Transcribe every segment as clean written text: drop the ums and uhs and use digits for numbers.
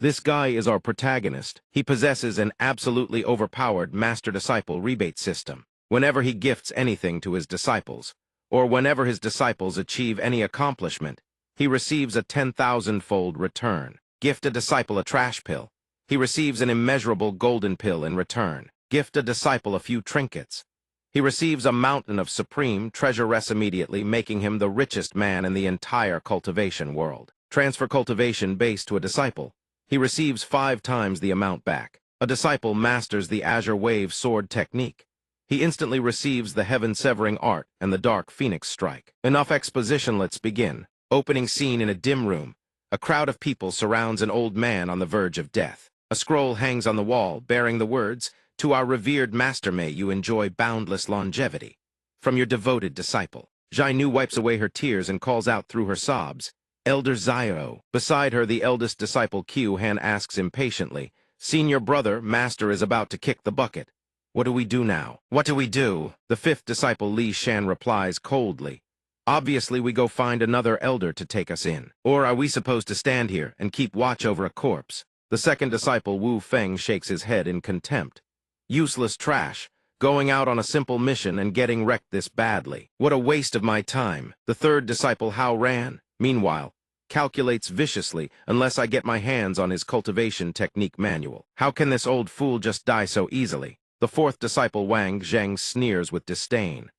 This guy is our protagonist. He possesses an absolutely overpowered master-disciple rebate system. Whenever he gifts anything to his disciples, or whenever his disciples achieve any accomplishment, he receives a 10,000-fold return. Gift a disciple a trash pill. He receives an immeasurable golden pill in return. Gift a disciple a few trinkets. He receives a mountain of supreme treasure immediately, making him the richest man in the entire cultivation world. Transfer cultivation base to a disciple. He receives 5 times the amount back. A disciple masters the Azure Wave Sword technique. He instantly receives the heaven-severing art and the dark phoenix strike. Enough exposition, let's begin. Opening scene in a dim room. A crowd of people surrounds an old man on the verge of death. A scroll hangs on the wall, bearing the words, "To our revered master, may you enjoy boundless longevity. From your devoted disciple." Jainu wipes away her tears and calls out through her sobs, "Elder Zio." Beside her, the eldest disciple Q-Han asks impatiently, "Senior brother, master is about to kick the bucket. What do we do now?" "What do we do?" The 5th disciple Li Shan replies coldly. "Obviously we go find another elder to take us in. Or are we supposed to stand here and keep watch over a corpse?" The 2nd disciple Wu Feng shakes his head in contempt. "Useless trash, going out on a simple mission and getting wrecked this badly. What a waste of my time." The 3rd disciple Hao Ran, meanwhile, calculates viciously unless I get my hands on his cultivation technique manual. How can this old fool just die so easily? The 4th disciple Wang Zheng sneers with disdain.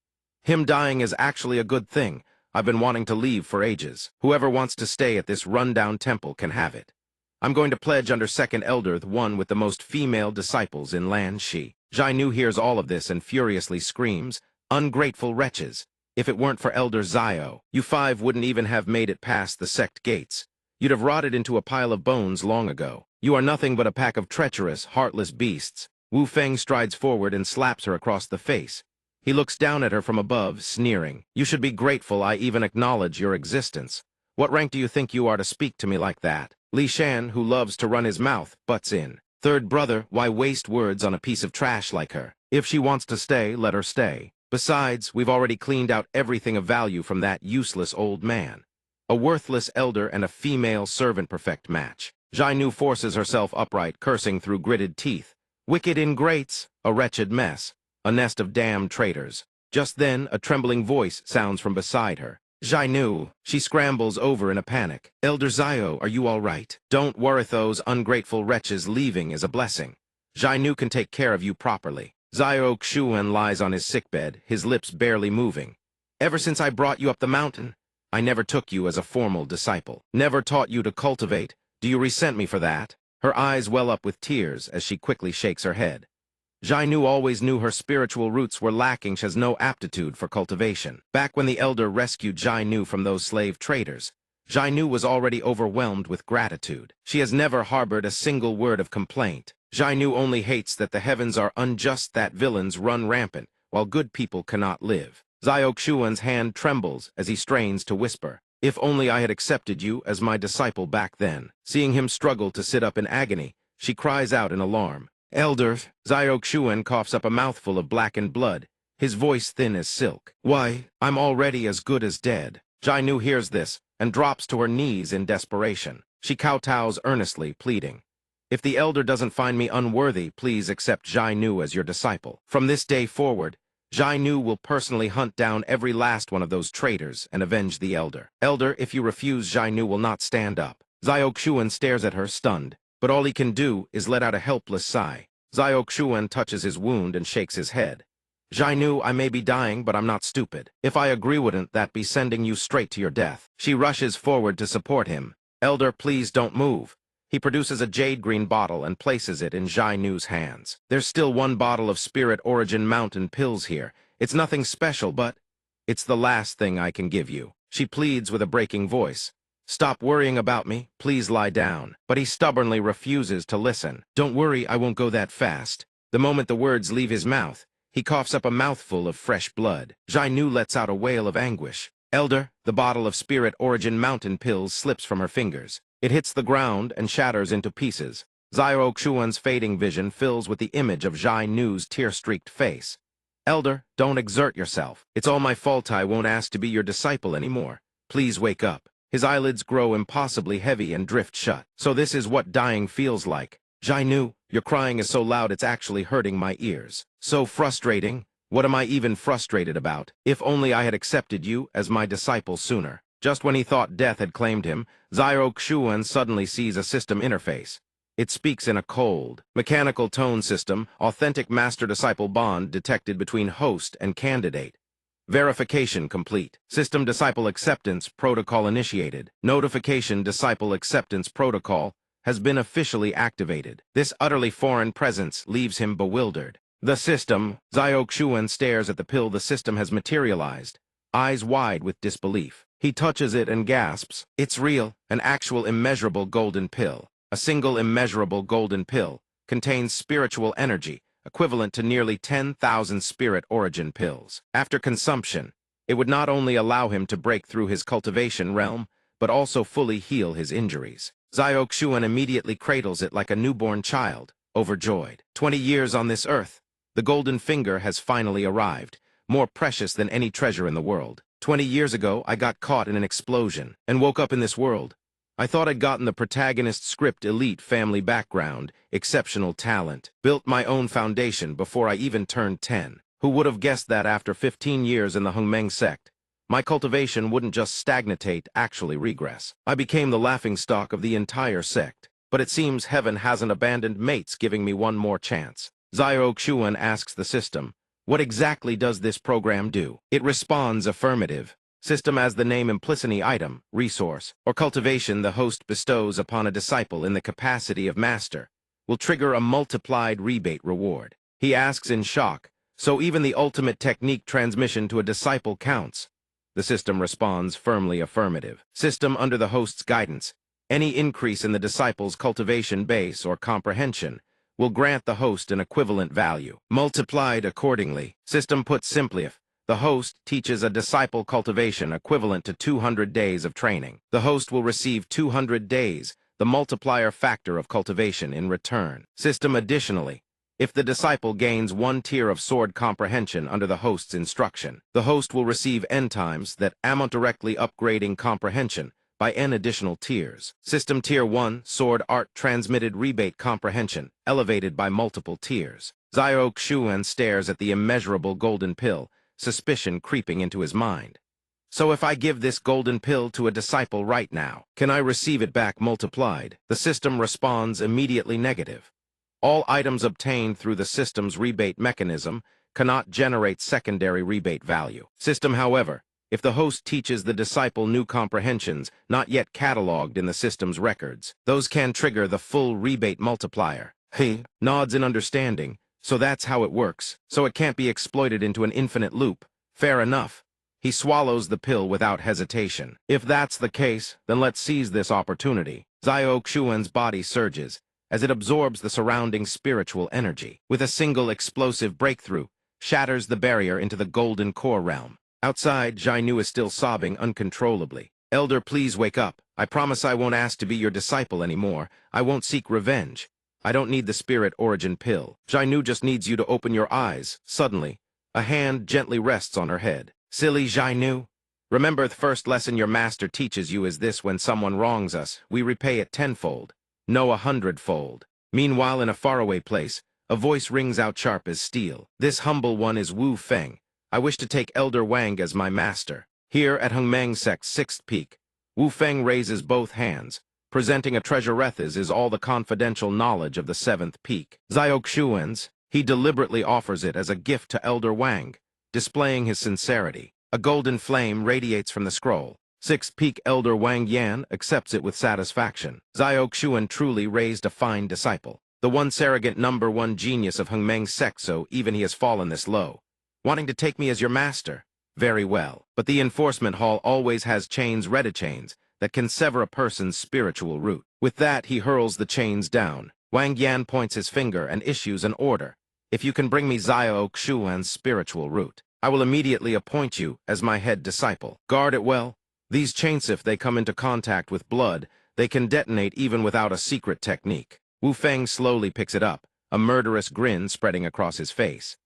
"Him dying is actually a good thing. I've been wanting to leave for ages. Whoever wants to stay at this rundown temple can have it. I'm going to pledge under 2nd Elder, the one with the most female disciples in Lanxi." Jainu hears all of this and furiously screams, "Ungrateful wretches! If it weren't for Elder Zio, you 5 wouldn't even have made it past the sect gates. You'd have rotted into a pile of bones long ago. You are nothing but a pack of treacherous, heartless beasts." Wu Feng strides forward and slaps her across the face. He looks down at her from above, sneering. "You should be grateful I even acknowledge your existence. What rank do you think you are to speak to me like that?" Li Shan, who loves to run his mouth, butts in. "Third brother, why waste words on a piece of trash like her? If she wants to stay, let her stay. Besides, we've already cleaned out everything of value from that useless old man. A worthless elder and a female servant perfect match." Jainu forces herself upright, cursing through gritted teeth. "Wicked ingrates, a wretched mess, a nest of damned traitors." Just then, a trembling voice sounds from beside her. "Jainu." She scrambles over in a panic. "Elder Zio, are you all right?" "Don't worry, those ungrateful wretches leaving is a blessing. Jainu can take care of you properly." Zio Xuan lies on his sickbed, his lips barely moving. "Ever since I brought you up the mountain, I never took you as a formal disciple. Never taught you to cultivate. Do you resent me for that?" Her eyes well up with tears as she quickly shakes her head. Jainu always knew her spiritual roots were lacking. She has no aptitude for cultivation. Back when the elder rescued Jainu from those slave traders, Jainu was already overwhelmed with gratitude. She has never harbored a single word of complaint. Jainu only hates that the heavens are unjust, that villains run rampant, while good people cannot live. Zio Xuan's hand trembles as he strains to whisper, "If only I had accepted you as my disciple back then." Seeing him struggle to sit up in agony, she cries out in alarm. "Elder," Zio Xuan coughs up a mouthful of blackened blood, his voice thin as silk. "Why, I'm already as good as dead." Jainu hears this and drops to her knees in desperation. She kowtows earnestly, pleading, "If the elder doesn't find me unworthy, please accept Jainu as your disciple. From this day forward, Jainu will personally hunt down every last one of those traitors and avenge the elder. Elder, if you refuse, Jainu will not stand up." Zio Xuan stares at her, stunned, but all he can do is let out a helpless sigh. Zio Xuan touches his wound and shakes his head. "Jainu, I may be dying, but I'm not stupid. If I agree, wouldn't that be sending you straight to your death?" She rushes forward to support him. "Elder, please don't move." He produces a jade green bottle and places it in Jainu's hands. "There's still 1 bottle of Spirit Origin Mountain pills here. It's nothing special, but it's the last thing I can give you." She pleads with a breaking voice. "Stop worrying about me, please lie down." But he stubbornly refuses to listen. "Don't worry, I won't go that fast." The moment the words leave his mouth, he coughs up a mouthful of fresh blood. Jainu lets out a wail of anguish. "Elder," the bottle of Spirit Origin Mountain pills slips from her fingers. It hits the ground and shatters into pieces. Zio Xuan's fading vision fills with the image of Jainu's tear-streaked face. "Elder, don't exert yourself. It's all my fault. I won't ask to be your disciple anymore. Please wake up." His eyelids grow impossibly heavy and drift shut. So this is what dying feels like. Jainu, your crying is so loud it's actually hurting my ears. So frustrating. What am I even frustrated about? If only I had accepted you as my disciple sooner. Just when he thought death had claimed him, Zyok Shuan suddenly sees a system interface. It speaks in a cold, mechanical tone system, authentic master-disciple bond detected between host and candidate. Verification complete. System disciple acceptance protocol initiated. Notification disciple acceptance protocol has been officially activated. This utterly foreign presence leaves him bewildered. The system, Zyok Shuan stares at the pill the system has materialized, eyes wide with disbelief. He touches it and gasps. It's real, an actual immeasurable golden pill. A single immeasurable golden pill contains spiritual energy, equivalent to nearly 10,000 spirit origin pills. After consumption, it would not only allow him to break through his cultivation realm, but also fully heal his injuries. Zyok Shuan immediately cradles it like a newborn child, overjoyed. 20 years on this earth. The golden finger has finally arrived, more precious than any treasure in the world. 20 years ago, I got caught in an explosion and woke up in this world. I thought I'd gotten the protagonist script elite family background, exceptional talent, built my own foundation before I even turned 10. Who would have guessed that after 15 years in the Hungmeng sect, my cultivation wouldn't just stagnate, actually regress. I became the laughingstock of the entire sect. But it seems heaven hasn't abandoned mates giving me one more chance. Zyok Shuan asks the system, what exactly does this program do? It responds affirmative. System as the name implicitly item, resource, or cultivation the host bestows upon a disciple in the capacity of master will trigger a multiplied rebate reward. He asks in shock, so even the ultimate technique transmission to a disciple counts? The system responds firmly affirmative. System under the host's guidance. Any increase in the disciple's cultivation base or comprehension will grant the host an equivalent value, multiplied accordingly. System put simply, if the host teaches a disciple cultivation equivalent to 200 days of training, the host will receive 200 days, the multiplier factor of cultivation in return. System additionally, if the disciple gains 1 tier of sword comprehension under the host's instruction, the host will receive N times that amount directly upgrading comprehension by N additional tiers. System Tier 1, Sword Art Transmitted Rebate Comprehension, elevated by multiple tiers. Zyok Shuan stares at the immeasurable golden pill, suspicion creeping into his mind. So if I give this golden pill to a disciple right now, can I receive it back multiplied? The system responds immediately negative. All items obtained through the system's rebate mechanism cannot generate secondary rebate value. System, however, if the host teaches the disciple new comprehensions not yet cataloged in the system's records, those can trigger the full rebate multiplier. He nods in understanding, so that's how it works, so it can't be exploited into an infinite loop. Fair enough. He swallows the pill without hesitation. If that's the case, then let's seize this opportunity. Zyok Shuan's body surges as it absorbs the surrounding spiritual energy. With a single explosive breakthrough, shatters the barrier into the golden core realm. Outside, Jainu is still sobbing uncontrollably. Elder, please wake up. I promise I won't ask to be your disciple anymore. I won't seek revenge. I don't need the spirit origin pill. Jainu just needs you to open your eyes. Suddenly, a hand gently rests on her head. Silly Jainu. Remember the first lesson your master teaches you is this: when someone wrongs us, we repay it tenfold. No, 100-fold. Meanwhile, in a faraway place, a voice rings out sharp as steel. This humble one is Wu Feng. I wish to take Elder Wang as my master. Here at Hungmeng Sect's 6th peak, Wu Feng raises both hands, presenting a treasureth is all the confidential knowledge of the 7th peak. Zyok Shuan's, he deliberately offers it as a gift to Elder Wang, displaying his sincerity. A golden flame radiates from the scroll. 6th peak Elder Wang Yan accepts it with satisfaction. Zyok Shuan truly raised a fine disciple. The once arrogant #1 genius of Hungmeng Sect, so even he has fallen this low. Wanting to take me as your master? Very well. But the enforcement hall always has chains, chains, that can sever a person's spiritual root. With that, he hurls the chains down. Wang Yan points his finger and issues an order. If you can bring me Zyok Shuan's spiritual root, I will immediately appoint you as my head disciple. Guard it well. These chains, if they come into contact with blood, they can detonate even without a secret technique. Wu Feng slowly picks it up, a murderous grin spreading across his face.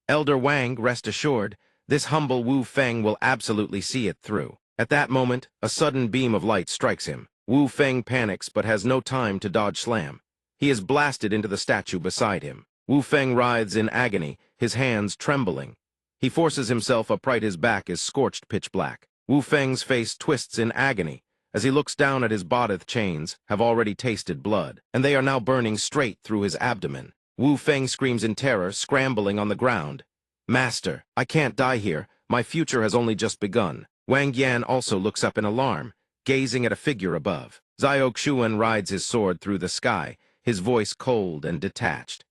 Elder Wang, rest assured, this humble Wu Feng will absolutely see it through. At that moment, a sudden beam of light strikes him. Wu Feng panics but has no time to dodge slam. He is blasted into the statue beside him. Wu Feng writhes in agony, his hands trembling. He forces himself upright, his back is scorched pitch black. Wu Feng's face twists in agony as he looks down at his bodice chains, have already tasted blood, and they are now burning straight through his abdomen. Wu Feng screams in terror, scrambling on the ground. Master, I can't die here. My future has only just begun. Wang Yan also looks up in alarm, gazing at a figure above. Xiao Xuan rides his sword through the sky, his voice cold and detached.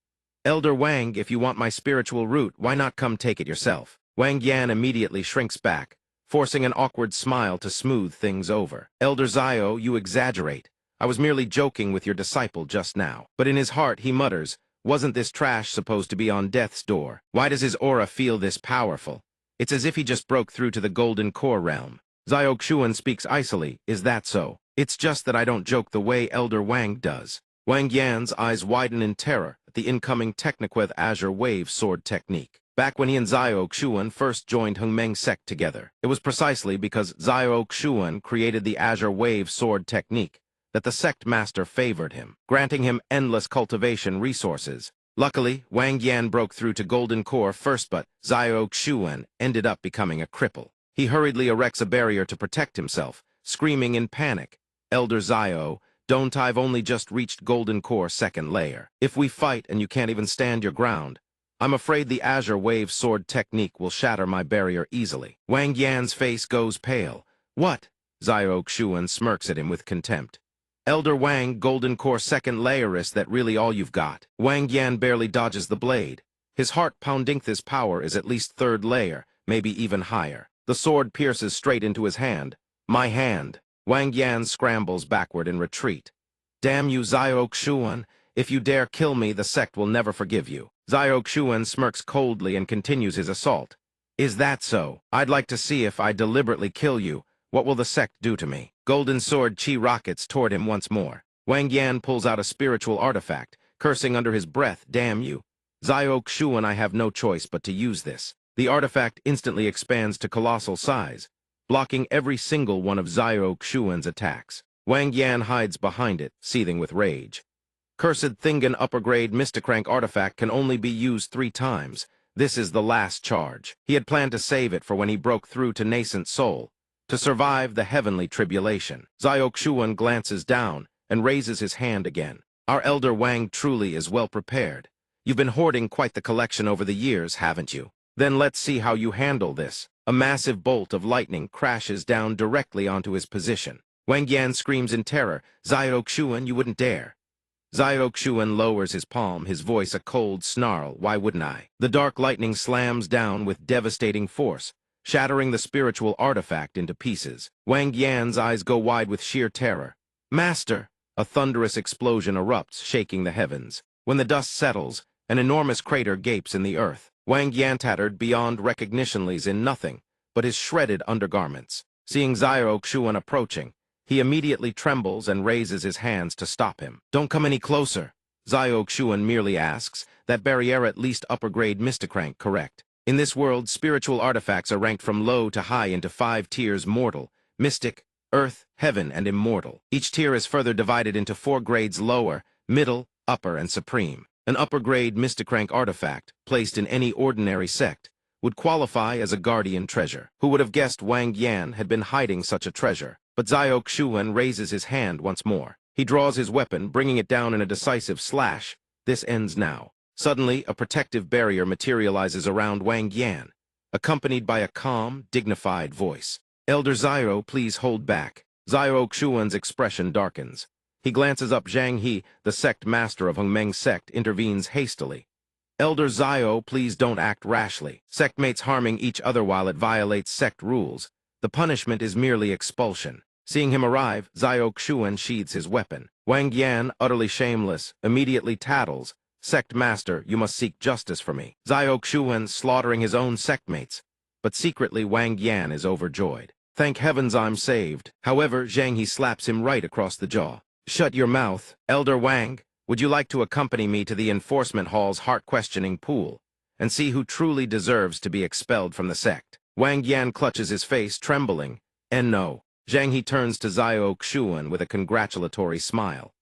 Elder Wang, if you want my spiritual root, why not come take it yourself? Wang Yan immediately shrinks back, forcing an awkward smile to smooth things over. Elder Xiao, you exaggerate. I was merely joking with your disciple just now. But in his heart he mutters, wasn't this trash supposed to be on death's door? Why does his aura feel this powerful? It's as if he just broke through to the golden core realm. Xiao Xuan speaks icily, is that so? It's just that I don't joke the way Elder Wang does. Wang Yan's eyes widen in terror at the incoming Techniqueth Azure Wave Sword technique. Back when he and Xiao Xuan first joined Hengmeng sect together, it was precisely because Xiao Xuan created the Azure Wave Sword technique that the sect master favored him, granting him endless cultivation resources. Luckily, Wang Yan broke through to Golden Core first, but Xiao Xuan ended up becoming a cripple. He hurriedly erects a barrier to protect himself, screaming in panic, Elder Xiao, don't I've only just reached Golden Core second layer. If we fight and you can't even stand your ground, I'm afraid the Azure Wave Sword technique will shatter my barrier easily. Wang Yan's face goes pale. What? Xiao Xuan smirks at him with contempt. Elder Wang, Golden Core second layer, is that really all you've got? Wang Yan barely dodges the blade. His heart pounding this power is at least third layer, maybe even higher. The sword pierces straight into his hand. My hand. Wang Yan scrambles backward in retreat. Damn you, Xiao Xuan. If you dare kill me, the sect will never forgive you. Xiao Xuan smirks coldly and continues his assault. Is that so? I'd like to see if I deliberately kill you. What will the sect do to me? Golden Sword Chi rockets toward him once more. Wang Yan pulls out a spiritual artifact, cursing under his breath, damn you. Xiao Xuan, I have no choice but to use this. The artifact instantly expands to colossal size, blocking every single one of Xiao Xuan's attacks. Wang Yan hides behind it, seething with rage. Cursed Thingan upper-grade Mystacrank artifact can only be used 3 times. This is the last charge. He had planned to save it for when he broke through to Nascent Soul, to survive the heavenly tribulation. Xiao Xuan glances down and raises his hand again. Our Elder Wang truly is well prepared. You've been hoarding quite the collection over the years, haven't you? Then let's see how you handle this. A massive bolt of lightning crashes down directly onto his position. Wang Yan screams in terror, Xiao Xuan, you wouldn't dare. Xiao Xuan lowers his palm, his voice a cold snarl, why wouldn't I? The dark lightning slams down with devastating force, shattering the spiritual artifact into pieces. Wang Yan's eyes go wide with sheer terror. Master! A thunderous explosion erupts, shaking the heavens. When the dust settles, an enormous crater gapes in the earth. Wang Yan, tattered beyond recognition, lies in nothing but his shredded undergarments. Seeing Xiao Xuan approaching, he immediately trembles and raises his hands to stop him. Don't come any closer. Xiao Xuan merely asks, that barrier at least upper-grade Mystacrank, correct? In this world, spiritual artifacts are ranked from low to high into 5 tiers: mortal, mystic, earth, heaven, and immortal. Each tier is further divided into 4 grades: lower, middle, upper, and supreme. An upper-grade Mystacrank artifact, placed in any ordinary sect, would qualify as a guardian treasure. Who would have guessed Wang Yan had been hiding such a treasure? But Xiao Xuan raises his hand once more. He draws his weapon, bringing it down in a decisive slash. This ends now. Suddenly, a protective barrier materializes around Wang Yan, accompanied by a calm, dignified voice. Elder Xiao, please hold back. Xiao Xuan's expression darkens. He glances up. Zhang He, the sect master of Hengmeng sect, intervenes hastily. Elder Xiao, please don't act rashly. Sectmates harming each other while it violates sect rules. The punishment is merely expulsion. Seeing him arrive, Xiao Xuan sheathes his weapon. Wang Yan, utterly shameless, immediately tattles, Sect Master, you must seek justice for me. Xiao Xuan slaughtering his own sectmates. But secretly Wang Yan is overjoyed. Thank heavens I'm saved. However, Zhang He slaps him right across the jaw. Shut your mouth. Elder Wang, would you like to accompany me to the enforcement hall's heart-questioning pool and see who truly deserves to be expelled from the sect? Wang Yan clutches his face, trembling. And no. Zhang He turns to Xiao Xuan with a congratulatory smile.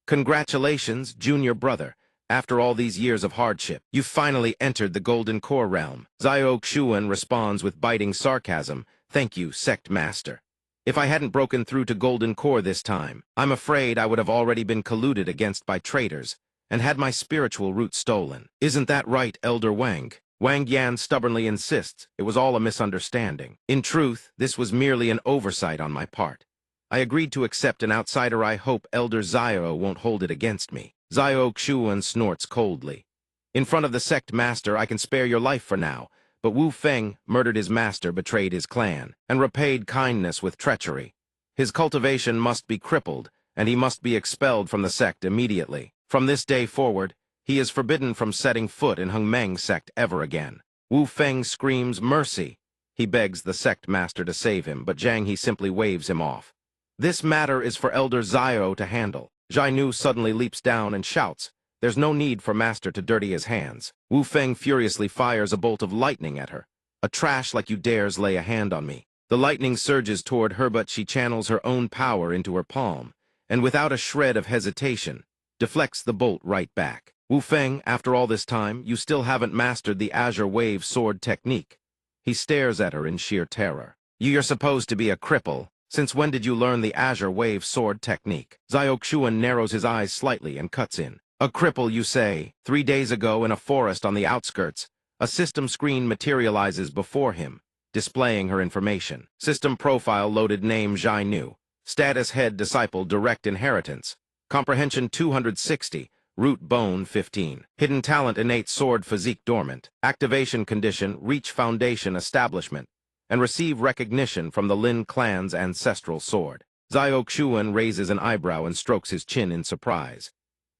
Congratulations, junior brother. After all these years of hardship, you've finally entered the Golden Core realm. Xiao Xuan responds with biting sarcasm. Thank you, Sect Master. If I hadn't broken through to Golden Core this time, I'm afraid I would have already been colluded against by traitors and had my spiritual root stolen. Isn't that right, Elder Wang? Wang Yan stubbornly insists it was all a misunderstanding. In truth, this was merely an oversight on my part. I agreed to accept an outsider. I hope Elder Xiao won't hold it against me. Xiao Xuan snorts coldly. In front of the sect master, I can spare your life for now, but Wu Feng murdered his master, betrayed his clan, and repaid kindness with treachery. His cultivation must be crippled, and he must be expelled from the sect immediately. From this day forward, he is forbidden from setting foot in Hengmeng sect ever again. Wu Feng screams mercy. He begs the sect master to save him, but Zhang He simply waves him off. This matter is for Elder Xiao to handle. Zhai Nu suddenly leaps down and shouts, there's no need for master to dirty his hands. Wu Feng furiously fires a bolt of lightning at her. A trash like you dares lay a hand on me. The lightning surges toward her, but she channels her own power into her palm, and without a shred of hesitation, deflects the bolt right back. Wu Feng, after all this time, you still haven't mastered the Azure Wave sword technique. He stares at her in sheer terror. You're supposed to be a cripple. Since when did you learn the Azure Wave sword technique? Xiao Xuan narrows his eyes slightly and cuts in. A cripple, you say? 3 days ago in a forest on the outskirts, a system screen materializes before him, displaying her information. System profile loaded name Zhai Nu. Status head disciple direct inheritance. Comprehension 260. Root bone 15. Hidden talent innate sword physique dormant. Activation condition reach foundation establishment and receive recognition from the Lin clan's ancestral sword. Xiao Xuan raises an eyebrow and strokes his chin in surprise.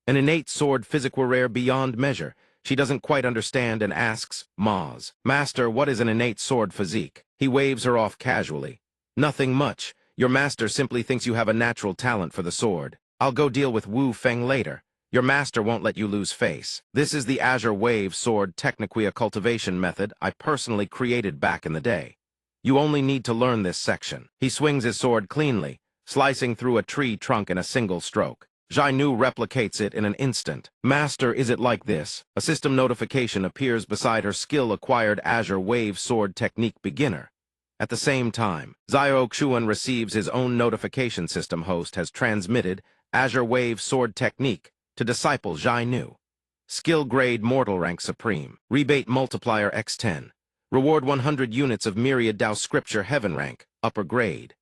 An innate sword physique were rare beyond measure. She doesn't quite understand and asks, Maz, Master, what is an innate sword physique? He waves her off casually. Nothing much. Your master simply thinks you have a natural talent for the sword. I'll go deal with Wu Feng later. Your master won't let you lose face. This is the Azure Wave sword techniquia cultivation method I personally created back in the day. You only need to learn this section. He swings his sword cleanly, slicing through a tree trunk in a single stroke. Zhai Nu replicates it in an instant. Master, is it like this? A system notification appears beside her skill-acquired Azure Wave sword technique beginner. At the same time, Xiao Xuan receives his own notification system host has transmitted Azure Wave sword technique to disciple Zhai Nu. Skill grade mortal rank supreme. Rebate multiplier x10. Reward 100 units of myriad Dao scripture heaven rank, upper grade.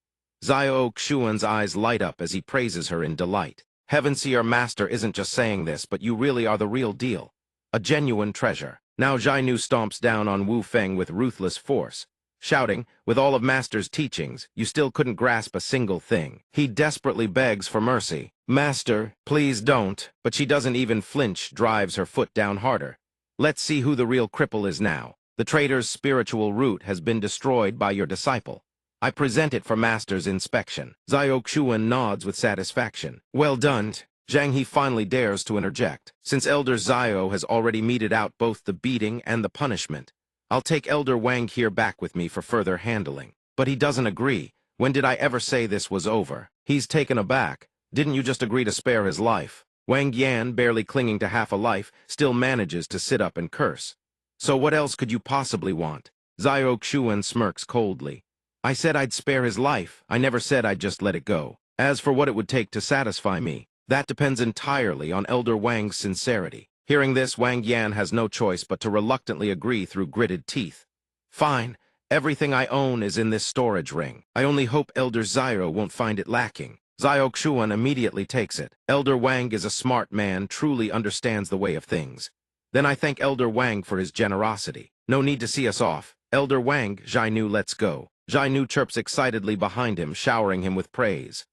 Xiao Xuan's eyes light up as he praises her in delight. Heavenseer Master isn't just saying this, but you really are the real deal. A genuine treasure. Now Zhai Nu stomps down on Wu Feng with ruthless force, shouting, with all of Master's teachings, you still couldn't grasp a single thing. He desperately begs for mercy. Master, please don't. But she doesn't even flinch, drives her foot down harder. Let's see who the real cripple is now. The traitor's spiritual root has been destroyed by your disciple. I present it for Master's inspection. Xiao Xuan nods with satisfaction. Well done. Zhang He finally dares to interject. Since Elder Xiao has already meted out both the beating and the punishment, I'll take Elder Wang here back with me for further handling. But he doesn't agree. When did I ever say this was over? He's taken aback. Didn't you just agree to spare his life? Wang Yan, barely clinging to half a life, still manages to sit up and curse. So what else could you possibly want? Xiao Xuan smirks coldly. I said I'd spare his life. I never said I'd just let it go. As for what it would take to satisfy me, that depends entirely on Elder Wang's sincerity. Hearing this, Wang Yan has no choice but to reluctantly agree through gritted teeth. Fine. Everything I own is in this storage ring. I only hope Elder Xiao won't find it lacking. Xiao Xuan immediately takes it. Elder Wang is a smart man, truly understands the way of things. Then I thank Elder Wang for his generosity. No need to see us off. Elder Wang, Zhai Nu, let's go. Zhai Nu chirps excitedly behind him, showering him with praise.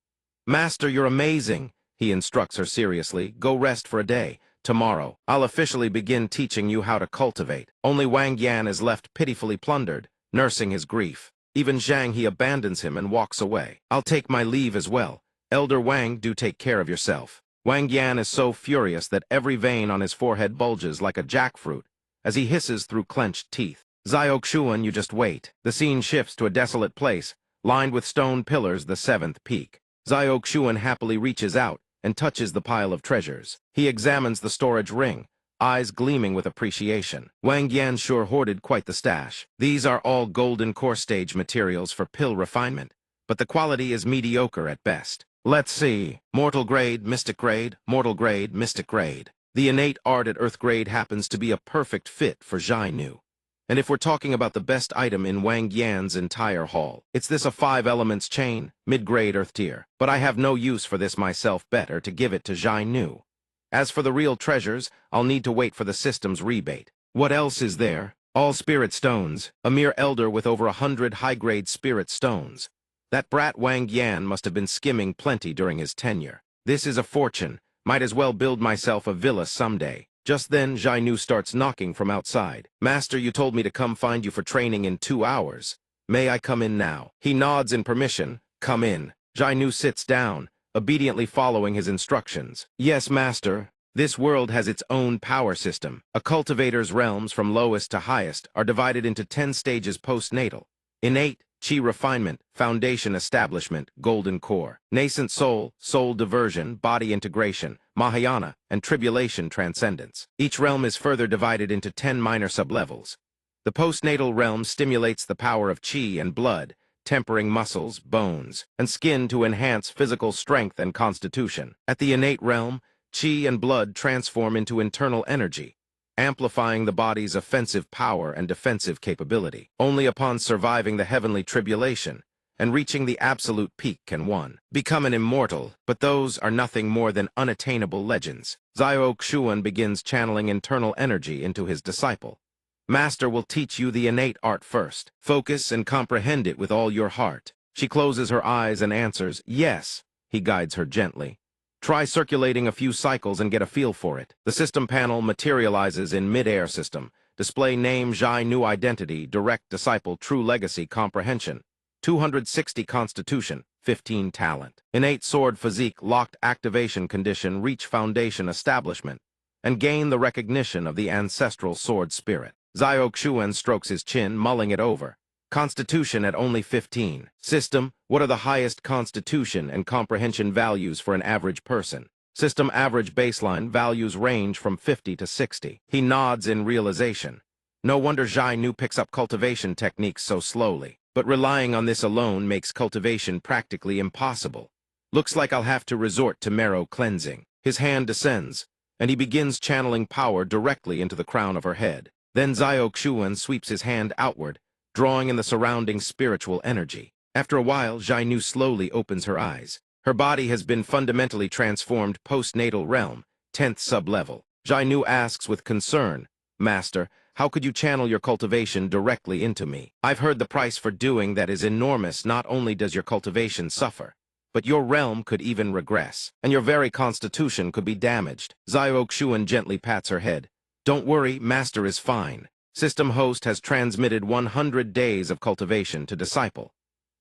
Master, you're amazing, he instructs her seriously. Go rest for a day. Tomorrow, I'll officially begin teaching you how to cultivate. Only Wang Yan is left pitifully plundered, nursing his grief. Even Zhang He abandons him and walks away. I'll take my leave as well. Elder Wang, do take care of yourself. Wang Yan is so furious that every vein on his forehead bulges like a jackfruit as he hisses through clenched teeth. Xiao Xuan, you just wait. The scene shifts to a desolate place, lined with stone pillars, the seventh peak. Xiao happily reaches out and touches the pile of treasures. He examines the storage ring, eyes gleaming with appreciation. Wang Yan sure hoarded quite the stash. These are all golden core stage materials for pill refinement, but the quality is mediocre at best. Let's see. Mortal grade, mystic grade, mortal grade, mystic grade. The innate art at earth grade happens to be a perfect fit for Xiainu. And if we're talking about the best item in Wang Yan's entire haul, it's this a 5 elements chain, mid-grade earth tier. But I have no use for this myself, better to give it to Xiainu. As for the real treasures, I'll need to wait for the system's rebate. What else is there? All spirit stones, a mere elder with over 100 high-grade spirit stones. That brat Wang Yan must have been skimming plenty during his tenure. This is a fortune. Might as well build myself a villa someday. Just then, Xiainu starts knocking from outside. Master, you told me to come find you for training in 2 hours. May I come in now? He nods in permission. Come in. Xiainu sits down, obediently following his instructions. Yes, master. This world has its own power system. A cultivator's realms from lowest to highest are divided into 10 stages postnatal. Innate, Chi refinement, foundation establishment, golden core, nascent soul, soul diversion, body integration, Mahayana, and tribulation transcendence. Each realm is further divided into 10 minor sublevels. The postnatal realm stimulates the power of Chi and blood, tempering muscles, bones, and skin to enhance physical strength and constitution. At the innate realm, Chi and blood transform into internal energy, amplifying the body's offensive power and defensive capability. Only upon surviving the heavenly tribulation and reaching the absolute peak can one become an immortal, but those are nothing more than unattainable legends. Xiao begins channeling internal energy into his disciple. Master will teach you the innate art first. Focus and comprehend it with all your heart. She closes her eyes and answers, yes. He guides her gently. Try circulating a few cycles and get a feel for it. The system panel materializes in mid-air system. Display name, Xiainu identity, direct disciple, true legacy, comprehension. 260 constitution, 15 talent. Innate sword physique, locked activation condition, reach foundation establishment, and gain the recognition of the ancestral sword spirit. Xiao strokes his chin, mulling it over. Constitution at only 15. System, what are the highest constitution and comprehension values for an average person? System average baseline values range from 50 to 60. He nods in realization. No wonder Xiainu picks up cultivation techniques so slowly. But relying on this alone makes cultivation practically impossible. Looks like I'll have to resort to marrow cleansing. His hand descends, and he begins channeling power directly into the crown of her head. Then Xiao sweeps his hand outward, drawing in the surrounding spiritual energy. After a while, Xiainu slowly opens her eyes. Her body has been fundamentally transformed postnatal realm, 10th sublevel. Xiainu asks with concern, Master, how could you channel your cultivation directly into me? I've heard the price for doing that is enormous. Not only does your cultivation suffer, but your realm could even regress, and your very constitution could be damaged. Xiao gently pats her head. Don't worry, Master is fine. System host has transmitted 100 days of cultivation to disciple.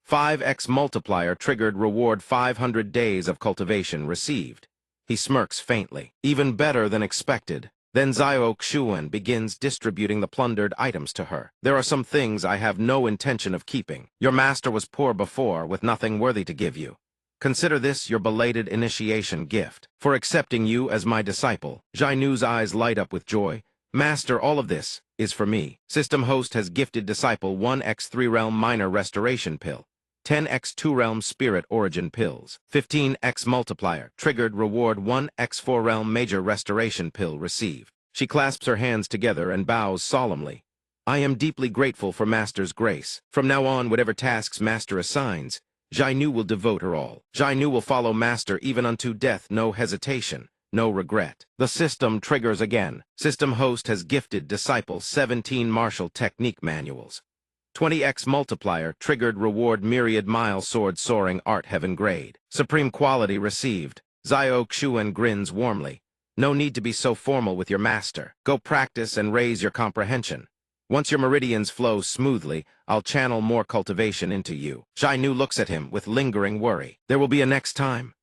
5x multiplier triggered, reward 500 days of cultivation received. He smirks faintly. Even better than expected. Then Xiao begins distributing the plundered items to her. There are some things I have no intention of keeping. Your master was poor before, with nothing worthy to give you. Consider this your belated initiation gift. For accepting you as my disciple. Xiaonu's eyes light up with joy. Master, all of this is for me. System host has gifted disciple 1x 3 realm minor restoration pill, 10x 2 realm spirit origin pills, 15x multiplier triggered, reward 1x 4 realm major restoration pill received. She clasps her hands together and bows solemnly. I am deeply grateful for Master's grace. From now on, whatever tasks Master assigns, Xiainu will devote her all. Xiainu will follow Master even unto death, no hesitation. No regret. The system triggers again. System host has gifted disciple 17 martial technique manuals. 20x multiplier triggered, reward myriad mile sword soaring art heaven grade. Supreme quality received. Xiao grins warmly. No need to be so formal with your master. Go practice and raise your comprehension. Once your meridians flow smoothly, I'll channel more cultivation into you. Xiainu looks at him with lingering worry. There will be a next time.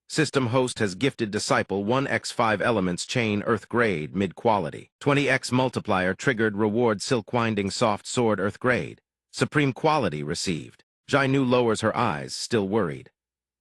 System host has gifted disciple 1x 5 elements chain earth grade mid quality. 20x multiplier triggered, reward silk winding soft sword earth grade. Supreme quality received. Zhai Nu lowers her eyes, still worried.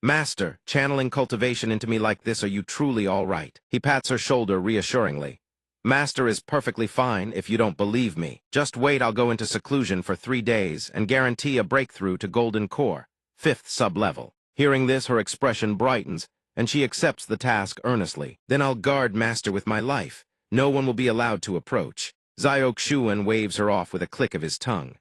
Master, channeling cultivation into me like this, are you truly all right? He pats her shoulder reassuringly. Master is perfectly fine if you don't believe me. Just wait, I'll go into seclusion for 3 days and guarantee a breakthrough to Golden Core, 5th sub-level. Hearing this, her expression brightens, and she accepts the task earnestly. Then I'll guard Master with my life. No one will be allowed to approach. Xiao Xuan waves her off with a click of his tongue.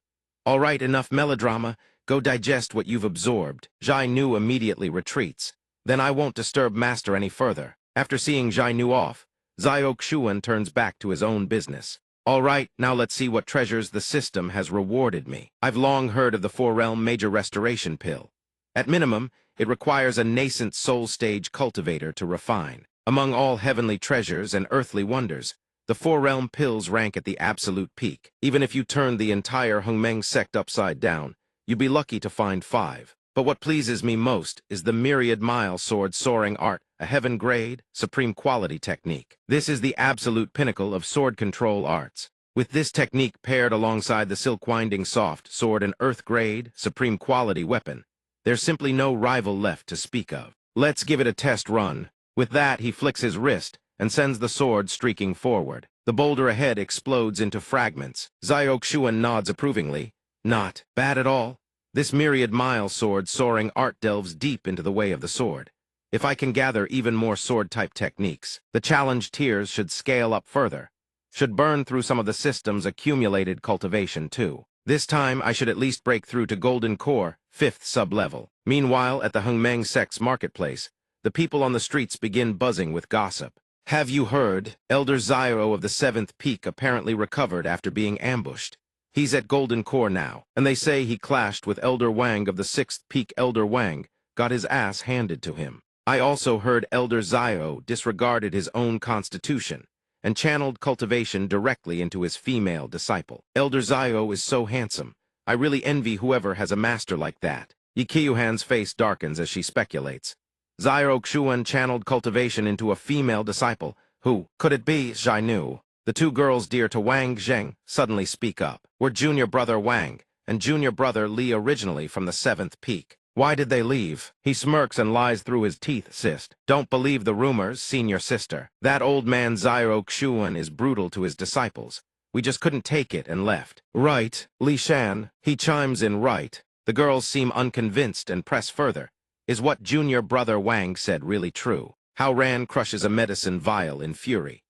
All right, enough melodrama. Go digest what you've absorbed. Zhai Nu immediately retreats. Then I won't disturb Master any further. After seeing Zhai Nu off, Xiao Xuan turns back to his own business. All right, now let's see what treasures the system has rewarded me. I've long heard of the Four-Realm Major Restoration Pill. At minimum, it requires a nascent soul-stage cultivator to refine. Among all heavenly treasures and earthly wonders, the Four-Realm Pills rank at the absolute peak. Even if you turned the entire Hongmeng sect upside down, you'd be lucky to find 5. But what pleases me most is the myriad mile sword soaring art, a heaven-grade, supreme quality technique. This is the absolute pinnacle of sword control arts. With this technique paired alongside the silk-winding soft sword and earth-grade, supreme quality weapon, there's simply no rival left to speak of. Let's give it a test run. With that, he flicks his wrist and sends the sword streaking forward. The boulder ahead explodes into fragments. Xiao Xuan nods approvingly. Not bad at all. This myriad mile sword soaring art delves deep into the way of the sword. If I can gather even more sword-type techniques, the challenge tiers should scale up further. Should burn through some of the system's accumulated cultivation too. This time, I should at least break through to Golden Core, 5th sub-level. Meanwhile, at the Hongmeng Sect's marketplace, the people on the streets begin buzzing with gossip. Have you heard? Elder Zyro of the 7th Peak apparently recovered after being ambushed. He's at Golden Core now, and they say he clashed with Elder Wang of the 6th Peak. Elder Wang got his ass handed to him. I also heard Elder Zyro disregarded his own constitution and channeled cultivation directly into his female disciple. Elder Zyro is so handsome. I really envy whoever has a master like that. Yi Qiuhan's face darkens as she speculates. Zyro Xuan channeled cultivation into a female disciple. Who could it be? Zhai Nu. The 2 girls dear to Wang Zheng suddenly speak up. We're junior brother Wang and junior brother Li, originally from the 7th Peak. Why did they leave? He smirks and lies through his teeth, sist. Don't believe the rumors, senior sister. That old man Zyro Xuan is brutal to his disciples. We just couldn't take it and left. Right, Li Shan. He chimes in right. The girls seem unconvinced and press further. Is what junior brother Wang said really true? How Ran crushes a medicine vial in fury.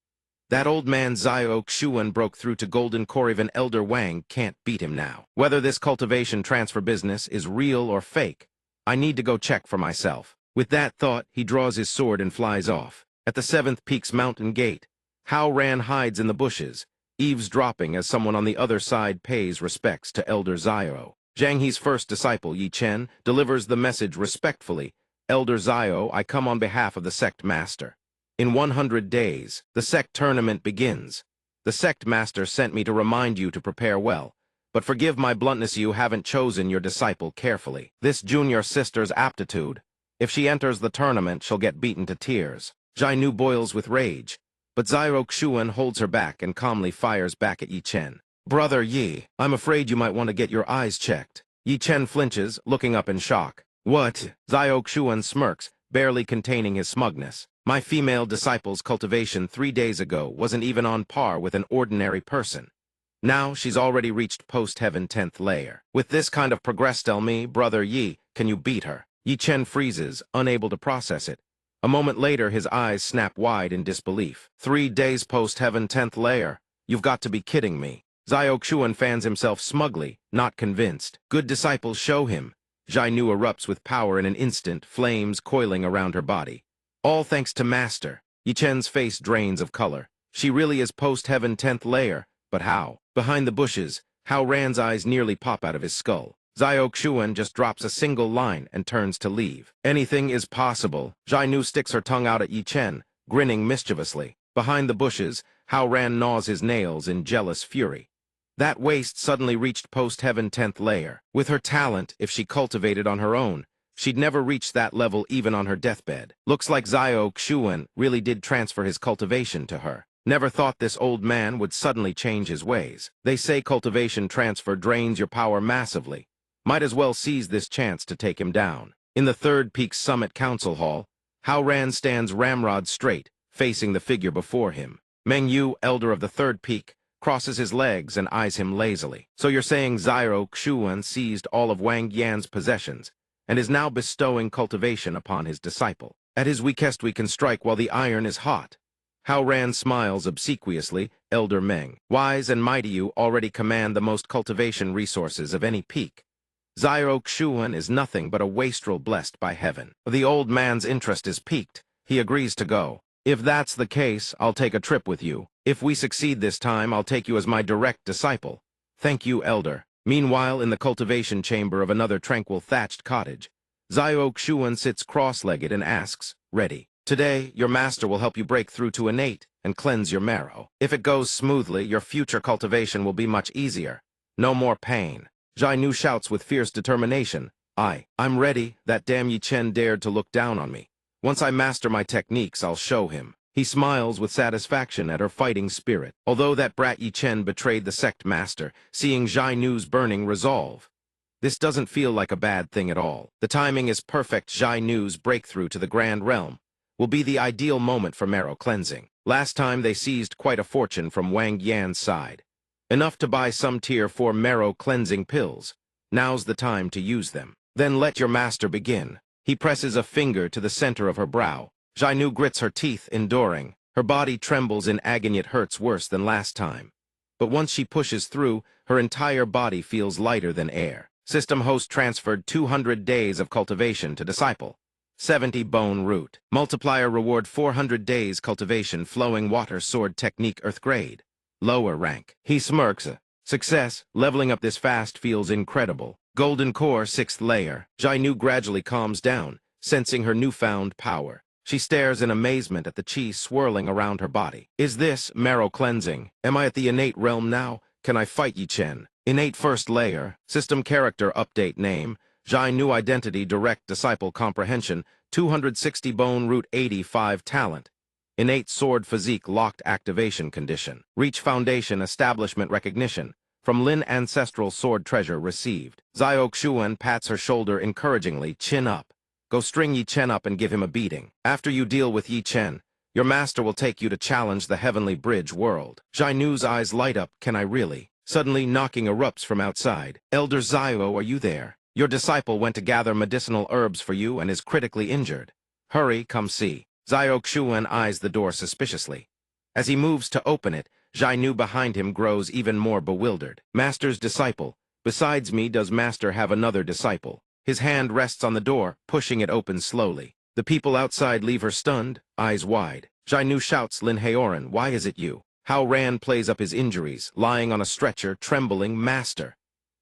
That old man Xiao Xuan broke through to Golden Core. Even Elder Wang can't beat him now. Whether this cultivation transfer business is real or fake, I need to go check for myself. With that thought, he draws his sword and flies off. At the 7th Peak's mountain gate, Hao Ran hides in the bushes, eavesdropping as someone on the other side pays respects to Elder Xiao. Zhang He's first disciple, Yi Chen, delivers the message respectfully. Elder Xiao, I come on behalf of the sect master. In 100 days, the sect tournament begins. The sect master sent me to remind you to prepare well, but forgive my bluntness, you haven't chosen your disciple carefully. This junior sister's aptitude. If she enters the tournament, she'll get beaten to tears. Zhai Nu boils with rage, but Zyro Xuan holds her back and calmly fires back at Yi Chen. Brother Yi, I'm afraid you might want to get your eyes checked. Yi Chen flinches, looking up in shock. What? Zyro Xuan smirks, barely containing his smugness. My female disciple's cultivation 3 days ago wasn't even on par with an ordinary person. Now she's already reached post-heaven 10th layer. With this kind of progress, tell me, Brother Yi, can you beat her? Yi Chen freezes, unable to process it. A moment later, his eyes snap wide in disbelief. 3 days post-heaven 10th layer? You've got to be kidding me. Xiao Xuan fans himself smugly, not convinced. Good disciples show him. Zhai Nu erupts with power in an instant, flames coiling around her body. All thanks to Master. Yi Chen's face drains of color. She really is post-heaven 10th layer, but how? Behind the bushes, Hao Ran's eyes nearly pop out of his skull. Xiao Xuan just drops a single line and turns to leave. Anything is possible. Zhai Nu sticks her tongue out at Yi Chen, grinning mischievously. Behind the bushes, Hao Ran gnaws his nails in jealous fury. That waste suddenly reached post-heaven 10th layer. With her talent, if she cultivated on her own, she'd never reach that level even on her deathbed. Looks like Xiao Xuan really did transfer his cultivation to her. Never thought this old man would suddenly change his ways. They say cultivation transfer drains your power massively. Might as well seize this chance to take him down. In the Third Peak Summit Council Hall, Hao Ran stands ramrod straight, facing the figure before him. Meng Yu, elder of the Third Peak, crosses his legs and eyes him lazily. So you're saying Xiao Xuan seized all of Wang Yan's possessions and is now bestowing cultivation upon his disciple. At his weakest we can strike while the iron is hot. Hao Ran smiles obsequiously. Elder Meng, wise and mighty, you already command the most cultivation resources of any peak. Xiao Xuan is nothing but a wastrel blessed by heaven. The old man's interest is piqued. He agrees to go. If that's the case, I'll take a trip with you. If we succeed this time, I'll take you as my direct disciple. Thank you, Elder. Meanwhile, in the cultivation chamber of another tranquil thatched cottage, Xiao Xuan sits cross-legged and asks, ready. Today, your master will help you break through to innate and cleanse your marrow. If it goes smoothly, your future cultivation will be much easier. No more pain. Zhai Nu shouts with fierce determination. I'm ready. That damn Yi Chen dared to look down on me. Once I master my techniques, I'll show him. He smiles with satisfaction at her fighting spirit. Although that brat Yi Chen betrayed the sect master, seeing Zhai Nu's burning resolve, this doesn't feel like a bad thing at all. The timing is perfect. Zhai Nu's breakthrough to the Grand Realm will be the ideal moment for marrow cleansing. Last time they seized quite a fortune from Wang Yan's side. Enough to buy some tier 4 marrow cleansing pills. Now's the time to use them. Then let your master begin. He presses a finger to the center of her brow. Zhai Nu grits her teeth, enduring. Her body trembles in agony. It hurts worse than last time. But once she pushes through, her entire body feels lighter than air. System host transferred 200 days of cultivation to disciple. 70 bone root. Multiplier reward 400 days cultivation flowing water sword technique earth grade. Lower rank. He smirks. Success. Leveling up this fast feels incredible. Golden core 6th layer. Zhai Nu gradually calms down, sensing her newfound power. She stares in amazement at the chi swirling around her body. Is this marrow cleansing? Am I at the innate realm now? Can I fight Yi Chen? Innate 1st layer. System character update name. Zhai Nu identity direct disciple comprehension. 260 bone root 85 talent. Innate sword physique locked activation condition. Reach foundation establishment recognition. From Lin ancestral sword treasure received. Xiao Xuan pats her shoulder encouragingly. Chin up. Go string Yi Chen up and give him a beating. After you deal with Yi Chen, your master will take you to challenge the heavenly bridge world. Zhai Nu's eyes light up. Can I really? Suddenly knocking erupts from outside. Elder Xiao, are you there? Your disciple went to gather medicinal herbs for you and is critically injured. Hurry, come see. Xiao Xuan eyes the door suspiciously. As he moves to open it, Zhai Nu behind him grows even more bewildered. Master's disciple. Besides me, does Master have another disciple? His hand rests on the door, pushing it open slowly. The people outside leave her stunned, eyes wide. Zhai Nu shouts, Lin Haoran, why is it you? Hao Ran plays up his injuries, lying on a stretcher, trembling. Master.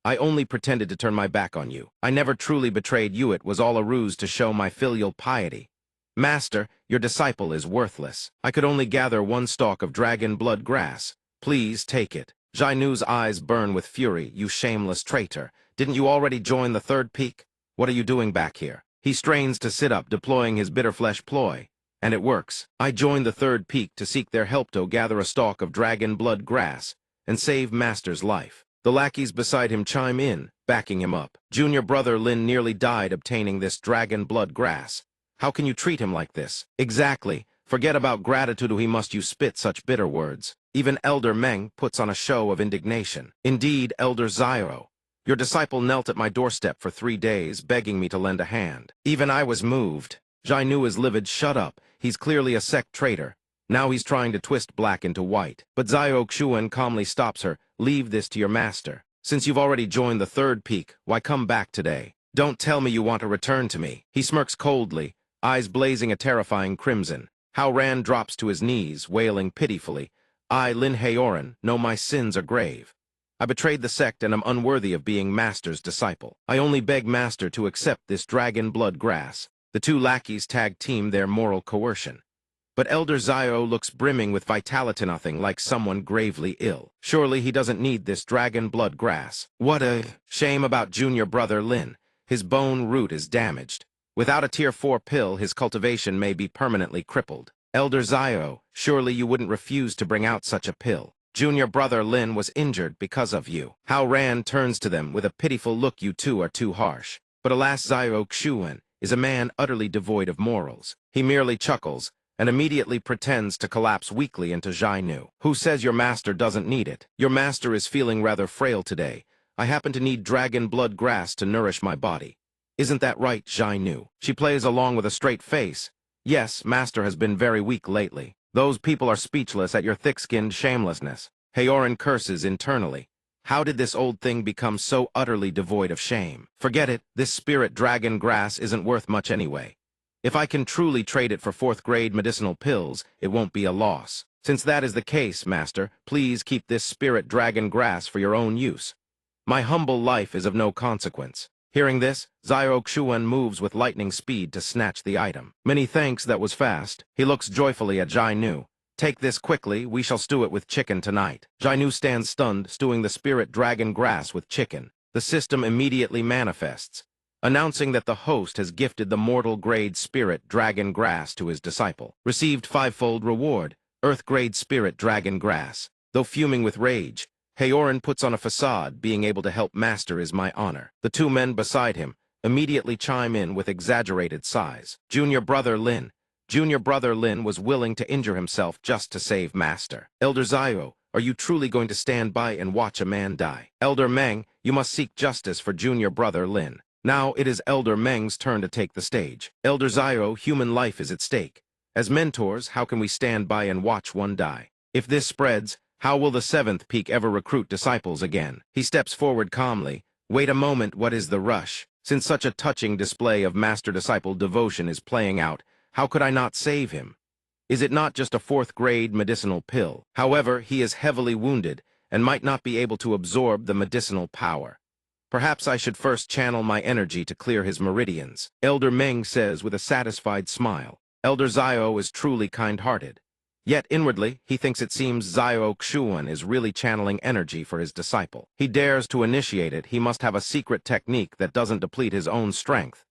I only pretended to turn my back on you. I never truly betrayed you. It was all a ruse to show my filial piety. Master, your disciple is worthless. I could only gather 1 stalk of dragon blood grass. Please take it. Zhai Nu's eyes burn with fury. You shameless traitor. Didn't you already join the Third Peak? What are you doing back here? He strains to sit up, deploying his bitterflesh ploy. And it works. I joined the Third Peak to seek their help to gather a stalk of dragon blood grass and save Master's life. The lackeys beside him chime in, backing him up. Junior brother Lin nearly died obtaining this dragon blood grass. How can you treat him like this? Exactly. Forget about gratitude, or he must you spit such bitter words. Even Elder Meng puts on a show of indignation. Indeed, Elder Xiao, your disciple knelt at my doorstep for 3 days, begging me to lend a hand. Even I was moved. Zhai Nu is livid. Shut up. He's clearly a sect traitor. Now he's trying to twist black into white. But Xiao Xuan calmly stops her. Leave this to your master. Since you've already joined the Third Peak, why come back today? Don't tell me you want to return to me. He smirks coldly, eyes blazing a terrifying crimson. Hao Ran drops to his knees, wailing pitifully. I, Lin Haoran, know my sins are grave. I betrayed the sect and am unworthy of being Master's disciple. I only beg Master to accept this dragon blood grass. The 2 lackeys tag team their moral coercion. But Elder Xiao looks brimming with vitality, nothing like someone gravely ill. Surely he doesn't need this dragon blood grass. What a shame about junior brother Lin. His bone root is damaged. Without a tier 4 pill, his cultivation may be permanently crippled. Elder Xiao, surely you wouldn't refuse to bring out such a pill. Junior brother Lin was injured because of you. Hao Ran turns to them with a pitiful look. You two are too harsh. But alas, Zio Xuan is a man utterly devoid of morals. He merely chuckles and immediately pretends to collapse weakly into Zhai Nu. Who says your master doesn't need it? Your master is feeling rather frail today. I happen to need dragon blood grass to nourish my body. Isn't that right, Zhai Nu? She plays along with a straight face. Yes, master has been very weak lately. Those people are speechless at your thick-skinned shamelessness. Haoran curses internally. How did this old thing become so utterly devoid of shame? Forget it, this spirit dragon grass isn't worth much anyway. If I can truly trade it for fourth-grade medicinal pills, it won't be a loss. Since that is the case, master, please keep this spirit dragon grass for your own use. My humble life is of no consequence. Hearing this, Zio Xuan moves with lightning speed to snatch the item. Many thanks, that was fast. He looks joyfully at Zhai Nu. Take this quickly, we shall stew it with chicken tonight. Zhai Nu stands stunned, stewing the spirit dragon grass with chicken. The system immediately manifests, announcing that the host has gifted the mortal-grade spirit dragon grass to his disciple. Received fivefold reward, earth-grade spirit dragon grass. Though fuming with rage, Haoran puts on a facade. Being able to help master is my honor. The two men beside him immediately chime in with exaggerated sighs. Junior brother Lin was willing to injure himself just to save master. Elder Zio, are you truly going to stand by and watch a man die? Elder Meng, you must seek justice for junior brother Lin. Now it is Elder Meng's turn to take the stage. Elder Zio, human life is at stake. As mentors, how can we stand by and watch one die? If this spreads, how will the seventh peak ever recruit disciples again? He steps forward calmly. Wait a moment, what is the rush? Since such a touching display of master-disciple devotion is playing out, how could I not save him? Is it not just a fourth-grade medicinal pill? However, he is heavily wounded and might not be able to absorb the medicinal power. Perhaps I should first channel my energy to clear his meridians. Elder Meng says with a satisfied smile. Elder Zio is truly kind-hearted. Yet inwardly, he thinks it seems Zio Xuan is really channeling energy for his disciple. He dares to initiate it. He must have a secret technique that doesn't deplete his own strength.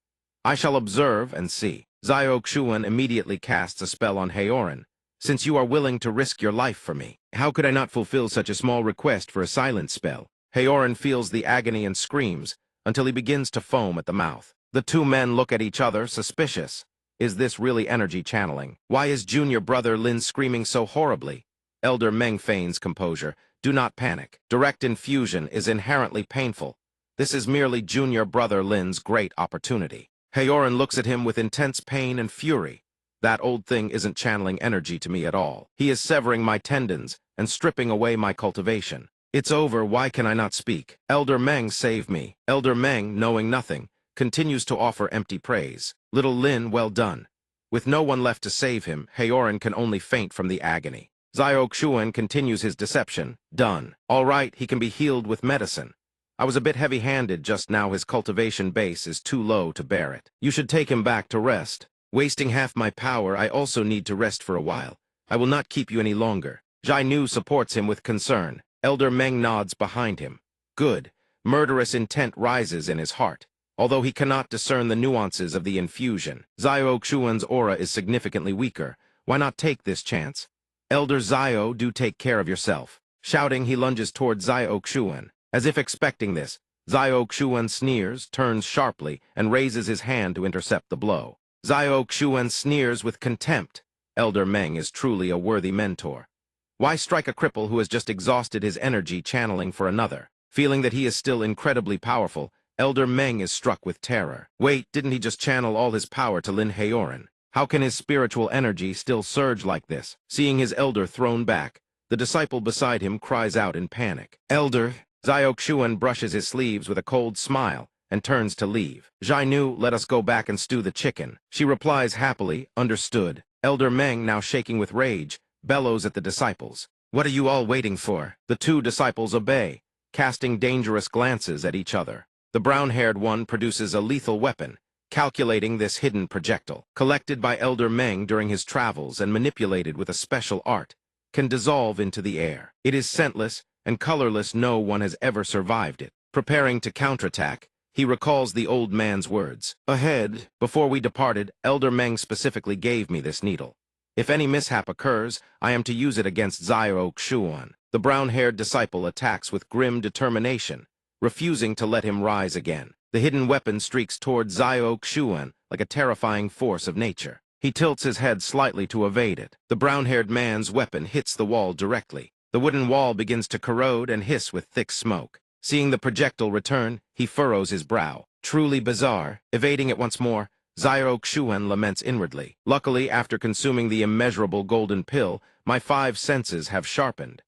I shall observe and see. Zio Xuan immediately casts a spell on Haoran. Since you are willing to risk your life for me, how could I not fulfill such a small request for a silent spell? Haoran feels the agony and screams until he begins to foam at the mouth. The two men look at each other, suspicious. Is this really energy channeling? Why is junior brother Lin screaming so horribly? Elder Meng feigns composure. Do not panic. Direct infusion is inherently painful. This is merely junior brother Lin's great opportunity. Haoran looks at him with intense pain and fury. That old thing isn't channeling energy to me at all. He is severing my tendons and stripping away my cultivation. It's over, why can I not speak? Elder Meng, save me. Elder Meng, knowing nothing, continues to offer empty praise. Little Lin, well done. With no one left to save him, Haoran can only faint from the agony. Zio Xuan continues his deception. Done. All right, he can be healed with medicine. I was a bit heavy-handed just now. His cultivation base is too low to bear it. You should take him back to rest. Wasting half my power, I also need to rest for a while. I will not keep you any longer. Zhai Nu supports him with concern. Elder Meng nods behind him. Good. Murderous intent rises in his heart. Although he cannot discern the nuances of the infusion, Zio Xuan's aura is significantly weaker. Why not take this chance? Elder Zio, do take care of yourself. Shouting, he lunges toward Zio Xuan. As if expecting this, Zio Xuan sneers, turns sharply, and raises his hand to intercept the blow. Zio Xuan sneers with contempt. Elder Meng is truly a worthy mentor. Why strike a cripple who has just exhausted his energy channeling for another? Feeling that he is still incredibly powerful, Elder Meng is struck with terror. Wait, didn't he just channel all his power to Lin Haoran? How can his spiritual energy still surge like this? Seeing his elder thrown back, the disciple beside him cries out in panic. Elder! Zio Xuan brushes his sleeves with a cold smile and turns to leave. Zhai Nu, let us go back and stew the chicken. She replies happily, understood. Elder Meng, now shaking with rage, bellows at the disciples. What are you all waiting for? The two disciples obey, casting dangerous glances at each other. The brown-haired one produces a lethal weapon, calculating this hidden projectile. Collected by Elder Meng during his travels and manipulated with a special art, can dissolve into the air. It is scentless and colorless. No one has ever survived it. Preparing to counterattack, he recalls the old man's words. Ahead, before we departed, Elder Meng specifically gave me this needle. If any mishap occurs, I am to use it against Zio Xuan. The brown-haired disciple attacks with grim determination, refusing to let him rise again. The hidden weapon streaks toward Zio Xuan like a terrifying force of nature. He tilts his head slightly to evade it. The brown-haired man's weapon hits the wall directly. The wooden wall begins to corrode and hiss with thick smoke. Seeing the projectile return, he furrows his brow. Truly bizarre. Evading it once more, Zio Xuan laments inwardly. Luckily, after consuming the immeasurable golden pill, my 5 senses have sharpened.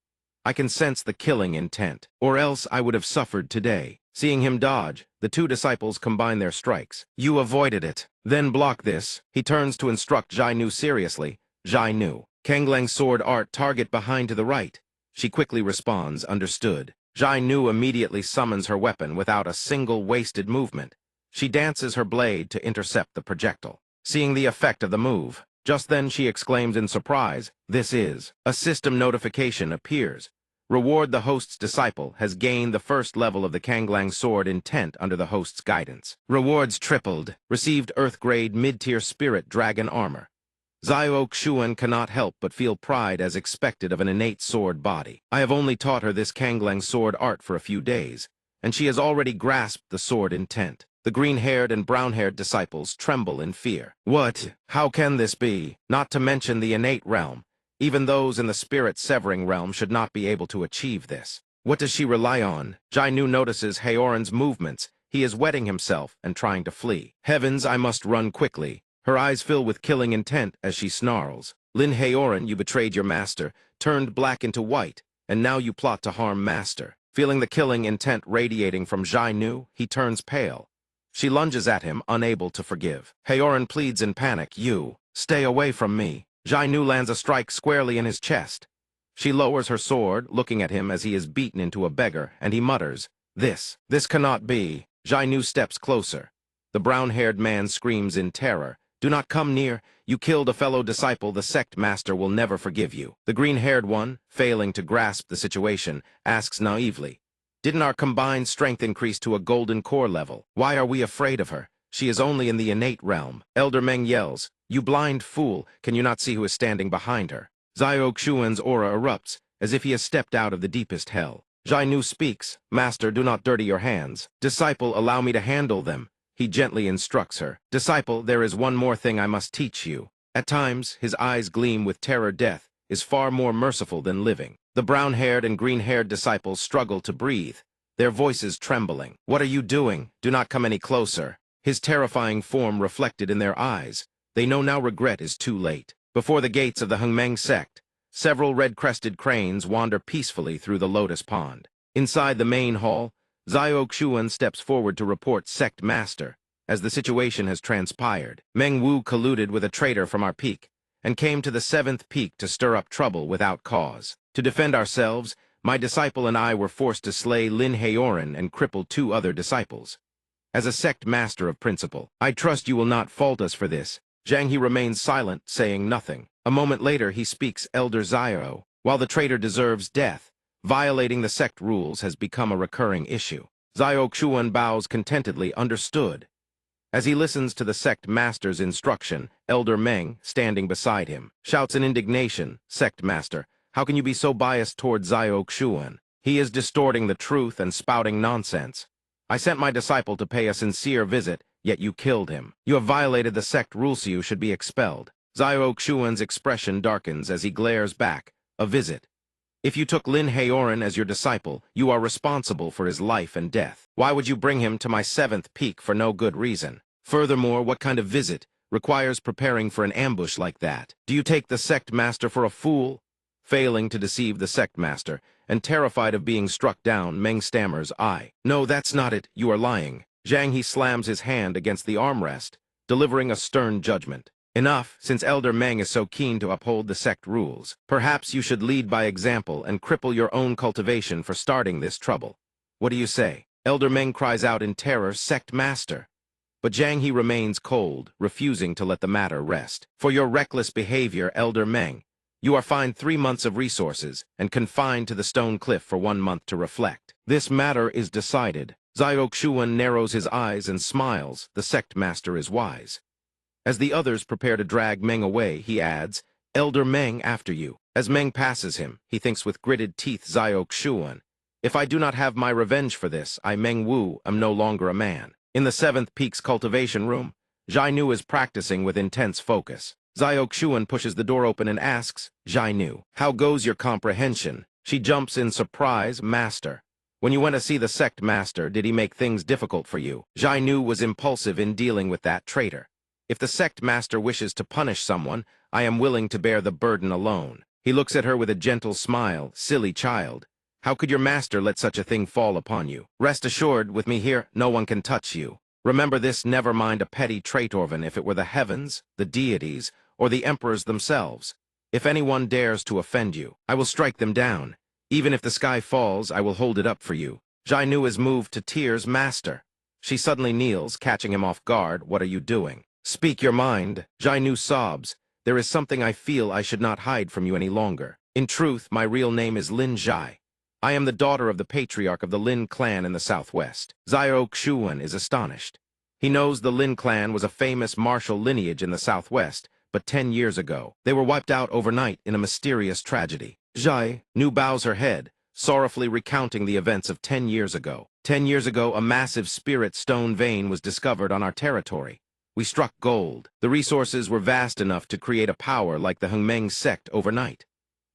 I can sense the killing intent, or else I would have suffered today. Seeing him dodge, the 2 disciples combine their strikes. You avoided it. Then block this. He turns to instruct Jai Nu seriously. Jai Nu. Kanglang's sword art target behind to the right. She quickly responds, understood. Jai Nu immediately summons her weapon without a single wasted movement. She dances her blade to intercept the projectile. Seeing the effect of the move, just then she exclaims in surprise, "This is." A system notification appears. Reward the host's disciple has gained the first level of the Kanglang sword intent under the host's guidance. Rewards tripled. Received Earth-grade mid-tier spirit dragon armor. Zio Xuan cannot help but feel pride as expected of an innate sword body. I have only taught her this Kanglang sword art for a few days, and she has already grasped the sword intent. The green-haired and brown-haired disciples tremble in fear. What? How can this be? Not to mention the innate realm. Even those in the spirit-severing realm should not be able to achieve this. What does she rely on? Jai Nu notices Haoran's movements. He is wetting himself and trying to flee. Heavens, I must run quickly. Her eyes fill with killing intent as she snarls. Lin Haoran, you betrayed your master, turned black into white, and now you plot to harm master. Feeling the killing intent radiating from Jai Nu, he turns pale. She lunges at him, unable to forgive. Haoran pleads in panic, you, stay away from me. Jai Nu lands a strike squarely in his chest. She lowers her sword, looking at him as he is beaten into a beggar, and he mutters, this cannot be. Jai Nu steps closer. The brown-haired man screams in terror, do not come near. You killed a fellow disciple. The sect master will never forgive you. The green-haired one, failing to grasp the situation, asks naively, didn't our combined strength increase to a golden core level? Why are we afraid of her? She is only in the innate realm. Elder Meng yells, you blind fool, can you not see who is standing behind her? Zio Xuan's aura erupts, as if he has stepped out of the deepest hell. Jai Nu speaks, Master, do not dirty your hands. Disciple, allow me to handle them. He gently instructs her. Disciple, there is one more thing I must teach you. At times, his eyes gleam with terror. Death is far more merciful than living. The brown-haired and green-haired disciples struggle to breathe, their voices trembling. What are you doing? Do not come any closer. His terrifying form reflected in their eyes. They know now regret is too late. Before the gates of the Hengmeng sect, several red-crested cranes wander peacefully through the lotus pond. Inside the main hall, Zio Xuan steps forward to report sect master, as the situation has transpired. Meng Wu colluded with a traitor from our peak, and came to the 7th peak to stir up trouble without cause. To defend ourselves, my disciple and I were forced to slay Lin Haoran and cripple 2 other disciples. As a sect master of principle, I trust you will not fault us for this. Zhang He remains silent, saying nothing. A moment later he speaks, Elder Zio. While the traitor deserves death, violating the sect rules has become a recurring issue. Zio Xuan bows contentedly, understood. As he listens to the sect master's instruction, Elder Meng, standing beside him, shouts in indignation, Sect master, how can you be so biased toward Zio Xuan? He is distorting the truth and spouting nonsense. I sent my disciple to pay a sincere visit, yet you killed him. You have violated the sect rules, so you should be expelled. Zio Xuan's expression darkens as he glares back. A visit. If you took Lin Haoran as your disciple, you are responsible for his life and death. Why would you bring him to my 7th peak for no good reason? Furthermore, what kind of visit requires preparing for an ambush like that? Do you take the sect master for a fool? Failing to deceive the sect master, and terrified of being struck down, Meng stammers, No, that's not it, you are lying. Zhang He slams his hand against the armrest, delivering a stern judgment. Enough, since Elder Meng is so keen to uphold the sect rules. Perhaps you should lead by example and cripple your own cultivation for starting this trouble. What do you say? Elder Meng cries out in terror, Sect Master. But Zhang He remains cold, refusing to let the matter rest. For your reckless behavior, Elder Meng, you are fined 3 months of resources and confined to the stone cliff for 1 month to reflect. This matter is decided. Zio Xuan narrows his eyes and smiles. The sect master is wise. As the others prepare to drag Meng away, he adds, Elder Meng after you. As Meng passes him, he thinks with gritted teeth Xiao Xuan. If I do not have my revenge for this, I Meng Wu am no longer a man. In the 7th Peak's cultivation room, Zhai Nu is practicing with intense focus. Xiao Xuan pushes the door open and asks, Zhai Nu, how goes your comprehension? She jumps in surprise, Master. When you went to see the sect master, did he make things difficult for you? Zhai Nu was impulsive in dealing with that traitor. If the sect master wishes to punish someone, I am willing to bear the burden alone. He looks at her with a gentle smile, silly child. How could your master let such a thing fall upon you? Rest assured, with me here, no one can touch you. Remember this, never mind a petty traitorvan if it were the heavens, the deities, or the emperors themselves. If anyone dares to offend you, I will strike them down. Even if the sky falls, I will hold it up for you. Zhai Nu is moved to tears, Master. She suddenly kneels, catching him off guard. What are you doing? Speak your mind. Zhai Nu sobs. There is something I feel I should not hide from you any longer. In truth, my real name is Lin Zhai. I am the daughter of the patriarch of the Lin clan in the southwest. Xiao Xuan is astonished. He knows the Lin clan was a famous martial lineage in the southwest, but 10 years ago, they were wiped out overnight in a mysterious tragedy. Zhai Nu bows her head, sorrowfully recounting the events of 10 years ago. 10 years ago, a massive spirit stone vein was discovered on our territory. We struck gold. The resources were vast enough to create a power like the Hengmeng sect overnight.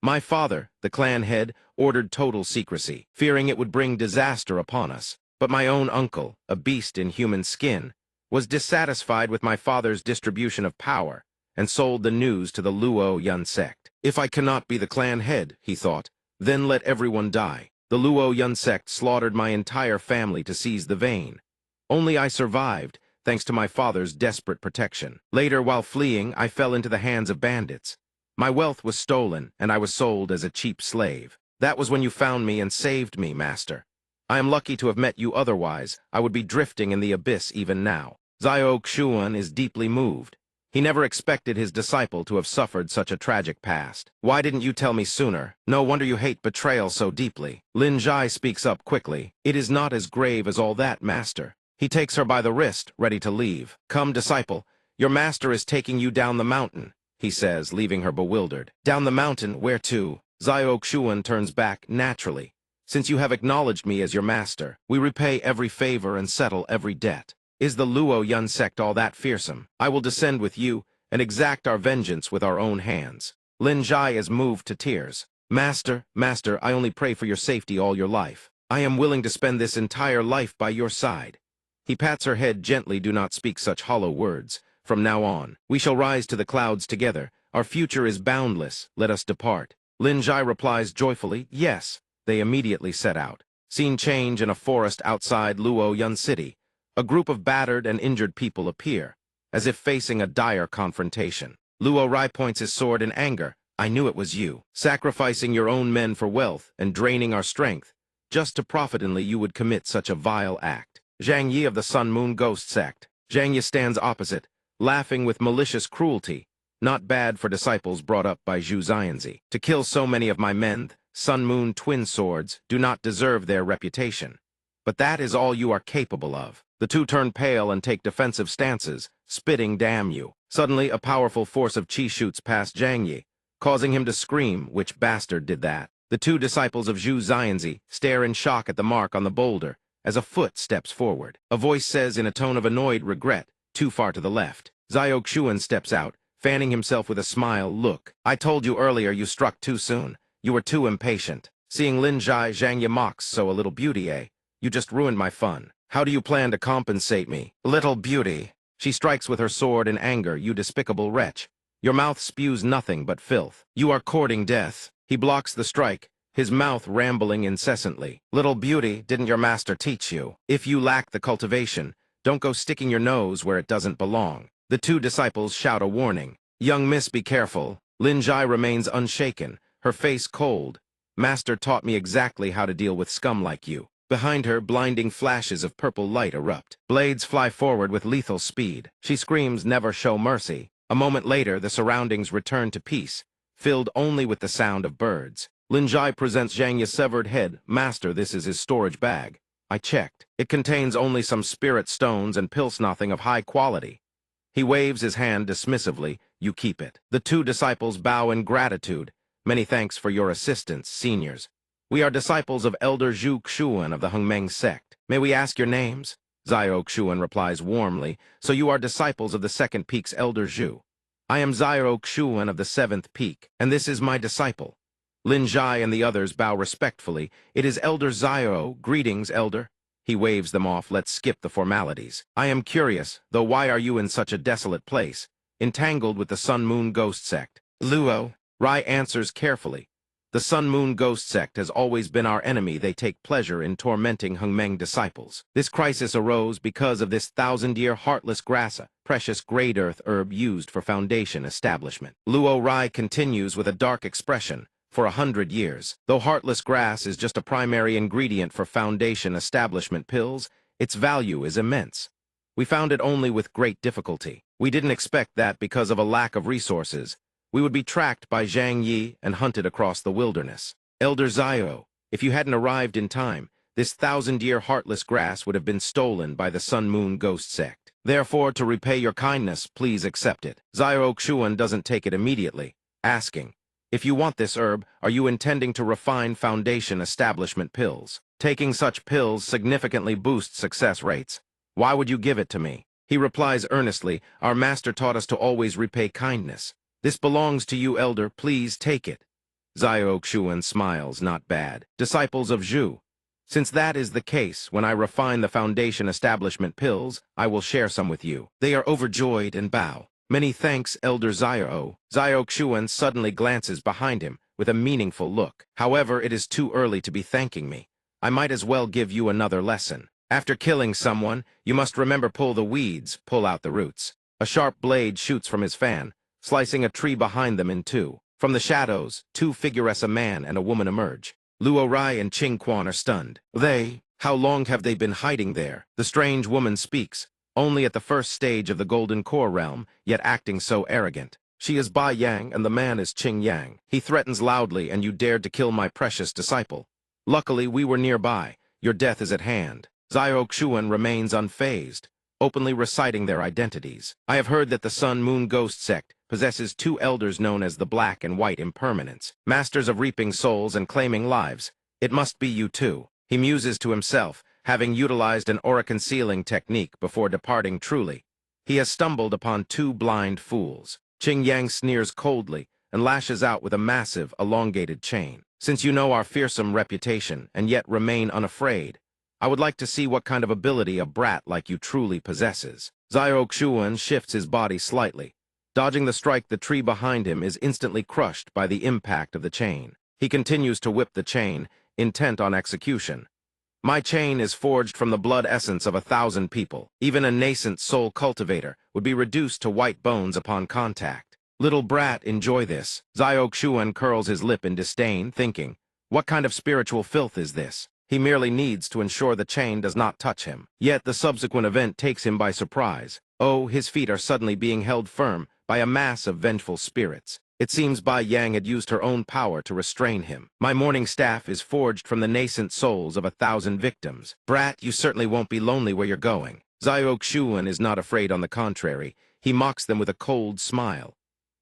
My father, the clan head, ordered total secrecy, fearing it would bring disaster upon us. But my own uncle, a beast in human skin, was dissatisfied with my father's distribution of power and sold the news to the Luo Yun sect. If I cannot be the clan head, he thought, then let everyone die. The Luo Yun sect slaughtered my entire family to seize the vein. Only I survived, thanks to my father's desperate protection. Later, while fleeing, I fell into the hands of bandits. My wealth was stolen, and I was sold as a cheap slave. That was when you found me and saved me, Master. I am lucky to have met you, otherwise I would be drifting in the abyss even now. Xiao Xuan is deeply moved. He never expected his disciple to have suffered such a tragic past. Why didn't you tell me sooner? No wonder you hate betrayal so deeply. Lin Zhai speaks up quickly. It is not as grave as all that, Master. He takes her by the wrist, ready to leave. Come, disciple. Your master is taking you down the mountain, he says, leaving her bewildered. Down the mountain, where to? Xiao Xuan turns back naturally. Since you have acknowledged me as your master, we repay every favor and settle every debt. Is the Luo Yun sect all that fearsome? I will descend with you and exact our vengeance with our own hands. Lin Zhai is moved to tears. Master, I only pray for your safety all your life. I am willing to spend this entire life by your side. He pats her head gently. Do not speak such hollow words. From now on, we shall rise to the clouds together. Our future is boundless. Let us depart. Lin Zhai replies joyfully, yes. They immediately set out. Scene change in a forest outside Luo Yun City. A group of battered and injured people appear, as if facing a dire confrontation. Luo Rai points his sword in anger. I knew it was you. Sacrificing your own men for wealth and draining our strength. Just to profitably you would commit such a vile act. Zhang Yi of the Sun Moon Ghost sect. Zhang Yi stands opposite, laughing with malicious cruelty. Not bad for disciples brought up by Zhu Xianzi. To kill so many of my men, Sun Moon twin swords, do not deserve their reputation. But that is all you are capable of. The two turn pale and take defensive stances, spitting damn you. Suddenly, a powerful force of qi shoots past Zhang Yi, causing him to scream. Which bastard did that? The two disciples of Zhu Xianzi stare in shock at the mark on the boulder as a foot steps forward. A voice says in a tone of annoyed regret, too far to the left. Xiao Xuan steps out, fanning himself with a smile. Look, I told you earlier you struck too soon. You were too impatient. Seeing Lin Zhai, Zhang Yi mocks, so a little beauty, eh? You just ruined my fun. How do you plan to compensate me? Little beauty. She strikes with her sword in anger. You despicable wretch. Your mouth spews nothing but filth. You are courting death. He blocks the strike, his mouth rambling incessantly. Little beauty, didn't your master teach you? If you lack the cultivation, don't go sticking your nose where it doesn't belong. The two disciples shout a warning. Young miss, be careful. Lin Zhai remains unshaken, her face cold. Master taught me exactly how to deal with scum like you. Behind her, blinding flashes of purple light erupt. Blades fly forward with lethal speed. She screams, never show mercy. A moment later, the surroundings return to peace, filled only with the sound of birds. Lin Zhai presents Zhang Yi's severed head. Master, this is his storage bag. I checked. It contains only some spirit stones and pilsnothing of high quality. He waves his hand dismissively. You keep it. The two disciples bow in gratitude. Many thanks for your assistance, seniors. We are disciples of Elder Zhu Xuan of the Hengmeng sect. May we ask your names? Zio Xuan replies warmly, so you are disciples of the second peak's Elder Zhu. I am Zio Xuan of the seventh peak, and this is my disciple. Lin Zhai and the others bow respectfully. It is Elder Zio. Greetings, Elder. He waves them off. Let's skip the formalities. I am curious, though, why are you in such a desolate place, entangled with the Sun-Moon Ghost sect? Luo, Rai answers carefully. The Sun-Moon Ghost sect has always been our enemy. They take pleasure in tormenting Hengmeng disciples. This crisis arose because of this thousand-year heartless grass, a precious great earth herb used for foundation establishment. Luo Rai continues with a dark expression. For 100 years, though heartless grass is just a primary ingredient for foundation establishment pills, its value is immense. We found it only with great difficulty. We didn't expect that because of a lack of resources, we would be tracked by Zhang Yi and hunted across the wilderness. Elder Zio, if you hadn't arrived in time, this thousand-year heartless grass would have been stolen by the Sun-Moon Ghost sect. Therefore, to repay your kindness, please accept it. Zio Xuan doesn't take it immediately, asking, if you want this herb, are you intending to refine foundation establishment pills? Taking such pills significantly boosts success rates. Why would you give it to me? He replies earnestly, our master taught us to always repay kindness. This belongs to you, Elder. Please take it. Zio Xuan smiles, not bad. Disciples of Zhu. Since that is the case, when I refine the foundation establishment pills, I will share some with you. They are overjoyed and bow. Many thanks, Elder Zio. Zio Xuan suddenly glances behind him with a meaningful look. However, it is too early to be thanking me. I might as well give you another lesson. After killing someone, you must remember pull the weeds, pull out the roots. A sharp blade shoots from his fan, slicing a tree behind them in two. From the shadows, two figures, a man and a woman, emerge. Luo Rai and Qing Quan are stunned. How long have they been hiding there? The strange woman speaks, only at the first stage of the Golden Core realm, yet acting so arrogant. She is Bai Yang and the man is Qing Yang. He threatens loudly, and you dared to kill my precious disciple. Luckily, we were nearby. Your death is at hand. Zio Xuan remains unfazed, openly reciting their identities. I have heard that the Sun-Moon Ghost sect possesses two elders known as the Black and White Impermanents, masters of reaping souls and claiming lives. It must be you too. He muses to himself, having utilized an aura-concealing technique before departing truly. He has stumbled upon two blind fools. Qing Yang sneers coldly and lashes out with a massive, elongated chain. Since you know our fearsome reputation and yet remain unafraid, I would like to see what kind of ability a brat like you truly possesses. Zio Xuan shifts his body slightly. Dodging the strike, the tree behind him is instantly crushed by the impact of the chain. He continues to whip the chain, intent on execution. My chain is forged from the blood essence of 1,000 people. Even a nascent soul cultivator would be reduced to white bones upon contact. Little brat, enjoy this. Zio Xuan curls his lip in disdain, thinking, what kind of spiritual filth is this? He merely needs to ensure the chain does not touch him. Yet the subsequent event takes him by surprise. Oh, his feet are suddenly being held firm by a mass of vengeful spirits. It seems Bai Yang had used her own power to restrain him. My morning staff is forged from the nascent souls of 1,000 victims. Brat, you certainly won't be lonely where you're going. Zio Xuan is not afraid, on the contrary. He mocks them with a cold smile.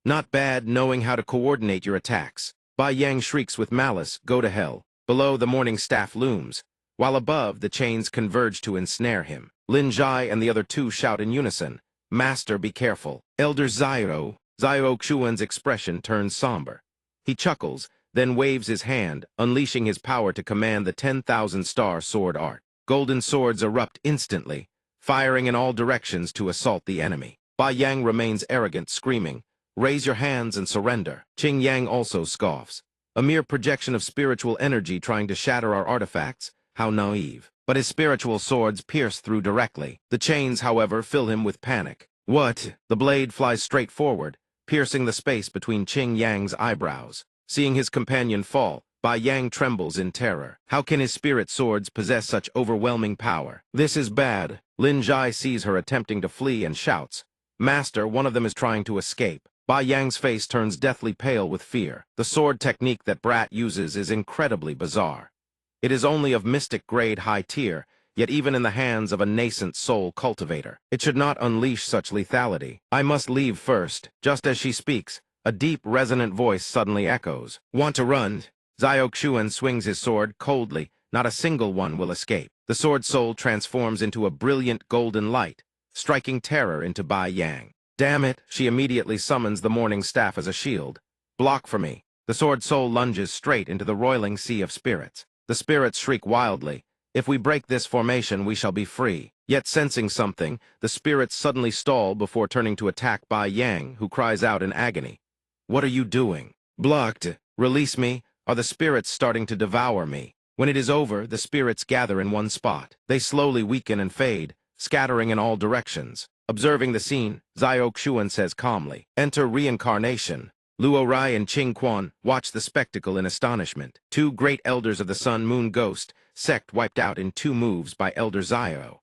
Not bad, knowing how to coordinate your attacks. Bai Yang shrieks with malice, go to hell. Below, the morning staff looms, while above, the chains converge to ensnare him. Lin Zhai and the other two shout in unison, Master, be careful. Elder Zio Xuan's expression turns somber. He chuckles, then waves his hand, unleashing his power to command the 10,000-star sword art. Golden swords erupt instantly, firing in all directions to assault the enemy. Bai Yang remains arrogant, screaming, raise your hands and surrender. Qing Yang also scoffs. A mere projection of spiritual energy trying to shatter our artifacts? How naive. But his spiritual swords pierce through directly. The chains, however, fill him with panic. What? The blade flies straight forward, piercing the space between Qing Yang's eyebrows. Seeing his companion fall, Bai Yang trembles in terror. How can his spirit swords possess such overwhelming power? This is bad. Lin Zhai sees her attempting to flee and shouts, Master, one of them is trying to escape. Bai Yang's face turns deathly pale with fear. The sword technique that Brat uses is incredibly bizarre. It is only of mystic-grade high tier, yet even in the hands of a nascent soul cultivator, it should not unleash such lethality. I must leave first. Just as she speaks, A deep, resonant voice suddenly echoes. Want to run? Xiaoxuan swings his sword coldly. Not a single one will escape. The sword soul transforms into a brilliant golden light, striking terror into Bai Yang. Damn it, she immediately summons the morning staff as a shield. Block for me. The sword soul lunges straight into the roiling sea of spirits. The spirits shriek wildly. If we break this formation, we shall be free. Yet sensing something, the spirits suddenly stall before turning to attack Bai Yang, who cries out in agony. What are you doing? Blocked. Release me. Are the spirits starting to devour me? When it is over, the spirits gather in one spot. They slowly weaken and fade, scattering in all directions. Observing the scene, Xiaoxuan says calmly, Enter reincarnation. Luo Rai and Qing Quan watch the spectacle in astonishment. Two great elders of the Sun-Moon Ghost, sect wiped out in 2 moves by Elder Xiao.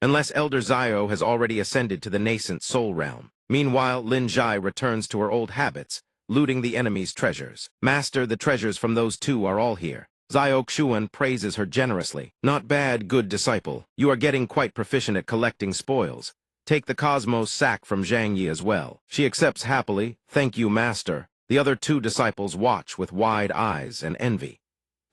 Unless Elder Xiao has already ascended to the nascent soul realm. Meanwhile, Lin Zhai returns to her old habits, looting the enemy's treasures. Master, the treasures from those two are all here. Xiaoxuan praises her generously. Not bad, good disciple. You are getting quite proficient at collecting spoils. Take the Cosmos sack from Zhang Yi as well. She accepts happily. Thank you, Master. The other 2 disciples watch with wide eyes and envy.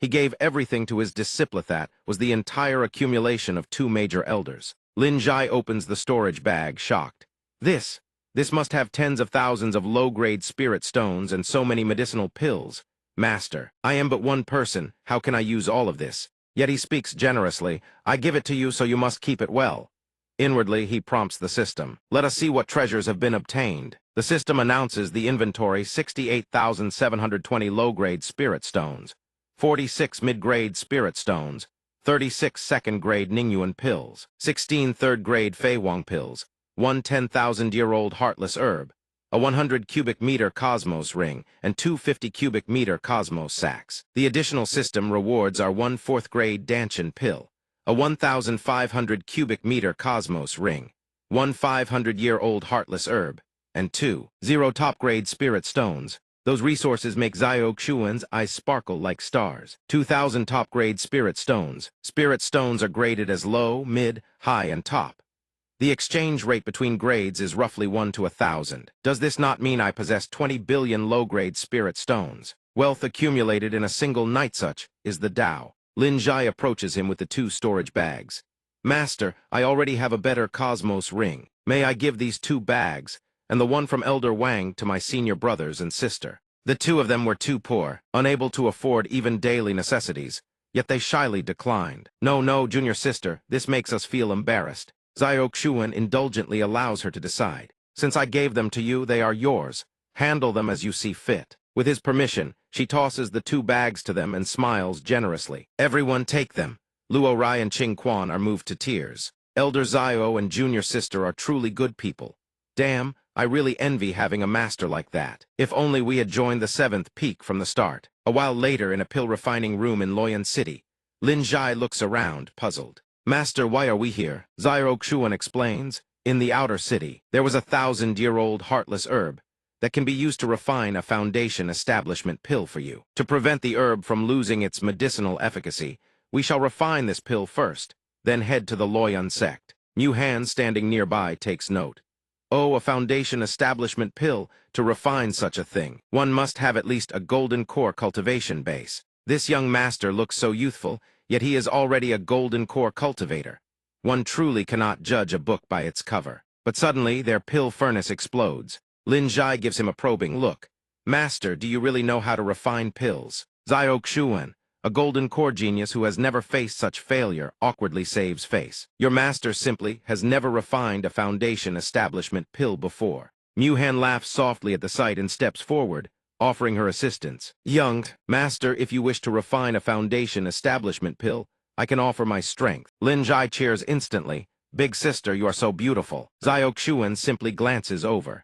He gave everything to his disciple. That was the entire accumulation of 2 major elders. Lin Zhai opens the storage bag, shocked. This must have tens of thousands of low-grade spirit stones and so many medicinal pills. Master, I am but one person. How can I use all of this? Yet he speaks generously. I give it to you, so you must keep it well. Inwardly, he prompts the system. Let us see what treasures have been obtained. The system announces the inventory: 68,720 low-grade spirit stones, 46 mid-grade spirit stones, 36 second-grade Ningyuan pills, 16 third-grade Fei Wang pills, 1 10,000-year-old heartless herb, a 100 cubic meter cosmos ring, and 2 50 cubic meter cosmos sacks. The additional system rewards are 1 4th-grade Danshan pill, a 1,500 cubic meter cosmos ring, 1 500-year-old heartless herb, and 2 0 top-grade spirit stones. Those resources make Xiaoxuan's eyes sparkle like stars. 2,000 top-grade spirit stones. Spirit stones are graded as low, mid, high, and top. The exchange rate between grades is roughly 1 to 1,000. Does this not mean I possess 20 billion low-grade spirit stones? Wealth accumulated in a single night. Such is the Tao. Lin Zhai approaches him with the 2 storage bags. Master, I already have a better cosmos ring. May I give these 2 bags, and the one from Elder Wang, to my senior brothers and sister? The 2 of them were too poor, unable to afford even daily necessities, yet they shyly declined. No, junior sister, this makes us feel embarrassed. Xiaoxuan indulgently allows her to decide. Since I gave them to you, they are yours. Handle them as you see fit. With his permission, she tosses the 2 bags to them and smiles generously. Everyone take them. Luo Rai and Qing Quan are moved to tears. Elder Xiao and junior sister are truly good people. Damn, I really envy having a master like that. If only we had joined the 7th peak from the start. A while later, in a pill refining room in Loyan City, Lin Zhai looks around, puzzled. Master, why are we here? Xiaoxuan explains. In the outer city, there was a 1,000-year-old heartless herb that can be used to refine a foundation establishment pill for you. To prevent the herb from losing its medicinal efficacy, we shall refine this pill first, then head to the Loyan sect. Mu Han, standing nearby, takes note. Oh, a foundation establishment pill. To refine such a thing, one must have at least a golden core cultivation base. This young master looks so youthful, yet he is already a golden core cultivator. One truly cannot judge a book by its cover. But suddenly, their pill furnace explodes. Lin Zhai gives him a probing look. Master, do you really know how to refine pills? Xiaoxuan, a golden core genius who has never faced such failure, awkwardly saves face. Your master simply has never refined a foundation establishment pill before. Mu Han laughs softly at the sight and steps forward, offering her assistance. Young master, if you wish to refine a foundation establishment pill, I can offer my strength. Lin Zhai cheers instantly. Big sister, you are so beautiful. Xiaoxuan simply glances over.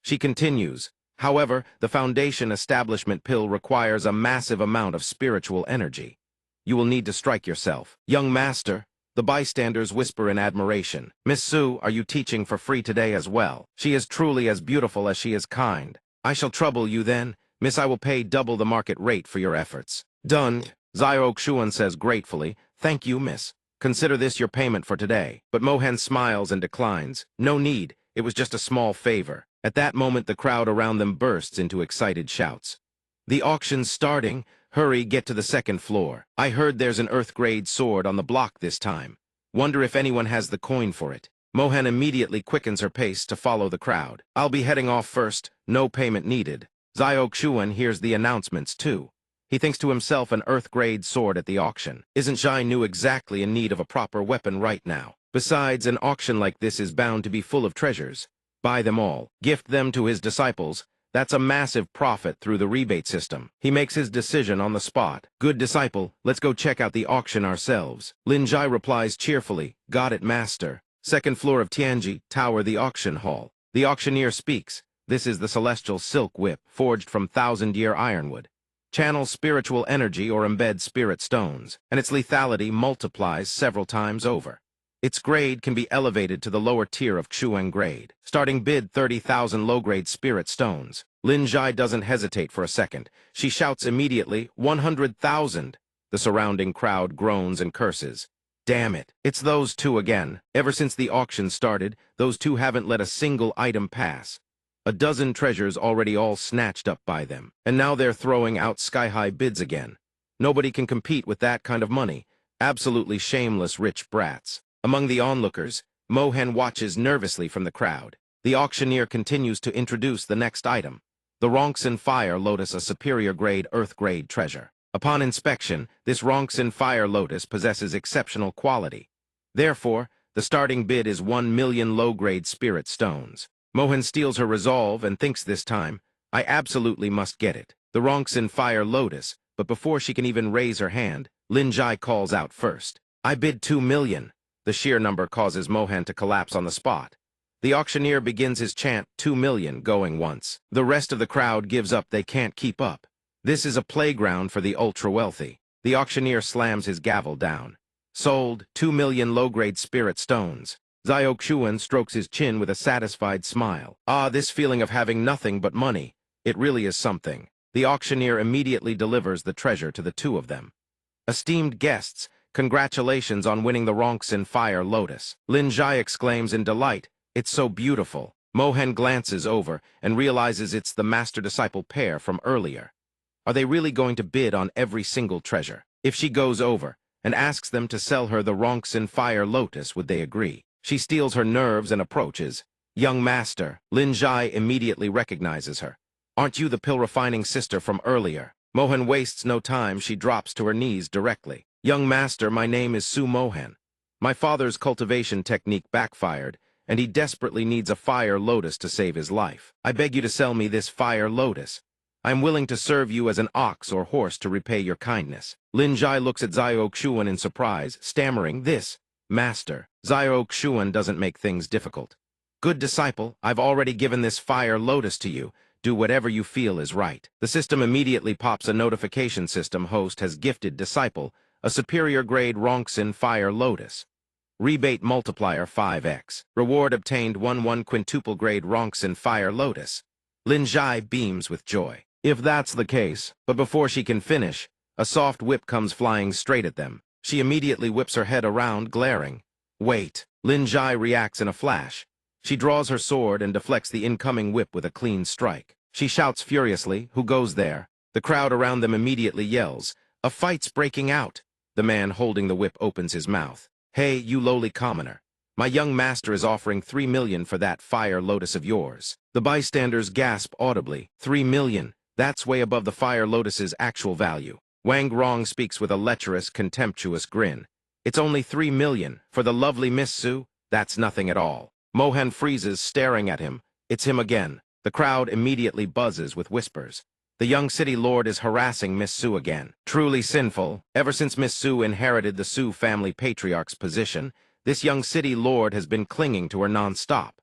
She continues. However, the foundation establishment pill requires a massive amount of spiritual energy. You will need to strike yourself. Young master, the bystanders whisper in admiration. Miss Su, are you teaching for free today as well? She is truly as beautiful as she is kind. I shall trouble you then. Miss, I will pay double the market rate for your efforts. Done. Xiaoxuan says gratefully. Thank you, miss. Consider this your payment for today. But Mohan smiles and declines. No need. It was just a small favor. At that moment, the crowd around them bursts into excited shouts. The auction's starting. Hurry, get to the second floor. I heard there's an Earth-grade sword on the block this time. Wonder if anyone has the coin for it. Mohan immediately quickens her pace to follow the crowd. I'll be heading off first. No payment needed. Xiao hears the announcements, too. He thinks to himself, an Earth-grade sword at the auction. Isn't Zhai Nu exactly in need of a proper weapon right now? Besides, an auction like this is bound to be full of treasures. Buy them all. Gift them to his disciples. That's a massive profit through the rebate system. He makes his decision on the spot. Good disciple, let's go check out the auction ourselves. Lin Zhai replies cheerfully, got it, master. Second floor of Tianji Tower, the auction hall. The auctioneer speaks. This is the celestial silk whip, forged from thousand-year ironwood. Channels spiritual energy or embeds spirit stones, and its lethality multiplies several times over. Its grade can be elevated to the lower tier of Chuang grade. Starting bid 30,000 low-grade spirit stones. Lin Zhai doesn't hesitate for a second. She shouts immediately, 100,000. The surrounding crowd groans and curses. Damn it, it's those two again. Ever since the auction started, those two haven't let a single item pass. A dozen treasures already all snatched up by them, and now they're throwing out sky-high bids again. Nobody can compete with that kind of money. Absolutely shameless rich brats. Among the onlookers, Mohan watches nervously from the crowd. The auctioneer continues to introduce the next item. The Ronxin Fire Lotus, a superior-grade Earth-grade treasure. Upon inspection, this Ronxin Fire Lotus possesses exceptional quality. Therefore, the starting bid is 1 million low-grade spirit stones. Mohan steals her resolve and thinks this time, I absolutely must get it. The Ronxin Fire Lotus, but before she can even raise her hand, Lin Zhai calls out first. I bid 2 million. The sheer number causes Mohan to collapse on the spot. The auctioneer begins his chant, 2 million, going once. The rest of the crowd gives up, they can't keep up. This is a playground for the ultra-wealthy. The auctioneer slams his gavel down. Sold, 2 million low-grade spirit stones. Xiao strokes his chin with a satisfied smile. Ah, this feeling of having nothing but money. It really is something. The auctioneer immediately delivers the treasure to the two of them. Esteemed guests, congratulations on winning the Ronxin Fire Lotus. Lin Zhai exclaims in delight, it's so beautiful. Mohan glances over and realizes it's the master-disciple pair from earlier. Are they really going to bid on every single treasure? If she goes over and asks them to sell her the Ronxin Fire Lotus, would they agree? She steals her nerves and approaches. Young master, Lin Zhai immediately recognizes her. Aren't you the pill-refining sister from earlier? Mohan wastes no time, she drops to her knees directly. Young master, my name is Su Mohan. My father's cultivation technique backfired, and he desperately needs a fire lotus to save his life. I beg you to sell me this fire lotus. I am willing to serve you as an ox or horse to repay your kindness. Lin Zhai looks at Xiao in surprise, stammering, this, master. Xiao doesn't make things difficult. Good disciple, I've already given this fire lotus to you. Do whatever you feel is right. The system immediately pops a notification system. Host has gifted disciple a superior-grade Ronxin Fire Lotus. Rebate multiplier 5x. Reward obtained 1 quintuple-grade Ronxin Fire Lotus. Lin Zhai beams with joy. If that's the case, but before she can finish, a soft whip comes flying straight at them. She immediately whips her head around, glaring. Wait. Lin Zhai reacts in a flash. She draws her sword and deflects the incoming whip with a clean strike. She shouts furiously, who goes there? The crowd around them immediately yells, a fight's breaking out. The man holding the whip opens his mouth. Hey, you lowly commoner. My young master is offering 3 million for that fire lotus of yours. The bystanders gasp audibly. 3 million. That's way above the fire lotus's actual value. Wang Rong speaks with a lecherous, contemptuous grin. It's only 3 million. For the lovely Miss Su? That's nothing at all. Mohan freezes, staring at him. It's him again. The crowd immediately buzzes with whispers. The young city lord is harassing Miss Su again. Truly sinful. Ever since Miss Su inherited the Su family patriarch's position, this young city lord has been clinging to her non-stop.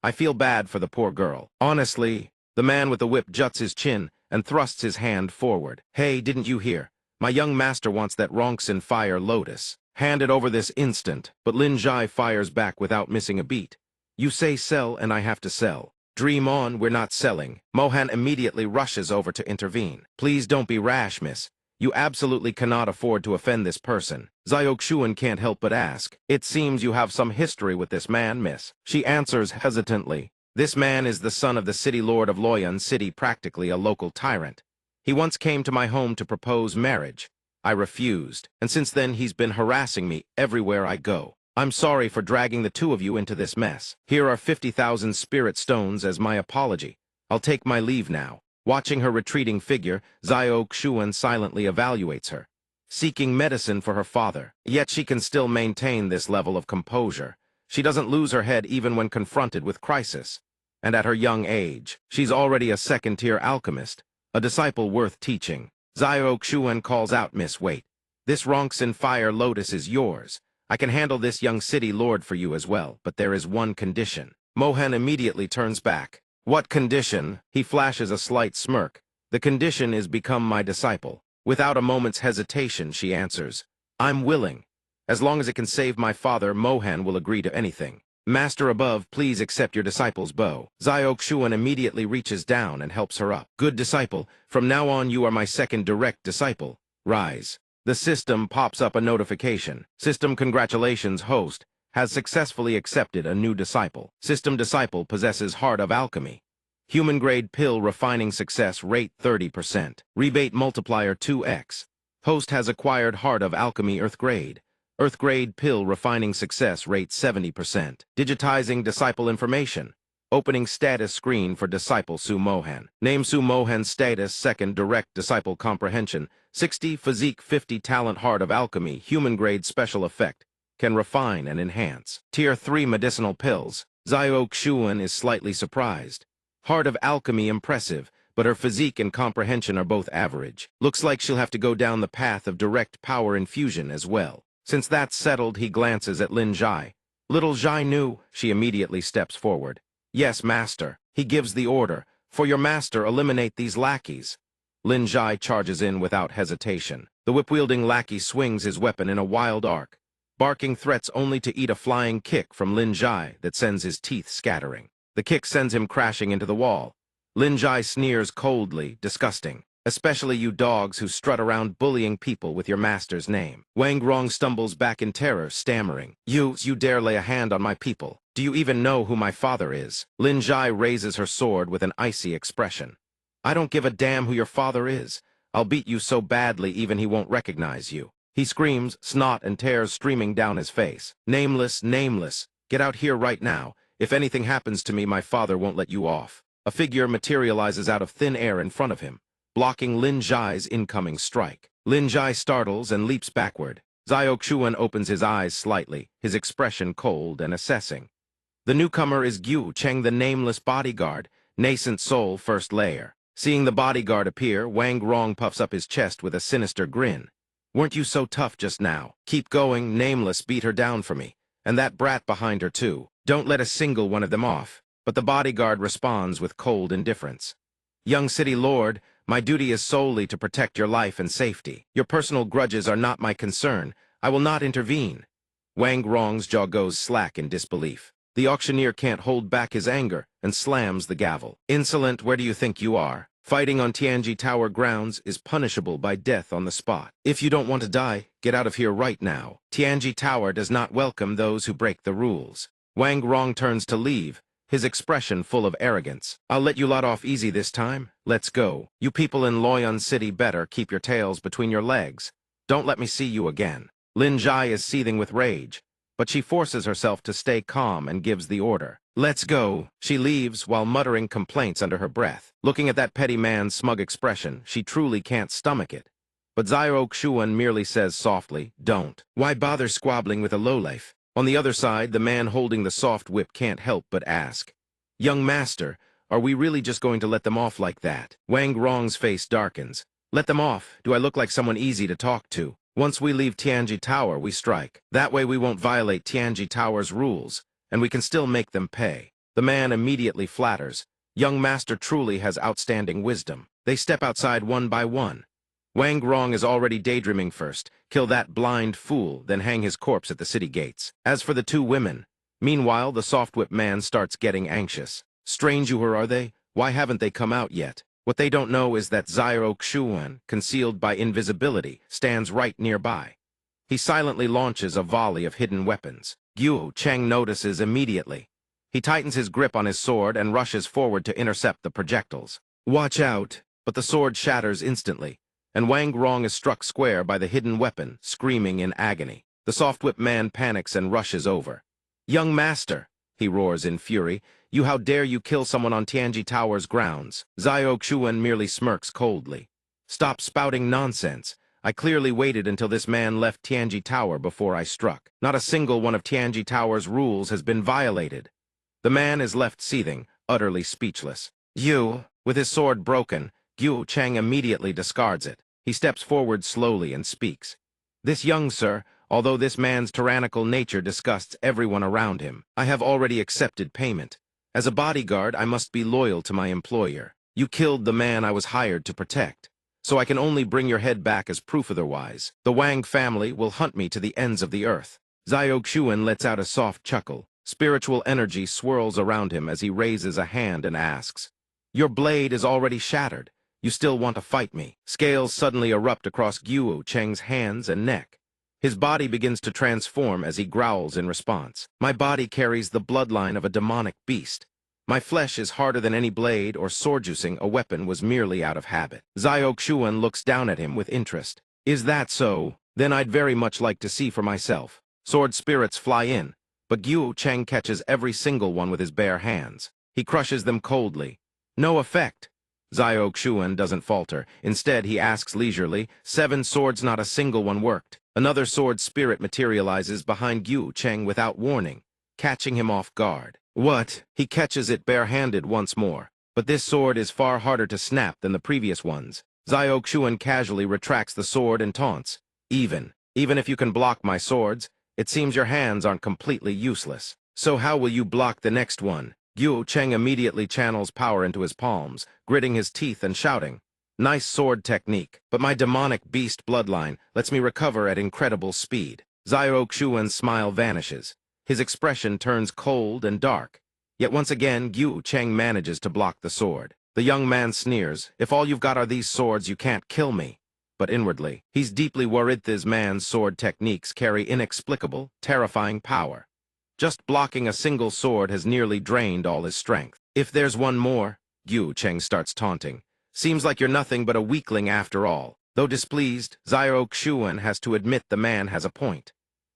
I feel bad for the poor girl. Honestly, the man with the whip juts his chin and thrusts his hand forward. Hey, didn't you hear? My young master wants that Ronxin Fire Lotus. Hand it over this instant. But Lin Zhai fires back without missing a beat. You say sell and I have to sell. Dream on, we're not selling. Mohan immediately rushes over to intervene. Please don't be rash, miss. You absolutely cannot afford to offend this person. Xiao can't help but ask. It seems you have some history with this man, miss. She answers hesitantly. This man is the son of the city lord of Loyan City, practically a local tyrant. He once came to my home to propose marriage. I refused, and since then he's been harassing me everywhere I go. I'm sorry for dragging the two of you into this mess. Here are 50,000 spirit stones as my apology. I'll take my leave now. Watching her retreating figure, Zio Xuan silently evaluates her, seeking medicine for her father. Yet she can still maintain this level of composure. She doesn't lose her head even when confronted with crisis. And at her young age, she's already a second-tier alchemist, a disciple worth teaching. Zio Xuan calls out, "Miss, wait. This Ronxin Fire Lotus is yours. I can handle this young city lord for you as well, but there is one condition." Mohan immediately turns back. "What condition?" He flashes a slight smirk. "The condition is become my disciple." Without a moment's hesitation, she answers, "I'm willing. As long as it can save my father, Mohan will agree to anything. Master above, please accept your disciple's bow." Zio Xuan immediately reaches down and helps her up. "Good disciple, from now on you are my second direct disciple. Rise." The system pops up a notification. System, congratulations, host has successfully accepted a new disciple. System disciple possesses Heart of Alchemy. Human-grade pill refining success rate 30%. Rebate multiplier 2x. Host has acquired Heart of Alchemy Earth grade. Earth grade pill refining success rate 70%. Digitizing disciple information. Opening status screen for disciple Su Mohan. Name Su Mohan. Status second direct disciple comprehension. 60 physique, 50 talent. Heart of Alchemy human grade special effect. Can refine and enhance. Tier 3 medicinal pills. Zio Xuan is slightly surprised. Heart of Alchemy impressive, but her physique and comprehension are both average. Looks like she'll have to go down the path of direct power infusion as well. Since that's settled, he glances at Lin Zhai. "Little Zhai Nu." She immediately steps forward. "Yes, master." He gives the order. "For your master, eliminate these lackeys." Lin Zhai charges in without hesitation. The whip-wielding lackey swings his weapon in a wild arc, barking threats only to eat a flying kick from Lin Zhai that sends his teeth scattering. The kick sends him crashing into the wall. Lin Zhai sneers coldly, "Disgusting. Especially you dogs who strut around bullying people with your master's name." Wang Rong stumbles back in terror, stammering, You dare lay a hand on my people. Do you even know who my father is?" Lin Zhai raises her sword with an icy expression. "I don't give a damn who your father is. I'll beat you so badly even he won't recognize you." He screams, snot and tears streaming down his face. "Nameless, nameless. Get out here right now. If anything happens to me, my father won't let you off." A figure materializes out of thin air in front of him, blocking Lin Zhai's incoming strike. Lin Zhai startles and leaps backward. Zio Xuan opens his eyes slightly, his expression cold and assessing. The newcomer is Gu Cheng, the nameless bodyguard, nascent soul first layer. Seeing the bodyguard appear, Wang Rong puffs up his chest with a sinister grin. "Weren't you so tough just now? Keep going, nameless, beat her down for me. And that brat behind her too. Don't let a single one of them off." But the bodyguard responds with cold indifference. "Young city lord, my duty is solely to protect your life and safety. Your personal grudges are not my concern. I will not intervene." Wang Rong's jaw goes slack in disbelief. The auctioneer can't hold back his anger and slams the gavel. "Insolent, where do you think you are? Fighting on Tianji Tower grounds is punishable by death on the spot. If you don't want to die, get out of here right now. Tianji Tower does not welcome those who break the rules." Wang Rong turns to leave, his expression full of arrogance. "I'll let you lot off easy this time. Let's go. You people in Loyan City better keep your tails between your legs. Don't let me see you again." Lin Zhai is seething with rage, but she forces herself to stay calm and gives the order. "Let's go." She leaves while muttering complaints under her breath. Looking at that petty man's smug expression, she truly can't stomach it. But Zio Xuan merely says softly, "Don't. Why bother squabbling with a lowlife?" On the other side, the man holding the soft whip can't help but ask, "Young master, are we really just going to let them off like that?" Wang Rong's face darkens. "Let them off? Do I look like someone easy to talk to? Once we leave Tianji Tower, we strike. That way we won't violate Tianji Tower's rules, and we can still make them pay." The man immediately flatters. Young master truly has outstanding wisdom. They step outside one by one. Wang Rong is already daydreaming first. Kill that blind fool, then hang his corpse at the city gates. As for the two women, meanwhile, the soft whip man starts getting anxious. Strange you are they? Why haven't they come out yet? What they don't know is that Zio Xuan, concealed by invisibility, stands right nearby. He silently launches a volley of hidden weapons. Gu Cheng notices immediately. He tightens his grip on his sword and rushes forward to intercept the projectiles. Watch out! But the sword shatters instantly, and Wang Rong is struck square by the hidden weapon, screaming in agony. The soft-whip man panics and rushes over. "Young master," he roars in fury, how dare you kill someone on Tianji Tower's grounds?" Zhao Xuan merely smirks coldly. "Stop spouting nonsense. I clearly waited until this man left Tianji Tower before I struck. Not a single one of Tianji Tower's rules has been violated." The man is left seething, utterly speechless. With his sword broken, Gu Cheng immediately discards it. He steps forward slowly and speaks. "This young sir, although this man's tyrannical nature disgusts everyone around him, I have already accepted payment. As a bodyguard, I must be loyal to my employer. You killed the man I was hired to protect, so I can only bring your head back as proof otherwise. The Wang family will hunt me to the ends of the earth." Zhao Xuan lets out a soft chuckle. Spiritual energy swirls around him as he raises a hand and asks, "Your blade is already shattered. You still want to fight me?" Scales suddenly erupt across Guo Cheng's hands and neck. His body begins to transform as he growls in response. "My body carries the bloodline of a demonic beast. My flesh is harder than any blade or sword. Using a weapon was merely out of habit." Zhao Xuan looks down at him with interest. "Is that so? Then I'd very much like to see for myself." Sword spirits fly in, but Guo Cheng catches every single one with his bare hands. He crushes them coldly. "No effect." Zhao Xuan doesn't falter. Instead, he asks leisurely, "7 swords, not a single one worked." Another sword spirit materializes behind Gu Cheng without warning, catching him off guard. "What?" He catches it barehanded once more. "But this sword is far harder to snap than the previous ones." Zhao Xuan casually retracts the sword and taunts. Even if you can block my swords, it seems your hands aren't completely useless. So how will you block the next one?" Gu Cheng immediately channels power into his palms, gritting his teeth and shouting, "Nice sword technique, but my demonic beast bloodline lets me recover at incredible speed." Zhao Xuan's smile vanishes. His expression turns cold and dark. Yet once again, Gu Cheng manages to block the sword. The young man sneers, "If all you've got are these swords, you can't kill me." But inwardly, he's deeply worried this man's sword techniques carry inexplicable, terrifying power. Just blocking a single sword has nearly drained all his strength. "If there's one more," Gu Cheng starts taunting, "seems like you're nothing but a weakling after all." Though displeased, Zhao Xuan has to admit the man has a point.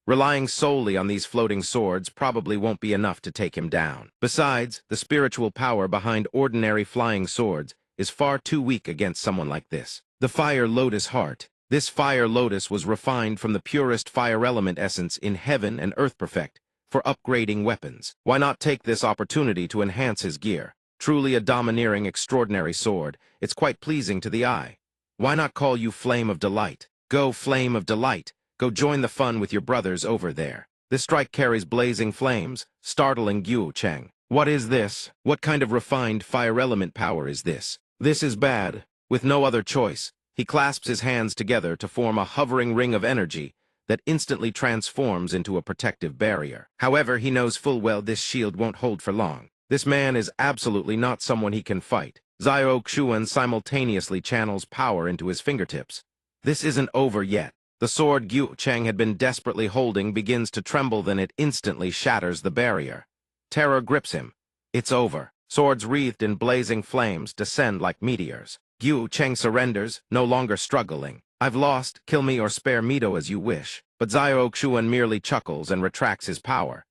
Relying solely on these floating swords probably won't be enough to take him down. Besides, the spiritual power behind ordinary flying swords is far too weak against someone like this. The Fire Lotus Heart. This Fire Lotus was refined from the purest fire element essence in Heaven and Earth Perfect for upgrading weapons. Why not take this opportunity to enhance his gear? Truly a domineering, extraordinary sword. It's quite pleasing to the eye. Why not call you Flame of Delight? Go, Flame of Delight. Go join the fun with your brothers over there. This strike carries blazing flames, startling Gu Cheng. What is this? What kind of refined fire element power is this? This is bad. With no other choice, he clasps his hands together to form a hovering ring of energy that instantly transforms into a protective barrier. However, he knows full well this shield won't hold for long. This man is absolutely not someone he can fight. Zhao Xuan simultaneously channels power into his fingertips. This isn't over yet. The sword Gu Cheng had been desperately holding begins to tremble, then it instantly shatters the barrier. Terror grips him. It's over. Swords wreathed in blazing flames descend like meteors. Gu Cheng surrenders, no longer struggling. "I've lost, kill me or spare Mito as you wish." But Zhao Xuan merely chuckles and retracts his power.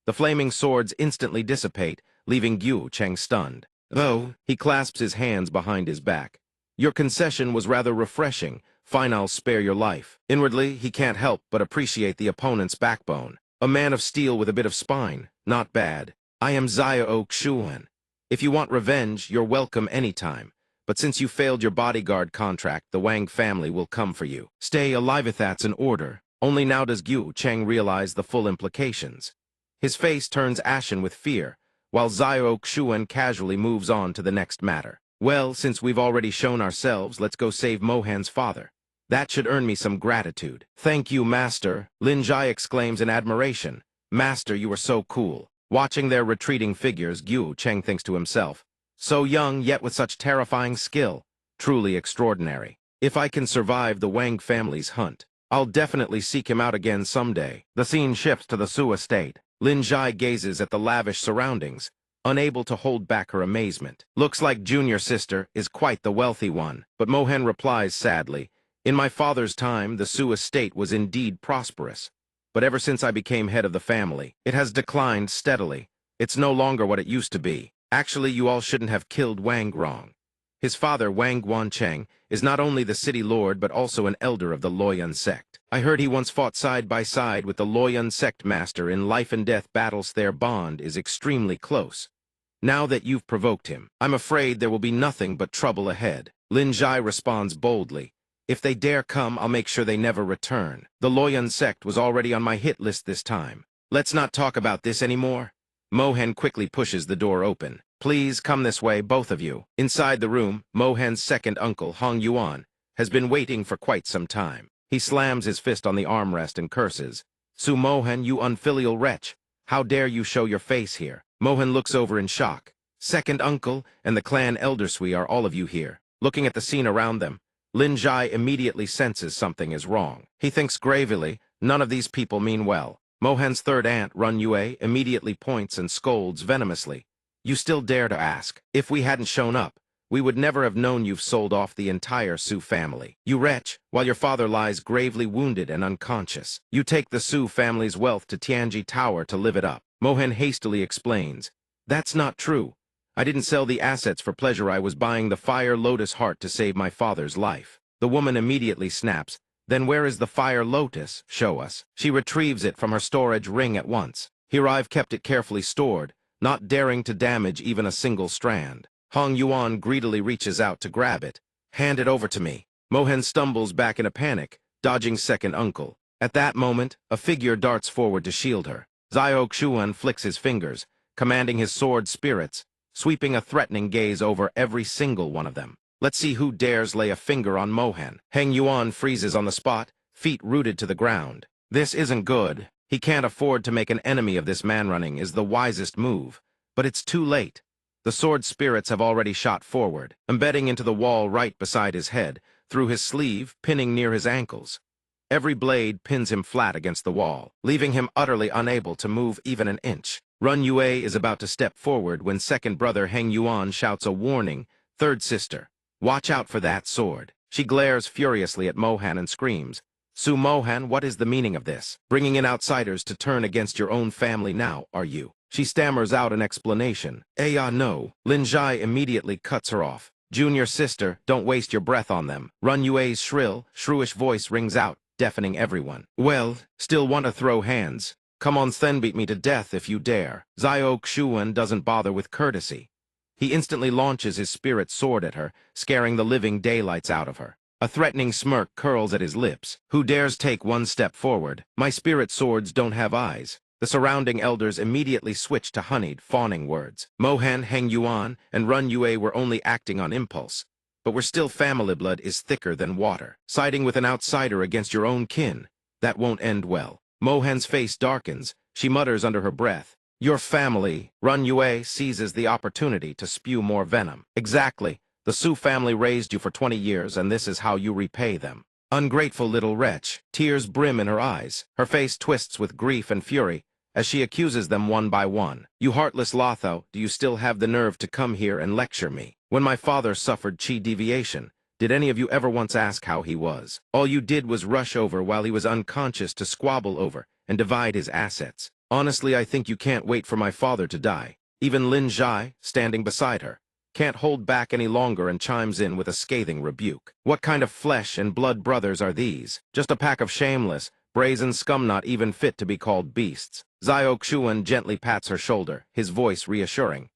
The flaming swords instantly dissipate, leaving Gu Cheng stunned. "Oh," he clasps his hands behind his back. "Your concession was rather refreshing. Fine, I'll spare your life." Inwardly, he can't help but appreciate the opponent's backbone. A man of steel with a bit of spine. Not bad. "I am Zhao Xuan. If you want revenge, you're welcome anytime. But since you failed your bodyguard contract, the Wang family will come for you. Stay alive if that's an order." Only now does Gu Cheng realize the full implications. His face turns ashen with fear, while Zhao Xuan casually moves on to the next matter. "Well, since we've already shown ourselves, let's go save Mohan's father. That should earn me some gratitude." "Thank you, Master," Lin Jai exclaims in admiration. "Master, you are so cool." Watching their retreating figures, Gu Cheng thinks to himself, "So young, yet with such terrifying skill. Truly extraordinary. If I can survive the Wang family's hunt, I'll definitely seek him out again someday." The scene shifts to the Su estate. Lin Zhai gazes at the lavish surroundings, unable to hold back her amazement. Looks like junior sister is quite the wealthy one, but Mohan replies sadly, "In my father's time, the Su estate was indeed prosperous. But ever since I became head of the family, it has declined steadily. It's no longer what it used to be. Actually, you all shouldn't have killed Wang wrong." His father, Wang Guancheng, is not only the city lord but also an elder of the Loyun sect. I heard he once fought side by side with the Loyun sect master in life-and-death battles. Their bond is extremely close. Now that you've provoked him, I'm afraid there will be nothing but trouble ahead. Lin Zhai responds boldly, "If they dare come, I'll make sure they never return. The Loyun sect was already on my hit list this time. Let's not talk about this anymore." Mohan quickly pushes the door open. "Please come this way, both of you." Inside the room, Mohan's second uncle, Hong Yuan, has been waiting for quite some time. He slams his fist on the armrest and curses, "Su Mohan, you unfilial wretch! How dare you show your face here?" Mohan looks over in shock. "Second uncle and the clan elder Sui, are all of you here?" Looking at the scene around them, Lin Zhai immediately senses something is wrong. He thinks gravely, none of these people mean well. Mohan's third aunt, Run Yue, immediately points and scolds venomously. "You still dare to ask? If we hadn't shown up, we would never have known you've sold off the entire Su family. You wretch, while your father lies gravely wounded and unconscious. You take the Su family's wealth to Tianji Tower to live it up." Mohan hastily explains, "That's not true. I didn't sell the assets for pleasure. I was buying the Fire Lotus heart to save my father's life." The woman immediately snaps, "Then where is the Fire Lotus? Show us." She retrieves it from her storage ring at once. Here I've kept it carefully stored, not daring to damage even a single strand. Hong Yuan greedily reaches out to grab it. "Hand it over to me." Mohan stumbles back in a panic, dodging second uncle. At that moment, a figure darts forward to shield her. Xiao Xuan flicks his fingers, commanding his sword spirits, sweeping a threatening gaze over every single one of them. Let's see who dares lay a finger on Mohan. Heng Yuan freezes on the spot, feet rooted to the ground. This isn't good. He can't afford to make an enemy of this man. Running is the wisest move, but it's too late. The sword spirits have already shot forward, embedding into the wall right beside his head, through his sleeve, pinning near his ankles. Every blade pins him flat against the wall, leaving him utterly unable to move even an inch. Run Yue is about to step forward when second brother Heng Yuan shouts a warning, "Third sister, watch out for that sword." She glares furiously at Mohan and screams, "Su Mohan, what is the meaning of this? Bringing in outsiders to turn against your own family now, are you?" She stammers out an explanation. No." Lin Zhai immediately cuts her off. "Junior sister, don't waste your breath on them." Run Yue's shrewish voice rings out, deafening everyone. "Well, still want to throw hands? Come on, then beat me to death if you dare." Xiao Xuan doesn't bother with courtesy. He instantly launches his spirit sword at her, scaring the living daylights out of her. A threatening smirk curls at his lips. "Who dares take one step forward? My spirit swords don't have eyes." The surrounding elders immediately switch to honeyed, fawning words. Mohan, Heng Yuan, and Run Yue were only acting on impulse. But we're still family. Blood is thicker than water. Siding with an outsider against your own kin, that won't end well. Mohan's face darkens. She mutters under her breath, "Your family." Run Yue seizes the opportunity to spew more venom. "Exactly. The Su family raised you for 20 years, and this is how you repay them. Ungrateful little wretch." Tears brim in her eyes. Her face twists with grief and fury as she accuses them one by one. "You heartless Lotho, do you still have the nerve to come here and lecture me? When my father suffered chi deviation, did any of you ever once ask how he was? All you did was rush over while he was unconscious to squabble over and divide his assets. Honestly, I think you can't wait for my father to die." Even Lin Zhai, standing beside her, can't hold back any longer and chimes in with a scathing rebuke. "What kind of flesh and blood brothers are these? Just a pack of shameless, brazen scum not even fit to be called beasts." Xiao Xuan gently pats her shoulder, his voice reassuring.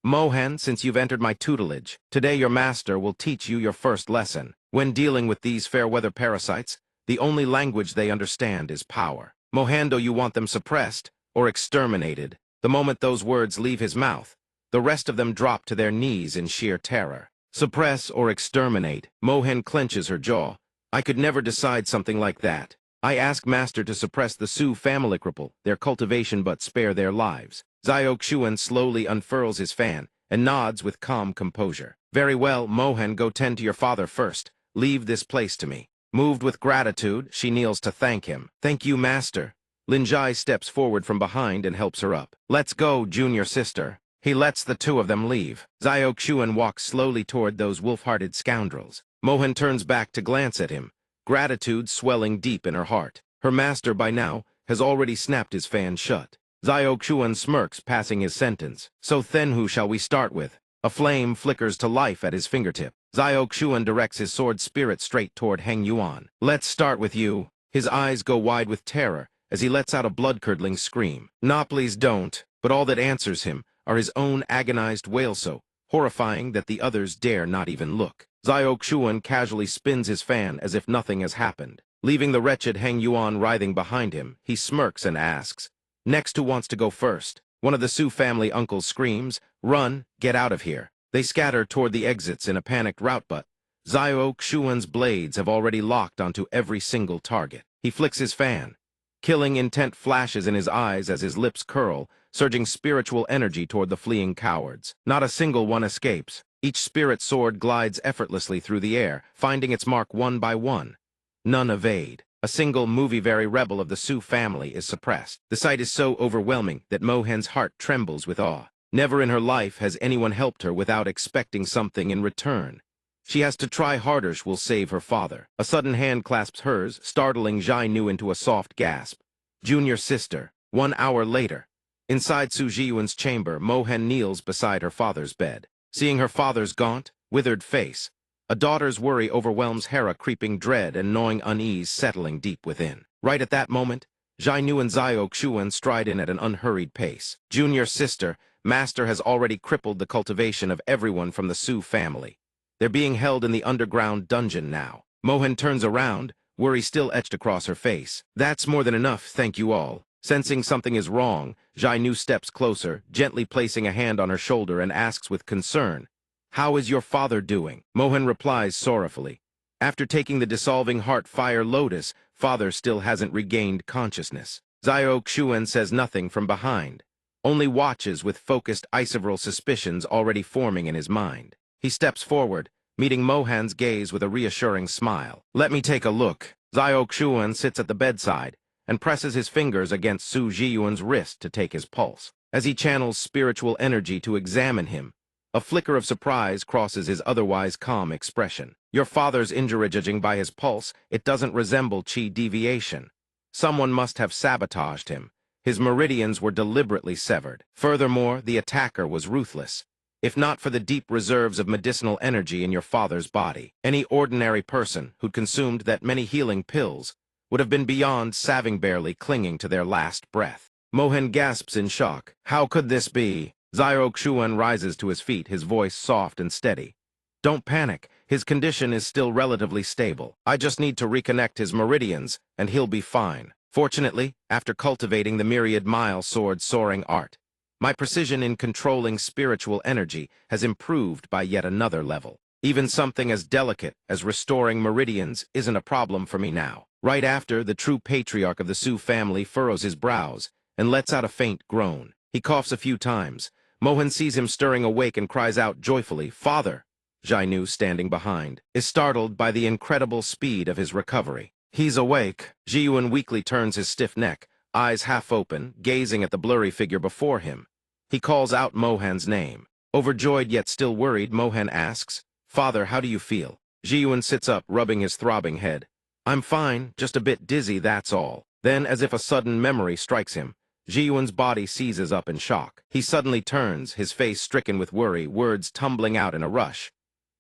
"Mohan, since you've entered my tutelage, today your master will teach you your first lesson. When dealing with these fair-weather parasites, the only language they understand is power. Mohando, you want them suppressed or exterminated." The moment those words leave his mouth, the rest of them drop to their knees in sheer terror. Suppress or exterminate. Mohan clenches her jaw. "I could never decide something like that. I ask Master to suppress the Su family, cripple their cultivation but spare their lives." Xiao Xuan slowly unfurls his fan and nods with calm composure. "Very well, Mohan, go tend to your father first. Leave this place to me." Moved with gratitude, she kneels to thank him. "Thank you, Master." Lin Jai steps forward from behind and helps her up. Let's go, junior sister. He lets the two of them leave. Xiao Xuan walks slowly toward those wolf-hearted scoundrels. Mohan turns back to glance at him, gratitude swelling deep in her heart. Her master, by now, has already snapped his fan shut. Xiao Xuan smirks, passing his sentence. So then who shall we start with? A flame flickers to life at his fingertip. Xiao Xuan directs his sword spirit straight toward Heng Yuan. Let's start with you. His eyes go wide with terror as he lets out a blood-curdling scream. Nah, please don't. But all that answers him are his own agonized wails, so horrifying that the others dare not even look. Xiao Xuan casually spins his fan as if nothing has happened. Leaving the wretched Heng Yuan writhing behind him, he smirks and asks, "Next, who wants to go first?" One of the Su family uncles screams, "Run, get out of here." They scatter toward the exits in a panicked rout, but Xiao Xuan's blades have already locked onto every single target. He flicks his fan. Killing intent flashes in his eyes as his lips curl, surging spiritual energy toward the fleeing cowards. Not a single one escapes. Each spirit sword glides effortlessly through the air, finding its mark one by one. None evade. A single movie-very rebel of the Su family is suppressed. The sight is so overwhelming that Mohen's heart trembles with awe. Never in her life has anyone helped her without expecting something in return. She has to try harder will save her father. A sudden hand clasps hers, startling Jai Nu into a soft gasp. Junior sister. 1 hour later. Inside Su Jiyuan's chamber, Mohen kneels beside her father's bed. Seeing her father's gaunt, withered face, a daughter's worry overwhelms Hera, creeping dread and gnawing unease settling deep within. Right at that moment, Jai Nu and Xiao Xuan stride in at an unhurried pace. Junior sister, Master has already crippled the cultivation of everyone from the Su family. They're being held in the underground dungeon now. Mohen turns around, worry still etched across her face. That's more than enough, thank you all. Sensing something is wrong, Jai Nu steps closer, gently placing a hand on her shoulder and asks with concern, "How is your father doing?" Mohen replies sorrowfully, "After taking the dissolving heart fire lotus, father still hasn't regained consciousness." Xiao Xuan says nothing from behind, only watches with focused isoveral suspicions already forming in his mind. He steps forward, meeting Mohan's gaze with a reassuring smile. "Let me take a look." Xiao Xuan sits at the bedside and presses his fingers against Su Jiyuan's wrist to take his pulse. As he channels spiritual energy to examine him, a flicker of surprise crosses his otherwise calm expression. "Your father's injury, judging by his pulse, it doesn't resemble chi deviation. Someone must have sabotaged him. His meridians were deliberately severed. Furthermore, the attacker was ruthless. If not for the deep reserves of medicinal energy in your father's body, any ordinary person who'd consumed that many healing pills would have been beyond saving, barely clinging to their last breath." Mohen gasps in shock. "How could this be?" Xiao Xuan rises to his feet, his voice soft and steady. "Don't panic. His condition is still relatively stable. I just need to reconnect his meridians, and he'll be fine. Fortunately, after cultivating the myriad-mile sword-soaring art, my precision in controlling spiritual energy has improved by yet another level. Even something as delicate as restoring meridians isn't a problem for me now." Right after, the true patriarch of the Su family furrows his brows and lets out a faint groan. He coughs a few times. Mohen sees him stirring awake and cries out joyfully, "Father!" Jai Nu, standing behind, is startled by the incredible speed of his recovery. He's awake. Jiyuan weakly turns his stiff neck, eyes half open, gazing at the blurry figure before him. He calls out Mohan's name. Overjoyed yet still worried, Mohan asks, "Father, how do you feel?" Jiyuan sits up, rubbing his throbbing head. "I'm fine, just a bit dizzy, that's all." Then, as if a sudden memory strikes him, Jiyuan's body seizes up in shock. He suddenly turns, his face stricken with worry, words tumbling out in a rush.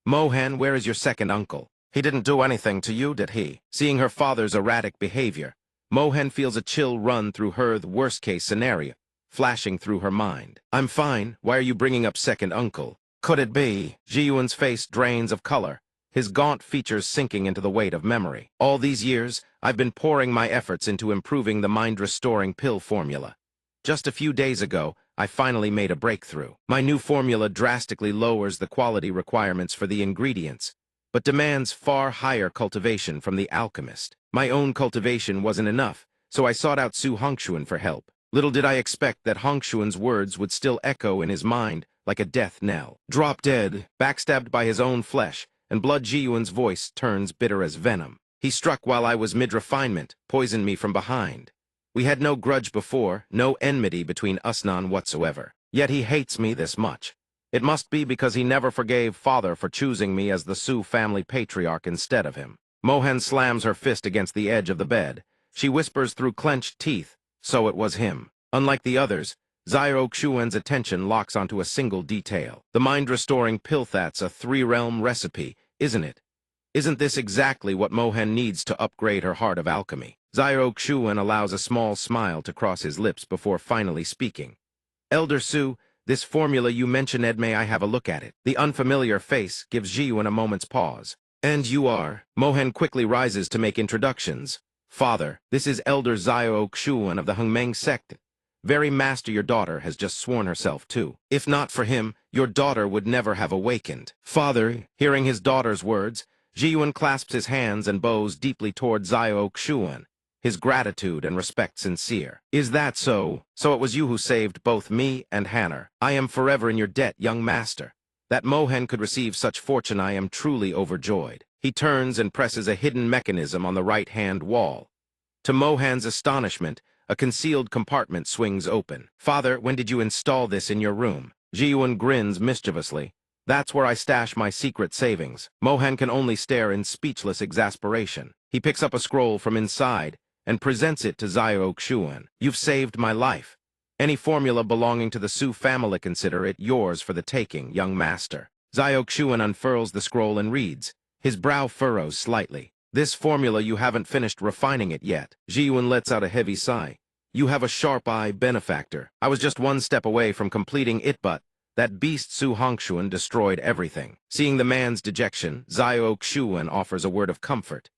"Mohan, where is your second uncle? He didn't do anything to you, did he?" Seeing her father's erratic behavior, Mohan feels a chill run through her, the worst-case scenario flashing through her mind. "I'm fine. Why are you bringing up second uncle? Could it be?" Jiyuan's face drains of color, his gaunt features sinking into the weight of memory. "All these years, I've been pouring my efforts into improving the mind-restoring pill formula. Just a few days ago, I finally made a breakthrough. My new formula drastically lowers the quality requirements for the ingredients, but demands far higher cultivation from the alchemist. My own cultivation wasn't enough, so I sought out Su Hongshuan for help. Little did I expect that Hongshuan's words would still echo in his mind like a death knell. Drop dead, backstabbed by his own flesh, and Blood Jiyuan's voice turns bitter as venom. He struck while I was mid-refinement, poisoned me from behind. We had no grudge before, no enmity between us, none whatsoever. Yet he hates me this much. It must be because he never forgave father for choosing me as the Sioux family patriarch instead of him. Mohan slams her fist against the edge of the bed. She whispers through clenched teeth, so it was him. Unlike the others, Zyro Xuan's attention locks onto a single detail. The mind-restoring pill. That's a three-realm recipe, isn't it? Isn't this exactly what Mohan needs to upgrade her heart of alchemy? Zyro Xuan allows a small smile to cross his lips before finally speaking. Elder Su, this formula you mentioned, Ed, may I have a look at it? The unfamiliar face gives Jiyuan a moment's pause. And you are? Mohan quickly rises to make introductions. Father, this is Elder Zyro Xuan of the Hengmeng sect. Very master your daughter has just sworn herself to. If not for him, your daughter would never have awakened. Father, hearing his daughter's words, Jiyuan clasps his hands and bows deeply toward Zyro Xuan, his gratitude and respect sincere. Is that so? So it was you who saved both me and Hanner. I am forever in your debt, young master. That Mohan could receive such fortune, I am truly overjoyed. He turns and presses a hidden mechanism on the right-hand wall. To Mohan's astonishment, a concealed compartment swings open. Father, when did you install this in your room? Jiyuan grins mischievously. That's where I stash my secret savings. Mohan can only stare in speechless exasperation. He picks up a scroll from inside and presents it to Zyro Xuan. You've saved my life. Any formula belonging to the Sioux family, consider it yours for the taking, young master. Zyro Xuan unfurls the scroll and reads. His brow furrows slightly. This formula, you haven't finished refining it yet. Jiyuan lets out a heavy sigh. You have a sharp eye, benefactor. I was just one step away from completing it, but that beast Su Hongshuan destroyed everything. Seeing the man's dejection, Zyro Xuan offers a word of comfort.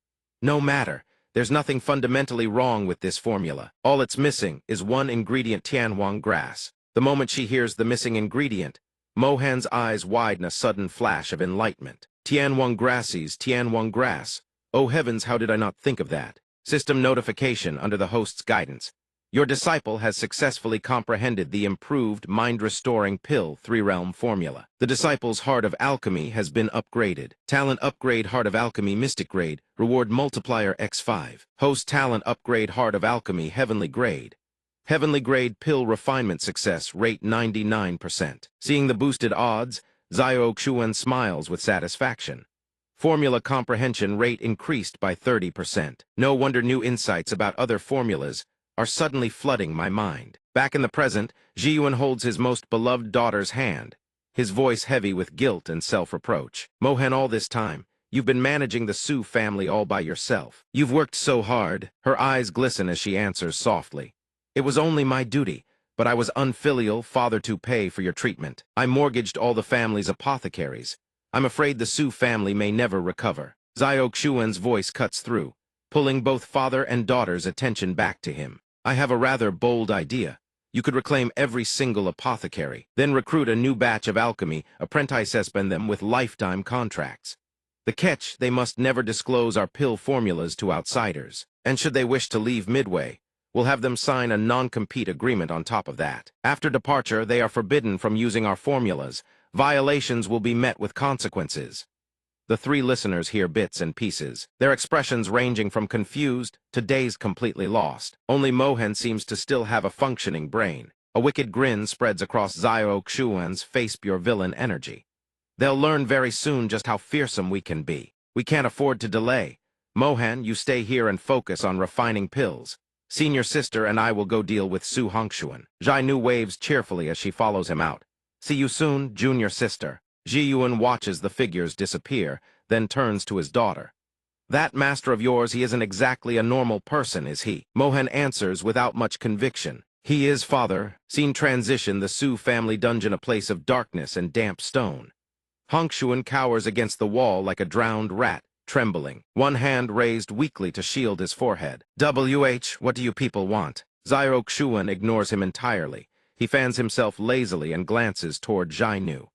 No matter. There's nothing fundamentally wrong with this formula. All it's missing is one ingredient, Tianhuang grass. The moment she hears the missing ingredient, Mohan's eyes widen a sudden flash of enlightenment. Tianhuang grass. Oh heavens, how did I not think of that? System notification under the host's guidance. Your disciple has successfully comprehended the improved mind-restoring pill 3-realm formula. The disciple's heart of alchemy has been upgraded. Talent upgrade heart of alchemy mystic grade, reward multiplier x5. Host talent upgrade heart of alchemy heavenly grade. Heavenly grade pill refinement success rate 99%. Seeing the boosted odds, Zyro Xuan smiles with satisfaction. Formula comprehension rate increased by 30%. No wonder new insights about other formulas are suddenly flooding my mind. Back in the present, Jiyuan holds his most beloved daughter's hand, his voice heavy with guilt and self-reproach. Mohan, all this time, you've been managing the Sioux family all by yourself. You've worked so hard. Her eyes glisten as she answers softly. It was only my duty, but I was unfilial father to pay for your treatment. I mortgaged all the family's apothecaries. I'm afraid the Sioux family may never recover. Zyro Xuan's voice cuts through, pulling both father and daughter's attention back to him. I have a rather bold idea. You could reclaim every single apothecary, then recruit a new batch of alchemy apprentices them with lifetime contracts. The catch, they must never disclose our pill formulas to outsiders. And should they wish to leave midway, we'll have them sign a non-compete agreement on top of that. After departure, they are forbidden from using our formulas. Violations will be met with consequences. The three listeners hear bits and pieces, their expressions ranging from confused to dazed, completely lost. Only Mohan seems to still have a functioning brain. A wicked grin spreads across Zyro Xuan's face, pure villain energy. They'll learn very soon just how fearsome we can be. We can't afford to delay. Mohan, you stay here and focus on refining pills. Senior sister and I will go deal with Su Hongshuan. Jai Nu waves cheerfully as she follows him out. See you soon, junior sister. Jiyuan watches the figures disappear, then turns to his daughter. That master of yours, he isn't exactly a normal person, is he? Mohan answers without much conviction. He is, father. Seen transition the Sioux family dungeon a place of darkness and damp stone. Hongshuan cowers against the wall like a drowned rat, trembling, one hand raised weakly to shield his forehead. What do you people want? Zyro Xuan ignores him entirely. He fans himself lazily and glances toward Jai Nu.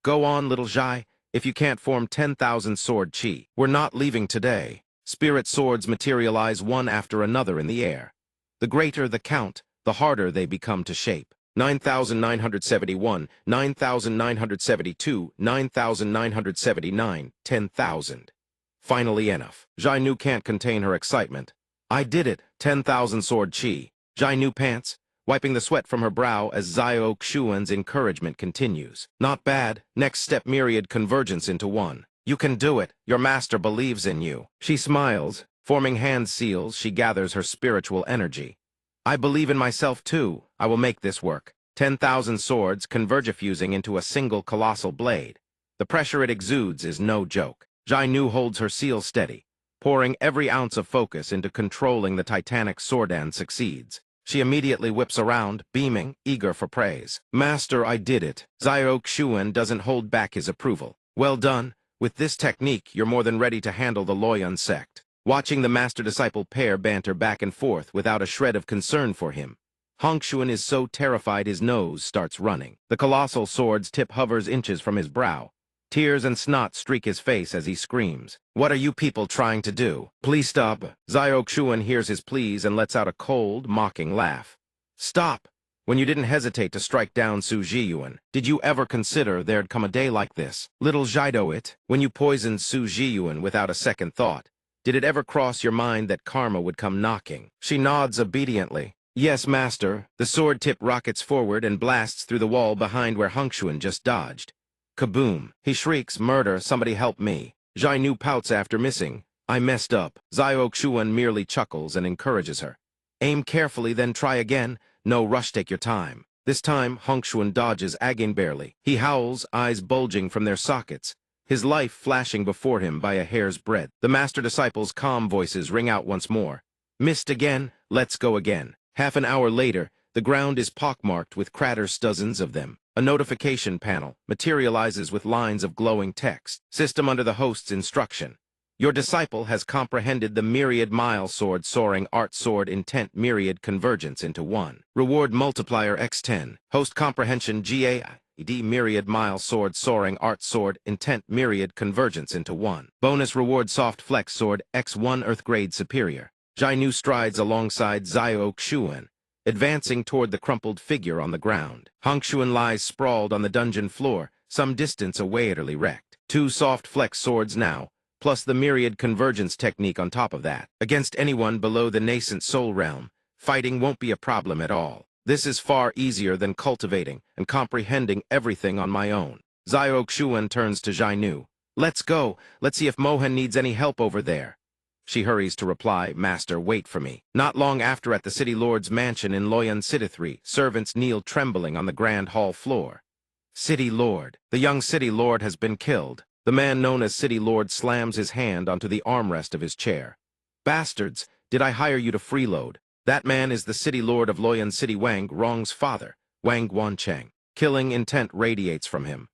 Go on, little Jai. If you can't form 10,000 sword chi, we're not leaving today. Spirit swords materialize one after another in the air. The greater the count, the harder they become to shape. 9,971, 9,972, 9,979, 10,000. Finally enough. Jai Nu can't contain her excitement. I did it, 10,000 sword chi. Jai Nu pants, wiping the sweat from her brow as Xiao Xuan's encouragement continues. Not bad. Next step, myriad convergence into one. You can do it. Your master believes in you. She smiles. Forming hand seals, she gathers her spiritual energy. I believe in myself too. I will make this work. 10,000 swords converge fusing into a single colossal blade. The pressure it exudes is no joke. Jai Nu holds her seal steady, pouring every ounce of focus into controlling the titanic sword and succeeds. She immediately whips around, beaming, eager for praise. Master, I did it. Xiao Xuan doesn't hold back his approval. Well done. With this technique, you're more than ready to handle the Loyun sect. Watching the master-disciple pair banter back and forth without a shred of concern for him, Hongshuan is so terrified his nose starts running. The colossal sword's tip hovers inches from his brow. Tears and snot streak his face as he screams. What are you people trying to do? Please stop. Xiao Xuan hears his pleas and lets out a cold, mocking laugh. Stop! When you didn't hesitate to strike down Su Zhiyuan, did you ever consider there'd come a day like this? Little Zhido it, when you poisoned Su Zhiyuan without a second thought, did it ever cross your mind that karma would come knocking? She nods obediently. Yes, master. The sword tip rockets forward and blasts through the wall behind where Hongshuan just dodged. Kaboom! He shrieks, murder, somebody help me. Jai Nu pouts after missing. I messed up. Xiao Xuan merely chuckles and encourages her. Aim carefully, then try again. No rush, take your time. This time, Hongshuan dodges, agging barely. He howls, eyes bulging from their sockets, his life flashing before him by a hair's breadth. The master-disciple's calm voices ring out once more. Missed again? Let's go again. Half an hour later, the ground is pockmarked with craters, dozens of them. A notification panel materializes with lines of glowing text. System under the host's instruction. Your disciple has comprehended the myriad mile sword soaring art sword intent myriad convergence into one. Reward multiplier x10. Host comprehension GAID myriad mile sword soaring art sword intent myriad convergence into one. Bonus reward soft flex sword x1 earth grade superior. Jai Nu strides alongside Xiao Xuan, advancing toward the crumpled figure on the ground. Hongshuan lies sprawled on the dungeon floor, some distance away, utterly wrecked. 2 soft flex swords now, plus the myriad convergence technique on top of that. Against anyone below the nascent soul realm, fighting won't be a problem at all. This is far easier than cultivating and comprehending everything on my own. Xiao Xuan turns to Jai Nu. Let's go. Let's see if Mohan needs any help over there. She hurries to reply, Master, wait for me. Not long after, at the City Lord's mansion in Loyun City 3, servants kneel trembling on the grand hall floor. City Lord. The young City Lord has been killed. The man known as City Lord slams his hand onto the armrest of his chair. Bastards, did I hire you to freeload? That man is the City Lord of Loyun City, Wang Rong's father, Wang Guancheng. Killing intent radiates from him.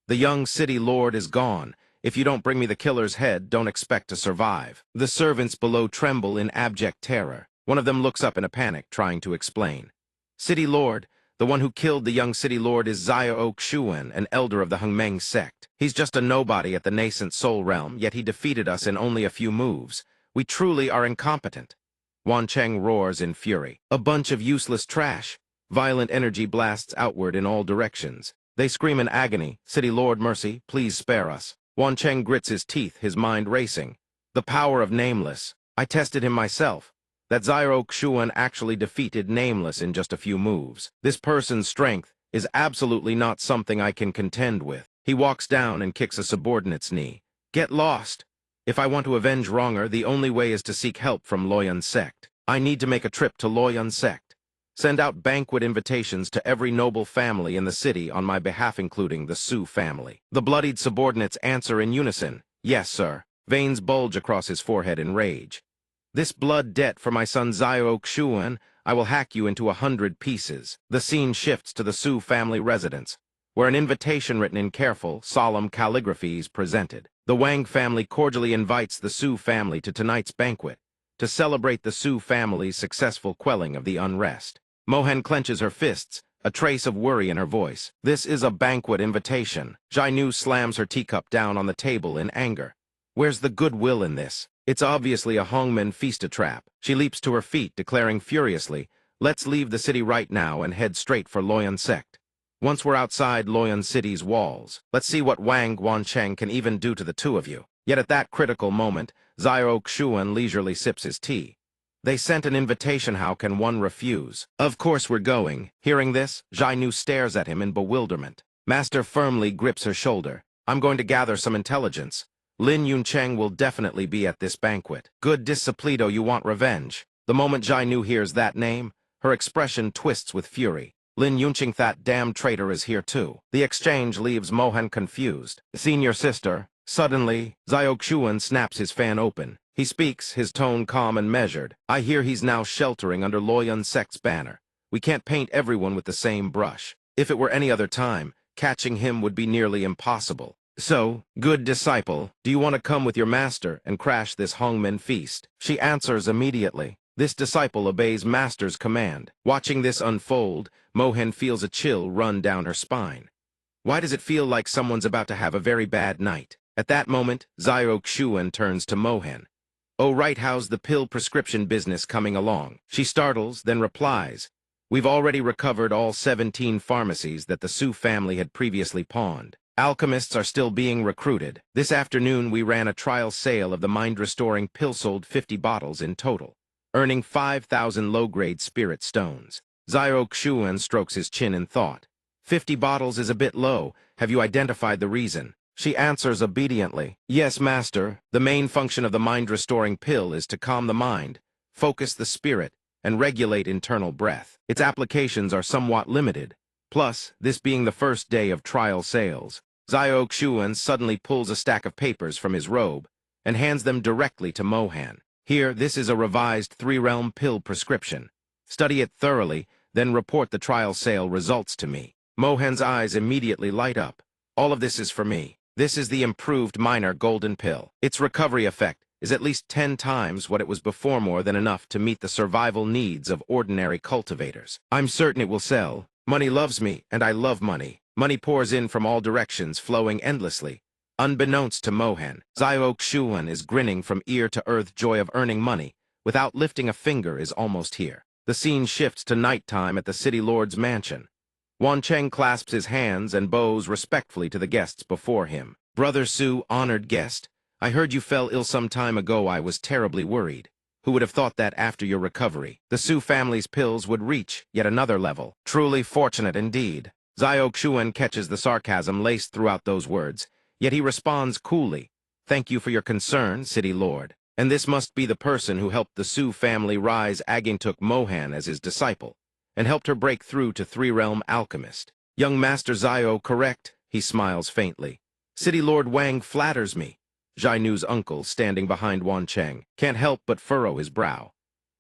The young City Lord is gone. If you don't bring me the killer's head, don't expect to survive. The servants below tremble in abject terror. One of them looks up in a panic, trying to explain. City Lord, the one who killed the young City Lord is Xiao Xuan, an elder of the Hengmeng sect. He's just a nobody at the nascent soul realm, yet he defeated us in only a few moves. We truly are incompetent. Wancheng roars in fury. A bunch of useless trash. Violent energy blasts outward in all directions. They scream in agony, City Lord, mercy, please spare us. Wancheng grits his teeth, his mind racing. The power of Nameless. I tested him myself. That Xiao Xuan actually defeated Nameless in just a few moves. This person's strength is absolutely not something I can contend with. He walks down and kicks a subordinate's knee. Get lost. If I want to avenge wronger, the only way is to seek help from Loyun sect. I need to make a trip to Loyun sect. Send out banquet invitations to every noble family in the city on my behalf, including the Su family. The bloodied subordinates answer in unison. Yes, sir. Veins bulge across his forehead in rage. This blood debt for my son Xiao Xuan, I will hack you into 100 pieces. The scene shifts to the Su family residence, where an invitation written in careful, solemn calligraphy is presented. The Wang family cordially invites the Su family to tonight's banquet, to celebrate the Su family's successful quelling of the unrest. Mohan clenches her fists, a trace of worry in her voice. This is a banquet invitation. Jai Nu slams her teacup down on the table in anger. Where's the goodwill in this? It's obviously a Hongmen feast trap. She leaps to her feet, declaring furiously, let's leave the city right now and head straight for Loyun sect. Once we're outside Loyun City's walls, let's see what Wang Guancheng can even do to the two of you. Yet at that critical moment, Xiao Xuan leisurely sips his tea. They sent an invitation, how can one refuse? Of course we're going. Hearing this, Jianu stares at him in bewilderment. Master firmly grips her shoulder. I'm going to gather some intelligence. Lin Yuncheng will definitely be at this banquet. Good disciplito, you want revenge. The moment Jianu hears that name, her expression twists with fury. Lin Yuncheng, that damn traitor, is here too. The exchange leaves Mohan confused. Senior sister. Suddenly, Xiaoxuan snaps his fan open. He speaks, his tone calm and measured. I hear he's now sheltering under Loyun sect's banner. We can't paint everyone with the same brush. If it were any other time, catching him would be nearly impossible. So, good disciple, do you want to come with your master and crash this Hongmen feast? She answers immediately. This disciple obeys master's command. Watching this unfold, Mohan feels a chill run down her spine. Why does it feel like someone's about to have a very bad night? At that moment, Xiaoxuan turns to Mohan. Oh right, how's the pill prescription business coming along? She startles, then replies. We've already recovered all 17 pharmacies that the Su family had previously pawned. Alchemists are still being recruited. This afternoon we ran a trial sale of the mind-restoring pill, sold 50 bottles in total, earning 5,000 low-grade spirit stones. Xiaoxuan strokes his chin in thought. 50 bottles is a bit low. Have you identified the reason? She answers obediently. Yes, master. The main function of the mind-restoring pill is to calm the mind, focus the spirit, and regulate internal breath. Its applications are somewhat limited. Plus, this being the first day of trial sales, Xiaoxuan suddenly pulls a stack of papers from his robe and hands them directly to Mohan. Here, this is a revised 3-realm pill prescription. Study it thoroughly, then report the trial sale results to me. Mohan's eyes immediately light up. All of this is for me. This is the improved minor golden pill. Its recovery effect is at least 10 times what it was before, more than enough to meet the survival needs of ordinary cultivators. I'm certain it will sell. Money loves me, and I love money. Money pours in from all directions, flowing endlessly. Unbeknownst to Mohan, Xiaoxuan is grinning from ear to earth. Joy of earning money, without lifting a finger, is almost here. The scene shifts to nighttime at the city lord's mansion. Wancheng clasps his hands and bows respectfully to the guests before him. Brother Su, honored guest, I heard you fell ill some time ago. I was terribly worried. Who would have thought that after your recovery, the Su family's pills would reach yet another level? Truly fortunate indeed. Xiaoxuan catches the sarcasm laced throughout those words, yet he responds coolly. Thank you for your concern, city lord. And this must be the person who helped the Su family rise. Agin took Mohan as his disciple and helped her break through to 3-realm alchemist. Young Master Xiao, correct? He smiles faintly. City Lord Wang flatters me. Jianu's uncle, standing behind Wancheng, can't help but furrow his brow.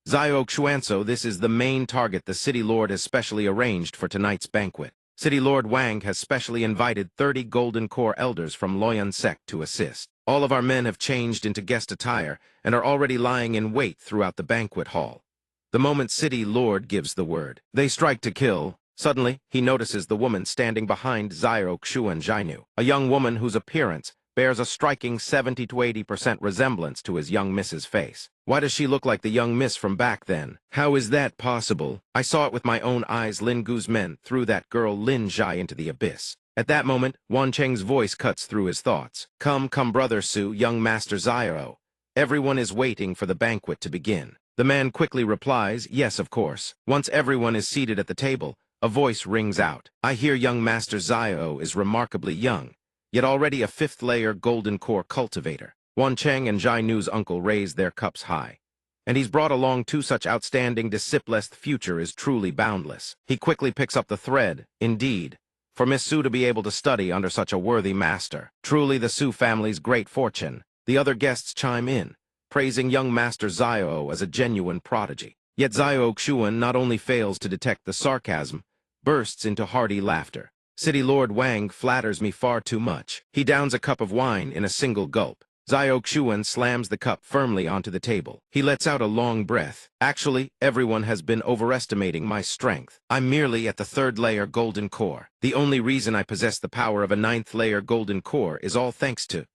Xiaoxuan, this is the main target the City Lord has specially arranged for tonight's banquet. City Lord Wang has specially invited 30 Golden Core elders from Loyun sect to assist. All of our men have changed into guest attire and are already lying in wait throughout the banquet hall. The moment City Lord gives the word, they strike to kill. Suddenly, he notices the woman standing behind Xiaoxuan Jianu, a young woman whose appearance bears a striking 70 to 80% resemblance to his young miss's face. Why does she look like the young miss from back then? How is that possible? I saw it with my own eyes. Lin Gu's men threw that girl Lin Zhai into the abyss. At that moment, Wancheng's voice cuts through his thoughts. Come, brother Su, young Master Xiao. Everyone is waiting for the banquet to begin. The man quickly replies, yes, of course. Once everyone is seated at the table, a voice rings out. I hear young Master Xiao is remarkably young, yet already a 5th-layer golden core cultivator. Wancheng and Jianu's uncle raise their cups high. And he's brought along 2 such outstanding disciples. The future is truly boundless. He quickly picks up the thread. Indeed, for Miss Su to be able to study under such a worthy master. Truly the Su family's great fortune. The other guests chime in, praising young Master Xiao as a genuine prodigy. Yet Xiaoxuan not only fails to detect the sarcasm, bursts into hearty laughter. City Lord Wang flatters me far too much. He downs a cup of wine in a single gulp. Xiaoxuan slams the cup firmly onto the table. He lets out a long breath. Actually, everyone has been overestimating my strength. I'm merely at the 3rd-layer golden core. The only reason I possess the power of a 9th-layer golden core is all thanks to...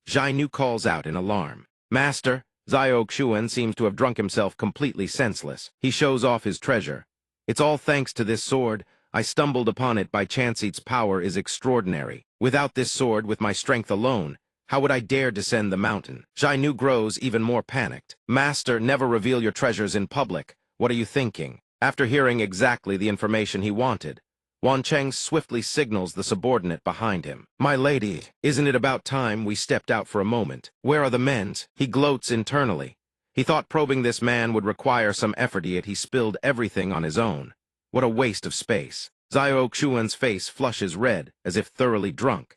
Jianu calls out in alarm. Master, Xiaoxuan seems to have drunk himself completely senseless. He shows off his treasure. It's all thanks to this sword. I stumbled upon it by chance. Its power is extraordinary. Without this sword, with my strength alone, How would I dare descend the mountain? Zhai Nu grows even more panicked. Master, never reveal your treasures in public. What are you thinking? After hearing exactly the information he wanted, Wan Cheng swiftly signals the subordinate behind him. My lady, isn't it about time we stepped out for a moment? Where are the men? He gloats internally. He thought probing this man would require some effort, yet he spilled everything on his own. What a waste of space. Xiao Xuan's face flushes red, as if thoroughly drunk.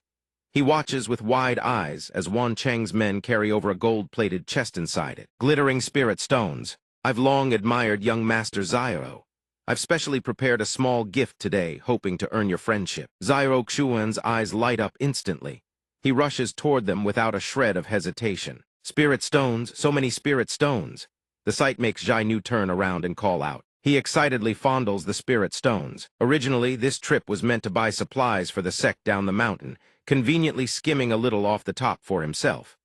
He watches with wide eyes as Wan Cheng's men carry over a gold-plated chest inside it. Glittering spirit stones. I've long admired young Master Xiao. I've specially prepared a small gift today, hoping to earn your friendship. Xiao Xuan's eyes light up instantly. He rushes toward them without a shred of hesitation. Spirit stones, so many spirit stones. The sight makes Zhai Nu turn around and call out. He excitedly fondles the spirit stones. Originally, this trip was meant to buy supplies for the sect down the mountain, conveniently skimming a little off the top for himself.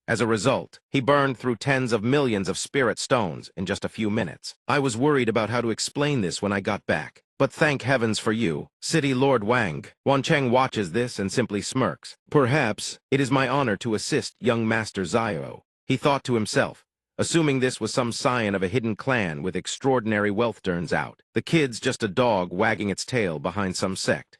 As a result, he burned through tens of millions of spirit stones in just a few minutes. I was worried about how to explain this when I got back. But thank heavens for you, City Lord Wang. Wan Cheng watches this and simply smirks. Perhaps it is my honor to assist young Master Xiao, he thought to himself, assuming this was some scion of a hidden clan with extraordinary wealth. Turns out, the kid's just a dog wagging its tail behind some sect.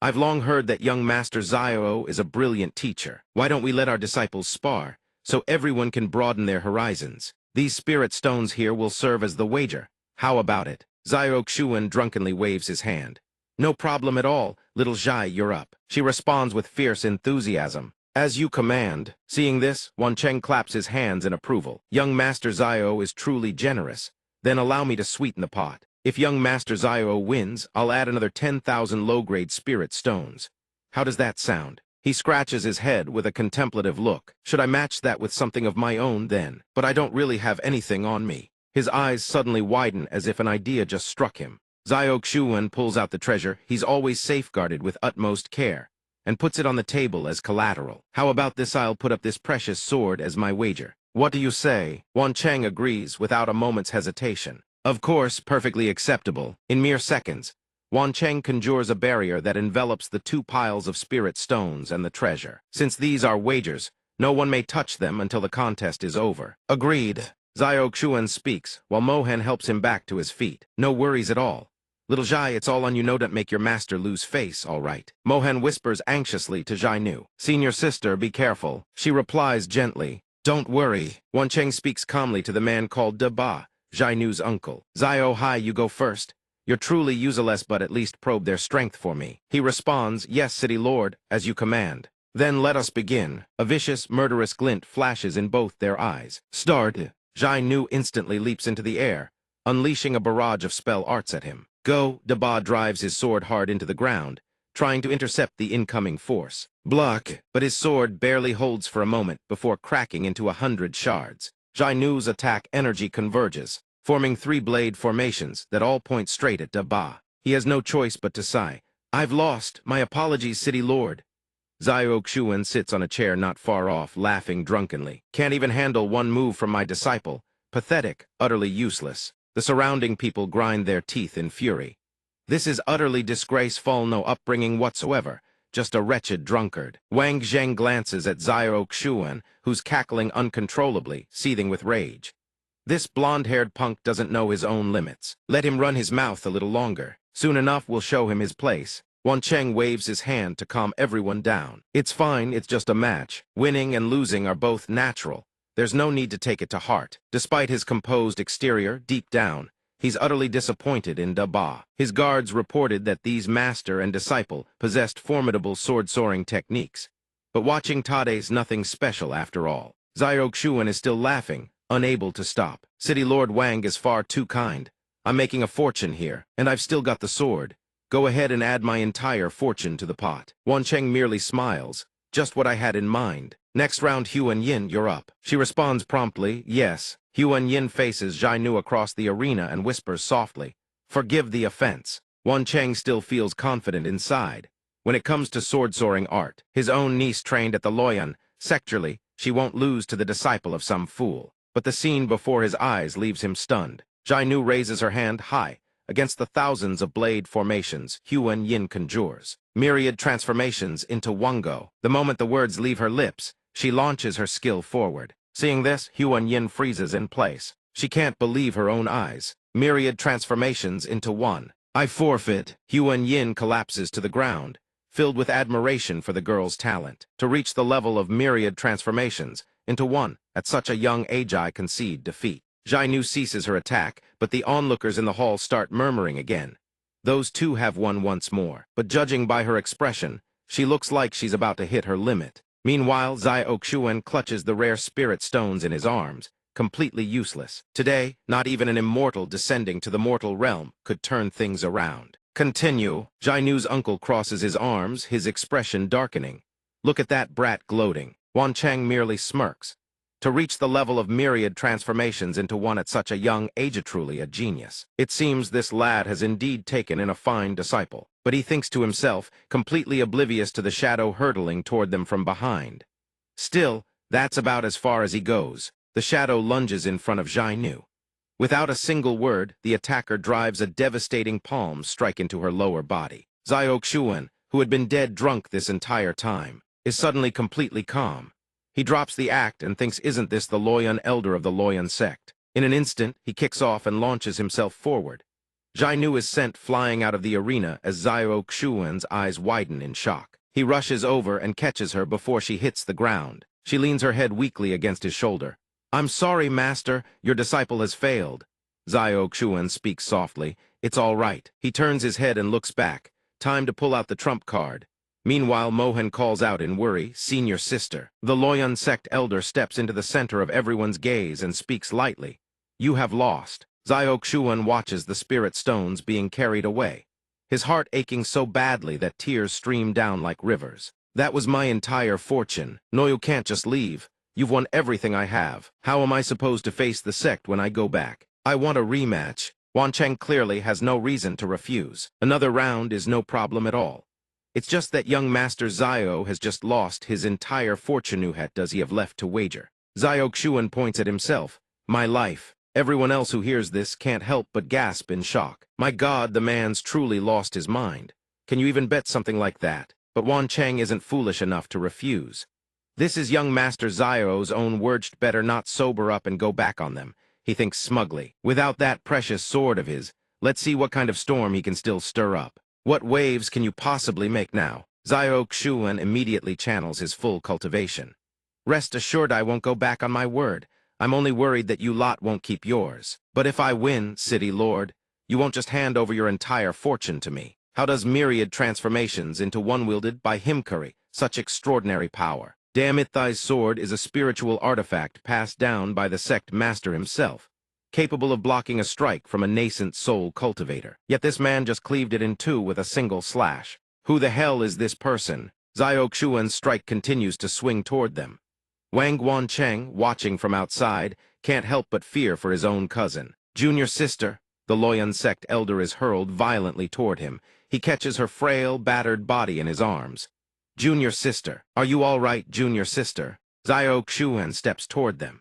I've long heard that young Master Xiao is a brilliant teacher. Why don't we let our disciples spar, so everyone can broaden their horizons? These spirit stones here will serve as the wager. How about it? Xiao Xuan drunkenly waves his hand. No problem at all, little Zhai, you're up. She responds with fierce enthusiasm. As you command. Seeing this, Wan Cheng claps his hands in approval. Young Master Xiao is truly generous. Then allow me to sweeten the pot. If young Master Xiao wins, I'll add another 10,000 low-grade spirit stones. How does that sound? He scratches his head with a contemplative look. Should I match that with something of my own then? But I don't really have anything on me. His eyes suddenly widen as if an idea just struck him. Xiao Xuan pulls out the treasure he's always safeguarded with utmost care, and puts it on the table as collateral. How about this? I'll put up this precious sword as my wager. What do you say? Wan Cheng agrees without a moment's hesitation. Of course, perfectly acceptable. In mere seconds, Wan Cheng conjures a barrier that envelops the two piles of spirit stones and the treasure. Since these are wagers, no one may touch them until the contest is over. Agreed. Xiao Xuan speaks, while Mohan helps him back to his feet. No worries at all. Little Zhai, it's all on you. No, don't make your master lose face, all right? Mohan whispers anxiously to Zhai Nu. Senior sister, be careful. She replies gently. Don't worry. Wan Cheng speaks calmly to the man called Da Ba, Zhai Nu's uncle. Xiao Hai, you go first. You're truly useless, but at least probe their strength for me. He responds, yes, City Lord, as you command. Then let us begin. A vicious, murderous glint flashes in both their eyes. Start. Zhai Nu instantly leaps into the air, unleashing a barrage of spell arts at him. Go. Da Ba drives his sword hard into the ground, trying to intercept the incoming force. Block, but his sword barely holds for a moment before cracking into 100 shards. Zhai Nu's attack energy converges, forming 3 blade formations that all point straight at Da Ba. He has no choice but to sigh. I've lost. My apologies, City Lord. Xiao Xuan sits on a chair not far off, laughing drunkenly. Can't even handle one move from my disciple. Pathetic, utterly useless. The surrounding people grind their teeth in fury. This is utterly disgraceful, no upbringing whatsoever, just a wretched drunkard. Wang Zheng glances at Xiao Xuan, who's cackling uncontrollably, seething with rage. This blonde-haired punk doesn't know his own limits. Let him run his mouth a little longer. Soon enough we'll show him his place. Wan Cheng waves his hand to calm everyone down. It's fine, it's just a match. Winning and losing are both natural. There's no need to take it to heart. Despite his composed exterior, deep down, he's utterly disappointed in Da Ba. His guards reported that these master and disciple possessed formidable sword-soaring techniques. But watching Tade's nothing special after all. Xiao Xuan is still laughing, unable to stop. City Lord Wang is far too kind. I'm making a fortune here, and I've still got the sword. Go ahead and add my entire fortune to the pot. Wan Cheng merely smiles. Just what I had in mind. Next round, Huan Yin, you're up. She responds promptly, yes. Huan Yin faces Zhai Nu across the arena and whispers softly, forgive the offense. Wan Cheng still feels confident inside. When it comes to sword-soaring art, his own niece trained at the Loyan, sectorally, she won't lose to the disciple of some fool. But the scene before his eyes leaves him stunned. Zhai Nu raises her hand high. Against the thousands of blade formations, Huan Yin conjures myriad transformations into Wango. The moment the words leave her lips, She launches her skill forward. Seeing this, Huan Yin freezes in place. She can't believe her own eyes. Myriad transformations into one. I forfeit. Huan Yin collapses to the ground, filled with admiration for the girl's talent. To reach the level of myriad transformations into one at such a young age, I concede defeat. Jainu ceases her attack, but the onlookers in the hall start murmuring again. Those two have won once more, but judging by her expression, she looks like she's about to hit her limit. Meanwhile, Zai Oxuan clutches the rare spirit stones in his arms, completely useless. Today, not even an immortal descending to the mortal realm could turn things around. Continue. Jainu's uncle crosses his arms, his expression darkening. Look at that brat gloating. Wan Cheng merely smirks. To reach the level of myriad transformations into one at such a young age, truly a genius. It seems this lad has indeed taken in a fine disciple. But he thinks to himself, completely oblivious to the shadow hurtling toward them from behind. Still, that's about as far as he goes. The shadow lunges in front of Jainu. Without a single word, the attacker drives a devastating palm strike into her lower body. Zai Oxuan, who had been dead drunk this entire time, is suddenly completely calm. He drops the act and thinks, isn't this the Loyan elder of the Loyan sect? In an instant, he kicks off and launches himself forward. Jainu is sent flying out of the arena as Zai Oxuan's eyes widen in shock. He rushes over and catches her before she hits the ground. She leans her head weakly against his shoulder. I'm sorry, master, your disciple has failed. Zai Oxuan speaks softly. It's all right. He turns his head and looks back. Time to pull out the trump card. Meanwhile, Mohan calls out in worry, senior sister. The Loyan sect elder steps into the center of everyone's gaze and speaks lightly. You have lost. Zai Oxuan watches the spirit stones being carried away, his heart aching so badly that tears stream down like rivers. That was my entire fortune. No, you can't just leave. You've won everything I have. How am I supposed to face the sect when I go back? I want a rematch. Wan Cheng clearly has no reason to refuse. Another round is no problem at all. It's just that young Master Zio has just lost his entire fortune. Who does he have left to wager? Zai Oxuan points at himself. My life. Everyone else who hears this can't help but gasp in shock. My God, the man's truly lost his mind. Can you even bet something like that? But Wan Cheng isn't foolish enough to refuse. This is young Master Zio's own words. Better not sober up and go back on them, he thinks smugly. Without that precious sword of his, let's see what kind of storm he can still stir up. What waves can you possibly make now? Zai Oxuan immediately channels his full cultivation. Rest assured I won't go back on my word. I'm only worried that you lot won't keep yours. But if I win, City Lord, you won't just hand over your entire fortune to me. How does myriad transformations into one wielded by Himkari such extraordinary power? Damn it, thy sword is a spiritual artifact passed down by the sect master himself, capable of blocking a strike from a nascent soul cultivator. Yet this man just cleaved it in two with a single slash. Who the hell is this person? Zai Oxuan's strike continues to swing toward them. Wan Cheng, watching from outside, can't help but fear for his own cousin. Junior sister, the Loyan sect elder is hurled violently toward him. He catches her frail, battered body in his arms. Junior sister, are you all right, junior sister? Zai Oxuan steps toward them.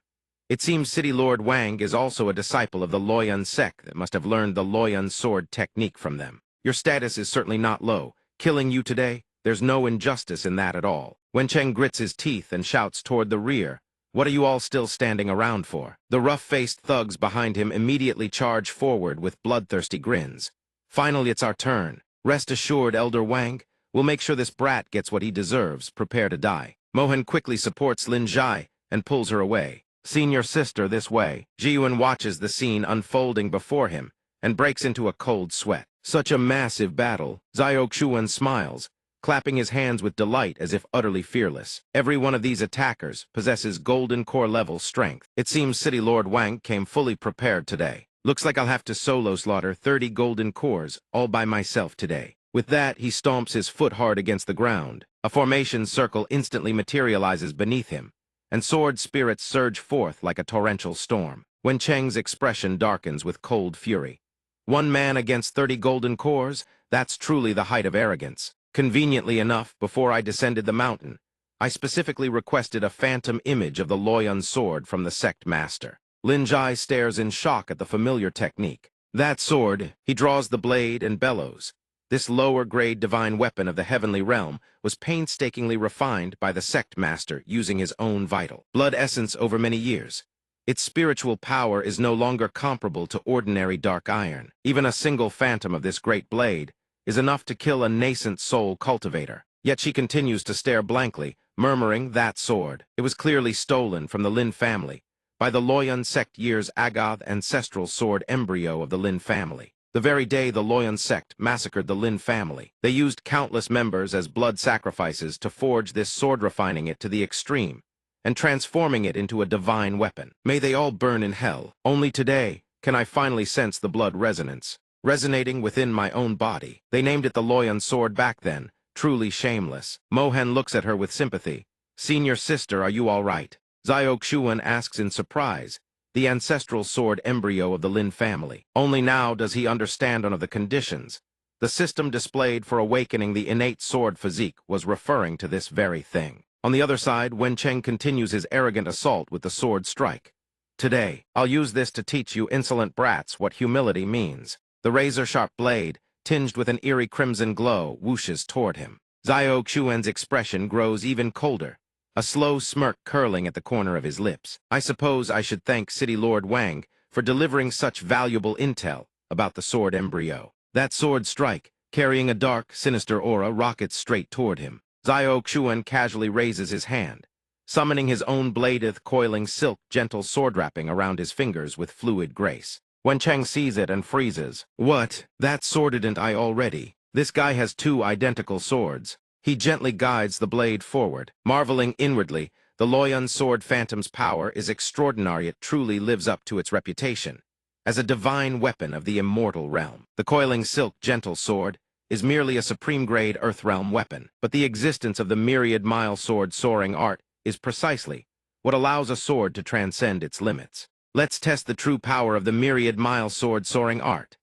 It seems City Lord Wang is also a disciple of the Loyan sect that must have learned the Loyan sword technique from them. Your status is certainly not low. Killing you today, there's no injustice in that at all. Wen Cheng grits his teeth and shouts toward the rear. What are you all still standing around for? The rough-faced thugs behind him immediately charge forward with bloodthirsty grins. Finally, it's our turn. Rest assured, Elder Wang, we'll make sure this brat gets what he deserves. Prepare to die. Mohan quickly supports Lin Zhai and pulls her away. Senior sister, this way. Jiyuan watches the scene unfolding before him and breaks into a cold sweat. Such a massive battle. Zai Oxuan smiles, clapping his hands with delight as if utterly fearless. Every one of these attackers possesses golden core level strength. It seems City Lord Wang came fully prepared today. Looks like I'll have to solo slaughter 30 golden cores all by myself today. With that, he stomps his foot hard against the ground. A formation circle instantly materializes beneath him, and sword spirits surge forth like a torrential storm. Wen Cheng's expression darkens with cold fury. One man against 30 golden cores? That's truly the height of arrogance. Conveniently enough, before I descended the mountain, I specifically requested a phantom image of the Loyan sword from the sect master. Lin Zhai stares in shock at the familiar technique. That sword, he draws the blade and bellows. This lower-grade divine weapon of the heavenly realm was painstakingly refined by the sect master using his own vital blood essence over many years. Its spiritual power is no longer comparable to ordinary dark iron. Even a single phantom of this great blade is enough to kill a nascent soul cultivator. Yet she continues to stare blankly, murmuring, "That sword. It was clearly stolen from the Lin family, by the Loyun sect years Agath ancestral sword embryo of the Lin family. The very day the Loyun sect massacred the Lin family, they used countless members as blood sacrifices to forge this sword, refining it to the extreme and transforming it into a divine weapon. May they all burn in hell. Only today can I finally sense the blood resonance, resonating within my own body. They named it the Loyun sword back then, truly shameless." Mohan looks at her with sympathy. "Senior sister, are you all right?" Xiaoxuan asks in surprise, the ancestral sword embryo of the Lin family. Only now does he understand one of the conditions. The system displayed for awakening the innate sword physique was referring to this very thing. On the other side, Wen Cheng continues his arrogant assault with the sword strike. "Today, I'll use this to teach you insolent brats what humility means." The razor-sharp blade, tinged with an eerie crimson glow, whooshes toward him. Xiaoxuan's expression grows even colder, a slow smirk curling at the corner of his lips. "I suppose I should thank City Lord Wang for delivering such valuable intel about the sword embryo." That sword strike, carrying a dark, sinister aura, rockets straight toward him. Xiaoxuan casually raises his hand, summoning his own bladeth coiling silk gentle sword wrapping around his fingers with fluid grace. Wen Cheng sees it and freezes. "What? That sword didn't I already? This guy has two identical swords." He gently guides the blade forward, marveling inwardly. The Loyun sword phantom's power is extraordinary. It truly lives up to its reputation as a divine weapon of the immortal realm. The coiling silk gentle sword is merely a supreme-grade Earthrealm weapon, but the existence of the myriad mile sword soaring art is precisely what allows a sword to transcend its limits. Let's test the true power of the myriad mile sword soaring art.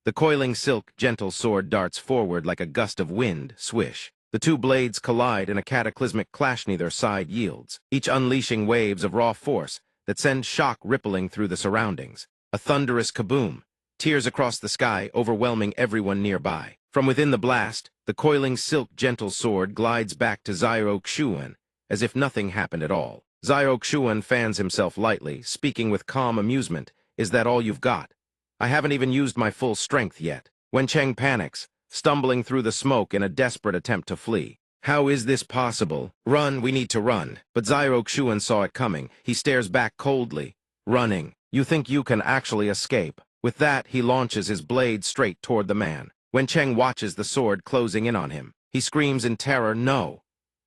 The coiling silk gentle sword darts forward like a gust of wind, swish. The two blades collide in a cataclysmic clash. Neither side yields, each unleashing waves of raw force that send shock rippling through the surroundings. A thunderous kaboom tears across the sky, overwhelming everyone nearby. From within the blast, the coiling silk gentle sword glides back to Xiaoxuan, as if nothing happened at all. Xiaoxuan fans himself lightly, speaking with calm amusement. "Is that all you've got? I haven't even used my full strength yet." Wen Cheng panics, stumbling through the smoke in a desperate attempt to flee. "How is this possible? Run, we need to run." But Xiaoxuan saw it coming. He stares back coldly. "Running? You think you can actually escape?" With that, he launches his blade straight toward the man. Wen Cheng watches the sword closing in on him. He screams in terror, "No!"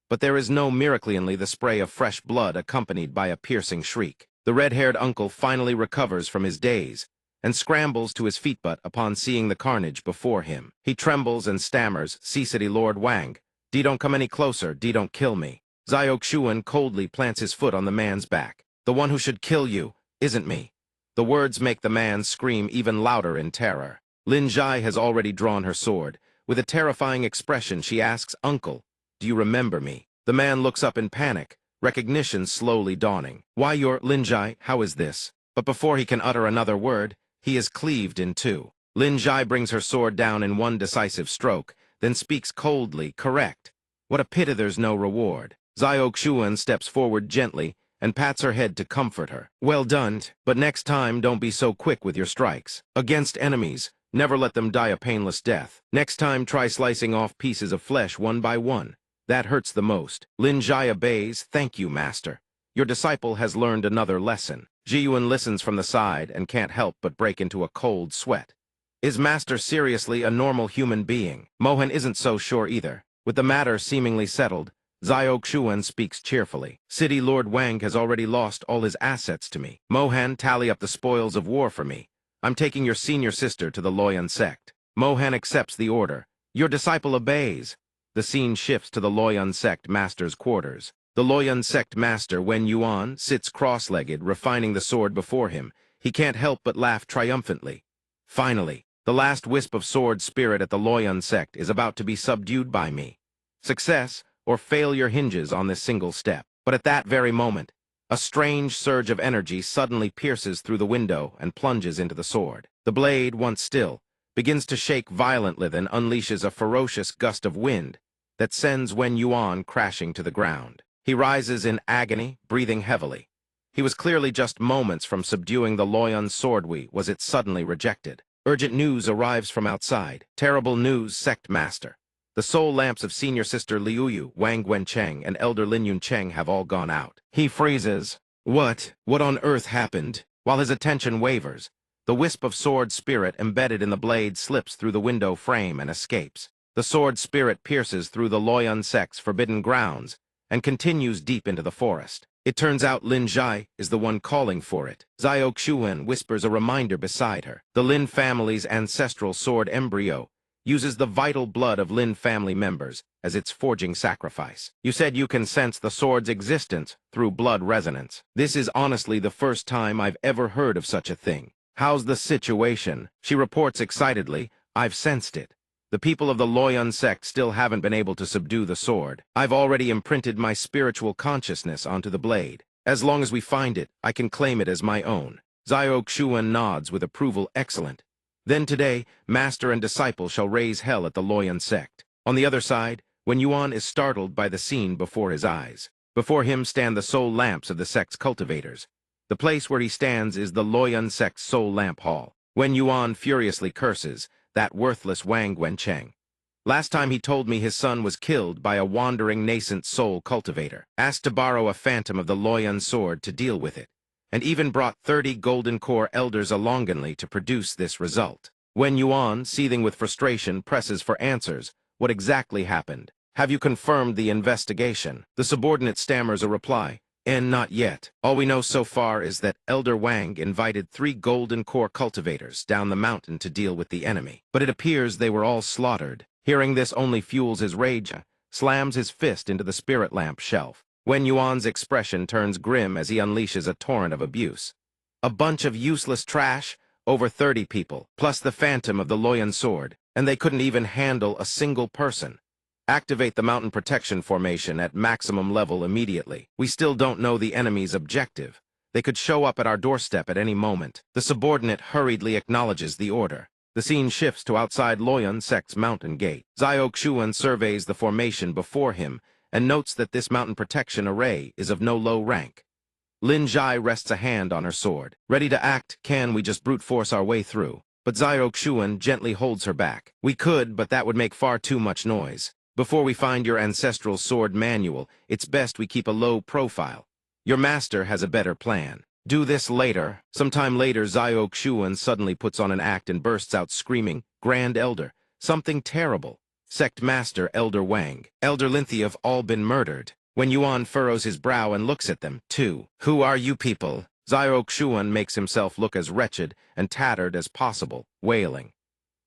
But there is no miraculously the spray of fresh blood accompanied by a piercing shriek. The red-haired uncle finally recovers from his daze and scrambles to his feet, but upon seeing the carnage before him, he trembles and stammers, "See City Lord Wang, D don't come any closer, D don't kill me." Xiaoxuan coldly plants his foot on the man's back. "The one who should kill you isn't me." The words make the man scream even louder in terror. Lin Zhai has already drawn her sword. With a terrifying expression, she asks, "Uncle, do you remember me?" The man looks up in panic, recognition slowly dawning. "Why, you're Lin Zhai, how is this?" But before he can utter another word, he is cleaved in two. Lin Zhai brings her sword down in one decisive stroke, then speaks coldly, "Correct. What a pity there's no reward." Xiaoxuan steps forward gently and pats her head to comfort her. "Well done, but next time don't be so quick with your strikes. Against enemies, never let them die a painless death. Next time try slicing off pieces of flesh one by one. That hurts the most." Lin Zhai obeys. "Thank you, master. Your disciple has learned another lesson." Jiyuan listens from the side and can't help but break into a cold sweat. Is master seriously a normal human being? Mohan isn't so sure either. With the matter seemingly settled, Xiaoxuan speaks cheerfully. "City Lord Wang has already lost all his assets to me. Mohan, tally up the spoils of war for me. I'm taking your senior sister to the Loyun sect." Mohan accepts the order. Your disciple obeys. The scene shifts to the Loyun sect master's quarters. The Loyun sect master, Wen Yuan, sits cross-legged, refining the sword before him. He can't help but laugh triumphantly. Finally, the last wisp of sword spirit at the Loyun sect is about to be subdued by me. Success or failure hinges on this single step. But at that very moment, a strange surge of energy suddenly pierces through the window and plunges into the sword. The blade, once still, begins to shake violently, then unleashes a ferocious gust of wind that sends Wen Yuan crashing to the ground. He rises in agony, breathing heavily. He was clearly just moments from subduing the Loyun sword. Was it suddenly rejected? Urgent news arrives from outside. Terrible news, sect master. The soul lamps of senior sister Liuyu, Wang Wencheng, and elder Lin Yuncheng have all gone out. He freezes. What on earth happened? While his attention wavers, the wisp of sword spirit embedded in the blade slips through the window frame and escapes. The sword spirit pierces through the Loyun sect's forbidden grounds and continues deep into the forest. It turns out Lin Zhai is the one calling for it. Xiao Xuan whispers a reminder beside her. The Lin family's ancestral sword embryo uses the vital blood of Lin family members as its forging sacrifice. You said you can sense the sword's existence through blood resonance. This is honestly the first time I've ever heard of such a thing. How's the situation? She reports excitedly. I've sensed it. The people of the Loyun sect still haven't been able to subdue the sword. I've already imprinted my spiritual consciousness onto the blade. As long as we find it, I can claim it as my own. Xiao Xuan nods with approval. Excellent. Then today, master and disciple shall raise hell at the Loyun sect. On the other side, Wen Yuan is startled by the scene before his eyes. Before him stand the soul lamps of the sect's cultivators. The place where he stands is the Loyun sect's soul lamp hall. Wen Yuan furiously curses, that worthless Wang Wencheng. Last time he told me his son was killed by a wandering nascent soul cultivator, asked to borrow a phantom of the Loyun sword to deal with it, and even brought 30 golden core elders alonganly to produce this result. Wen Yuan, seething with frustration, presses for answers. What exactly happened? Have you confirmed the investigation? The subordinate stammers a reply. Not yet. All we know so far is that Elder Wang invited 3 golden core cultivators down the mountain to deal with the enemy. But it appears they were all slaughtered. Hearing this only fuels his rage, slams his fist into the spirit lamp shelf. Wen Yuan's expression turns grim as he unleashes a torrent of abuse. A bunch of useless trash, over 30 people, plus the phantom of the Loyun sword, and they couldn't even handle a single person. Activate the mountain protection formation at maximum level immediately. We still don't know the enemy's objective. They could show up at our doorstep at any moment. The subordinate hurriedly acknowledges the order. The scene shifts to outside Loyun sect's mountain gate. Xiao Xuan surveys the formation before him and notes that this mountain protection array is of no low rank. Lin Zhai rests a hand on her sword. Ready to act, can we just brute force our way through? But Xiao Xuan gently holds her back. We could, but that would make far too much noise. Before we find your ancestral sword manual, it's best we keep a low profile. Your master has a better plan. Do this later. Sometime later, Xiao Xuan suddenly puts on an act and bursts out screaming, Grand Elder, something terrible. Sect Master Elder Wang, Elder Linthi have all been murdered. Wen Yuan furrows his brow and looks at them, too. Who are you people? Xiao Xuan makes himself look as wretched and tattered as possible, wailing.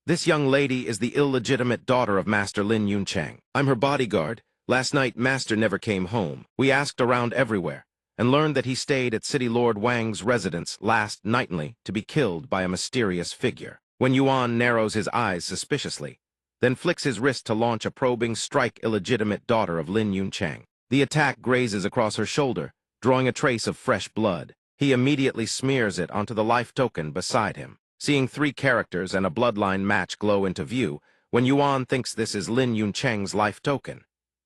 This young lady is the illegitimate daughter of Master Lin Yuncheng. I'm her bodyguard. Last night, Master never came home. We asked around everywhere, and learned that he stayed at City Lord Wang's residence last nightly to be killed by a mysterious figure. Wen Yuan narrows his eyes suspiciously, then flicks his wrist to launch a probing strike illegitimate daughter of Lin Yuncheng. The attack grazes across her shoulder, drawing a trace of fresh blood. He immediately smears it onto the life token beside him. Seeing 3 characters and a bloodline match glow into view, Wen Yuan thinks this is Lin Yuncheng's life token.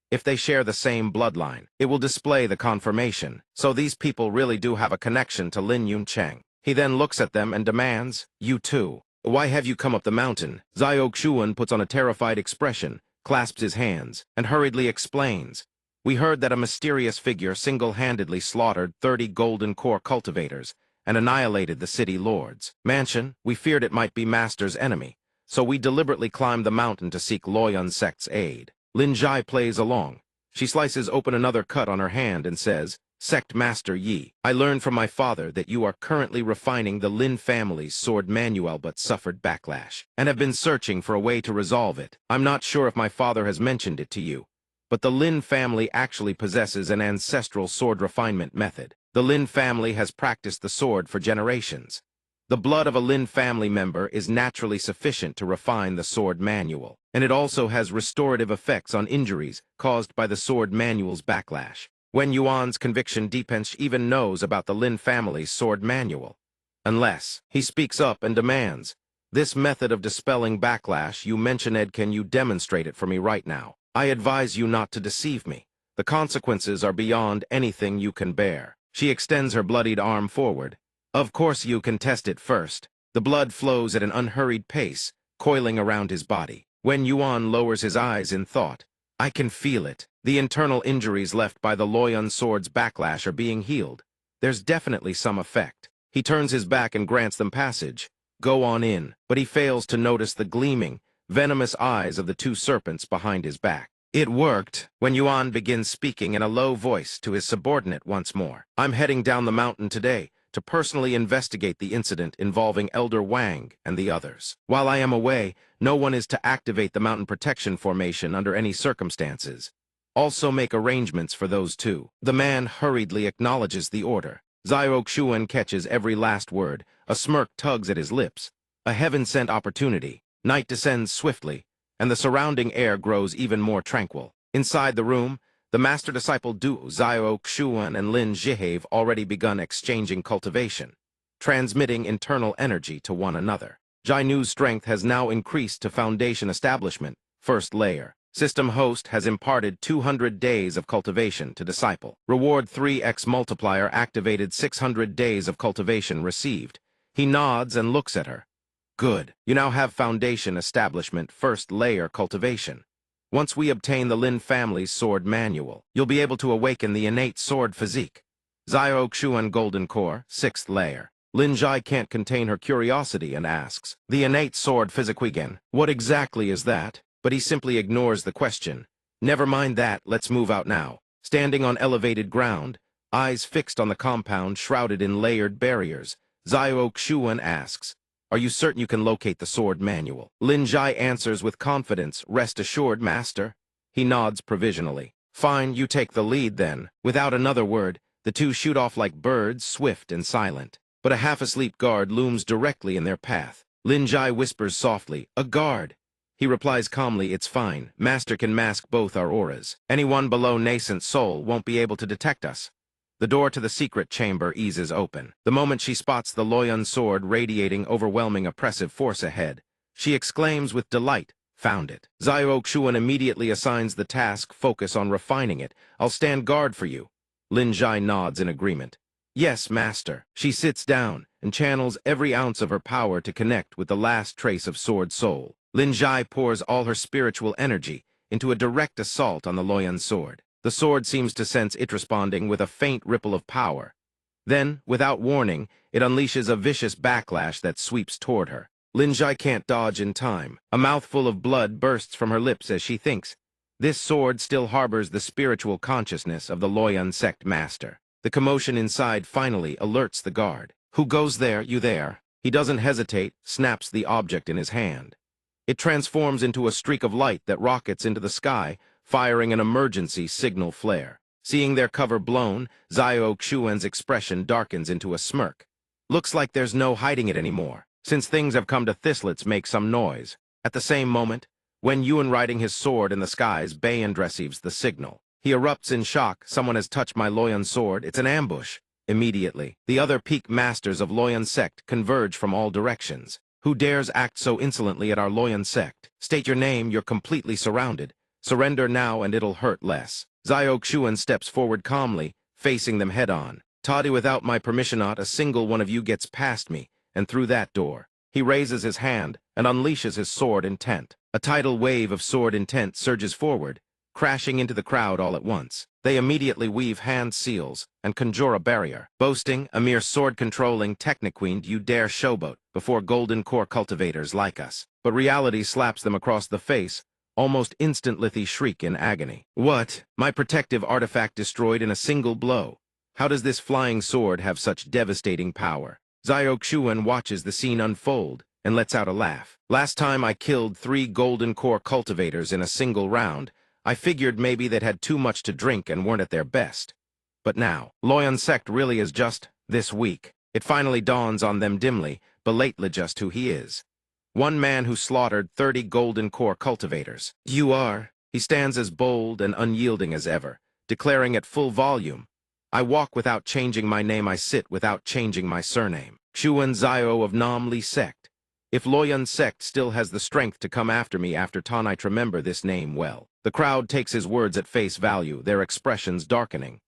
If they share the same bloodline, it will display the confirmation, so these people really do have a connection to Lin Yuncheng. He then looks at them and demands, You too. Why have you come up the mountain? Xiao Xuan puts on a terrified expression, clasps his hands, and hurriedly explains. We heard that a mysterious figure single-handedly slaughtered 30 golden core cultivators and annihilated the city lord's mansion. We feared it might be Master's enemy, so we deliberately climbed the mountain to seek Loyun sect's aid. Lin Zhai plays along. She slices open another cut on her hand and says, Sect Master Yi, I learned from my father that you are currently refining the Lin family's sword manual but suffered backlash, and have been searching for a way to resolve it. I'm not sure if my father has mentioned it to you, but the Lin family actually possesses an ancestral sword refinement method. The Lin family has practiced the sword for generations. The blood of a Lin family member is naturally sufficient to refine the sword manual, and it also has restorative effects on injuries caused by the sword manual's backlash. Wen Yuan's conviction deepens even knows about the Lin family's sword manual. Unless, he speaks up and demands, This method of dispelling backlash you mentioned, can you demonstrate it for me right now? I advise you not to deceive me. The consequences are beyond anything you can bear. She extends her bloodied arm forward. Of course you can test it first. The blood flows at an unhurried pace, coiling around his body. When Yuan lowers his eyes in thought, I can feel it. The internal injuries left by the Loyun sword's backlash are being healed. There's definitely some effect. He turns his back and grants them passage. Go on in, but he fails to notice the gleaming, venomous eyes of the two serpents behind his back. It worked. When Yuan begins speaking in a low voice to his subordinate once more. I'm heading down the mountain today to personally investigate the incident involving Elder Wang and the others. While I am away, no one is to activate the mountain protection formation under any circumstances. Also make arrangements for those two. The man hurriedly acknowledges the order. Xiao Xuan catches every last word. A smirk tugs at his lips. A heaven-sent opportunity. Night descends swiftly, and the surrounding air grows even more tranquil. Inside the room, the master-disciple duo, Xiao Xuan and Lin Zhi, have already begun exchanging cultivation, transmitting internal energy to one another. Jainu's strength has now increased to Foundation Establishment, first layer. System host has imparted 200 days of cultivation to disciple. Reward 3x multiplier activated 600 days of cultivation received. He nods and looks at her. Good. You now have Foundation Establishment first layer cultivation. Once we obtain the Lin family's sword manual, you'll be able to awaken the innate sword physique. Xiao Xuan Golden Core, 6th layer. Lin Zhi can't contain her curiosity and asks, the innate sword physique again, what exactly is that? But he simply ignores the question. Never mind that, let's move out now. Standing on elevated ground, eyes fixed on the compound shrouded in layered barriers, Xiao Xuan asks, are you certain you can locate the sword manual? Lin Zhi answers with confidence, rest assured, master. He nods provisionally. Fine, you take the lead then. Without another word, the two shoot off like birds, swift and silent. But a half-asleep guard looms directly in their path. Lin Zhi whispers softly, a guard. He replies calmly, it's fine. Master can mask both our auras. Anyone below nascent soul won't be able to detect us. The door to the secret chamber eases open. The moment she spots the Loyun sword radiating overwhelming oppressive force ahead, she exclaims with delight, found it. Xiao Xuan immediately assigns the task focus on refining it. I'll stand guard for you. Lin Zhi nods in agreement. Yes, master. She sits down and channels every ounce of her power to connect with the last trace of sword soul. Lin Zhi pours all her spiritual energy into a direct assault on the Loyun sword. The sword seems to sense it responding with a faint ripple of power. Then, without warning, it unleashes a vicious backlash that sweeps toward her. Lin Zhi can't dodge in time. A mouthful of blood bursts from her lips as she thinks, this sword still harbors the spiritual consciousness of the Loyun sect master. The commotion inside finally alerts the guard. Who goes there, you there? He doesn't hesitate, snaps the object in his hand. It transforms into a streak of light that rockets into the sky, firing an emergency signal flare. Seeing their cover blown, Xiao Xuan's expression darkens into a smirk. Looks like there's no hiding it anymore. Since things have come to this, let's make some noise. At the same moment, Wen Yuan riding his sword in the skies, Bayan receives the signal. He erupts in shock. Someone has touched my Loyun sword. It's an ambush. Immediately, the other peak masters of Loyun sect converge from all directions. Who dares act so insolently at our Loyun sect? State your name, you're completely surrounded. Surrender now and it'll hurt less. Xiao Xuan steps forward calmly, facing them head-on. Toddy, without my permission, not a single one of you gets past me, and through that door. He raises his hand and unleashes his sword intent. A tidal wave of sword intent surges forward, crashing into the crowd all at once. They immediately weave hand seals and conjure a barrier. Boasting, a mere sword-controlling techniqueen, you dare showboat before golden core cultivators like us. But reality slaps them across the face. Almost instantly they shriek in agony. What? My protective artifact destroyed in a single blow. How does this flying sword have such devastating power? Xiao Xuan watches the scene unfold and lets out a laugh. Last time I killed 3 golden core cultivators in a single round, I figured maybe they'd had too much to drink and weren't at their best. But now, Loyun sect really is just this weak. It finally dawns on them dimly, belatedly just who he is. One man who slaughtered 30 golden core cultivators. You are. He stands as bold and unyielding as ever, declaring at full volume, I walk without changing my name, I sit without changing my surname. Xuan Xiao of Nam Li sect. If Loyun sect still has the strength to come after me after Tanite remember this name well. The crowd takes his words at face value, their expressions darkening.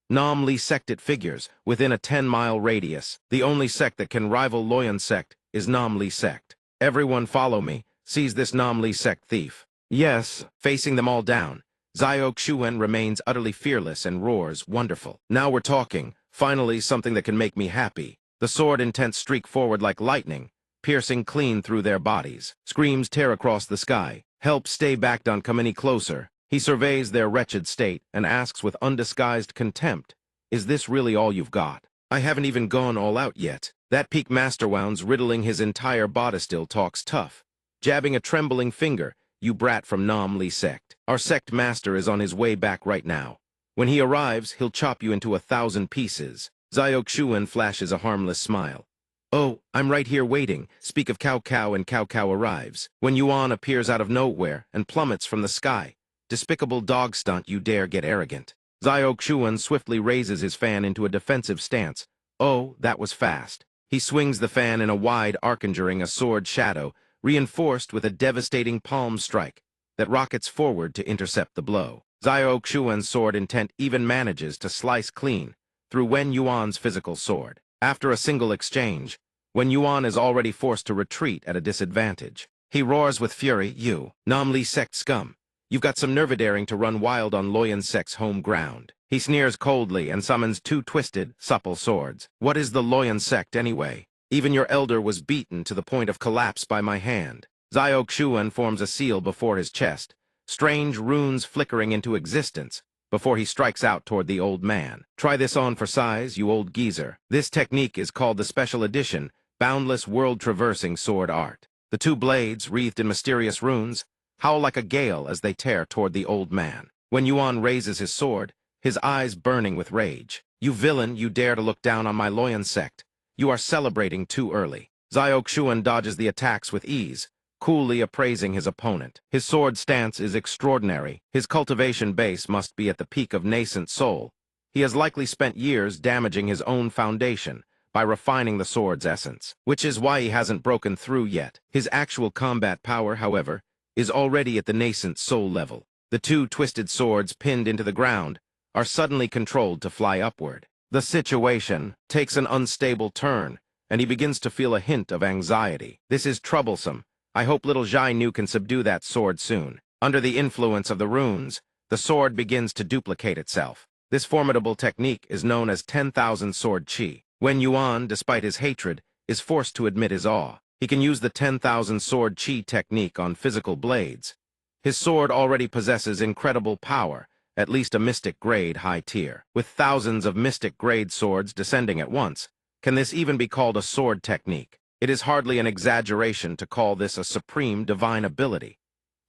Nam Lee sect it figures, within a 10-mile radius. The only sect that can rival Loyun sect is Nam Lee sect. Everyone follow me, seize this Nam Lee sect thief. Yes, facing them all down. Xiao Xuan remains utterly fearless and roars, wonderful. Now we're talking, finally something that can make me happy. The sword intent streak forward like lightning, piercing clean through their bodies. Screams tear across the sky. Help, stay back, don't come any closer. He surveys their wretched state and asks with undisguised contempt, is this really all you've got? I haven't even gone all out yet. That peak masterwounds riddling his entire body still talks tough, jabbing a trembling finger. You brat from Nam Lee sect. Our sect master is on his way back right now. When he arrives, he'll chop you into 1,000 pieces. Xiao Xuan flashes a harmless smile. Oh, I'm right here waiting. Speak of Cao Cao and Cao Cao arrives. When Yuan appears out of nowhere and plummets from the sky. Despicable dog stunt, you dare get arrogant. Xiao Xuan swiftly raises his fan into a defensive stance. Oh, that was fast. He swings the fan in a wide arc, conjuring a sword shadow, reinforced with a devastating palm strike that rockets forward to intercept the blow. Xiao Xuan's sword intent even manages to slice clean through Wen Yuan's physical sword. After a single exchange, Wen Yuan is already forced to retreat at a disadvantage. He roars with fury, you, Nam Lee sect scum. You've got some nerve daring to run wild on Loyun sect's home ground. He sneers coldly and summons 2 twisted, supple swords. What is the Loyun sect anyway? Even your elder was beaten to the point of collapse by my hand. Xiao Xuan forms a seal before his chest, strange runes flickering into existence, before he strikes out toward the old man. Try this on for size, you old geezer. This technique is called the Special Edition, Boundless World-Traversing Sword Art. The 2 blades, wreathed in mysterious runes, howl like a gale as they tear toward the old man. When Yuan raises his sword, his eyes burning with rage. You villain, you dare to look down on my Loyun sect. You are celebrating too early. Xiao Xuan dodges the attacks with ease, coolly appraising his opponent. His sword stance is extraordinary. His cultivation base must be at the peak of nascent soul. He has likely spent years damaging his own foundation by refining the sword's essence, which is why he hasn't broken through yet. His actual combat power, however, is already at the nascent soul level. The 2 twisted swords pinned into the ground are suddenly controlled to fly upward. The situation takes an unstable turn, and he begins to feel a hint of anxiety. This is troublesome. I hope little Zhai Nu can subdue that sword soon. Under the influence of the runes, the sword begins to duplicate itself. This formidable technique is known as 10,000 sword chi. When Yuan, despite his hatred, is forced to admit his awe, he can use the 10,000 sword chi technique on physical blades. His sword already possesses incredible power, at least a mystic grade high tier. With thousands of mystic grade swords descending at once, can this even be called a sword technique? It is hardly an exaggeration to call this a supreme divine ability.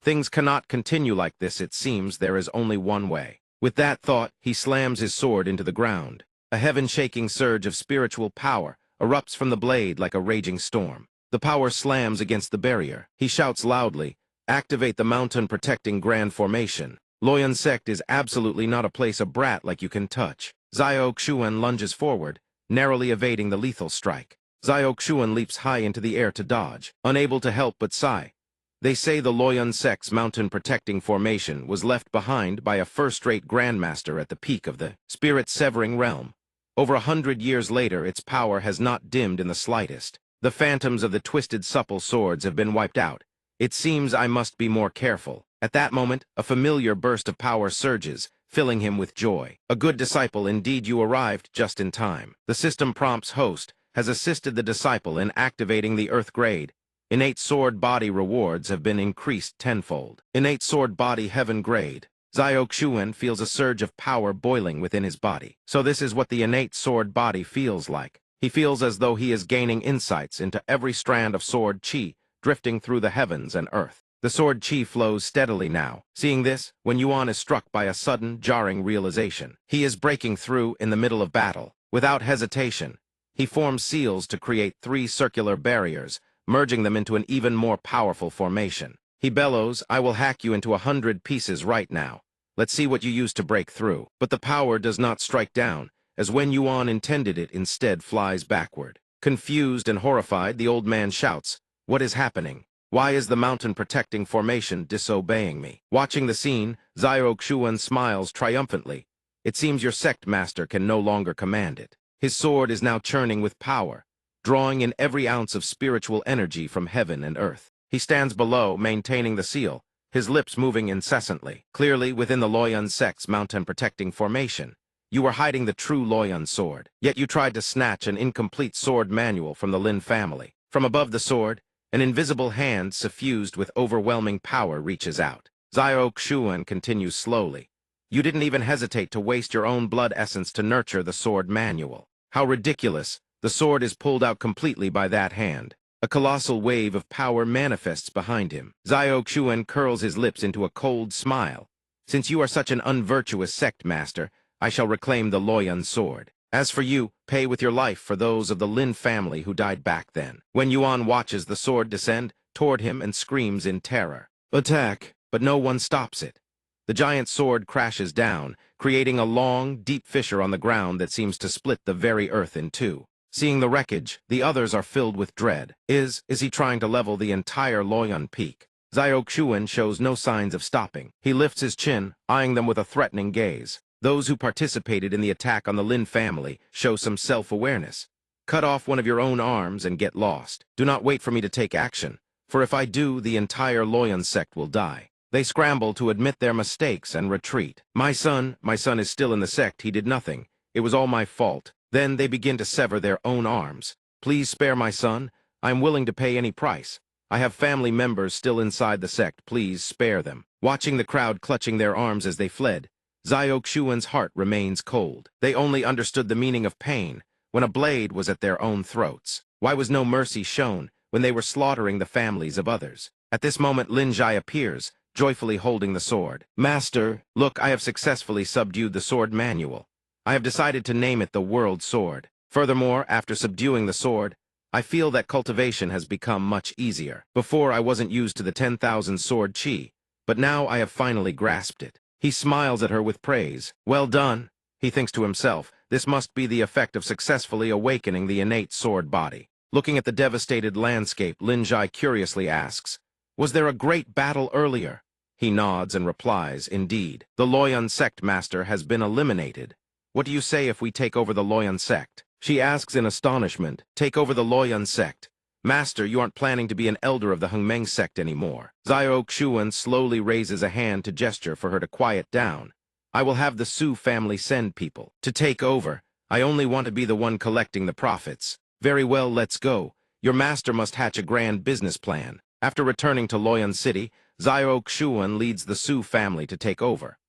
Things cannot continue like this, it seems there is only one way. With that thought, he slams his sword into the ground. A heaven-shaking surge of spiritual power erupts from the blade like a raging storm. The power slams against the barrier. He shouts loudly, activate the mountain-protecting grand formation. Loyun sect is absolutely not a place a brat like you can touch. Xiao Xuan lunges forward, narrowly evading the lethal strike. Xiao Xuan leaps high into the air to dodge, unable to help but sigh. They say the Loyun sect's mountain-protecting formation was left behind by a first-rate grandmaster at the peak of the spirit-severing realm. Over 100 years later, its power has not dimmed in the slightest. The phantoms of the twisted supple swords have been wiped out. It seems I must be more careful. At that moment, a familiar burst of power surges, filling him with joy. A good disciple, indeed, you arrived just in time. The system prompt's host has assisted the disciple in activating the Earth grade. Innate sword body rewards have been increased tenfold. Innate sword body heaven grade. Xiao Xuan feels a surge of power boiling within his body. So this is what the innate sword body feels like. He feels as though he is gaining insights into every strand of sword chi drifting through the heavens and earth. The sword chi flows steadily now. Seeing this, when Yuan is struck by a sudden, jarring realization, he is breaking through in the middle of battle. Without hesitation, he forms seals to create 3 circular barriers, merging them into an even more powerful formation. He bellows, I will hack you into 100 pieces right now. Let's see what you use to break through. But the power does not strike down, as when Yuan intended it instead flies backward. Confused and horrified, the old man shouts, What is happening? Why is the mountain protecting formation disobeying me? Watching the scene, Xiao Xuan smiles triumphantly. It seems your sect master can no longer command it. His sword is now churning with power, drawing in every ounce of spiritual energy from heaven and earth. He stands below, maintaining the seal, his lips moving incessantly. Clearly, within the Loyun sect's mountain protecting formation, you were hiding the true Loyun sword. Yet you tried to snatch an incomplete sword manual from the Lin family. From above the sword, an invisible hand suffused with overwhelming power reaches out. Xiao Xuan continues slowly. You didn't even hesitate to waste your own blood essence to nurture the sword manual. How ridiculous! The sword is pulled out completely by that hand. A colossal wave of power manifests behind him. Xiao Xuan curls his lips into a cold smile. Since you are such an unvirtuous sect master, I shall reclaim the Loyun sword. As for you, pay with your life for those of the Lin family who died back then. When Yuan watches the sword descend toward him and screams in terror. Attack! But no one stops it. The giant sword crashes down, creating a long, deep fissure on the ground that seems to split the very earth in two. Seeing the wreckage, the others are filled with dread. Is he trying to level the entire Loyun peak? Xiao Xuan shows no signs of stopping. He lifts his chin, eyeing them with a threatening gaze. Those who participated in the attack on the Lin family show some self-awareness. Cut off one of your own arms and get lost. Do not wait for me to take action, for if I do, the entire Loyun sect will die. They scramble to admit their mistakes and retreat. My son is still in the sect, he did nothing. It was all my fault. Then they begin to sever their own arms. Please spare my son. I am willing to pay any price. I have family members still inside the sect. Please spare them. Watching the crowd clutching their arms as they fled, Xiao Xuan's heart remains cold. They only understood the meaning of pain when a blade was at their own throats. Why was no mercy shown when they were slaughtering the families of others? At this moment, Lin Zhai appears, joyfully holding the sword. Master, look, I have successfully subdued the sword manual. I have decided to name it the World Sword. Furthermore, after subduing the sword, I feel that cultivation has become much easier. Before, I wasn't used to the 10,000 sword chi, but now I have finally grasped it. He smiles at her with praise. Well done, he thinks to himself. This must be the effect of successfully awakening the innate sword body. Looking at the devastated landscape, Lin Zhai curiously asks, was there a great battle earlier? He nods and replies, indeed. The Loyun sect master has been eliminated. What do you say if we take over the Loyun sect? She asks in astonishment. Take over the Loyun sect? Master, you aren't planning to be an elder of the Hengmeng sect anymore. Xiao Xuan slowly raises a hand to gesture for her to quiet down. I will have the Su family send people to take over. I only want to be the one collecting the profits. Very well, let's go. Your master must hatch a grand business plan. After returning to Loyun City, Xiao Xuan leads the Su family to take over.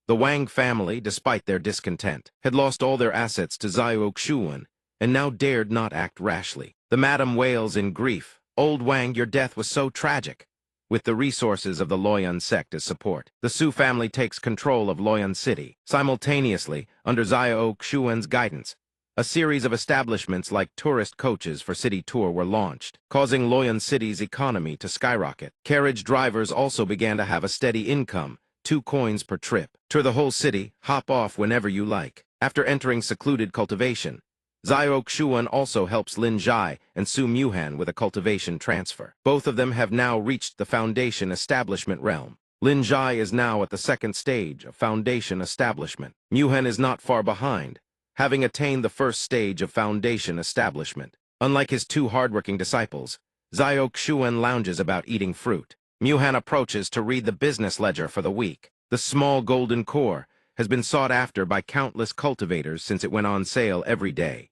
The Wang family, despite their discontent, had lost all their assets to Xiao Xuan and now dared not act rashly. The madam wails in grief. Old Wang, your death was so tragic. With the resources of the Loyun sect as support, the Su family takes control of Loyun City. Simultaneously, under Xiao Xuan's guidance, a series of establishments like tourist coaches for city tour were launched, causing Loyun City's economy to skyrocket. Carriage drivers also began to have a steady income, 2 coins per trip. Tour the whole city, hop off whenever you like. After entering secluded cultivation, Xiao Xuan also helps Lin Zhai and Su Muhan with a cultivation transfer. Both of them have now reached the foundation establishment realm. Lin Zhai is now at the second stage of foundation establishment. Muhan is not far behind, having attained the first stage of foundation establishment. Unlike his 2 hardworking disciples, Xiao Xuan lounges about eating fruit. Muhan approaches to read the business ledger for the week. The small golden core has been sought after by countless cultivators since it went on sale every day.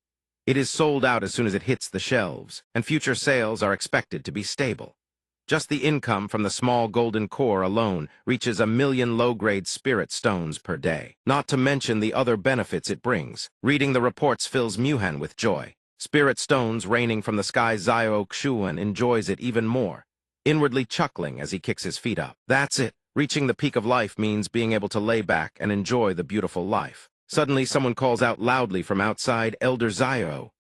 It is sold out as soon as it hits the shelves, and future sales are expected to be stable. Just the income from the small golden core alone reaches 1 million low-grade spirit stones per day, not to mention the other benefits it brings. Reading the reports fills Muhan with joy. Spirit stones raining from the sky. Xiao Xuan enjoys it even more, inwardly chuckling as he kicks his feet up. That's it. Reaching the peak of life means being able to lay back and enjoy the beautiful life. Suddenly, someone calls out loudly from outside, Elder Xiao.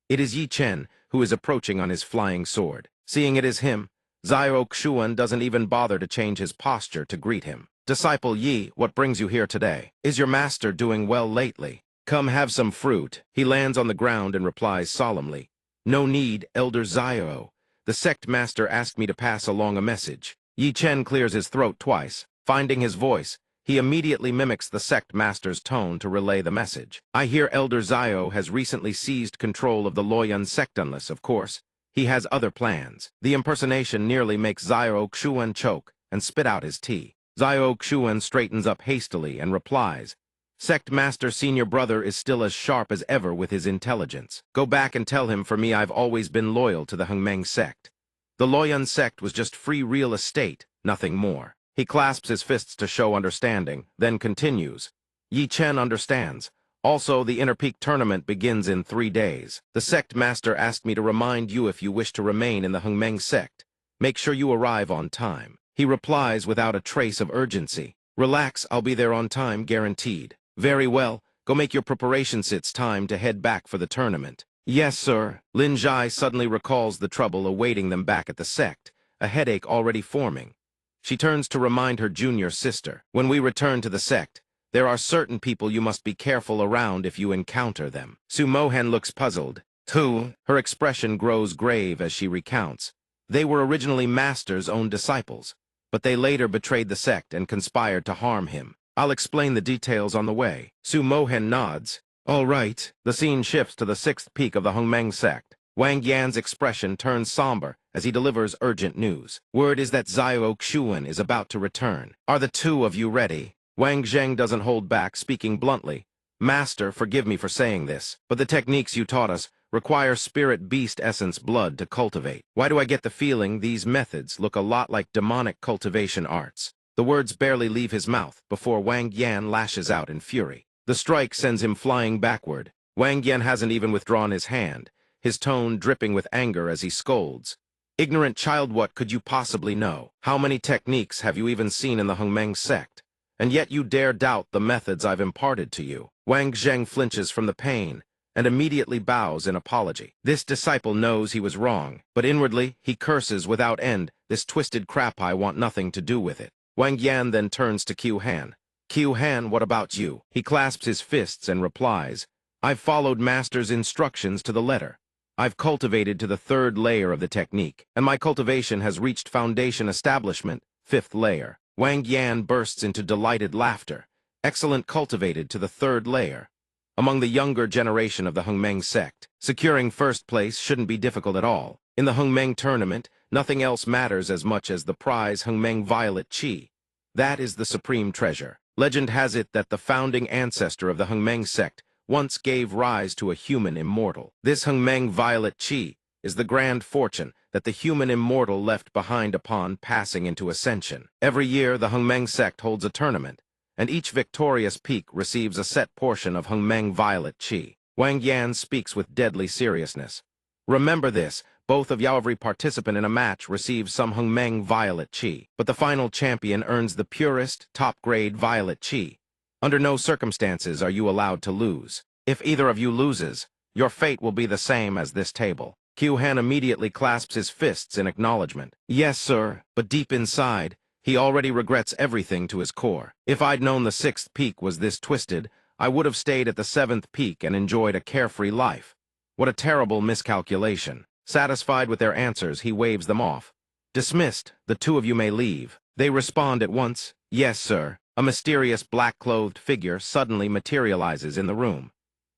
It is Yi Chen, who is approaching on his flying sword. Seeing it is him, Xiao Xuan doesn't even bother to change his posture to greet him. Disciple Yi, what brings you here today? Is your master doing well lately? Come have some fruit. He lands on the ground and replies solemnly, No need, Elder Xiao. The sect master asked me to pass along a message. Yi Chen clears his throat twice. Finding his voice, he immediately mimics the sect master's tone to relay the message. I hear Elder Zio has recently seized control of the Loyun sect unless, of course, he has other plans. The impersonation nearly makes Zio Xuan choke and spit out his tea. Zio Xuan straightens up hastily and replies, Sect Master Senior Brother is still as sharp as ever with his intelligence. Go back and tell him for me I've always been loyal to the Hengmeng sect. The Loyun sect was just free real estate, nothing more. He clasps his fists to show understanding, then continues. Yi Chen understands. Also, the Inner Peak tournament begins in 3 days. The sect master asked me to remind you if you wish to remain in the Hengmeng sect. Make sure you arrive on time. He replies without a trace of urgency. Relax, I'll be there on time, guaranteed. Very well, go make your preparations. It's time to head back for the tournament. Yes, sir. Lin Zhai suddenly recalls the trouble awaiting them back at the sect, a headache already forming. She turns to remind her junior sister. When we return to the sect, there are certain people you must be careful around if you encounter them. Su Mohen looks puzzled. Who? Her expression grows grave as she recounts. They were originally Master's own disciples, but they later betrayed the sect and conspired to harm him. I'll explain the details on the way. Su Mohen nods. All right. The scene shifts to the 6th peak of the Hengmeng sect. Wang Yan's expression turns somber as he delivers urgent news. Word is that Zio Xuan is about to return. Are the 2 of you ready? Wang Zheng doesn't hold back, speaking bluntly. Master, forgive me for saying this, but the techniques you taught us require spirit beast essence blood to cultivate. Why do I get the feeling these methods look a lot like demonic cultivation arts? The words barely leave his mouth before Wang Yan lashes out in fury. The strike sends him flying backward. Wang Yan hasn't even withdrawn his hand, his tone dripping with anger as he scolds. Ignorant child, what could you possibly know? How many techniques have you even seen in the Hengmeng sect? And yet you dare doubt the methods I've imparted to you. Wang Zheng flinches from the pain and immediately bows in apology. This disciple knows he was wrong, but inwardly he curses without end. This twisted crap, I want nothing to do with it. Wang Yan then turns to Qiu Han. Qiu Han, what about you? He clasps his fists and replies, I've followed Master's instructions to the letter. I've cultivated to the 3rd layer of the technique, and my cultivation has reached foundation establishment, 5th layer. Wang Yan bursts into delighted laughter. Excellent, cultivated to the 3rd layer. Among the younger generation of the Hengmeng sect, securing 1st place shouldn't be difficult at all. In the Hengmeng tournament, nothing else matters as much as the prize Hengmeng Violet Qi. That is the supreme treasure. Legend has it that the founding ancestor of the Hengmeng sect once gave rise to a human immortal. This Hengmeng Violet Qi is the grand fortune that the human immortal left behind upon passing into ascension. Every year, the Hengmeng sect holds a tournament, and each victorious peak receives a set portion of Hengmeng Violet Qi. Wang Yan speaks with deadly seriousness. Remember this, both of you, every participant in a match receives some Hengmeng Violet Qi, but the final champion earns the purest, top-grade Violet Qi. Under no circumstances are you allowed to lose. If either of you loses, your fate will be the same as this table. Qiu Han immediately clasps his fists in acknowledgement. Yes, sir, but deep inside, he already regrets everything to his core. If I'd known the 6th peak was this twisted, I would have stayed at the 7th peak and enjoyed a carefree life. What a terrible miscalculation. Satisfied with their answers, he waves them off. Dismissed, the 2 of you may leave. They respond at once. Yes, sir. A mysterious black-clothed figure suddenly materializes in the room.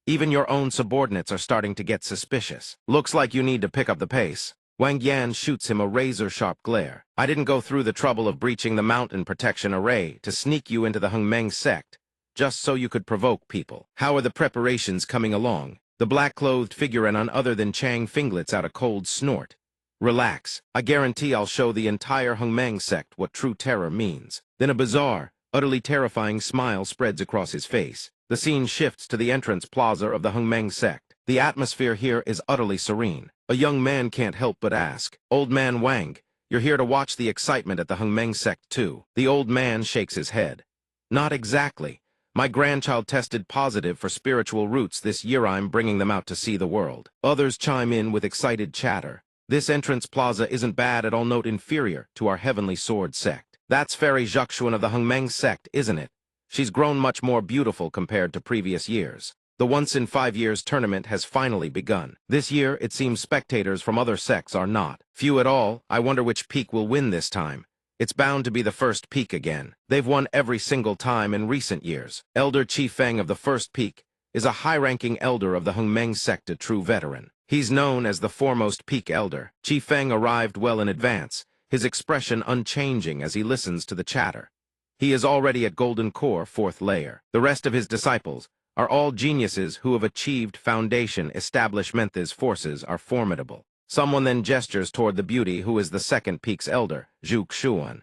Even your own subordinates are starting to get suspicious. Looks like you need to pick up the pace. Wang Yan shoots him a razor-sharp glare. I didn't go through the trouble of breaching the mountain protection array to sneak you into the Hengmeng sect, just so you could provoke people. How are the preparations coming along? The black-clothed figure and none other than Chang Fing lets out a cold snort. Relax. I guarantee I'll show the entire Hengmeng sect what true terror means. Then a bizarre, utterly terrifying smile spreads across his face. The scene shifts to the entrance plaza of the Hengmeng sect. The atmosphere here is utterly serene. A young man can't help but ask, Old man Wang, you're here to watch the excitement at the Hengmeng sect too? The old man shakes his head. Not exactly. My grandchild tested positive for spiritual roots this year. I'm bringing them out to see the world. Others chime in with excited chatter. This entrance plaza isn't bad at all, note inferior to our Heavenly Sword sect. That's Fairy Zhuxuan of the Hengmeng sect, isn't it? She's grown much more beautiful compared to previous years. The once-in-5 years tournament has finally begun. This year, it seems spectators from other sects are not. Few at all. I wonder which peak will win this time. It's bound to be the first peak again. They've won every single time in recent years. Elder Chi Feng of the first peak is a high-ranking elder of the Hongmeng sect, a true veteran. He's known as the foremost peak elder. Chi Feng arrived well in advance, his expression unchanging as he listens to the chatter. He is already at Golden Core, 4th layer. The rest of his disciples are all geniuses who have achieved foundation establishment. His forces are formidable. Someone then gestures toward the beauty who is the second peak's elder, Zhu Xuan.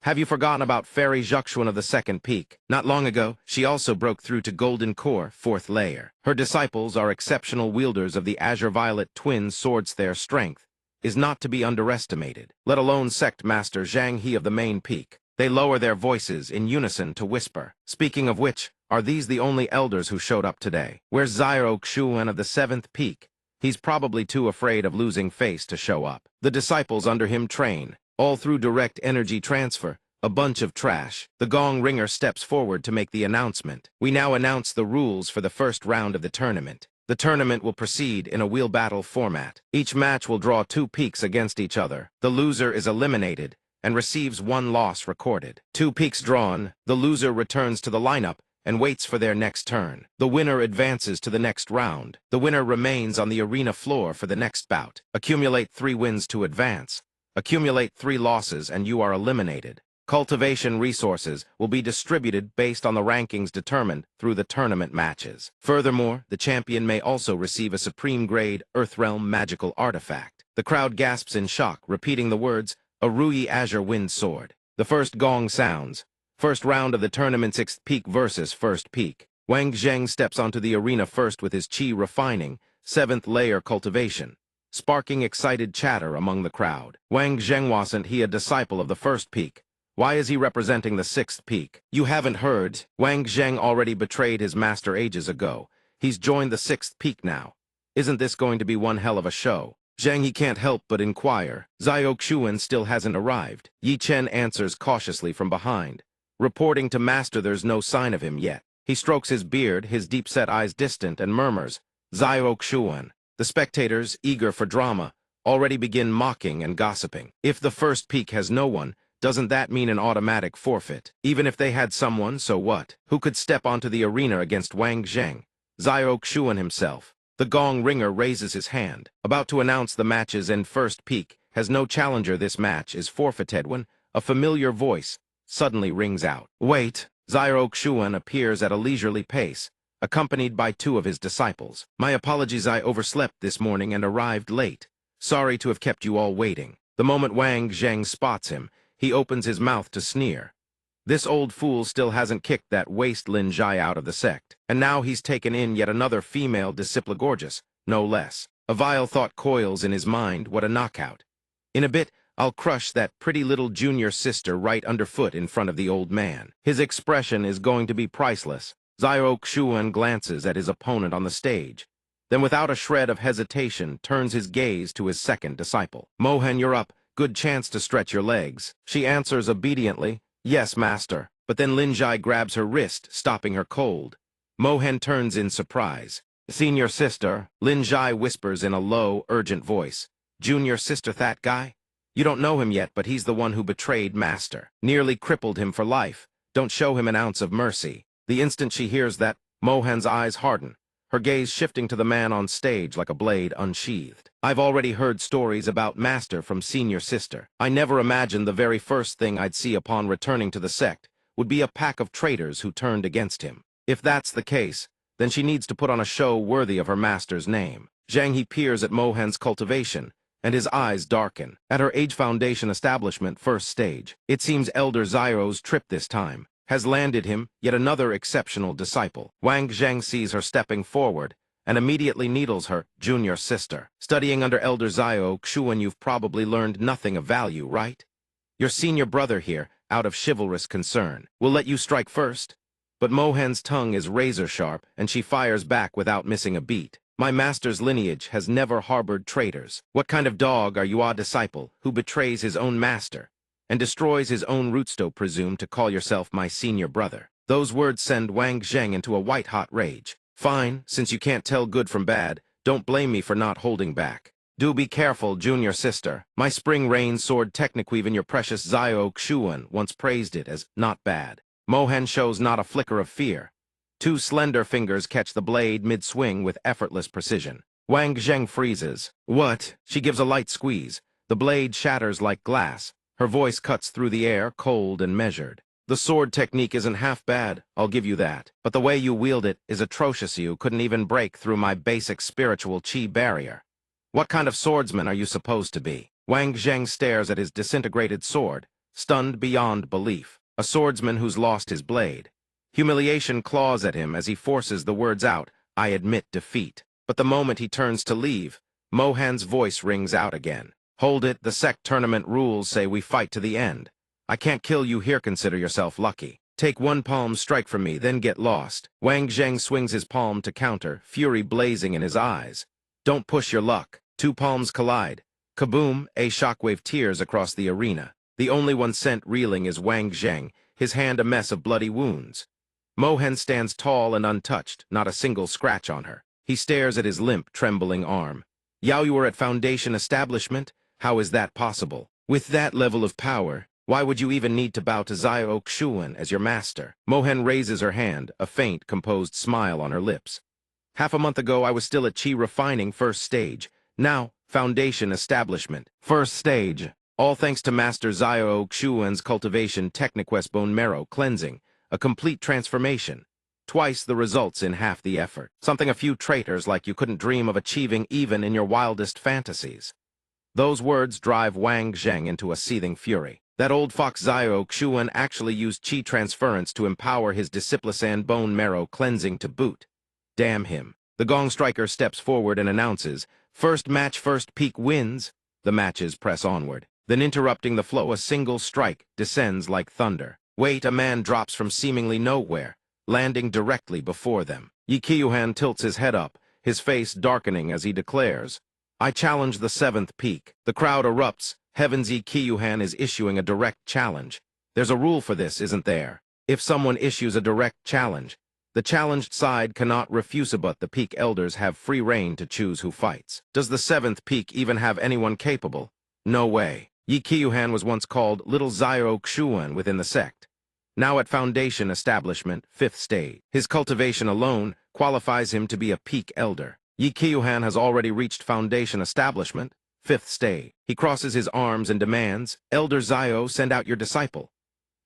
Have you forgotten about Fairy Zhuxuan of the second peak? Not long ago, she also broke through to Golden Core, 4th layer. Her disciples are exceptional wielders of the Azure Violet twin swords. Their strength is not to be underestimated, let alone sect master Zhang He of the main peak. They lower their voices in unison to whisper. Speaking of which, are these the only elders who showed up today? Where's Zhao Xuan of the 7th peak? He's probably too afraid of losing face to show up. The disciples under him train, all through direct energy transfer, a bunch of trash. The gong ringer steps forward to make the announcement. We now announce the rules for the first round of the tournament. The tournament will proceed in a wheel battle format. Each match will draw 2 peaks against each other. The loser is eliminated and receives 1 loss recorded. 2 peaks drawn, the loser returns to the lineup and waits for their next turn. The winner advances to the next round. The winner remains on the arena floor for the next bout. Accumulate 3 wins to advance. Accumulate 3 losses and you are eliminated. Cultivation resources will be distributed based on the rankings determined through the tournament matches. Furthermore, the champion may also receive a supreme-grade Earthrealm magical artifact. The crowd gasps in shock, repeating the words, "A Rui Azure Wind Sword." The first gong sounds. First round of the tournament, 6th peak versus 1st peak. Wang Zheng steps onto the arena first with his chi refining, 7th layer cultivation, sparking excited chatter among the crowd. Wang Zheng wasn't he a disciple of the 1st peak? Why is he representing the 6th peak? You haven't heard. Wang Zheng already betrayed his master ages ago. He's joined the 6th peak now. Isn't this going to be one hell of a show? Zhang He can't help but inquire. Zhao Xuan still hasn't arrived. Yi Chen answers cautiously from behind, reporting to master there's no sign of him yet. He strokes his beard, his deep-set eyes distant, and murmurs, "Zhao Xuan." The spectators, eager for drama, already begin mocking and gossiping. If the 1st peak has no one, doesn't that mean an automatic forfeit? Even if they had someone, so what? Who could step onto the arena against Wang Zheng? Zhao Xuan himself. The gong ringer raises his hand, about to announce the matches, and 1st peak has no challenger. This match is forfeited when a familiar voice suddenly rings out. Wait! Zhao Xuan appears at a leisurely pace, accompanied by 2 of his disciples. My apologies, I overslept this morning and arrived late. Sorry to have kept you all waiting. The moment Wang Zheng spots him, he opens his mouth to sneer. This old fool still hasn't kicked that waste Lin Zhai out of the sect, and now he's taken in yet another female disciple, gorgeous, no less. A vile thought coils in his mind. What a knockout. In a bit, I'll crush that pretty little junior sister right underfoot in front of the old man. His expression is going to be priceless. Zhao Xuan glances at his opponent on the stage, then without a shred of hesitation turns his gaze to his second disciple. Mohen, you're up. Good chance to stretch your legs. She answers obediently, "Yes, master." But then Lin Zhai grabs her wrist, stopping her cold. Mohen turns in surprise. "Senior sister," Lin Zhai whispers in a low, urgent voice. "Junior sister, that guy? You don't know him yet, but he's the one who betrayed master. Nearly crippled him for life. Don't show him an ounce of mercy." The instant she hears that, Mohen's eyes harden, her gaze shifting to the man on stage like a blade unsheathed. I've already heard stories about master from senior sister. I never imagined the very first thing I'd see upon returning to the sect would be a pack of traitors who turned against him. If that's the case, then she needs to put on a show worthy of her master's name. Zhang He peers at Mohen's cultivation, and his eyes darken. At her age foundation establishment, 1st stage, it seems Elder Zairo's trip this time has landed him yet another exceptional disciple. Wang Zheng sees her stepping forward and immediately needles her, "Junior sister. Studying under Elder Zhao Xuan, you've probably learned nothing of value, right? Your senior brother here, out of chivalrous concern, will let you strike first." But Mohen's tongue is razor-sharp, and she fires back without missing a beat. "My master's lineage has never harbored traitors. What kind of dog are you, a disciple, who betrays his own master and destroys his own rootstock, presume to call yourself my senior brother?" Those words send Wang Zheng into a white-hot rage. Fine, since you can't tell good from bad, don't blame me for not holding back. Do be careful, junior sister. My spring rain sword techniqueave in your precious Zio Kshuan once praised it as not bad. Mohan shows not a flicker of fear. Two slender fingers catch the blade mid-swing with effortless precision. Wang Zheng freezes. What? She gives a light squeeze. The blade shatters like glass. Her voice cuts through the air, cold and measured. The sword technique isn't half bad, I'll give you that. But the way you wield it is atrocious. You couldn't even break through my basic spiritual chi barrier. What kind of swordsman are you supposed to be? Wang Zheng stares at his disintegrated sword, stunned beyond belief. A swordsman who's lost his blade. Humiliation claws at him as he forces the words out, I admit defeat. But the moment he turns to leave, Mohan's voice rings out again. Hold it, the sect tournament rules say we fight to the end. I can't kill you here, consider yourself lucky. Take one palm strike from me, then get lost. Wang Zheng swings his palm to counter, fury blazing in his eyes. Don't push your luck. Two palms collide. Kaboom, a shockwave tears across the arena. The only one sent reeling is Wang Zheng, his hand a mess of bloody wounds. Mohan stands tall and untouched, not a single scratch on her. He stares at his limp, trembling arm. Yao, you are at Foundation establishment? How is that possible? With that level of power, why would you even need to bow to Zio Kshuan as your master? Mohan raises her hand, a faint, composed smile on her lips. Half a month ago, I was still at Chi Refining first stage. Now, Foundation establishment. First stage. All thanks to Master Zio Kshuan's cultivation techniquest bone marrow cleansing. A complete transformation. Twice the results in half the effort. Something a few traitors like you couldn't dream of achieving even in your wildest fantasies. Those words drive Wang Zheng into a seething fury. That old fox Zio Kshuan actually used chi transference to empower his disciplisan bone marrow cleansing to boot. Damn him. The gong striker steps forward and announces, first match, first peak wins. The matches press onward. Then interrupting the flow, a single strike descends like thunder. Wait, a man drops from seemingly nowhere, landing directly before them. Yi Qiuhan tilts his head up, his face darkening as he declares, I challenge the seventh peak. The crowd erupts. Heavens, Yi Qiuhan is issuing a direct challenge. There's a rule for this, isn't there? If someone issues a direct challenge, the challenged side cannot refuse it, but the peak elders have free reign to choose who fights. Does the seventh peak even have anyone capable? No way. Yi Qiuhan was once called Little Zio Kshuan within the sect. Now at Foundation establishment, fifth stage. His cultivation alone qualifies him to be a peak elder. Yi Qiuhan has already reached Foundation establishment, fifth stage. He crosses his arms and demands, Elder Zio, send out your disciple.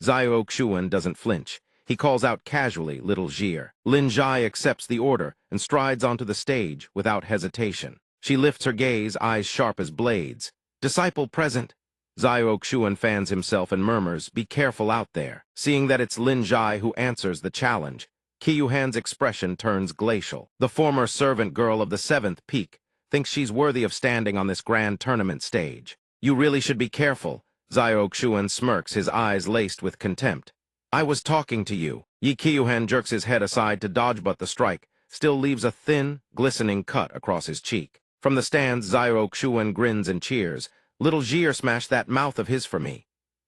Zio Kshuan doesn't flinch. He calls out casually, Little Jir. Lin Zhai accepts the order and strides onto the stage without hesitation. She lifts her gaze, eyes sharp as blades. Disciple present. Zio Kshuan fans himself and murmurs, be careful out there. Seeing that it's Lin Zhai who answers the challenge, Qiuhan's expression turns glacial. The former servant girl of the seventh peak thinks she's worthy of standing on this grand tournament stage. You really should be careful. Zio Kshuan smirks, his eyes laced with contempt. I was talking to you. Yi Qiuhan jerks his head aside to dodge, but the strike still leaves a thin, glistening cut across his cheek. From the stands, Zio Kshuan grins and cheers. Little Jir, smash that mouth of his for me.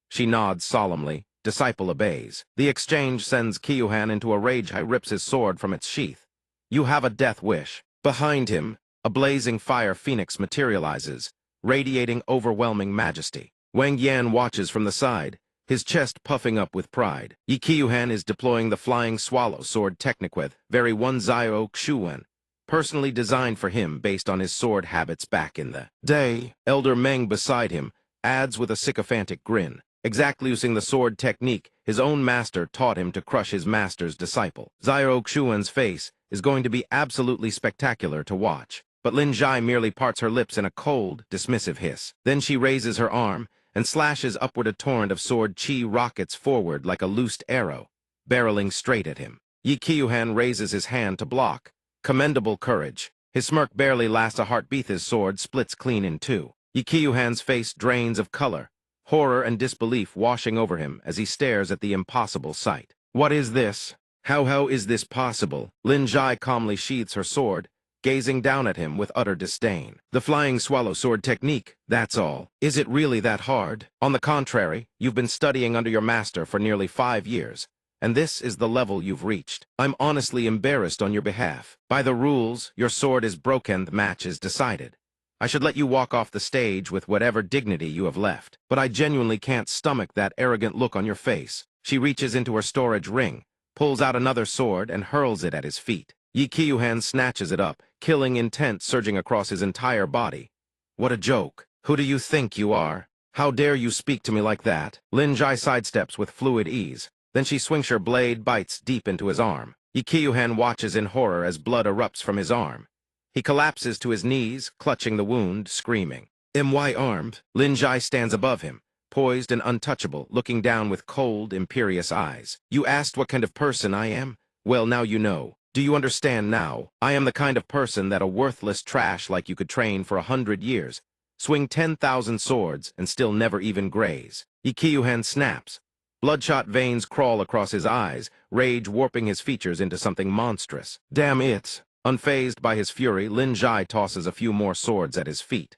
She nods solemnly. Disciple obeys. The exchange sends Qiuhan into a rage. He rips his sword from its sheath. You have a death wish. Behind him, a blazing fire phoenix materializes, radiating overwhelming majesty. Wang Yan watches from the side, his chest puffing up with pride. Yi Qiuhan is deploying the flying swallow sword techniqueth, very one Zio Kshuan, personally designed for him based on his sword habits back in the day. Elder Meng beside him adds with a sycophantic grin. Exactly using the sword technique his own master taught him to crush his master's disciple. Zio Kshuan's face is going to be absolutely spectacular to watch. But Lin Zhai merely parts her lips in a cold, dismissive hiss. Then she raises her arm and slashes upward. A torrent of sword chi rockets forward like a loosed arrow, barreling straight at him. Yi Qiuhan raises his hand to block. Commendable courage. His smirk barely lasts a heartbeat. His sword splits clean in two. Yi Qiuhan's face drains of color, horror and disbelief washing over him as he stares at the impossible sight. What is this? How is this possible? Lin Zhai calmly sheathes her sword, gazing down at him with utter disdain. The flying swallow sword technique, that's all. Is it really that hard? On the contrary, you've been studying under your master for nearly 5 years, and this is the level you've reached. I'm honestly embarrassed on your behalf. By the rules, your sword is broken, the match is decided. I should let you walk off the stage with whatever dignity you have left, but I genuinely can't stomach that arrogant look on your face. She reaches into her storage ring, pulls out another sword, and hurls it at his feet. Yi Kyuhan snatches it up, killing intent surging across his entire body. What a joke. Who do you think you are? How dare you speak to me like that? Lin Jai sidesteps with fluid ease. Then she swings her blade, bites deep into his arm. Yi Kyuhan watches in horror as blood erupts from his arm. He collapses to his knees, clutching the wound, screaming. My armed, Lin Jai stands above him, poised and untouchable, looking down with cold, imperious eyes. You asked what kind of person I am? Well, now you know. Do you understand now? I am the kind of person that a worthless trash like you could train for 100 years, swing 10,000 swords, and still never even graze. Yi Kyuhan snaps. Bloodshot veins crawl across his eyes, rage warping his features into something monstrous. Damn it! Unfazed by his fury, Lin Jai tosses a few more swords at his feet.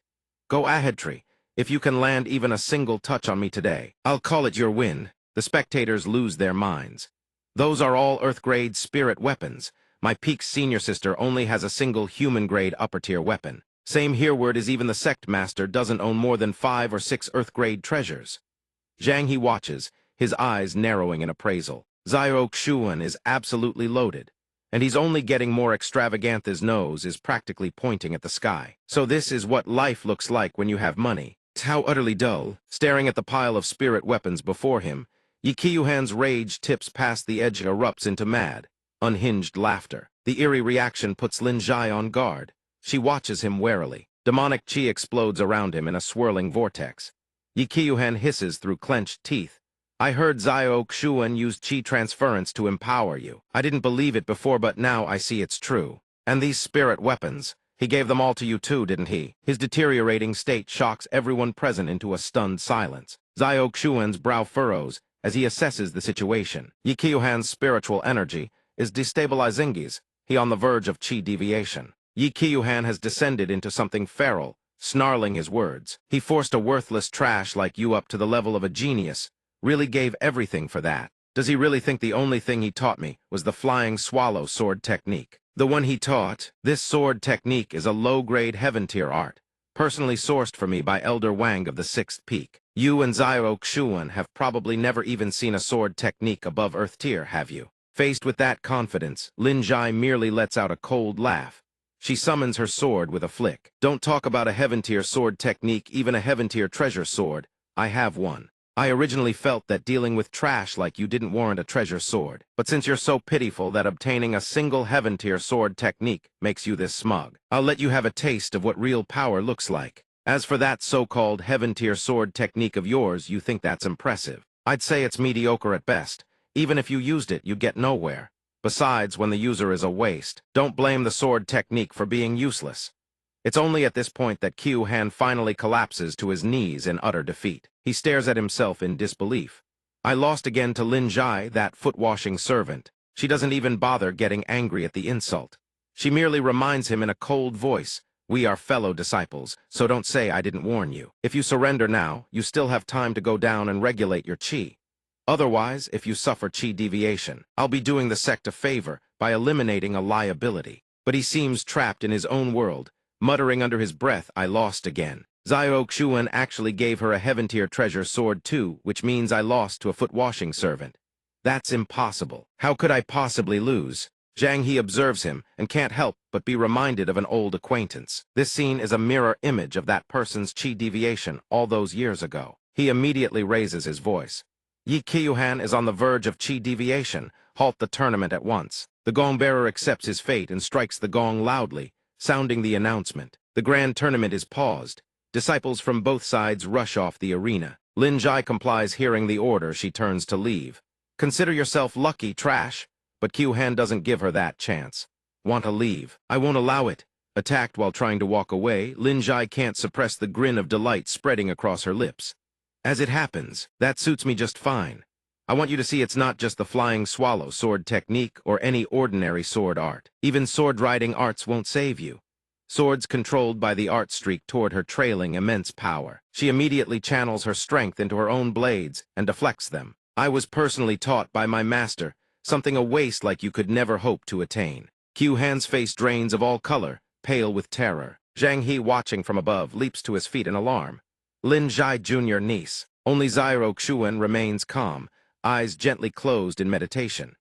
Go ahead, Tree. If you can land even a single touch on me today, I'll call it your win. The spectators lose their minds. Those are all Earth-grade spirit weapons. My Peak's senior sister only has a single human-grade upper-tier weapon. Same hereward as even the sect master doesn't own more than 5 or 6 Earth-grade treasures. Zhang He watches, his eyes narrowing in appraisal. Xiao Xuan is absolutely loaded, and he's only getting more extravagant. His nose is practically pointing at the sky. So this is what life looks like when you have money. How utterly dull. Staring at the pile of spirit weapons before him, Yi Kyuhan's rage tips past the edge and erupts into mad, unhinged laughter. The eerie reaction puts Lin Jai on guard. She watches him warily. Demonic chi explodes around him in a swirling vortex. Yi Kyuhan hisses through clenched teeth. I heard Xiao Xuan use chi transference to empower you. I didn't believe it before, but now I see it's true. And these spirit weapons, he gave them all to you too, didn't he? His deteriorating state shocks everyone present into a stunned silence. Xiao Xuan's brow furrows as he assesses the situation. Yi Kyuhan's spiritual energy is destabilizing. He on the verge of chi deviation. Yi Kyuhan has descended into something feral, snarling his words. He forced a worthless trash like you up to the level of a genius. Really gave everything for that. Does he really think the only thing he taught me was the flying swallow sword technique? The one he taught, this sword technique is a low-grade heaven-tier art, personally sourced for me by Elder Wang of the 6th Peak. You and Xiao Xuan have probably never even seen a sword technique above Earth tier, have you? Faced with that confidence, Lin Jai merely lets out a cold laugh. She summons her sword with a flick. Don't talk about a heaven-tier sword technique, even a heaven-tier treasure sword. I have one. I originally felt that dealing with trash like you didn't warrant a treasure sword. But since you're so pitiful that obtaining a single heaven-tier sword technique makes you this smug, I'll let you have a taste of what real power looks like. As for that so-called heaven-tier sword technique of yours, you think that's impressive. I'd say it's mediocre at best. Even if you used it, you'd get nowhere. Besides, when the user is a waste, don't blame the sword technique for being useless. It's only at this point that Kyuhan finally collapses to his knees in utter defeat. He stares at himself in disbelief. I lost again to Lin Jai, that foot-washing servant. She doesn't even bother getting angry at the insult. She merely reminds him in a cold voice, we are fellow disciples, so don't say I didn't warn you. If you surrender now, you still have time to go down and regulate your chi. Otherwise, if you suffer chi deviation, I'll be doing the sect a favor by eliminating a liability. But he seems trapped in his own world, muttering under his breath, I lost again. Xiao Xuan actually gave her a heaven-tier treasure sword too, which means I lost to a foot-washing servant. That's impossible. How could I possibly lose? Zhang He observes him and can't help but be reminded of an old acquaintance. This scene is a mirror image of that person's chi deviation all those years ago. He immediately raises his voice. Yi Kyuhan is on the verge of chi deviation. Halt the tournament at once. The gong-bearer accepts his fate and strikes the gong loudly, sounding the announcement. The grand tournament is paused. Disciples from both sides rush off the arena. Lin Jai complies, hearing the order. She turns to leave. Consider yourself lucky, trash. But Kyuhan doesn't give her that chance. Want to leave? I won't allow it. Attacked while trying to walk away, Lin Jai can't suppress the grin of delight spreading across her lips. As it happens, that suits me just fine. I want you to see it's not just the flying swallow sword technique or any ordinary sword art. Even sword-riding arts won't save you. Swords controlled by the art streak toward her trailing immense power. She immediately channels her strength into her own blades and deflects them. I was personally taught by my master, something a waste like you could never hope to attain. Q Han's face drains of all color, pale with terror. Zhang He, watching from above, leaps to his feet in alarm. Lin Zhai Jr. niece. Only Zyro Xuan remains calm, eyes gently closed in meditation.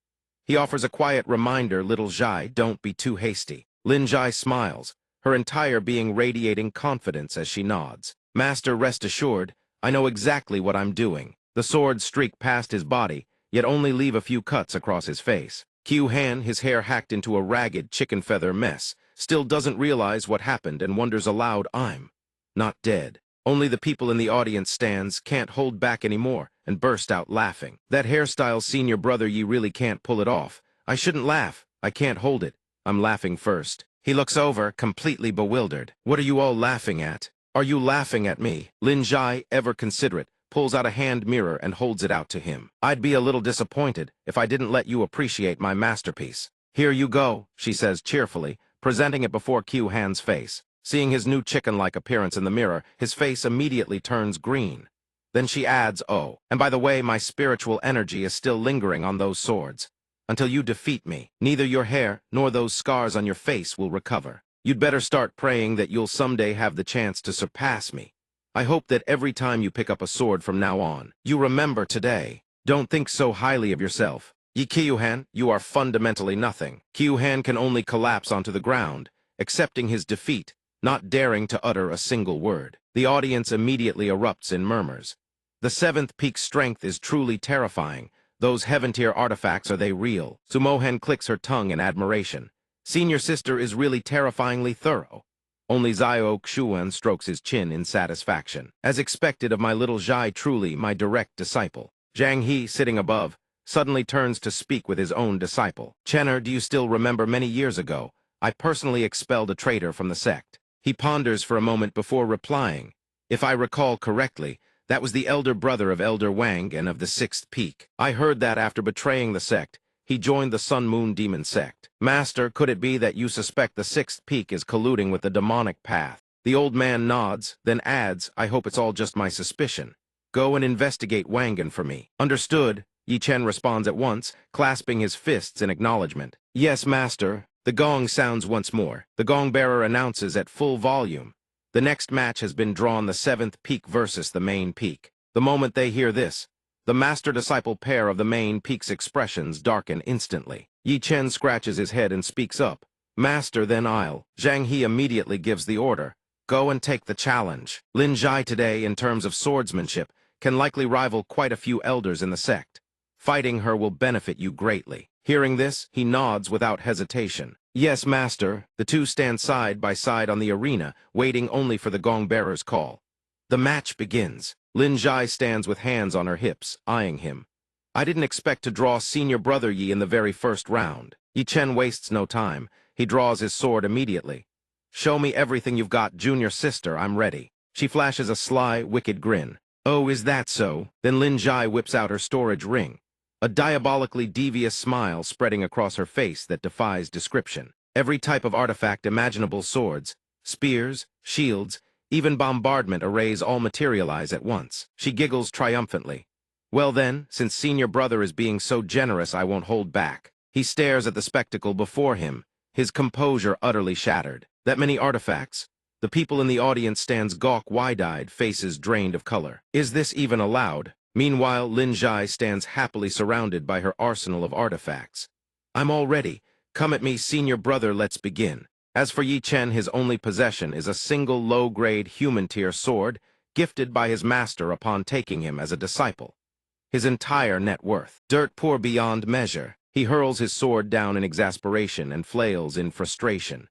He offers a quiet reminder, little Zhai, don't be too hasty. Lin Zhai smiles, her entire being radiating confidence as she nods. Master, rest assured, I know exactly what I'm doing. The sword streaked past his body, yet only leave a few cuts across his face. Q Han, his hair hacked into a ragged chicken feather mess, still doesn't realize what happened and wonders aloud, I'm not dead. Only the people in the audience stands can't hold back anymore and burst out laughing. That hairstyle, senior brother, ye really can't pull it off. I shouldn't laugh. I can't hold it. I'm laughing first. He looks over, completely bewildered. What are you all laughing at? Are you laughing at me? Lin Zhai, ever considerate, pulls out a hand mirror and holds it out to him. I'd be a little disappointed if I didn't let you appreciate my masterpiece. Here you go, she says cheerfully, presenting it before Q Han's face. Seeing his new chicken-like appearance in the mirror, his face immediately turns green. Then she adds, oh, and by the way, my spiritual energy is still lingering on those swords. Until you defeat me, neither your hair nor those scars on your face will recover. You'd better start praying that you'll someday have the chance to surpass me. I hope that every time you pick up a sword from now on, you remember today. Don't think so highly of yourself. Yi Kyuhan, you are fundamentally nothing. Kyuhan can only collapse onto the ground, accepting his defeat, not daring to utter a single word. The audience immediately erupts in murmurs. The seventh peak's strength is truly terrifying. Those heaven-tier artifacts, are they real? Sumohen clicks her tongue in admiration. Senior sister is really terrifyingly thorough. Only Zio Xuan strokes his chin in satisfaction. As expected of my little Zhai, truly my direct disciple. Zhang He, sitting above, suddenly turns to speak with his own disciple. Chenner, do you still remember many years ago, I personally expelled a traitor from the sect? He ponders for a moment before replying. If I recall correctly, that was the elder brother of Elder Wang and of the sixth peak. I heard that after betraying the sect, he joined the Sun Moon Demon sect. Master, could it be that you suspect the sixth peak is colluding with the demonic path? The old man nods, then adds, I hope it's all just my suspicion. Go and investigate Wangan for me. Understood, Yi Chen responds at once, clasping his fists in acknowledgement. Yes, master. The gong sounds once more. The gong bearer announces at full volume. The next match has been drawn, the seventh peak versus the main peak. The moment they hear this, the master-disciple pair of the main peak's expressions darken instantly. Yi Chen scratches his head and speaks up. Master, then I'll. Zhang He immediately gives the order. Go and take the challenge. Lin Zhai today, in terms of swordsmanship, can likely rival quite a few elders in the sect. Fighting her will benefit you greatly. Hearing this, he nods without hesitation. Yes, master. The two stand side by side on the arena, waiting only for the gong-bearer's call. The match begins. Lin Zhai stands with hands on her hips, eyeing him. I didn't expect to draw senior brother Yi in the very first round. Yi Chen wastes no time. He draws his sword immediately. Show me everything you've got, junior sister, I'm ready. She flashes a sly, wicked grin. Oh, is that so? Then Lin Zhai whips out her storage ring. A diabolically devious smile spreading across her face that defies description. Every type of artifact imaginable, swords, spears, shields, even bombardment arrays, all materialize at once. She giggles triumphantly. Well then, since senior brother is being so generous, I won't hold back. He stares at the spectacle before him, his composure utterly shattered. That many artifacts? The people in the audience stands gawk, wide-eyed, faces drained of color. Is this even allowed? Meanwhile, Lin Zhai stands happily surrounded by her arsenal of artifacts. I'm all ready. Come at me, senior brother, let's begin. As for Yi Chen, his only possession is a single low-grade human-tier sword, gifted by his master upon taking him as a disciple. His entire net worth. Dirt poor beyond measure. He hurls his sword down in exasperation and flails in frustration.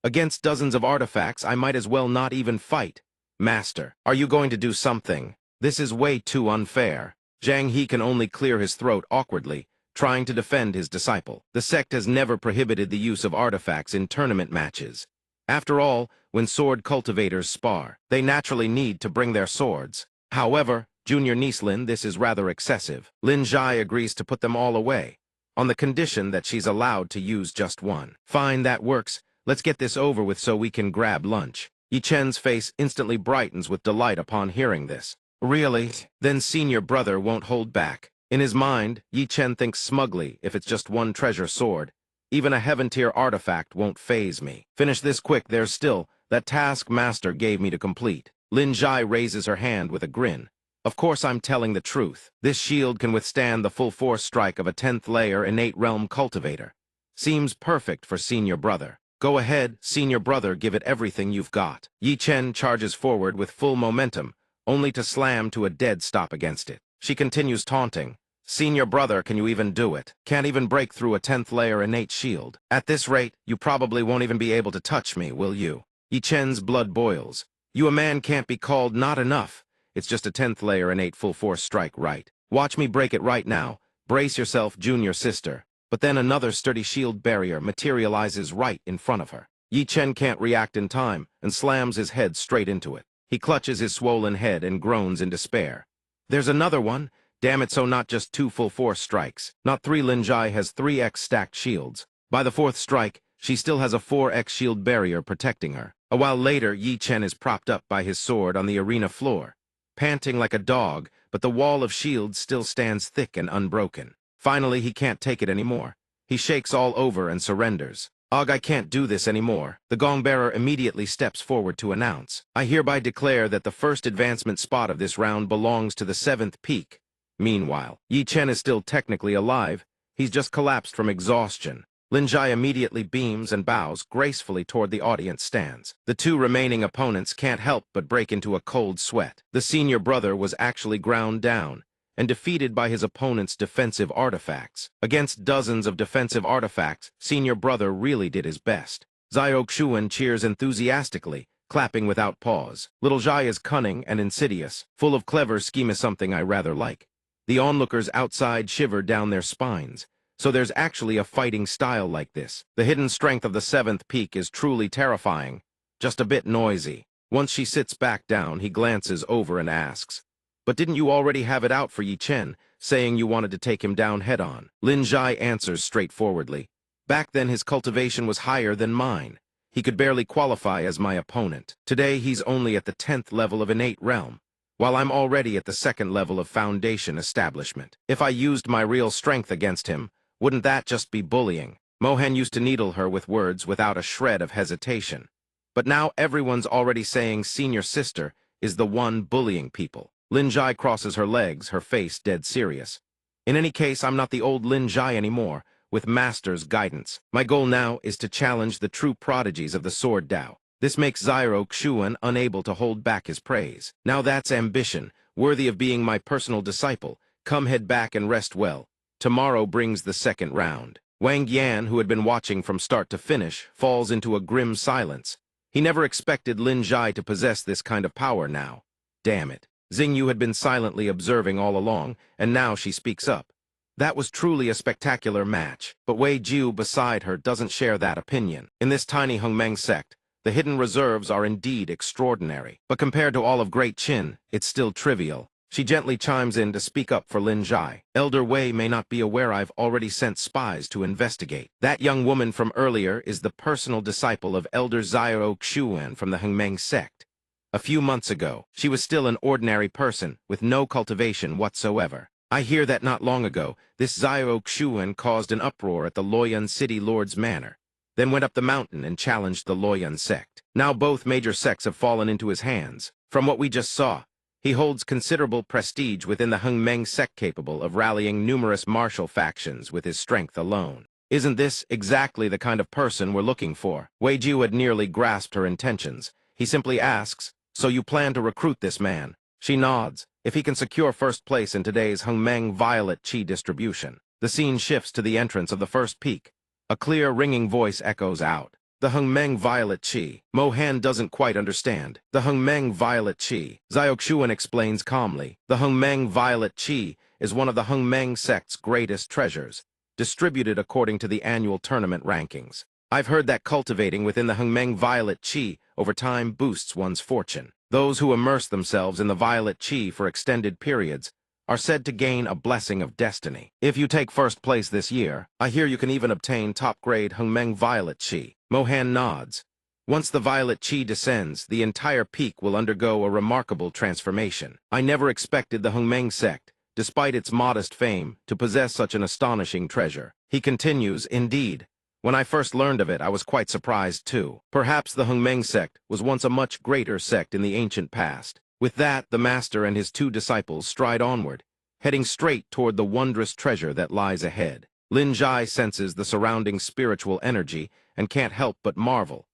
Against dozens of artifacts, I might as well not even fight. Master, are you going to do something? This is way too unfair. Zhang He can only clear his throat awkwardly, trying to defend his disciple. The sect has never prohibited the use of artifacts in tournament matches. After all, when sword cultivators spar, they naturally need to bring their swords. However, junior niece Lin, this is rather excessive. Lin Zhai agrees to put them all away, on the condition that she's allowed to use just one. Fine, that works. Let's get this over with so we can grab lunch. Yi Chen's face instantly brightens with delight upon hearing this. Really? Then senior brother won't hold back. In his mind, Yi Chen thinks smugly if it's just one treasure sword. Even a heaven-tier artifact won't faze me. Finish this quick, there's still that task Master gave me to complete. Lin Zhai raises her hand with a grin. Of course I'm telling the truth. This shield can withstand the full force strike of a 10th layer innate realm cultivator. Seems perfect for senior brother. Go ahead, senior brother, give it everything you've got. Yi Chen charges forward with full momentum, only to slam to a dead stop against it. She continues taunting. Senior brother, can you even do it? Can't even break through a 10th layer innate shield. At this rate, you probably won't even be able to touch me, will you? Yi Chen's blood boils. You a man can't be called not enough. It's just a 10th layer innate full force strike, right? Watch me break it right now. Brace yourself, junior sister. But then another sturdy shield barrier materializes right in front of her. Yi Chen can't react in time and slams his head straight into it. He clutches his swollen head and groans in despair. There's another one. Damn it, so not just 2 full force strikes. Not 3. Lin Zhai has 3x stacked shields. By the 4th strike, she still has a 4x shield barrier protecting her. A while later, Yi Chen is propped up by his sword on the arena floor, panting like a dog, but the wall of shields still stands thick and unbroken. Finally, he can't take it anymore. He shakes all over and surrenders. Ugh, I can't do this anymore. The gong-bearer immediately steps forward to announce. I hereby declare that the first advancement spot of this round belongs to the 7th peak. Meanwhile, Yi Chen is still technically alive. He's just collapsed from exhaustion. Lin Zhai immediately beams and bows gracefully toward the audience stands. The 2 remaining opponents can't help but break into a cold sweat. The senior brother was actually ground down and defeated by his opponent's defensive artifacts. Against dozens of defensive artifacts, senior brother really did his best. Xiao Xuan cheers enthusiastically, clapping without pause. Little Zhai is cunning and insidious, full of clever scheme, something I rather like. The onlookers outside shiver down their spines. So there's actually a fighting style like this. The hidden strength of the 7th peak is truly terrifying, just a bit noisy. Once she sits back down, he glances over and asks, but didn't you already have it out for Yi Chen, saying you wanted to take him down head-on? Lin Zhai answers straightforwardly. Back then his cultivation was higher than mine. He could barely qualify as my opponent. Today he's only at the 10th level of innate realm, while I'm already at the 2nd level of foundation establishment. If I used my real strength against him, wouldn't that just be bullying? Mohan used to needle her with words without a shred of hesitation. But now everyone's already saying senior sister is the one bullying people. Lin Zhai crosses her legs, her face dead serious. In any case, I'm not the old Lin Zhai anymore, with Master's guidance. My goal now is to challenge the true prodigies of the Sword Dao. This makes Xiao Xuan unable to hold back his praise. Now that's ambition, worthy of being my personal disciple. Come, head back and rest well. Tomorrow brings the 2nd round. Wang Yan, who had been watching from start to finish, falls into a grim silence. He never expected Lin Zhai to possess this kind of power now. Damn it. Xingyu had been silently observing all along, and now she speaks up. That was truly a spectacular match, but Wei Jiu beside her doesn't share that opinion. In this tiny Hongmeng sect, the hidden reserves are indeed extraordinary. But compared to all of Great Qin, it's still trivial. She gently chimes in to speak up for Lin Zhai. Elder Wei may not be aware I've already sent spies to investigate. That young woman from earlier is the personal disciple of Elder Xiao Xuan from the Hongmeng sect. A few months ago, she was still an ordinary person with no cultivation whatsoever. I hear that not long ago, this Xiao Xuan caused an uproar at the Luoyun City Lord's Manor, then went up the mountain and challenged the Luoyun sect. Now both major sects have fallen into his hands. From what we just saw, he holds considerable prestige within the Hongmeng sect, capable of rallying numerous martial factions with his strength alone. Isn't this exactly the kind of person we're looking for? Wei Jiu had nearly grasped her intentions. He simply asks, so you plan to recruit this man? She nods. If he can secure first place in today's Hongmeng Violet Qi distribution. The scene shifts to the entrance of the 1st peak. A clear, ringing voice echoes out. The Hongmeng Violet Qi. Mohan doesn't quite understand. The Hongmeng Violet Qi. Xiao Xuan explains calmly. The Hongmeng Violet Qi is one of the Hongmeng sect's greatest treasures, distributed according to the annual tournament rankings. I've heard that cultivating within the Hongmeng Violet Qi over time boosts one's fortune. Those who immerse themselves in the Violet Qi for extended periods are said to gain a blessing of destiny. If you take first place this year, I hear you can even obtain top-grade Hongmeng Violet Qi. Mohan nods. Once the Violet Qi descends, the entire peak will undergo a remarkable transformation. I never expected the Hongmeng sect, despite its modest fame, to possess such an astonishing treasure. He continues, indeed. When I first learned of it, I was quite surprised too. Perhaps the Hungmeng sect was once a much greater sect in the ancient past. With that, the master and his 2 disciples stride onward, heading straight toward the wondrous treasure that lies ahead. Lin Zhai senses the surrounding spiritual energy and can't help but marvel.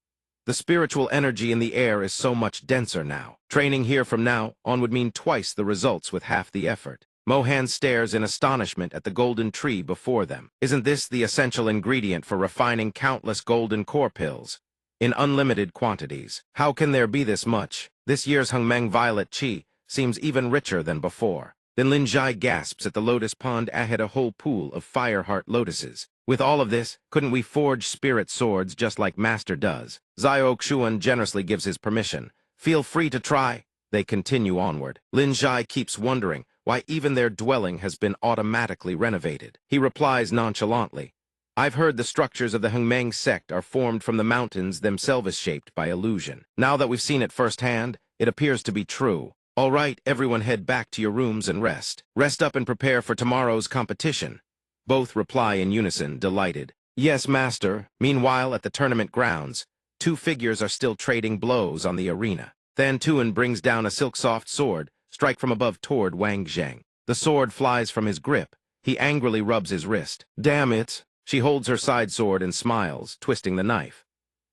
The spiritual energy in the air is so much denser now. Training here from now on would mean twice the results with half the effort. Mohan stares in astonishment at the golden tree before them. Isn't this the essential ingredient for refining countless golden core pills? In unlimited quantities. How can there be this much? This year's Hungmeng Violet Qi seems even richer than before. Then Lin Zhai gasps at the lotus pond ahead, a whole pool of fireheart lotuses. With all of this, couldn't we forge spirit swords just like Master does? Xiao Xuan generously gives his permission. Feel free to try. They continue onward. Lin Zhai keeps wondering why even their dwelling has been automatically renovated. He replies nonchalantly, I've heard the structures of the Hungmeng sect are formed from the mountains themselves shaped by illusion. Now that we've seen it firsthand, it appears to be true. All right, everyone head back to your rooms and rest. Rest up and prepare for tomorrow's competition. Both reply in unison, delighted. Yes, Master. Meanwhile, at the tournament grounds, 2 figures are still trading blows on the arena. Than Tuan brings down a silk-soft sword, strike from above toward Wang Zheng. The sword flies from his grip. He angrily rubs his wrist. Damn it! She holds her side sword and smiles, twisting the knife.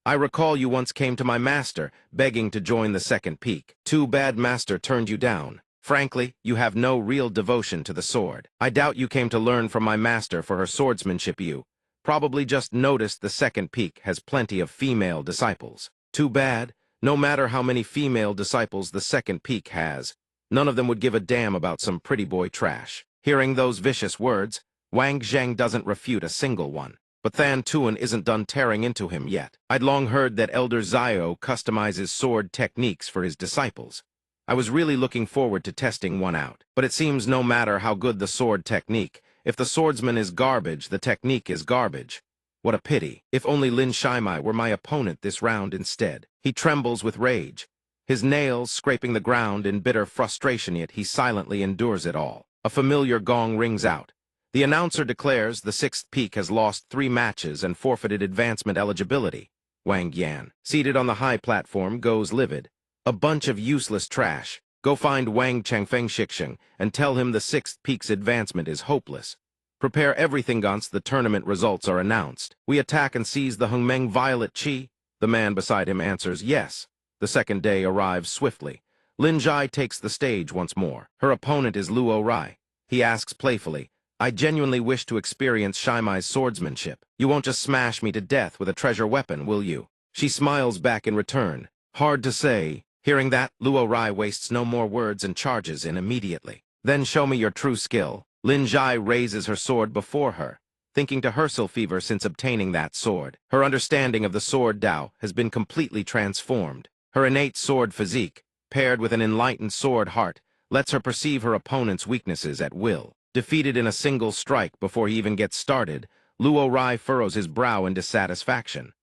I recall you once came to my master, begging to join the second peak. Too bad Master turned you down. Frankly, you have no real devotion to the sword. I doubt you came to learn from my master for her swordsmanship. You probably just noticed the second peak has plenty of female disciples. Too bad. No matter how many female disciples the second peak has, none of them would give a damn about some pretty boy trash. Hearing those vicious words, Wang Zheng doesn't refute a single one. But Than Tuan isn't done tearing into him yet. I'd long heard that Elder Xiao customizes sword techniques for his disciples. I was really looking forward to testing one out. But it seems no matter how good the sword technique, if the swordsman is garbage, the technique is garbage. What a pity. If only Lin Shaimai were my opponent this round instead. He trembles with rage, his nails scraping the ground in bitter frustration, yet he silently endures it all. A familiar gong rings out. The announcer declares the 6th peak has lost 3 matches and forfeited advancement eligibility. Wang Yan, seated on the high platform, goes livid. A bunch of useless trash. Go find Wang Changfeng Shixing and tell him the 6th peak's advancement is hopeless. Prepare everything once the tournament results are announced. We attack and seize the Hungmeng Violet Qi. The man beside him answers yes. The second day arrives swiftly. Lin Zhai takes the stage once more. Her opponent is Luo Rai. He asks playfully, I genuinely wish to experience Shaimai's swordsmanship. You won't just smash me to death with a treasure weapon, will you? She smiles back in return. Hard to say. Hearing that, Luo Rai wastes no more words and charges in immediately. Then show me your true skill. Lin Zhai raises her sword before her, thinking to Hersil fever since obtaining that sword. Her understanding of the sword Dao has been completely transformed. Her innate sword physique, paired with an enlightened sword heart, lets her perceive her opponent's weaknesses at will. Defeated in a single strike before he even gets started, Luo Rai furrows his brow in dissatisfaction.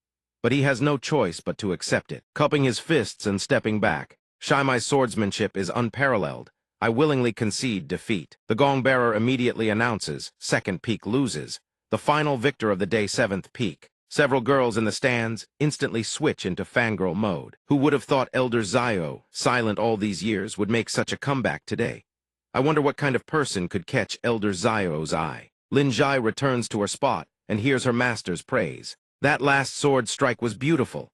But he has no choice but to accept it. Cupping his fists and stepping back, Shaimai's swordsmanship is unparalleled. I willingly concede defeat. The gong bearer immediately announces, 2nd peak loses. The final victor of the day 7th peak. Several girls in the stands instantly switch into fangirl mode. Who would have thought Elder Xiao, silent all these years, would make such a comeback today? I wonder what kind of person could catch Elder Xiao's eye. Lin Zhai returns to her spot and hears her master's praise. That last sword strike was beautiful.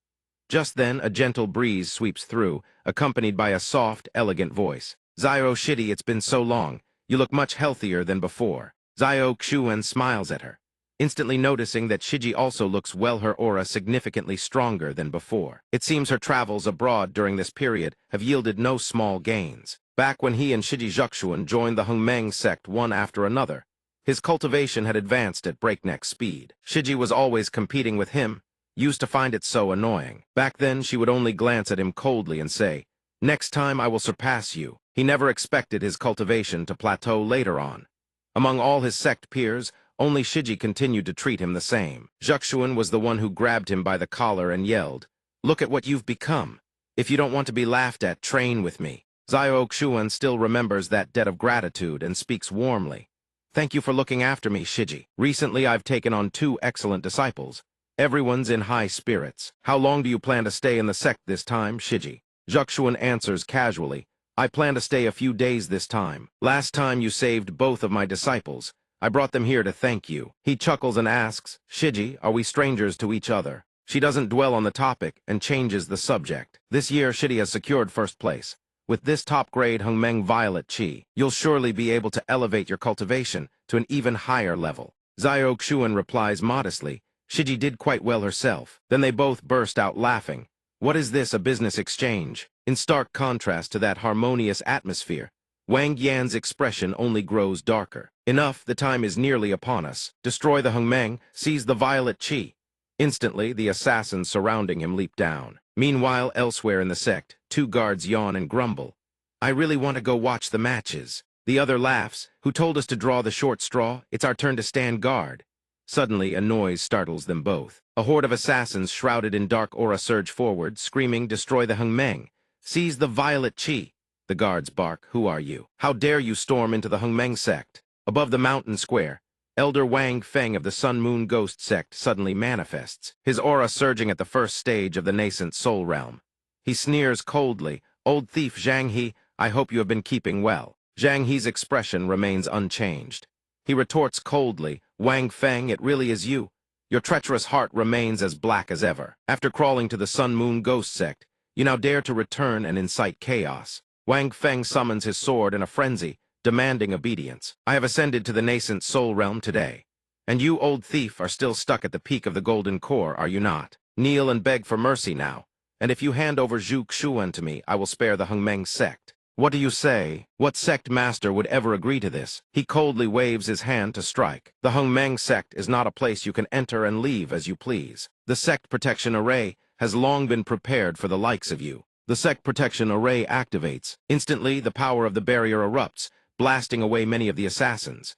Just then, a gentle breeze sweeps through, accompanied by a soft, elegant voice. Xiao Shidi, it's been so long. You look much healthier than before. Xiao Xuan smiles at her, instantly noticing that Shiji also looks well, her aura significantly stronger than before. It seems her travels abroad during this period have yielded no small gains. Back when he and Shiji Zhuxuan joined the Hungmeng sect one after another, his cultivation had advanced at breakneck speed. Shiji was always competing with him, used to find it so annoying. Back then, she would only glance at him coldly and say, next time I will surpass you. He never expected his cultivation to plateau later on. Among all his sect peers, only Shiji continued to treat him the same. Zhuxuan was the one who grabbed him by the collar and yelled, look at what you've become. If you don't want to be laughed at, train with me. Xiao Xuan still remembers that debt of gratitude and speaks warmly. Thank you for looking after me, Shiji. Recently, I've taken on 2 excellent disciples. Everyone's in high spirits. How long do you plan to stay in the sect this time, Shiji? Zhuxuan answers casually. I plan to stay a few days this time. Last time you saved both of my disciples. I brought them here to thank you. He chuckles and asks, Shiji, are we strangers to each other? She doesn't dwell on the topic and changes the subject. This year, Shiji has secured first place. With this top-grade Hongmeng Violet Qi, you'll surely be able to elevate your cultivation to an even higher level. Xiao Xuan replies modestly, Shiji did quite well herself. Then they both burst out laughing. What is this, a business exchange? In stark contrast to that harmonious atmosphere, Wang Yan's expression only grows darker. Enough, the time is nearly upon us. Destroy the Hongmeng, seize the Violet Qi. Instantly, the assassins surrounding him leap down. Meanwhile, elsewhere in the sect, 2 guards yawn and grumble. I really want to go watch the matches. The other laughs. Who told us to draw the short straw? It's our turn to stand guard. Suddenly, a noise startles them both. A horde of assassins shrouded in dark aura surge forward, screaming, destroy the Hongmeng. Seize the Violet Qi. The guards bark, who are you? How dare you storm into the Hongmeng sect? Above the mountain square, Elder Wang Feng of the Sun Moon Ghost sect suddenly manifests, his aura surging at the first stage of the nascent soul realm. He sneers coldly, old thief Zhang He, I hope you have been keeping well. Zhang He's expression remains unchanged. He retorts coldly, Wang Feng, it really is you. Your treacherous heart remains as black as ever. After crawling to the Sun Moon Ghost sect, you now dare to return and incite chaos. Wang Feng summons his sword in a frenzy, demanding obedience. I have ascended to the nascent soul realm today. And you, old thief, are still stuck at the peak of the golden core, are you not? Kneel and beg for mercy now. And if you hand over Zhu Xuan to me, I will spare the Hongmeng sect. What do you say? What sect master would ever agree to this? He coldly waves his hand to strike. The Hongmeng sect is not a place you can enter and leave as you please. The sect protection array has long been prepared for the likes of you. The sect protection array activates. Instantly, the power of the barrier erupts, blasting away many of the assassins.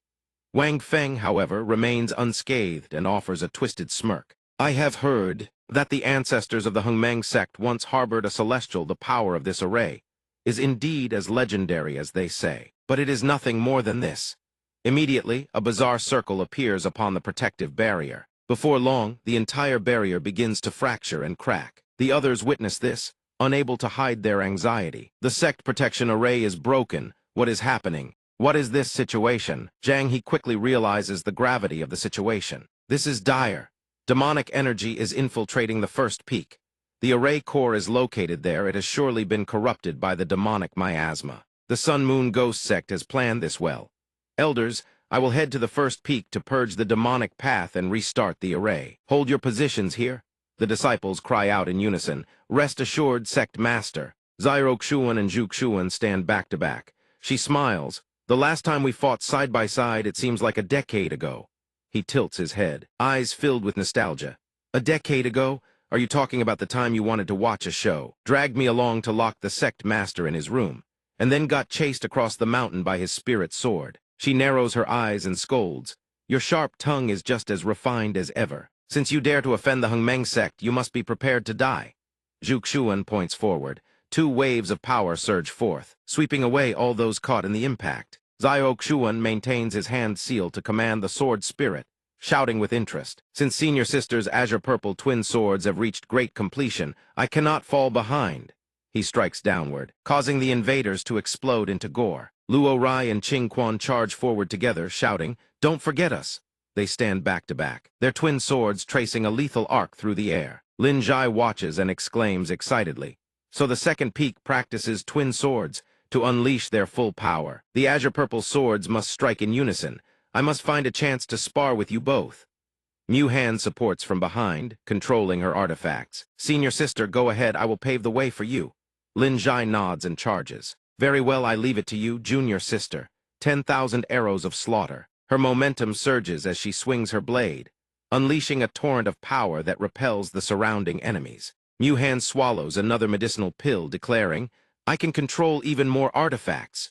Wang Feng, however, remains unscathed and offers a twisted smirk. I have heard that the ancestors of the Hongmeng sect once harbored a celestial. The power of this array is indeed as legendary as they say, but it is nothing more than this. Immediately, a bizarre circle appears upon the protective barrier. Before long, the entire barrier begins to fracture and crack. The others witness this, unable to hide their anxiety. The sect protection array is broken. What is happening? What is this situation? Zhang He quickly realizes the gravity of the situation. This is dire. Demonic energy is infiltrating the first peak. The array core is located there. It has surely been corrupted by the demonic miasma. The Sun Moon Ghost sect has planned this well. Elders, I will head to the first peak to purge the demonic path and restart the array. Hold your positions here. The disciples cry out in unison. Rest assured, sect master. Xiao Xuan and Zhu Xuan stand back to back. She smiles. The last time we fought side by side, it seems like a decade ago. He tilts his head, eyes filled with nostalgia. A decade ago? Are you talking about the time you wanted to watch a show, dragged me along to lock the sect master in his room, and then got chased across the mountain by his spirit sword? She narrows her eyes and scolds. Your sharp tongue is just as refined as ever. Since you dare to offend the Hongmeng sect, you must be prepared to die. Zhu Xuan points forward. 2 waves of power surge forth, sweeping away all those caught in the impact. Xiao Xuan maintains his hand sealed to command the sword spirit, shouting with interest. Since Senior Sister's azure-purple twin swords have reached great completion, I cannot fall behind. He strikes downward, causing the invaders to explode into gore. Luo Rai and Qing Quan charge forward together, shouting, Don't forget us. They stand back to back, their twin swords tracing a lethal arc through the air. Lin Zhai watches and exclaims excitedly. So the second peak practices twin swords to unleash their full power. The azure-purple swords must strike in unison. I must find a chance to spar with you both. Mu Han supports from behind, controlling her artifacts. Senior Sister, go ahead, I will pave the way for you. Lin Zhai nods and charges. Very well, I leave it to you, Junior Sister. 10,000 arrows of slaughter. Her momentum surges as she swings her blade, unleashing a torrent of power that repels the surrounding enemies. Mu Han swallows another medicinal pill, declaring, I can control even more artifacts.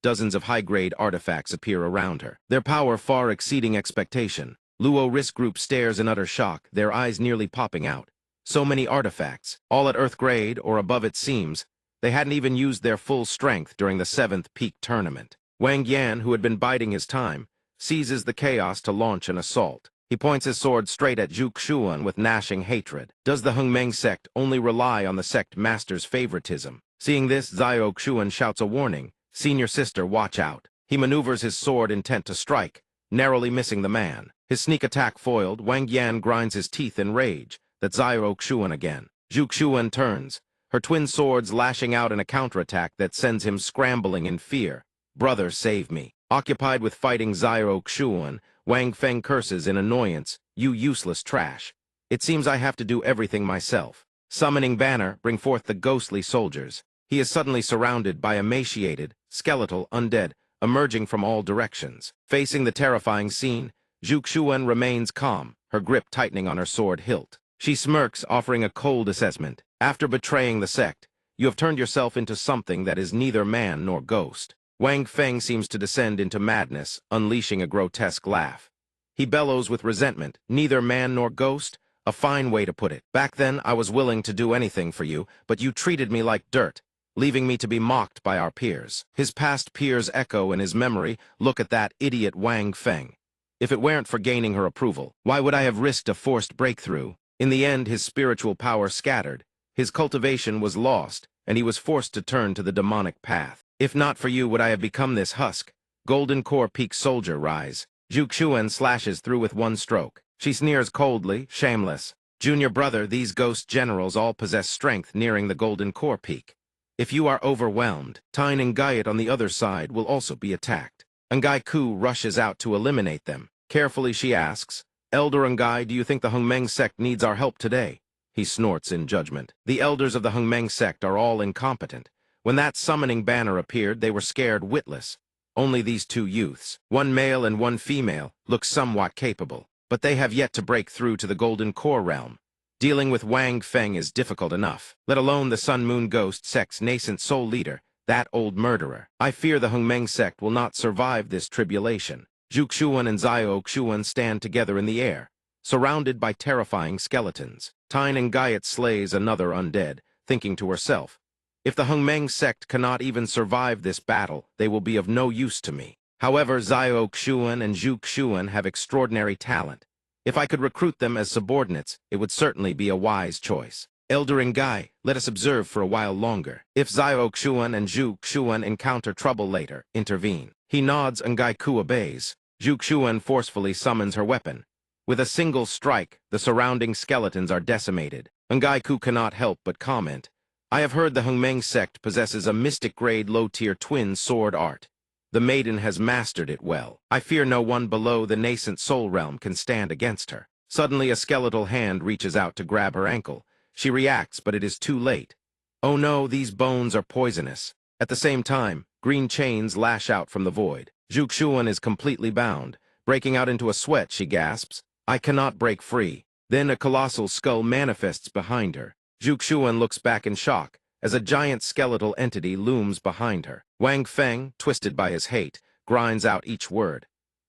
Dozens of high-grade artifacts appear around her, their power far exceeding expectation. Luo Risk Group stares in utter shock, their eyes nearly popping out. So many artifacts, all at Earth grade or above it seems. They hadn't even used their full strength during the 7th peak tournament. Wang Yan, who had been biding his time, seizes the chaos to launch an assault. He points his sword straight at Zhu Xuan with gnashing hatred. Does the Hengmeng sect only rely on the sect master's favoritism? Seeing this, Zhao Xuan shouts a warning. Senior sister, watch out. He maneuvers his sword intent to strike, narrowly missing the man. His sneak attack foiled, Wang Yan grinds his teeth in rage. That's Zhao Xuan again. Zhu Xuan turns, her twin swords lashing out in a counterattack that sends him scrambling in fear. Brother, save me. Occupied with fighting Zhao Xuan, Wang Feng curses in annoyance. You useless trash. It seems I have to do everything myself. Summoning Banner, bring forth the ghostly soldiers. He is suddenly surrounded by emaciated, skeletal undead, emerging from all directions. Facing the terrifying scene, Zhu Xuan remains calm, her grip tightening on her sword hilt. She smirks, offering a cold assessment. After betraying the sect, you have turned yourself into something that is neither man nor ghost. Wang Feng seems to descend into madness, unleashing a grotesque laugh. He bellows with resentment, neither man nor ghost? A fine way to put it. Back then, I was willing to do anything for you, but you treated me like dirt, leaving me to be mocked by our peers. His past peers echo in his memory. Look at that idiot Wang Feng. If it weren't for gaining her approval, why would I have risked a forced breakthrough? In the end, his spiritual power scattered. His cultivation was lost, and he was forced to turn to the demonic path. If not for you, would I have become this husk? Golden Core Peak Soldier, rise. Zhu Xuan slashes through with one stroke. She sneers coldly, shameless. Junior brother, these ghost generals all possess strength nearing the Golden Core Peak. If you are overwhelmed, Tyne and Gaiet on the other side will also be attacked. Ngai Ku rushes out to eliminate them. Carefully she asks, Elder Ngai, do you think the Hengmeng sect needs our help today? He snorts in judgment. The elders of the Hengmeng sect are all incompetent. When that summoning banner appeared, they were scared witless. Only these two youths, one male and one female, look somewhat capable, but they have yet to break through to the Golden Core realm. Dealing with Wang Feng is difficult enough, let alone the Sun Moon Ghost sect's nascent soul leader, that old murderer. I fear the Hengmeng sect will not survive this tribulation. Zhu Xuan and Zhao Xuan stand together in the air, surrounded by terrifying skeletons. Tyne and Gaiet slays another undead, thinking to herself, if the Hengmeng sect cannot even survive this battle, they will be of no use to me. However, Zhao Xuan and Zhu Xuan have extraordinary talent. If I could recruit them as subordinates, it would certainly be a wise choice. Elder Ngai, let us observe for a while longer. If Zhao Xuan and Zhu Xuan encounter trouble later, intervene. He nods, Ngai Ku obeys. Zhu Xuan forcefully summons her weapon. With a single strike, the surrounding skeletons are decimated. Ngai Ku cannot help but comment, I have heard the Hengmeng sect possesses a mystic-grade low-tier twin sword art. The maiden has mastered it well. I fear no one below the nascent soul realm can stand against her. Suddenly, a skeletal hand reaches out to grab her ankle. She reacts, but it is too late. Oh no, these bones are poisonous. At the same time, green chains lash out from the void. Zhu Xuan is completely bound. Breaking out into a sweat, she gasps, I cannot break free. Then a colossal skull manifests behind her. Zhu Xuan looks back in shock, as a giant skeletal entity looms behind her. Wang Feng, twisted by his hate, grinds out each word.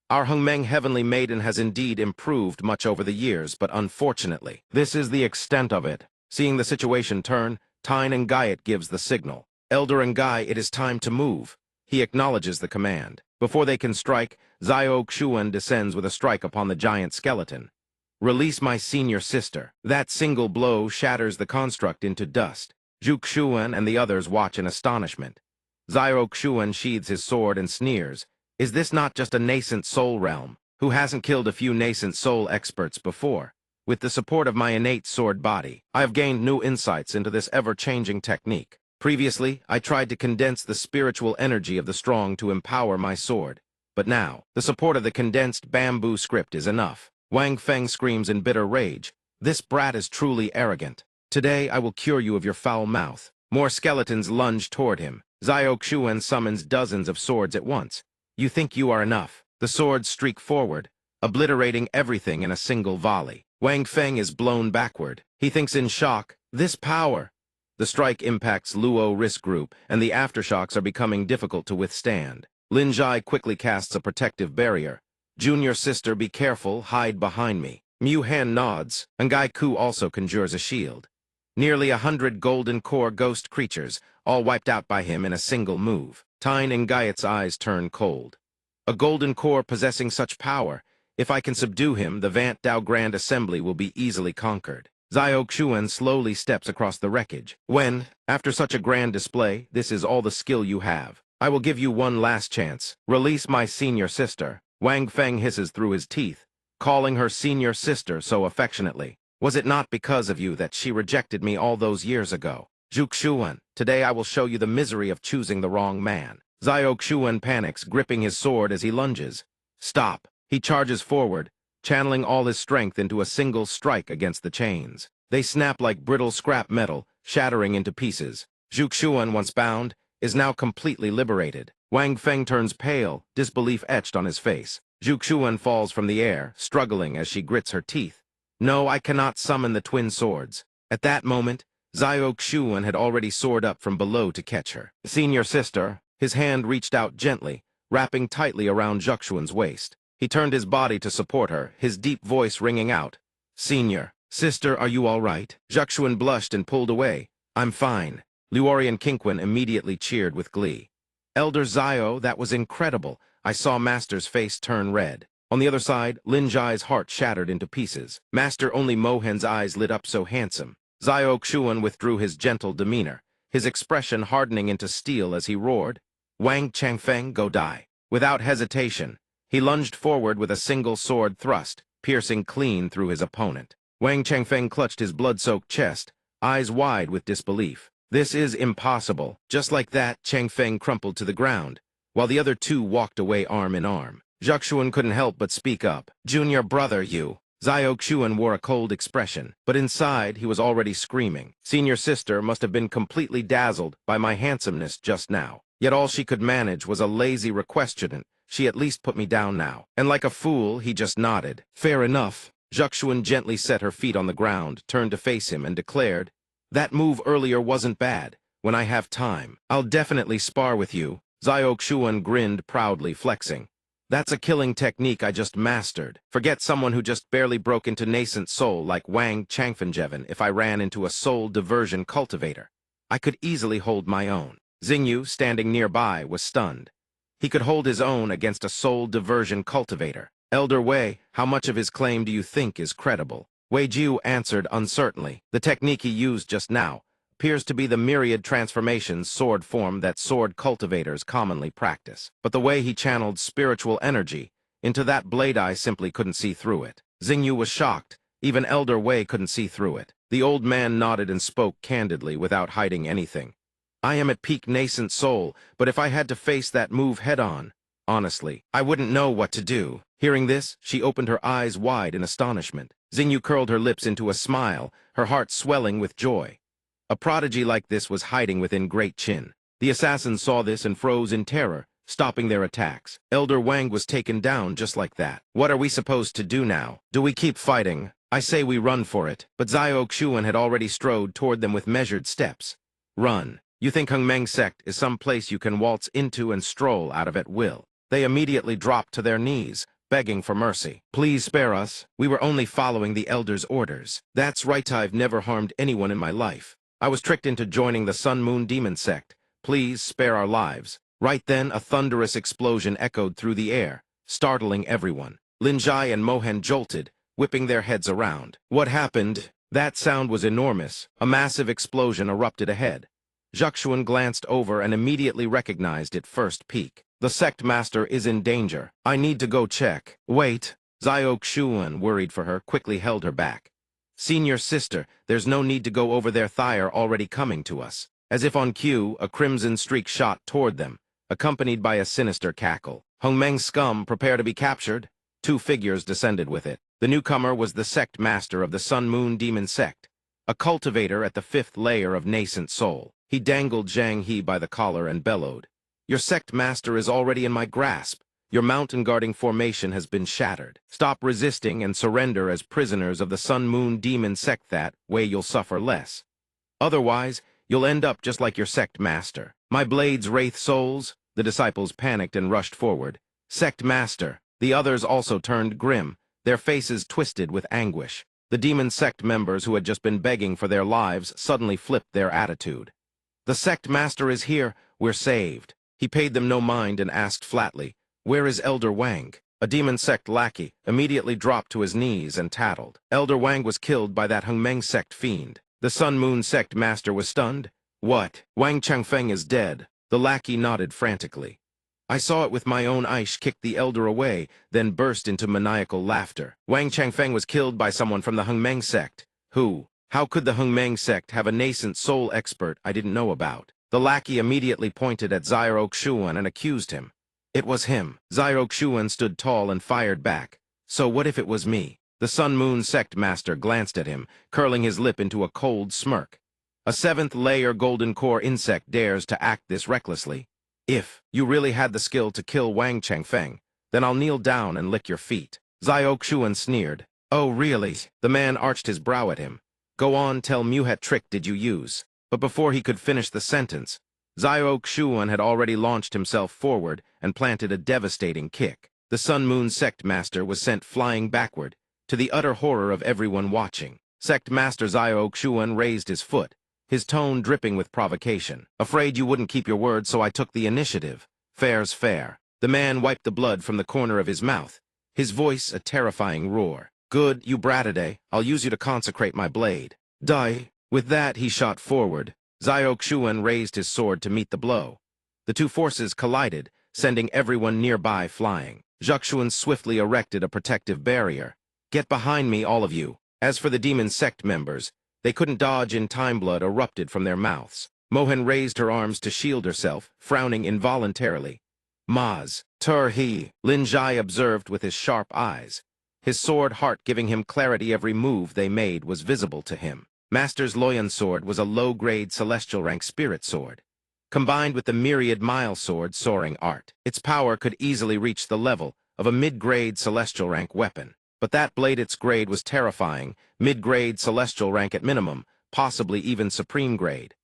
Our Hengmeng heavenly maiden has indeed improved much over the years, but unfortunately, this is the extent of it. Seeing the situation turn, Tyne and Gaiet gives the signal. Elder Ngai, it is time to move. He acknowledges the command. Before they can strike, Zhao Xuan descends with a strike upon the giant skeleton. Release my senior sister. That single blow shatters the construct into dust. Zhu Xuan and the others watch in astonishment. Zhao Xuan sheathes his sword and sneers. Is this not just a nascent soul realm? Who hasn't killed a few nascent soul experts before? With the support of my innate sword body, I have gained new insights into this ever-changing technique. Previously, I tried to condense the spiritual energy of the strong to empower my sword. But now, the support of the condensed bamboo script is enough. Wang Feng screams in bitter rage. This brat is truly arrogant. Today, I will cure you of your foul mouth. More skeletons lunge toward him. Zhao Xuan summons dozens of swords at once. You think you are enough. The swords streak forward, obliterating everything in a single volley. Wang Feng is blown backward. He thinks in shock, this power. The strike impacts Luo Risk Group, and the aftershocks are becoming difficult to withstand. Lin Zhai quickly casts a protective barrier. Junior sister, be careful, hide behind me. Mu Han nods, and Ngai Ku also conjures a shield. Nearly 100 golden core ghost creatures, all wiped out by him in a single move. Tyne and Gaiet's eyes turn cold. A golden core possessing such power. If I can subdue him, the Vant Dao Grand Assembly will be easily conquered. Xiao Xuan slowly steps across the wreckage. When, after such a grand display, this is all the skill you have, I will give you one last chance. Release my senior sister. Wang Feng hisses through his teeth, calling her senior sister so affectionately. Was it not because of you that she rejected me all those years ago? Zhu Xuan, today I will show you the misery of choosing the wrong man. Xiao Xuan panics, gripping his sword as he lunges. Stop. He charges forward, channeling all his strength into a single strike against the chains. They snap like brittle scrap metal, shattering into pieces. Zhu Xuan, once bound, is now completely liberated. Wang Feng turns pale, disbelief etched on his face. Zhu Xuan falls from the air, struggling as she grits her teeth. No, I cannot summon the twin swords. At that moment, Xiao Xuan had already soared up from below to catch her. Senior sister, his hand reached out gently, wrapping tightly around Zhu Xuan's waist. He turned his body to support her, his deep voice ringing out. Senior, sister, are you all right? Zhu Xuan blushed and pulled away. I'm fine. Luori and Qingquan immediately cheered with glee. Elder Xiao, that was incredible. I saw Master's face turn red. On the other side, Lin Jai's heart shattered into pieces. Master, only Mohen's eyes lit up so handsome. Xiao Xuan withdrew his gentle demeanor, his expression hardening into steel as he roared, Wang Changfeng, go die. Without hesitation, he lunged forward with a single sword thrust, piercing clean through his opponent. Wang Changfeng clutched his blood-soaked chest, eyes wide with disbelief. This is impossible. Just like that, Changfeng crumpled to the ground, while the other two walked away arm in arm. Zhu Xuan couldn't help but speak up. Junior brother, you. Xiao Xuan wore a cold expression, but inside he was already screaming. Senior sister must have been completely dazzled by my handsomeness just now. Yet all she could manage was a lazy requestionant. She at least put me down now. And like a fool, he just nodded. Fair enough. Zhu Xuan gently set her feet on the ground, turned to face him, and declared, that move earlier wasn't bad. When I have time, I'll definitely spar with you. Xiao Xuan grinned proudly, flexing. That's a killing technique I just mastered. Forget someone who just barely broke into nascent soul like Wang Changfenjeven if I ran into a soul diversion cultivator. I could easily hold my own. Xingyu, standing nearby, was stunned. He could hold his own against a soul diversion cultivator. Elder Wei, how much of his claim do you think is credible? Wei Jiu answered uncertainly. The technique he used just now appears to be the myriad transformations sword form that sword cultivators commonly practice. But the way he channeled spiritual energy into that blade, I simply couldn't see through it. Xingyu was shocked. Even Elder Wei couldn't see through it. The old man nodded and spoke candidly without hiding anything. I am at peak nascent soul, but if I had to face that move head-on, honestly, I wouldn't know what to do. Hearing this, she opened her eyes wide in astonishment. Xingyu curled her lips into a smile, her heart swelling with joy. A prodigy like this was hiding within Great Qin. The assassins saw this and froze in terror, stopping their attacks. Elder Wang was taken down just like that. What are we supposed to do now? Do we keep fighting? I say we run for it. But Xiao Xuan had already strode toward them with measured steps. Run. You think Hengmeng sect is some place you can waltz into and stroll out of at will. They immediately dropped to their knees, begging for mercy. Please spare us. We were only following the Elder's orders. That's right, I've never harmed anyone in my life. I was tricked into joining the Sun Moon Demon sect. Please spare our lives. Right then, a thunderous explosion echoed through the air, startling everyone. Lin Jai and Mohen jolted, whipping their heads around. What happened? That sound was enormous. A massive explosion erupted ahead. Zhu Xuan glanced over and immediately recognized its first peak. The sect master is in danger. I need to go check. Wait. Xiao Xuan, worried for her, quickly held her back. Senior sister, there's no need to go over there. They are already coming to us. As if on cue, a crimson streak shot toward them, accompanied by a sinister cackle. Hengmeng scum, prepare to be captured. Two figures descended with it. The newcomer was the sect master of the Sun Moon Demon sect, a cultivator at the 5th layer of nascent soul. He dangled Zhang He by the collar and bellowed. Your sect master is already in my grasp. Your mountain guarding formation has been shattered. Stop resisting and surrender as prisoners of the Sun Moon Demon sect. That way you'll suffer less. Otherwise, you'll end up just like your sect master. My blade's wraith souls? The disciples panicked and rushed forward. Sect master. The others also turned grim, their faces twisted with anguish. The demon sect members who had just been begging for their lives suddenly flipped their attitude. "The sect master is here, we're saved." He paid them no mind and asked flatly, "Where is Elder Wang?" A demon sect lackey immediately dropped to his knees and tattled. Elder Wang was killed by that Hengmeng sect fiend. The Sun Moon sect master was stunned. "What? Wang Changfeng is dead." The lackey nodded frantically. "I saw it with my own eyes." Kicked the elder away, then burst into maniacal laughter. "Wang Changfeng was killed by someone from the Hengmeng sect." "Who? How could the Hengmeng sect have a nascent soul expert I didn't know about?" The lackey immediately pointed at Xiao Xuan and accused him. "It was him." Xiao Xuan stood tall and fired back. "So what if it was me?" The Sun Moon sect master glanced at him, curling his lip into a cold smirk. "A seventh-layer golden core insect dares to act this recklessly? If you really had the skill to kill Wang Changfeng, then I'll kneel down and lick your feet." Xiao Xuan sneered. "Oh, really?" The man arched his brow at him. "Go on, tell me what trick did you use?" But before he could finish the sentence, Xiao Xuan had already launched himself forward and planted a devastating kick. The Sun Moon sect master was sent flying backward, to the utter horror of everyone watching. Sect master Xiao Xuan raised his foot, his tone dripping with provocation. "Afraid you wouldn't keep your word, so I took the initiative. Fair's fair." The man wiped the blood from the corner of his mouth, his voice a terrifying roar. "Good, you Bratiday. I'll use you to consecrate my blade. Die." With that, he shot forward. Xiao Xuan raised his sword to meet the blow. The two forces collided, sending everyone nearby flying. Zhuxuan swiftly erected a protective barrier. "Get behind me, all of you." As for the demon sect members, they couldn't dodge in time. Blood erupted from their mouths. Mohan raised her arms to shield herself, frowning involuntarily. "Maz, Tur he," Lin Zhai observed with his sharp eyes. His sword heart giving him clarity. Every move they made was visible to him. Master's Loyan sword was a low-grade celestial rank spirit sword. Combined with the myriad mile sword soaring art, its power could easily reach the level of a mid-grade celestial rank weapon. But that blade, its grade was terrifying, mid-grade celestial rank at minimum, possibly even supreme grade.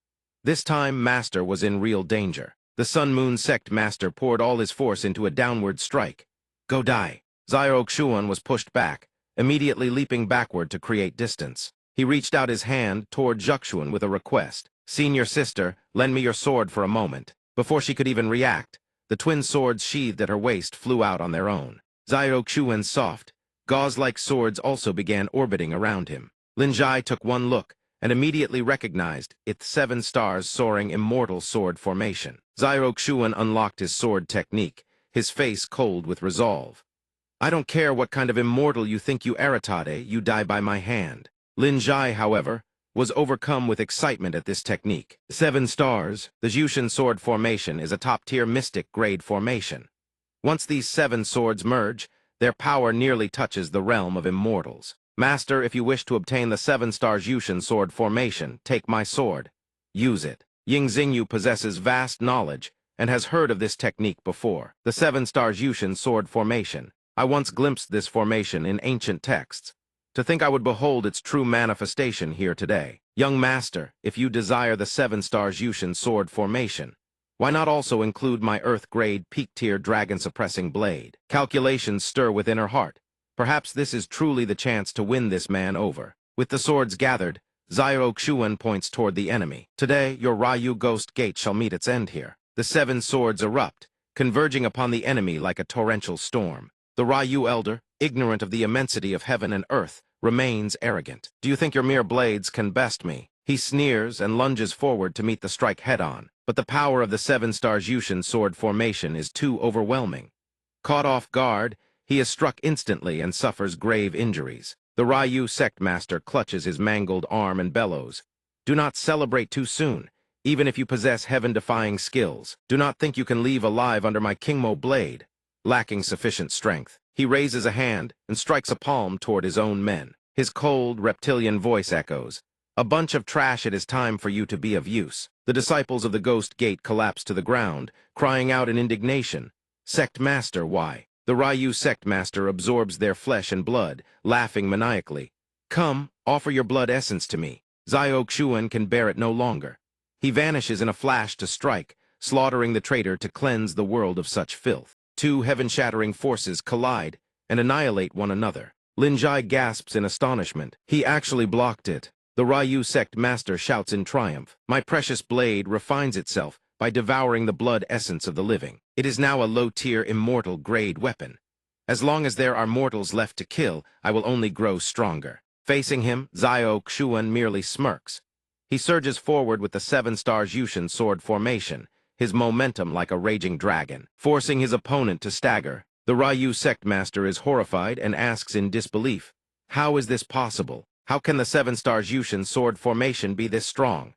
This time, Master was in real danger. The Sun Moon sect master poured all his force into a downward strike. "Go die." Xiao Xuan was pushed back, immediately leaping backward to create distance. He reached out his hand toward Zhuxuan with a request. "Senior sister, lend me your sword for a moment." Before she could even react, the twin swords sheathed at her waist flew out on their own. Xiao Xuan's soft, gauze-like swords also began orbiting around him. Lin Zhai took one look and immediately recognized its 7 stars soaring immortal sword formation. Xiao Xuan unlocked his sword technique, his face cold with resolve. "I don't care what kind of immortal you think you Aratade, you die by my hand." Lin Zhai, however, was overcome with excitement at this technique. 7 stars, the Jushin sword formation, is a top-tier mystic grade formation. Once these 7 swords merge, their power nearly touches the realm of immortals. "Master, if you wish to obtain the 7 stars Jushin sword formation, take my sword. Use it." Ying Xingyu possesses vast knowledge and has heard of this technique before. The 7 stars Jushin sword formation. I once glimpsed this formation in ancient texts. To think I would behold its true manifestation here today. "Young master, if you desire the 7 stars Jushin sword formation, why not also include my earth-grade peak-tier dragon-suppressing blade?" Calculations stir within her heart. Perhaps this is truly the chance to win this man over. With the swords gathered, Xiao Xuan points toward the enemy. "Today, your Ryu Ghost Gate shall meet its end here." The 7 swords erupt, converging upon the enemy like a torrential storm. The Ryu elder, ignorant of the immensity of heaven and earth, remains arrogant. "Do you think your mere blades can best me?" He sneers and lunges forward to meet the strike head-on, but the power of the 7 stars Jushin sword formation is too overwhelming. Caught off guard, he is struck instantly and suffers grave injuries. The Ryu sect master clutches his mangled arm and bellows. "Do not celebrate too soon, even if you possess heaven-defying skills. Do not think you can leave alive under my Kingmo blade." Lacking sufficient strength, he raises a hand and strikes a palm toward his own men. His cold, reptilian voice echoes, "A bunch of trash, it is time for you to be of use." The disciples of the Ghost Gate collapse to the ground, crying out in indignation, "Sect Master, why?" The Ryu Sect Master absorbs their flesh and blood, laughing maniacally. "Come, offer your blood essence to me." Xiao Xuan can bear it no longer. He vanishes in a flash to strike, slaughtering the traitor to cleanse the world of such filth. Two heaven-shattering forces collide and annihilate one another. Lin Jai gasps in astonishment. He actually blocked it. The Ryu sect master shouts in triumph. My precious blade refines itself by devouring the blood essence of the living. It is now a low-tier immortal grade weapon. As long as there are mortals left to kill, I will only grow stronger. Facing him, Zio Xuan merely smirks. He surges forward with the 7-star Jushin sword formation, his momentum like a raging dragon, forcing his opponent to stagger. The Ryu sect master is horrified and asks in disbelief, how is this possible? How can the 7-star Jushin sword formation be this strong?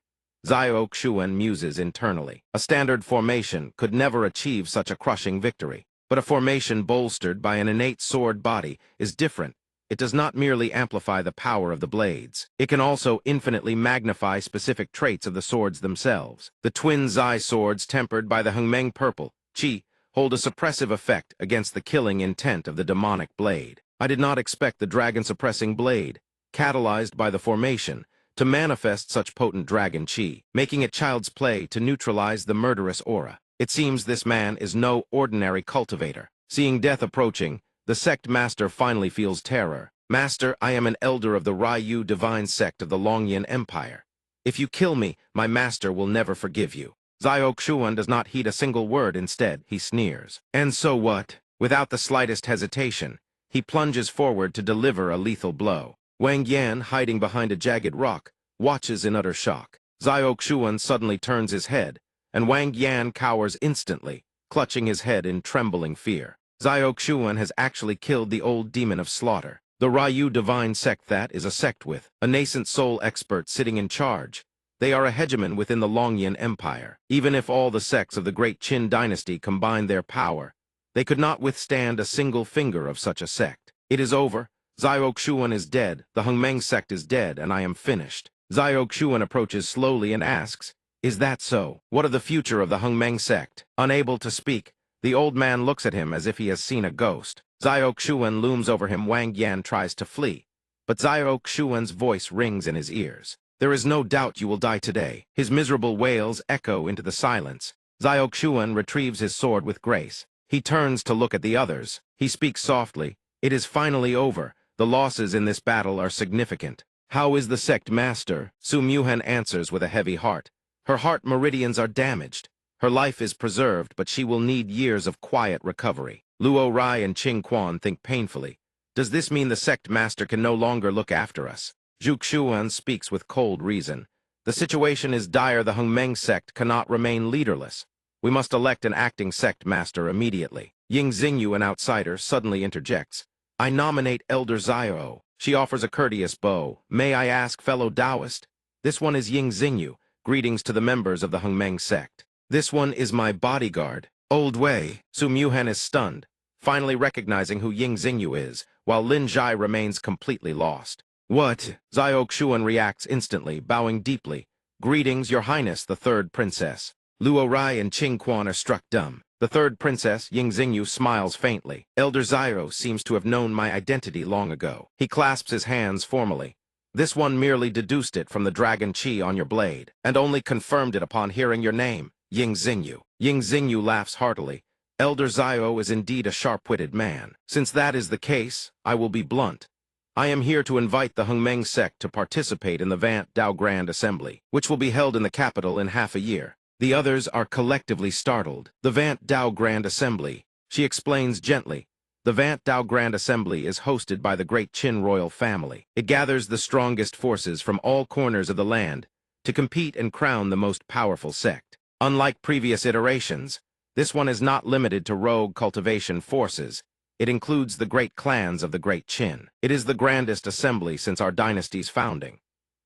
Zio Xuan muses internally. A standard formation could never achieve such a crushing victory. But a formation bolstered by an innate sword body is different. It does not merely amplify the power of the blades. It can also infinitely magnify specific traits of the swords themselves. The twin Zai swords tempered by the Hengmeng purple, Qi, hold a suppressive effect against the killing intent of the demonic blade. I did not expect the dragon-suppressing blade, catalyzed by the formation, to manifest such potent dragon Qi, making it child's play to neutralize the murderous aura. It seems this man is no ordinary cultivator. Seeing death approaching, the sect master finally feels terror. Master, I am an elder of the Ryu divine sect of the Longyan Empire. If you kill me, my master will never forgive you. Zio Xuan does not heed a single word. Instead, he sneers. And so what? Without the slightest hesitation, he plunges forward to deliver a lethal blow. Wang Yan, hiding behind a jagged rock, watches in utter shock. Zio Xuan suddenly turns his head, and Wang Yan cowers instantly, clutching his head in trembling fear. Zio Xuan has actually killed the old demon of slaughter. The Ryu divine sect that is a sect with a nascent soul expert sitting in charge. They are a hegemon within the Longyan Empire. Even if all the sects of the great Qin dynasty combined their power, they could not withstand a single finger of such a sect. It is over. Zio Xuan is dead, the Hengmeng sect is dead, and I am finished. Zio Xuan approaches slowly and asks, is that so? What of the future of the Hengmeng sect? Unable to speak, the old man looks at him as if he has seen a ghost. Zio Xuan looms over him. Wang Yan tries to flee, but Zio Xuan's voice rings in his ears. There is no doubt you will die today. His miserable wails echo into the silence. Zio Xuan retrieves his sword with grace. He turns to look at the others. He speaks softly. It is finally over. The losses in this battle are significant. How is the sect master? Su Muhan answers with a heavy heart. Her heart meridians are damaged. Her life is preserved, but she will need years of quiet recovery. Luo Rai and Qing Quan think painfully. Does this mean the sect master can no longer look after us? Zhu Xuan speaks with cold reason. The situation is dire. The Hengmeng sect cannot remain leaderless. We must elect an acting sect master immediately. Ying Xingyu, an outsider, suddenly interjects. I nominate Elder Zio. She offers a courteous bow. May I ask, fellow Taoist? This one is Ying Xingyu. Greetings to the members of the Hengmeng sect. This one is my bodyguard. Old Wei. Su Muhan is stunned, finally recognizing who Ying Xingyu is, while Lin Jai remains completely lost. What? Zio Xuan reacts instantly, bowing deeply. Greetings, Your Highness, the third princess. Luo Rai and Qing Quan are struck dumb. The third princess, Ying Xingyu, smiles faintly. Elder Zio seems to have known my identity long ago. He clasps his hands formally. This one merely deduced it from the dragon Qi on your blade, and only confirmed it upon hearing your name, Ying Xingyu. Ying Xingyu laughs heartily. Elder Zio is indeed a sharp-witted man. Since that is the case, I will be blunt. I am here to invite the Hengmeng sect to participate in the Vant Dao Grand Assembly, which will be held in the capital in half a year. The others are collectively startled. The Vant Dao Grand Assembly, she explains gently. The Vant Dao Grand Assembly is hosted by the great Qin royal family. It gathers the strongest forces from all corners of the land to compete and crown the most powerful sect. Unlike previous iterations, this one is not limited to rogue cultivation forces. It includes the great clans of the great Qin. It is the grandest assembly since our dynasty's founding.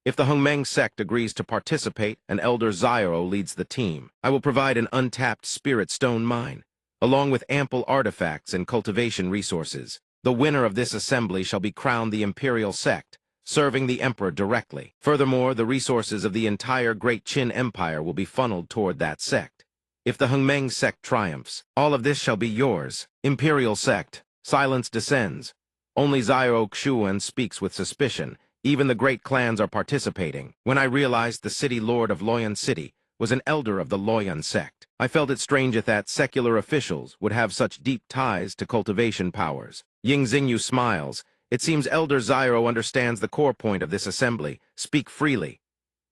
If the Hengmeng sect agrees to participate and Elder Zio leads the team, I will provide an untapped spirit stone mine, along with ample artifacts and cultivation resources. The winner of this assembly shall be crowned the imperial sect, serving the emperor directly. Furthermore, the resources of the entire great Qin empire will be funneled toward that sect. If the Hengmeng sect triumphs, all of this shall be yours. Imperial sect. Silence descends. Only Zio Xuan speaks with suspicion. Even the great clans are participating. When I realized the city lord of Loyan City was an elder of the Loyan sect, I felt it strange that secular officials would have such deep ties to cultivation powers. Ying Xingyu smiles. It seems Elder Zyro understands the core point of this assembly. Speak freely.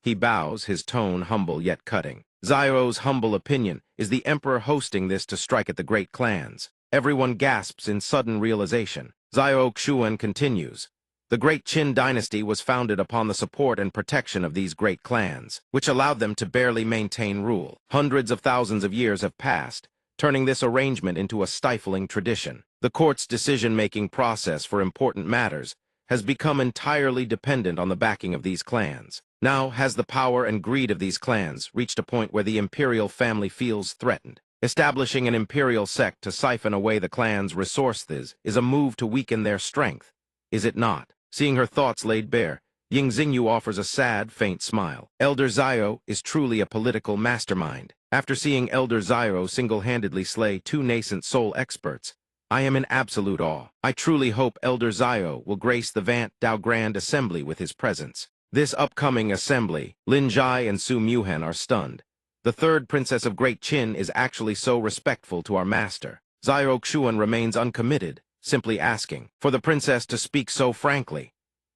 He bows, his tone humble yet cutting. Zyro's humble opinion is the Emperor hosting this to strike at the great clans. Everyone gasps in sudden realization. Zyro Xuan continues. The great Qin dynasty was founded upon the support and protection of these great clans, which allowed them to barely maintain rule. Hundreds of thousands of years have passed, turning this arrangement into a stifling tradition. The court's decision-making process for important matters has become entirely dependent on the backing of these clans. Now, has the power and greed of these clans reached a point where the imperial family feels threatened? Establishing an imperial sect to siphon away the clan's resources is a move to weaken their strength, is it not? Seeing her thoughts laid bare, Ying Xingyu offers a sad, faint smile. Elder Zyro is truly a political mastermind. After seeing Elder Zyro single-handedly slay two nascent soul experts, I am in absolute awe. I truly hope Elder Zyro will grace the Vant Dao Grand Assembly with his presence. This upcoming assembly, Lin Jai and Su Muhen are stunned. The third princess of Great Qin is actually so respectful to our master. Zyro Xuan remains uncommitted, simply asking for the princess to speak so frankly.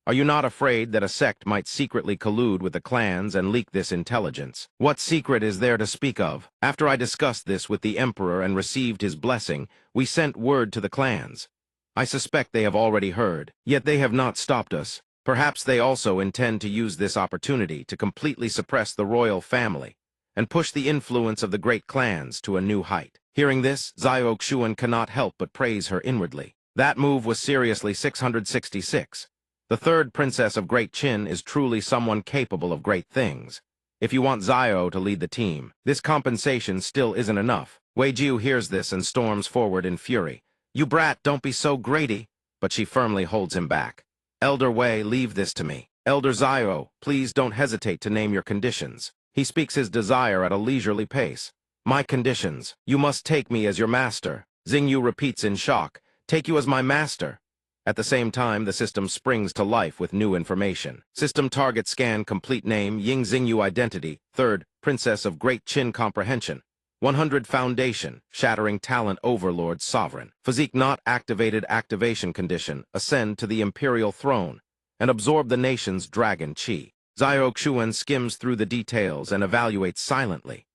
Are you not afraid that a sect might secretly collude with the clans and leak this intelligence? What secret is there to speak of? After I discussed this with the Emperor and received his blessing, we sent word to the clans. I suspect they have already heard, yet they have not stopped us. Perhaps they also intend to use this opportunity to completely suppress the royal family and push the influence of the great clans to a new height. Hearing this, Zyro Xuan cannot help but praise her inwardly. That move was seriously 666. The third princess of Great Qin is truly someone capable of great things. If you want Zyro to lead the team, this compensation still isn't enough. Wei Jiu hears this and storms forward in fury. You brat, don't be so greedy. But she firmly holds him back. Elder Wei, leave this to me. Elder Zyro, please don't hesitate to name your conditions. He speaks his desire at a leisurely pace. My conditions. You must take me as your master. Xingyu repeats in shock. Take you as my master. At the same time, the system springs to life with new information. System target scan, complete name, Ying Xingyu identity, third, princess of Great Qin comprehension. 100 foundation, shattering talent overlord sovereign. Physique not activated activation condition, ascend to the imperial throne, and absorb the nation's dragon chi. Zyro Xuan skims through the details and evaluates silently.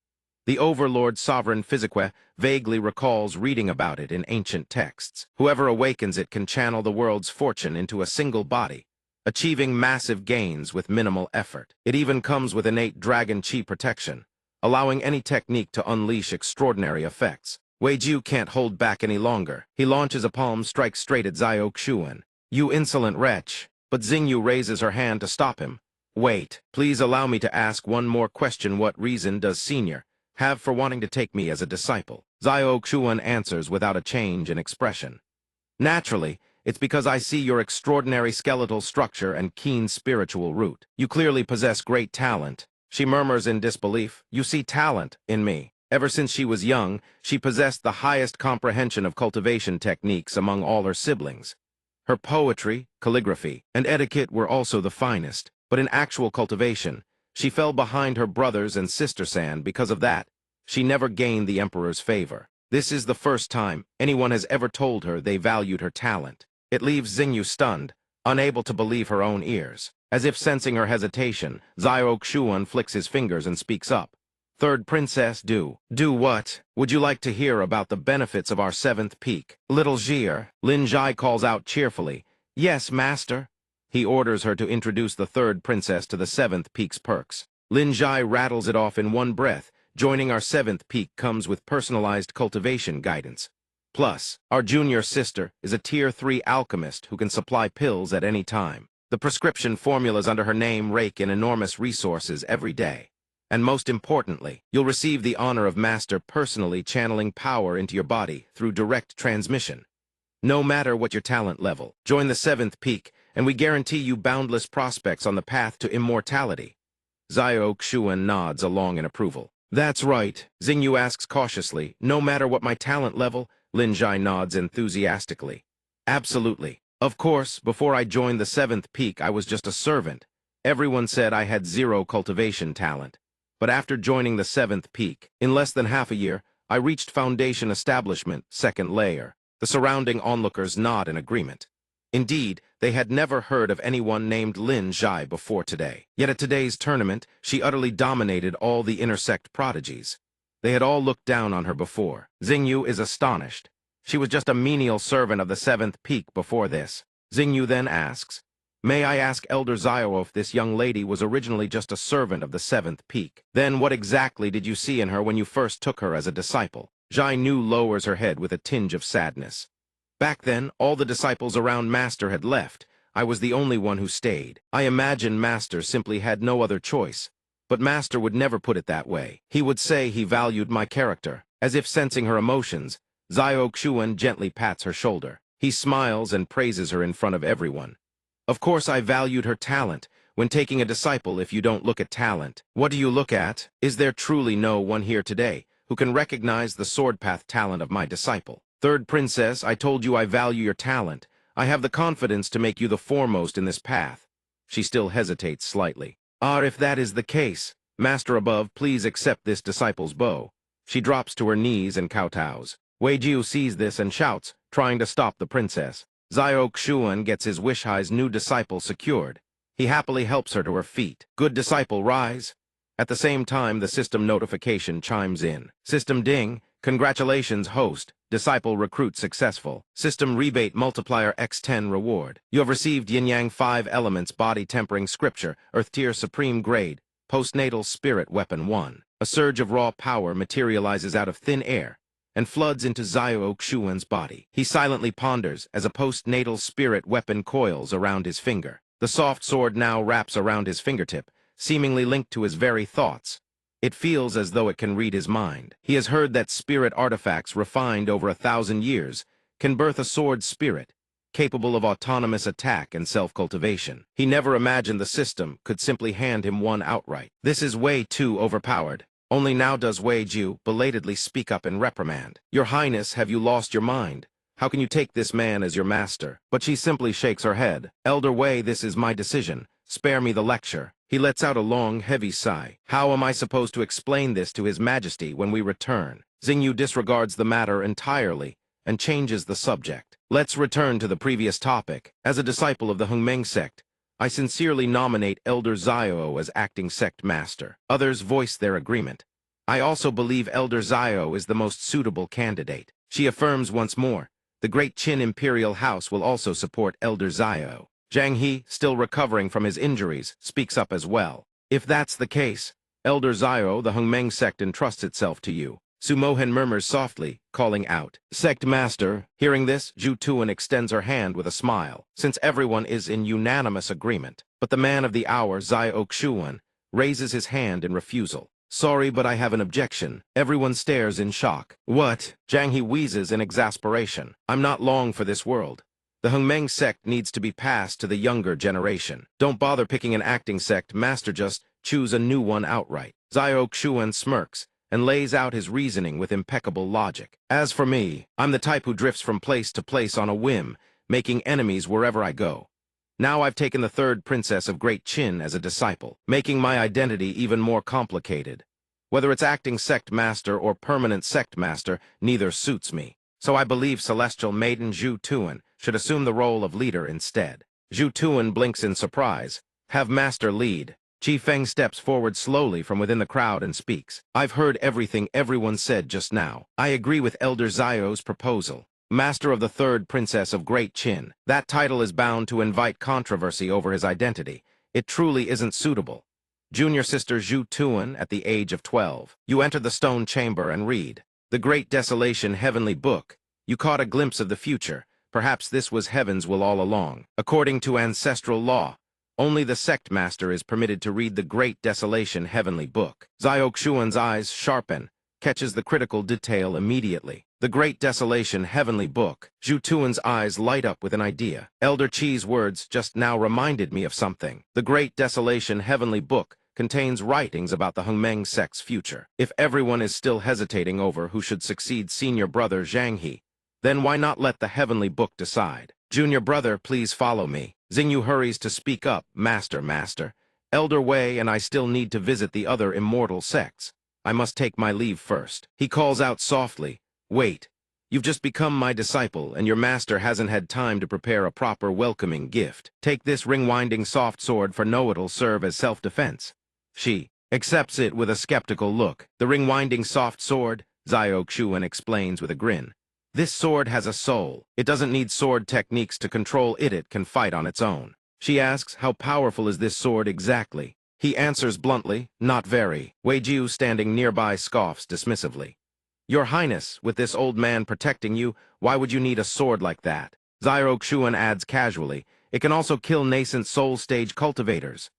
The overlord sovereign physique vaguely recalls reading about it in ancient texts. Whoever awakens it can channel the world's fortune into a single body, achieving massive gains with minimal effort. It even comes with innate dragon chi protection, allowing any technique to unleash extraordinary effects. Wei Jiu can't hold back any longer. He launches a palm strike straight at Zyro Xuan. You insolent wretch! But Xingyu raises her hand to stop him. Wait, please allow me to ask one more question. What reason does Senior have for wanting to take me as a disciple? Zyro Xuan answers without a change in expression. Naturally, it's because I see your extraordinary skeletal structure and keen spiritual root. You clearly possess great talent. She murmurs in disbelief. You see talent in me. Ever since she was young, she possessed the highest comprehension of cultivation techniques among all her siblings. Her poetry, calligraphy, and etiquette were also the finest. But in actual cultivation, she fell behind her brothers and sister San. Because of that, she never gained the Emperor's favor. This is the first time anyone has ever told her they valued her talent. It leaves Xingyu stunned, unable to believe her own ears. As if sensing her hesitation, Zyro Xuan flicks his fingers and speaks up. Third princess, do what? Would you like to hear about the benefits of our seventh peak? Little Jir, Lin Jai calls out cheerfully. Yes, master. He orders her to introduce the third princess to the seventh peak's perks. Lin Jai rattles it off in one breath. Joining our seventh peak comes with personalized cultivation guidance. Plus, our junior sister is a Tier 3 alchemist who can supply pills at any time. The prescription formulas under her name rake in enormous resources every day. And most importantly, you'll receive the honor of Master personally channeling power into your body through direct transmission. No matter what your talent level, join the seventh peak, and we guarantee you boundless prospects on the path to immortality. Zyro Xuan nods along in approval. That's right, Xingyu asks cautiously. No matter what my talent level, Lin Jai nods enthusiastically. Absolutely. Of course, before I joined the seventh peak, I was just a servant. Everyone said I had zero cultivation talent. But after joining the seventh peak, in less than half a year, I reached foundation establishment, second layer. The surrounding onlookers nod in agreement. Indeed, they had never heard of anyone named Lin Zhai before today. Yet at today's tournament, she utterly dominated all the intersect prodigies. They had all looked down on her before. Xingyu is astonished. She was just a menial servant of the seventh peak before this. Xingyu then asks, "May I ask Elder Zio if this young lady was originally just a servant of the seventh peak? Then what exactly did you see in her when you first took her as a disciple?" Zhai Nu lowers her head with a tinge of sadness. "Back then, all the disciples around Master had left. I was the only one who stayed. I imagine Master simply had no other choice. But Master would never put it that way. He would say he valued my character." As if sensing her emotions, Zio Xuan gently pats her shoulder. He smiles and praises her in front of everyone. "Of course I valued her talent. When taking a disciple, if you don't look at talent, what do you look at? Is there truly no one here today who can recognize the sword path talent of my disciple? Third Princess, I told you I value your talent. I have the confidence to make you the foremost in this path." She still hesitates slightly. If that is the case, Master above, please accept this disciple's bow." She drops to her knees and kowtows. Wei Jiu sees this and shouts, trying to stop the princess. Zio Xuan gets his Wishai's new disciple secured. He happily helps her to her feet. "Good disciple, rise." At the same time, the system notification chimes in. "System ding. Congratulations, host. Disciple recruit successful. System rebate multiplier x10 reward. You have received Yin-Yang 5 Elements Body Tempering Scripture, Earth Tier Supreme Grade, Postnatal Spirit Weapon 1. A surge of raw power materializes out of thin air and floods into Zio Xuan's body. He silently ponders as a postnatal spirit weapon coils around his finger. The soft sword now wraps around his fingertip, seemingly linked to his very thoughts. It feels as though it can read his mind. He has heard that spirit artifacts refined over 1,000 years can birth a sword spirit, capable of autonomous attack and self-cultivation. He never imagined the system could simply hand him one outright. This is way too overpowered. Only now does Wei Jiu belatedly speak up and reprimand. "Your Highness, have you lost your mind? How can you take this man as your master?" But she simply shakes her head. "Elder Wei, this is my decision. Spare me the lecture." He lets out a long, heavy sigh. "How am I supposed to explain this to His Majesty when we return?" Xingyu disregards the matter entirely and changes the subject. "Let's return to the previous topic. As a disciple of the Hongmeng sect, I sincerely nominate Elder Zio as acting sect master." Others voice their agreement. "I also believe Elder Zio is the most suitable candidate." She affirms once more, "The Great Qin Imperial House will also support Elder Zio." Zhang He, still recovering from his injuries, speaks up as well. "If that's the case, Elder Zio, the Hongmeng sect entrusts itself to you." Su Mohen murmurs softly, calling out, "Sect Master." Hearing this, Zhu Tuan extends her hand with a smile, since everyone is in unanimous agreement. But the man of the hour, Zio Xuan, raises his hand in refusal. "Sorry, but I have an objection." Everyone stares in shock. "What?" Zhang He wheezes in exasperation. "I'm not long for this world. The Hongmeng sect needs to be passed to the younger generation. Don't bother picking an acting sect, Master, just choose a new one outright." Zio Xuan smirks and lays out his reasoning with impeccable logic. "As for me, I'm the type who drifts from place to place on a whim, making enemies wherever I go. Now I've taken the third princess of Great Qin as a disciple, making my identity even more complicated. Whether it's acting sect master or permanent sect master, neither suits me. So I believe Celestial Maiden Zhu Tuan should assume the role of leader instead." Zhu Tuan blinks in surprise. "Have Master lead." Chi Feng steps forward slowly from within the crowd and speaks. "I've heard everything everyone said just now. I agree with Elder Zio's proposal. Master of the Third Princess of Great Qin. That title is bound to invite controversy over his identity. It truly isn't suitable. Junior sister Zhu Tuan, at the age of 12. You enter the stone chamber and read the Great Desolation Heavenly Book. You caught a glimpse of the future. Perhaps this was heaven's will all along. According to ancestral law, only the sect master is permitted to read the Great Desolation Heavenly Book." Zio Xuan's eyes sharpen, catches the critical detail immediately. The Great Desolation Heavenly Book. Zhu Tuan's eyes light up with an idea. Elder Chi's words just now reminded me of something. The Great Desolation Heavenly Book contains writings about the Hongmeng sect's future. If everyone is still hesitating over who should succeed senior brother Zhang He, then why not let the Heavenly Book decide? "Junior brother, please follow me." Xingyu hurries to speak up. Master. Elder Wei and I still need to visit the other immortal sects. I must take my leave first." He calls out softly, "Wait. You've just become my disciple, and your master hasn't had time to prepare a proper welcoming gift. Take this ring-winding soft sword, for no it'll serve as self-defense. She accepts it with a skeptical look. The ring-winding soft sword, Zio Xuan explains with a grin. This sword has a soul. It doesn't need sword techniques to control it. It can fight on its own. She asks, how powerful is this sword exactly? He answers bluntly, not very. Wei Jiu, standing nearby, scoffs dismissively. Your Highness, with this old man protecting you, why would you need a sword like that? Zio Xuan adds casually, it can also kill nascent soul stage cultivators.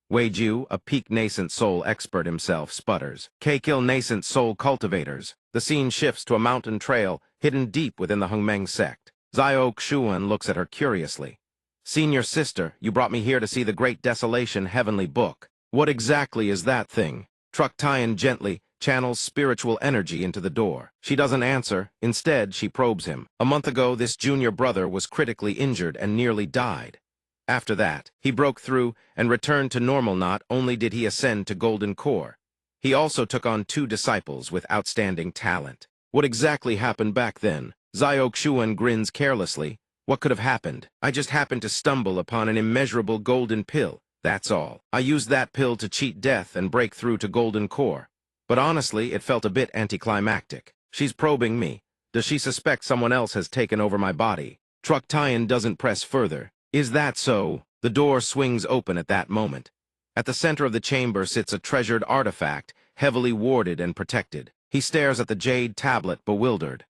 Wei Jiu, a peak nascent soul expert himself, sputters. Kill nascent soul cultivators. The scene shifts to a mountain trail hidden deep within the Hongmeng sect. Zio Xuan looks at her curiously. Senior sister, you brought me here to see the Great Desolation Heavenly Book. What exactly is that thing? Truck Tyan gently channels spiritual energy into the door. She doesn't answer. Instead, she probes him. A month ago, this junior brother was critically injured and nearly died. After that, he broke through and returned to normal. Not only did he ascend to Golden Core, he also took on 2 disciples with outstanding talent. What exactly happened back then? Zio Xuan grins carelessly. What could have happened? I just happened to stumble upon an immeasurable golden pill. That's all. I used that pill to cheat death and break through to Golden Core. But honestly, it felt a bit anticlimactic. She's probing me. Does she suspect someone else has taken over my body? Truck Tyan doesn't press further. Is that so? The door swings open at that moment. At the center of the chamber sits a treasured artifact, heavily warded and protected. He stares at the jade tablet, bewildered.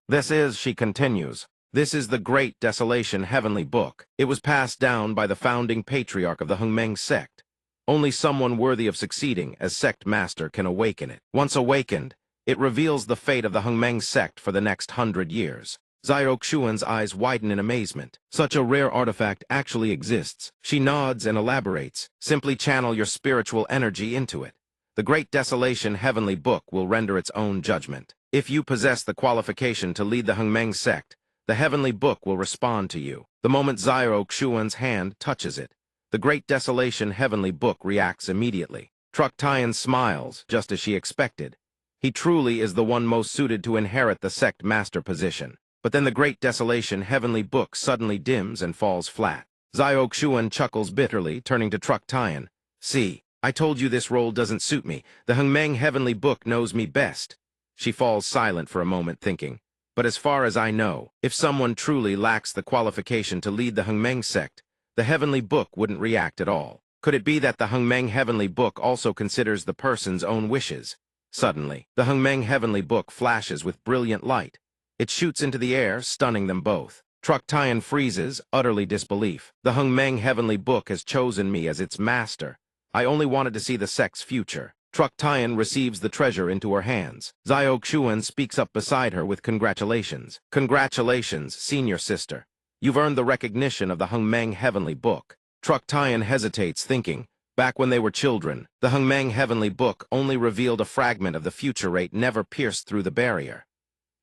She continues. This is the Great Desolation Heavenly Book. It was passed down by the founding patriarch of the Hongmeng sect. Only someone worthy of succeeding as sect master can awaken it. Once awakened, it reveals the fate of the Hongmeng sect for the next 100 years. Zio Xuan's eyes widen in amazement. Such a rare artifact actually exists. She nods and elaborates. Simply channel your spiritual energy into it. The Great Desolation Heavenly Book will render its own judgment. If you possess the qualification to lead the Hongmeng sect, the Heavenly Book will respond to you. The moment Zio Xuan's hand touches it, the Great Desolation Heavenly Book reacts immediately. Truck Tyan smiles, just as she expected. He truly is the one most suited to inherit the sect master position. But then the Great Desolation Heavenly Book suddenly dims and falls flat. Zio Xuan chuckles bitterly, turning to Truck Tyan. See, I told you this role doesn't suit me. The Hongmeng Heavenly Book knows me best. She falls silent for a moment, thinking. But as far as I know, if someone truly lacks the qualification to lead the Hongmeng sect, the Heavenly Book wouldn't react at all. Could it be that the Hongmeng Heavenly Book also considers the person's own wishes? Suddenly, the Hongmeng Heavenly Book flashes with brilliant light. It shoots into the air, stunning them both. Truck Tyan freezes, utterly disbelief. The Hongmeng Heavenly Book has chosen me as its master. I only wanted to see the sect's future. Truck Tyan receives the treasure into her hands. Zio Xuan speaks up beside her with congratulations. Congratulations, senior sister. You've earned the recognition of the Hongmeng Heavenly Book. Truck Tyan hesitates, thinking. Back when they were children, the Hongmeng Heavenly Book only revealed a fragment of the future rate, never pierced through the barrier.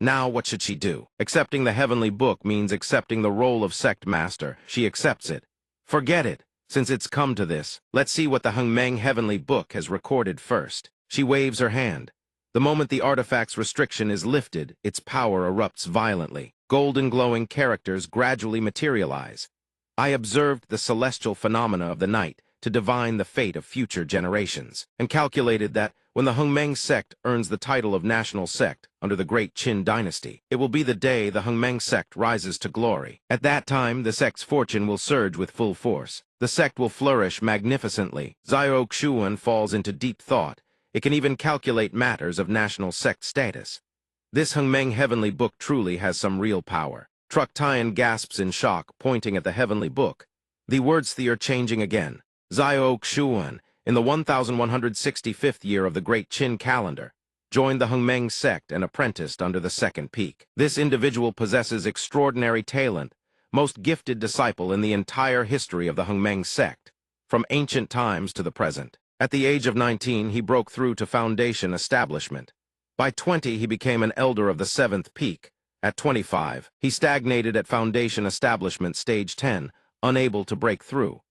Now what should she do? Accepting the Heavenly Book means accepting the role of sect master. She accepts it. Forget it. Since it's come to this, let's see what the Hongmeng Heavenly Book has recorded first. She waves her hand. The moment the artifact's restriction is lifted, its power erupts violently. Golden glowing characters gradually materialize. I observed the celestial phenomena of the night to divine the fate of future generations, and calculated that when the Hongmeng sect earns the title of national sect under the Great Qin dynasty, it will be the day the Hongmeng sect rises to glory. At that time, the sect's fortune will surge with full force. The sect will flourish magnificently. Zio Xuan falls into deep thought. It can even calculate matters of national sect status. This Hongmeng Heavenly Book truly has some real power. Truck Tyan gasps in shock, pointing at the Heavenly Book. The words are changing again. Zio Xuan, in the 1165th year of the Great Qin calendar, joined the Hongmeng sect and apprenticed under the second peak. This individual possesses extraordinary talent, most gifted disciple in the entire history of the Hongmeng sect, from ancient times to the present. At the age of 19, he broke through to foundation establishment. By 20, he became an elder of the 7th peak. At 25, he stagnated at foundation establishment stage 10, unable to break through.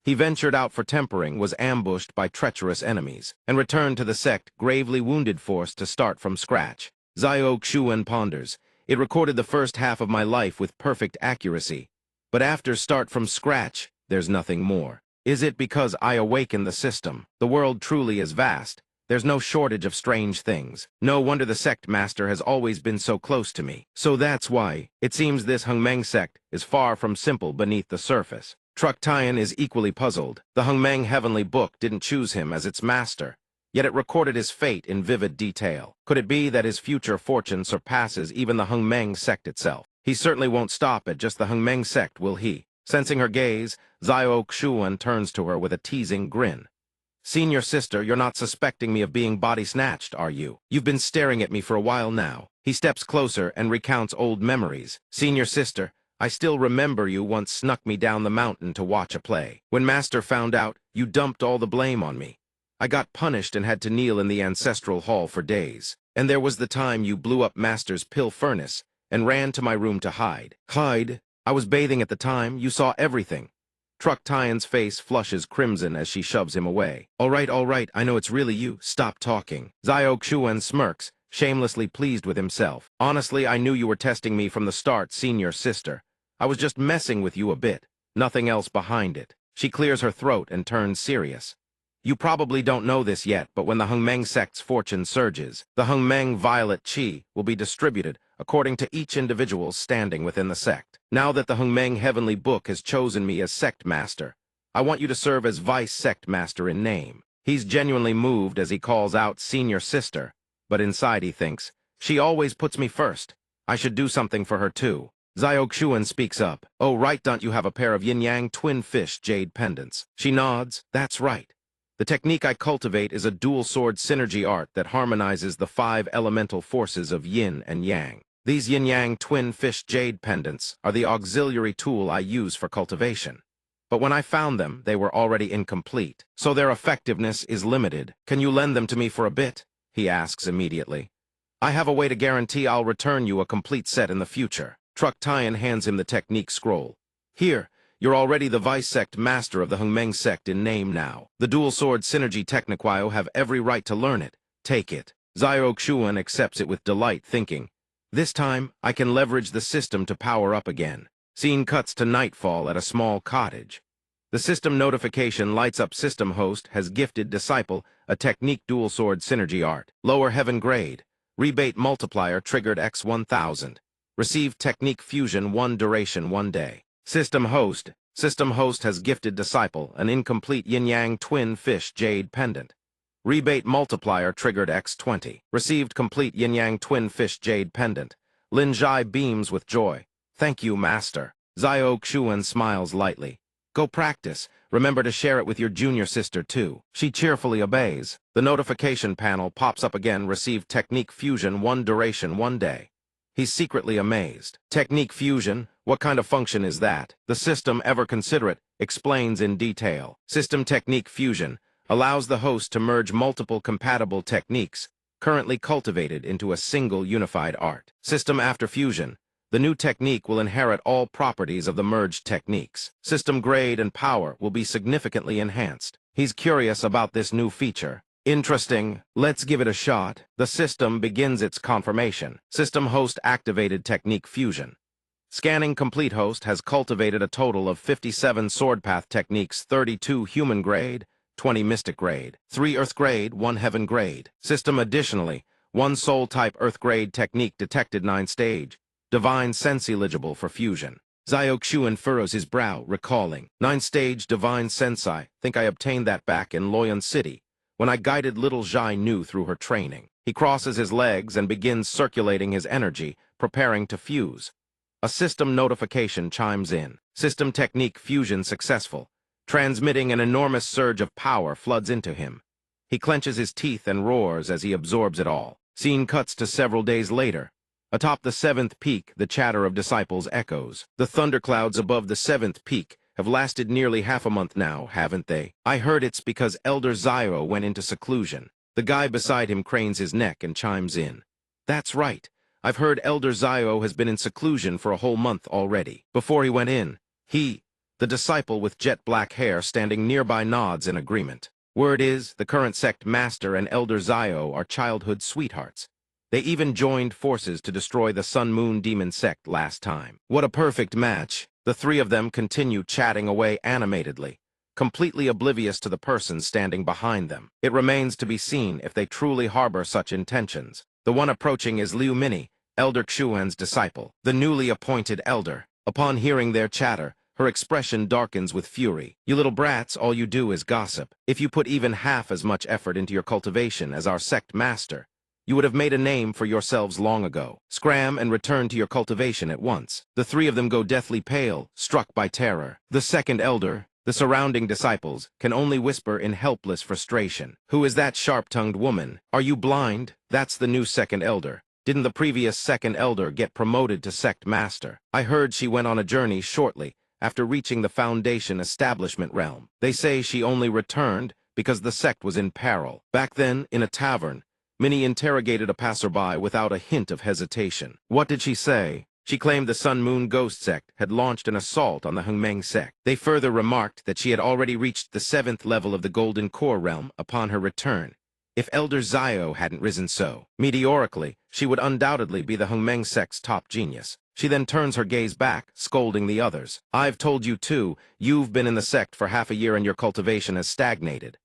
He ventured out for tempering, was ambushed by treacherous enemies, and returned to the sect, gravely wounded, forced to start from scratch. Zio Xuan ponders. It recorded the first half of my life with perfect accuracy. But after start from scratch, there's nothing more. Is it because I awakened the system? The world truly is vast. There's no shortage of strange things. No wonder the sect master has always been so close to me. So that's why, it seems this Hungmeng sect is far from simple beneath the surface. Truck Tian is equally puzzled. The Hungmeng Heavenly Book didn't choose him as its master, yet it recorded his fate in vivid detail. Could it be that his future fortune surpasses even the Hungmeng sect itself? He certainly won't stop at just the Hungmeng sect, will he? Sensing her gaze, Xiao Xuan turns to her with a teasing grin. Senior sister, you're not suspecting me of being body-snatched, are you? You've been staring at me for a while now. He steps closer and recounts old memories. Senior sister, I still remember you once snuck me down the mountain to watch a play. When Master found out, you dumped all the blame on me. I got punished and had to kneel in the ancestral hall for days. And there was the time you blew up Master's pill furnace and ran to my room to hide. Hide? I was bathing at the time. You saw everything. Truck Tian's face flushes crimson as she shoves him away. All right, I know it's really you. Stop talking. Xiao Xuan smirks, shamelessly pleased with himself. Honestly, I knew you were testing me from the start, senior sister. I was just messing with you a bit. Nothing else behind it. She clears her throat and turns serious. You probably don't know this yet, but when the Hungmeng sect's fortune surges, the Hungmeng Violet Qi will be distributed according to each individual's standing within the sect. Now that the Hungmeng Heavenly Book has chosen me as sect master, I want you to serve as vice sect master in name. He's genuinely moved as he calls out senior sister, but inside he thinks, she always puts me first. I should do something for her too. Xiao Xuan speaks up. Oh right, don't you have a pair of yin-yang twin fish jade pendants? She nods. That's right. The technique I cultivate is a dual-sword synergy art that harmonizes the 5 elemental forces of yin and yang. These yin-yang twin fish jade pendants are the auxiliary tool I use for cultivation. But when I found them, they were already incomplete, so their effectiveness is limited. Can you lend them to me for a bit? He asks immediately. I have a way to guarantee I'll return you a complete set in the future. Truck Tian hands him the technique scroll. Here. You're already the vice sect master of the Hungmeng sect in name now. The dual sword synergy techniquio have every right to learn it. Take it. Xiao Xuan accepts it with delight, thinking, this time I can leverage the system to power up again. Scene cuts to nightfall at a small cottage. The system notification lights up system host has gifted disciple a technique dual sword synergy art. Lower heaven grade. Rebate multiplier triggered x 1000. Received technique fusion 1 duration 1 day. System host has gifted disciple an incomplete yin-yang twin fish jade pendant. Rebate multiplier triggered x20. Received complete yin-yang twin fish jade pendant. Lin Zhai beams with joy. Thank you, master. Xiao Xuan smiles lightly. Go practice. Remember to share it with your junior sister too. She cheerfully obeys. The notification panel pops up again. Received technique fusion 1 duration 1 day. He's secretly amazed. Technique fusion? What kind of function is that? The system, ever considerate, explains in detail. System technique fusion allows the host to merge multiple compatible techniques currently cultivated into a single unified art. System after fusion. The new technique will inherit all properties of the merged techniques. System grade and power will be significantly enhanced. He's curious about this new feature. Interesting. Let's give it a shot. The system begins its confirmation. System host activated technique fusion. Scanning complete host has cultivated a total of 57 sword path techniques, 32 human grade, 20 mystic grade, 3 earth grade, 1 heaven grade. System additionally, 1 soul type earth grade technique detected 9 stage. Divine sense eligible for fusion. Xiao Xuan furrows his brow, recalling. 9 stage divine sense. Think I obtained that back in Loyan City, when I guided little Zhai Nu through her training. He crosses his legs and begins circulating his energy, preparing to fuse. A system notification chimes in. System technique fusion successful. Transmitting an enormous surge of power floods into him. He clenches his teeth and roars as he absorbs it all. Scene cuts to several days later. Atop the 7th peak, the chatter of disciples echoes. The thunderclouds above the 7th peak have lasted nearly half a month now, haven't they? I heard it's because Elder Zyro went into seclusion. The guy beside him cranes his neck and chimes in. That's right. I've heard Elder Zyro has been in seclusion for a whole month already. Before he went in, the disciple with jet black hair standing nearby nods in agreement. Word is, the current sect master and Elder Zyro are childhood sweethearts. They even joined forces to destroy the Sun Moon Demon sect last time. What a perfect match. The three of them continue chatting away animatedly, completely oblivious to the person standing behind them. It remains to be seen if they truly harbor such intentions. The one approaching is Liu Mini, Elder Xuan's disciple, the newly appointed elder. Upon hearing their chatter, her expression darkens with fury. You little brats, all you do is gossip. If you put even half as much effort into your cultivation as our sect master, you would have made a name for yourselves long ago. Scram and return to your cultivation at once. The three of them go deathly pale, struck by terror. The second elder, the surrounding disciples, can only whisper in helpless frustration. Who is that sharp-tongued woman? Are you blind? That's the new second elder. Didn't the previous second elder get promoted to sect master? I heard she went on a journey shortly after reaching the Foundation establishment realm. They say she only returned because the sect was in peril. Back then, in a tavern, Minnie interrogated a passerby without a hint of hesitation. What did she say? She claimed the Sun Moon Ghost sect had launched an assault on the Hengmeng sect. They further remarked that she had already reached the 7th level of the Golden Core realm upon her return. If Elder Zio hadn't risen so meteorically, she would undoubtedly be the Hengmeng sect's top genius. She then turns her gaze back, scolding the others. I've told you too, you've been in the sect for half a year and your cultivation has stagnated.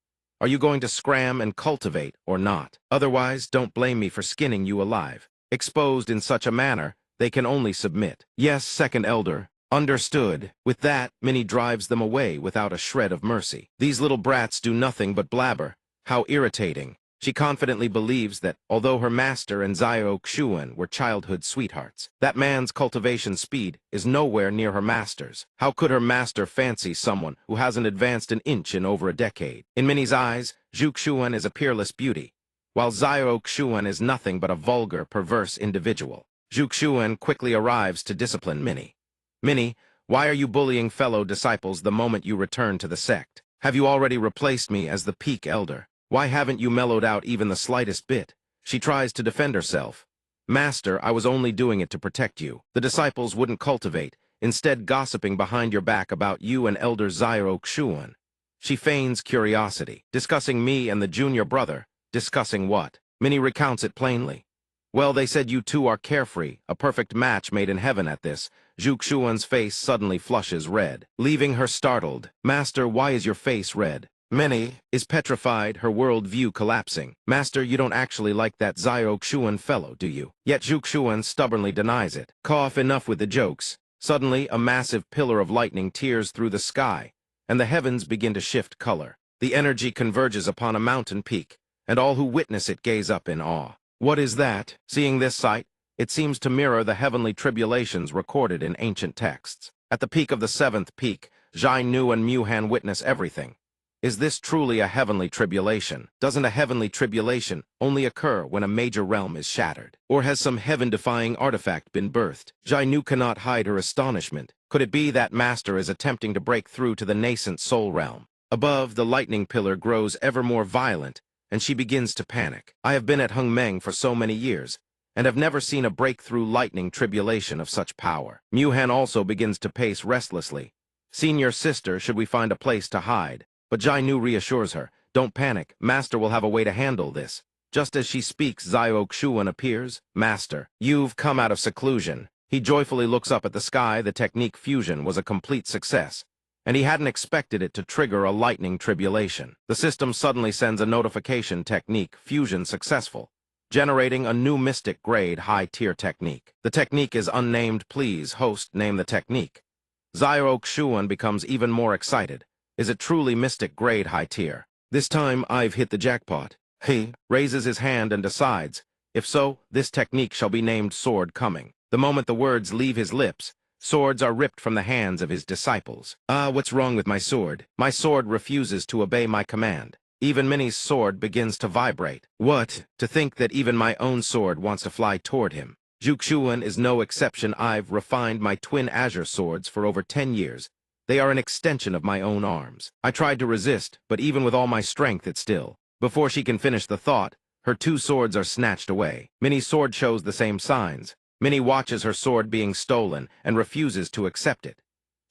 Are you going to scram and cultivate or not? Otherwise, don't blame me for skinning you alive. Exposed in such a manner, they can only submit. Yes, second elder. Understood. With that, Minnie drives them away without a shred of mercy. These little brats do nothing but blabber. How irritating. She confidently believes that, although her master and Zio Xuan were childhood sweethearts, that man's cultivation speed is nowhere near her master's. How could her master fancy someone who hasn't advanced an inch in over a decade? In Minnie's eyes, Zhu Xuan is a peerless beauty, while Zio Xuan is nothing but a vulgar, perverse individual. Zhu Xuan quickly arrives to discipline Minnie. Minnie, why are you bullying fellow disciples the moment you return to the sect? Have you already replaced me as the peak elder? Why haven't you mellowed out even the slightest bit? She tries to defend herself. Master, I was only doing it to protect you. The disciples wouldn't cultivate, instead gossiping behind your back about you and Elder Zio Xuan. She feigns curiosity. Discussing me and the junior brother. Discussing what? Minnie recounts it plainly. Well, they said you two are carefree, a perfect match made in heaven at this. Zhu Xuan's face suddenly flushes red, leaving her startled. Master, why is your face red? Minnie is petrified, her world view collapsing. Master, you don't actually like that Zio Xuan fellow, do you? Yet Zhu Xuan stubbornly denies it. Cough, enough with the jokes. Suddenly, a massive pillar of lightning tears through the sky, and the heavens begin to shift color. The energy converges upon a mountain peak, and all who witness it gaze up in awe. What is that? Seeing this sight, it seems to mirror the heavenly tribulations recorded in ancient texts. At the peak of the 7th peak, Zhai Nu and Muhan witness everything. Is this truly a heavenly tribulation? Doesn't a heavenly tribulation only occur when a major realm is shattered? Or has some heaven-defying artifact been birthed? Zhai Nu cannot hide her astonishment. Could it be that Master is attempting to break through to the nascent soul realm? Above, the lightning pillar grows ever more violent, and she begins to panic. I have been at Hengmeng for so many years, and have never seen a breakthrough lightning tribulation of such power. Muhan also begins to pace restlessly. Senior sister, should we find a place to hide? But Zhai Nu reassures her, don't panic, Master will have a way to handle this. Just as she speaks, Zio Xuan appears. Master, you've come out of seclusion. He joyfully looks up at the sky. The technique fusion was a complete success, and he hadn't expected it to trigger a lightning tribulation. The system suddenly sends a notification, technique fusion successful, generating a new mystic grade high-tier technique. The technique is unnamed. Please, host, name the technique. Zio Xuan becomes even more excited. Is it truly mystic grade high tier? This time I've hit the jackpot. He raises his hand and decides, if so, this technique shall be named Sword Coming. The moment the words leave his lips, swords are ripped from the hands of his disciples. What's wrong with my sword? My sword refuses to obey my command. Even Minnie's sword begins to vibrate. What? To think that even my own sword wants to fly toward him. Zhu Xuan is no exception. I've refined my twin azure swords for over 10 years. They are an extension of my own arms. I tried to resist, but even with all my strength, it still. Before she can finish the thought, her two swords are snatched away. Minnie's sword shows the same signs. Minnie watches her sword being stolen and refuses to accept it.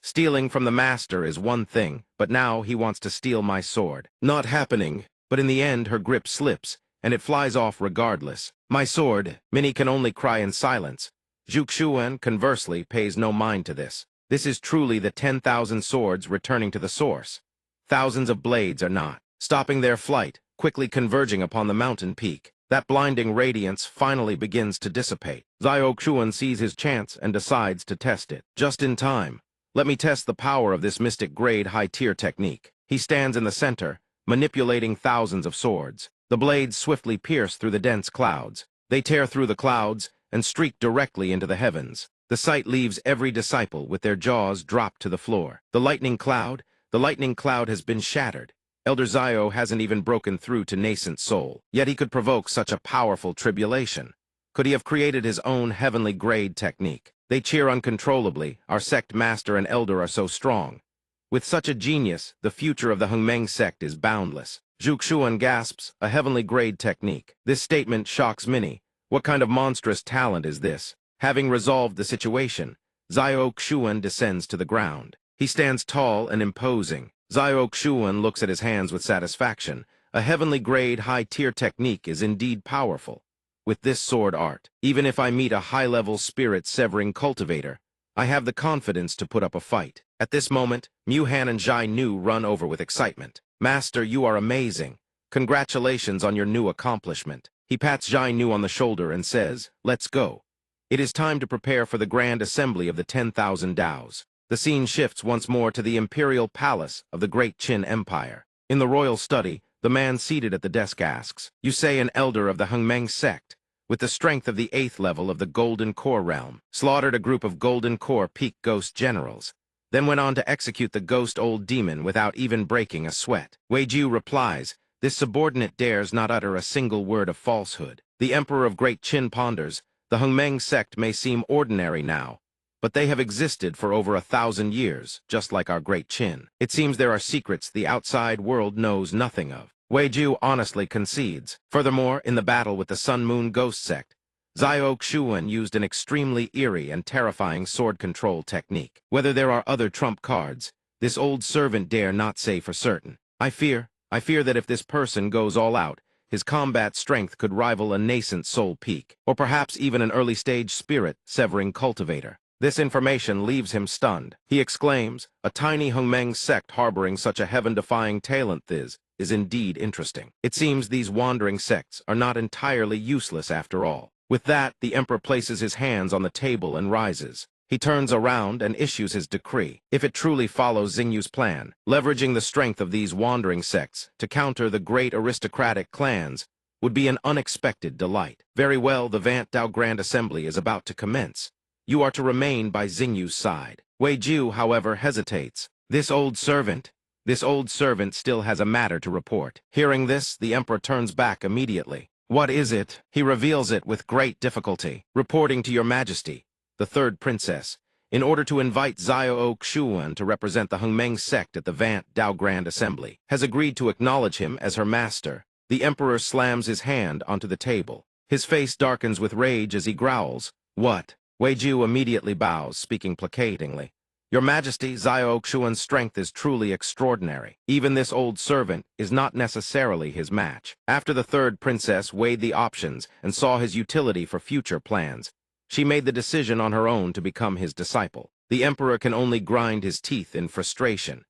Stealing from the master is one thing, but now he wants to steal my sword. Not happening, but in the end her grip slips, and it flies off regardless. My sword, Minnie can only cry in silence. Zhuxuan, conversely, pays no mind to this. This is truly the 10,000 swords returning to the source. Thousands of blades are not, stopping their flight, quickly converging upon the mountain peak. That blinding radiance finally begins to dissipate. Zhuxuan sees his chance and decides to test it. Just in time. Let me test the power of this mystic-grade high-tier technique. He stands in the center, manipulating thousands of swords. The blades swiftly pierce through the dense clouds. They tear through the clouds and streak directly into the heavens. The sight leaves every disciple with their jaws dropped to the floor. The lightning cloud has been shattered. Elder Zio hasn't even broken through to nascent soul, yet he could provoke such a powerful tribulation. Could he have created his own heavenly grade technique? They cheer uncontrollably. Our sect master and elder are so strong. With such a genius, the future of the Hengmeng sect is boundless. Zhuxuan gasps, a heavenly grade technique. This statement shocks many. What kind of monstrous talent is this? Having resolved the situation, Zhuxuan descends to the ground. He stands tall and imposing. Zhuxuan looks at his hands with satisfaction. A heavenly grade high-tier technique is indeed powerful. With this sword art, even if I meet a high-level spirit-severing cultivator, I have the confidence to put up a fight. At this moment, Muhan and Jai Nu run over with excitement. Master, you are amazing. Congratulations on your new accomplishment. He pats Jai Nu on the shoulder and says, let's go. It is time to prepare for the grand assembly of the 10,000 Daos. The scene shifts once more to the imperial palace of the great Qin Empire. In the royal study, the man seated at the desk asks, you say an elder of the Hengmeng sect, with the strength of the 8th level of the Golden Core realm, slaughtered a group of Golden Core peak ghost generals, then went on to execute the ghost old demon without even breaking a sweat. Wei Jiu replies, this subordinate dares not utter a single word of falsehood. The emperor of Great Qin ponders, the Hengmeng sect may seem ordinary now, but they have existed for over 1,000 years, just like our Great Qin. It seems there are secrets the outside world knows nothing of. Wei Jiu honestly concedes. Furthermore, in the battle with the Sun Moon Ghost sect, Zhuxuan used an extremely eerie and terrifying sword control technique. Whether there are other trump cards, this old servant dare not say for certain. I fear that if this person goes all out, his combat strength could rival a nascent soul peak, or perhaps even an early-stage spirit-severing cultivator. This information leaves him stunned. He exclaims, a tiny Hengmeng sect harboring such a heaven-defying talent is indeed interesting. It seems these wandering sects are not entirely useless after all. With that, the emperor places his hands on the table and rises. He turns around and issues his decree. If it truly follows Xingyu's plan, leveraging the strength of these wandering sects to counter the great aristocratic clans would be an unexpected delight. Very well, the Vant Dao Grand Assembly is about to commence. You are to remain by Xingyu's side. Wei Jiu, however, hesitates. This old servant still has a matter to report. Hearing this, the emperor turns back immediately. What is it? He reveals it with great difficulty. Reporting to your majesty, the third princess, in order to invite Zhuxuan to represent the Hengmeng sect at the Vant Dao Grand Assembly, has agreed to acknowledge him as her master. The emperor slams his hand onto the table. His face darkens with rage as he growls, what? Wei Jiu immediately bows, speaking placatingly. Your Majesty, Zhuxuan's strength is truly extraordinary. Even this old servant is not necessarily his match. After the third princess weighed the options and saw his utility for future plans, she made the decision on her own to become his disciple. The emperor can only grind his teeth in frustration.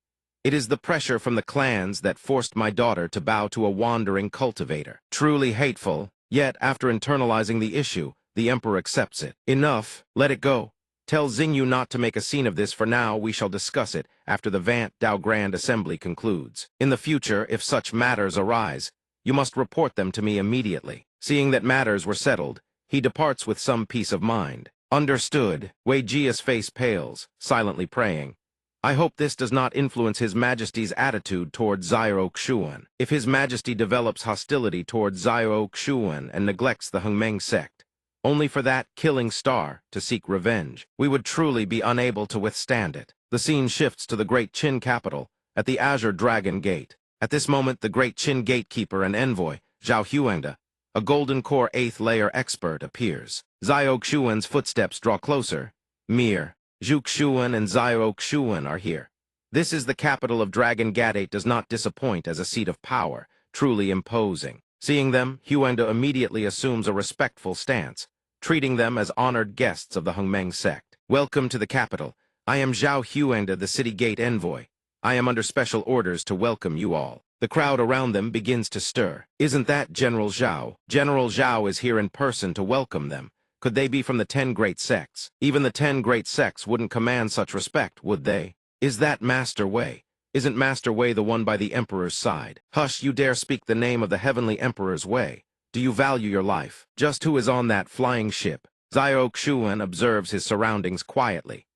It is the pressure from the clans that forced my daughter to bow to a wandering cultivator. Truly hateful, yet after internalizing the issue, the emperor accepts it. Enough, let it go. Tell Xingyu not to make a scene of this for now. We shall discuss it after the Vant Dao Grand Assembly concludes. In the future, if such matters arise, you must report them to me immediately. Seeing that matters were settled, he departs with some peace of mind. Understood. Wei Jia's face pales, silently praying. I hope this does not influence His Majesty's attitude towards Zhuxuan. If His Majesty develops hostility towards Zhuxuan and neglects the Hengmeng sect, only for that killing star to seek revenge, we would truly be unable to withstand it. The scene shifts to the Great Qin capital, at the Azure Dragon Gate. At this moment, the Great Qin gatekeeper and envoy, Zhao Huangda, a Golden Core 8th layer expert, appears. Zhuxuan's footsteps draw closer. Mir, Zhuxuan and Zhuxuan are here. This is the capital of Dragon Gate. Does not disappoint as a seat of power, truly imposing. Seeing them, Huenda immediately assumes a respectful stance, treating them as honored guests of the Hongmeng sect. Welcome to the capital. I am Zhao Huenda, the city gate envoy. I am under special orders to welcome you all. The crowd around them begins to stir. Isn't that General Zhao? General Zhao is here in person to welcome them. Could they be from the 10 great sects? Even the 10 great sects wouldn't command such respect, would they? Is that Master Wei? Isn't Master Wei the one by the Emperor's side? Hush, you dare speak the name of the Heavenly Emperor's Wei. Do you value your life? Just who is on that flying ship? Xiao Xuan observes his surroundings quietly.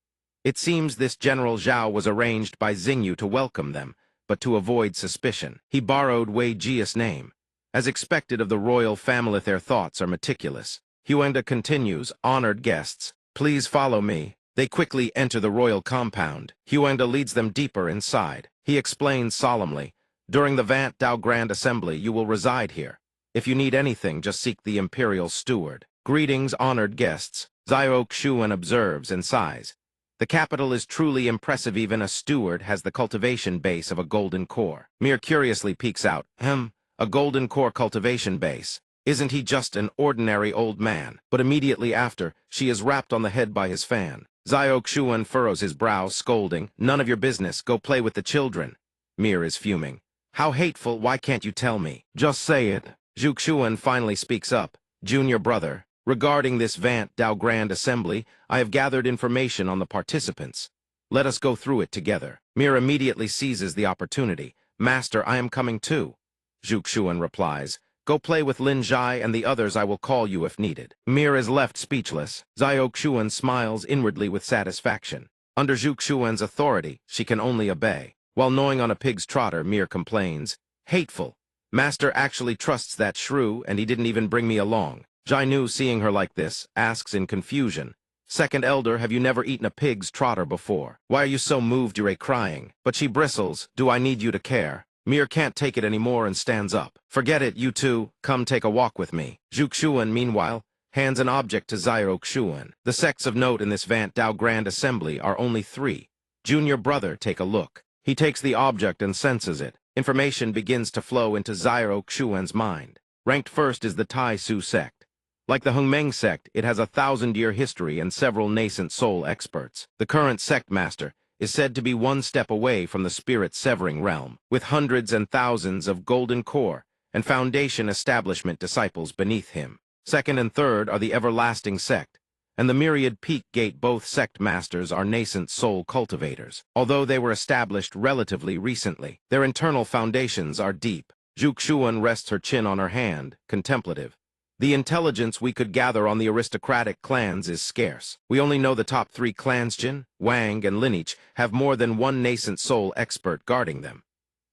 It seems this General Zhao was arranged by Xingyu to welcome them, but to avoid suspicion. He borrowed Wei Jia's name. As expected of the royal family, their thoughts are meticulous. Huenda continues, honored guests, please follow me. They quickly enter the royal compound. Huenda leads them deeper inside. He explains solemnly, during the Vant Dao Grand Assembly, you will reside here. If you need anything, just seek the Imperial Steward. Greetings, honored guests. Xiao Xuan observes and sighs. The capital is truly impressive. Even a steward has the cultivation base of a golden core. Mir curiously peeks out. A golden core cultivation base. Isn't he just an ordinary old man? But immediately after, she is rapped on the head by his fan. Xiao Xuan furrows his brow, scolding, none of your business, go play with the children. Mir is fuming. How hateful, why can't you tell me? Just say it. Zhu Xuan finally speaks up. Junior brother, regarding this Vant Dao Grand Assembly, I have gathered information on the participants. Let us go through it together. Mir immediately seizes the opportunity. Master, I am coming too. Zhu Xuan replies. Go play with Lin Zhai and the others, I will call you if needed. Mir is left speechless. Xiao Xuan smiles inwardly with satisfaction. Under Zhu Xuan's authority, she can only obey. While gnawing on a pig's trotter, Mir complains. Hateful. Master actually trusts that shrew, and he didn't even bring me along. Jainu, seeing her like this, asks in confusion. Second elder, have you never eaten a pig's trotter before? Why are you so moved, you're crying? But she bristles. Do I need you to care? Mir can't take it anymore and stands up. Forget it, you two. Come take a walk with me. Zhu Xuan, meanwhile, hands an object to Xiao Xuan. The sects of note in this Vant Dao Grand Assembly are only 3. Junior brother, take a look. He takes the object and senses it. Information begins to flow into Xiao Xuan's mind. Ranked first is the Tai Su sect. Like the Hongmeng sect, it has a 1,000-year history and several nascent soul experts. The current sect master is said to be one step away from the spirit-severing realm, with hundreds and thousands of golden core and foundation establishment disciples beneath him. Second and third are the everlasting sect, and the myriad peak gate. Both sect masters are nascent soul cultivators. Although they were established relatively recently, their internal foundations are deep. Zhu Xuan rests her chin on her hand, contemplative. The intelligence we could gather on the aristocratic clans is scarce. We only know the top 3 clans, Jin, Wang, and Lineage, have more than one nascent soul expert guarding them.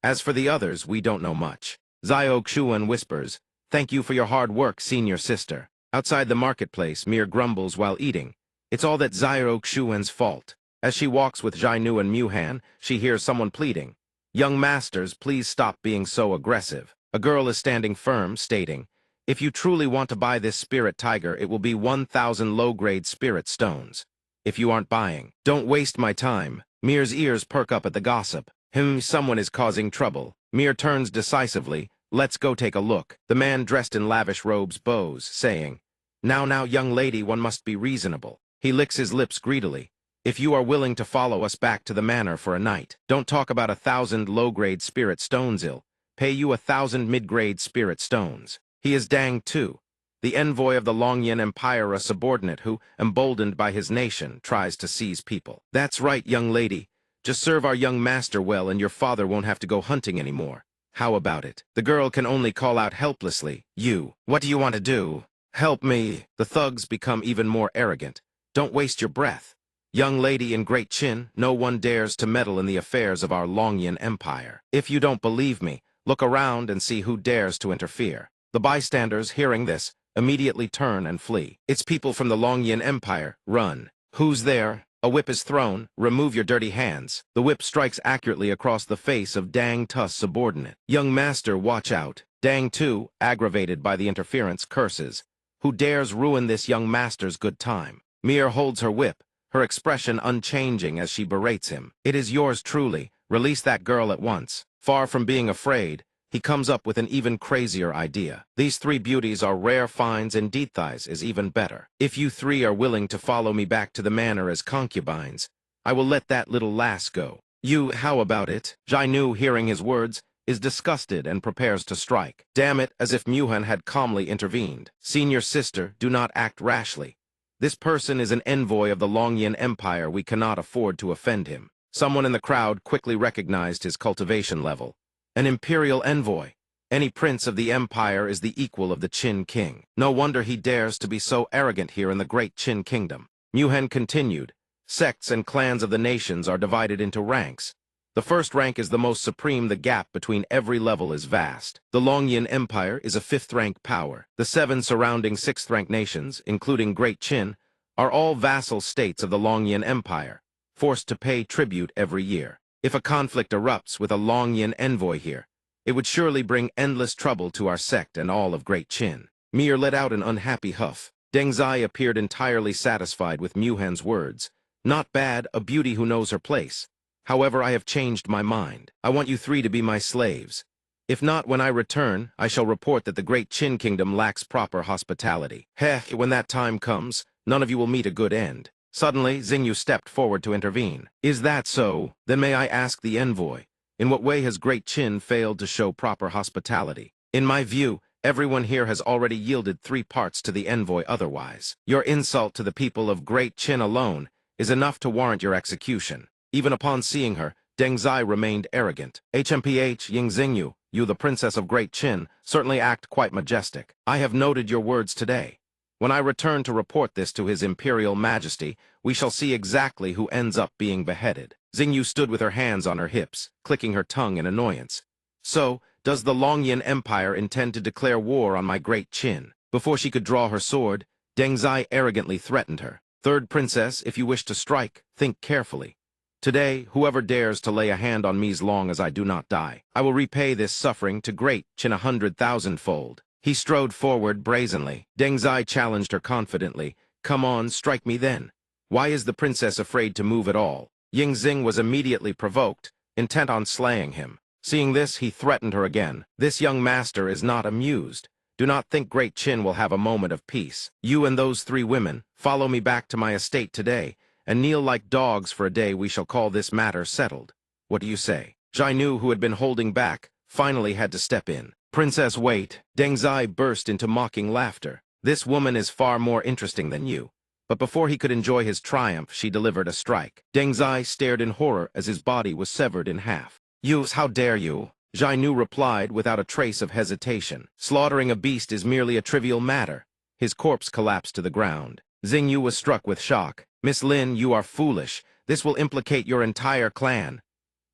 As for the others, we don't know much. Xiao Xuan whispers, thank you for your hard work, senior sister. Outside the marketplace, Mir grumbles while eating. It's all that Xiao Xuan's fault. As she walks with Jainu and Muhan, she hears someone pleading. Young masters, please stop being so aggressive. A girl is standing firm, stating, if you truly want to buy this spirit tiger, it will be 1,000 low-grade spirit stones. If you aren't buying, don't waste my time. Mir's ears perk up at the gossip. Someone is causing trouble. Mir turns decisively. Let's go take a look. The man dressed in lavish robes bows, saying, Now, young lady, one must be reasonable. He licks his lips greedily. If you are willing to follow us back to the manor for a night, don't talk about 1,000 low-grade spirit stones. I'll pay you 1,000 mid-grade spirit stones. He is Dang Tu, the envoy of the Longyan Empire, a subordinate who, emboldened by his nation, tries to seize people. That's right, young lady. Just serve our young master well and your father won't have to go hunting anymore. How about it? The girl can only call out helplessly, you. What do you want to do? Help me. The thugs become even more arrogant. Don't waste your breath. Young lady in great chin, no one dares to meddle in the affairs of our Longyan Empire. If you don't believe me, look around and see who dares to interfere. The bystanders, hearing this, immediately turn and flee. It's people from the Longyan Empire. Run. Who's there? A whip is thrown. Remove your dirty hands. The whip strikes accurately across the face of Dang Tu's subordinate. Young master, watch out. Dang Tu, aggravated by the interference, curses. Who dares ruin this young master's good time? Mir holds her whip, her expression unchanging as she berates him. It is yours truly. Release that girl at once. Far from being afraid, he comes up with an even crazier idea. These three beauties are rare finds and Deethais is even better. If you three are willing to follow me back to the manor as concubines, I will let that little lass go. You, how about it? Jainu, hearing his words, is disgusted and prepares to strike. Damn it, as if Muhan had calmly intervened. Senior sister, do not act rashly. This person is an envoy of the Longyan Empire. We cannot afford to offend him. Someone in the crowd quickly recognized his cultivation level. An imperial envoy. Any prince of the empire is the equal of the Qin king. No wonder he dares to be so arrogant here in the great Qin kingdom. Muhan continued. Sects and clans of the nations are divided into ranks. The first rank is the most supreme. The gap between every level is vast. The Longyan Empire is a fifth-rank power. The 7 surrounding sixth-rank nations, including Great Qin, are all vassal states of the Longyan Empire, forced to pay tribute every year. If a conflict erupts with a Longyan envoy here, it would surely bring endless trouble to our sect and all of Great Qin. Mir let out an unhappy huff. Deng Zai appeared entirely satisfied with Muhan's words. Not bad, a beauty who knows her place. However, I have changed my mind. I want you three to be my slaves. If not, when I return, I shall report that the great Qin kingdom lacks proper hospitality. Heh, when that time comes, none of you will meet a good end. Suddenly, Xingyu stepped forward to intervene. Is that so? Then may I ask the envoy, in what way has Great Qin failed to show proper hospitality? In my view, everyone here has already yielded 3 parts to the envoy otherwise. Your insult to the people of Great Qin alone is enough to warrant your execution. Even upon seeing her, Deng Zai remained arrogant. HMPH, Ying Xingyu, you the princess of Great Qin, certainly act quite majestic. I have noted your words today. When I return to report this to His Imperial Majesty, we shall see exactly who ends up being beheaded. Xingyu stood with her hands on her hips, clicking her tongue in annoyance. So, does the Longyan Empire intend to declare war on my Great Qin? Before she could draw her sword, Deng Zai arrogantly threatened her. Third princess, if you wish to strike, think carefully. Today, whoever dares to lay a hand on me as long as I do not die, I will repay this suffering to Great Qin 100,000-fold. He strode forward brazenly. Deng Zai challenged her confidently. Come on, strike me then. Why is the princess afraid to move at all? Ying Xing was immediately provoked, intent on slaying him. Seeing this, he threatened her again. This young master is not amused. Do not think Great Qin will have a moment of peace. You and those 3 women, follow me back to my estate today, and kneel like dogs for a day. We shall call this matter settled. What do you say? Jainu, who had been holding back, finally had to step in. Princess, wait. Deng Zai burst into mocking laughter. This woman is far more interesting than you. But before he could enjoy his triumph, she delivered a strike. Deng Zai stared in horror as his body was severed in half. You, how dare you? Jainu replied without a trace of hesitation. Slaughtering a beast is merely a trivial matter. His corpse collapsed to the ground. Xingyu was struck with shock. Miss Lin, you are foolish. This will implicate your entire clan.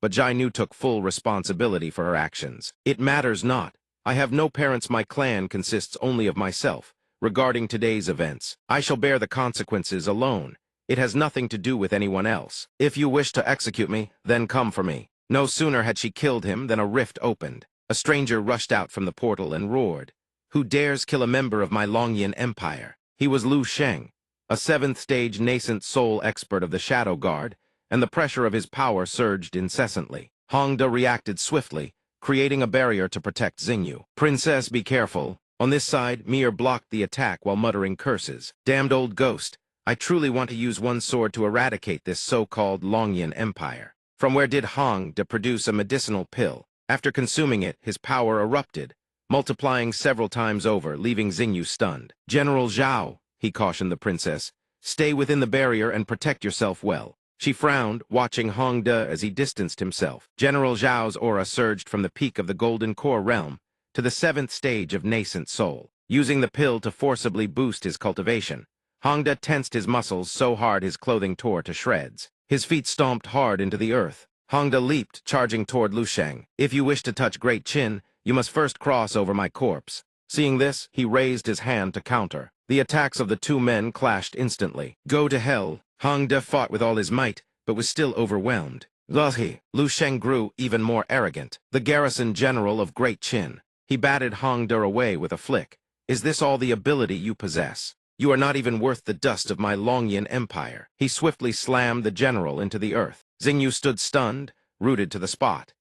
But Jainu took full responsibility for her actions. It matters not. I have no parents. My clan consists only of myself. Regarding today's events, I shall bear the consequences alone. It has nothing to do with anyone else. If you wish to execute me, then come for me. No sooner had she killed him than a rift opened. A stranger rushed out from the portal and roared. Who dares kill a member of my Longyan Empire? He was Lu Sheng, a 7th-stage nascent soul expert of the Shadow Guard, and the pressure of his power surged incessantly. Hongda reacted swiftly, creating a barrier to protect Xingyu. Princess, be careful. On this side, Mir blocked the attack while muttering curses. Damned old ghost, I truly want to use one sword to eradicate this so-called Longyan Empire. From where did Hongda produce a medicinal pill? After consuming it, his power erupted, multiplying several times over, leaving Xingyu stunned. General Zhao, he cautioned the princess, stay within the barrier and protect yourself well. She frowned, watching Hongda as he distanced himself. General Zhao's aura surged from the peak of the Golden Core realm to the 7th stage of nascent soul. Using the pill to forcibly boost his cultivation, Hongda tensed his muscles so hard his clothing tore to shreds. His feet stomped hard into the earth. Hongda leaped, charging toward Lu Sheng. If you wish to touch Great Qin, you must first cross over my corpse. Seeing this, he raised his hand to counter. The attacks of the 2 men clashed instantly. Go to hell. Hongda fought with all his might, but was still overwhelmed. Lahi, Lu Sheng grew even more arrogant. The garrison general of Great Qin. He batted Hongda away with a flick. Is this all the ability you possess? You are not even worth the dust of my Longyan Empire. He swiftly slammed the general into the earth. Xingyu stood stunned, rooted to the spot.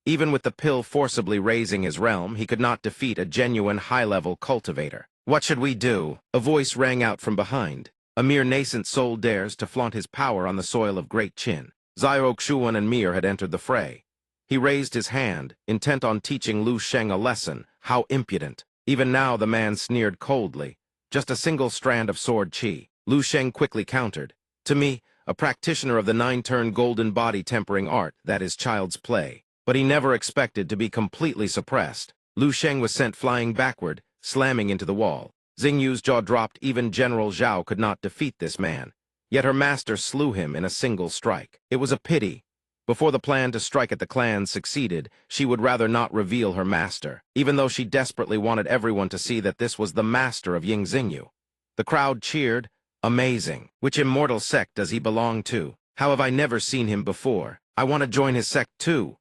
Even with the pill forcibly raising his realm, he could not defeat a genuine high-level cultivator. What should we do? A voice rang out from behind. A mere nascent soul dares to flaunt his power on the soil of Great Qin. Xiao Xuan and Mir had entered the fray. He raised his hand, intent on teaching Lu Sheng a lesson. How impudent. Even now the man sneered coldly. Just a single strand of sword chi. Lu Sheng quickly countered. To me, a practitioner of the 9-turn golden body tempering art, that is child's play. But he never expected to be completely suppressed. Lu Sheng was sent flying backward, slamming into the wall. Xingyu's jaw dropped. Even General Zhao could not defeat this man. Yet her master slew him in a single strike. It was a pity. Before the plan to strike at the clans succeeded, she would rather not reveal her master, even though she desperately wanted everyone to see that this was the master of Ying Xingyu. The crowd cheered. Amazing. Which immortal sect does he belong to? How have I never seen him before? I want to join his sect too.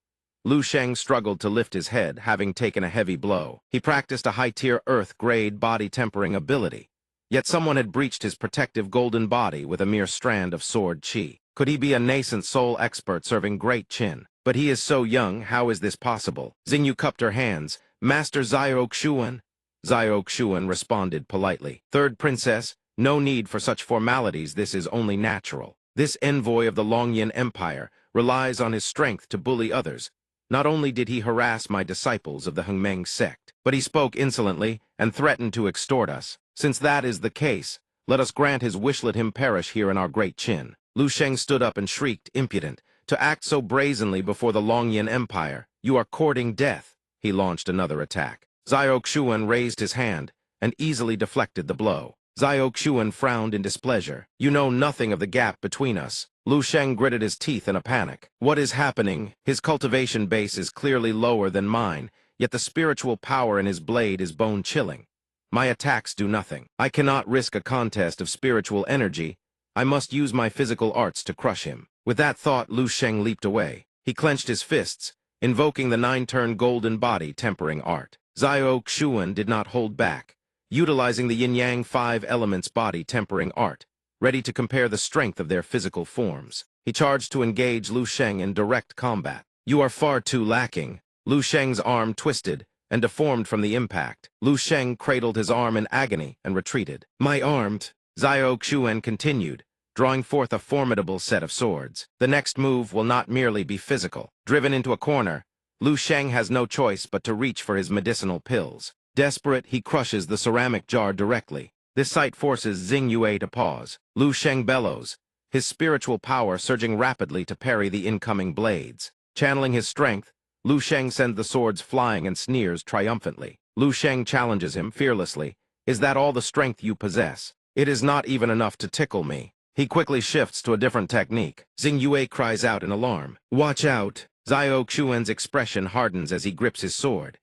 Lu Sheng struggled to lift his head, having taken a heavy blow. He practiced a high-tier Earth-grade body-tempering ability. Yet someone had breached his protective golden body with a mere strand of sword chi. Could he be a nascent soul expert serving Great Qin? But he is so young, how is this possible? Xingyu cupped her hands. Master Xiao Xuan? Xiao Xuan responded politely. Third princess, no need for such formalities, this is only natural. This envoy of the Longyan Empire relies on his strength to bully others. Not only did he harass my disciples of the Hengmeng sect, but he spoke insolently and threatened to extort us. Since that is the case, let us grant his wish, let him perish here in our Great Qin. Lu Sheng stood up and shrieked, impudent, to act so brazenly before the Longyan Empire. You are courting death. He launched another attack. Xiao Xuan raised his hand and easily deflected the blow. Xiao Xuan frowned in displeasure. You know nothing of the gap between us. Lu Sheng gritted his teeth in a panic. What is happening? His cultivation base is clearly lower than mine, yet the spiritual power in his blade is bone-chilling. My attacks do nothing. I cannot risk a contest of spiritual energy. I must use my physical arts to crush him. With that thought, Lu Sheng leaped away. He clenched his fists, invoking the 9-turn golden body tempering art. Xiao Xuan did not hold back, utilizing the yin-yang 5 elements body tempering art, ready to compare the strength of their physical forms. He charged to engage Lu Sheng in direct combat. You are far too lacking. Lu Sheng's arm twisted and deformed from the impact. Lu Sheng cradled his arm in agony and retreated. My arm, Xiao Xuan continued, drawing forth a formidable set of swords. The next move will not merely be physical. Driven into a corner, Lu Sheng has no choice but to reach for his medicinal pills. Desperate, he crushes the ceramic jar directly. This sight forces Xingyue to pause. Lu Sheng bellows, his spiritual power surging rapidly to parry the incoming blades. Channeling his strength, Lu Sheng sends the swords flying and sneers triumphantly. Lu Sheng challenges him fearlessly. Is that all the strength you possess? It is not even enough to tickle me. He quickly shifts to a different technique. Xingyue cries out in alarm. Watch out! Xiao Xuan's expression hardens as he grips his sword.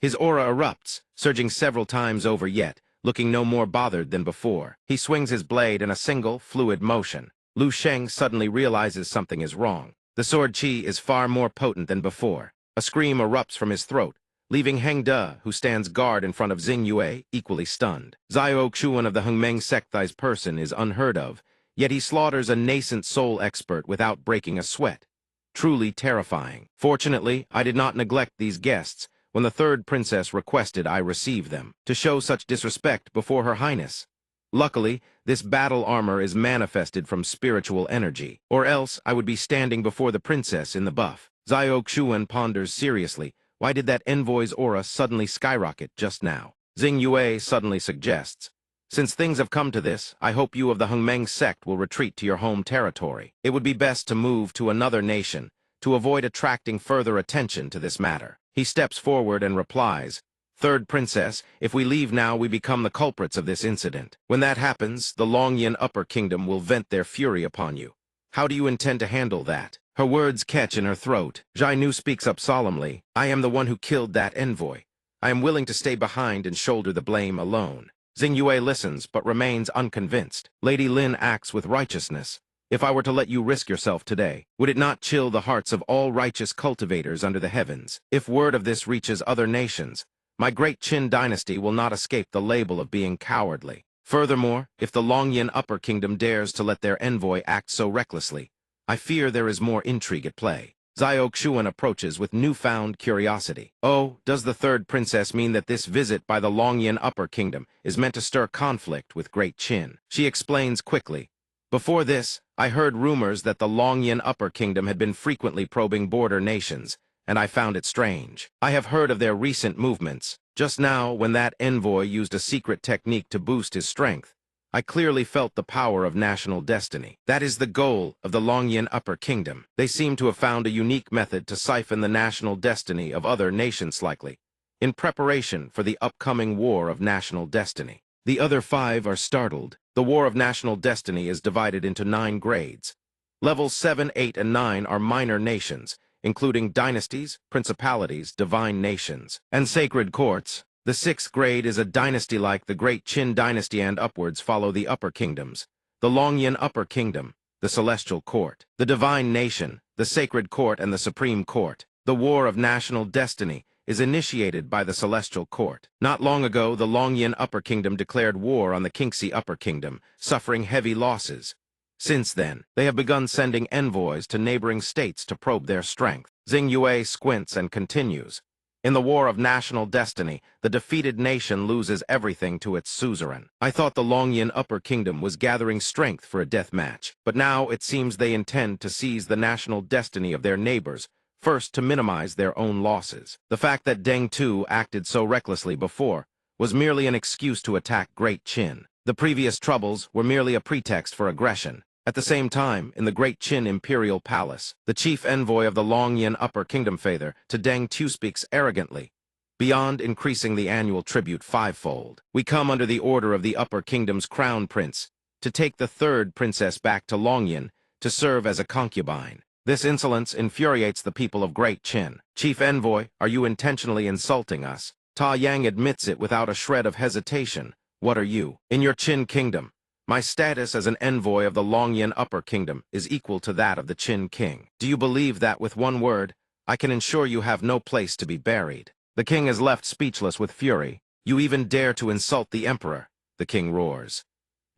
His aura erupts, surging several times over yet, looking no more bothered than before. He swings his blade in a single, fluid motion. Lu Sheng suddenly realizes something is wrong. The sword chi is far more potent than before. A scream erupts from his throat, leaving Heng De, who stands guard in front of Xingyue, equally stunned. Xiao Xuan of the Hengmeng sect's person is unheard of, yet he slaughters a nascent soul expert without breaking a sweat. Truly terrifying. Fortunately, I did not neglect these guests when the third princess requested I receive them, to show such disrespect before her highness. Luckily, this battle armor is manifested from spiritual energy, or else I would be standing before the princess in the buff. Xiao Xuan ponders seriously, why did that envoy's aura suddenly skyrocket just now? Xingyue suddenly suggests, since things have come to this, I hope you of the Hengmeng sect will retreat to your home territory. It would be best to move to another nation, to avoid attracting further attention to this matter. He steps forward and replies, Third princess, if we leave now, we become the culprits of this incident. When that happens, the Longyan Upper Kingdom will vent their fury upon you. How do you intend to handle that? Her words catch in her throat. Jai Nu speaks up solemnly. I am the one who killed that envoy. I am willing to stay behind and shoulder the blame alone. Xingyue listens, but remains unconvinced. Lady Lin acts with righteousness. If I were to let you risk yourself today, would it not chill the hearts of all righteous cultivators under the heavens? If word of this reaches other nations, my great Qin dynasty will not escape the label of being cowardly. Furthermore, if the Longyan Upper Kingdom dares to let their envoy act so recklessly, I fear there is more intrigue at play. Xiaoxuan approaches with newfound curiosity. Oh, does the third princess mean that this visit by the Longyan Upper Kingdom is meant to stir conflict with Great Qin? She explains quickly. Before this, I heard rumors that the Longyan Upper Kingdom had been frequently probing border nations, and I found it strange. I have heard of their recent movements. Just now, when that envoy used a secret technique to boost his strength, I clearly felt the power of national destiny. That is the goal of the Longyan Upper Kingdom. They seem to have found a unique method to siphon the national destiny of other nations likely, in preparation for the upcoming War of National Destiny. The other 5 are startled. The War of National Destiny is divided into 9 grades. Levels 7, 8, and 9 are minor nations, including dynasties, principalities, divine nations, and sacred courts. The 6th grade is a dynasty like the Great Qin dynasty, and upwards follow the upper kingdoms, the Longyan Upper Kingdom, the Celestial Court, the Divine Nation, the Sacred Court, and the Supreme Court. The War of National Destiny is initiated by the Celestial Court. Not long ago, the Longyan Upper Kingdom declared war on the Qingxi Upper Kingdom, suffering heavy losses. Since then, they have begun sending envoys to neighboring states to probe their strength. Xing Yue squints and continues. In the War of National Destiny, the defeated nation loses everything to its suzerain. I thought the Longyan Upper Kingdom was gathering strength for a death match, but now it seems they intend to seize the national destiny of their neighbors, first to minimize their own losses. The fact that Deng Tu acted so recklessly before was merely an excuse to attack Great Qin. The previous troubles were merely a pretext for aggression. At the same time, in the Great Qin Imperial Palace, the chief envoy of the Longyan Upper Kingdom Father to Deng Tu speaks arrogantly, beyond increasing the annual tribute 5-fold. We come under the order of the Upper Kingdom's crown prince to take the third princess back to Longyan to serve as a concubine. This insolence infuriates the people of Great Qin. Chief envoy, are you intentionally insulting us? Ta Yang admits it without a shred of hesitation. What are you? In your Qin kingdom, my status as an envoy of the Longyan Upper Kingdom is equal to that of the Qin king. Do you believe that with one word, I can ensure you have no place to be buried? The king is left speechless with fury. You even dare to insult the emperor, the king roars.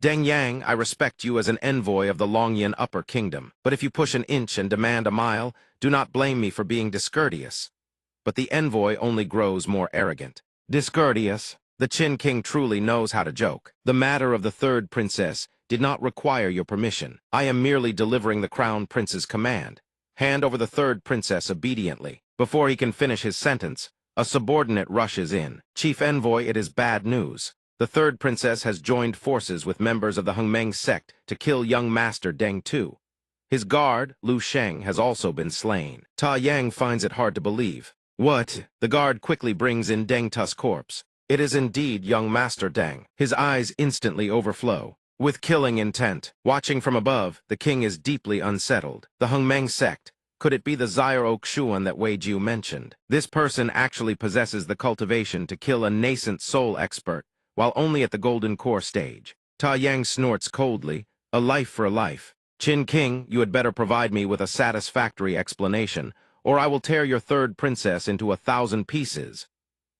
Deng Yang, I respect you as an envoy of the Longyan Upper Kingdom, but if you push an inch and demand a mile, do not blame me for being discourteous. But the envoy only grows more arrogant. Discourteous? The Qin king truly knows how to joke. The matter of the third princess did not require your permission. I am merely delivering the crown prince's command. Hand over the third princess obediently. Before he can finish his sentence, a subordinate rushes in. Chief envoy, it is bad news. The third princess has joined forces with members of the Hengmeng sect to kill young master Deng Tu. His guard, Lu Sheng, has also been slain. Ta Yang finds it hard to believe. What? The guard quickly brings in Deng Tu's corpse. It is indeed young Master Deng. His eyes instantly overflow with killing intent. Watching from above, the king is deeply unsettled. The Hengmeng sect. Could it be the Xiaoxuan that Wei Jiu mentioned? This person actually possesses the cultivation to kill a nascent soul expert, while only at the golden core stage. Ta Yang snorts coldly. A life for a life. Qin King, you had better provide me with a satisfactory explanation, or I will tear your third princess into 1,000 pieces.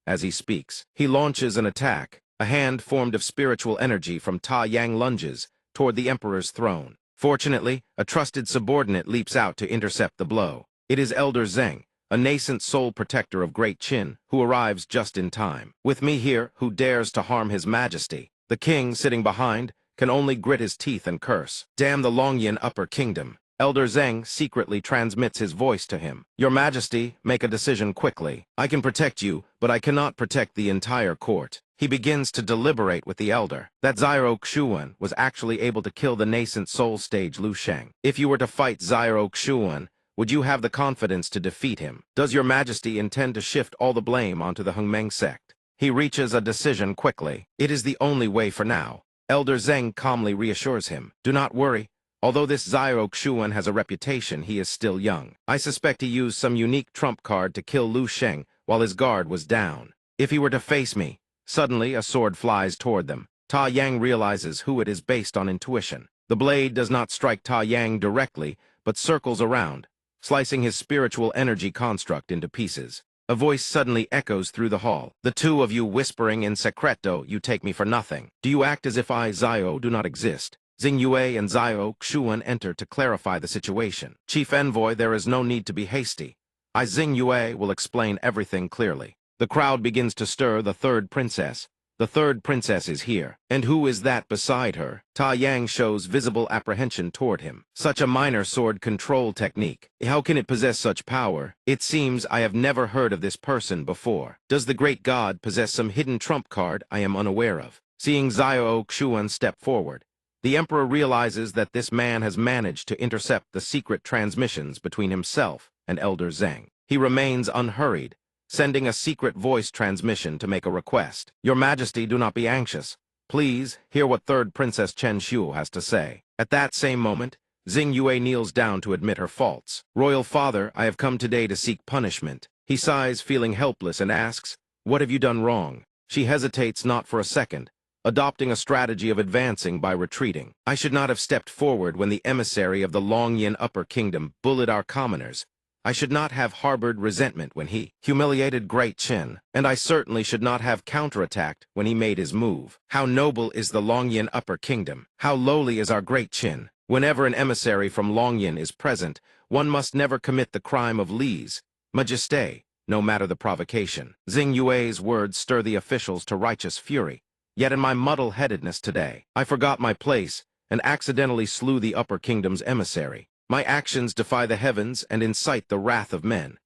As he speaks, he launches an attack. A hand formed of spiritual energy from Ta Yang lunges toward the emperor's throne. Fortunately, a trusted subordinate leaps out to intercept the blow. It is Elder Zeng, a nascent soul protector of Great Qin, who arrives just in time. With me here, who dares to harm his majesty? The king, sitting behind, can only grit his teeth and curse. Damn the Longyan Upper Kingdom. Elder Zeng secretly transmits his voice to him. Your Majesty, make a decision quickly. I can protect you, but I cannot protect the entire court. He begins to deliberate with the elder. That Xiaoxuan was actually able to kill the nascent soul stage Lu Sheng. If you were to fight Xiaoxuan, would you have the confidence to defeat him? Does your Majesty intend to shift all the blame onto the Hengmeng sect? He reaches a decision quickly. It is the only way for now. Elder Zeng calmly reassures him. Do not worry. Although this Xiaoxuan has a reputation, he is still young. I suspect he used some unique trump card to kill Lu Sheng while his guard was down. If he were to face me, suddenly a sword flies toward them. Ta Yang realizes who it is based on intuition. The blade does not strike Ta Yang directly, but circles around, slicing his spiritual energy construct into pieces. A voice suddenly echoes through the hall. The two of you whispering in secreto, you take me for nothing. Do you act as if I, Zio, do not exist? Xing Yue and Xiao Xuan enter to clarify the situation. Chief Envoy, there is no need to be hasty. Xing Yue will explain everything clearly. The crowd begins to stir the third princess. The third princess is here. And who is that beside her? Ta Yang shows visible apprehension toward him. Such a minor sword control technique. How can it possess such power? It seems I have never heard of this person before. Does the great god possess some hidden trump card I am unaware of? Seeing Xiao Xuan step forward, the emperor realizes that this man has managed to intercept the secret transmissions between himself and Elder Zheng. He remains unhurried, sending a secret voice transmission to make a request. Your Majesty, do not be anxious. Please hear what Third Princess Chen Xiu has to say. At that same moment, Xing Yue kneels down to admit her faults. Royal Father, I have come today to seek punishment. He sighs, feeling helpless, and asks, what have you done wrong? She hesitates not for a second, adopting a strategy of advancing by retreating. I should not have stepped forward when the emissary of the Longyin Upper Kingdom bullied our commoners. I should not have harbored resentment when he humiliated Great Qin, and I certainly should not have counterattacked when he made his move. How noble is the Longyin Upper Kingdom! How lowly is our Great Qin! Whenever an emissary from Longyin is present, one must never commit the crime of lese majesté, no matter the provocation. Xing Yue's words stir the officials to righteous fury. Yet in my muddle-headedness today, I forgot my place and accidentally slew the Upper Kingdom's emissary. My actions defy the heavens and incite the wrath of men.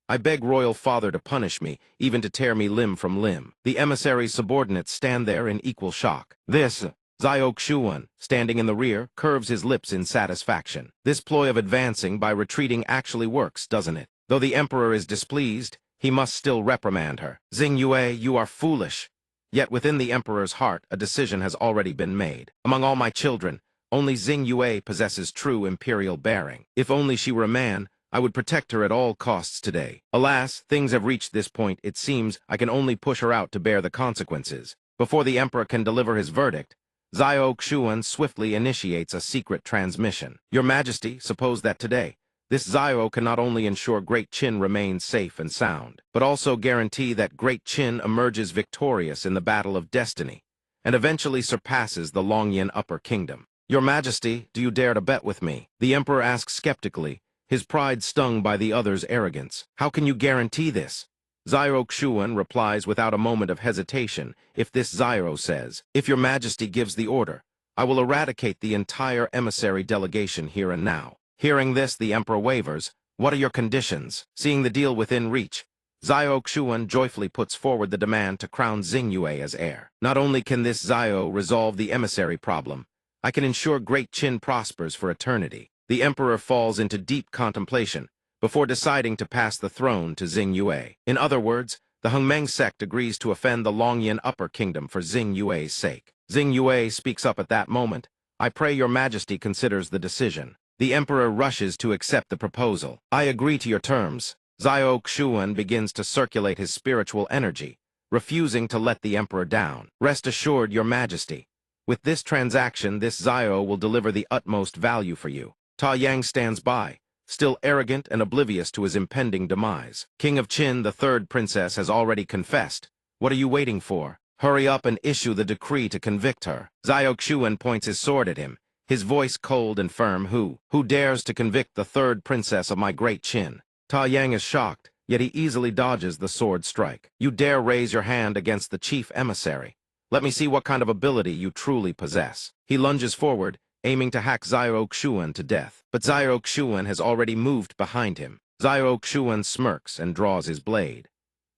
I beg Royal Father to punish me, even to tear me limb from limb. The emissary's subordinates stand there in equal shock. This, Xiao Xuan, standing in the rear, curves his lips in satisfaction. This ploy of advancing by retreating actually works, doesn't it? Though the emperor is displeased, he must still reprimand her. Xing Yue, you are foolish. Yet within the emperor's heart, a decision has already been made. Among all my children, only Xing Yue possesses true imperial bearing. If only she were a man, I would protect her at all costs today. Alas, things have reached this point. It seems I can only push her out to bear the consequences. Before the emperor can deliver his verdict, Xiao Xuan swiftly initiates a secret transmission. Your Majesty, suppose that today, this Xiao can not only ensure Great Qin remains safe and sound, but also guarantee that Great Qin emerges victorious in the battle of destiny, and eventually surpasses the Longyin Upper Kingdom. Your Majesty, do you dare to bet with me? The emperor asks skeptically, his pride stung by the other's arrogance. How can you guarantee this? Xiao Xuan replies without a moment of hesitation. If this Xiao says, if your Majesty gives the order, I will eradicate the entire emissary delegation here and now. Hearing this, the emperor wavers. What are your conditions? Seeing the deal within reach, Xiao Xuan joyfully puts forward the demand to crown Xing Yue as heir. Not only can this Xiao resolve the emissary problem, I can ensure Great Qin prospers for eternity. The emperor falls into deep contemplation before deciding to pass the throne to Xing Yue. In other words, the Hongmeng sect agrees to offend the Longyin Upper Kingdom for Xing Yue's sake. Xing Yue speaks up at that moment. I pray your Majesty considers the decision. The emperor rushes to accept the proposal. I agree to your terms. Xiao Xuan begins to circulate his spiritual energy, refusing to let the emperor down. Rest assured, your Majesty, with this transaction, this Xiao will deliver the utmost value for you. Ta Yang stands by, still arrogant and oblivious to his impending demise. King of Qin, the third princess, has already confessed. What are you waiting for? Hurry up and issue the decree to convict her. Xiao Xuan points his sword at him, his voice cold and firm. Who dares to convict the third princess of my Great Qin? Ta Yang is shocked, yet he easily dodges the sword strike. You dare raise your hand against the chief emissary? Let me see what kind of ability you truly possess. He lunges forward, aiming to hack Xiao Xuan to death. But Xiao Xuan has already moved behind him. Xiao Xuan smirks and draws his blade.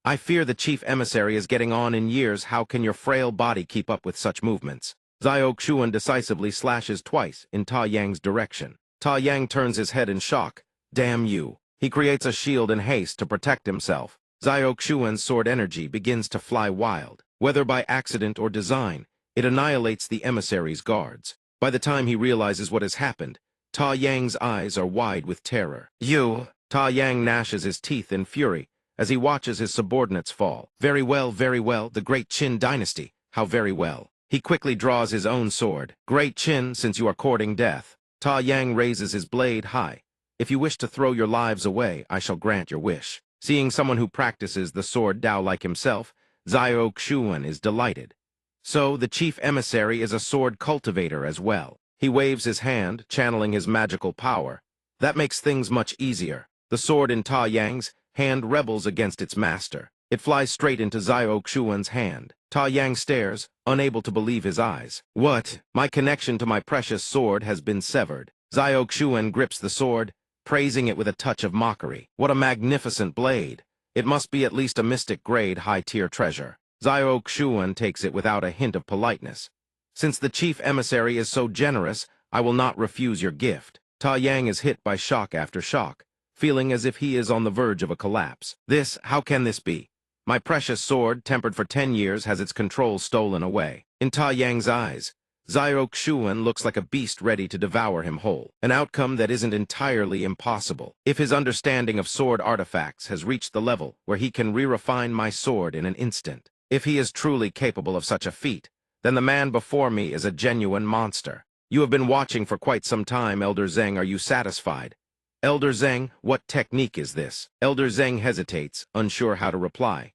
I fear the chief emissary is getting on in years. How can your frail body keep up with such movements? Xiao Xuan decisively slashes twice in Ta Yang's direction. Ta Yang turns his head in shock. Damn you. He creates a shield in haste to protect himself. Xiao Xuan's sword energy begins to fly wild. Whether by accident or design, it annihilates the emissary's guards. By the time he realizes what has happened, Ta Yang's eyes are wide with terror. You! Ta Yang gnashes his teeth in fury as he watches his subordinates fall. Very well, the Great Qin dynasty. How very well. He quickly draws his own sword. Great Qin, since you are courting death. Ta Yang raises his blade high. If you wish to throw your lives away, I shall grant your wish. Seeing someone who practices the sword Dao like himself, Xiao Xuan is delighted. So, the chief emissary is a sword cultivator as well. He waves his hand, channeling his magical power. That makes things much easier. The sword in Ta Yang's hand rebels against its master. It flies straight into Xiao Xuan's hand. Ta Yang stares, unable to believe his eyes. What? My connection to my precious sword has been severed. Xiao Xuan grips the sword, praising it with a touch of mockery. What a magnificent blade! It must be at least a mystic-grade high-tier treasure. Xiao Xuan takes it without a hint of politeness. Since the chief emissary is so generous, I will not refuse your gift. Ta Yang is hit by shock after shock, feeling as if he is on the verge of a collapse. How can this be? My precious sword, tempered for 10 years, has its control stolen away. In Ta Yang's eyes, Xiao Xuan looks like a beast ready to devour him whole, an outcome that isn't entirely impossible. If his understanding of sword artifacts has reached the level where he can re-refine my sword in an instant, if he is truly capable of such a feat, then the man before me is a genuine monster. You have been watching for quite some time, Elder Zheng. Are you satisfied? Elder Zheng, what technique is this? Elder Zheng hesitates, unsure how to reply.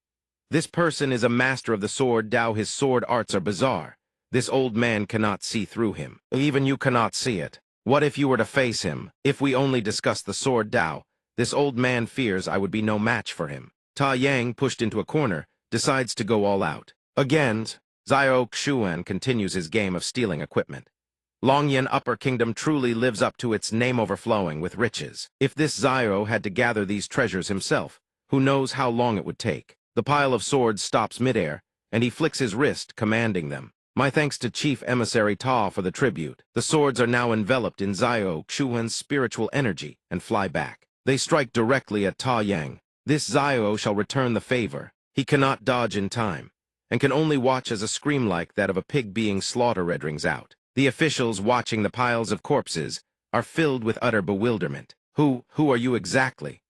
This person is a master of the sword Dao. His sword arts are bizarre. This old man cannot see through him. Even you cannot see it. What if you were to face him? If we only discuss the sword Dao, this old man fears I would be no match for him. Ta Yang, pushed into a corner, decides to go all out. Again, Xiao Xuan continues his game of stealing equipment. Longyan Upper Kingdom truly lives up to its name, overflowing with riches. If this Xiao had to gather these treasures himself, who knows how long it would take. The pile of swords stops midair, and he flicks his wrist, commanding them. My thanks to Chief Emissary Ta for the tribute. The swords are now enveloped in Xiao Xuan's spiritual energy and fly back. They strike directly at Ta Yang. This Xiao shall return the favor. He cannot dodge in time, and can only watch as a scream like that of a pig being slaughtered rings out. The officials watching the piles of corpses are filled with utter bewilderment. Who are you exactly?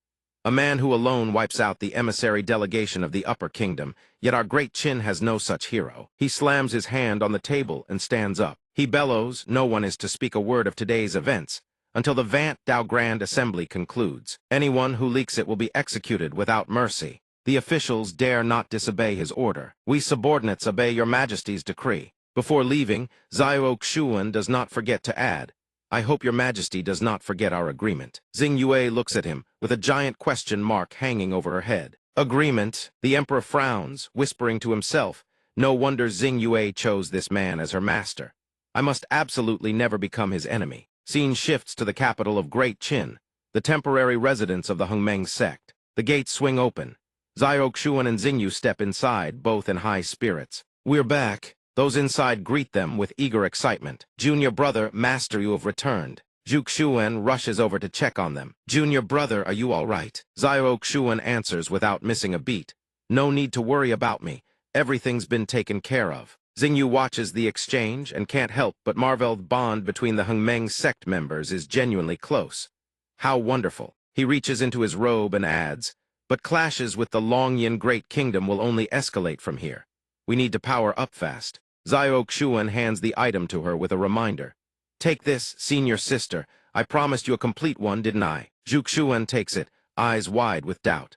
A man who alone wipes out the emissary delegation of the Upper Kingdom, yet our great Qin has no such hero. He slams his hand on the table and stands up. He bellows, no one is to speak a word of today's events, until the Vant Dao Grand Assembly concludes. Anyone who leaks it will be executed without mercy. The officials dare not disobey his order. We subordinates obey your majesty's decree. Before leaving, Xiao Xuan does not forget to add, I hope your majesty does not forget our agreement. Xing Yue looks at him, with a giant question mark hanging over her head. Agreement? The emperor frowns, whispering to himself, no wonder Xing Yue chose this man as her master. I must absolutely never become his enemy. Scene shifts to the capital of Great Qin, the temporary residence of the Hongmeng sect. The gates swing open. Xiao Xuan and Xingyu step inside, both in high spirits. We're back. Those inside greet them with eager excitement. Junior brother, master, you have returned. Zhu Xuan rushes over to check on them. Junior brother, are you all right? Xiao Xuan answers without missing a beat. No need to worry about me. Everything's been taken care of. Xingyu watches the exchange and can't help but marvel. The bond between the Hongmeng sect members is genuinely close. How wonderful. He reaches into his robe and adds, but clashes with the Longyan Great Kingdom will only escalate from here. We need to power up fast. Xiao Xuan hands the item to her with a reminder. Take this, senior sister. I promised you a complete one, didn't I? Zhu Xuan takes it, eyes wide with doubt.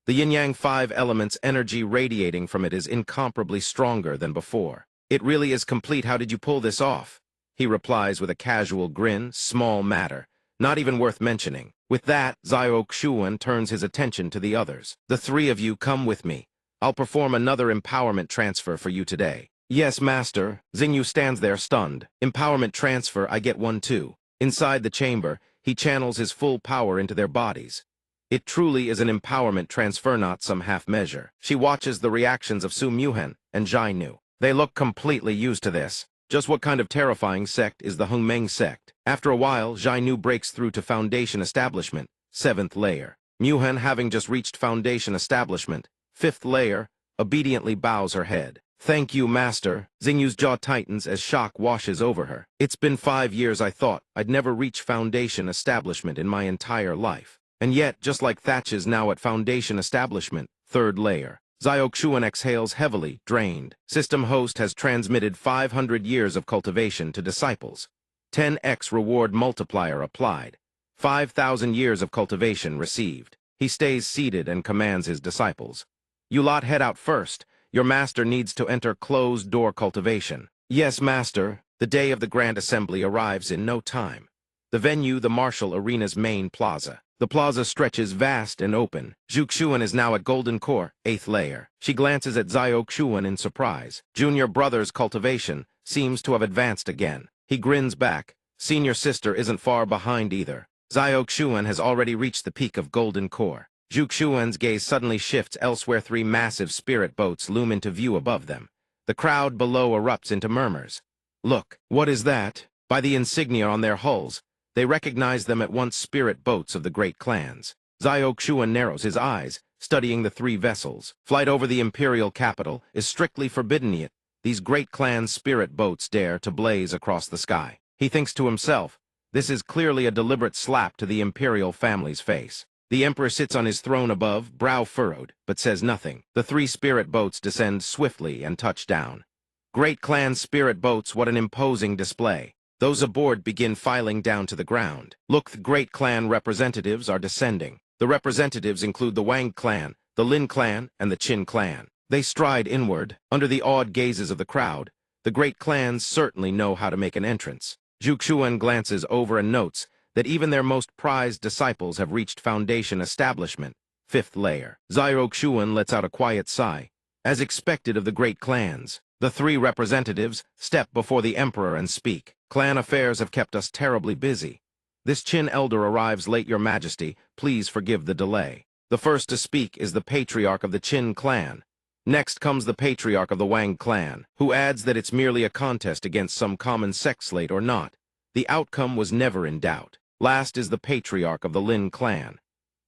The yin-yang 5 elements energy radiating from it is incomparably stronger than before. It really is complete. How did you pull this off? He replies with a casual grin, small matter, not even worth mentioning. With that, Xiao Xuan turns his attention to the others. The three of you come with me. I'll perform another empowerment transfer for you today. Yes, master. Xingyu stands there stunned. Empowerment transfer, I get one too. Inside the chamber, he channels his full power into their bodies. It truly is an empowerment transfer, not some half measure. She watches the reactions of Su Muhen and Zhai Nu. They look completely used to this. Just what kind of terrifying sect is the Hongmeng sect? After a while, Zhai Nu breaks through to Foundation Establishment, 7th layer. Muhen, having just reached Foundation Establishment, 5th layer, obediently bows her head. Thank you, master. Xingyu's jaw tightens as shock washes over her. It's been 5 years. I thought I'd never reach Foundation Establishment in my entire life. And yet, just like Thatch is now at Foundation Establishment, 3rd layer. Xiao Xuan exhales heavily, drained. System host has transmitted 500 years of cultivation to disciples. 10x reward multiplier applied. 5,000 years of cultivation received. He stays seated and commands his disciples. You lot head out first. Your master needs to enter closed-door cultivation. Yes, master. The day of the Grand Assembly arrives in no time. The venue, the Martial Arena's main plaza. The plaza stretches vast and open. Zhu Xuan is now at Golden Core, 8th layer. She glances at Zio Xuan in surprise. Junior brother's cultivation seems to have advanced again. He grins back. Senior sister isn't far behind either. Zio Xuan has already reached the peak of Golden Core. Zhu Xuan's gaze suddenly shifts elsewhere. 3 massive spirit boats loom into view above them. The crowd below erupts into murmurs. Look, what is that? By the insignia on their hulls, they recognize them at once. Spirit boats of the great clans. Zio Xuan narrows his eyes, studying the 3 vessels. Flight over the imperial capital is strictly forbidden yet these great clan spirit boats dare to blaze across the sky. He thinks to himself, this is clearly a deliberate slap to the imperial family's face. The emperor sits on his throne above, brow furrowed, but says nothing. The 3 spirit boats descend swiftly and touch down. Great clan spirit boats, what an imposing display. Those aboard begin filing down to the ground. Look, the great clan representatives are descending. The representatives include the Wang clan, the Lin clan, and the Qin clan. They stride inward, under the awed gazes of the crowd. The great clans certainly know how to make an entrance. Zhu Xuan glances over and notes that even their most prized disciples have reached foundation establishment, 5th layer. Zio Xuan lets out a quiet sigh. As expected of the great clans, the 3 representatives step before the emperor and speak. Clan affairs have kept us terribly busy. This Qin elder arrives late, your majesty. Please forgive the delay. The first to speak is the patriarch of the Qin clan. Next comes the patriarch of the Wang clan, who adds that it's merely a contest against some common sex slate or not. The outcome was never in doubt. Last is the patriarch of the Lin clan.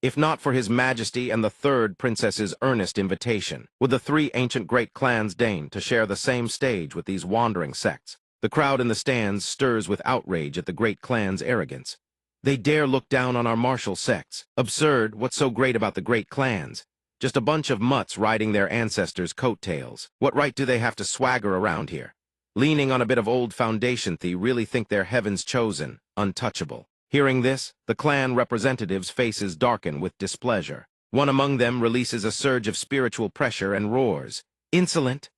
If not for his majesty and the 3rd princess's earnest invitation, would the 3 ancient great clans deign to share the same stage with these wandering sects? The crowd in the stands stirs with outrage at the great clan's arrogance. They dare look down on our martial sects. Absurd, what's so great about the great clans? Just a bunch of mutts riding their ancestors' coattails. What right do they have to swagger around here? Leaning on a bit of old foundation, they really think they're heaven's chosen, untouchable. Hearing this, the clan representatives' faces darken with displeasure. One among them releases a surge of spiritual pressure and roars, "Insolent!"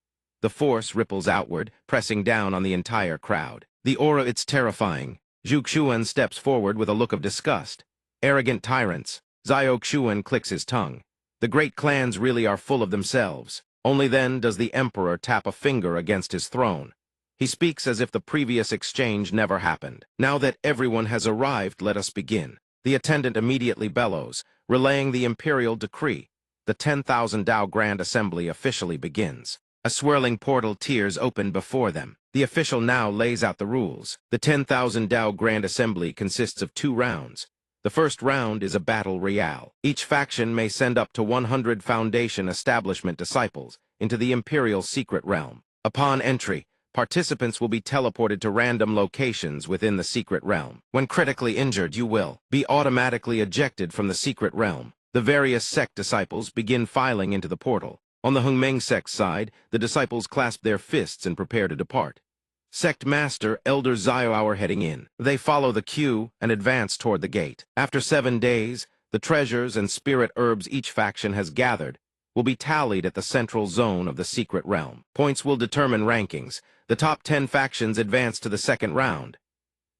The force ripples outward, pressing down on the entire crowd. The aura, it's terrifying. Zhu Xuan steps forward with a look of disgust. Arrogant tyrants. Zio Xuan clicks his tongue. The great clans really are full of themselves. Only then does the emperor tap a finger against his throne. He speaks as if the previous exchange never happened. Now that everyone has arrived, let us begin. The attendant immediately bellows, relaying the imperial decree. The 10,000 Dao Grand Assembly officially begins. A swirling portal tears open before them. The official now lays out the rules. The 10,000 Dao Grand Assembly consists of 2 rounds. The first round is a battle royale. Each faction may send up to 100 Foundation Establishment disciples into the Imperial Secret Realm. Upon entry, participants will be teleported to random locations within the Secret Realm. When critically injured, you will be automatically ejected from the Secret Realm. The various sect disciples begin filing into the portal. On the Hungmeng sect side, the disciples clasp their fists and prepare to depart. Sect Master, Elder Zio are heading in. They follow the queue and advance toward the gate. After 7 days, the treasures and spirit herbs each faction has gathered will be tallied at the central zone of the Secret Realm. Points will determine rankings. The top 10 factions advance to the second round.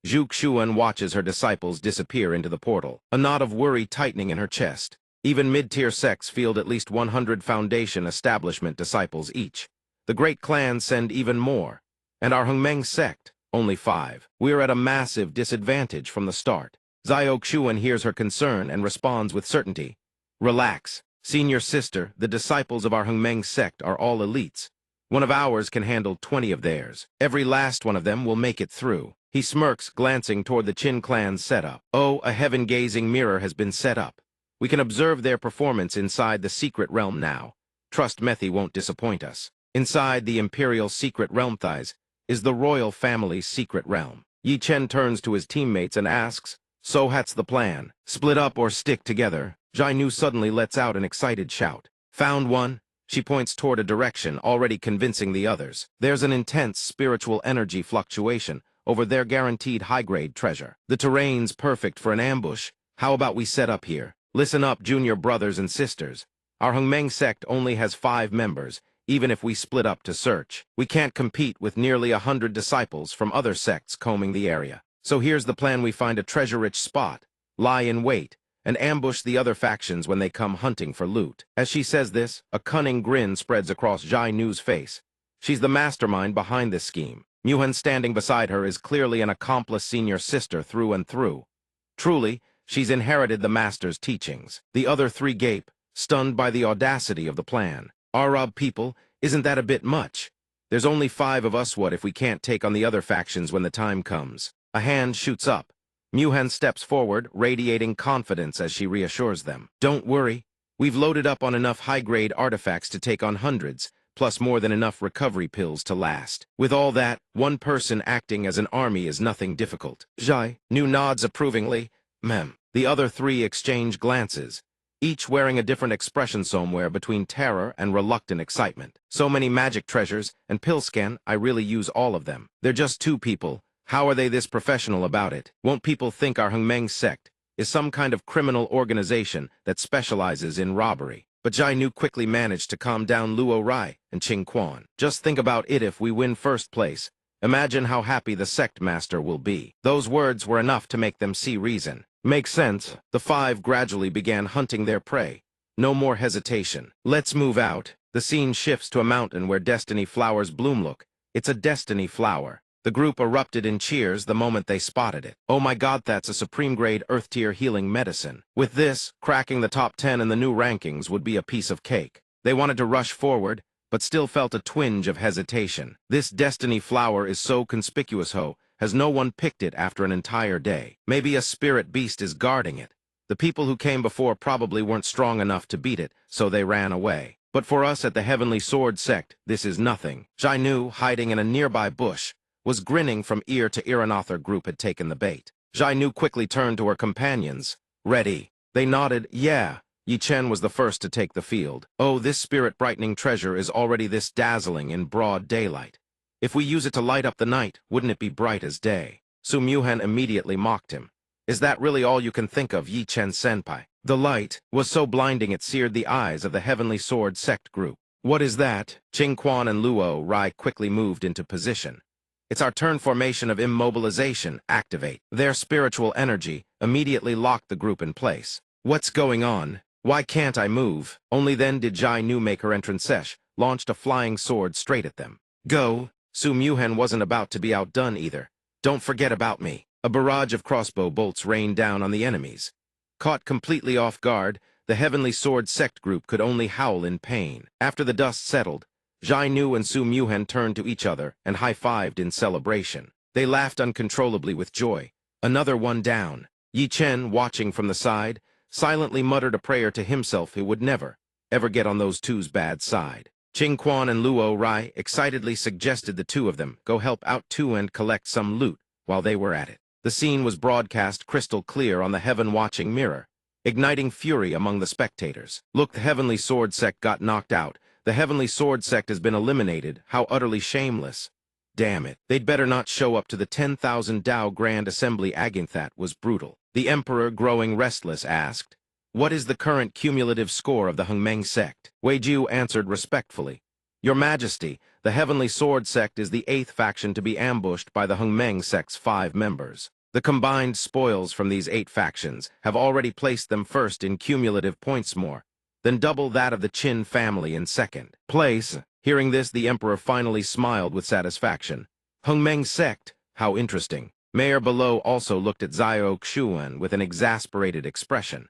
Zhu Xuan watches her disciples disappear into the portal, a knot of worry tightening in her chest. Even mid-tier sects field at least 100 Foundation Establishment disciples each. The great clans send even more. And our Hungmeng sect, only 5. We're at a massive disadvantage from the start. Zio Xuan hears her concern and responds with certainty. Relax. Senior sister, the disciples of our Hungmeng sect are all elites. One of ours can handle 20 of theirs. Every last one of them will make it through. He smirks, glancing toward the Qin clan's setup. Oh, a heaven-gazing mirror has been set up. We can observe their performance inside the Secret Realm now. Trust Methi won't disappoint us. Inside the Imperial Secret Realm thighs is the royal family's secret realm. Yi Chen turns to his teammates and asks, so that's the plan. Split up or stick together? Jai Nu suddenly lets out an excited shout. Found one? She points toward a direction, already convincing the others. There's an intense spiritual energy fluctuation over their guaranteed high-grade treasure. The terrain's perfect for an ambush. How about we set up here? Listen up, junior brothers and sisters. Our Hungmeng sect only has 5 members, even if we split up to search. We can't compete with nearly 100 disciples from other sects combing the area. So here's the plan: we find a treasure-rich spot, lie in wait, and ambush the other factions when they come hunting for loot. As she says this, a cunning grin spreads across Jai Nu's face. She's the mastermind behind this scheme. Muhan standing beside her is clearly an accomplice senior sister through and through. Truly, she's inherited the master's teachings. The other three gape, stunned by the audacity of the plan. Arab people, isn't that a bit much? There's only 5 of us. What if we can't take on the other factions when the time comes? A hand shoots up. Muhan steps forward, radiating confidence as she reassures them. Don't worry, we've loaded up on enough high-grade artifacts to take on hundreds, plus more than enough recovery pills to last. With all that, one person acting as an army is nothing difficult. Jai Nu nods approvingly. Mem. The other 3 exchange glances, each wearing a different expression somewhere between terror and reluctant excitement. So many magic treasures, and pill scan, I really use all of them. They're just 2 people. How are they this professional about it? Won't people think our Hengmeng sect is some kind of criminal organization that specializes in robbery? But Jai Nu quickly managed to calm down Luo Rai and Qing Quan. Just think about it: if we win first place, imagine how happy the sect master will be. Those words were enough to make them see reason. Makes sense. The 5 gradually began hunting their prey. No more hesitation. Let's move out. The scene shifts to a mountain where destiny flowers bloom. Look, it's a destiny flower. The group erupted in cheers the moment they spotted it. Oh my god, that's a supreme-grade Earth-tier healing medicine. With this, cracking the top 10 in the new rankings would be a piece of cake. They wanted to rush forward, but still felt a twinge of hesitation. This destiny flower is so conspicuous. Has no one picked it after an entire day? Maybe a spirit beast is guarding it. The people who came before probably weren't strong enough to beat it, so they ran away. But for us at the Heavenly Sword sect, this is nothing. Jai Nu, hiding in a nearby bush, was grinning from ear to ear. Another group had taken the bait. Jai Nu quickly turned to her companions. Ready? They nodded. Yeah. Yi Chen was the first to take the field. Oh, this spirit-brightening treasure is already this dazzling in broad daylight. If we use it to light up the night, wouldn't it be bright as day? Su Muhan immediately mocked him. Is that really all you can think of, Yi Chen senpai? The light was so blinding it seared the eyes of the Heavenly Sword sect group. What is that? Qing Quan and Luo Rai quickly moved into position. It's our turn. Formation of immobilization. Activate. Their spiritual energy immediately locked the group in place. What's going on? Why can't I move? Only then did Jai Nu make her entrance. Sesh launched a flying sword straight at them. Go! Su Muhan wasn't about to be outdone either. Don't forget about me. A barrage of crossbow bolts rained down on the enemies. Caught completely off guard, the Heavenly Sword sect group could only howl in pain. After the dust settled, Jai Nu and Su Muhan turned to each other and high-fived in celebration. They laughed uncontrollably with joy. Another one down. Yi Chen, watching from the side, silently muttered a prayer to himself. He would never, ever get on those two's bad side. Qing Quan and Luo Rai excitedly suggested the 2 of them go help out too and collect some loot while they were at it. The scene was broadcast crystal clear on the heaven-watching mirror, igniting fury among the spectators. Look, the Heavenly Sword sect got knocked out. The Heavenly Sword sect has been eliminated. How utterly shameless. Damn it. They'd better not show up to the 10,000 Dao Grand Assembly. Aganthat was brutal. The Emperor, growing restless, asked, "What is the current cumulative score of the Hengmeng sect?" Wei Jiu answered respectfully, "Your Majesty, the Heavenly Sword sect is the 8th faction to be ambushed by the Hengmeng sect's 5 members. The combined spoils from these 8 factions have already placed them first in cumulative points, more than double that of the Qin family in second place." Hearing this, the Emperor finally smiled with satisfaction. Hengmeng sect? How interesting. Mayor below also looked at Zhao Xuan with an exasperated expression.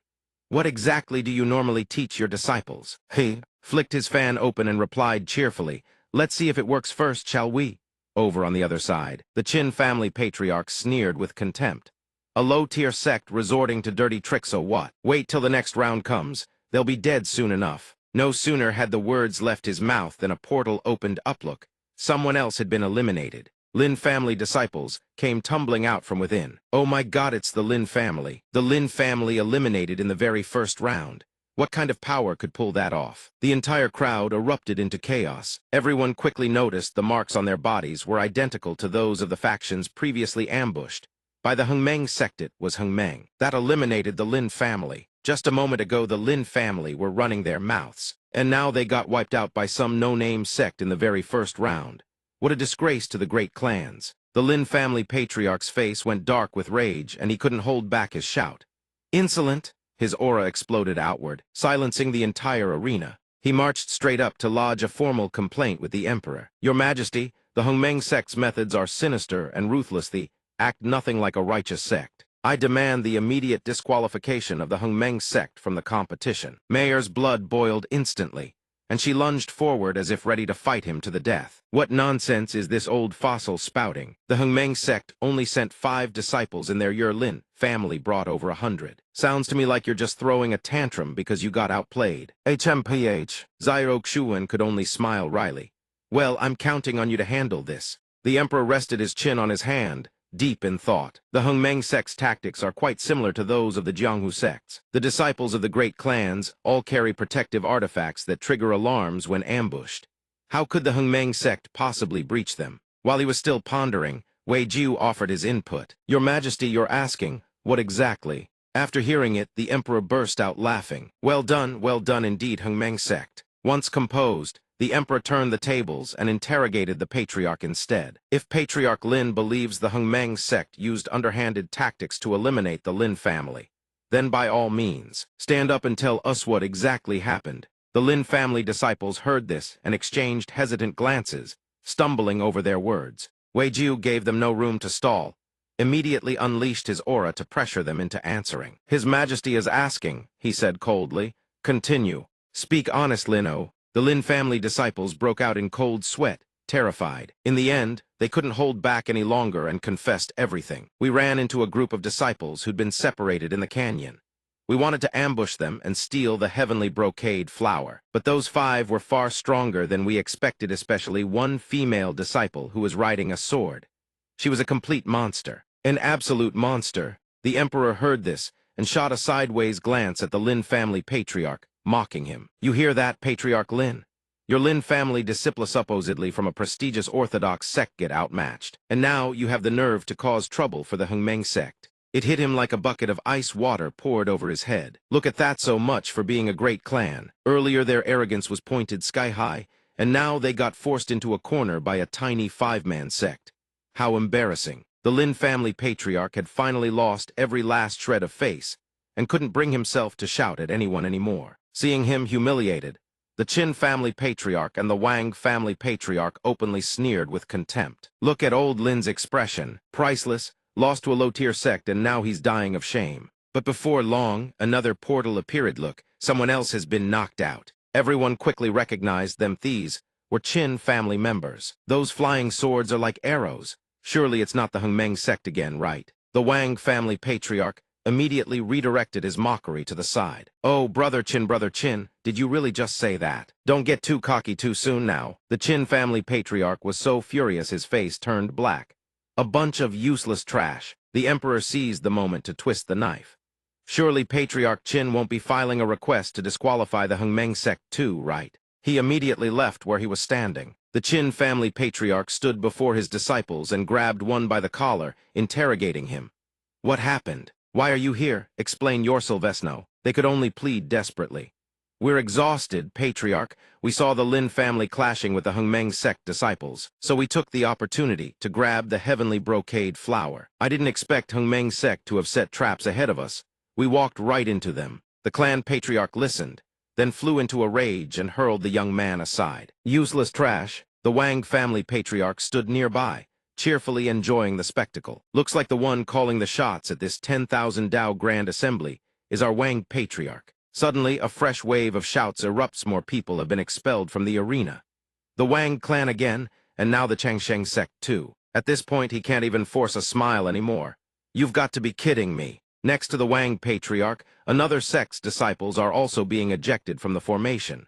What exactly do you normally teach your disciples? He flicked his fan open and replied cheerfully, "Let's see if it works first, shall we?" Over on the other side, the Qin family patriarch sneered with contempt. A low-tier sect resorting to dirty tricks, so what? Wait till the next round comes. They'll be dead soon enough. No sooner had the words left his mouth than a portal opened up. Look, someone else had been eliminated. Lin family disciples came tumbling out from within. Oh my god, it's the Lin family. The Lin family eliminated in the very first round. What kind of power could pull that off? The entire crowd erupted into chaos. Everyone quickly noticed the marks on their bodies were identical to those of the factions previously ambushed. By the Hengmeng sect, it was Hengmeng that eliminated the Lin family. Just a moment ago, the Lin family were running their mouths. And now they got wiped out by some no-name sect in the very first round. What a disgrace to the great clans. The Lin family patriarch's face went dark with rage, and he couldn't hold back his shout. Insolent! His aura exploded outward, silencing the entire arena. He marched straight up to lodge a formal complaint with the emperor. Your Majesty, the Hongmeng sect's methods are sinister and ruthless. They act nothing like a righteous sect. I demand the immediate disqualification of the Hongmeng sect from the competition. Mayor's blood boiled instantly, and she lunged forward as if ready to fight him to the death. What nonsense is this old fossil spouting? The Hongmeng sect only sent 5 disciples and their Lin family brought over 100. Sounds to me like you're just throwing a tantrum because you got outplayed. HMPH. Zyro Xuan could only smile wryly. Well, I'm counting on you to handle this. The emperor rested his chin on his hand, deep in thought. The Hongmeng sect's tactics are quite similar to those of the Jianghu sects. The disciples of the great clans all carry protective artifacts that trigger alarms when ambushed. How could the Hongmeng sect possibly breach them? While he was still pondering, Wei Jiu offered his input. Your Majesty, you're asking, what exactly? After hearing it, the emperor burst out laughing. Well done indeed, Hongmeng sect. Once composed, the emperor turned the tables and interrogated the patriarch instead. If Patriarch Lin believes the Hongmeng sect used underhanded tactics to eliminate the Lin family, then by all means, stand up and tell us what exactly happened. The Lin family disciples heard this and exchanged hesitant glances, stumbling over their words. Wei Jiu gave them no room to stall, immediately unleashed his aura to pressure them into answering. His Majesty is asking, he said coldly. Continue. Speak honest, Lino. The Lin family disciples broke out in cold sweat, terrified. In the end, they couldn't hold back any longer and confessed everything. We ran into a group of disciples who'd been separated in the canyon. We wanted to ambush them and steal the heavenly brocade flower. But those 5 were far stronger than we expected, especially one female disciple who was riding a sword. She was a complete monster, an absolute monster. The emperor heard this and shot a sideways glance at the Lin family patriarch, mocking him. You hear that, Patriarch Lin? Your Lin family disciple supposedly from a prestigious orthodox sect get outmatched. And now you have the nerve to cause trouble for the Hongmeng sect. It hit him like a bucket of ice water poured over his head. Look at that, so much for being a great clan. Earlier their arrogance was pointed sky high, and now they got forced into a corner by a tiny 5-man sect. How embarrassing. The Lin family patriarch had finally lost every last shred of face, and couldn't bring himself to shout at anyone anymore. Seeing him humiliated, the Qin family patriarch and the Wang family patriarch openly sneered with contempt. Look at old Lin's expression, priceless, lost to a low-tier sect, and now he's dying of shame. But before long, another portal appeared. Look, someone else has been knocked out. Everyone quickly recognized them. These were Qin family members. Those flying swords are like arrows. Surely it's not the Hongmeng sect again, right? The Wang family patriarch immediately redirected his mockery to the side. Oh, brother Qin, did you really just say that? Don't get too cocky too soon now. The Qin family patriarch was so furious his face turned black. A bunch of useless trash. The emperor seized the moment to twist the knife. Surely Patriarch Qin won't be filing a request to disqualify the Hongmeng sect too, right? He immediately left where he was standing. The Qin family patriarch stood before his disciples and grabbed one by the collar, interrogating him. What happened? Why are you here? Explain your Silvesno. They could only plead desperately. We're exhausted, Patriarch. We saw the Lin family clashing with the Hongmeng sect disciples, so we took the opportunity to grab the heavenly brocade flower. I didn't expect Hongmeng sect to have set traps ahead of us. We walked right into them. The clan patriarch listened, then flew into a rage and hurled the young man aside. Useless trash. The Wang family patriarch stood nearby, cheerfully enjoying the spectacle. Looks like the one calling the shots at this 10,000 Dao Grand Assembly is our Wang patriarch. Suddenly, a fresh wave of shouts erupts. More people have been expelled from the arena. The Wang clan again, and now the Changsheng sect too. At this point, he can't even force a smile anymore. You've got to be kidding me. Next to the Wang patriarch, another sect's disciples are also being ejected from the formation.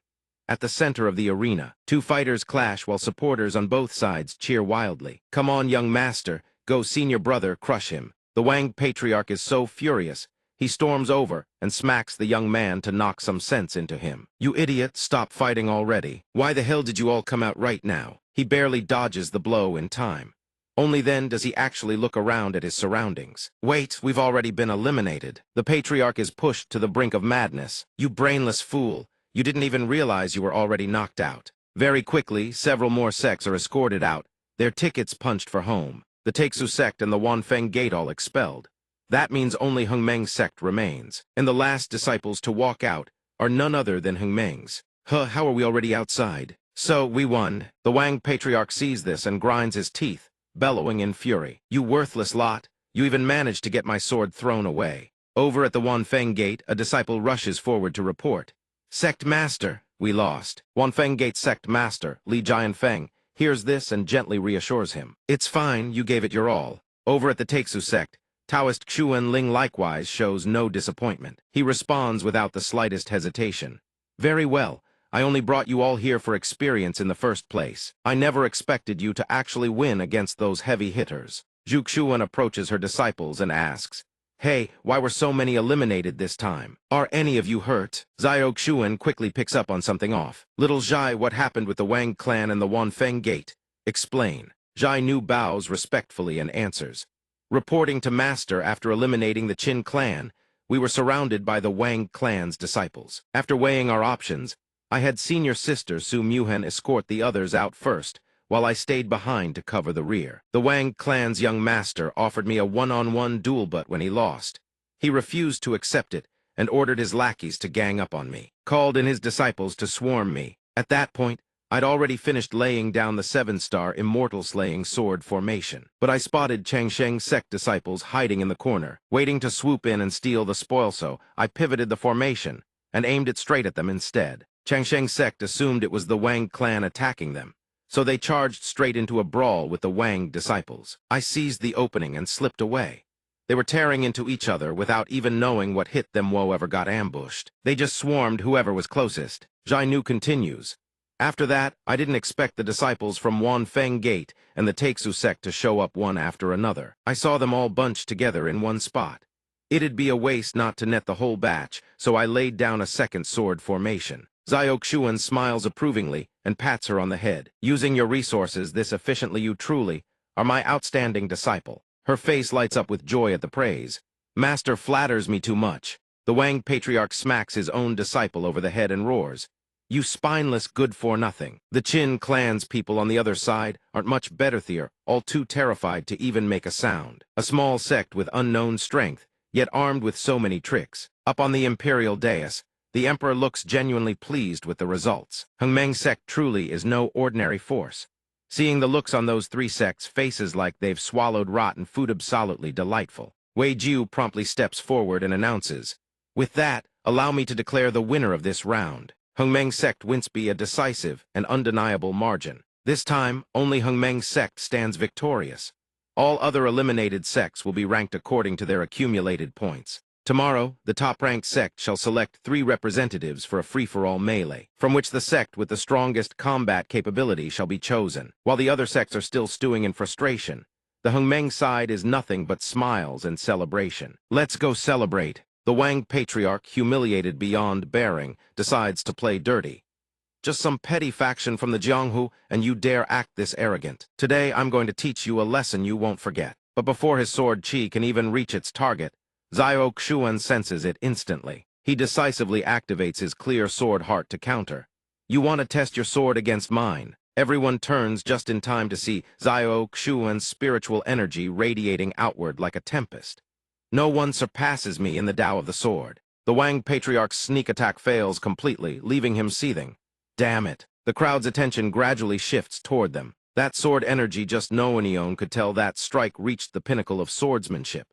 At the center of the arena, 2 fighters clash while supporters on both sides cheer wildly. Come on, young master, go senior brother, crush him. The Wang patriarch is so furious, he storms over and smacks the young man to knock some sense into him. You idiot, stop fighting already. Why the hell did you all come out right now? He barely dodges the blow in time. Only then does he actually look around at his surroundings. Wait, we've already been eliminated. The patriarch is pushed to the brink of madness. You brainless fool. You didn't even realize you were already knocked out. Very quickly, several more sects are escorted out, their tickets punched for home. The Taixu sect and the Wanfeng Gate all expelled. That means only Hengmeng's sect remains, and the last disciples to walk out are none other than Hengmeng's. How are we already outside? So, we won. The Wang Patriarch sees this and grinds his teeth, bellowing in fury. You worthless lot! You even managed to get my sword thrown away. Over at the Wanfeng Gate, a disciple rushes forward to report. Sect Master, we lost. Wanfeng Gate Sect Master, Li Jianfeng, hears this and gently reassures him. It's fine, you gave it your all. Over at the Taixu sect, Taoist Xuan Ling likewise shows no disappointment. He responds without the slightest hesitation. Very well. I only brought you all here for experience in the first place. I never expected you to actually win against those heavy hitters. Zhu Xuan approaches her disciples and asks, Hey, why were so many eliminated this time? Are any of you hurt? Zhao Xuan quickly picks up on something off. Little Zhai, what happened with the Wang clan and the Wanfeng Gate? Explain. Zhai Nu bows respectfully and answers. Reporting to Master after eliminating the Qin clan, we were surrounded by the Wang clan's disciples. After weighing our options, I had senior sister Su Muhen escort the others out first, while I stayed behind to cover the rear. The Wang clan's young master offered me a one-on-one duel, but when he lost, he refused to accept it and ordered his lackeys to gang up on me, called in his disciples to swarm me. At that point, I'd already finished laying down the 7-star immortal-slaying sword formation, but I spotted Changsheng's sect disciples hiding in the corner, waiting to swoop in and steal the spoil, so I pivoted the formation and aimed it straight at them instead. Changsheng's sect assumed it was the Wang clan attacking them, so they charged straight into a brawl with the Wang disciples. I seized the opening and slipped away. They were tearing into each other without even knowing what hit them whoever got ambushed. They just swarmed whoever was closest. Zhai Nu continues. After that, I didn't expect the disciples from Wanfeng Gate and the Taixu sect to show up one after another. I saw them all bunched together in one spot. It'd be a waste not to net the whole batch, so I laid down a second sword formation. Zhao Xuan smiles approvingly and pats her on the head. Using your resources this efficiently, you truly are my outstanding disciple. Her face lights up with joy at the praise. Master flatters me too much. The Wang Patriarch smacks his own disciple over the head and roars. You spineless good-for-nothing. The Qin clan's people on the other side aren't much better, Thea, all too terrified to even make a sound. A small sect with unknown strength, yet armed with so many tricks. Up on the imperial dais, the emperor looks genuinely pleased with the results. Hengmeng's sect truly is no ordinary force. Seeing the looks on those 3 sects' faces like they've swallowed rotten food, absolutely delightful. Wei Jiu promptly steps forward and announces, With that, allow me to declare the winner of this round. Hengmeng's sect wins by a decisive and undeniable margin. This time, only Hengmeng's sect stands victorious. All other eliminated sects will be ranked according to their accumulated points. Tomorrow, the top-ranked sect shall select 3 representatives for a free-for-all melee, from which the sect with the strongest combat capability shall be chosen. While the other sects are still stewing in frustration, the Hengmeng side is nothing but smiles and celebration. Let's go celebrate. The Wang Patriarch, humiliated beyond bearing, decides to play dirty. Just some petty faction from the Jianghu, and you dare act this arrogant. Today, I'm going to teach you a lesson you won't forget. But before his sword chi can even reach its target, Zhao Xuan senses it instantly. He decisively activates his clear sword heart to counter. You want to test your sword against mine? Everyone turns just in time to see Zhao Xuan's spiritual energy radiating outward like a tempest. No one surpasses me in the Tao of the sword. The Wang Patriarch's sneak attack fails completely, leaving him seething. Damn it. The crowd's attention gradually shifts toward them. That sword energy, just no one could tell that strike reached the pinnacle of swordsmanship.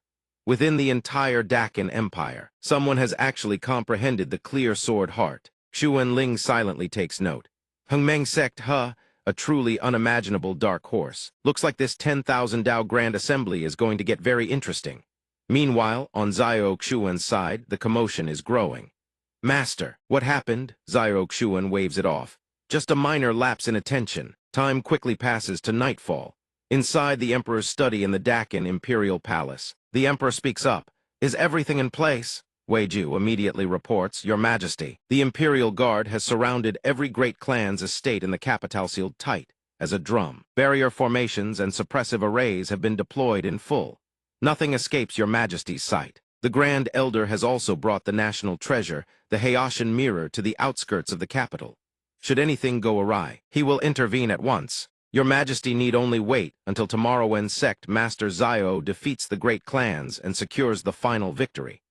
Within the entire Dakin Empire, someone has actually comprehended the clear sword heart. Xuan Ling silently takes note. Hengmeng sect, a truly unimaginable dark horse. Looks like this 10,000 Dao Grand Assembly is going to get very interesting. Meanwhile, on Zhao Xuan's side, the commotion is growing. Master, what happened? Zhao Xuan waves it off. Just a minor lapse in attention. Time quickly passes to nightfall. Inside the Emperor's study in the Dakin Imperial Palace, the Emperor speaks up. Is everything in place? Wei Jiu immediately reports, Your Majesty. The Imperial Guard has surrounded every great clan's estate in the capital, sealed tight as a drum. Barrier formations and suppressive arrays have been deployed in full. Nothing escapes Your Majesty's sight. The Grand Elder has also brought the national treasure, the Hayashin mirror, to the outskirts of the capital. Should anything go awry, he will intervene at once. Your Majesty need only wait until tomorrow when Sect Master Zio defeats the great clans and secures the final victory.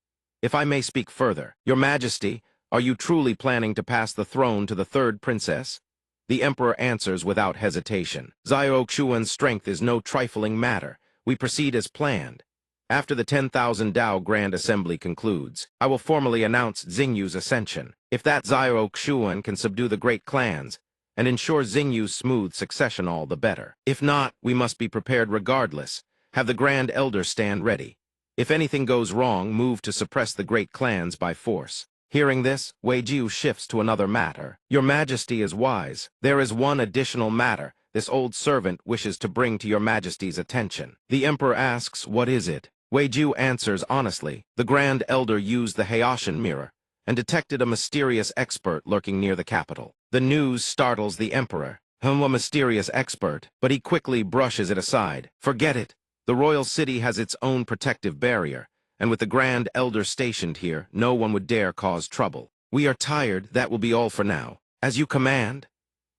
If I may speak further, Your Majesty, are you truly planning to pass the throne to the third princess? The Emperor answers without hesitation. Zio Xuan's strength is no trifling matter. We proceed as planned. After the 10,000 Dao Grand Assembly concludes, I will formally announce Xingyu's ascension. If that Zio Xuan can subdue the great clans and ensure Xingyu's smooth succession, all the better. If not, we must be prepared regardless. Have the Grand Elder stand ready. If anything goes wrong, move to suppress the great clans by force. Hearing this, Wei Jiu shifts to another matter. Your Majesty is wise. There is one additional matter this old servant wishes to bring to Your Majesty's attention. The Emperor asks, what is it? Wei Jiu answers honestly. The Grand Elder used the Hayashin mirror and detected a mysterious expert lurking near the capital. The news startles the Emperor. A mysterious expert, but he quickly brushes it aside. Forget it. The royal city has its own protective barrier, and with the Grand Elder stationed here, no one would dare cause trouble. We are tired, that will be all for now. As you command.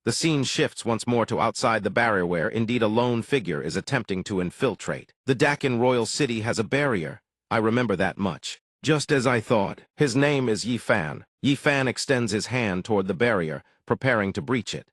The scene shifts once more to outside the barrier where, indeed, a lone figure is attempting to infiltrate. The Dakin royal city has a barrier. I remember that much. Just as I thought. His name is Yi Fan. Yi Fan extends his hand toward the barrier, preparing to breach it.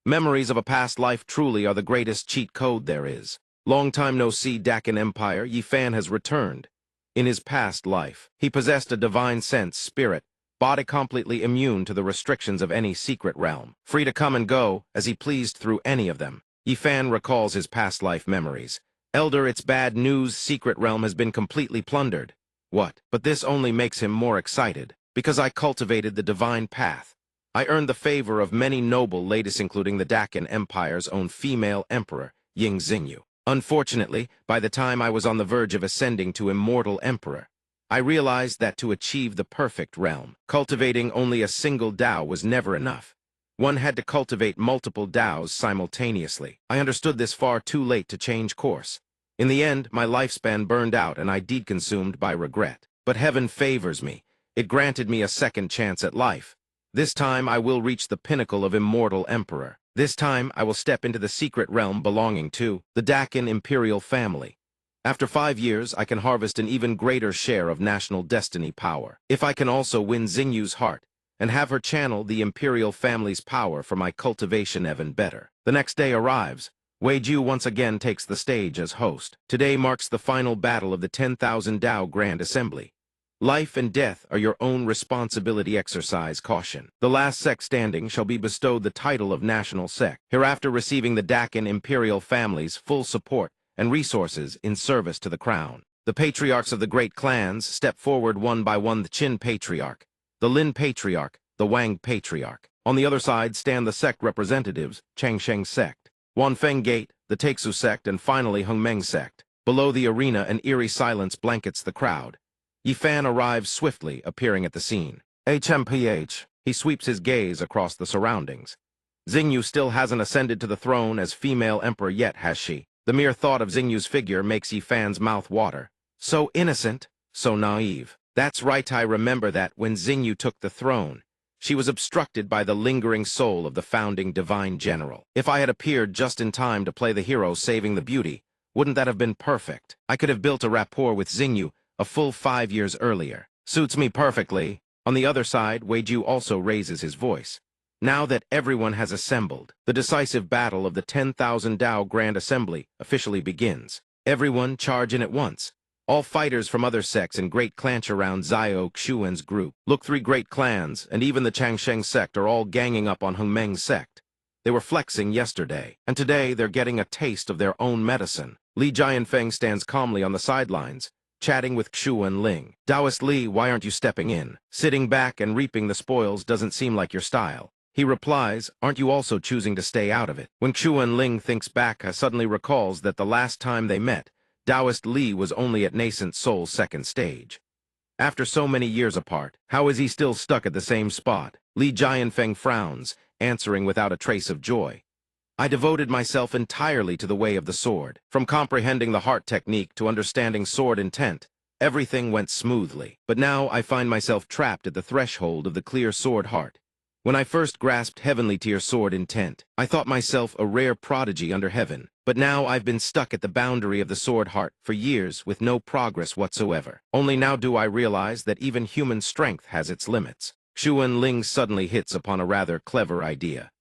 Memories of a past life truly are the greatest cheat code there is. Long time no see, Dakin Empire. Yi Fan has returned. In his past life, he possessed a divine sense, spirit, body completely immune to the restrictions of any secret realm, free to come and go as he pleased through any of them. Yi Fan recalls his past life memories. Elder, it's bad news, secret realm has been completely plundered. What? But this only makes him more excited. Because I cultivated the divine path. I earned the favor of many noble ladies, including the Dakin Empire's own female emperor, Ying Xingyu. Unfortunately, by the time I was on the verge of ascending to immortal emperor, I realized that to achieve the perfect realm, cultivating only a single Dao was never enough. One had to cultivate multiple Daos simultaneously. I understood this far too late to change course. In the end, my lifespan burned out and I deconsumed by regret. But heaven favors me. It granted me a second chance at life. This time I will reach the pinnacle of immortal emperor. This time, I will step into the secret realm belonging to the Dakin imperial family. After 5 years, I can harvest an even greater share of national destiny power. If I can also win Xingyu's heart and have her channel the imperial family's power for my cultivation even better. The next day arrives. Wei Jiu once again takes the stage as host. Today marks the final battle of the 10,000 Dao Grand Assembly. Life and death are your own responsibility. Exercise caution. The last sect standing shall be bestowed the title of national sect, hereafter receiving the Dakin imperial family's full support and resources in service to the crown. The patriarchs of the great clans step forward one by one: the Qin Patriarch, the Lin Patriarch, the Wang Patriarch. On the other side stand the sect representatives, Changsheng Sect, Wanfeng Gate, the Taixu Sect, and finally Hongmeng Sect. Below the arena, an eerie silence blankets the crowd. Yi Fan arrives swiftly, appearing at the scene. HMPH. He sweeps his gaze across the surroundings. Xingyu still hasn't ascended to the throne as female emperor yet, has she? The mere thought of Xingyu's figure makes Yi Fan's mouth water. So innocent, so naive. That's right, I remember that when Xingyu took the throne, she was obstructed by the lingering soul of the founding divine general. If I had appeared just in time to play the hero saving the beauty, wouldn't that have been perfect? I could have built a rapport with Xingyu a full 5 years earlier. Suits me perfectly. On the other side, Wei Jiu also raises his voice. Now that everyone has assembled, the decisive battle of the 10,000 Dao Grand Assembly officially begins. Everyone charge in at once. All fighters from other sects and great clans around Zio Xuan's group. Look, 3 great clans, and even the Changsheng sect are all ganging up on Hongmeng sect. They were flexing yesterday, and today they're getting a taste of their own medicine. Li Jianfeng stands calmly on the sidelines, chatting with Xu and Ling. Taoist Li, why aren't you stepping in? Sitting back and reaping the spoils doesn't seem like your style. He replies, aren't you also choosing to stay out of it? When Xu and Ling thinks back, suddenly recalls that the last time they met, Taoist Li was only at nascent soul's second stage. After so many years apart, how is he still stuck at the same spot? Li Jianfeng frowns, answering without a trace of joy. I devoted myself entirely to the way of the sword. From comprehending the heart technique to understanding sword intent, Everything went smoothly, but now I find myself trapped at the threshold of the clear sword heart. When I first grasped Heavenly Tier sword intent, I thought myself a rare prodigy under heaven, but now I've been stuck at the boundary of the sword heart for years with no progress whatsoever. Only now do I realize that even human strength has its limits. Xuan Ling suddenly hits upon a rather clever idea.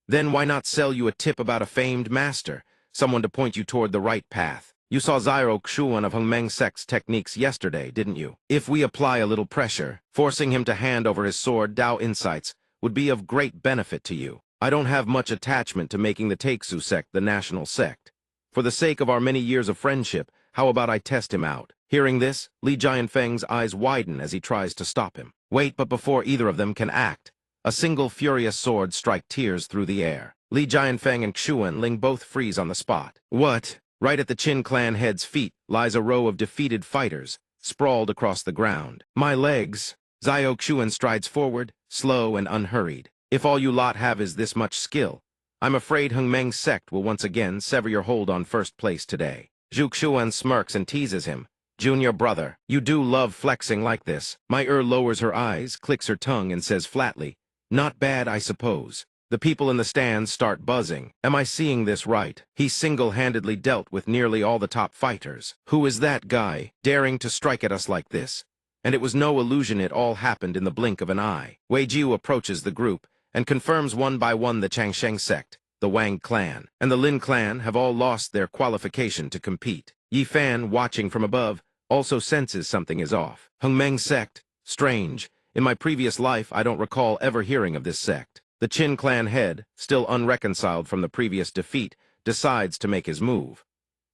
Then why not sell you a tip about a famed master, someone to point you toward the right path? You saw Zyro Xuan of Hongmeng Sect's techniques yesterday, didn't you? If we apply a little pressure, forcing him to hand over his sword, Dao Insights would be of great benefit to you. I don't have much attachment to making the Taixu sect the national sect. For the sake of our many years of friendship, how about I test him out? Hearing this, Li Jianfeng's eyes widen as he tries to stop him. Wait, but before either of them can act, a single furious sword strikes tears through the air. Li Jianfeng and Xuan Ling both freeze on the spot. What? Right at the Qin clan head's feet lies a row of defeated fighters, sprawled across the ground. My legs! Zio Xuan strides forward, slow and unhurried. If all you lot have is this much skill, I'm afraid Hongmeng's sect will once again sever your hold on first place today. Zhu Xuan smirks and teases him. Junior brother, you do love flexing like this. My lowers her eyes, clicks her tongue, and says flatly, not bad, I suppose. The people in the stands start buzzing. Am I seeing this right? He single-handedly dealt with nearly all the top fighters. Who is that guy, daring to strike at us like this? And it was no illusion, it all happened in the blink of an eye. Wei Jiu approaches the group and confirms one by one the Changsheng sect, the Wang clan, and the Lin clan have all lost their qualification to compete. Yi Fan, watching from above, also senses something is off. Hongmeng sect? Strange. In my previous life, I don't recall ever hearing of this sect. The Qin clan head, still unreconciled from the previous defeat, decides to make his move.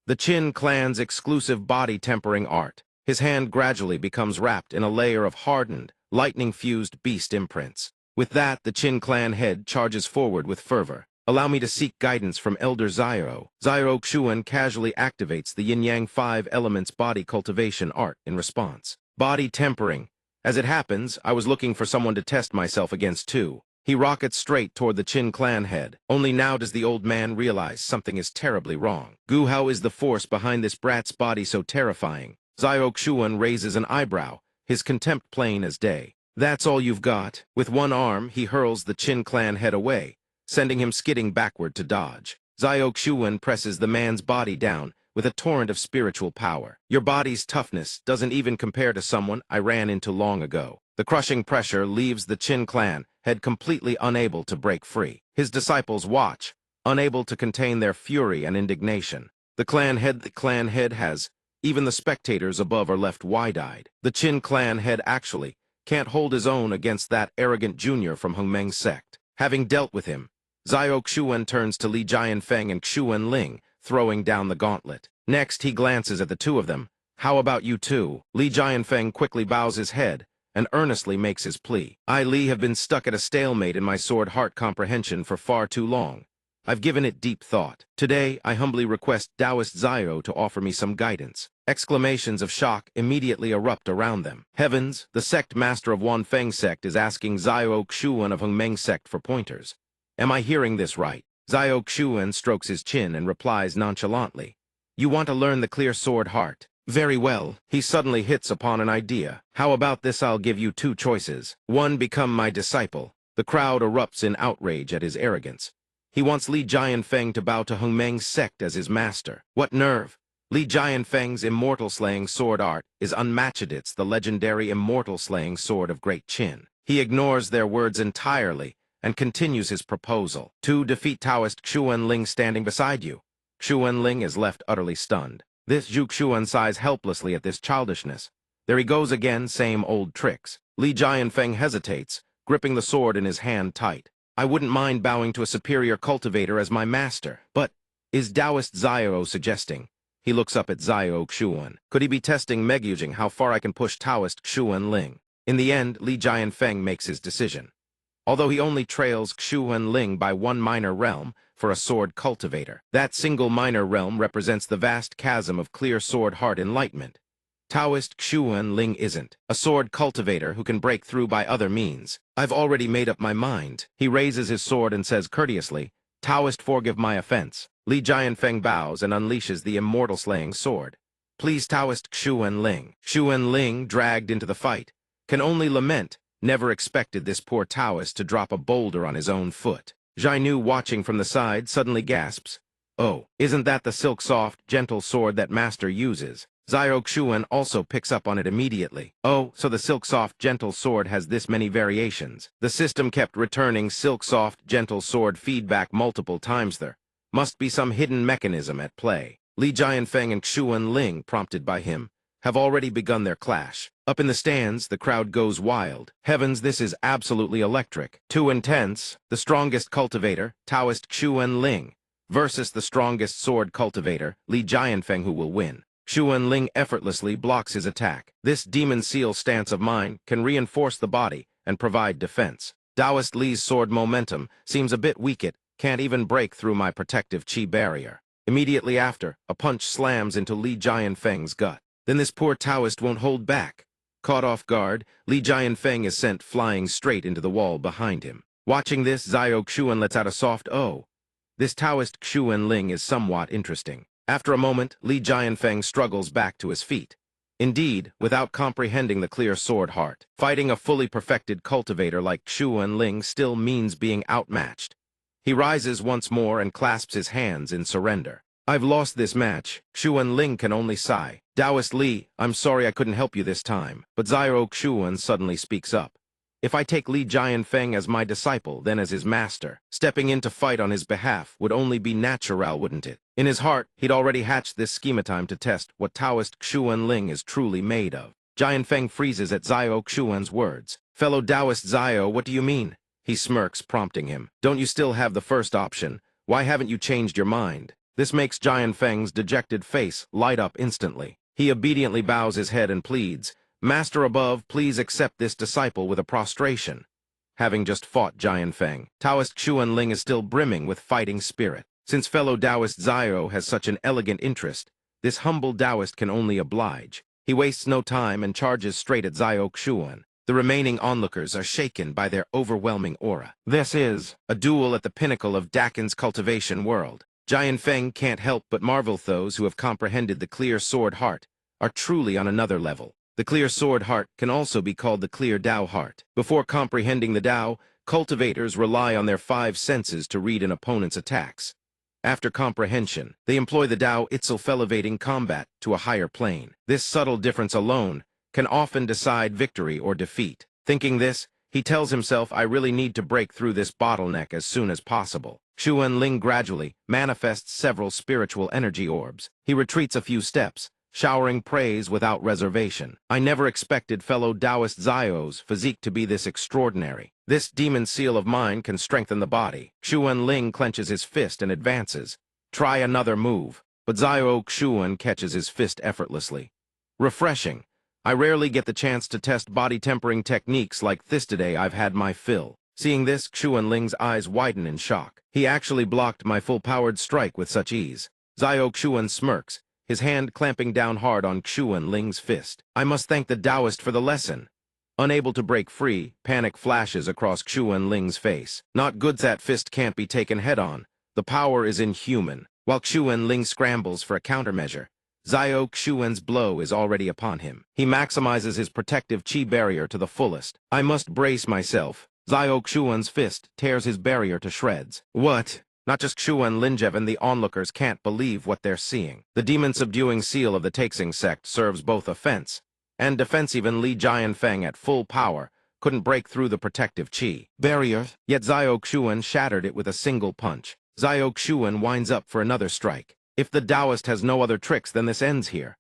The Qin clan's exclusive body-tempering art. His hand gradually becomes wrapped in a layer of hardened, lightning-fused beast imprints. With that, the Qin clan head charges forward with fervor. Allow me to seek guidance from Elder Zyro. Zyro Xuan casually activates the Yin-Yang 5 Elements body cultivation art in response. Body tempering. As it happens, I was looking for someone to test myself against too. He rockets straight toward the Qin clan head. Only now does the old man realize something is terribly wrong. Gu, how is the force behind this brat's body so terrifying? Zyro Xuan raises an eyebrow, his contempt plain as day. That's all you've got? With one arm, he hurls the Qin clan head away, sending him skidding backward to dodge. Zyok Xuan presses the man's body down with a torrent of spiritual power. Your body's toughness doesn't even compare to someone I ran into long ago. The crushing pressure leaves the Qin clan head completely unable to break free. His disciples watch, unable to contain their fury and indignation. The clan head has, even the spectators above are left wide-eyed. The Qin clan head actually can't hold his own against that arrogant junior from Hongmeng sect. Having dealt with him, Zyok Xuan turns to Li Jianfeng and Xuan Ling, throwing down the gauntlet. Next, he glances at the two of them. How about you two? Li Jianfeng quickly bows his head and earnestly makes his plea. I, Li, have been stuck at a stalemate in my sword-heart comprehension for far too long. I've given it deep thought. Today, I humbly request Taoist Zyro to offer me some guidance. Exclamations of shock immediately erupt around them. Heavens, the sect master of Wanfeng sect is asking Zyro Xuan of Hongmeng sect for pointers. Am I hearing this right? Zyok Xuan strokes his chin and replies nonchalantly. You want to learn the clear sword heart? Very well. He suddenly hits upon an idea. How about this? I'll give you two choices. One, become my disciple. The crowd erupts in outrage at his arrogance. He wants Li Jianfeng to bow to Hongmeng's sect as his master. What nerve! Li Jianfeng's immortal-slaying sword art is unmatched. It's the legendary immortal-slaying sword of Great Qin. He ignores their words entirely and continues his proposal. To defeat Taoist Xuan Ling standing beside you. Xuan Ling is left utterly stunned. This Zhu Xuan sighs helplessly at this childishness. There he goes again, same old tricks. Li Jianfeng hesitates, gripping the sword in his hand tight. I wouldn't mind bowing to a superior cultivator as my master, but is Taoist Zyro suggesting? He looks up at Zyok Xuan. Could he be testing Meguing how far I can push Taoist Xuan Ling? In the end, Li Jianfeng makes his decision. Although he only trails Xuan Ling by one minor realm for a sword cultivator, that single minor realm represents the vast chasm of clear sword heart enlightenment. Taoist Xuan Ling isn't a sword cultivator who can break through by other means. I've already made up my mind. He raises his sword and says courteously, Taoist, forgive my offense. Li Jianfeng bows and unleashes the immortal-slaying sword. Please Taoist Xu Ling. Xu Ling, dragged into the fight, can only lament, never expected this poor Taoist to drop a boulder on his own foot. Jainu, watching from the side, suddenly gasps, "Oh, isn't that the silk-soft, gentle sword that Master uses?" Zio Xuan also picks up on it immediately. Oh, so the silk-soft, gentle sword has this many variations. The system kept returning silk-soft, gentle sword feedback multiple times there. Must be some hidden mechanism at play. Li Jianfeng and Xuan Ling, prompted by him, have already begun their clash. Up in the stands, the crowd goes wild. Heavens, this is absolutely electric. Too intense. The strongest cultivator, Taoist Xuan Ling, versus the strongest sword cultivator, Li Jianfeng, who will win. Xuan Ling effortlessly blocks his attack. This demon seal stance of mine can reinforce the body and provide defense. Taoist Li's sword momentum seems a bit weak. It can't even break through my protective chi barrier. Immediately after, a punch slams into Li Jianfeng's gut. Then this poor Taoist won't hold back. Caught off guard, Li Jianfeng is sent flying straight into the wall behind him. Watching this, Zio Xuan lets out a soft "oh." This Taoist Xuan Ling is somewhat interesting. After a moment, Li Jianfeng struggles back to his feet. Indeed, without comprehending the clear sword heart, fighting a fully perfected cultivator like Xuan Ling still means being outmatched. He rises once more and clasps his hands in surrender. "I've lost this match." Xuan Ling can only sigh. "Taoist Li, I'm sorry I couldn't help you this time." But Zio Xuan suddenly speaks up. "If I take Li Jianfeng as my disciple, then as his master, stepping in to fight on his behalf would only be natural, wouldn't it?" In his heart, he'd already hatched this schematime to test what Taoist Xuan Ling is truly made of. Jianfeng freezes at Zio Xuan's words. "Fellow Taoist Zio, what do you mean?" He smirks, prompting him. "Don't you still have the first option? Why haven't you changed your mind?" This makes Jianfeng's dejected face light up instantly. He obediently bows his head and pleads, "Master above, please accept this disciple with a prostration." Having just fought Jianfeng, Taoist Xuan Ling is still brimming with fighting spirit. Since fellow Taoist Zio has such an elegant interest, this humble Taoist can only oblige. He wastes no time and charges straight at Zio Xuan. The remaining onlookers are shaken by their overwhelming aura. This is a duel at the pinnacle of Dakin's cultivation world. Jianfeng can't help but marvel. Those who have comprehended the clear sword heart are truly on another level. The clear sword heart can also be called the clear Tao heart. Before comprehending the Tao, cultivators rely on their 5 senses to read an opponent's attacks. After comprehension, they employ the Tao itself, elevating combat to a higher plane. This subtle difference alone can often decide victory or defeat. Thinking this, he tells himself, "I really need to break through this bottleneck as soon as possible." Xuan Ling gradually manifests several spiritual energy orbs. He retreats a few steps, showering praise without reservation. "I never expected fellow Taoist Zio's physique to be this extraordinary. This demon seal of mine can strengthen the body." Xuan Ling clenches his fist and advances. "Try another move." But Zio Xuan catches his fist effortlessly. Refreshing. I rarely get the chance to test body tempering techniques like this today. I've had my fill. Seeing this, Xuan Ling's eyes widen in shock. He actually blocked my full-powered strike with such ease. Zio Xuan smirks, his hand clamping down hard on Xuan Ling's fist. "I must thank the Taoist for the lesson." Unable to break free, panic flashes across Xuan Ling's face. Not good, that fist can't be taken head-on. The power is inhuman. While Xuan Ling scrambles for a countermeasure, Zio Xuan's blow is already upon him. He maximizes his protective chi barrier to the fullest. "I must brace myself." Zio Xuan's fist tears his barrier to shreds. What? Not just Xuan Linjeven, the onlookers can't believe what they're seeing. The demon-subduing seal of the Taixing sect serves both offense and defense. Even Li Jianfeng at full power couldn't break through the protective chi barrier, yet Zio Xuan shattered it with a single punch. Zio Xuan winds up for another strike. If the Taoist has no other tricks, then this ends here.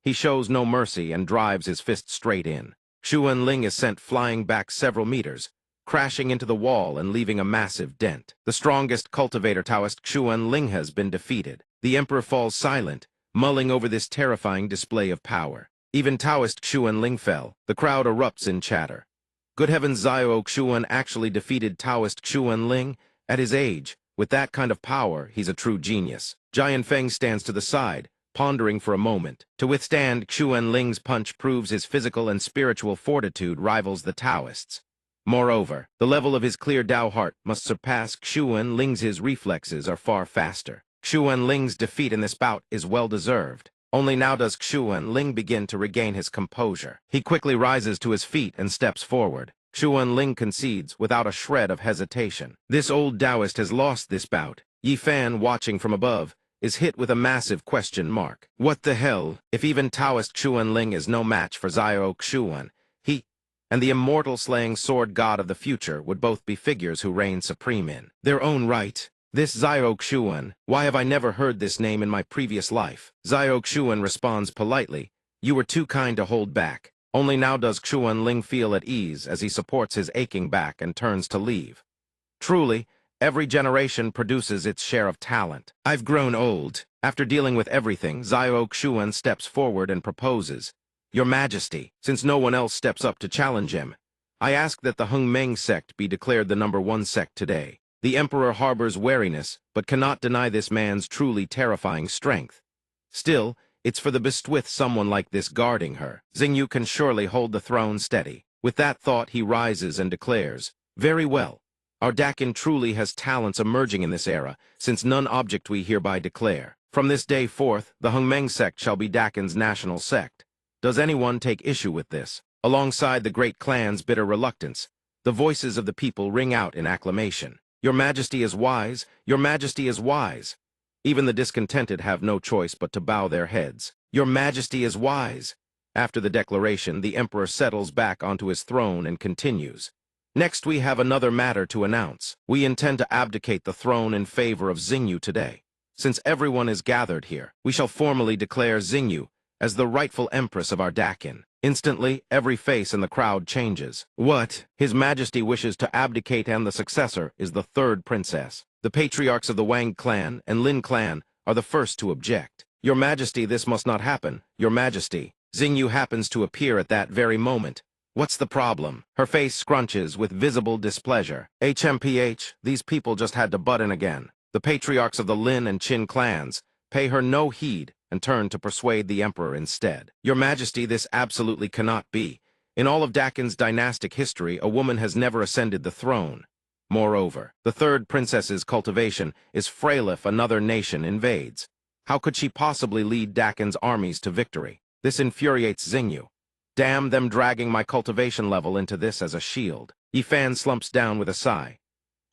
He shows no mercy and drives his fist straight in. Xuan Ling is sent flying back several meters, crashing into the wall and leaving a massive dent. The strongest cultivator, Taoist Xuan Ling, has been defeated. The emperor falls silent, mulling over this terrifying display of power. Even Taoist Xuan Ling fell. The crowd erupts in chatter. Good heavens, Zio Xuan actually defeated Taoist Xuan Ling? At his age, with that kind of power, he's a true genius. Jianfeng stands to the side, pondering for a moment. To withstand Xuan Ling's punch proves his physical and spiritual fortitude rivals the Taoists'. Moreover, the level of his clear Tao heart must surpass Xuan Ling's. His reflexes are far faster. Xuan Ling's defeat in this bout is well-deserved. Only now does Xuan Ling begin to regain his composure. He quickly rises to his feet and steps forward. Xuan Ling concedes without a shred of hesitation. This old Taoist has lost this bout. Yi Fan, watching from above, is hit with a massive question mark. What the hell? If even Taoist Xuan Ling is no match for Xiao Xuan, he and the immortal slaying sword god of the future would both be figures who reign supreme in their own right. This Xiao Xuan, why have I never heard this name in my previous life? Xiao Xuan responds politely, you were too kind to hold back. Only now does Xuan Ling feel at ease as he supports his aching back and turns to leave. Truly, every generation produces its share of talent. I've grown old. After dealing with everything, Xiao Xuan steps forward and proposes, Your Majesty, since no one else steps up to challenge him, I ask that the Hongmeng sect be declared the #1 sect today. The Emperor harbors wariness, but cannot deny this man's truly terrifying strength. Still, it's for the best with someone like this guarding her. Xingyu can surely hold the throne steady. With that thought, he rises and declares, Very well. Our Dakin truly has talents emerging in this era, since none object we hereby declare. From this day forth, the Hongmeng sect shall be Dakin's national sect. Does anyone take issue with this? Alongside the great clan's bitter reluctance, the voices of the people ring out in acclamation. Your Majesty is wise, Your Majesty is wise. Even the discontented have no choice but to bow their heads. Your Majesty is wise. After the declaration, the Emperor settles back onto his throne and continues. Next, we have another matter to announce. We intend to abdicate the throne in favor of Xingyu today. Since everyone is gathered here, we shall formally declare Xingyu as the rightful empress of our Dakin. Instantly, every face in the crowd changes. What? His Majesty wishes to abdicate, and the successor is the third princess. The patriarchs of the Wang clan and Lin clan are the first to object. Your Majesty, this must not happen. Your Majesty. Xingyu happens to appear at that very moment. What's the problem? Her face scrunches with visible displeasure. HMPH, these people just had to butt in again. The patriarchs of the Lin and Qin clans pay her no heed and turn to persuade the emperor instead. Your Majesty, this absolutely cannot be. In all of Dakin's dynastic history, a woman has never ascended the throne. Moreover, the third princess's cultivation is frail if another nation invades. How could she possibly lead Dakin's armies to victory? This infuriates Xingyu. Damn them dragging my cultivation level into this as a shield. Yi Fan slumps down with a sigh.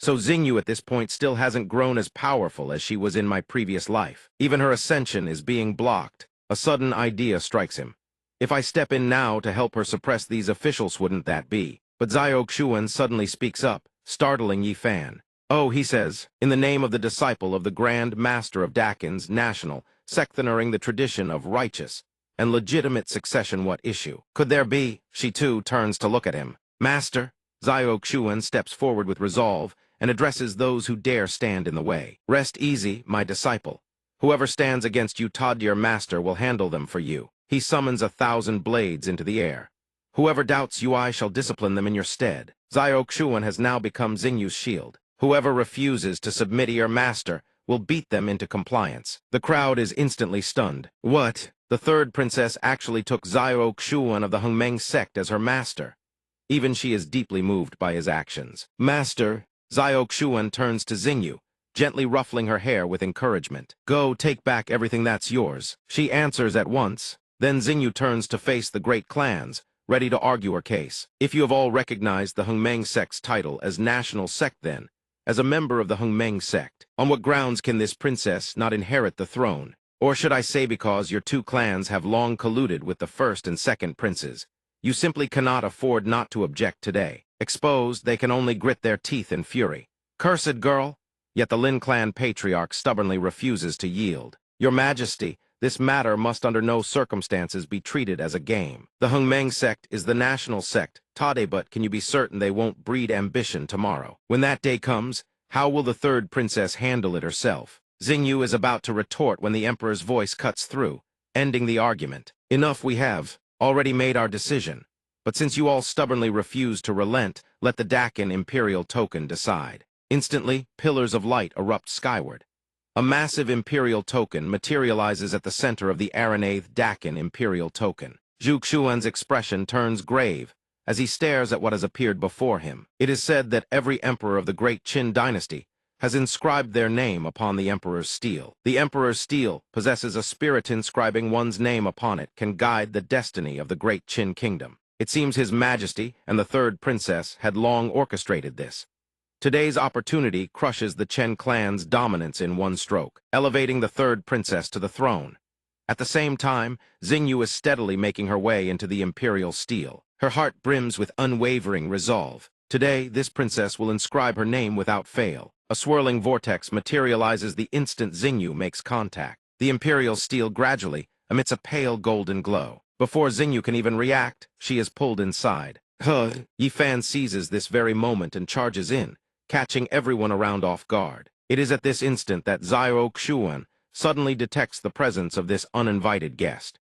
So Xingyu at this point still hasn't grown as powerful as she was in my previous life. Even her ascension is being blocked. A sudden idea strikes him. If I step in now to help her suppress these officials, wouldn't that be? But Xiao Xuan suddenly speaks up, startling Yi Fan. Oh, he says, in the name of the disciple of the Grand Master of Dakin's national, sectioning the tradition of righteous and legitimate succession, what issue could there be? She too turns to look at him. Master? Xiao Xuan steps forward with resolve and addresses those who dare stand in the way. Rest easy, my disciple. Whoever stands against you, dear master, will handle them for you. He summons 1,000 blades into the air. Whoever doubts you, I shall discipline them in your stead. Xiao Xuan has now become Xingyu's shield. Whoever refuses to submit to your master will beat them into compliance. The crowd is instantly stunned. What? The third princess actually took Xiao Xuan of the Hongmeng sect as her master. Even she is deeply moved by his actions. Master, Xiao Xuan turns to Xingyu, gently ruffling her hair with encouragement. Go, take back everything that's yours. She answers at once. Then Xingyu turns to face the great clans, ready to argue her case. If you have all recognized the Hongmeng sect's title as national sect, then, as a member of the Hongmeng sect, on what grounds can this princess not inherit the throne? Or should I say because your two clans have long colluded with the first and second princes, you simply cannot afford not to object today. Exposed, they can only grit their teeth in fury. Cursed girl! Yet the Lin clan patriarch stubbornly refuses to yield. Your Majesty, this matter must under no circumstances be treated as a game. The Hongmeng sect is the national sect, Tade, but can you be certain they won't breed ambition tomorrow? When that day comes, how will the third princess handle it herself? Xingyu is about to retort when the emperor's voice cuts through, ending the argument. Enough, we have already made our decision. But since you all stubbornly refuse to relent, let the Dakin imperial token decide. Instantly, pillars of light erupt skyward. A massive imperial token materializes at the center of the Aranathe Dakin imperial token. Zhu Xuan's expression turns grave as he stares at what has appeared before him. It is said that every emperor of the great Qin dynasty has inscribed their name upon the Emperor's steel. The Emperor's steel possesses a spirit inscribing one's name upon it can guide the destiny of the great Qin kingdom. It seems His Majesty and the third princess had long orchestrated this. Today's opportunity crushes the Chen clan's dominance in one stroke, elevating the third princess to the throne. At the same time, Xingyu is steadily making her way into the imperial steel. Her heart brims with unwavering resolve. Today, this princess will inscribe her name without fail. A swirling vortex materializes the instant Xingyu makes contact. The imperial steel gradually emits a pale golden glow. Before Xingyu can even react, she is pulled inside. Yi Fan seizes this very moment and charges in, catching everyone around off guard. It is at this instant that Zhao Xuan suddenly detects the presence of this uninvited guest.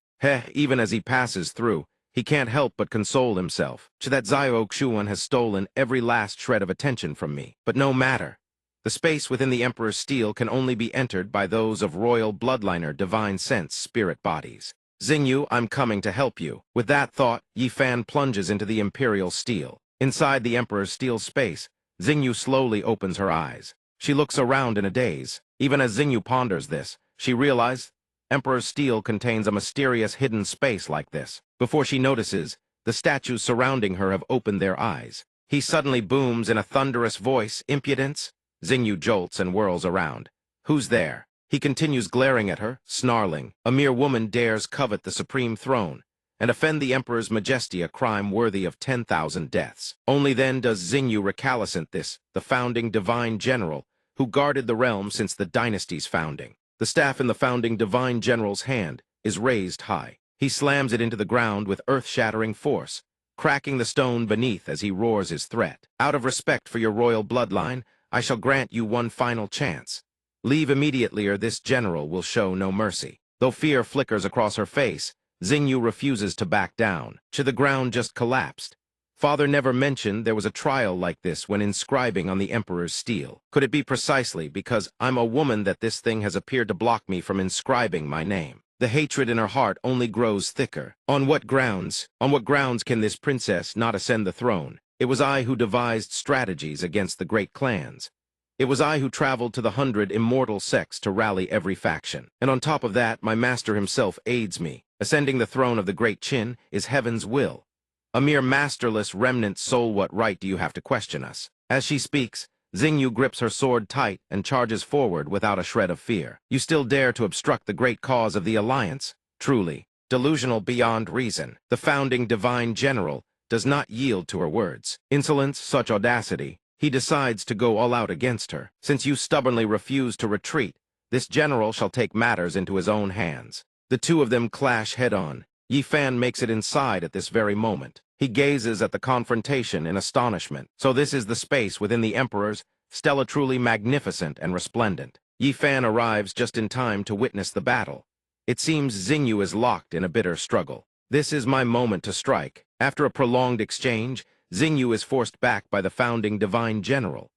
Even as he passes through, he can't help but console himself. That Zhao Xuan has stolen every last shred of attention from me. But no matter. The space within the Emperor's steel can only be entered by those of royal bloodliner divine sense spirit bodies. Xingyu, I'm coming to help you. With that thought, Yi Fan plunges into the imperial steel. Inside the Emperor's steel space, Xingyu slowly opens her eyes. She looks around in a daze. Even as Xingyu ponders this, she realizes Emperor's steel contains a mysterious hidden space like this. Before she notices, the statues surrounding her have opened their eyes. He suddenly booms in a thunderous voice, "Impudence?" Xingyu jolts and whirls around. "Who's there?" He continues glaring at her, snarling. A mere woman dares covet the supreme throne and offend the Emperor's majesty, a crime worthy of 10,000 deaths. Only then does Xingyu recalcitrant this, the founding divine general, who guarded the realm since the dynasty's founding. The staff in the founding divine general's hand is raised high. He slams it into the ground with earth-shattering force, cracking the stone beneath as he roars his threat. "Out of respect for your royal bloodline, I shall grant you one final chance. Leave immediately or this general will show no mercy." Though fear flickers across her face, Xingyu refuses to back down. The ground just collapsed. Father never mentioned there was a trial like this when inscribing on the Emperor's steel. Could it be precisely because I'm a woman that this thing has appeared to block me from inscribing my name? The hatred in her heart only grows thicker. On what grounds can this princess not ascend the throne? It was I who devised strategies against the great clans. It was I who traveled to the 100 immortal sects to rally every faction. And on top of that, my master himself aids me. Ascending the throne of the great Qin is heaven's will. A mere masterless remnant soul, what right do you have to question us? As she speaks, Xingyu grips her sword tight and charges forward without a shred of fear. You still dare to obstruct the great cause of the alliance? Truly, delusional beyond reason. The founding divine general does not yield to her words. Insolence, such audacity. He decides to go all out against her. Since you stubbornly refuse to retreat, this general shall take matters into his own hands. The two of them clash head-on. Yi Fan makes it inside at this very moment. He gazes at the confrontation in astonishment. So this is the space within the Emperor's stela, truly magnificent and resplendent. Yi Fan arrives just in time to witness the battle. It seems Xingyu is locked in a bitter struggle. This is my moment to strike. After a prolonged exchange, Xingyu is forced back by the founding divine general.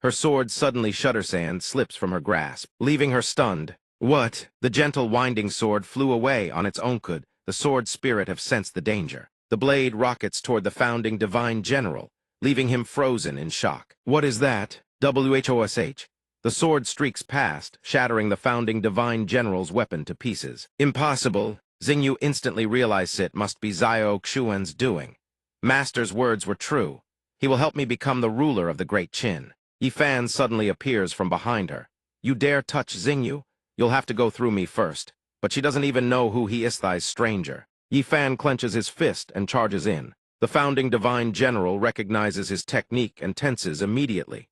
Her sword suddenly shuddersand slips from her grasp, leaving her stunned. What? The gentle winding sword flew away on its own. Could the sword spirit have sensed the danger? The blade rockets toward the founding divine general, leaving him frozen in shock. What is that? WHOSH. The sword streaks past, shattering the founding divine general's weapon to pieces. Impossible. Xingyu instantly realized it must be Zhao Xuan's doing. Master's words were true. He will help me become the ruler of the great Qin. Yi Fan suddenly appears from behind her. You dare touch Xingyu? You'll have to go through me first. But she doesn't even know who he is, thy stranger. Yi Fan clenches his fist and charges in. The founding divine general recognizes his technique and tenses immediately.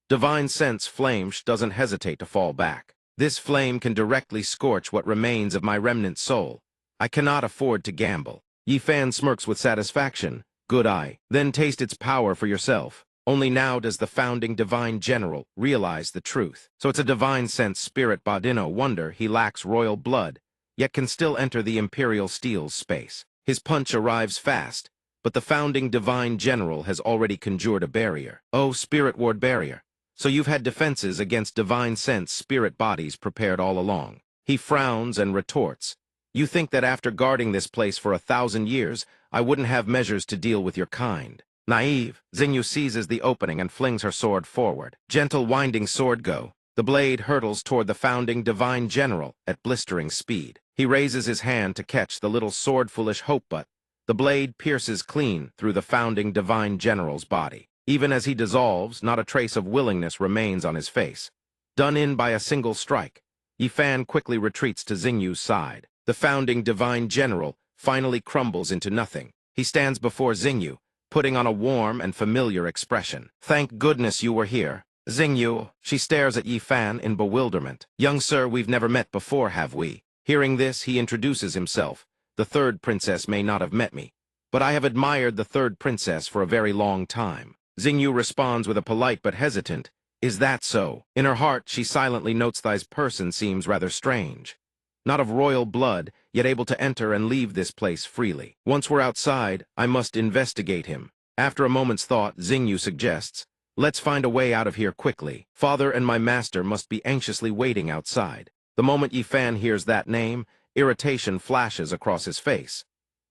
Divine sense flame doesn't hesitate to fall back. This flame can directly scorch what remains of my remnant soul. I cannot afford to gamble. Yi Fan smirks with satisfaction. Good eye. Then taste its power for yourself. Only now does the founding divine general realize the truth. So it's a divine sense spirit Bodino wonder he lacks royal blood, yet can still enter the imperial steel's space. His punch arrives fast, but the founding divine general has already conjured a barrier. Oh, spirit ward barrier. So you've had defenses against divine sense spirit bodies prepared all along. He frowns and retorts. You think that after guarding this place for 1,000 years, I wouldn't have measures to deal with your kind. Naive, Xingyu seizes the opening and flings her sword forward. Gentle winding sword go. The blade hurtles toward the founding divine general at blistering speed. He raises his hand to catch the little sword-foolish hope, but the blade pierces clean through the founding divine general's body. Even as he dissolves, not a trace of willingness remains on his face. Done in by a single strike, Yifan quickly retreats to Xingyu's side. The founding divine general finally crumbles into nothing. He stands before Xingyu, putting on a warm and familiar expression. "Thank goodness you were here." "Xingyu," she stares at Yifan in bewilderment. "Young sir, we've never met before, have we?" Hearing this, he introduces himself. "The third princess may not have met me, but I have admired the third princess for a very long time." Xingyu responds with a polite but hesitant, "Is that so?" In her heart, she silently notes this person seems rather strange. Not of royal blood, yet able to enter and leave this place freely. Once we're outside, I must investigate him. After a moment's thought, Xingyu suggests, "Let's find a way out of here quickly. Father and my master must be anxiously waiting outside." The moment Yifan hears that name, irritation flashes across his face.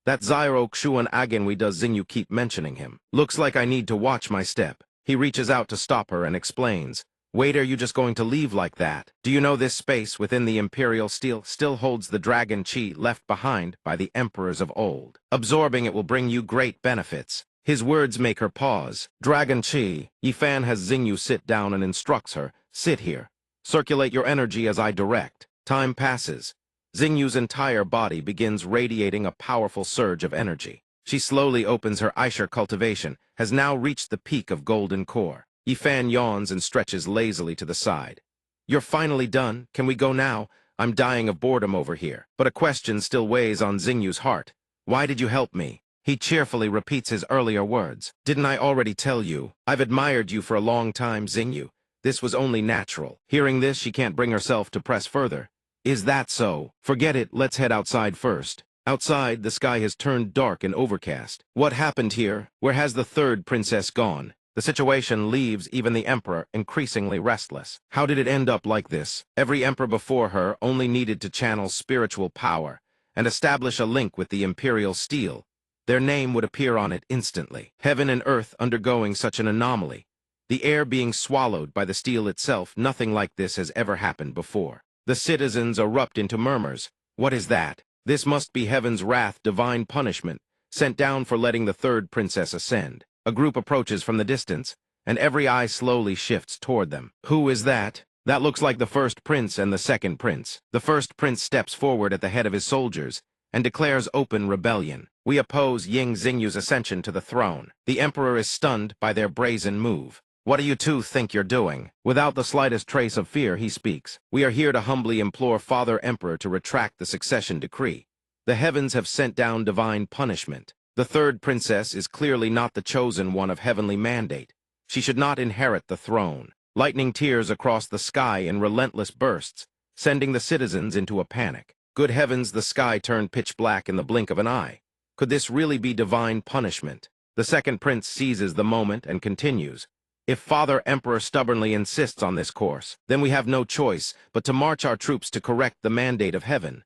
"That Zyro Xuan Agenwi does Xingyu keep mentioning him? Looks like I need to watch my step." He reaches out to stop her and explains, "Wait, are you just going to leave like that? Do you know this space within the Imperial Steel still holds the dragon chi left behind by the emperors of old? Absorbing it will bring you great benefits." His words make her pause. Dragon chi. Yifan has Xingyu sit down and instructs her, "Sit here. Circulate your energy as I direct." Time passes. Xingyu's entire body begins radiating a powerful surge of energy. She slowly opens her Aisher cultivation, has now reached the peak of golden core. Yifan yawns and stretches lazily to the side. "You're finally done. Can we go now? I'm dying of boredom over here." But a question still weighs on Xingyu's heart. "Why did you help me?" He cheerfully repeats his earlier words. "Didn't I already tell you? I've admired you for a long time, Xingyu. This was only natural." Hearing this, she can't bring herself to press further. "Is that so? Forget it, let's head outside first." Outside, the sky has turned dark and overcast. What happened here? Where has the third princess gone? The situation leaves even the emperor increasingly restless. How did it end up like this? Every emperor before her only needed to channel spiritual power and establish a link with the imperial steel. Their name would appear on it instantly. Heaven and earth undergoing such an anomaly. The air being swallowed by the steel itself, nothing like this has ever happened before. The citizens erupt into murmurs. What is that? This must be heaven's wrath, divine punishment, sent down for letting the third princess ascend. A group approaches from the distance, and every eye slowly shifts toward them. Who is that? That looks like the first prince and the second prince. The first prince steps forward at the head of his soldiers and declares open rebellion. "We oppose Ying Xingyu's ascension to the throne." The emperor is stunned by their brazen move. "What do you two think you're doing?" Without the slightest trace of fear, he speaks. "We are here to humbly implore Father Emperor to retract the succession decree. The heavens have sent down divine punishment. The third princess is clearly not the chosen one of heavenly mandate. She should not inherit the throne." Lightning tears across the sky in relentless bursts, sending the citizens into a panic. Good heavens, the sky turned pitch black in the blink of an eye. Could this really be divine punishment? The second prince seizes the moment and continues. "If Father Emperor stubbornly insists on this course, then we have no choice but to march our troops to correct the mandate of heaven."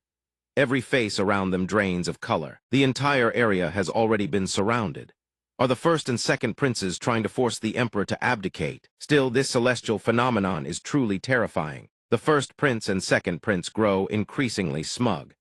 Every face around them drains of color. The entire area has already been surrounded. Are the first and second princes trying to force the emperor to abdicate? Still, this celestial phenomenon is truly terrifying. The first prince and second prince grow increasingly smug.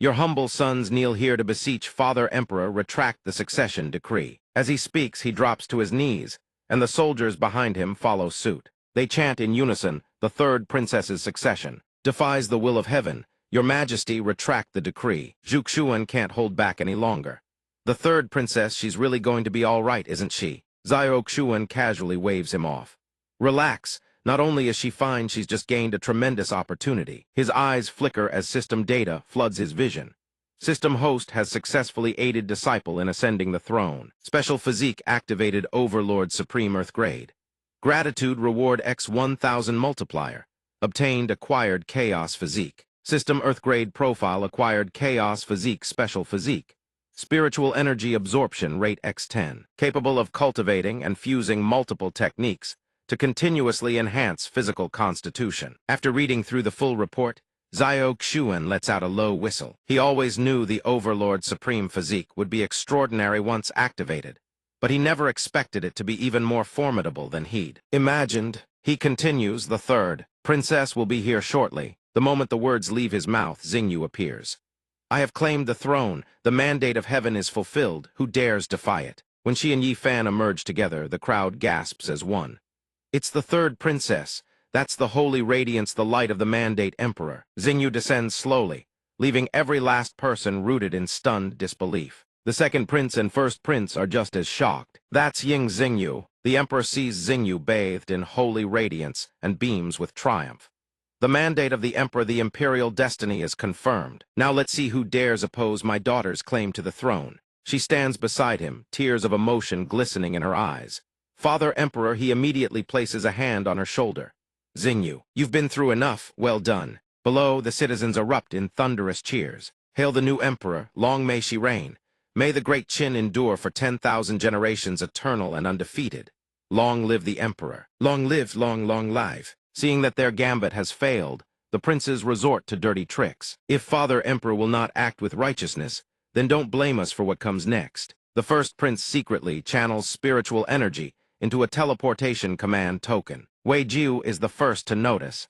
"Your humble sons kneel here to beseech Father Emperor retract the succession decree." As he speaks, he drops to his knees, and the soldiers behind him follow suit. They chant in unison, "The third princess's succession defies the will of heaven. Your Majesty, retract the decree." Zhuxuan can't hold back any longer. "The third princess, she's really going to be all right, isn't she?" Zhuxuan casually waves him off. "Relax. Not only is she fine, she's just gained a tremendous opportunity." His eyes flicker as system data floods his vision. System host has successfully aided disciple in ascending the throne. Special physique activated Overlord Supreme Earth grade. Gratitude reward X 1000 multiplier. Obtained acquired chaos physique. System Earth grade profile acquired chaos physique special physique. Spiritual energy absorption rate X10. Capable of cultivating and fusing multiple techniques to continuously enhance physical constitution. After reading through the full report, Zhuxuan lets out a low whistle. He always knew the Overlord Supreme physique would be extraordinary once activated, but he never expected it to be even more formidable than he'd imagined. He continues, the third princess will be here shortly. The moment the words leave his mouth, Xingyu appears. I have claimed the throne. The mandate of heaven is fulfilled. Who dares defy it? When she and Yi Fan emerge together, the crowd gasps as one. It's the third princess. That's the holy radiance, the light of the mandate emperor. Xingyu descends slowly, leaving every last person rooted in stunned disbelief. The second prince and first prince are just as shocked. That's Ying Xingyu. The emperor sees Xingyu bathed in holy radiance and beams with triumph. The mandate of the emperor, the imperial destiny, is confirmed. Now let's see who dares oppose my daughter's claim to the throne. She stands beside him, tears of emotion glistening in her eyes. Father Emperor, he immediately places a hand on her shoulder. Xingyu, you've been through enough. Well done. Below, the citizens erupt in thunderous cheers. Hail the new emperor. Long may she reign. May the great Qin endure for 10,000 generations, eternal and undefeated. Long live the emperor. Long live, long live. Seeing that their gambit has failed, the princes resort to dirty tricks. If Father Emperor will not act with righteousness, then don't blame us for what comes next. The first prince secretly channels spiritual energy into a teleportation command token. Wei Jiu is the first to notice.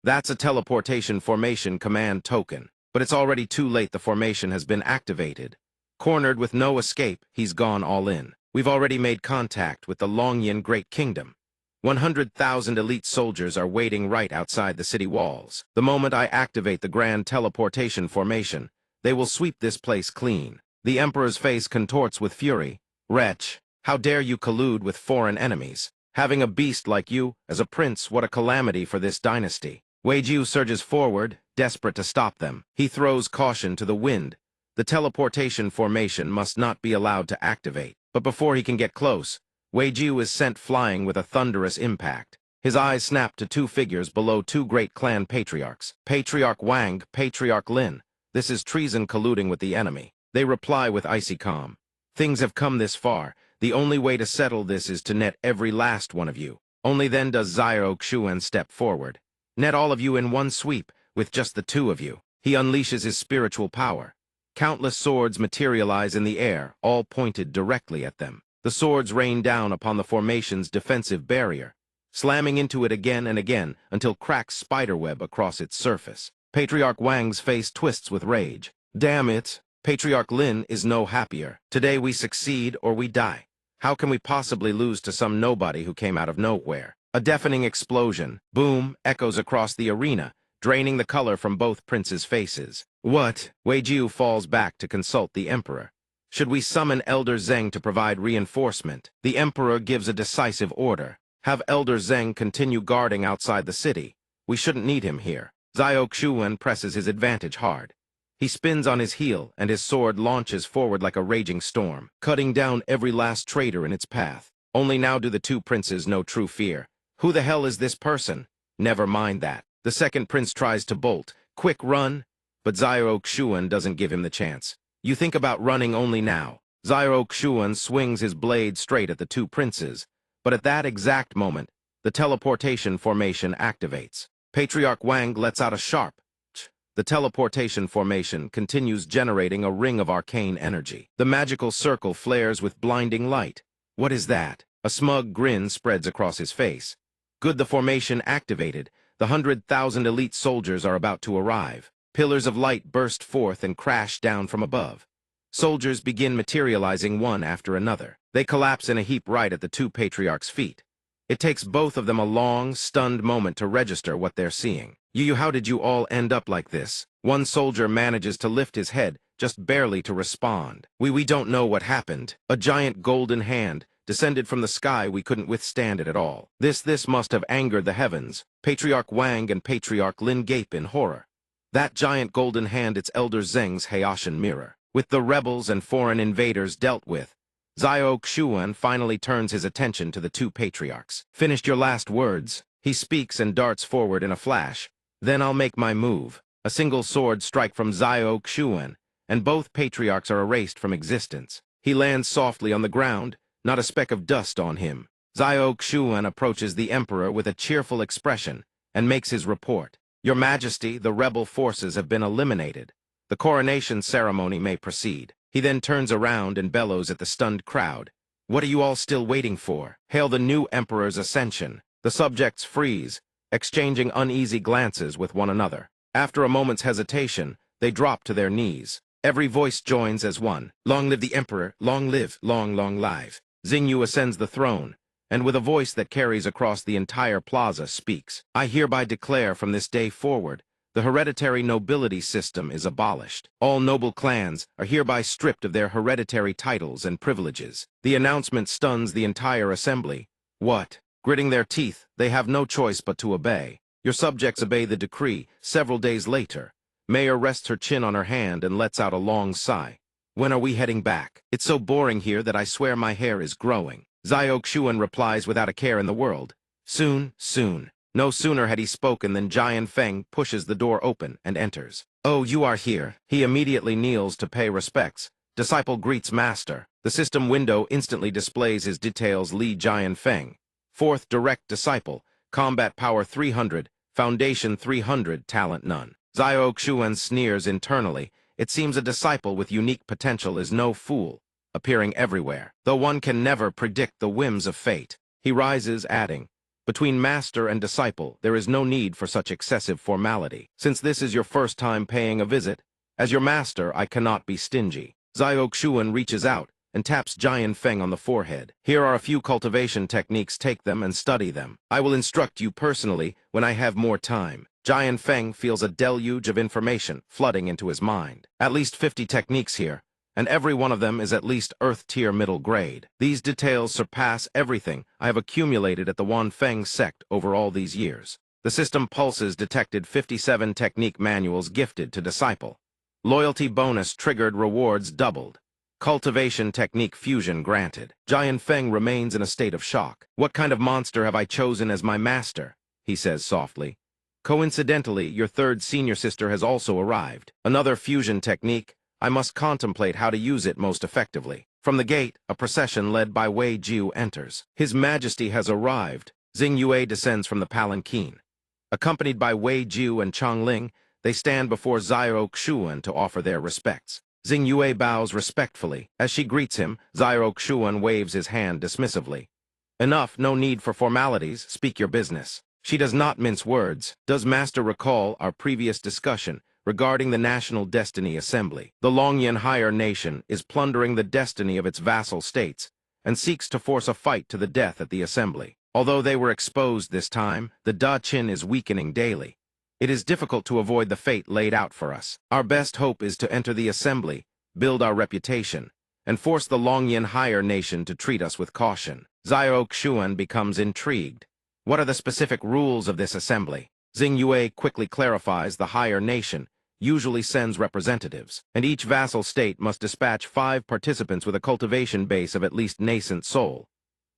That's a teleportation formation command token. But it's already too late. The formation has been activated. Cornered with no escape, he's gone all in. We've already made contact with the Longyan Great Kingdom. 100,000 elite soldiers are waiting right outside the city walls. The moment I activate the grand teleportation formation, they will sweep this place clean. The emperor's face contorts with fury. Wretch, how dare you collude with foreign enemies? Having a beast like you as a prince, what a calamity for this dynasty. Wei Jiu surges forward, desperate to stop them. He throws caution to the wind. The teleportation formation must not be allowed to activate. But before he can get close, Wei Jiu is sent flying with a thunderous impact. His eyes snap to two figures below two great clan patriarchs. Patriarch Wang, Patriarch Lin. This is treason, colluding with the enemy. They reply with icy calm. Things have come this far. The only way to settle this is to net every last one of you. Only then does Xiao Xuan step forward. Net all of you in one sweep, with just the two of you. He unleashes his spiritual power. Countless swords materialize in the air, all pointed directly at them. The swords rain down upon the formation's defensive barrier, slamming into it again and again until cracks spiderweb across its surface. Patriarch Wang's face twists with rage. Damn it! Patriarch Lin is no happier. Today we succeed or we die. How can we possibly lose to some nobody who came out of nowhere? A deafening explosion, boom, echoes across the arena, draining the color from both princes' faces. What? Wei Jiu falls back to consult the emperor. Should we summon Elder Zheng to provide reinforcement? The emperor gives a decisive order. Have Elder Zheng continue guarding outside the city. We shouldn't need him here. Xiao Xuan presses his advantage hard. He spins on his heel, and his sword launches forward like a raging storm, cutting down every last traitor in its path. Only now do the two princes know true fear. Who the hell is this person? Never mind that. The second prince tries to bolt. Quick run! But Xiao Xuan doesn't give him the chance. You think about running only now. Xiao Xuan swings his blade straight at the two princes, but at that exact moment, the teleportation formation activates. Patriarch Wang lets out a sharp ch. The teleportation formation continues generating a ring of arcane energy. The magical circle flares with blinding light. What is that? A smug grin spreads across his face. Good, the formation activated. The 100,000 elite soldiers are about to arrive. Pillars of light burst forth and crash down from above. Soldiers begin materializing one after another. They collapse in a heap right at the two patriarchs' feet. It takes both of them a long, stunned moment to register what they're seeing. How did you all end up like this? One soldier manages to lift his head, just barely to respond. We don't know what happened. A giant golden hand descended from the sky. We couldn't withstand it at all. This must have angered the heavens. Patriarch Wang and Patriarch Lin gape in horror. That giant golden hand, it's Elder Zheng's Hayashan mirror. With the rebels and foreign invaders dealt with, Xiao Xuan finally turns his attention to the two patriarchs. Finished your last words? He speaks and darts forward in a flash. Then I'll make my move. A single sword strike from Xiao Xuan, and both patriarchs are erased from existence. He lands softly on the ground, not a speck of dust on him. Xiao Xuan approaches the emperor with a cheerful expression and makes his report. Your Majesty, the rebel forces have been eliminated. The coronation ceremony may proceed. He then turns around and bellows at the stunned crowd. What are you all still waiting for? Hail the new emperor's ascension. The subjects freeze, exchanging uneasy glances with one another. After a moment's hesitation, they drop to their knees. Every voice joins as one. Long live the emperor, long live, long, long live. Xingyu ascends the throne, and with a voice that carries across the entire plaza speaks. I hereby declare from this day forward, the hereditary nobility system is abolished. All noble clans are hereby stripped of their hereditary titles and privileges. The announcement stuns the entire assembly. What? Gritting their teeth, they have no choice but to obey. Your subjects obey the decree. Several days later, Mayor rests her chin on her hand and lets out a long sigh. When are we heading back? It's so boring here that I swear my hair is growing. Zhao Xuan replies without a care in the world. Soon, soon. No sooner had he spoken than Jian Feng pushes the door open and enters. Oh, you are here. He immediately kneels to pay respects. Disciple greets master. The system window instantly displays his details. Li Jian Feng. 4th direct disciple. Combat power 300. Foundation 300. Talent none. Zhao Xuan sneers internally. It seems a disciple with unique potential is no fool, appearing everywhere, though one can never predict the whims of fate. He rises, adding, between master and disciple, there is no need for such excessive formality. Since this is your first time paying a visit, as your master, I cannot be stingy. Zhao Xuan reaches out and taps Jian Feng on the forehead. Here are a few cultivation techniques. Take them and study them. I will instruct you personally when I have more time. Jian Feng feels a deluge of information flooding into his mind. At least 50 techniques here, and every one of them is at least Earth-tier middle grade. These details surpass everything I have accumulated at the Wanfeng sect over all these years. The system pulses detected 57 technique manuals gifted to disciple. Loyalty bonus triggered, rewards doubled. Cultivation technique fusion granted. Jian Feng remains in a state of shock. What kind of monster have I chosen as my master? He says softly. Coincidentally, your third senior sister has also arrived. Another fusion technique. I must contemplate how to use it most effectively. From the gate, a procession led by Wei Jiu enters. His Majesty has arrived. Xing Yue descends from the palanquin. Accompanied by Wei Jiu and Chang Ling, they stand before Zhao Xuan to offer their respects. Xing Yue bows respectfully. As she greets him, Zhao Xuan waves his hand dismissively. Enough, no need for formalities. Speak your business. She does not mince words. Does Master recall our previous discussion regarding the National Destiny Assembly? The Longyan Higher Nation is plundering the destiny of its vassal states and seeks to force a fight to the death at the Assembly. Although they were exposed this time, the Da Qin is weakening daily. It is difficult to avoid the fate laid out for us. Our best hope is to enter the Assembly, build our reputation, and force the Longyan Higher Nation to treat us with caution. Zhao Xuan becomes intrigued. What are the specific rules of this assembly? Xing Yue quickly clarifies the higher nation usually sends representatives, and each vassal state must dispatch 5 participants with a cultivation base of at least nascent soul.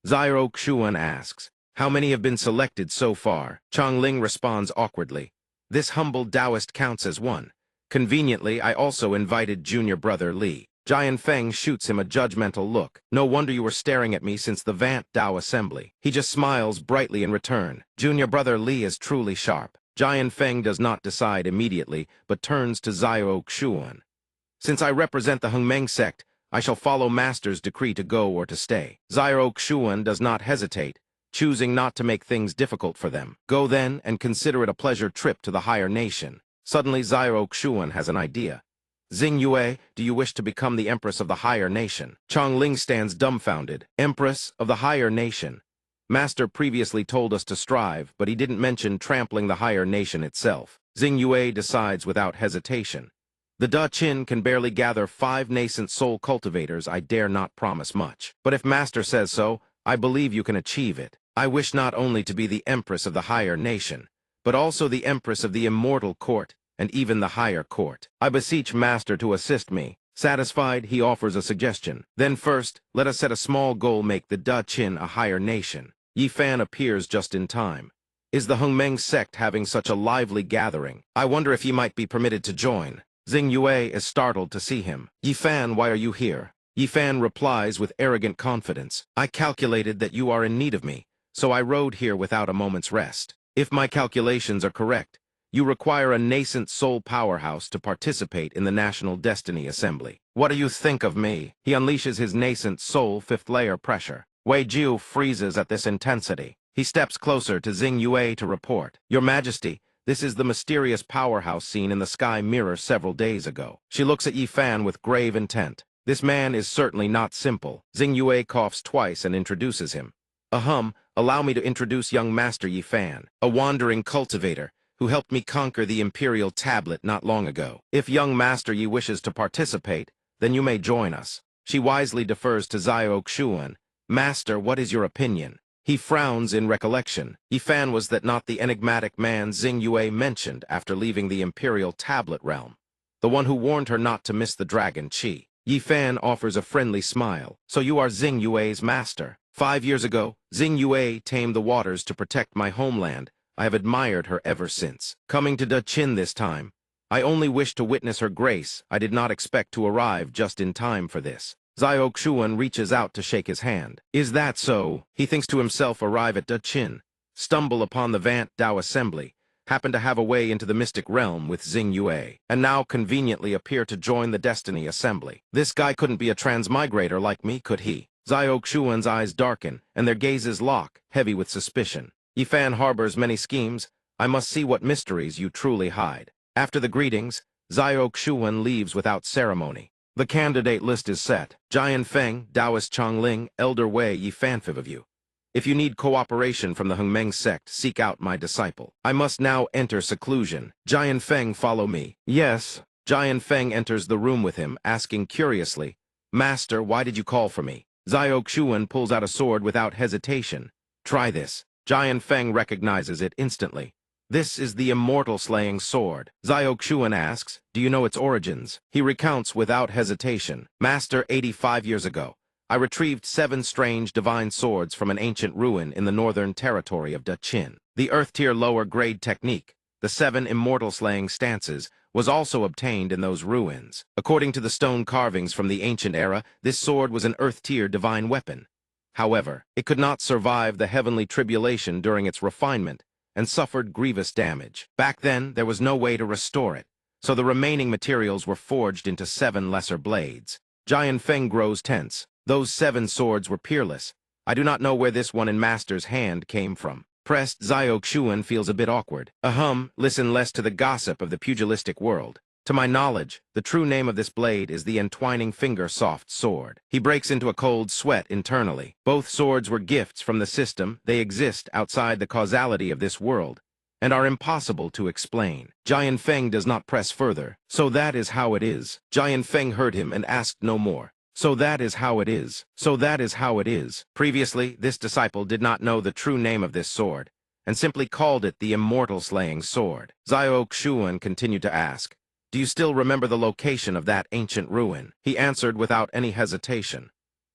Zhao Xuan asks, how many have been selected so far? Chang Ling responds awkwardly. This humble Taoist counts as one. Conveniently, I also invited junior brother Li. Jian Feng shoots him a judgmental look. No wonder you were staring at me since the Vant Dao Assembly. He just smiles brightly in return. Junior brother Li is truly sharp. Jian Feng does not decide immediately, but turns to Zhao Xuan. Since I represent the Hengmeng sect, I shall follow Master's decree to go or to stay. Zhao Xuan does not hesitate, choosing not to make things difficult for them. Go then and consider it a pleasure trip to the higher nation. Suddenly Zhao Xuan has an idea. Xing Yue, do you wish to become the Empress of the higher nation? Chang Ling stands dumbfounded. Empress of the higher nation. Master previously told us to strive, but he didn't mention trampling the higher nation itself. Xing Yue decides without hesitation. The Da Qin can barely gather 5 nascent soul cultivators. I dare not promise much. But if Master says so, I believe you can achieve it. I wish not only to be the Empress of the higher nation, but also the Empress of the immortal court, and even the higher court. I beseech Master to assist me. Satisfied, he offers a suggestion. Then first, let us set a small goal, make the Da Qin a higher nation. Yi Fan appears just in time. Is the Hengmeng sect having such a lively gathering? I wonder if he might be permitted to join. Xing Yue is startled to see him. Yi Fan, why are you here? Yi Fan replies with arrogant confidence. I calculated that you are in need of me, so I rode here without a moment's rest. If my calculations are correct, you require a nascent soul powerhouse to participate in the National Destiny Assembly. What do you think of me? He unleashes his nascent soul fifth-layer pressure. Wei Jiu freezes at this intensity. He steps closer to Xing Yue to report. Your Majesty, this is the mysterious powerhouse seen in the sky mirror several days ago. She looks at Yi Fan with grave intent. This man is certainly not simple. Xing Yue coughs twice and introduces him. Allow me to introduce young Master Yi Fan, a wandering cultivator, who helped me conquer the Imperial Tablet not long ago. If young Master Yi wishes to participate, then you may join us. She wisely defers to Zio Xuan. Master, what is your opinion? He frowns in recollection. Yi Fan was that not the enigmatic man Xing Yue mentioned after leaving the Imperial Tablet realm, the one who warned her not to miss the Dragon Chi. Yi Fan offers a friendly smile. So you are Xing Yue's master. 5 years ago, Xing Yue tamed the waters to protect my homeland. I have admired her ever since. Coming to Daqin this time, I only wished to witness her grace. I did not expect to arrive just in time for this. Zio Xuan reaches out to shake his hand. Is that so? He thinks to himself, arrive at Daqin, stumble upon the Vant Dao Assembly, happen to have a way into the mystic realm with Xing Yue, and now conveniently appear to join the Destiny Assembly. This guy couldn't be a transmigrator like me, could he? Zio Xuan's eyes darken, and their gazes lock, heavy with suspicion. Yi Fan harbors many schemes. I must see what mysteries you truly hide. After the greetings, Zio Xuan leaves without ceremony. The candidate list is set. Jian Feng, Taoist Chongling, Elder Wei, Yi Fan, 5 of you. If you need cooperation from the Hengmeng sect, seek out my disciple. I must now enter seclusion. Jian Feng, follow me. Yes. Jian Feng enters the room with him, asking curiously, Master, why did you call for me? Zio Xuan pulls out a sword without hesitation. Try this. Jian Feng recognizes it instantly. This is the immortal-slaying sword. Zio Xuan asks, do you know its origins? He recounts without hesitation. Master, 85 years ago, I retrieved 7 strange divine swords from an ancient ruin in the northern territory of Daqin. The Earth-tier lower-grade technique, the 7 immortal-slaying stances, was also obtained in those ruins. According to the stone carvings from the ancient era, this sword was an Earth-tier divine weapon. However, it could not survive the heavenly tribulation during its refinement, and suffered grievous damage. Back then, there was no way to restore it, so the remaining materials were forged into 7 lesser blades. Jian Feng grows tense. Those 7 swords were peerless. I do not know where this one in Master's hand came from. Pressed, Zio Xuan feels a bit awkward. Listen less to the gossip of the pugilistic world. To my knowledge, the true name of this blade is the Entwining Finger Soft Sword. He breaks into a cold sweat internally. Both swords were gifts from the system. They exist outside the causality of this world, and are impossible to explain. Jian Feng does not press further. So that is how it is. Jian Feng heard him and asked no more. So that is how it is. So that is how it is. Previously, this disciple did not know the true name of this sword, and simply called it the immortal-slaying sword. Zio Xuan continued to ask, do you still remember the location of that ancient ruin? He answered without any hesitation.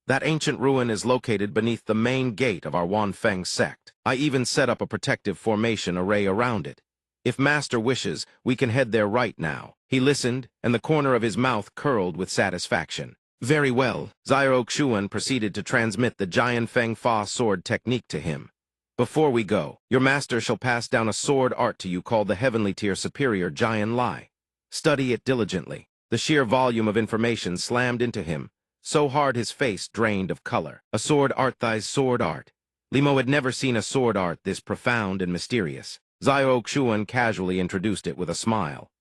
That ancient ruin is located beneath the main gate of our Wanfeng sect. I even set up a protective formation array around it. If Master wishes, we can head there right now. He listened, and the corner of his mouth curled with satisfaction. Very well. Zio Xuan proceeded to transmit the Jian Feng Fa sword technique to him. Before we go, your master shall pass down a sword art to you called the Heavenly Tier Superior Jian Lai. Study it diligently. The sheer volume of information slammed into him, so hard his face drained of color. A sword art, thy sword art. Limo had never seen a sword art this profound and mysterious. Zio Xuan casually introduced it with a smile.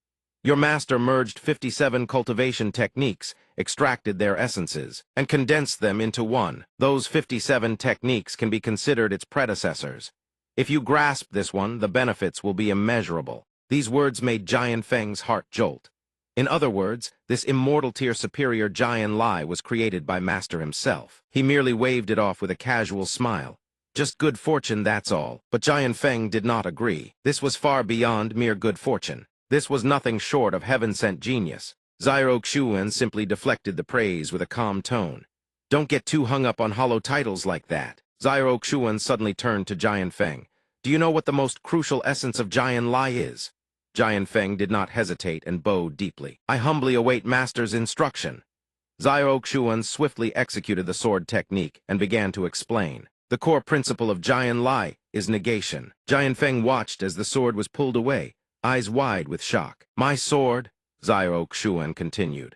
Your master merged 57 cultivation techniques, extracted their essences, and condensed them into one. Those 57 techniques can be considered its predecessors. If you grasp this one, the benefits will be immeasurable. These words made Jian Feng's heart jolt. In other words, this immortal tier superior Jian Lai was created by Master himself. He merely waved it off with a casual smile. Just good fortune, that's all. But Jian Feng did not agree. This was far beyond mere good fortune. This was nothing short of heaven-sent genius. Zio Xuan simply deflected the praise with a calm tone. Don't get too hung up on hollow titles like that. Zio Xuan suddenly turned to Jian Feng. Do you know what the most crucial essence of Jian Lai is? Jian Feng did not hesitate and bowed deeply. I humbly await Master's instruction. Zio Xuan swiftly executed the sword technique and began to explain. The core principle of Jian Lai is negation. Jian Feng watched as the sword was pulled away, eyes wide with shock. My sword, Zio Xuan continued.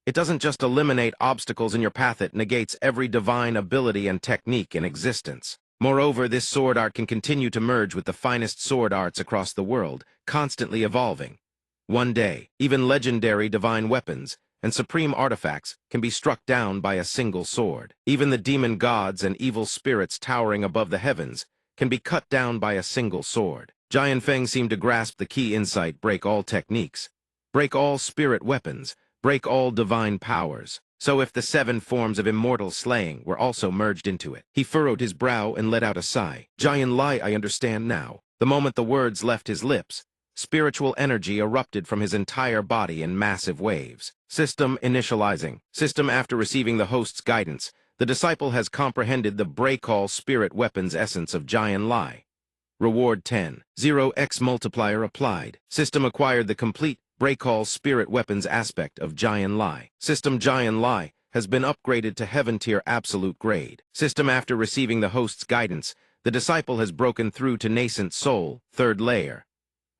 It doesn't just eliminate obstacles in your path, it negates every divine ability and technique in existence. Moreover, this sword art can continue to merge with the finest sword arts across the world, constantly evolving. One day, even legendary divine weapons and supreme artifacts can be struck down by a single sword. Even the demon gods and evil spirits towering above the heavens can be cut down by a single sword. Jian Feng seemed to grasp the key insight: break all techniques, break all spirit weapons, break all divine powers. So if the 7 forms of immortal slaying were also merged into it. He furrowed his brow and let out a sigh. Jian Lai, I understand now. The moment the words left his lips, spiritual energy erupted from his entire body in massive waves. System initializing. System after receiving the host's guidance, the disciple has comprehended the break all spirit weapons essence of Jian Lai. Reward 10. 0x multiplier applied. System acquired the complete break all spirit weapons aspect of Jian Lai. System Jian Lai has been upgraded to heaven tier absolute grade. System after receiving the host's guidance, the disciple has broken through to nascent soul, 3rd layer.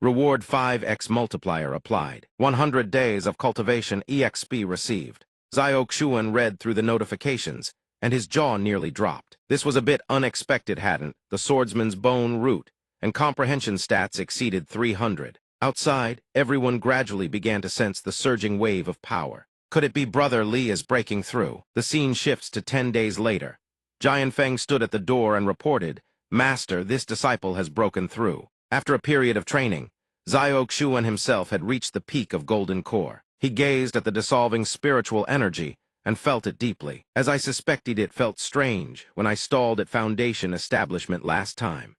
Reward 5x multiplier applied. 100 days of cultivation EXP received. Xiao Xuan read through the notifications, and his jaw nearly dropped. This was a bit unexpected, hadn't the swordsman's bone root and comprehension stats exceeded 300. Outside, everyone gradually began to sense the surging wave of power. Could it be Brother Li is breaking through? The scene shifts to 10 days later. Jian Feng stood at the door and reported, "Master, this disciple has broken through." After a period of training, Xiao Xuan himself had reached the peak of golden core. He gazed at the dissolving spiritual energy and felt it deeply. As I suspected, it felt strange when I stalled at Foundation Establishment last time.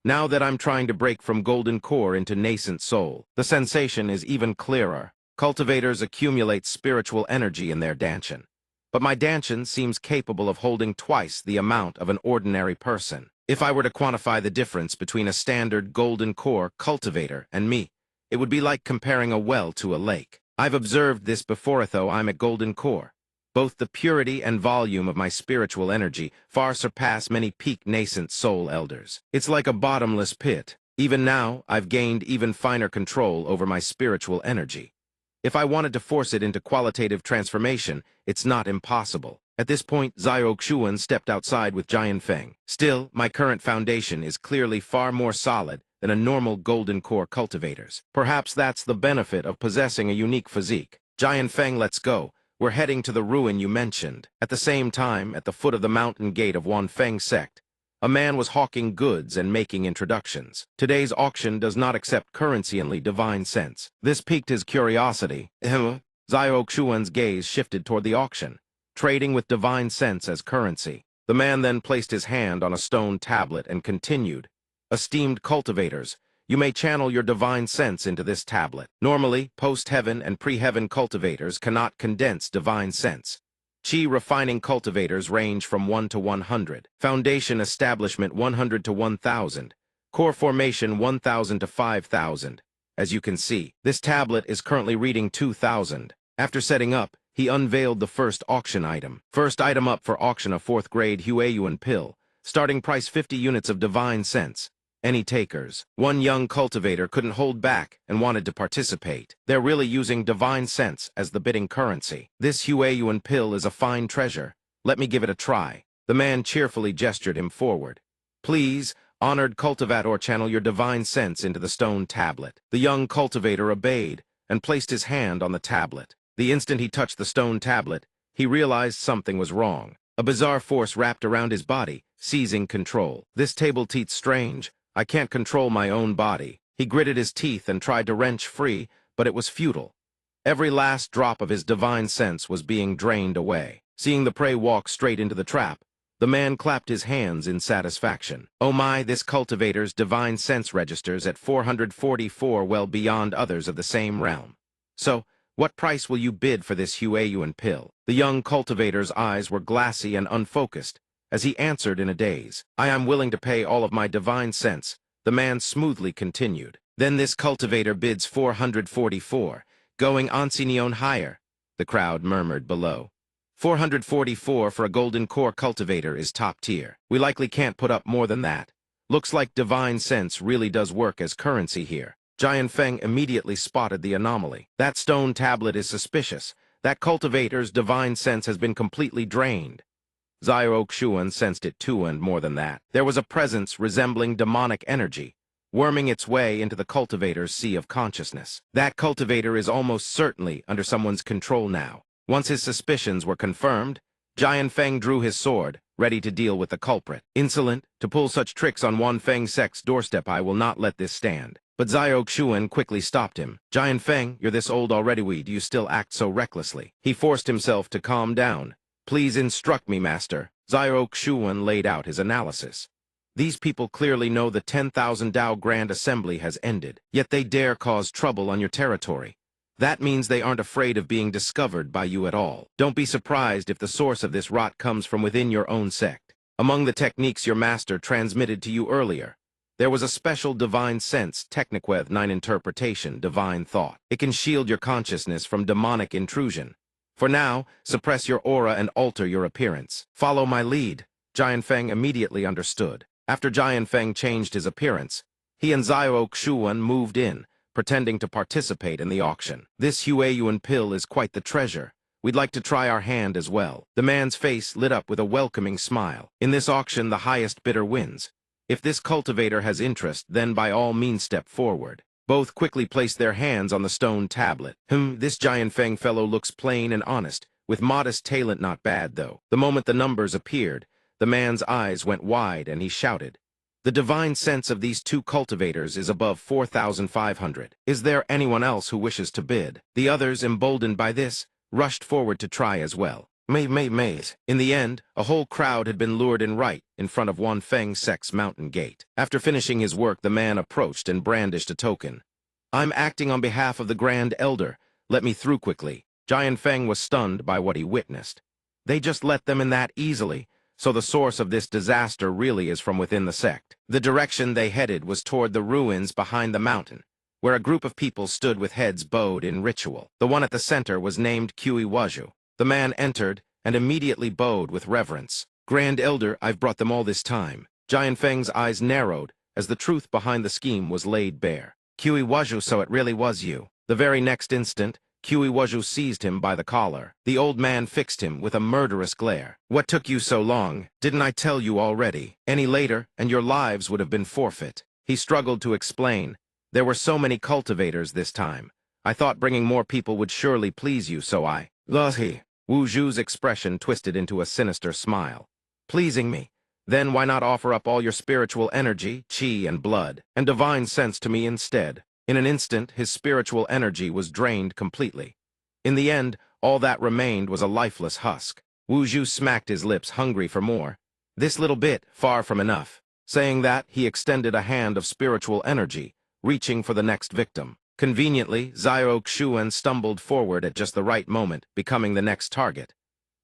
Now that I'm trying to break from golden core into nascent soul, the sensation is even clearer. Cultivators accumulate spiritual energy in their danshan. But my danshan seems capable of holding twice the amount of an ordinary person. If I were to quantify the difference between a standard golden core cultivator and me, it would be like comparing a well to a lake. I've observed this before, though I'm at golden core. Both the purity and volume of my spiritual energy far surpass many peak nascent soul elders. It's like a bottomless pit. Even now, I've gained even finer control over my spiritual energy. If I wanted to force it into qualitative transformation, it's not impossible. At this point, Xiao Xuan stepped outside with Jian Feng. Still, my current foundation is clearly far more solid than a normal golden core cultivator's. Perhaps that's the benefit of possessing a unique physique. Jian Feng, let's go. We're heading to the ruin you mentioned. At the same time, at the foot of the mountain gate of Wanfeng sect, a man was hawking goods and making introductions. Today's auction does not accept currency in divine sense. This piqued his curiosity. Xiao Xuan's gaze shifted toward the auction, trading with divine sense as currency. The man then placed his hand on a stone tablet and continued, "Esteemed cultivators, you may channel your divine sense into this tablet. Normally, post-heaven and pre-heaven cultivators cannot condense divine sense. Chi refining cultivators range from 1 to 100. Foundation establishment 100 to 1,000. Core formation 1,000 to 5,000. As you can see, this tablet is currently reading 2,000. After setting up, he unveiled the first auction item. First item up for auction, a 4th grade Huayuan pill. Starting price 50 units of divine sense. Any takers? One young cultivator couldn't hold back and wanted to participate. They're really using divine sense as the bidding currency. This Huayuan pill is a fine treasure. Let me give it a try. The man cheerfully gestured him forward. Please, honored cultivator, channel your divine sense into the stone tablet. The young cultivator obeyed and placed his hand on the tablet. The instant he touched the stone tablet, he realized something was wrong. A bizarre force wrapped around his body, seizing control. This tablet's strange. I can't control my own body. He gritted his teeth and tried to wrench free, but it was futile. Every last drop of his divine sense was being drained away. Seeing the prey walk straight into the trap, the man clapped his hands in satisfaction. Oh my, this cultivator's divine sense registers at 444, well beyond others of the same realm. So, what price will you bid for this Huayuan pill? The young cultivator's eyes were glassy and unfocused as he answered in a daze. I am willing to pay all of my divine sense, the man smoothly continued. Then this cultivator bids 444, going Ancinion higher, the crowd murmured below. 444 for a golden core cultivator is top tier. We likely can't put up more than that. Looks like divine sense really does work as currency here. Jian Feng immediately spotted the anomaly. That stone tablet is suspicious. That cultivator's divine sense has been completely drained. Zyok Shuan sensed it too, and more than that. There was a presence resembling demonic energy, worming its way into the cultivator's sea of consciousness. That cultivator is almost certainly under someone's control now. Once his suspicions were confirmed, Jian Feng drew his sword, ready to deal with the culprit. Insolent, to pull such tricks on Wan Feng Sec's doorstep, I will not let this stand. But Zyok Shuan quickly stopped him. Jian Feng, you're this old already, do you still act so recklessly? He forced himself to calm down. Please instruct me, master. Zyok Shuan laid out his analysis. These people clearly know the 10,000 Dao Grand Assembly has ended, yet they dare cause trouble on your territory. That means they aren't afraid of being discovered by you at all. Don't be surprised if the source of this rot comes from within your own sect. Among the techniques your master transmitted to you earlier, there was a special divine sense, Techniqueth 9 interpretation, divine thought. It can shield your consciousness from demonic intrusion. For now, suppress your aura and alter your appearance. Follow my lead. Jian Feng immediately understood. After Jian Feng changed his appearance, he and Zyok Shuan moved in, pretending to participate in the auction. This Huayuan pill is quite the treasure. We'd like to try our hand as well. The man's face lit up with a welcoming smile. In this auction, the highest bidder wins. If this cultivator has interest, then by all means step forward. Both quickly placed their hands on the stone tablet. This Jian Feng fellow looks plain and honest, with modest talent, not bad though. The moment the numbers appeared, the man's eyes went wide and he shouted, "The divine sense of these two cultivators is above 4,500. Is there anyone else who wishes to bid?" The others, emboldened by this, rushed forward to try as well. In the end, a whole crowd had been lured right in front of Wan Feng Sec's mountain gate. After finishing his work, the man approached and brandished a token. "I'm acting on behalf of the Grand Elder. Let me through quickly." Jian Feng was stunned by what he witnessed. They just let them in that easily, so the source of this disaster really is from within the sect. The direction they headed was toward the ruins behind the mountain, where a group of people stood with heads bowed in ritual. The one at the center was named Kui Waju. The man entered and immediately bowed with reverence. "Grand Elder, I've brought them all this time." Jian Feng's eyes narrowed as the truth behind the scheme was laid bare. "Kui Waju, so it really was you." The very next instant, Kui Waju seized him by the collar. The old man fixed him with a murderous glare. "What took you so long? Didn't I tell you already? Any later, and your lives would have been forfeit." He struggled to explain. "There were so many cultivators this time. I thought bringing more people would surely please you, so I..." "Lahi." Wu Zhu's expression twisted into a sinister smile. "Pleasing me? Then why not offer up all your spiritual energy, qi and blood, and divine sense to me instead?" In an instant, his spiritual energy was drained completely. In the end, all that remained was a lifeless husk. Wu Zhu smacked his lips, hungry for more. This little bit, far from enough. Saying that, he extended a hand of spiritual energy, reaching for the next victim. Conveniently, Zyok Shuan stumbled forward at just the right moment, becoming the next target.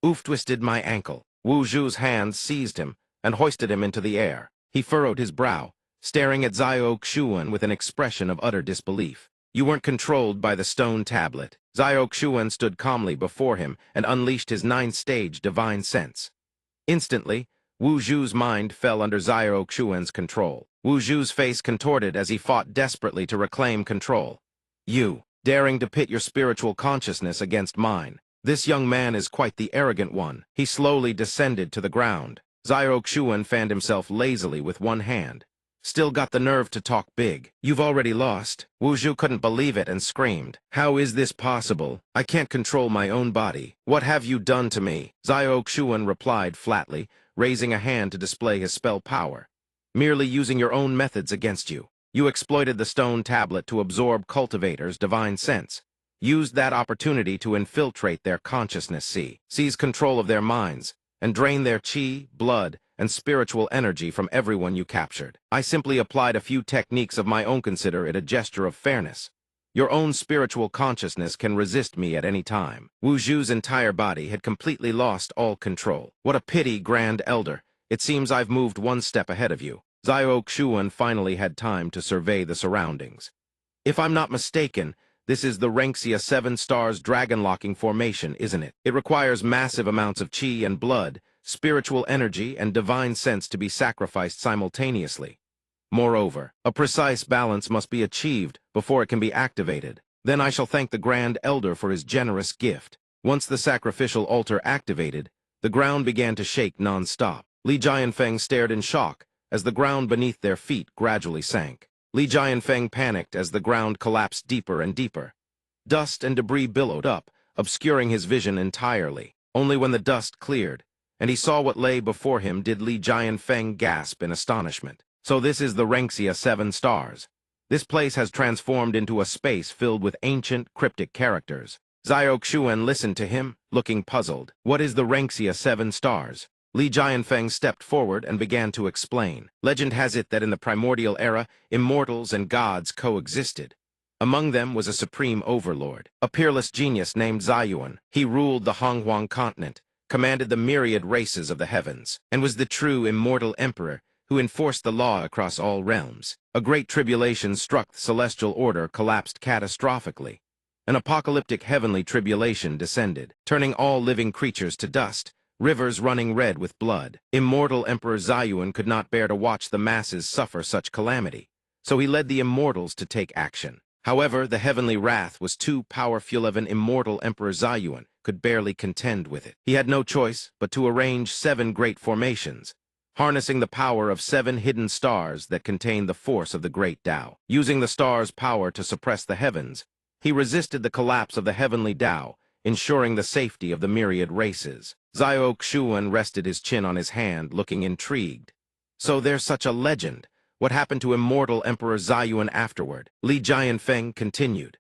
"Oof, twisted my ankle." Wu Zhu's hands seized him and hoisted him into the air. He furrowed his brow, staring at Zyok Shuan with an expression of utter disbelief. "You weren't controlled by the stone tablet." Zyok Shuan stood calmly before him and unleashed his 9-stage divine sense. Instantly, Wu Zhu's mind fell under Zyok Shuan's control. Wu Zhu's face contorted as he fought desperately to reclaim control. "You, daring to pit your spiritual consciousness against mine. This young man is quite the arrogant one." He slowly descended to the ground. Zyok Shuan fanned himself lazily with one hand. "Still got the nerve to talk big. You've already lost." Wu Zhu couldn't believe it and screamed, "How is this possible? I can't control my own body. What have you done to me?" Zyok Shuan replied flatly, raising a hand to display his spell power. "Merely using your own methods against you. You exploited the stone tablet to absorb cultivators' divine sense. Used that opportunity to infiltrate their consciousness, seize control of their minds, and drain their qi, blood, and spiritual energy from everyone you captured. I simply applied a few techniques of my own. Consider it a gesture of fairness. Your own spiritual consciousness can resist me at any time." Wu Zhu's entire body had completely lost all control. "What a pity, Grand Elder. It seems I've moved one step ahead of you." Zyok Shuan finally had time to survey the surroundings. "If I'm not mistaken, this is the Renxia 7 Stars dragon-locking formation, isn't it? It requires massive amounts of qi and blood, spiritual energy, and divine sense to be sacrificed simultaneously. Moreover, a precise balance must be achieved before it can be activated. Then I shall thank the Grand Elder for his generous gift." Once the sacrificial altar activated, the ground began to shake non-stop. Li Jianfeng stared in shock as the ground beneath their feet gradually sank. Li Jianfeng panicked as the ground collapsed deeper and deeper. Dust and debris billowed up, obscuring his vision entirely. Only when the dust cleared, and he saw what lay before him, did Li Jianfeng gasp in astonishment. So this is the Renxia 7 Stars. This place has transformed into a space filled with ancient, cryptic characters. Xiao Xuan listened to him, looking puzzled. What is the Renxia 7 Stars? Li Jianfeng stepped forward and began to explain. Legend has it that in the primordial era, immortals and gods coexisted. Among them was a supreme overlord, a peerless genius named Zayuan. He ruled the Honghuang continent, commanded the myriad races of the heavens, and was the true immortal emperor who enforced the law across all realms. A great tribulation struck the celestial order, collapsed catastrophically. An apocalyptic heavenly tribulation descended, turning all living creatures to dust, rivers running red with blood. Immortal Emperor Zayuan could not bear to watch the masses suffer such calamity, so he led the immortals to take action. However, the heavenly wrath was too powerful. Even immortal Emperor Zayuan could barely contend with it. He had no choice but to arrange 7 great formations, harnessing the power of 7 hidden stars that contain the force of the great Tao. Using the stars' power to suppress the heavens, he resisted the collapse of the heavenly Tao, ensuring the safety of the myriad races. Xiao Xuan rested his chin on his hand, looking intrigued. So there's such a legend. What happened to immortal Emperor Zayuan afterward? Li Jianfeng continued.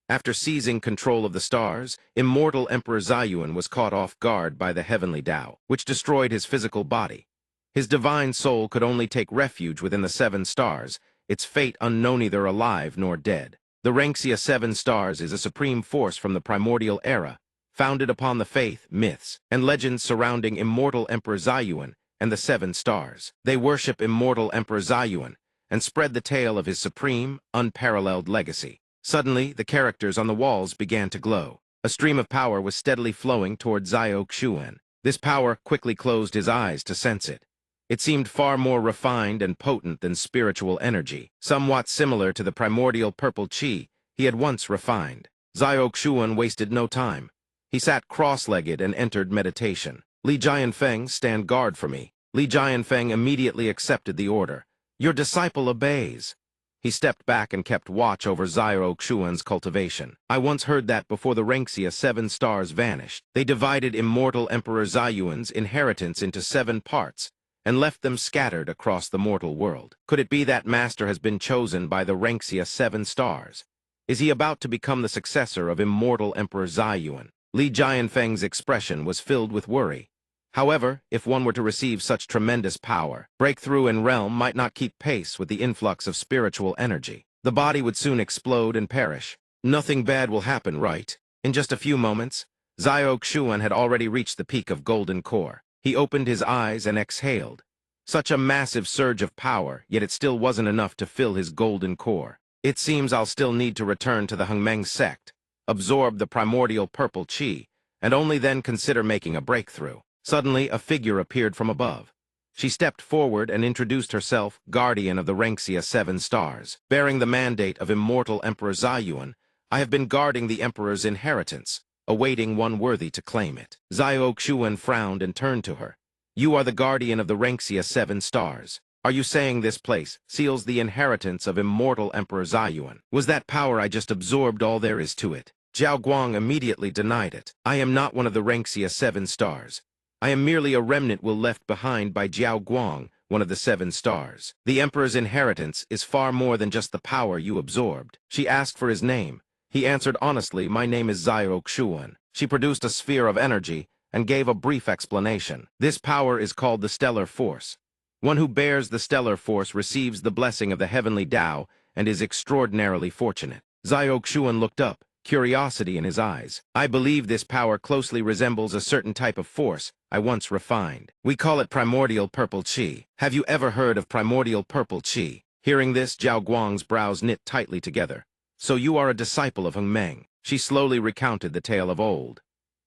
After seizing control of the stars, immortal Emperor Zayuan was caught off guard by the heavenly Tao, which destroyed his physical body. His divine soul could only take refuge within the 7 stars, its fate unknown, neither alive nor dead. The Renxia 7 Stars is a supreme force from the primordial era, founded upon the faith, myths, and legends surrounding immortal Emperor Zayuan and the 7 Stars. They worship immortal Emperor Zayuan and spread the tale of his supreme, unparalleled legacy. Suddenly, the characters on the walls began to glow. A stream of power was steadily flowing toward Xiao Xuan. This power quickly closed his eyes to sense it. It seemed far more refined and potent than spiritual energy, somewhat similar to the primordial purple qi he had once refined. Xiao Xuan wasted no time. He sat cross-legged and entered meditation. Li Jianfeng, stand guard for me. Li Jianfeng immediately accepted the order. Your disciple obeys. He stepped back and kept watch over Xiao Xuan's cultivation. I once heard that before the Renxia 7 Stars vanished, they divided immortal Emperor Zayuan's inheritance into 7 parts, and left them scattered across the mortal world. Could it be that master has been chosen by the Renxia 7 Stars? Is he about to become the successor of immortal Emperor Zayuan? Li Jianfeng's expression was filled with worry. However, if one were to receive such tremendous power, breakthrough in realm might not keep pace with the influx of spiritual energy. The body would soon explode and perish. Nothing bad will happen, right? In just a few moments, Xiao Xuan had already reached the peak of golden core. He opened his eyes and exhaled. Such a massive surge of power, yet it still wasn't enough to fill his golden core. It seems I'll still need to return to the Hengmeng sect, absorb the primordial purple qi, and only then consider making a breakthrough. Suddenly, a figure appeared from above. She stepped forward and introduced herself, guardian of the Renxia 7 Stars. Bearing the mandate of immortal Emperor Zayuan, I have been guarding the Emperor's inheritance, awaiting one worthy to claim it. Xiao Xuan frowned and turned to her. You are the guardian of the Renxia 7 Stars. Are you saying this place seals the inheritance of immortal Emperor Zayuan? Was that power I just absorbed all there is to it? Zhao Guang immediately denied it. I am not one of the Renxia 7 Stars. I am merely a remnant left behind by Zhao Guang, one of the 7 Stars. The Emperor's inheritance is far more than just the power you absorbed. She asked for his name. He answered honestly, my name is Xiao Xuan. She produced a sphere of energy and gave a brief explanation. This power is called the Stellar Force. One who bears the Stellar Force receives the blessing of the heavenly Tao and is extraordinarily fortunate. Xiao Xuan looked up, curiosity in his eyes. I believe this power closely resembles a certain type of force I once refined. We call it primordial purple qi. Have you ever heard of primordial purple qi? Hearing this, Zhao Guang's brows knit tightly together. So you are a disciple of Hengmeng. She slowly recounted the tale of old.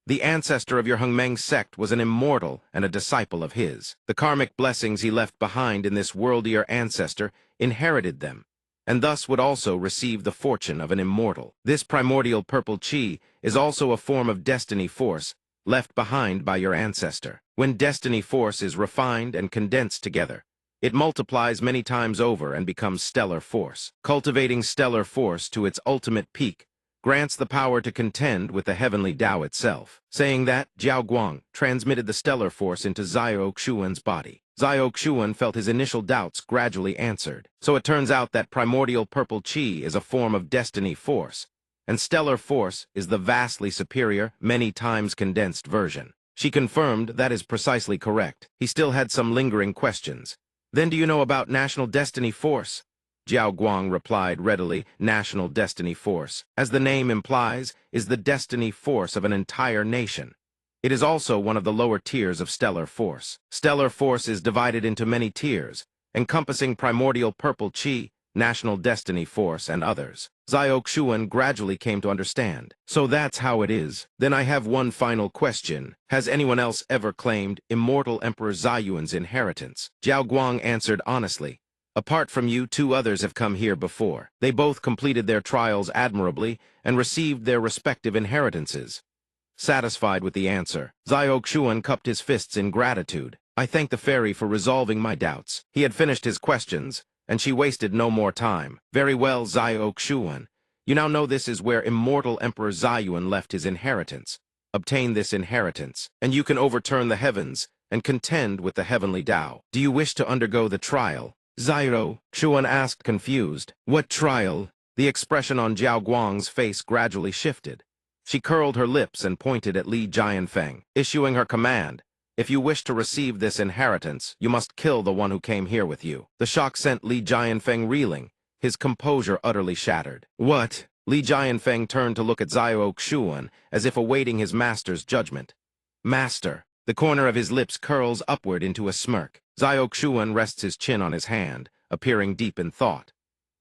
The ancestor of your Hengmeng sect was an immortal and a disciple of his. The karmic blessings he left behind in this worldier ancestor inherited them, and thus would also receive the fortune of an immortal. This primordial purple chi is also a form of destiny force left behind by your ancestor. When destiny force is refined and condensed together, it multiplies many times over and becomes stellar force. Cultivating stellar force to its ultimate peak grants the power to contend with the heavenly Tao itself. Saying that, Jiao Guang transmitted the stellar force into Zhao Xuan's body. Zhao Xuan felt his initial doubts gradually answered. So it turns out that primordial purple chi is a form of destiny force, and stellar force is the vastly superior, many times condensed version. She confirmed that is precisely correct. He still had some lingering questions. Then do you know about National Destiny Force? Jiao Guang replied readily, National Destiny Force, as the name implies, is the destiny force of an entire nation. It is also one of the lower tiers of stellar force. Stellar force is divided into many tiers, encompassing primordial purple chi, national destiny force, and others. Zhao Xuan gradually came to understand. So that's how it is. Then I have one final question. Has anyone else ever claimed immortal Emperor Zhayuan's inheritance? Jiao Guang answered honestly. Apart from you, 2 others have come here before. They both completed their trials admirably and received their respective inheritances. Satisfied with the answer, Zhao Xuan cupped his fists in gratitude. I thank the fairy for resolving my doubts. He had finished his questions, and she wasted no more time. Very well, Zhao Xuan. You now know this is where immortal Emperor Zhayuan left his inheritance. Obtain this inheritance, and you can overturn the heavens and contend with the heavenly Tao. Do you wish to undergo the trial? Zhao Xuan asked, confused. What trial? The expression on Jiao Guang's face gradually shifted. She curled her lips and pointed at Li Jianfeng, issuing her command. If you wish to receive this inheritance, you must kill the one who came here with you. The shock sent Li Jianfeng reeling, his composure utterly shattered. What? Li Jianfeng turned to look at Zhao Xuan, as if awaiting his master's judgment. Master. The corner of his lips curls upward into a smirk. Zhao Xuan rests his chin on his hand, appearing deep in thought.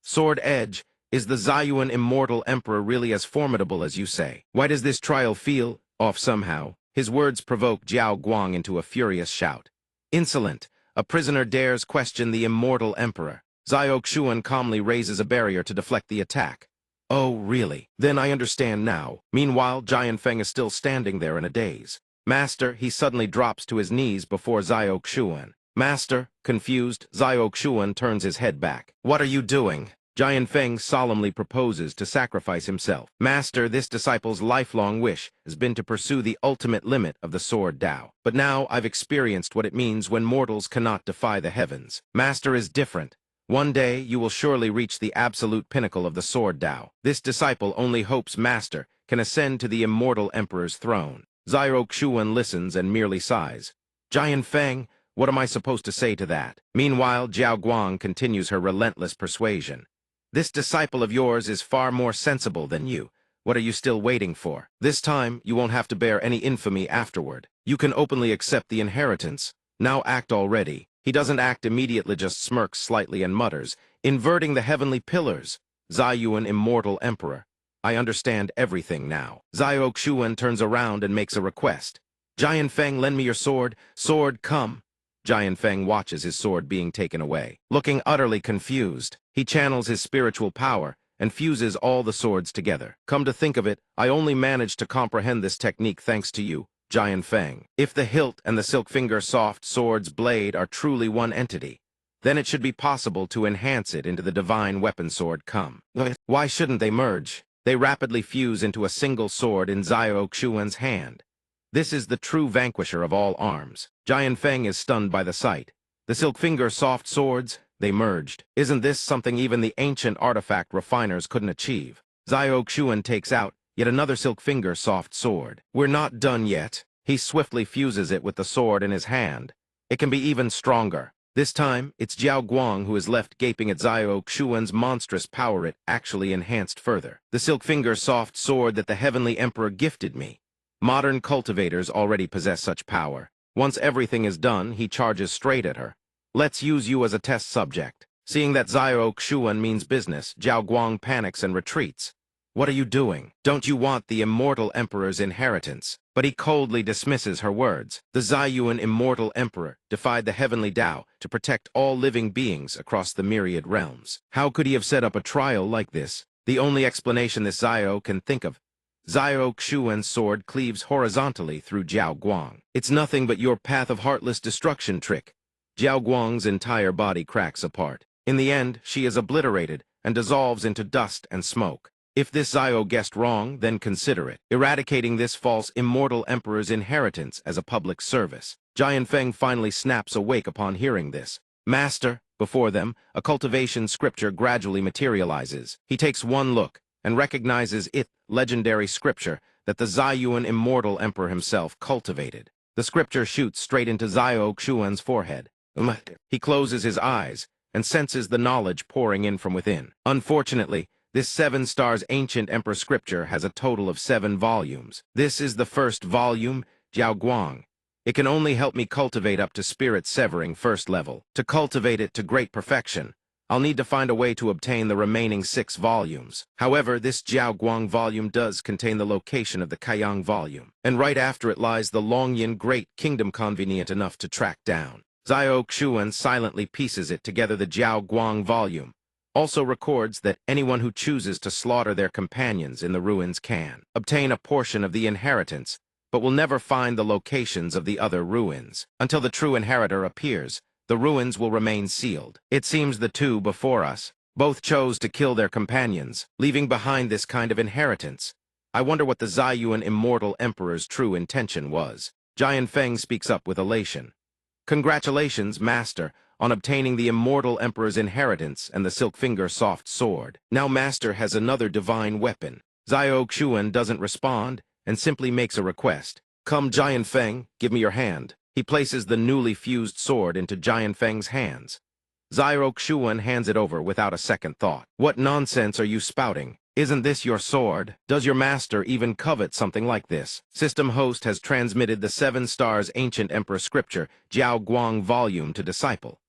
Sword Edge, is the Zhayuan immortal emperor really as formidable as you say? Why does this trial feel off somehow? His words provoke Jiao Guang into a furious shout. Insolent! A prisoner dares question the immortal emperor. Zhao Xuan calmly raises a barrier to deflect the attack. Oh, really? Then I understand now. Meanwhile, Jianfeng is still standing there in a daze. Master, he suddenly drops to his knees before Zhao Xuan. Master, confused, Zhao Xuan turns his head back. What are you doing? Jianfeng solemnly proposes to sacrifice himself. Master, this disciple's lifelong wish has been to pursue the ultimate limit of the sword Tao. But now I've experienced what it means when mortals cannot defy the heavens. Master is different. One day you will surely reach the absolute pinnacle of the sword Tao. This disciple only hopes Master can ascend to the immortal emperor's throne. Zhao Xuan listens and merely sighs. Jianfeng, what am I supposed to say to that? Meanwhile, Jiao Guang continues her relentless persuasion. This disciple of yours is far more sensible than you. What are you still waiting for? This time, you won't have to bear any infamy afterward. You can openly accept the inheritance. Now act already. He doesn't act immediately, just smirks slightly and mutters, inverting the heavenly pillars. Zhayuan immortal emperor. I understand everything now. Zhao Xuan turns around and makes a request. Jianfeng, lend me your sword. Sword, come. Jianfeng watches his sword being taken away. Looking utterly confused, he channels his spiritual power and fuses all the swords together. Come to think of it, I only managed to comprehend this technique thanks to you, Jianfeng. If the hilt and the Silkfinger soft sword's blade are truly one entity, then it should be possible to enhance it into the divine weapon sword come. Why shouldn't they merge? They rapidly fuse into a single sword in Zhao Xuan's hand. This is the true vanquisher of all arms. Jianfeng is stunned by the sight. The Silkfinger soft swords, they merged. Isn't this something even the ancient artifact refiners couldn't achieve? Zhao Xuan takes out yet another Silkfinger soft sword. We're not done yet. He swiftly fuses it with the sword in his hand. It can be even stronger. This time, it's Jiao Guang who is left gaping at Zhao Xuan's monstrous power. It actually enhanced further. The Silkfinger soft sword that the Heavenly Emperor gifted me. Modern cultivators already possess such power. Once everything is done, he charges straight at her. Let's use you as a test subject. Seeing that Zhao Xuan means business, Jiao Guang panics and retreats. What are you doing? Don't you want the immortal emperor's inheritance? But he coldly dismisses her words. The Ziyuan immortal emperor defied the heavenly Tao to protect all living beings across the myriad realms. How could he have set up a trial like this? The only explanation this Zio can think of. Zio Xuan's sword cleaves horizontally through Jiao Guang. It's nothing but your path of heartless destruction trick. Jiao Guang's entire body cracks apart. In the end, she is obliterated and dissolves into dust and smoke. If this Zio guessed wrong, then consider it. Eradicating this false immortal emperor's inheritance as a public service. Jian Feng finally snaps awake upon hearing this. Master, before them, a cultivation scripture gradually materializes. He takes one look and recognizes it, legendary scripture, that the Ziyuan immortal emperor himself cultivated. The scripture shoots straight into Zio Xuan's forehead. He closes his eyes and senses the knowledge pouring in from within. Unfortunately, this 7 stars ancient emperor scripture has a total of 7 volumes. This is the first volume, Jiao Guang. It can only help me cultivate up to spirit severing first level. To cultivate it to great perfection, I'll need to find a way to obtain the remaining 6 volumes. However, this Jiao Guang volume does contain the location of the Kaiyang volume, and right after it lies the Longyan Great Kingdom convenient enough to track down. Zio Xuan silently pieces it together. The Jiao Guang volume also records that anyone who chooses to slaughter their companions in the ruins can obtain a portion of the inheritance, but will never find the locations of the other ruins. Until the true inheritor appears, the ruins will remain sealed. It seems the two before us both chose to kill their companions, leaving behind this kind of inheritance. I wonder what the Ziyuan immortal emperor's true intention was. Jian Feng speaks up with elation. Congratulations, Master, on obtaining the immortal emperor's inheritance and the Silk Finger soft sword. Now Master has another divine weapon. Zio Xuan doesn't respond and simply makes a request. Come, Jian Feng, give me your hand. He places the newly fused sword into Jian Feng's hands. Zio Xuan hands it over without a second thought. What nonsense are you spouting? Isn't this your sword? Does your master even covet something like this? System host has transmitted the 7 stars ancient emperor scripture, Jiao Guang volume, to disciple.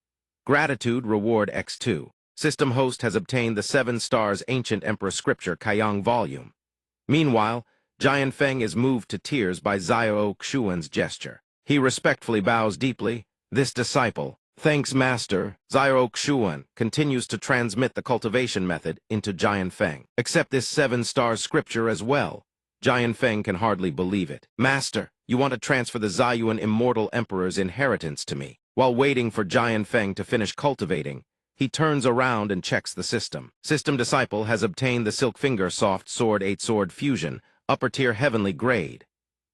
Gratitude reward X2. System host has obtained the 7 stars ancient emperor scripture Kaiyang volume. Meanwhile, Jian Feng is moved to tears by Zio Xuan's gesture. He respectfully bows deeply. This disciple, thanks Master. Zio Xuan continues to transmit the cultivation method into Jian Feng. Accept this 7 stars scripture as well. Jian Feng can hardly believe it. Master, you want to transfer the Ziyuan immortal emperor's inheritance to me. While waiting for Jian Feng to finish cultivating, he turns around and checks the system. System disciple has obtained the Silk Finger soft sword 8 sword fusion, upper tier heavenly grade.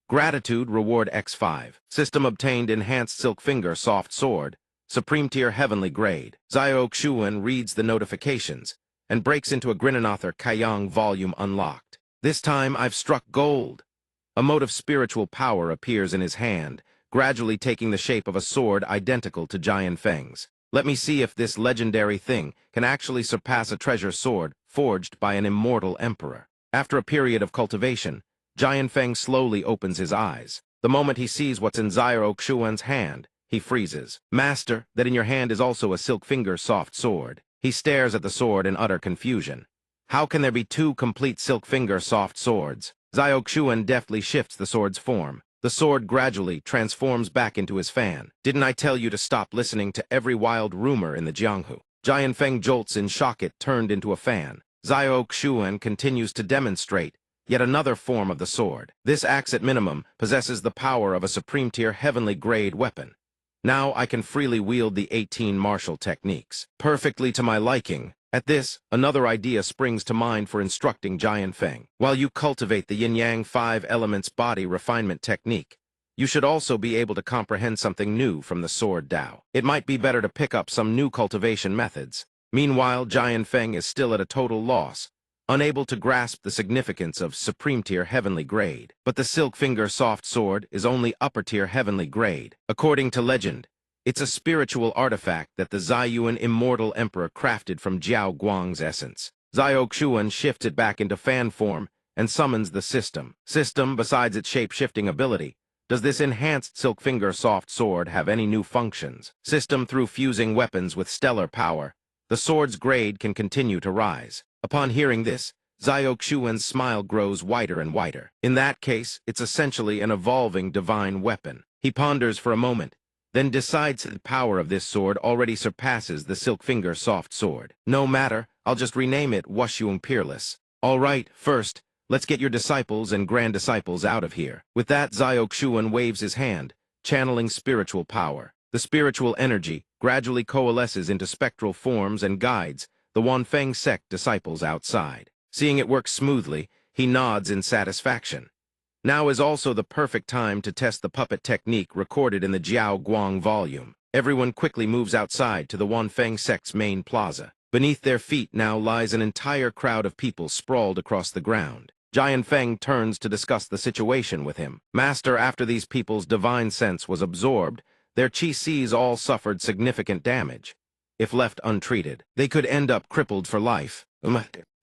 Gratitude reward X5. System obtained enhanced Silk Finger soft sword, supreme tier heavenly grade. Zio Xuan reads the notifications and breaks into a Grinanother Kaiyang volume unlocked. This time I've struck gold. A mote of spiritual power appears in his hand, gradually taking the shape of a sword identical to Jian Feng's. Let me see if this legendary thing can actually surpass a treasure sword forged by an immortal emperor. After a period of cultivation, Jian Feng slowly opens his eyes. The moment he sees what's in Zio Xuan's hand, he freezes. Master, that in your hand is also a Silk Finger soft sword. He stares at the sword in utter confusion. How can there be 2 complete Silk Finger soft swords? Zio Xuan deftly shifts the sword's form. The sword gradually transforms back into his fan. Didn't I tell you to stop listening to every wild rumor in the Jianghu? Jian Feng jolts in shock. It turned into a fan. Zio Xuan continues to demonstrate yet another form of the sword. This axe at minimum possesses the power of a supreme tier heavenly grade weapon. Now I can freely wield the 18 martial techniques. Perfectly to my liking. At this, another idea springs to mind for instructing Jian Feng. While you cultivate the yin-yang 5 elements body refinement technique, you should also be able to comprehend something new from the sword Dao. It might be better to pick up some new cultivation methods. Meanwhile, Jian Feng is still at a total loss, unable to grasp the significance of supreme tier heavenly grade. But the Silk Finger soft sword is only upper tier heavenly grade. According to legend, it's a spiritual artifact that the Ziyuan immortal emperor crafted from Jiao Guang's essence. Zio Xuan shifts it back into fan form and summons the system. System, besides its shape-shifting ability, does this enhanced Silk Finger soft sword have any new functions? System, through fusing weapons with stellar power, the sword's grade can continue to rise. Upon hearing this, Zio Xuan's smile grows wider and wider. In that case, it's essentially an evolving divine weapon. He ponders for a moment, then decides the power of this sword already surpasses the Silkfinger soft sword. No matter, I'll just rename it Wuxiong Peerless. All right, first, let's get your disciples and grand disciples out of here. With that, Zio Xuan waves his hand, channeling spiritual power. The spiritual energy gradually coalesces into spectral forms and guides the Wanfeng sect disciples outside. Seeing it work smoothly, he nods in satisfaction. Now is also the perfect time to test the puppet technique recorded in the Jiao Guang volume. Everyone quickly moves outside to the Wanfeng sect's main plaza. Beneath their feet now lies an entire crowd of people sprawled across the ground. Jian Feng turns to discuss the situation with him. Master, after these people's divine sense was absorbed, their chi-Cs all suffered significant damage. If left untreated, they could end up crippled for life.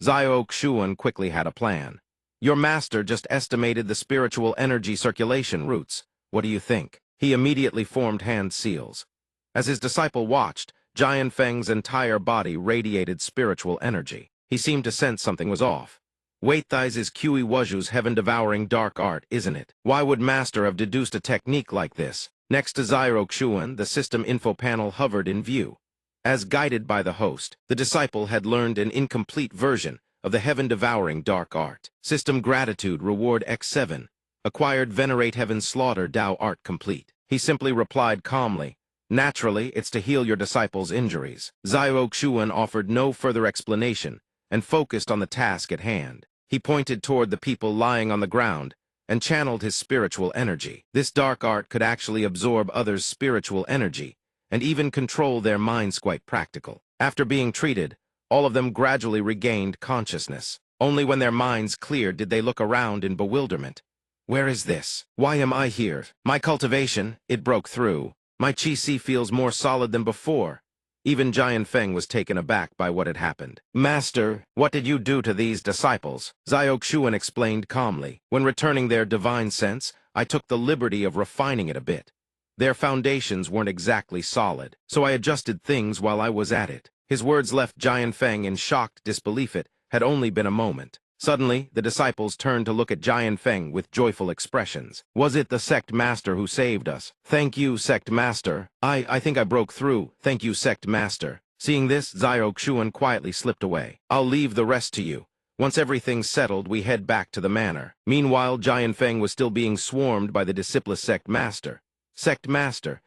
Zio Xuan quickly had a plan. Your master just estimated the spiritual energy circulation routes. What do you think? He immediately formed hand seals. As his disciple watched, Jian Feng's entire body radiated spiritual energy. He seemed to sense something was off. Wait, this is Kui Wuju's heaven-devouring dark art, isn't it? Why would master have deduced a technique like this? Next to Zio Xuan, the system info panel hovered in view. As guided by the host, the disciple had learned an incomplete version of the heaven-devouring dark art. System Gratitude Reward X7. Acquired Venerate Heaven Slaughter Dao Art Complete. He simply replied calmly, naturally, it's to heal your disciple's injuries. Zio Xuan offered no further explanation and focused on the task at hand. He pointed toward the people lying on the ground and channeled his spiritual energy. This dark art could actually absorb others' spiritual energy and even control their minds. Quite practical. After being treated, all of them gradually regained consciousness. Only when their minds cleared did they look around in bewilderment. Where is this? Why am I here? My cultivation, it broke through. My chi-Si feels more solid than before. Even Jian Feng was taken aback by what had happened. Master, what did you do to these disciples? Zio Xuan explained calmly. When returning their divine sense, I took the liberty of refining it a bit. Their foundations weren't exactly solid, so I adjusted things while I was at it. His words left Jian Feng in shocked disbelief. It had only been a moment. Suddenly, the disciples turned to look at Jian Feng with joyful expressions. Was it the sect master who saved us? Thank you, sect master. I think I broke through. Thank you, sect master. Seeing this, Zio Xuan quietly slipped away. I'll leave the rest to you. Once everything's settled, we head back to the manor. Meanwhile, Jian Feng was still being swarmed by the disciplous sect master. Sect master,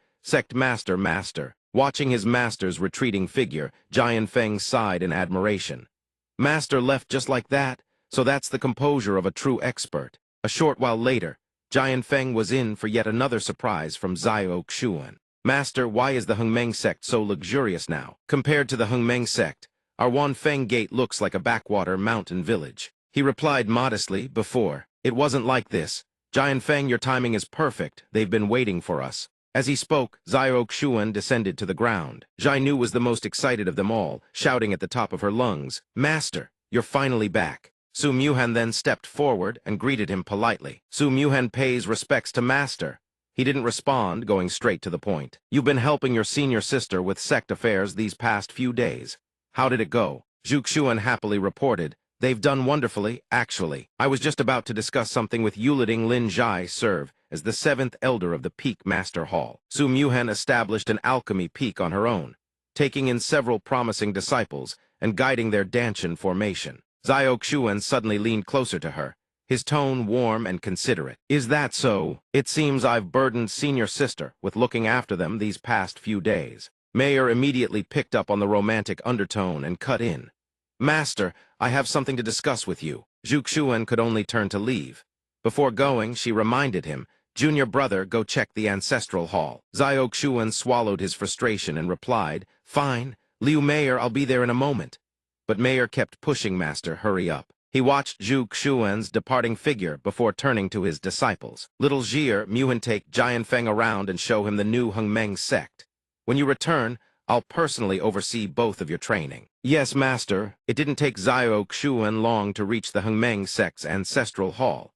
master. Watching his master's retreating figure, Jian Feng sighed in admiration. Master left just like that? So that's the composure of a true expert. A short while later, Jian Feng was in for yet another surprise from Zio Xuan. Master, why is the Hengmeng sect so luxurious now? Compared to the Hengmeng sect, our Wanfeng gate looks like a backwater mountain village. He replied modestly, before, it wasn't like this. Jian Feng, your timing is perfect. They've been waiting for us. As he spoke, Zio Xuan descended to the ground. Zhai Nu was the most excited of them all, shouting at the top of her lungs, Master, you're finally back. Su Muhan then stepped forward and greeted him politely. Su Muhan pays respects to Master. He didn't respond, going straight to the point. You've been helping your senior sister with sect affairs these past few days. How did it go? Zhu Xuan happily reported. They've done wonderfully, actually. I was just about to discuss something with Yuleding Lin Zhai serve as the 7th elder of the Peak Master Hall. Su Muhan established an alchemy peak on her own, taking in several promising disciples and guiding their Danshan formation. Zio Xuan suddenly leaned closer to her, his tone warm and considerate. Is that so? It seems I've burdened senior sister with looking after them these past few days. Mayor immediately picked up on the romantic undertone and cut in. Master, I have something to discuss with you. Zhu Xuan could only turn to leave. Before going, she reminded him, Junior brother, go check the ancestral hall. Zio Xuan swallowed his frustration and replied, Fine, Liu Mayor, I'll be there in a moment. But Mayor kept pushing Master, hurry up. He watched Zhu Xuan's departing figure before turning to his disciples. Little Zhier, Muhan, take Jian Feng around and show him the new Hengmeng sect. When you return, I'll personally oversee both of your training. Yes, Master. It didn't take Zio Xuan long to reach the Hengmeng sect's ancestral hall.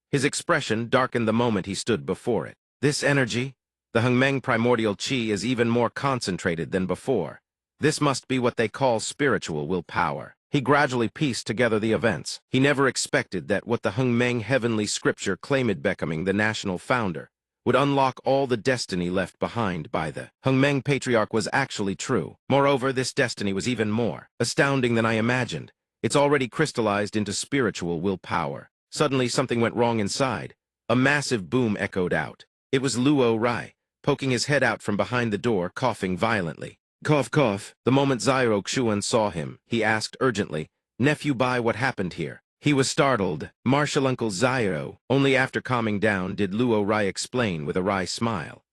His expression darkened the moment he stood before it. This energy, the Hengmeng primordial qi, is even more concentrated than before. This must be what they call spiritual willpower. He gradually pieced together the events. He never expected that what the Hengmeng heavenly scripture claimed becoming the national founder would unlock all the destiny left behind by the Hengmeng patriarch was actually true. Moreover, this destiny was even more astounding than I imagined. It's already crystallized into spiritual willpower. Suddenly, something went wrong inside. A massive boom echoed out. It was Luo Rai, poking his head out from behind the door, coughing violently. Cough, cough. The moment Zyro Xuan saw him, he asked urgently, "Nephew Bai, what happened here?" He was startled. "Martial Uncle Zyro." Only after calming down did Luo Rai explain with a wry smile.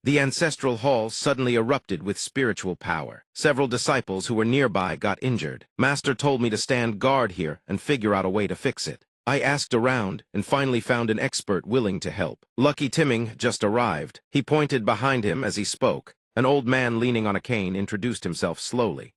The ancestral hall suddenly erupted with spiritual power. Several disciples who were nearby got injured. Master told me to stand guard here and figure out a way to fix it. I asked around and finally found an expert willing to help. Lucky Timming just arrived. He pointed behind him as he spoke. An old man leaning on a cane introduced himself slowly.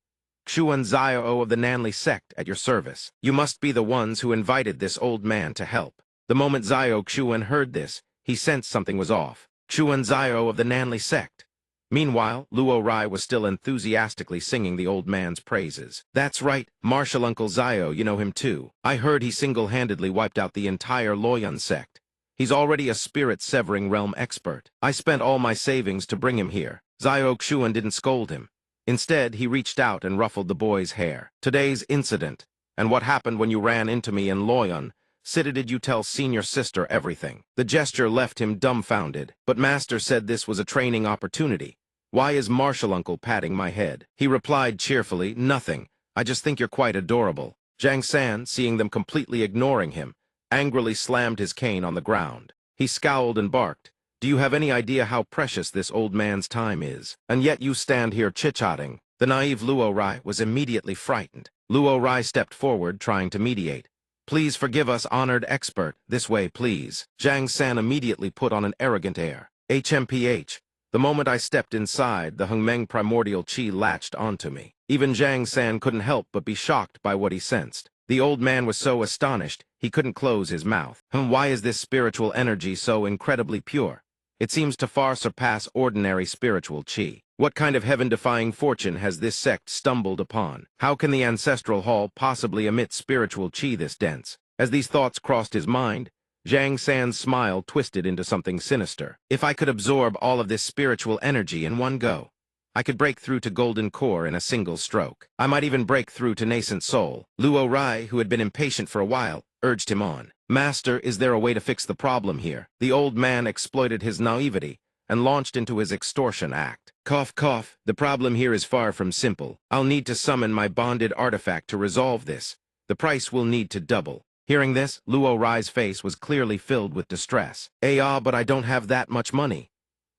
"Xuan Zio of the Nanli sect at your service. You must be the ones who invited this old man to help." The moment Zio Xuan heard this, he sensed something was off. Xuan Zio of the Nanli sect. Meanwhile, Luo Rai was still enthusiastically singing the old man's praises. "That's right, Martial Uncle Zio, you know him too. I heard he single-handedly wiped out the entire Loyun sect. He's already a spirit-severing realm expert. I spent all my savings to bring him here." Zio Xuan didn't scold him. Instead, he reached out and ruffled the boy's hair. "Today's incident, and what happened when you ran into me in Loyun. Sita, did you tell senior sister everything?" The gesture left him dumbfounded, but Master said this was a training opportunity. "Why is Martial Uncle patting my head?" He replied cheerfully, "Nothing. I just think you're quite adorable." Zhang San, seeing them completely ignoring him, angrily slammed his cane on the ground. He scowled and barked, "Do you have any idea how precious this old man's time is? And yet you stand here chit-chatting." The naive Luo Rai was immediately frightened. Luo Rai stepped forward, trying to mediate. "Please forgive us, honored expert. This way, please." Zhang San immediately put on an arrogant air. "HMPH. The moment I stepped inside, the Hengmeng primordial chi latched onto me." Even Zhang San couldn't help but be shocked by what he sensed. The old man was so astonished, he couldn't close his mouth. Why is this spiritual energy so incredibly pure? It seems to far surpass ordinary spiritual chi. What kind of heaven-defying fortune has this sect stumbled upon? How can the ancestral hall possibly emit spiritual chi this dense? As these thoughts crossed his mind, Zhang San's smile twisted into something sinister. "If I could absorb all of this spiritual energy in one go, I could break through to Golden Core in a single stroke. I might even break through to Nascent Soul." Luo Rai, who had been impatient for a while, urged him on. "Master, is there a way to fix the problem here?" The old man exploited his naivety and launched into his extortion act. "Cough, cough. The problem here is far from simple. I'll need to summon my bonded artifact to resolve this. The price will need to double." Hearing this, Luo Rai's face was clearly filled with distress. But I don't have that much money."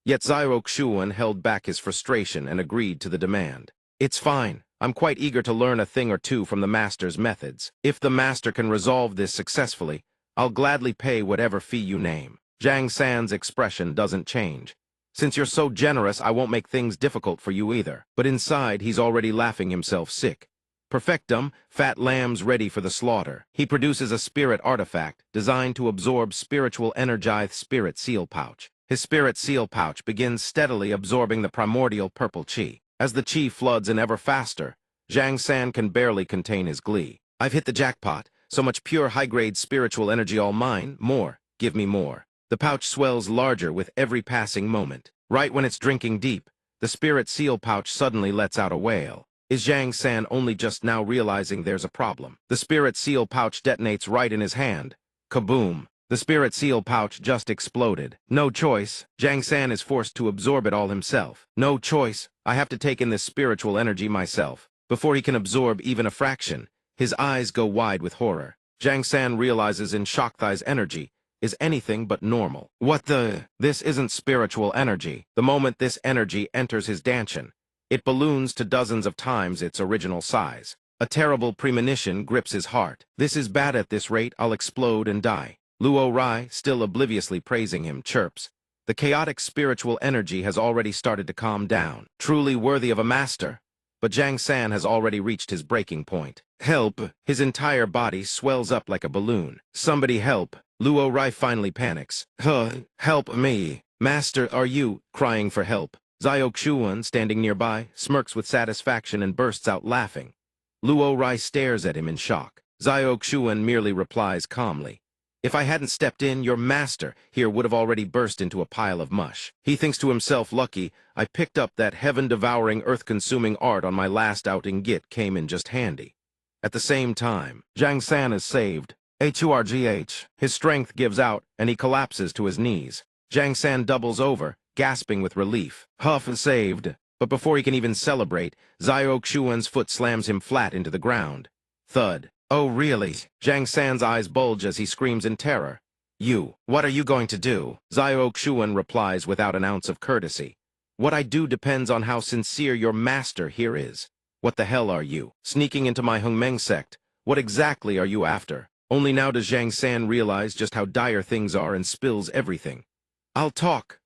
Yet Zyro Xuan held back his frustration and agreed to the demand. "It's fine. I'm quite eager to learn a thing or two from the master's methods. If the master can resolve this successfully, I'll gladly pay whatever fee you name." Zhang San's expression doesn't change. "Since you're so generous, I won't make things difficult for you either." But inside, he's already laughing himself sick. Perfectum, fat lambs ready for the slaughter. He produces a spirit artifact designed to absorb spiritual energized spirit seal pouch. His spirit seal pouch begins steadily absorbing the primordial purple chi. As the chi floods in ever faster, Zhang San can barely contain his glee. "I've hit the jackpot. So much pure high-grade spiritual energy all mine. More. Give me more." The pouch swells larger with every passing moment. Right when it's drinking deep, the spirit seal pouch suddenly lets out a wail. Is Zhang San only just now realizing there's a problem? The spirit seal pouch detonates right in his hand. Kaboom! The spirit seal pouch just exploded. No choice. Zhang San is forced to absorb it all himself. No choice. I have to take in this spiritual energy myself. Before he can absorb even a fraction, his eyes go wide with horror. Zhang San realizes in shock Thai's energy is anything but normal. What the? This isn't spiritual energy. The moment this energy enters his danshan, it balloons to dozens of times its original size. A terrible premonition grips his heart. This is bad. At this rate, I'll explode and die. Luo Rai, still obliviously praising him, chirps. The chaotic spiritual energy has already started to calm down. Truly worthy of a master. But Zhang San has already reached his breaking point. "Help!" His entire body swells up like a balloon. "Somebody help!" Luo Rai finally panics. Help me!" "Master, are you crying for help?" Zio Xuan, standing nearby, smirks with satisfaction and bursts out laughing. Luo Rai stares at him in shock. Xiao Xuan merely replies calmly, "If I hadn't stepped in, your master here would have already burst into a pile of mush." He thinks to himself, lucky I picked up that heaven-devouring, earth-consuming art on my last outing. Git came in just handy. At the same time, Zhang San is saved. HURGH. His strength gives out, and he collapses to his knees. Zhang San doubles over, gasping with relief. Huff is saved. But before he can even celebrate, Xiao Xuan's foot slams him flat into the ground. Thud. "Oh, really?" Zhang San's eyes bulge as he screams in terror. What are you going to do?" Xiao Xuan replies without an ounce of courtesy. "What I do depends on how sincere your master here is." "What the hell are you? Sneaking into my Hengmeng sect? What exactly are you after?" Only now does Zhang San realize just how dire things are and spills everything. I'll talk.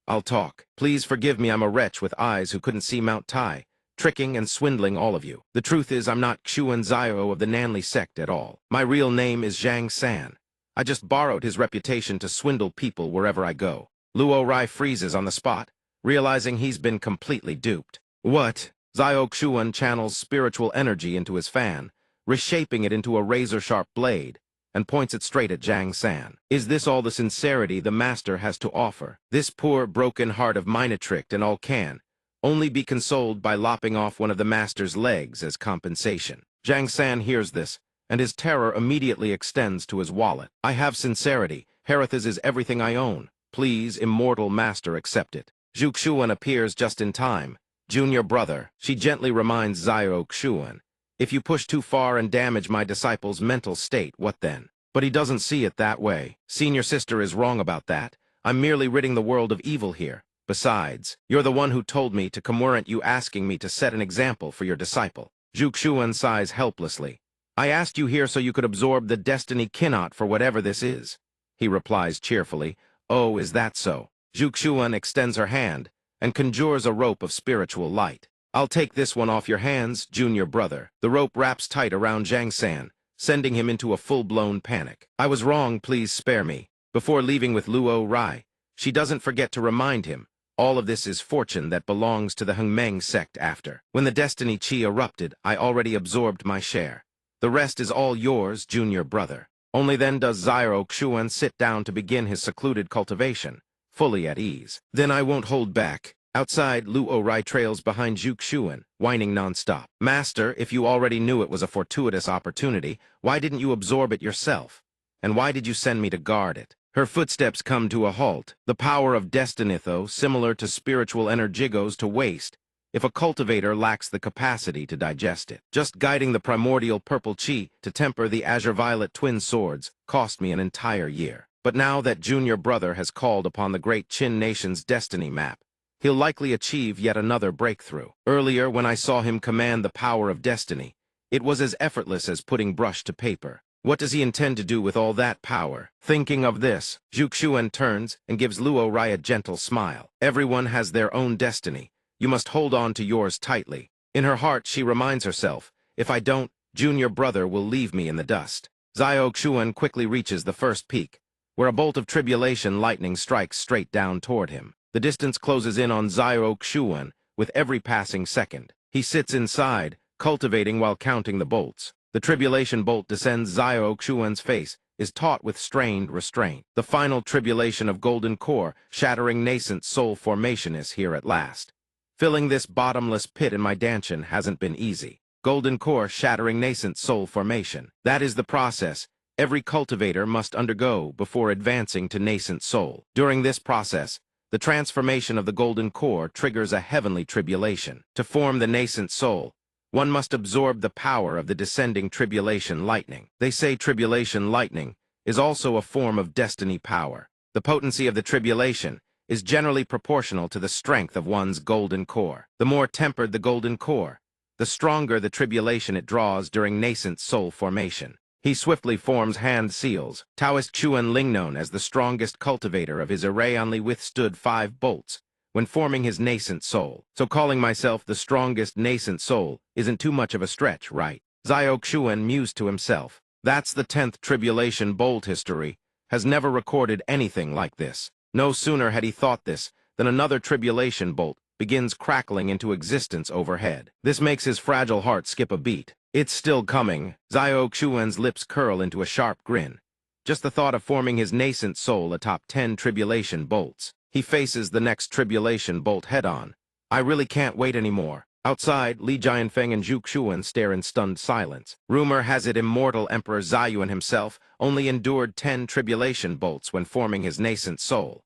Please forgive me, I'm a wretch with eyes who couldn't see Mount Tai, tricking and swindling all of you. The truth is I'm not Xuan Xiao of the Nanli sect at all. My real name is Zhang San. I just borrowed his reputation to swindle people wherever I go." Luo Rai freezes on the spot, realizing he's been completely duped. "What?" Xiao Xuan channels spiritual energy into his fan, reshaping it into a razor-sharp blade, and points it straight at Zhang San. "Is this all the sincerity the master has to offer? This poor, broken heart of mine tricked and all can only be consoled by lopping off one of the master's legs as compensation." Zhang San hears this, and his terror immediately extends to his wallet. "I have sincerity. Hereth's is everything I own. Please, immortal master, accept it." Zhu Xuan appears just in time. "Junior brother," she gently reminds Xiao Xuan, "if you push too far and damage my disciple's mental state, what then?" But he doesn't see it that way. "Senior sister is wrong about that. I'm merely ridding the world of evil here. Besides, you're the one who told me to come, weren't you, asking me to set an example for your disciple?" Zhu Xuan sighs helplessly. "I asked you here so you could absorb the destiny Kinnot for whatever this is." He replies cheerfully, "Oh, is that so?" Zhu Xuan extends her hand and conjures a rope of spiritual light. "I'll take this one off your hands, junior brother." The rope wraps tight around Zhang San, sending him into a full-blown panic. "I was wrong, please spare me." Before leaving with Luo Rai, she doesn't forget to remind him, all of this is fortune that belongs to the Hengmeng sect after. "When the destiny chi erupted, I already absorbed my share. The rest is all yours, junior brother." Only then does Xiao Xuan sit down to begin his secluded cultivation, fully at ease. "Then I won't hold back." Outside, Luo Rai trails behind Zhu Xuan, whining nonstop. "Master, if you already knew it was a fortuitous opportunity, why didn't you absorb it yourself? And why did you send me to guard it?" Her footsteps come to a halt. The power of Destinitho, similar to spiritual energy, goes to waste if a cultivator lacks the capacity to digest it. Just guiding the primordial purple chi to temper the azure-violet twin swords cost me an entire year. But now that junior brother has called upon the great Qin nation's destiny map, he'll likely achieve yet another breakthrough. Earlier, when I saw him command the power of destiny, it was as effortless as putting brush to paper. What does he intend to do with all that power? Thinking of this, Zhu Xuan turns and gives Luo Rai a gentle smile. "Everyone has their own destiny. You must hold on to yours tightly." In her heart, she reminds herself, "If I don't, junior brother will leave me in the dust." Xiao Xuan quickly reaches the first peak, where a bolt of tribulation lightning strikes straight down toward him. The distance closes in on Xiao Xuan with every passing second. He sits inside, cultivating while counting the bolts. The tribulation bolt descends Xiao Xuan's face, is taut with strained restraint. The final tribulation of golden core, shattering nascent soul formation, is here at last. Filling this bottomless pit in my dantian hasn't been easy. Golden core shattering nascent soul formation. That is the process every cultivator must undergo before advancing to nascent soul. During this process, the transformation of the golden core triggers a heavenly tribulation. To form the nascent soul, one must absorb the power of the descending tribulation lightning. They say tribulation lightning is also a form of destiny power. The potency of the tribulation is generally proportional to the strength of one's golden core. The more tempered the golden core, the stronger the tribulation it draws during nascent soul formation. He swiftly forms hand seals. Taoist Chuan Ling, known as the strongest cultivator of his array, only withstood 5 bolts when forming his nascent soul. So calling myself the strongest nascent soul isn't too much of a stretch, right? Xiao Xuan mused to himself. That's the 10th tribulation bolt. History has never recorded anything like this. No sooner had he thought this than another tribulation bolt begins crackling into existence overhead. This makes his fragile heart skip a beat. It's still coming. Zio Xuan's lips curl into a sharp grin. Just the thought of forming his nascent soul atop 10 tribulation bolts. He faces the next tribulation bolt head-on. I really can't wait anymore. Outside, Li Jianfeng and Zhu Xuan stare in stunned silence. Rumor has it immortal Emperor Ziyuan himself only endured 10 tribulation bolts when forming his nascent soul.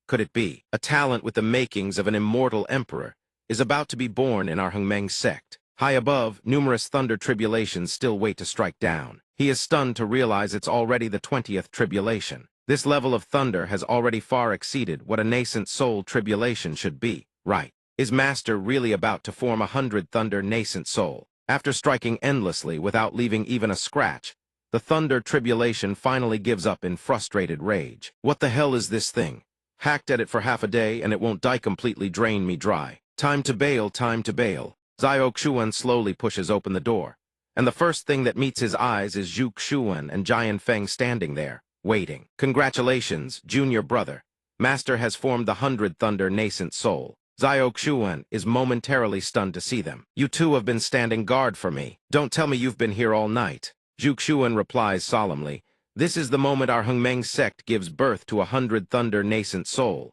Could it be? A talent with the makings of an immortal emperor is about to be born in our Hengmeng sect. High above, numerous thunder tribulations still wait to strike down. He is stunned to realize it's already the 20th tribulation. This level of thunder has already far exceeded what a nascent soul tribulation should be, right? Is Master really about to form 100 thunder nascent soul? After striking endlessly without leaving even a scratch, the thunder tribulation finally gives up in frustrated rage. What the hell is this thing? Hacked at it for half a day and it won't die completely drain me dry. Time to bail, time to bail. Zio Xuan slowly pushes open the door, and the first thing that meets his eyes is Zhu Xuan and Jianfeng standing there, waiting. Congratulations, junior brother. Master has formed the 100 Thunder Nascent Soul. Zio Xuan is momentarily stunned to see them. You two have been standing guard for me. Don't tell me you've been here all night. Zhu Xuan replies solemnly, this is the moment our Hengmeng sect gives birth to 100 Thunder Nascent Soul.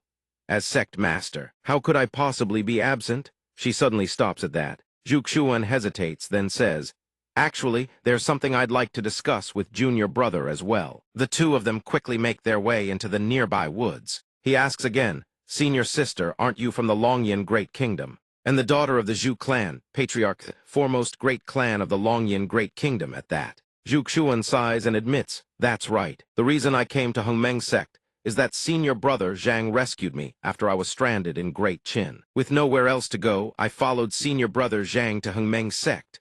As sect master, how could I possibly be absent? She suddenly stops at that. Zhu Xuan hesitates, then says, actually, there's something I'd like to discuss with junior brother as well. The two of them quickly make their way into the nearby woods. He asks again, senior sister, aren't you from the Longyan Great Kingdom? And the daughter of the Zhu clan, patriarch, foremost great clan of the Longyan Great Kingdom at that. Zhu Xuan sighs and admits, that's right. The reason I came to Hengmeng sect is that senior brother Zhang rescued me after I was stranded in Great Qin. With nowhere else to go, I followed senior brother Zhang to Hengmeng sect.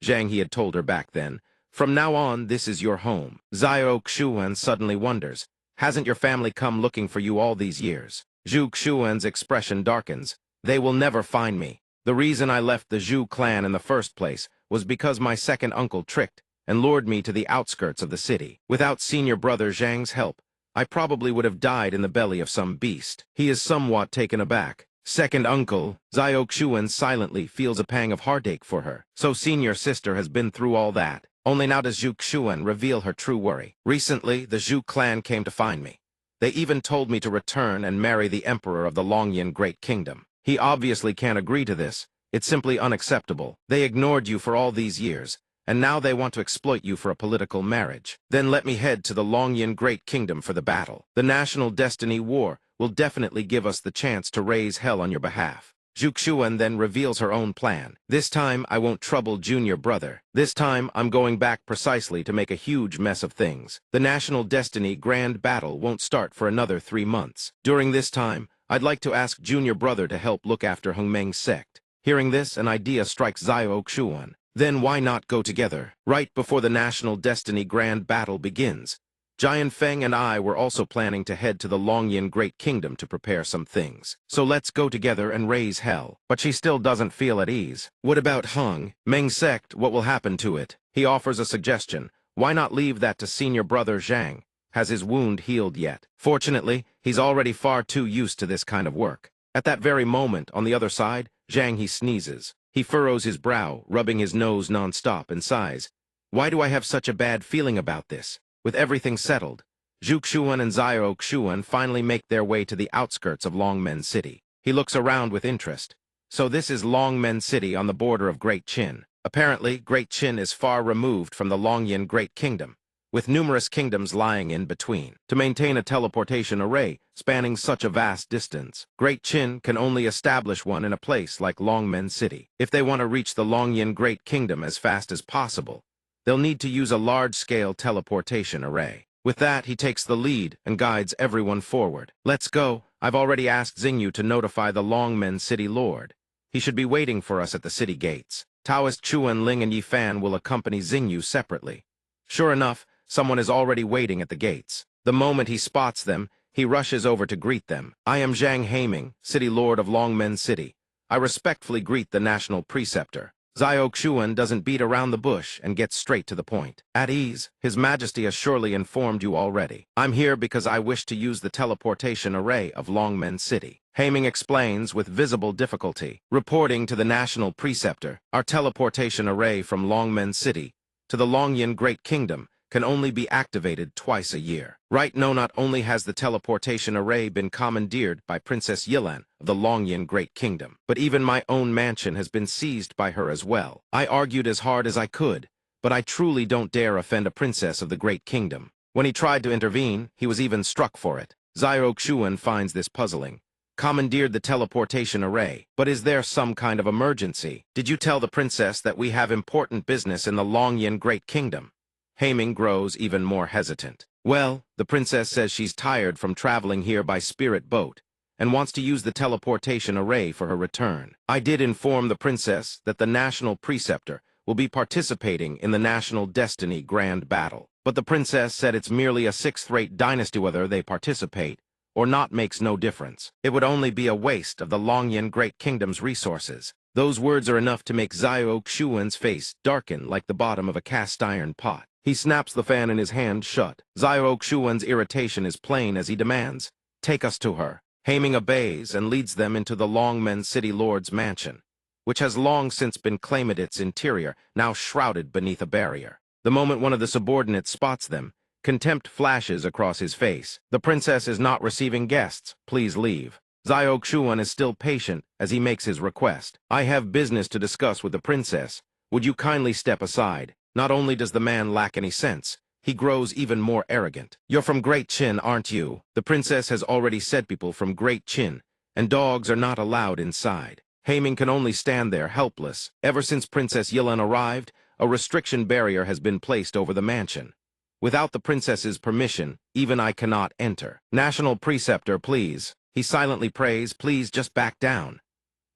Zhang, he had told her back then, from now on, this is your home. Zio Xuan suddenly wonders, hasn't your family come looking for you all these years? Zhu Xuan's expression darkens. They will never find me. The reason I left the Zhu clan in the first place was because my second uncle tricked and lured me to the outskirts of the city. Without senior brother Zhang's help, I probably would have died in the belly of some beast. He is somewhat taken aback. Second uncle, Zio Xuan silently feels a pang of heartache for her. So senior sister has been through all that. Only now does Zhu Xuan reveal her true worry. Recently, the Zhu clan came to find me. They even told me to return and marry the emperor of the Longyan Great Kingdom. He obviously can't agree to this. It's simply unacceptable. They ignored you for all these years, and now they want to exploit you for a political marriage. Then let me head to the Longyan Great Kingdom for the battle. The National Destiny War will definitely give us the chance to raise hell on your behalf. Zhu Xuan then reveals her own plan. This time, I won't trouble junior brother. This time, I'm going back precisely to make a huge mess of things. The National Destiny Grand Battle won't start for another 3 months. During this time, I'd like to ask junior brother to help look after Hengmeng sect. Hearing this, an idea strikes Zio Xuan. Then why not go together? Right before the National Destiny Grand Battle begins, Jianfeng and I were also planning to head to the Longyan Great Kingdom to prepare some things. So let's go together and raise hell. But she still doesn't feel at ease. What about Hengmeng sect? What will happen to it? He offers a suggestion. Why not leave that to senior brother Zhang? Has his wound healed yet? Fortunately, he's already far too used to this kind of work. At that very moment, on the other side, Zhang, he sneezes. He furrows his brow, rubbing his nose non-stop, and sighs. Why do I have such a bad feeling about this? With everything settled, Zhu Xuan and Zio Xuan finally make their way to the outskirts of Longmen City. He looks around with interest. So this is Longmen City on the border of Great Qin. Apparently, Great Qin is far removed from the Longyan Great Kingdom, with numerous kingdoms lying in between. To maintain a teleportation array spanning such a vast distance, Great Qin can only establish one in a place like Longmen City. If they want to reach the Longyan Great Kingdom as fast as possible, they'll need to use a large-scale teleportation array. With that, he takes the lead and guides everyone forward. Let's go. I've already asked Xingyu to notify the Longmen City Lord. He should be waiting for us at the city gates. Taoist Chuan Ling and Yifan will accompany Xingyu separately. Sure enough, someone is already waiting at the gates. The moment he spots them, he rushes over to greet them. I am Zhang Haiming, City Lord of Longmen City. I respectfully greet the National Preceptor. Zio Xuan doesn't beat around the bush and gets straight to the point. At ease, His Majesty has surely informed you already. I'm here because I wish to use the teleportation array of Longmen City. Haiming explains with visible difficulty. Reporting to the national preceptor, our teleportation array from Longmen City to the Longyan Great Kingdom can only be activated twice a year. Right now, not only has the teleportation array been commandeered by Princess Yilan of the Longyan Great Kingdom, but even my own mansion has been seized by her as well. I argued as hard as I could, but I truly don't dare offend a princess of the Great Kingdom. When he tried to intervene, he was even struck for it. Xiao Xuan finds this puzzling. Commandeered the teleportation array. But is there some kind of emergency? Did you tell the princess that we have important business in the Longyan Great Kingdom? Haiming grows even more hesitant. Well, the princess says she's tired from traveling here by spirit boat and wants to use the teleportation array for her return. I did inform the princess that the national preceptor will be participating in the National Destiny Grand Battle. But the princess said it's merely a sixth-rate dynasty whether they participate or not makes no difference. It would only be a waste of the Longyan Great Kingdom's resources. Those words are enough to make Xiao Xuan's face darken like the bottom of a cast-iron pot. He snaps the fan in his hand shut. Xiao Xuan's irritation is plain as he demands, "Take us to her." Haiming obeys and leads them into the Longmen City Lord's mansion, which has long since been claimed its interior, now shrouded beneath a barrier. The moment one of the subordinates spots them, contempt flashes across his face. "The princess is not receiving guests. Please leave." Xiao Xuan is still patient as he makes his request. "I have business to discuss with the princess. Would you kindly step aside?" Not only does the man lack any sense, he grows even more arrogant. "You're from Great Qin, aren't you?" The princess has already said people from Great Qin, and dogs are not allowed inside. Haiming can only stand there, helpless. Ever since Princess Yilan arrived, a restriction barrier has been placed over the mansion. Without the princess's permission, even I cannot enter. "National preceptor, please." He silently prays, "Please just back down."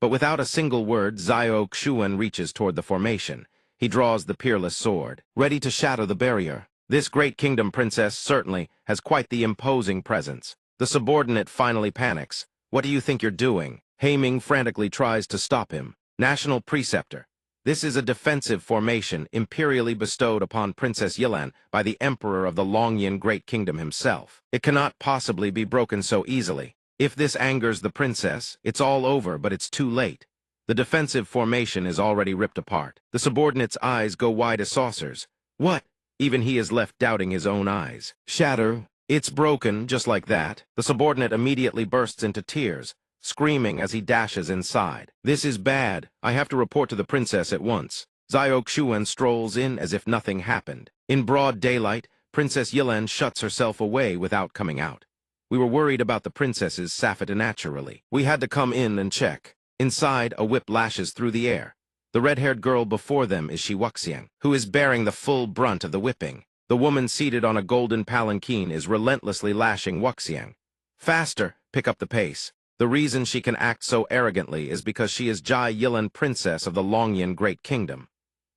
But without a single word, Xiao Xuan reaches toward the formation. He draws the peerless sword, ready to shatter the barrier. This great kingdom princess certainly has quite the imposing presence. The subordinate finally panics. "What do you think you're doing?" Haiming frantically tries to stop him. "National preceptor. This is a defensive formation imperially bestowed upon Princess Yilan by the Emperor of the Longyan Great Kingdom himself. It cannot possibly be broken so easily. If this angers the princess, it's all over, but it's too late. The defensive formation is already ripped apart. The subordinate's eyes go wide as saucers. What? Even he is left doubting his own eyes. "Shatter. It's broken, just like that." The subordinate immediately bursts into tears, screaming as he dashes inside. "This is bad. I have to report to the princess at once." Xiao Xuan strolls in as if nothing happened. In broad daylight, Princess Yilan shuts herself away without coming out. "We were worried about the princess's Safet naturally. We had to come in and check." Inside, a whip lashes through the air. The red-haired girl before them is Wuxiang, who is bearing the full brunt of the whipping. The woman seated on a golden palanquin is relentlessly lashing Wuxiang. "Faster! Pick up the pace." The reason she can act so arrogantly is because she is Jai Yilan, princess of the Longyan Great Kingdom.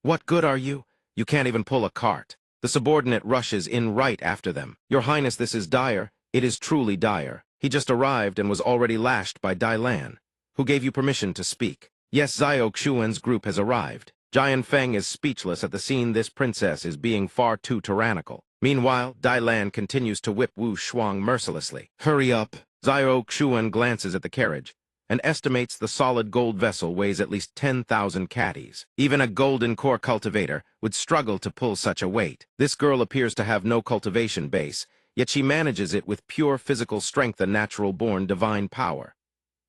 "What good are you? You can't even pull a cart." The subordinate rushes in right after them. "Your Highness, this is dire. It is truly dire. He just arrived and was already lashed by Dai Lan. Who gave you permission to speak?" "Yes, Xiao Xuan's group has arrived." Jian Feng is speechless at the scene. This princess is being far too tyrannical. Meanwhile, Dai Lan continues to whip Wu Shuang mercilessly. "Hurry up." Xiao Xuan glances at the carriage and estimates the solid gold vessel weighs at least 10,000 catties. Even a golden core cultivator would struggle to pull such a weight. This girl appears to have no cultivation base, yet she manages it with pure physical strength and natural-born divine power.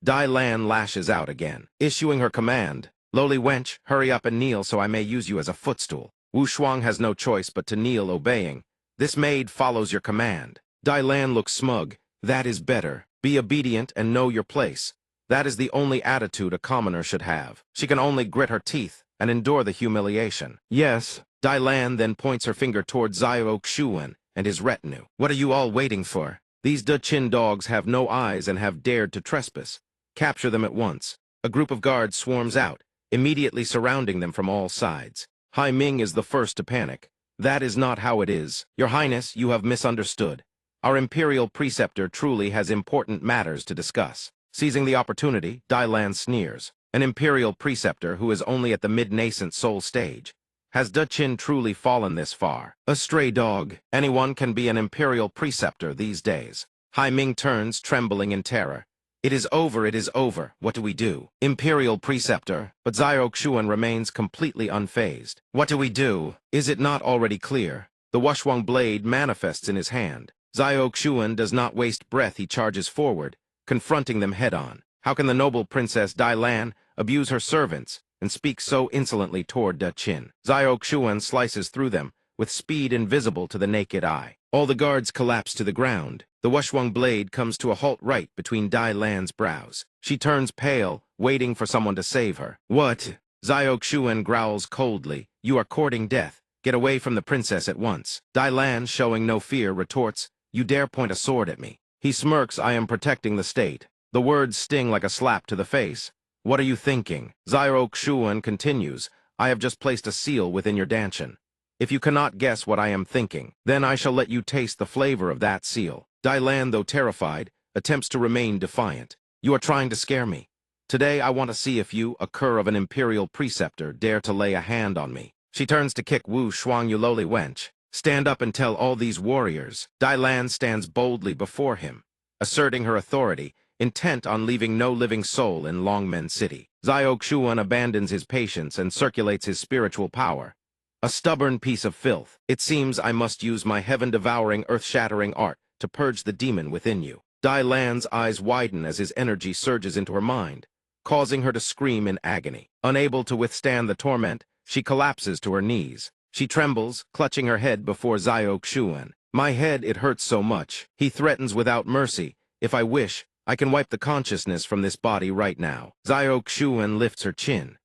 Dai Lan lashes out again, issuing her command. "Lowly wench, hurry up and kneel so I may use you as a footstool." Wu Shuang has no choice but to kneel, obeying. "This maid follows your command." Dai Lan looks smug. "That is better. Be obedient and know your place. That is the only attitude a commoner should have." She can only grit her teeth and endure the humiliation. "Yes." Dai Lan then points her finger toward Xiao Xuan and his retinue. "What are you all waiting for? These De Qin dogs have no eyes and have dared to trespass. Capture them at once." A group of guards swarms out, immediately surrounding them from all sides. Haiming is the first to panic. "That is not how it is. Your Highness, you have misunderstood. Our imperial preceptor truly has important matters to discuss." Seizing the opportunity, Dai Lan sneers. An imperial preceptor who is only at the mid-nascent soul stage. Has De Qin truly fallen this far? A stray dog. Anyone can be an imperial preceptor these days. Haiming turns, trembling in terror. It is over, it is over. What do we do? Imperial Preceptor, but Xiaoxuan remains completely unfazed. What do we do? Is it not already clear? The Wushwang blade manifests in his hand. Xiaoxuan does not waste breath, he charges forward, confronting them head-on. How can the noble Princess Dai Lan abuse her servants and speak so insolently toward Da Qin? Xiaoxuan slices through them, with speed invisible to the naked eye. All the guards collapse to the ground. The Wushwang blade comes to a halt right between Dai Lan's brows. She turns pale, waiting for someone to save her. What? Xiaoxuan growls coldly. You are courting death. Get away from the princess at once. Dai Lan, showing no fear, retorts, You dare point a sword at me. He smirks, I am protecting the state. The words sting like a slap to the face. What are you thinking? Xiaoxuan continues, I have just placed a seal within your dantian. If you cannot guess what I am thinking, then I shall let you taste the flavor of that seal. Dai Lan, though terrified, attempts to remain defiant. You are trying to scare me. Today I want to see if you, a cur of an imperial preceptor, dare to lay a hand on me. She turns to kick Wu Shuang, you lowly wench. Stand up and tell all these warriors. Dai Lan stands boldly before him, asserting her authority, intent on leaving no living soul in Longmen City. Xiaoxuan abandons his patience and circulates his spiritual power. A stubborn piece of filth. It seems I must use my heaven-devouring, earth-shattering art to purge the demon within you. Dai Lan's eyes widen as his energy surges into her mind, causing her to scream in agony. Unable to withstand the torment, she collapses to her knees. She trembles, clutching her head before Xiaoxuan. My head, it hurts so much. He threatens without mercy. If I wish, I can wipe the consciousness from this body right now. Xiaoxuan lifts her chin.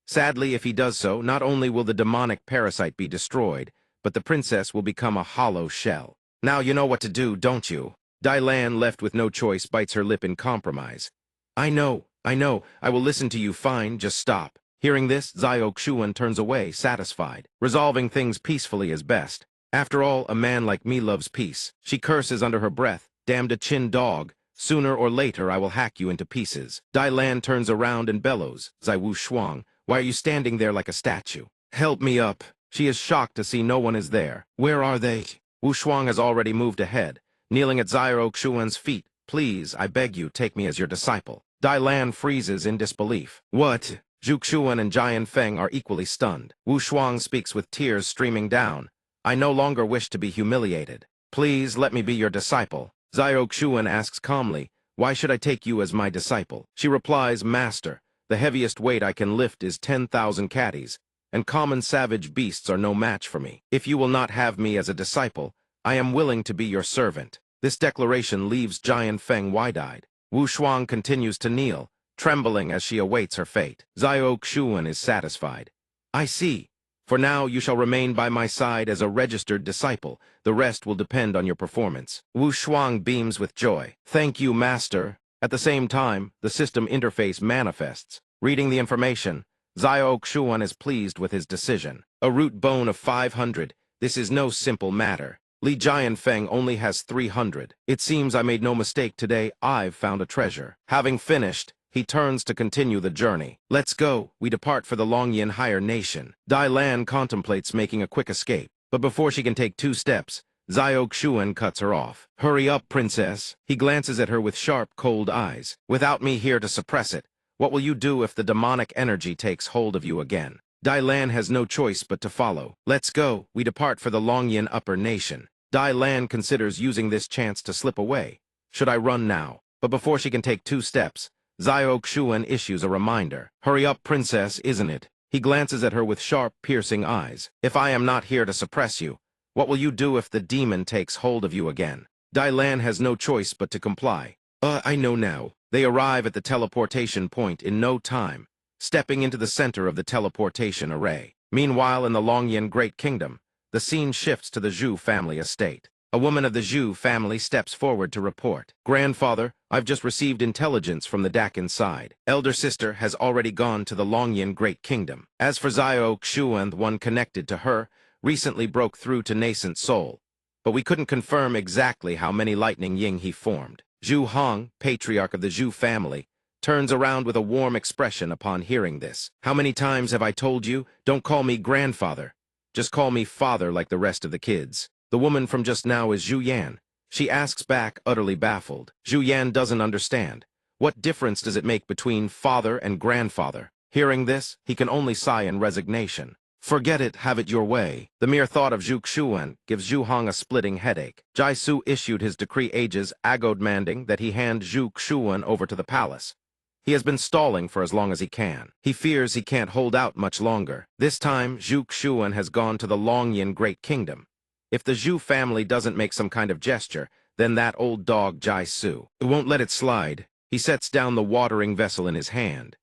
Sadly, if he does so, not only will the demonic parasite be destroyed, but the princess will become a hollow shell. Now you know what to do, don't you? Dai Lan, left with no choice, bites her lip in compromise. I know, I will listen to you, fine, just stop. Hearing this, Xiaoxuan turns away, satisfied. Resolving things peacefully is best. After all, a man like me loves peace. She curses under her breath, damned a chin dog. Sooner or later I will hack you into pieces. Dai Lan turns around and bellows, Zai Wu Shuang, why are you standing there like a statue? Help me up. She is shocked to see no one is there. Where are they? Wu Shuang has already moved ahead, kneeling at Xiaoxuan's feet. Please, I beg you, take me as your disciple. Dai Lan freezes in disbelief. What? Zhuxuan and Jian Feng are equally stunned. Wu Shuang speaks with tears streaming down. I no longer wish to be humiliated. Please let me be your disciple. Xiaoxuan asks calmly, why should I take you as my disciple? She replies, Master, the heaviest weight I can lift is 10,000 caddies, and common savage beasts are no match for me. If you will not have me as a disciple, I am willing to be your servant. This declaration leaves Jian Feng wide-eyed. Wu Shuang continues to kneel, trembling as she awaits her fate. Xiaoxuan is satisfied. I see. For now, you shall remain by my side as a registered disciple. The rest will depend on your performance. Wu Shuang beams with joy. Thank you, Master. At the same time, the system interface manifests. Reading the information, Xiaoxuan is pleased with his decision. A root bone of 500. This is no simple matter. Li Jianfeng only has 300. It seems I made no mistake today. I've found a treasure. Having finished, he turns to continue the journey. Let's go. We depart for the Longyin Higher Nation. Dai Lan contemplates making a quick escape, but before she can take 2 steps, Xiaoxuan cuts her off. Hurry up, princess. He glances at her with sharp, cold eyes. Without me here to suppress it, what will you do if the demonic energy takes hold of you again? Dai Lan has no choice but to follow. Let's go. We depart for the Longyin Upper Nation. Dai Lan considers using this chance to slip away. Should I run now? But before she can take 2 steps, Xiaoxuan issues a reminder. Hurry up, princess, isn't it? He glances at her with sharp, piercing eyes. If I am not here to suppress you, what will you do if the demon takes hold of you again? Dai Lan has no choice but to comply. I know now. They arrive at the teleportation point in no time, stepping into the center of the teleportation array. Meanwhile, in the Longyin Great Kingdom, the scene shifts to the Zhu family estate. A woman of the Zhu family steps forward to report. Grandfather, I've just received intelligence from the Dakin side. Elder sister has already gone to the Longyin Great Kingdom. As for Xiaoxuan, the one connected to her, recently broke through to nascent soul, but we couldn't confirm exactly how many lightning ying he formed. Zhu Hong, patriarch of the Zhu family, turns around with a warm expression upon hearing this. How many times have I told you, don't call me grandfather. Just call me father like the rest of the kids. The woman from just now is Zhu Yan. She asks back, utterly baffled. Zhu Yan doesn't understand. What difference does it make between father and grandfather? Hearing this, he can only sigh in resignation. Forget it, have it your way. The mere thought of Zhu Xuan gives Zhu Hong a splitting headache. Jai Su issued his decree ages ago demanding that he hand Zhu Xuan over to the palace. He has been stalling for as long as he can. He fears he can't hold out much longer. This time, Zhu Xuan has gone to the Longyan Great Kingdom. If the Zhu family doesn't make some kind of gesture, then that old dog Jai Su won't let it slide. He sets down the watering vessel in his hand.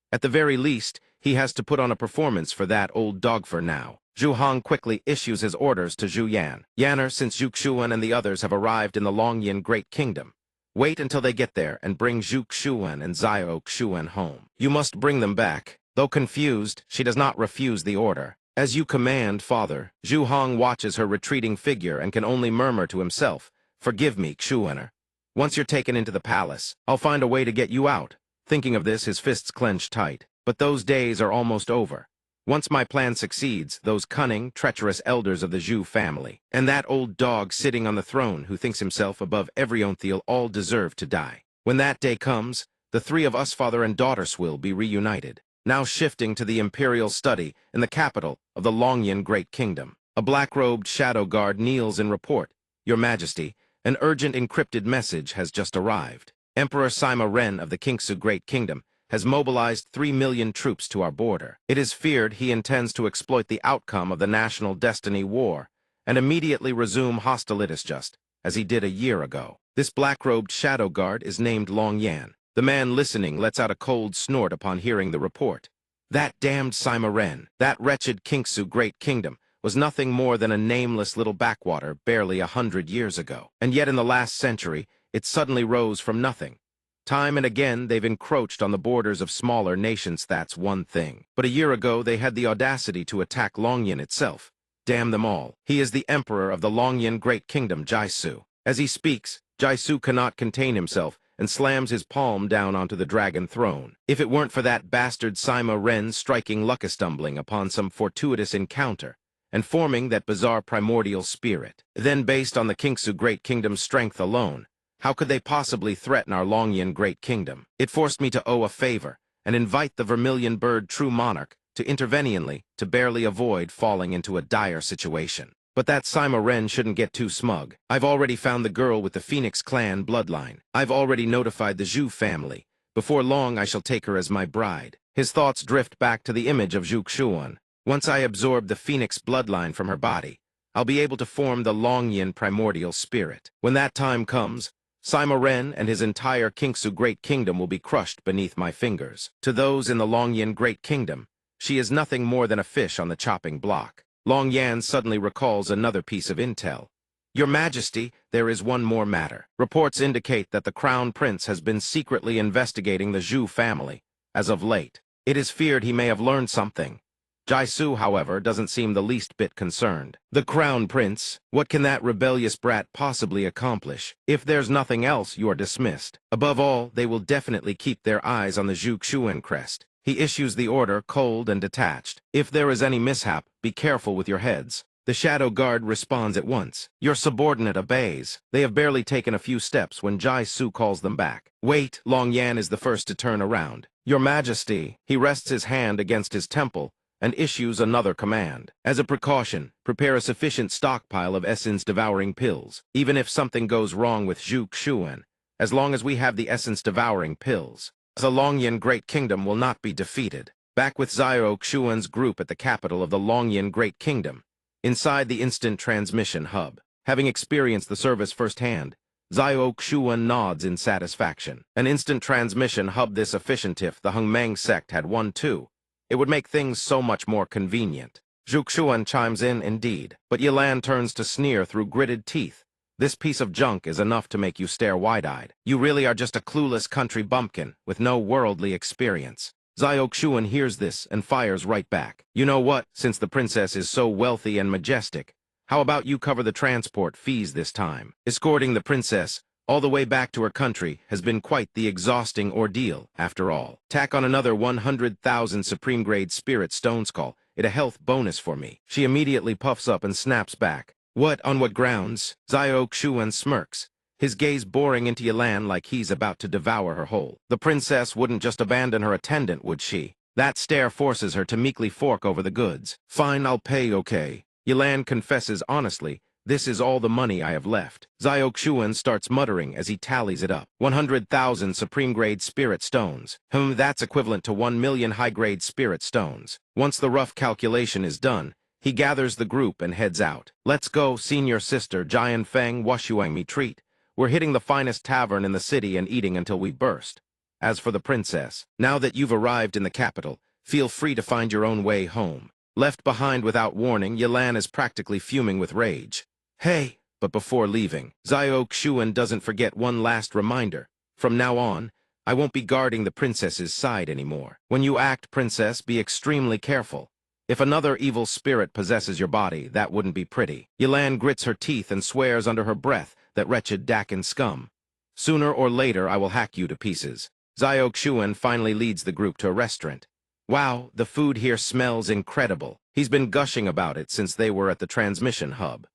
At the very least, he has to put on a performance for that old dog for now. Zhu Hong quickly issues his orders to Zhu Yan. Yanner, since Zhu Xuan and the others have arrived in the Longyan Great Kingdom, wait until they get there and bring Zhu Xuan and Zio Xuan home. You must bring them back. Though confused, she does not refuse the order. As you command, father. Zhu Hong watches her retreating figure and can only murmur to himself, "Forgive me, Xuaner. Once you're taken into the palace, I'll find a way to get you out." Thinking of this, his fists clench tight. But those days are almost over. Once my plan succeeds, those cunning, treacherous elders of the Zhu family, and that old dog sitting on the throne who thinks himself above every Onthiel all deserve to die. When that day comes, the three of us father and daughters will be reunited. Now shifting to the imperial study in the capital of the Longyan Great Kingdom. A black-robed shadow guard kneels in report. Your Majesty, an urgent encrypted message has just arrived. Emperor Sima Ren of the Kingsu Great Kingdom has mobilized 3 million troops to our border. It is feared he intends to exploit the outcome of the National Destiny War and immediately resume hostilities just as he did a year ago. This black-robed shadow guard is named Long Yan. The man listening lets out a cold snort upon hearing the report. That damned Sima Ren, that wretched Kingsu Great Kingdom, was nothing more than a nameless little backwater barely 100 years ago. And yet in the last century, it suddenly rose from nothing. Time and again, they've encroached on the borders of smaller nations, that's one thing. But a year ago, they had the audacity to attack Longyan itself. Damn them all. He is the emperor of the Longyan Great Kingdom, Jai Su. As he speaks, Jai Su cannot contain himself and slams his palm down onto the dragon throne. If it weren't for that bastard Sima Ren striking luck-a-stumbling upon some fortuitous encounter and forming that bizarre primordial spirit, then based on the Kingsu Great Kingdom's strength alone, how could they possibly threaten our Longyan Great Kingdom? It forced me to owe a favor and invite the Vermilion Bird True Monarch to interveniently to barely avoid falling into a dire situation. But that Sima Ren shouldn't get too smug. I've already found the girl with the Phoenix clan bloodline. I've already notified the Zhu family. Before long, I shall take her as my bride. His thoughts drift back to the image of Zhu Xuan. Once I absorb the Phoenix bloodline from her body, I'll be able to form the Longyan primordial spirit. When that time comes, Sima Ren and his entire Kingsu Great Kingdom will be crushed beneath my fingers. To those in the Longyan Great Kingdom, she is nothing more than a fish on the chopping block. Long Yan suddenly recalls another piece of intel. Your Majesty, there is one more matter. Reports indicate that the Crown Prince has been secretly investigating the Zhu family, as of late. It is feared he may have learned something. Jai Su, however, doesn't seem the least bit concerned. The Crown Prince? What can that rebellious brat possibly accomplish? If there's nothing else, you're dismissed. Above all, they will definitely keep their eyes on the Zhu Xuan crest. He issues the order, cold and detached. If there is any mishap, be careful with your heads. The Shadow Guard responds at once. Your subordinate obeys. They have barely taken a few steps when Jai Su calls them back. Wait, Long Yan is the first to turn around. Your Majesty. He rests his hand against his temple and issues another command. As a precaution, prepare a sufficient stockpile of essence-devouring pills. Even if something goes wrong with Zhu Xuan, as long as we have the essence-devouring pills, the Longyan Great Kingdom will not be defeated. Back with Zio Xuan's group at the capital of the Longyan Great Kingdom, inside the instant transmission hub. Having experienced the service firsthand, Zio Xuan nods in satisfaction. An instant transmission hub this efficient if the Hengmeng sect had one too. It would make things so much more convenient. Zhu Xuan chimes in indeed, but Yilan turns to sneer through gritted teeth. This piece of junk is enough to make you stare wide-eyed. You really are just a clueless country bumpkin with no worldly experience. Zio Xuan hears this and fires right back. You know what, since the princess is so wealthy and majestic, how about you cover the transport fees this time? Escorting the princess all the way back to her country has been quite the exhausting ordeal, after all. Tack on another 100,000 supreme-grade spirit stone skull, it a health bonus for me. She immediately puffs up and snaps back. What, on what grounds? Zio Xuan smirks. his gaze boring into Yilan like he's about to devour her whole. The princess wouldn't just abandon her attendant, would she? That stare forces her to meekly fork over the goods. Fine, I'll pay, okay. Yilan confesses honestly, this is all the money I have left. Xiaoxuan starts muttering as he tallies it up. 100,000 supreme-grade spirit stones. That's equivalent to 1 million high-grade spirit stones. Once the rough calculation is done, he gathers the group and heads out. Let's go, senior sister Jian Feng Washuang me treat. We're hitting the finest tavern in the city and eating until we burst. As for the princess, now that you've arrived in the capital, feel free to find your own way home. Left behind without warning, Yilan is practically fuming with rage. Hey! But before leaving, Xiaoxuan doesn't forget one last reminder. From now on, I won't be guarding the princess's side anymore. When you act, princess, be extremely careful. If another evil spirit possesses your body, that wouldn't be pretty. Yilan grits her teeth and swears under her breath, that wretched Dakin scum. Sooner or later, I will hack you to pieces. Xiaoxuan finally leads the group to a restaurant. Wow, the food here smells incredible. He's been gushing about it since they were at the transmission hub.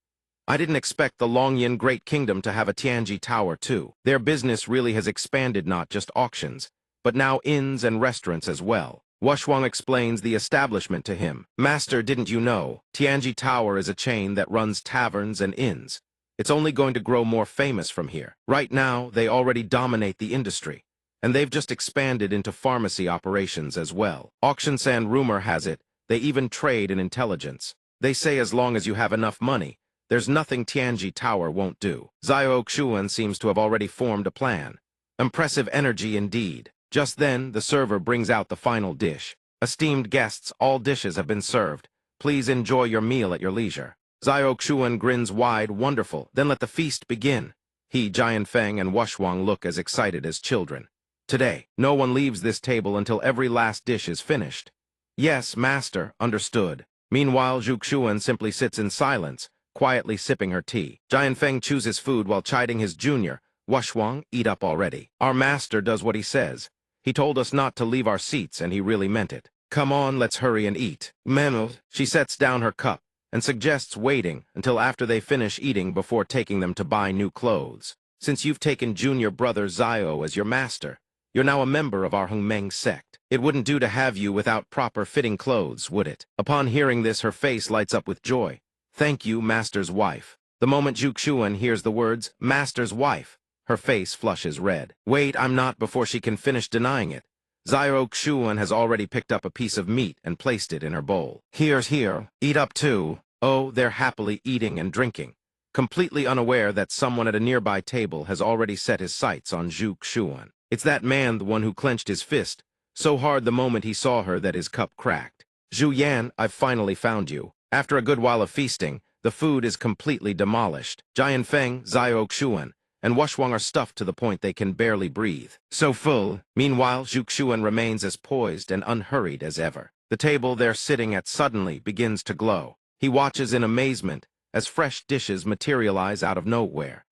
I didn't expect the Longyan Great Kingdom to have a Tianji Tower, too. Their business really has expanded, not just auctions, but now inns and restaurants as well. Washuang explains the establishment to him. Master, didn't you know? Tianji Tower is a chain that runs taverns and inns. It's only going to grow more famous from here. Right now, they already dominate the industry, and they've just expanded into pharmacy operations as well. Auction-san rumor has it, they even trade in intelligence. They say as long as you have enough money, there's nothing Tianji Tower won't do. Xiaoxuan seems to have already formed a plan. Impressive energy indeed. Just then, the server brings out the final dish. Esteemed guests, all dishes have been served. Please enjoy your meal at your leisure. Xiaoxuan grins wide, wonderful, then let the feast begin. He, Jian Feng, and Washuang look as excited as children. Today, no one leaves this table until every last dish is finished. Yes, master, understood. Meanwhile, Zhuxuan simply sits in silence, quietly sipping her tea. Jian Feng chews his food while chiding his junior. Washuang, eat up already. Our master does what he says. He told us not to leave our seats, and he really meant it. Come on, let's hurry and eat. Menu. She sets down her cup and suggests waiting until after they finish eating before taking them to buy new clothes. Since you've taken junior brother Zio as your master, you're now a member of our Hongmeng sect. It wouldn't do to have you without proper fitting clothes, would it? Upon hearing this, her face lights up with joy. Thank you, master's wife. The moment Zhuxuan hears the words, master's wife, her face flushes red. Wait, I'm not, before she can finish denying it. Xiaoxuan has already picked up a piece of meat and placed it in her bowl. Here, eat up too. Oh, they're happily eating and drinking, completely unaware that someone at a nearby table has already set his sights on Zhuxuan. It's that man, the one who clenched his fist so hard the moment he saw her that his cup cracked. Zhu Yan, I've finally found you. After a good while of feasting, the food is completely demolished. Jian Feng, Xiaoxuan, and Washuang are stuffed to the point they can barely breathe. So full. Meanwhile, Zhuxuan remains as poised and unhurried as ever. The table they're sitting at suddenly begins to glow. He watches in amazement as fresh dishes materialize out of nowhere.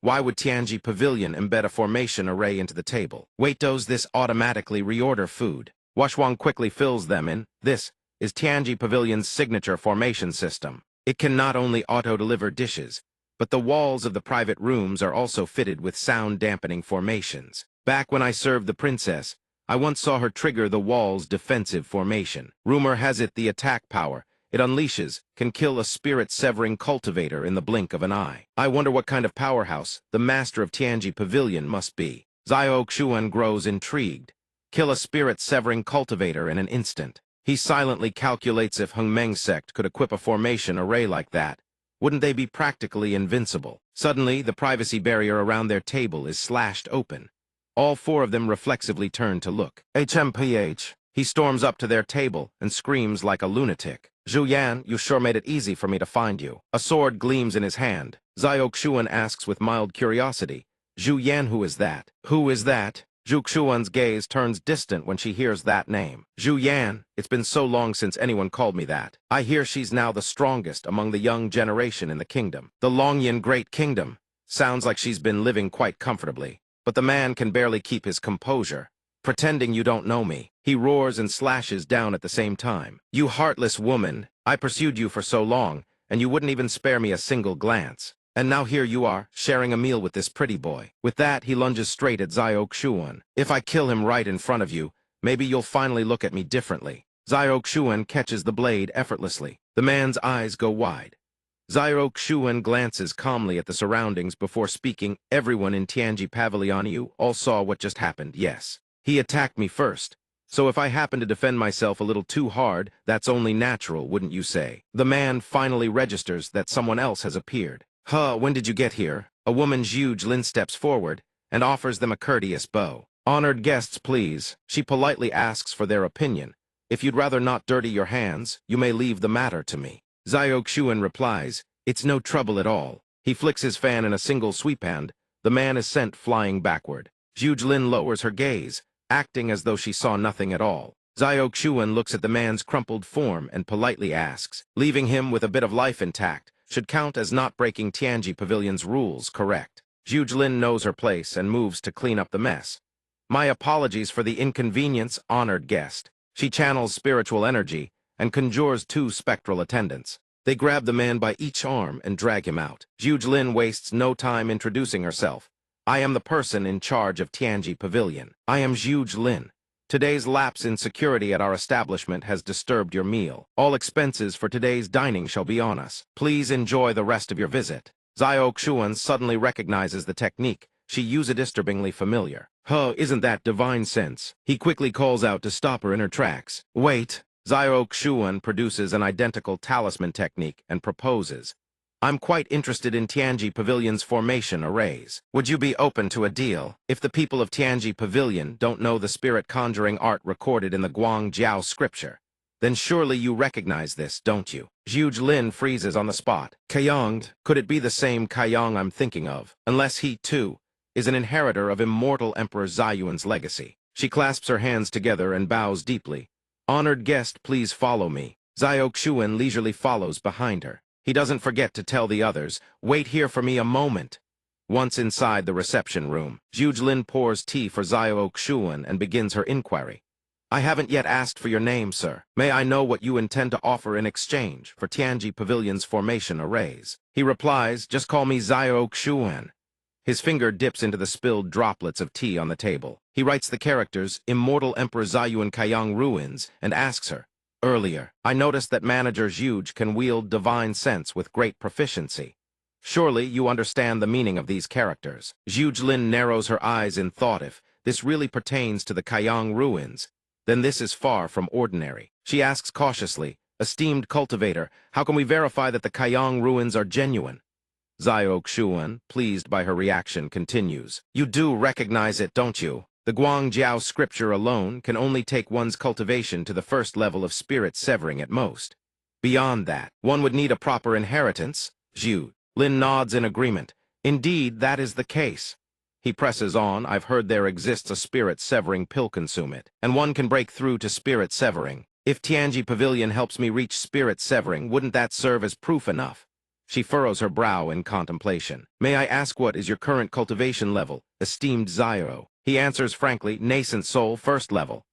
Why would Tianji Pavilion embed a formation array into the table? Wait, does this automatically reorder food? Washuang quickly fills them in. This is Tianji Pavilion's signature formation system. It can not only auto-deliver dishes, but the walls of the private rooms are also fitted with sound-dampening formations. Back when I served the princess, I once saw her trigger the wall's defensive formation. Rumor has it the attack power it unleashes can kill a spirit-severing cultivator in the blink of an eye. I wonder what kind of powerhouse the master of Tianji Pavilion must be. Xiaoxuan grows intrigued. Kill a spirit-severing cultivator in an instant. He silently calculates if Hongmeng sect could equip a formation array like that. Wouldn't they be practically invincible? Suddenly, the privacy barrier around their table is slashed open. All four of them reflexively turn to look. HMPH. He storms up to their table and screams like a lunatic. Zhu Yan, you sure made it easy for me to find you. A sword gleams in his hand. Xiaoxuan asks with mild curiosity, Zhu Yan, who is that? Who is that? Zhuxuan's gaze turns distant when she hears that name. Zhu Yan, it's been so long since anyone called me that. I hear she's now the strongest among the young generation in the kingdom. The Longyan Great Kingdom. Sounds like she's been living quite comfortably. But the man can barely keep his composure. Pretending you don't know me. He roars and slashes down at the same time. You heartless woman, I pursued you for so long, and you wouldn't even spare me a single glance. And now here you are, sharing a meal with this pretty boy. With that, he lunges straight at Xiao Xuan. If I kill him right in front of you, maybe you'll finally look at me differently. Xiao Xuan catches the blade effortlessly. The man's eyes go wide. Xiao Xuan glances calmly at the surroundings before speaking. Everyone in Tianji Pavilion, you all saw what just happened, yes. He attacked me first. So if I happen to defend myself a little too hard, that's only natural, wouldn't you say? The man finally registers that someone else has appeared. When did you get here? A woman Zhu Lin steps forward and offers them a courteous bow. Honored guests, please. She politely asks for their opinion. If you'd rather not dirty your hands, you may leave the matter to me. Xiao Xuan replies, it's no trouble at all. He flicks his fan in a single sweep and the man is sent flying backward. Zhu Lin lowers her gaze, acting as though she saw nothing at all. Xiao Xuan looks at the man's crumpled form and politely asks, leaving him with a bit of life intact should count as not breaking Tianji Pavilion's rules, correct? Zhu Lin knows her place and moves to clean up the mess. My apologies for the inconvenience, honored guest. She channels spiritual energy and conjures two spectral attendants. They grab the man by each arm and drag him out. Zhu Lin wastes no time introducing herself. I am the person in charge of Tianji Pavilion. I am Zhu Lin. Today's lapse in security at our establishment has disturbed your meal. All expenses for today's dining shall be on us. Please enjoy the rest of your visit. Xiao Xuan suddenly recognizes the technique. She uses it disturbingly familiar. Isn't that divine sense? He quickly calls out to stop her in her tracks. Wait. Xiao Xuan produces an identical talisman technique and proposes. I'm quite interested in Tianji Pavilion's formation arrays. Would you be open to a deal? If the people of Tianji Pavilion don't know the spirit conjuring art recorded in the Guangjiao scripture, then surely you recognize this, don't you? Zhu Lin freezes on the spot. Kayong, could it be the same Kayong I'm thinking of? Unless he, too, is an inheritor of immortal Emperor Ziyuan's legacy. She clasps her hands together and bows deeply. Honored guest, please follow me. Xiao Xuan leisurely follows behind her. He doesn't forget to tell the others, wait here for me a moment. Once inside the reception room, Zhu Lin pours tea for Xiao Xuan and begins her inquiry. I haven't yet asked for your name, sir. May I know what you intend to offer in exchange for Tianji Pavilion's formation arrays? He replies, just call me Xiao Xuan. His finger dips into the spilled droplets of tea on the table. He writes the characters, Immortal Emperor Ziyuan Kayang Ruins, and asks her, earlier, I noticed that Manager Zhuge can wield divine sense with great proficiency. Surely you understand the meaning of these characters. Zhu Lin narrows her eyes in thought. If this really pertains to the Kayang Ruins, then this is far from ordinary. She asks cautiously, esteemed cultivator, how can we verify that the Kayang Ruins are genuine? Xiao Xuan, pleased by her reaction, continues. You do recognize it, don't you? The Guangjiao scripture alone can only take one's cultivation to the first level of spirit severing at most. Beyond that, one would need a proper inheritance. Zhu Lin nods in agreement. Indeed, that is the case. He presses on, I've heard there exists a spirit severing pill consume it, and one can break through to spirit severing. If Tianji Pavilion helps me reach spirit severing, wouldn't that serve as proof enough? She furrows her brow in contemplation. May I ask what is your current cultivation level, esteemed Xiao? He answers frankly, nascent soul, first level.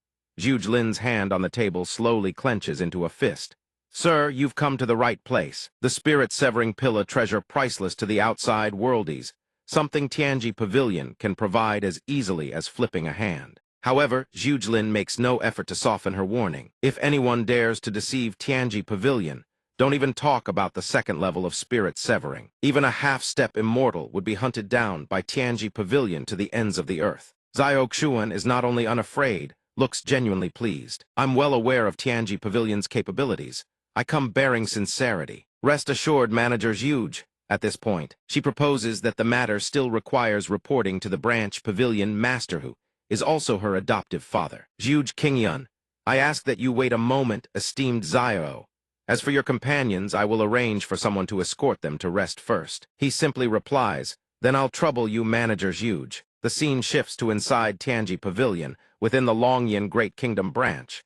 Zhu Lin's hand on the table slowly clenches into a fist. Sir, you've come to the right place. The spirit-severing pill, a treasure priceless to the outside worldies. Something Tianji Pavilion can provide as easily as flipping a hand. However, Zhu Lin makes no effort to soften her warning. If anyone dares to deceive Tianji Pavilion, don't even talk about the second level of spirit severing. Even a half-step immortal would be hunted down by Tianji Pavilion to the ends of the earth. Xiao Xuan is not only unafraid, looks genuinely pleased. I'm well aware of Tianji Pavilion's capabilities. I come bearing sincerity. Rest assured, Manager Zhuge. At this point, she proposes that the matter still requires reporting to the branch pavilion master who is also her adoptive father. Zhuge Qingyun, I ask that you wait a moment, esteemed Xiao. As for your companions, I will arrange for someone to escort them to rest first. He simply replies, then I'll trouble you, Manager Zhuge. The scene shifts to inside Tianji Pavilion, within the Longyan Great Kingdom branch.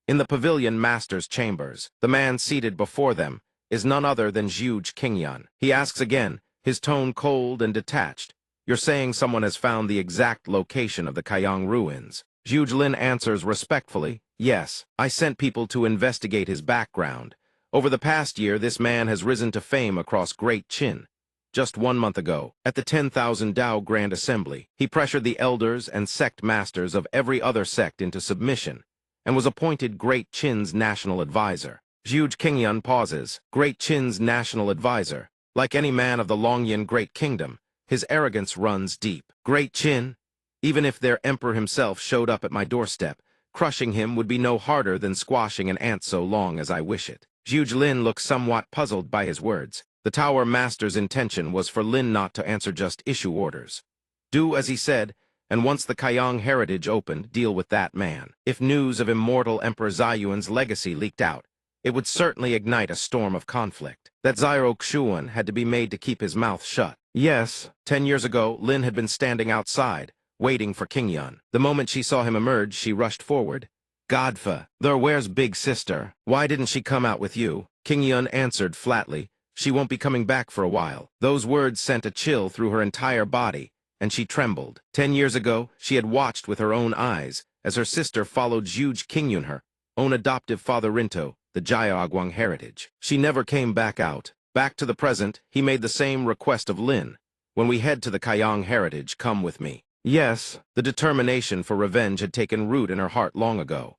In the pavilion master's chambers, the man seated before them is none other than Zhuge Qingyun. He asks again, his tone cold and detached. You're saying someone has found the exact location of the Kayang ruins? Zhu Lin answers respectfully, yes, I sent people to investigate his background. Over the past year, this man has risen to fame across Great Qin. just 1 month ago, at the 10,000 Tao Grand Assembly, he pressured the elders and sect masters of every other sect into submission, and was appointed Great Qin's national advisor. Zhuge Qingyun pauses. Great Qin's national advisor. Like any man of the Longyan Great Kingdom, his arrogance runs deep. Great Qin? Even if their emperor himself showed up at my doorstep, crushing him would be no harder than squashing an ant so long as I wish it. Zhuge Lin looked somewhat puzzled by his words. The Tower Master's intention was for Lin not to answer, just issue orders. Do as he said, and once the Kaiyang heritage opened, deal with that man. If news of immortal Emperor Ziyuan's legacy leaked out, it would certainly ignite a storm of conflict. That Zhao Xuan had to be made to keep his mouth shut. Yes, 10 years ago, Lin had been standing outside, waiting for Qingyun. The moment she saw him emerge, she rushed forward. Godfa, where's big sister? Why didn't she come out with you? Qingyun answered flatly. She won't be coming back for a while. Those words sent a chill through her entire body, and she trembled. 10 years ago, she had watched with her own eyes as her sister followed Zhuge Qingyun, her own adoptive father Rinto, the Jiaoguang heritage. She never came back out. Back to the present, he made the same request of Lin. When we head to the Kaiyang heritage, come with me. Yes, the determination for revenge had taken root in her heart long ago.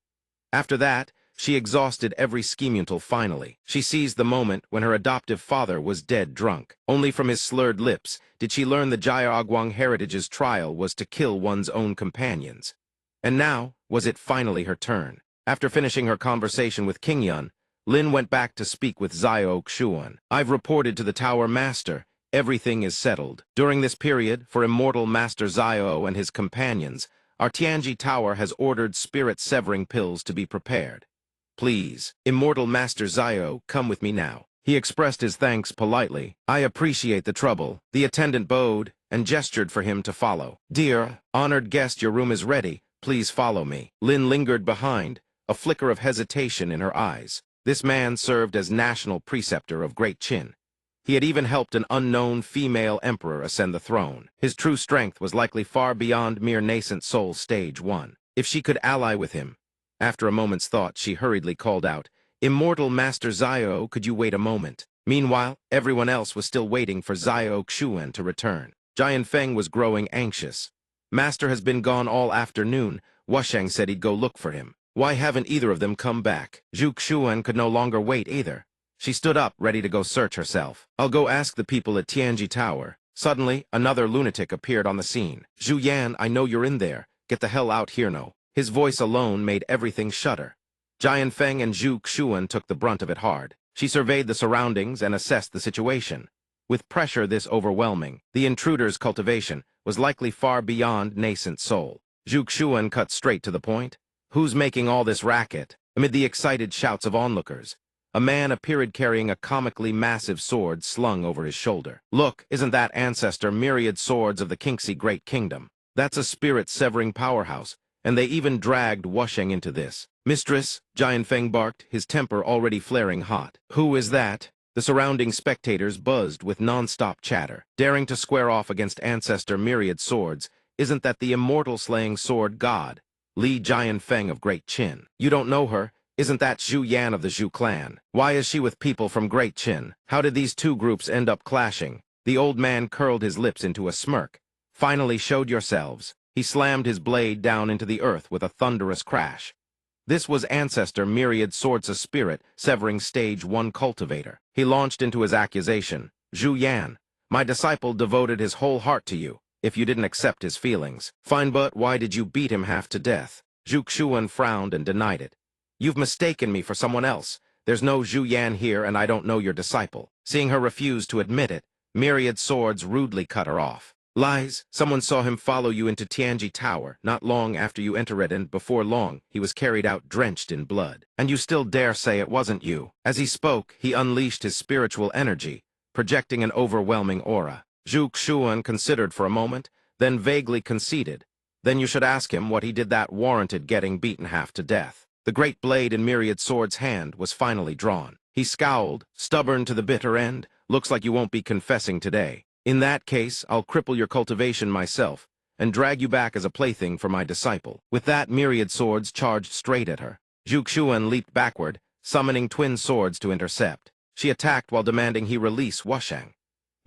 After that, she exhausted every scheme until finally, she seized the moment when her adoptive father was dead drunk. Only from his slurred lips did she learn the Jiaoguang heritage's trial was to kill one's own companions. And now, was it finally her turn? After finishing her conversation with Qingyun, Lin went back to speak with Zhao Xuan. I've reported to the Tower Master. Everything is settled. During this period, for immortal Master Zhao and his companions, our Tianji Tower has ordered spirit-severing pills to be prepared. Please, immortal Master Zhao, come with me now. He expressed his thanks politely. I appreciate the trouble. The attendant bowed and gestured for him to follow. Dear, honored guest, your room is ready. Please follow me. Lin lingered behind, a flicker of hesitation in her eyes. This man served as national preceptor of Great Qin. He had even helped an unknown female emperor ascend the throne. His true strength was likely far beyond mere nascent soul stage 1. If she could ally with him. After a moment's thought, she hurriedly called out, Immortal Master Zhao, could you wait a moment? Meanwhile, everyone else was still waiting for Zhao Xuan to return. Jian Feng was growing anxious. Master has been gone all afternoon. Wusheng said he'd go look for him. Why haven't either of them come back? Zhu Xuan could no longer wait either. She stood up, ready to go search herself. I'll go ask the people at Tianji Tower. Suddenly, another lunatic appeared on the scene. Zhu Yan, I know you're in there. Get the hell out here now. His voice alone made everything shudder. Jian Feng and Zhu Xuan took the brunt of it hard. She surveyed the surroundings and assessed the situation. With pressure this overwhelming, the intruder's cultivation was likely far beyond nascent soul. Zhu Xuan cut straight to the point. Who's making all this racket? Amid the excited shouts of onlookers, a man appeared carrying a comically massive sword slung over his shoulder. Look, isn't that ancestor myriad swords of the Qingxi Great Kingdom? That's a spirit-severing powerhouse, and they even dragged Wusheng into this. Mistress, Jian Feng barked, his temper already flaring hot. Who is that? The surrounding spectators buzzed with non-stop chatter, daring to square off against ancestor myriad swords. Isn't that the immortal slaying sword god, Li Jian Feng of Great Qin? You don't know her? Isn't that Zhu Yan of the Zhu clan? Why is she with people from Great Qin? How did these two groups end up clashing? The old man curled his lips into a smirk. Finally showed yourselves. He slammed his blade down into the earth with a thunderous crash. This was ancestor myriad swords of spirit severing stage 1 cultivator. He launched into his accusation. Zhu Yan, my disciple devoted his whole heart to you, if you didn't accept his feelings. Fine, but why did you beat him half to death? Zhu Xuan frowned and denied it. You've mistaken me for someone else. There's no Zhu Yan here, and I don't know your disciple. Seeing her refuse to admit it, myriad swords rudely cut her off. Lies. Someone saw him follow you into Tianji Tower, not long after you entered, and before long, he was carried out drenched in blood. And you still dare say it wasn't you. As he spoke, he unleashed his spiritual energy, projecting an overwhelming aura. Zhu Xuan considered for a moment, then vaguely conceded. Then you should ask him what he did that warranted getting beaten half to death. The great blade in myriad swords' hand was finally drawn. He scowled, stubborn to the bitter end. Looks like you won't be confessing today. In that case, I'll cripple your cultivation myself, and drag you back as a plaything for my disciple. With that, myriad swords charged straight at her. Zhu Xuan leaped backward, summoning twin swords to intercept. She attacked while demanding he release Wusheng.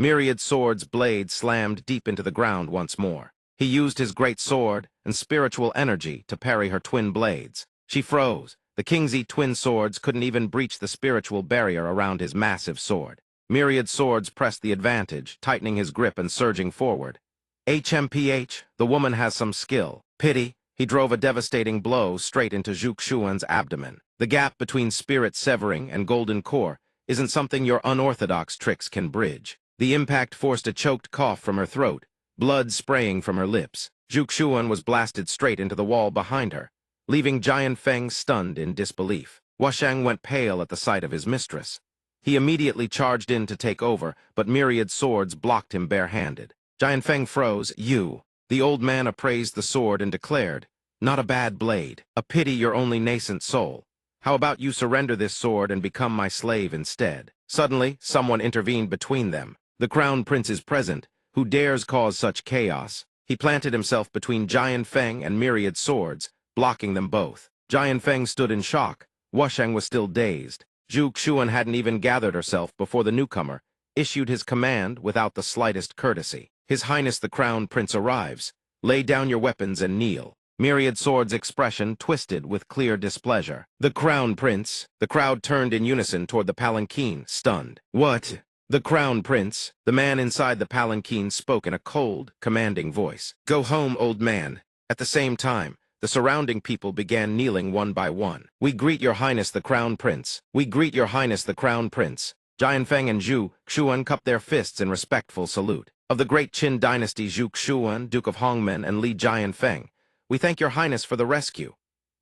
Myriad Sword's blade slammed deep into the ground once more. He used his great sword and spiritual energy to parry her twin blades. She froze. The King's twin swords couldn't even breach the spiritual barrier around his massive sword. Myriad Swords pressed the advantage, tightening his grip and surging forward. HMPH, the woman has some skill. Pity, he drove a devastating blow straight into Zhu Xuan's abdomen. The gap between spirit severing and golden core isn't something your unorthodox tricks can bridge. The impact forced a choked cough from her throat, blood spraying from her lips. Zhu Xuan was blasted straight into the wall behind her, leaving Giant Feng stunned in disbelief. Wushang went pale at the sight of his mistress. He immediately charged in to take over, but Myriad Swords blocked him barehanded. Giant Feng froze. "You." The old man appraised the sword and declared, "Not a bad blade. A pity your only nascent soul. How about you surrender this sword and become my slave instead?" Suddenly, someone intervened between them. The Crown Prince is present. Who dares cause such chaos? He planted himself between Giant Feng and Myriad Swords, blocking them both. Giant Feng stood in shock. Wushang was still dazed. Zhu Xuan hadn't even gathered herself before the newcomer issued his command without the slightest courtesy. "His Highness the Crown Prince arrives. Lay down your weapons and kneel." Myriad Swords' expression twisted with clear displeasure. "The Crown Prince." The crowd turned in unison toward the palanquin, stunned. "What?" "The Crown Prince." The man inside the palanquin spoke in a cold, commanding voice. "Go home, old man." At the same time, the surrounding people began kneeling one by one. "We greet your Highness the Crown Prince. We greet your Highness the Crown Prince." Giant Feng and Zhu Xuan cupped their fists in respectful salute. "Of the great Qin dynasty, Zhu Xuan, Duke of Hongmen, and Li Giant Feng, we thank your Highness for the rescue."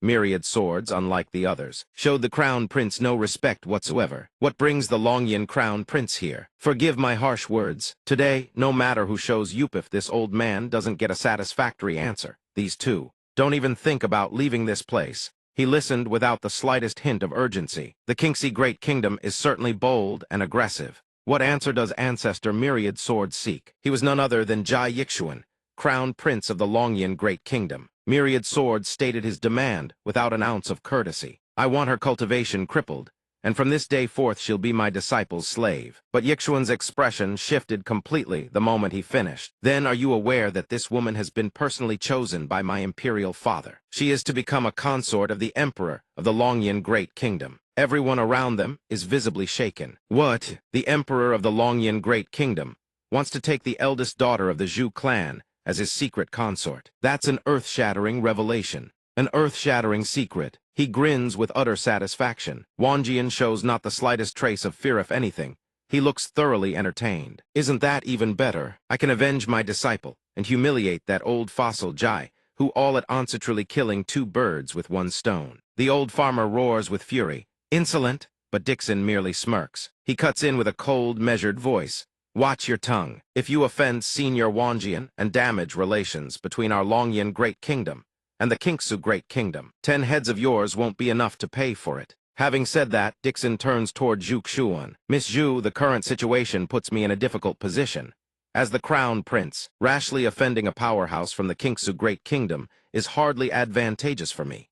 Myriad Swords, unlike the others, showed the Crown Prince no respect whatsoever. "What brings the Longyan Crown Prince here? Forgive my harsh words. Today, no matter who shows Yup, if this old man doesn't get a satisfactory answer. These two don't even think about leaving this place." He listened without the slightest hint of urgency. "The Kingxi Great Kingdom is certainly bold and aggressive. What answer does Ancestor Myriad Sword seek?" He was none other than Jai Yixuan, Crown Prince of the Longyan Great Kingdom. Myriad Sword stated his demand without an ounce of courtesy. "I want her cultivation crippled, and from this day forth she'll be my disciple's slave." But Yixuan's expression shifted completely the moment he finished. "Then are you aware that this woman has been personally chosen by my imperial father? She is to become a consort of the Emperor of the Longyan Great Kingdom." Everyone around them is visibly shaken. "What? The Emperor of the Longyan Great Kingdom wants to take the eldest daughter of the Zhu clan as his secret consort? That's an earth-shattering revelation. An earth-shattering secret." He grins with utter satisfaction. Wanjian shows not the slightest trace of fear, if anything. He looks thoroughly entertained. "Isn't that even better? I can avenge my disciple and humiliate that old fossil Jai, who all at once truly killing two birds with one stone." The old farmer roars with fury. "Insolent!" But Dixon merely smirks. He cuts in with a cold, measured voice. "Watch your tongue. If you offend Senior Wanjian and damage relations between our Longyan Great Kingdom and the Kingxi Great Kingdom, 10 heads of yours won't be enough to pay for it." Having said that, Dixon turns toward Zhu Xuan. "Miss Zhu, the current situation puts me in a difficult position. As the Crown Prince, rashly offending a powerhouse from the Kingxi Great Kingdom is hardly advantageous for me.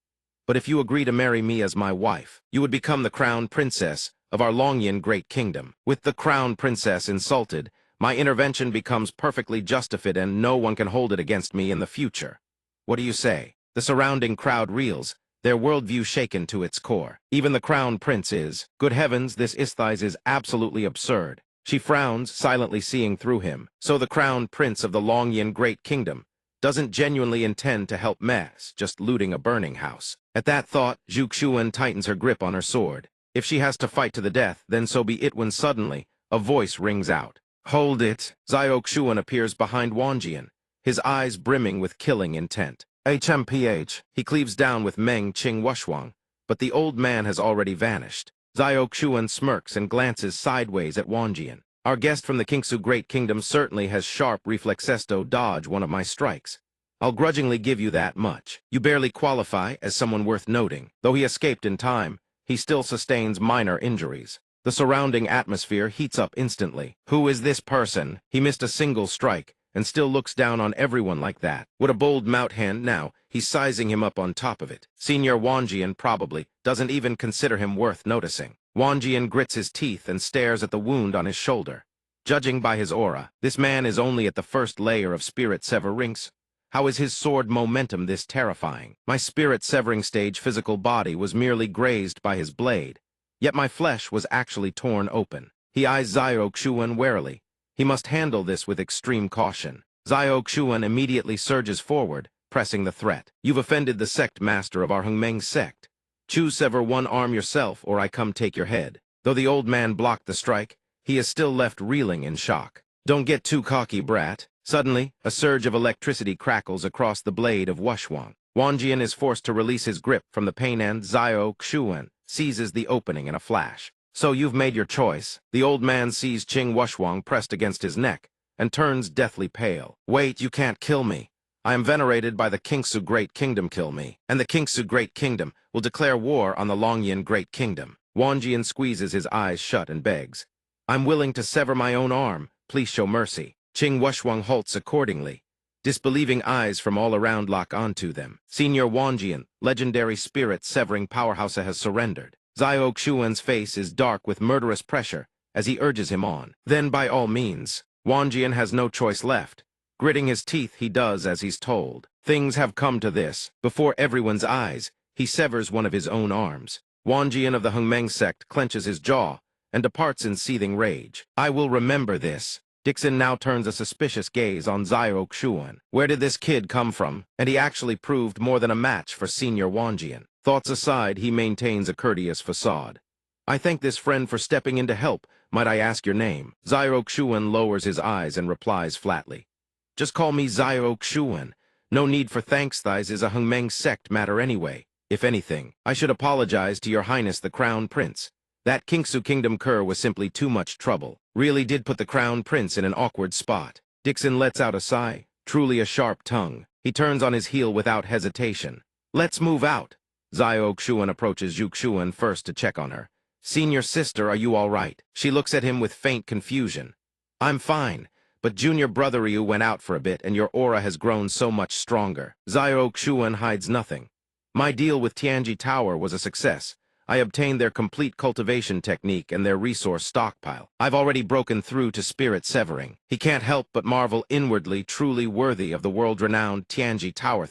But if you agree to marry me as my wife, you would become the Crown Princess of our Longyan Great Kingdom. With the Crown Princess insulted, my intervention becomes perfectly justified and no one can hold it against me in the future. What do you say?" The surrounding crowd reels, their worldview shaken to its core. Even the Crown Prince is. "Good heavens, this Isthais is absolutely absurd." She frowns, silently seeing through him. So the Crown Prince of the Longyan Great Kingdom doesn't genuinely intend to help mess, just looting a burning house. At that thought, Zhu Xuan tightens her grip on her sword. If she has to fight to the death, then so be it, when suddenly, a voice rings out. "Hold it!" Zio Xuan appears behind Wanjian, his eyes brimming with killing intent. HMPH, he cleaves down with Meng Qing Wushwang, but the old man has already vanished. Zio Xuan smirks and glances sideways at Wanjian. "Our guest from the Kingxi Great Kingdom certainly has sharp reflexes to dodge one of my strikes. I'll grudgingly give you that much. You barely qualify as someone worth noting. Though he escaped in time, he still sustains minor injuries." The surrounding atmosphere heats up instantly. Who is this person? He missed a single strike and still looks down on everyone like that. What a bold mout hand now. He's sizing him up on top of it. Senior Wanjian probably doesn't even consider him worth noticing. Wanjian grits his teeth and stares at the wound on his shoulder. Judging by his aura, this man is only at the first layer of spirit severings. How is his sword momentum this terrifying? My spirit-severing stage physical body was merely grazed by his blade, yet my flesh was actually torn open. He eyes Xiao Xuan warily. He must handle this with extreme caution. Xiao Xuan immediately surges forward, pressing the threat. You've offended the sect master of our Hengmeng sect. Choose sever one arm yourself, or I come take your head. Though the old man blocked the strike, he is still left reeling in shock. Don't get too cocky, brat. Suddenly, a surge of electricity crackles across the blade of Wushwang. Wanjian is forced to release his grip from the pain and Xiao Xuan seizes the opening in a flash. So you've made your choice. The old man sees Qing Wushwang pressed against his neck and turns deathly pale. Wait, you can't kill me. I am venerated by the Kingsu Great Kingdom. Kill me, and the Kingsu Great Kingdom will declare war on the Longyan Great Kingdom. Wanjian squeezes his eyes shut and begs, I'm willing to sever my own arm. Please show mercy. Qing Wushwang halts accordingly. Disbelieving eyes from all around lock onto them. Senior Wanjian, legendary spirit-severing powerhouse, has surrendered. Xiao Xuan's face is dark with murderous pressure as he urges him on. Then by all means, Wanjian has no choice left. Gritting his teeth, he does as he's told. Things have come to this. Before everyone's eyes, he severs one of his own arms. Wanjian of the Hengmeng sect clenches his jaw and departs in seething rage. I will remember this. Dixon now turns a suspicious gaze on Xiao Xuan. Where did this kid come from? And he actually proved more than a match for Senior Wanjian. Thoughts aside, he maintains a courteous facade. I thank this friend for stepping in to help. Might I ask your name? Xiao Xuan lowers his eyes and replies flatly. Just call me Xiao Xuan. No need for thanks. Thighs is a Hengmeng sect matter anyway. If anything, I should apologize to your highness the crown prince. That Kingsu Kingdom cur was simply too much trouble. Really did put the crown prince in an awkward spot. Dixon lets out a sigh, truly a sharp tongue. He turns on his heel without hesitation. Let's move out. Xiao Xuan approaches Zhu Xuan first to check on her. Senior sister, are you all right? She looks at him with faint confusion. I'm fine, but junior brother Ryu went out for a bit and your aura has grown so much stronger. Xiao Xuan hides nothing. My deal with Tianji Tower was a success. I obtained their complete cultivation technique and their resource stockpile. I've already broken through to spirit severing. He can't help but marvel inwardly, truly worthy of the world-renowned Tianji Tower.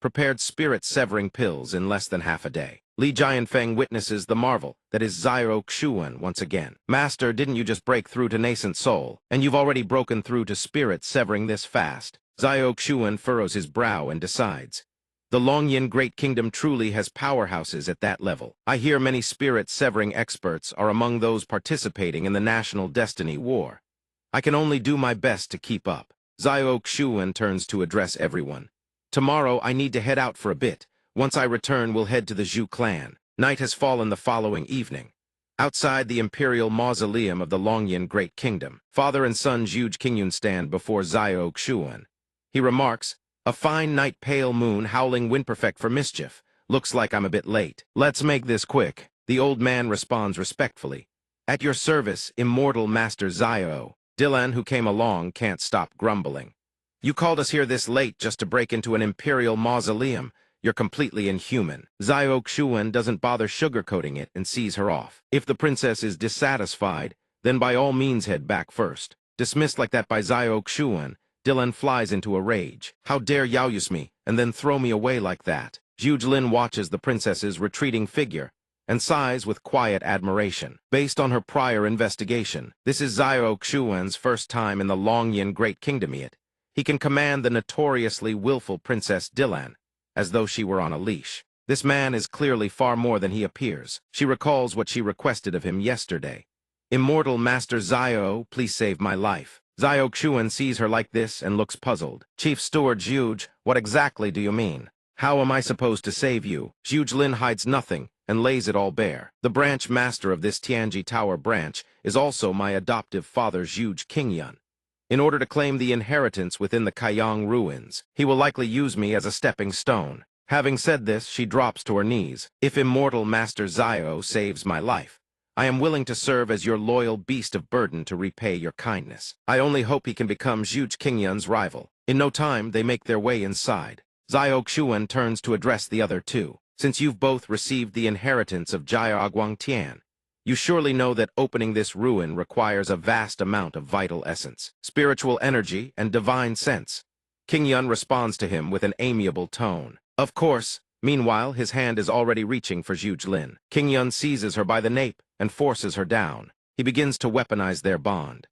Prepared spirit-severing pills in less than half a day. Li Jianfeng witnesses the marvel that is Xiao Xuan once again. Master, didn't you just break through to nascent soul? And you've already broken through to spirit-severing this fast? Xiao Xuan furrows his brow and decides. The Longyan Great Kingdom truly has powerhouses at that level. I hear many spirit-severing experts are among those participating in the National Destiny War. I can only do my best to keep up. Xiao Xuan turns to address everyone. Tomorrow I need to head out for a bit. Once I return, we'll head to the Zhu clan. Night has fallen the following evening. Outside the imperial mausoleum of the Longyan Great Kingdom, father and son Zhu Qingyun stand before Xiao Xuan. He remarks, a fine night, pale moon, howling wind, perfect for mischief. Looks like I'm a bit late. Let's make this quick. The old man responds respectfully. At your service, immortal Master Xiao. Dylan, who came along, can't stop grumbling. You called us here this late just to break into an imperial mausoleum. You're completely inhuman. Xiao Xuan doesn't bother sugarcoating it and sees her off. If the princess is dissatisfied, then by all means head back first. Dismissed like that by Xiao Xuan, Dylan flies into a rage. How dare you use me and then throw me away like that? Zhu Jilin watches the princess's retreating figure and sighs with quiet admiration. Based on her prior investigation, this is Xiao Xuan's first time in the Longyan Great Kingdom yet. He can command the notoriously willful Princess Dylan, as though she were on a leash. This man is clearly far more than he appears. She recalls what she requested of him yesterday. Immortal Master Xiao, please save my life. Xiao Xuan sees her like this and looks puzzled. Chief Steward Zhuge, what exactly do you mean? How am I supposed to save you? Zhu Jilin hides nothing and lays it all bare. The branch master of this Tianji Tower branch is also my adoptive father Zhu Qingyun. In order to claim the inheritance within the Kaiyang ruins, he will likely use me as a stepping stone. Having said this, she drops to her knees. If immortal Master Xiao saves my life, I am willing to serve as your loyal beast of burden to repay your kindness. I only hope he can become Zhu Qingyun's rival. In no time, they make their way inside. Xiao Xuan turns to address the other two. Since you've both received the inheritance of Jia Aguangtian, You surely know that opening this ruin requires a vast amount of vital essence, spiritual energy, and divine sense. King Yun responds to him with an amiable tone. Of course. Meanwhile, his hand is already reaching for Zhuge Lin. King Yun seizes her by the nape and forces her down. He begins to weaponize their bond.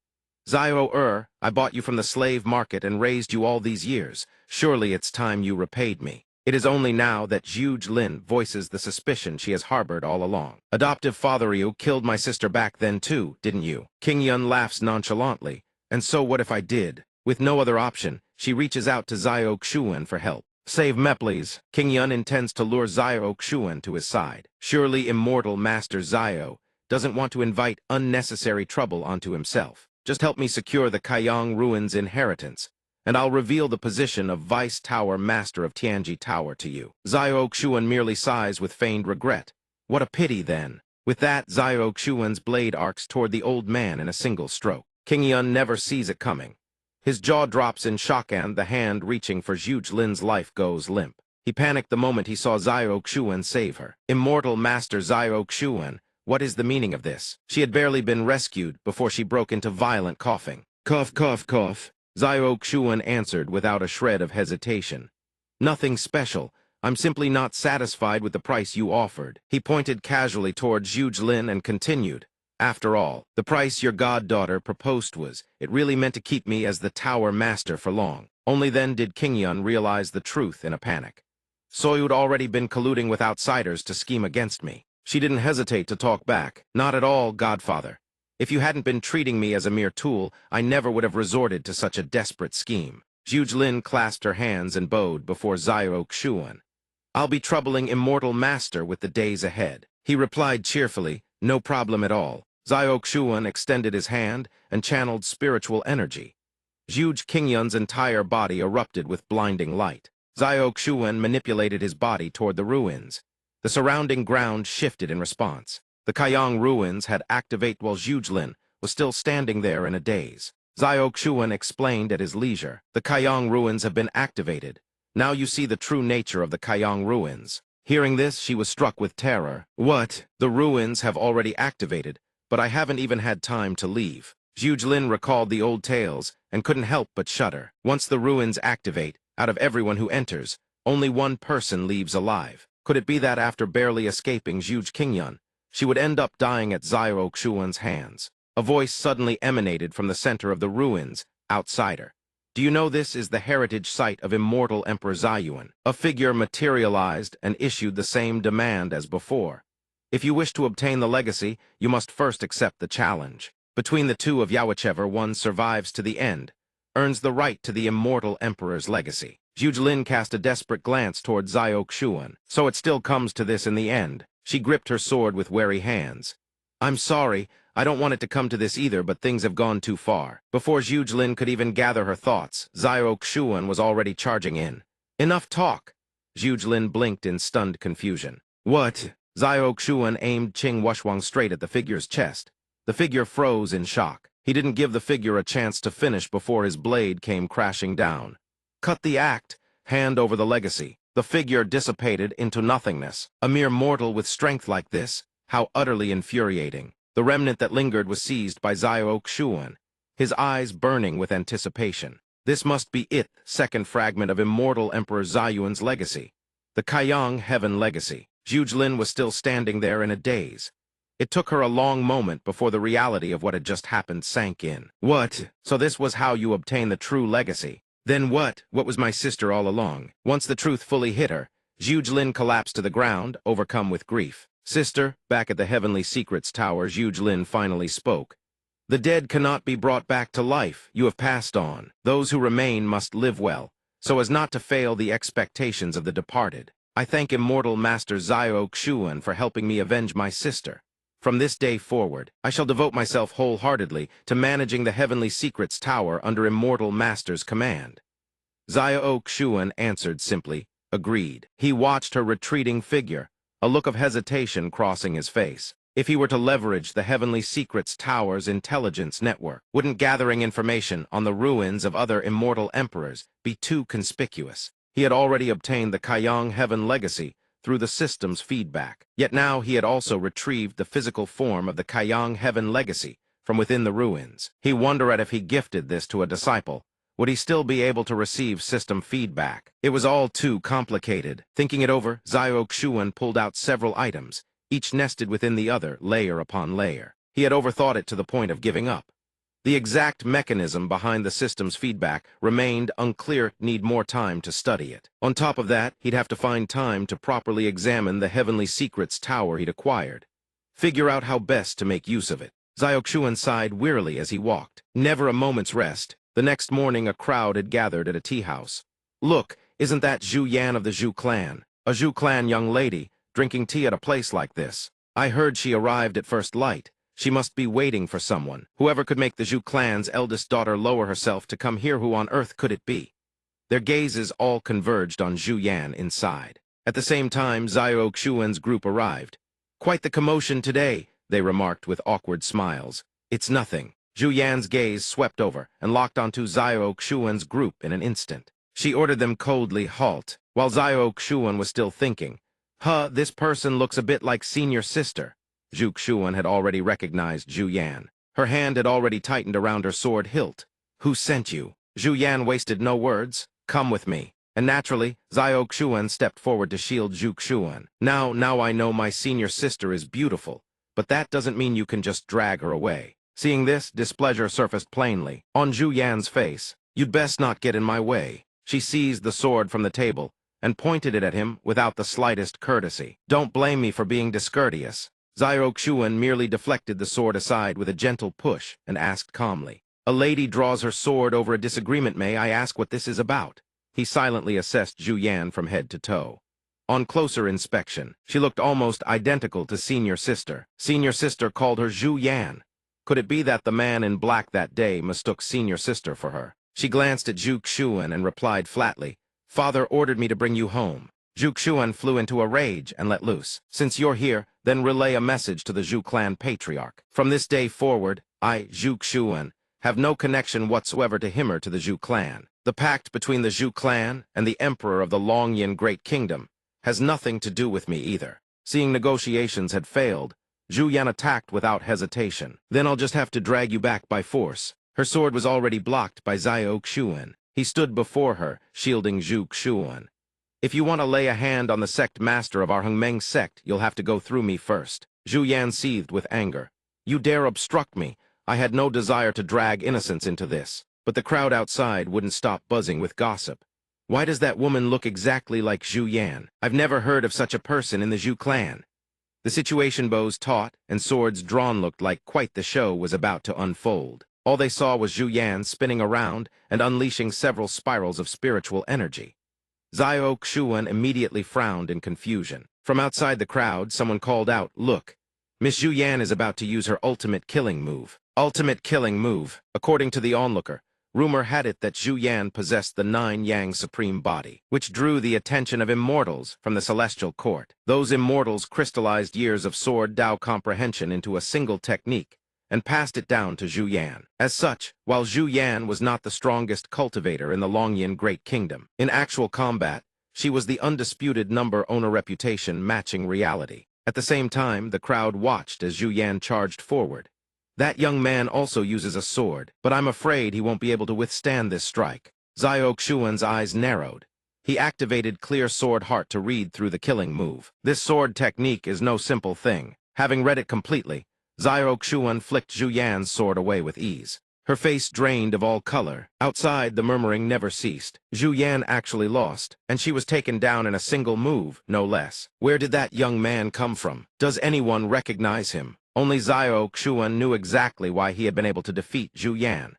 Zio, I bought you from the slave market and raised you all these years. Surely it's time you repaid me. It is only now that Zhuge Lin voices the suspicion she has harbored all along. Adoptive father, you killed my sister back then too, didn't you? King Yun laughs nonchalantly. And so what if I did? With no other option, she reaches out to Zio Xuan for help. Save me, please. King Yun intends to lure Zio Xuan to his side. Surely immortal Master Zio doesn't want to invite unnecessary trouble onto himself. Just help me secure the Kaiyang Ruins inheritance, and I'll reveal the position of Vice Tower Master of Tianji Tower to you. Zio Xuan merely sighs with feigned regret. What a pity, then. With that, Zio Xuan's blade arcs toward the old man in a single stroke. King Yun never sees it coming. His jaw drops in shock and the hand reaching for Zhuge Lin's life goes limp. He panicked the moment he saw Zio Xuan save her. Immortal Master Zio Xuan, what is the meaning of this? She had barely been rescued before she broke into violent coughing. Cough, cough, cough. Zio Xuan answered without a shred of hesitation. Nothing special. I'm simply not satisfied with the price you offered. He pointed casually toward Zhuge Lin and continued. After all, the price your goddaughter proposed was, it really meant to keep me as the tower master for long. Only then did King Yun realize the truth in a panic. Soyu'd already been colluding with outsiders to scheme against me. She didn't hesitate to talk back. Not at all, godfather. If you hadn't been treating me as a mere tool, I never would have resorted to such a desperate scheme. Zhuge Lin clasped her hands and bowed before Zio Xuan. I'll be troubling Immortal Master with the days ahead. He replied cheerfully, no problem at all. Zio Xuan extended his hand and channeled spiritual energy. Zhuge Qingyun's entire body erupted with blinding light. Zio Xuan manipulated his body toward the ruins. The surrounding ground shifted in response. The Kaiyang ruins had activated while Zhuge Lin was still standing there in a daze. Zio Xuan explained at his leisure. The Kaiyang ruins have been activated. Now you see the true nature of the Kaiyang ruins. Hearing this, she was struck with terror. What? The ruins have already activated, but I haven't even had time to leave. Zhuge Lin recalled the old tales and couldn't help but shudder. Once the ruins activate, out of everyone who enters, only one person leaves alive. Could it be that after barely escaping Zhuge Qingyun, she would end up dying at Zio Xuan's hands? A voice suddenly emanated from the center of the ruins, outsider. Do you know this is the heritage site of immortal Emperor Ziyuan? A figure materialized and issued the same demand as before. If you wish to obtain the legacy, you must first accept the challenge. Between the two of you, whichever one survives to the end, earns the right to the immortal Emperor's legacy. Zhuge Lin cast a desperate glance toward Zio Xuan. So it still comes to this in the end. She gripped her sword with wary hands. I'm sorry, I don't want it to come to this either, but things have gone too far. Before Zhuge Lin could even gather her thoughts, Zio Xuan was already charging in. Enough talk! Zhuge Lin blinked in stunned confusion. What? Zio Xuan aimed Qing Wushwang straight at the figure's chest. The figure froze in shock. He didn't give the figure a chance to finish before his blade came crashing down. Cut the act, hand over the legacy. The figure dissipated into nothingness. A mere mortal with strength like this, how utterly infuriating. The remnant that lingered was seized by Zio Xuan, his eyes burning with anticipation. This must be it, second fragment of immortal Emperor Ziyuan's legacy. The Kaiyang Heaven legacy. Zhuge Lin was still standing there in a daze. It took her a long moment before the reality of what had just happened sank in. What? So this was how you obtain the true legacy? Then what? What was my sister all along? Once the truth fully hit her, Zhuge Lin collapsed to the ground, overcome with grief. Sister, back at the Heavenly Secrets Tower, Zhuge Lin finally spoke. The dead cannot be brought back to life. You have passed on. Those who remain must live well, so as not to fail the expectations of the departed. I thank immortal Master Zio Xuan for helping me avenge my sister. From this day forward, I shall devote myself wholeheartedly to managing the Heavenly Secrets Tower under Immortal Master's command. Zio Xuan answered simply, agreed. He watched her retreating figure, a look of hesitation crossing his face. If he were to leverage the Heavenly Secrets Tower's intelligence network, wouldn't gathering information on the ruins of other immortal emperors be too conspicuous? He had already obtained the Kaiyang Heaven legacy through the system's feedback. Yet now he had also retrieved the physical form of the Kaiyang Heaven legacy from within the ruins. He wondered at if he gifted this to a disciple, would he still be able to receive system feedback? It was all too complicated. Thinking it over, Xiao Xuan pulled out several items, each nested within the other, layer upon layer. He had overthought it to the point of giving up. The exact mechanism behind the system's feedback remained unclear, need more time to study it. On top of that, he'd have to find time to properly examine the Heavenly Secrets tower he'd acquired. Figure out how best to make use of it. Xiao Xuan sighed wearily as he walked. Never a moment's rest. The next morning, a crowd had gathered at a tea house. Look, isn't that Zhu Yan of the Zhu clan? A Zhu clan young lady, drinking tea at a place like this. I heard she arrived at first light. She must be waiting for someone. Whoever could make the Zhu clan's eldest daughter lower herself to come here, who on earth could it be? Their gazes all converged on Zhu Yan inside. At the same time, Xiao Xuan's group arrived. Quite the commotion today, they remarked with awkward smiles. It's nothing. Zhu Yan's gaze swept over and locked onto Xiao Xuan's group in an instant. She ordered them coldly halt, while Xiao Xuan was still thinking. This person looks a bit like senior sister. Zhu Xuan had already recognized Zhu Yan. Her hand had already tightened around her sword hilt. Who sent you? Zhu Yan wasted no words. Come with me. And naturally, Xiao Xuan stepped forward to shield Zhu Xuan. Now I know my senior sister is beautiful, but that doesn't mean you can just drag her away. Seeing this, displeasure surfaced plainly on Zhu Yan's face. You'd best not get in my way. She seized the sword from the table and pointed it at him without the slightest courtesy. Don't blame me for being discourteous. Xiao Xuan merely deflected the sword aside with a gentle push and asked calmly. A lady draws her sword over a disagreement. May I ask what this is about? He silently assessed Zhu Yan from head to toe. On closer inspection, she looked almost identical to senior sister. Senior sister called her Zhu Yan. Could it be that the man in black that day mistook senior sister for her? She glanced at Zhu Xuan and replied flatly, Father ordered me to bring you home. Zhu Xuan flew into a rage and let loose. Since you're here, then relay a message to the Zhu clan patriarch. From this day forward, I, Zhu Xuan, have no connection whatsoever to him or to the Zhu clan. The pact between the Zhu clan and the emperor of the Longyan Great Kingdom has nothing to do with me either. Seeing negotiations had failed, Zhu Yan attacked without hesitation. Then I'll just have to drag you back by force. Her sword was already blocked by Xiao Xuan. He stood before her, shielding Zhu Xuan. If you want to lay a hand on the sect master of our Hengmeng sect, you'll have to go through me first. Zhu Yan seethed with anger. You dare obstruct me? I had no desire to drag innocents into this. But the crowd outside wouldn't stop buzzing with gossip. Why does that woman look exactly like Zhu Yan? I've never heard of such a person in the Zhu clan. The situation bows taut and swords drawn looked like quite the show was about to unfold. All they saw was Zhu Yan spinning around and unleashing several spirals of spiritual energy. Xiao Xuan immediately frowned in confusion. From outside the crowd, someone called out, Look, Miss Zhu Yan is about to use her ultimate killing move. Ultimate killing move. According to the onlooker, rumor had it that Zhu Yan possessed the 9 Yang Supreme Body, which drew the attention of immortals from the celestial court. Those immortals crystallized years of sword Dao comprehension into a single technique and passed it down to Zhu Yan. As such, while Zhu Yan was not the strongest cultivator in the Longyan Great Kingdom, in actual combat, she was the undisputed number owner reputation matching reality. At the same time, the crowd watched as Zhu Yan charged forward. That young man also uses a sword, but I'm afraid he won't be able to withstand this strike. Xiao Xuan's eyes narrowed. He activated Clear Sword Heart to read through the killing move. This sword technique is no simple thing. Having read it completely, Xiao Xuan flicked Zhu Yan's sword away with ease. Her face drained of all color. Outside, the murmuring never ceased. Zhu Yan actually lost, and she was taken down in a single move, no less. Where did that young man come from? Does anyone recognize him? Only Xiao Xuan knew exactly why he had been able to defeat Zhu Yan.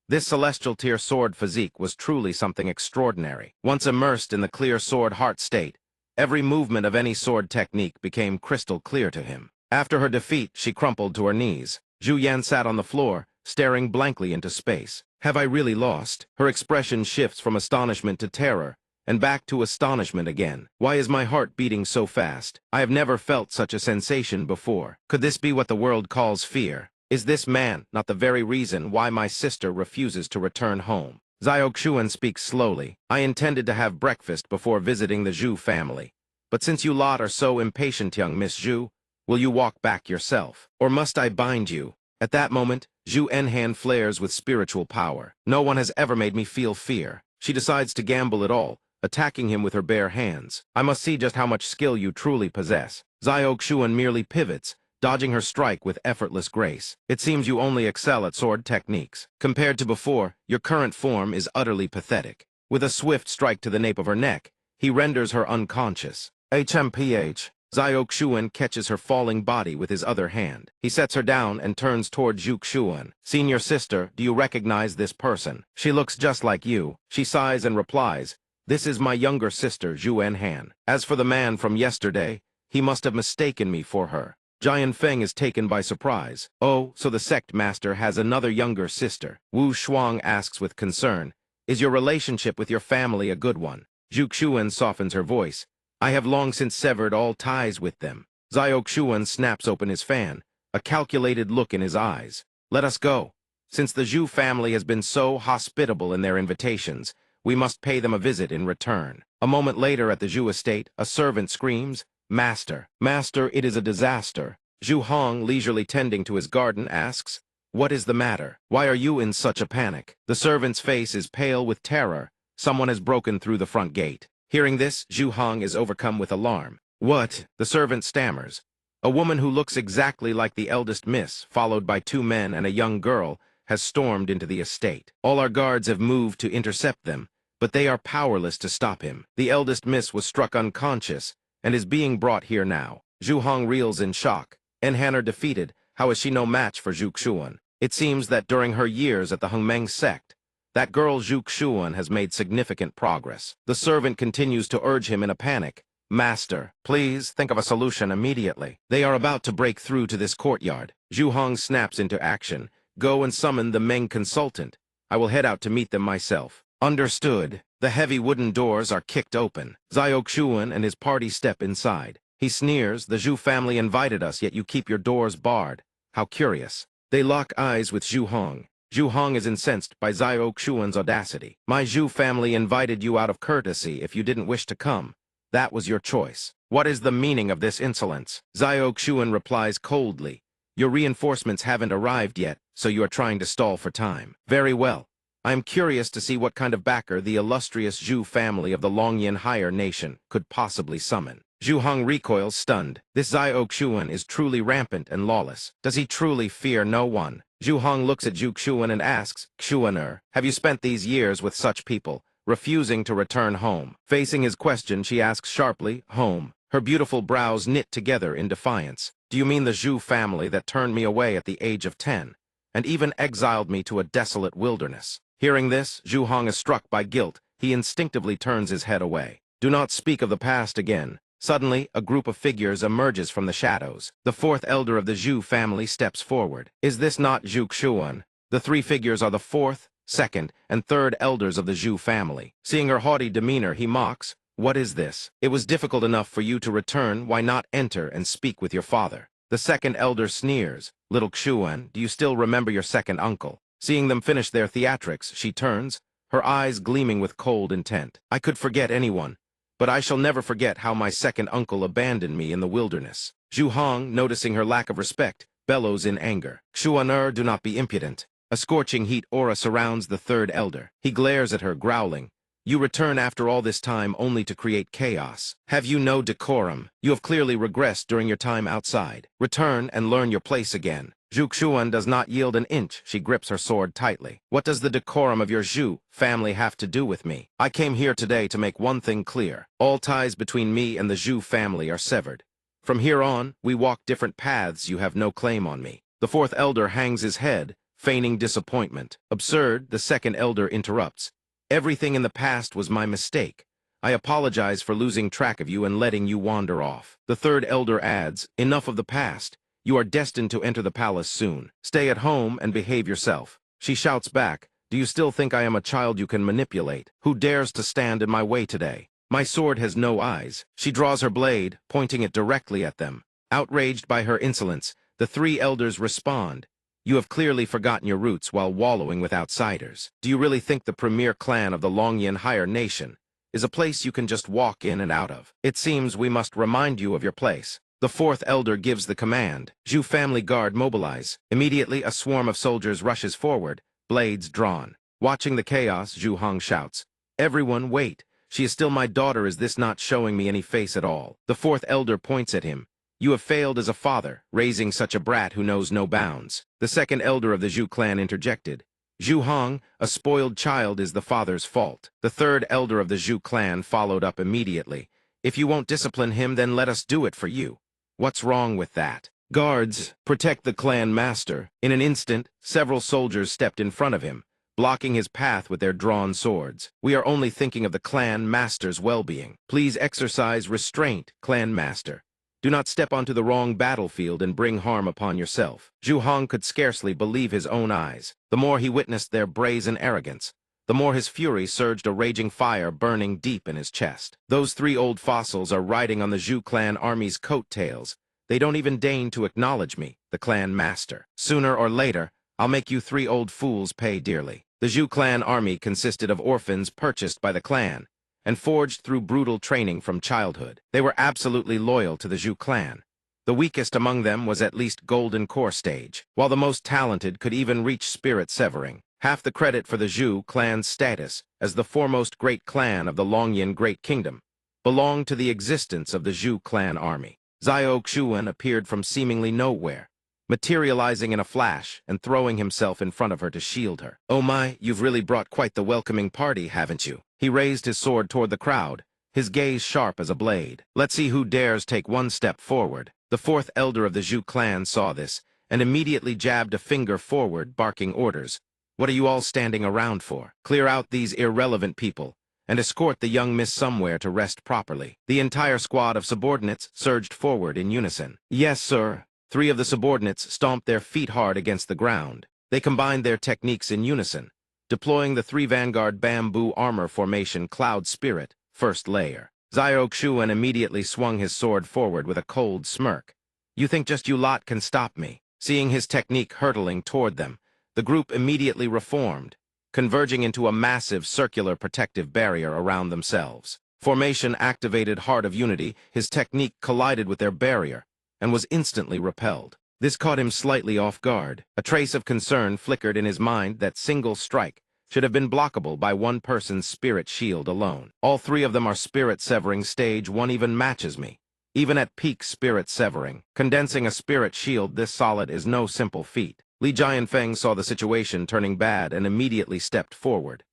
This celestial tier sword physique was truly something extraordinary. Once immersed in the Clear Sword Heart state, every movement of any sword technique became crystal clear to him. After her defeat, she crumpled to her knees. Zhu Yan sat on the floor, staring blankly into space. Have I really lost? Her expression shifts from astonishment to terror, and back to astonishment again. Why is my heart beating so fast? I have never felt such a sensation before. Could this be what the world calls fear? Is this man not the very reason why my sister refuses to return home? Xiao Xuan speaks slowly. I intended to have breakfast before visiting the Zhu family. But since you lot are so impatient, young Miss Zhu, will you walk back yourself? Or must I bind you? At that moment, Zhu Enhan flares with spiritual power. No one has ever made me feel fear. She decides to gamble it all, attacking him with her bare hands. I must see just how much skill you truly possess. Xiao Xuan merely pivots, dodging her strike with effortless grace. It seems you only excel at sword techniques. Compared to before, your current form is utterly pathetic. With a swift strike to the nape of her neck, he renders her unconscious. HMPH. Xiao Xuan catches her falling body with his other hand. He sets her down and turns toward Zhu Xuan. Senior sister, do you recognize this person? She looks just like you. She sighs and replies, this is my younger sister, Zhu Enhan. As for the man from yesterday, he must have mistaken me for her. Jian Feng is taken by surprise. Oh, so the sect master has another younger sister. Wu Shuang asks with concern, is your relationship with your family a good one? Zhu Xuan softens her voice. I have long since severed all ties with them. Xiao Xuan snaps open his fan, a calculated look in his eyes. Let us go. Since the Zhu family has been so hospitable in their invitations, we must pay them a visit in return. A moment later at the Zhu estate, a servant screams, Master, Master, it is a disaster. Zhu Hong, leisurely tending to his garden, asks, what is the matter? Why are you in such a panic? The servant's face is pale with terror. Someone has broken through the front gate. Hearing this, Zhu Hong is overcome with alarm. What? The servant stammers. A woman who looks exactly like the eldest miss, followed by 2 men and a young girl, has stormed into the estate. All our guards have moved to intercept them, but they are powerless to stop him. The eldest miss was struck unconscious and is being brought here now. Zhu Hong reels in shock. Enhan are defeated. How is she no match for Zhu Xuan? It seems that during her years at the Hongmeng sect, that girl Zhu Xuan has made significant progress. The servant continues to urge him in a panic. Master, please think of a solution immediately. They are about to break through to this courtyard. Zhu Hong snaps into action. Go and summon the Meng consultant. I will head out to meet them myself. Understood. The heavy wooden doors are kicked open. Xiao Xuan and his party step inside. He sneers, the Zhu family invited us, yet you keep your doors barred. How curious. They lock eyes with Zhu Hong. Zhu Hong is incensed by Xiao Xuan's audacity. My Zhu family invited you out of courtesy if you didn't wish to come. That was your choice. What is the meaning of this insolence? Xiao Xuan replies coldly. Your reinforcements haven't arrived yet, so you are trying to stall for time. Very well. I am curious to see what kind of backer the illustrious Zhu family of the Longyan Higher Nation could possibly summon. Zhu Hong recoils stunned. This Xiao Xuan is truly rampant and lawless. Does he truly fear no one? Zhu Hong looks at Zhu Xuan and asks, Xuaner, have you spent these years with such people, refusing to return home? Facing his question, she asks sharply, home. Her beautiful brows knit together in defiance. Do you mean the Zhu family that turned me away at the age of 10, and even exiled me to a desolate wilderness? Hearing this, Zhu Hong is struck by guilt. He instinctively turns his head away. Do not speak of the past again. Suddenly, a group of figures emerges from the shadows. The 4th elder of the Zhu family steps forward. Is this not Zhu Xuan? The 3 figures are the 4th, 2nd, and 3rd elders of the Zhu family. Seeing her haughty demeanor, he mocks, what is this? It was difficult enough for you to return, why not enter and speak with your father? The 2nd elder sneers, little Xuan, do you still remember your 2nd uncle? Seeing them finish their theatrics, she turns, her eyes gleaming with cold intent. I could forget anyone, but I shall never forget how my 2nd uncle abandoned me in the wilderness. Zhu Hong, noticing her lack of respect, bellows in anger. Xuaner, do not be impudent. A scorching heat aura surrounds the 3rd elder. He glares at her, growling. You return after all this time only to create chaos. Have you no decorum? You have clearly regressed during your time outside. Return and learn your place again. Zhu Xuan does not yield an inch. She grips her sword tightly. What does the decorum of your Zhu family have to do with me? I came here today to make one thing clear. All ties between me and the Zhu family are severed. From here on, we walk different paths. You have no claim on me. The 4th elder hangs his head, feigning disappointment. Absurd, the 2nd elder interrupts. Everything in the past was my mistake. I apologize for losing track of you and letting you wander off. The 3rd elder adds, enough of the past. You are destined to enter the palace soon. Stay at home and behave yourself. She shouts back, do you still think I am a child you can manipulate? Who dares to stand in my way today? My sword has no eyes. She draws her blade, pointing it directly at them. Outraged by her insolence, the 3 elders respond. You have clearly forgotten your roots while wallowing with outsiders. Do you really think the premier clan of the Longyan Higher Nation is a place you can just walk in and out of. It seems we must remind you of your place. The fourth elder gives the command. Zhu family guard mobilize. Immediately, a swarm of soldiers rushes forward, blades drawn. Watching the chaos, Zhu Hong shouts, "Everyone, wait! She is still my daughter. Is this not showing me any face at all?" The fourth elder points at him. "You have failed as a father, raising such a brat who knows no bounds." The second elder of the Zhu clan interjected. "Zhu Hong, a spoiled child is the father's fault." The third elder of the Zhu clan followed up immediately. "If you won't discipline him, then let us do it for you." What's wrong with that? "Guards, protect the clan master." In an instant, several soldiers stepped in front of him, blocking his path with their drawn swords. "We are only thinking of the clan master's well-being. Please exercise restraint, clan master. Do not step onto the wrong battlefield and bring harm upon yourself." Zhu Hong could scarcely believe his own eyes. The more he witnessed their brazen arrogance, the more his fury surged, a raging fire burning deep in his chest. "Those three old fossils are riding on the Zhu clan army's coattails. They don't even deign to acknowledge me, the clan master. Sooner or later, I'll make you three old fools pay dearly." The Zhu clan army consisted of orphans purchased by the clan and forged through brutal training from childhood. They were absolutely loyal to the Zhu clan. The weakest among them was at least golden core stage, while the most talented could even reach spirit severing. Half the credit for the Zhu clan's status as the foremost great clan of the Longyan Great Kingdom belonged to the existence of the Zhu clan army. Xiao Xuan appeared from seemingly nowhere, materializing in a flash and throwing himself in front of her to shield her. "Oh my, you've really brought quite the welcoming party, haven't you?" He raised his sword toward the crowd, his gaze sharp as a blade. "Let's see who dares take one step forward." The fourth elder of the Zhu clan saw this and immediately jabbed a finger forward, barking orders. "What are you all standing around for? Clear out these irrelevant people and escort the young miss somewhere to rest properly." The entire squad of subordinates surged forward in unison. "Yes, sir." Three of the subordinates stomped their feet hard against the ground. They combined their techniques in unison, deploying the three vanguard bamboo armor formation Cloud Spirit, first layer. Xiao Xuan immediately swung his sword forward with a cold smirk. "You think just you lot can stop me?" Seeing his technique hurtling toward them, the group immediately reformed, converging into a massive circular protective barrier around themselves. Formation activated Heart of Unity. His technique collided with their barrier and was instantly repelled. This caught him slightly off guard. A trace of concern flickered in his mind that single strike should have been blockable by one person's spirit shield alone. "All three of them are spirit severing. Stage 1 even matches me. Even at peak spirit severing, condensing a spirit shield this solid is no simple feat." Li Jianfeng saw the situation turning bad and immediately stepped forward.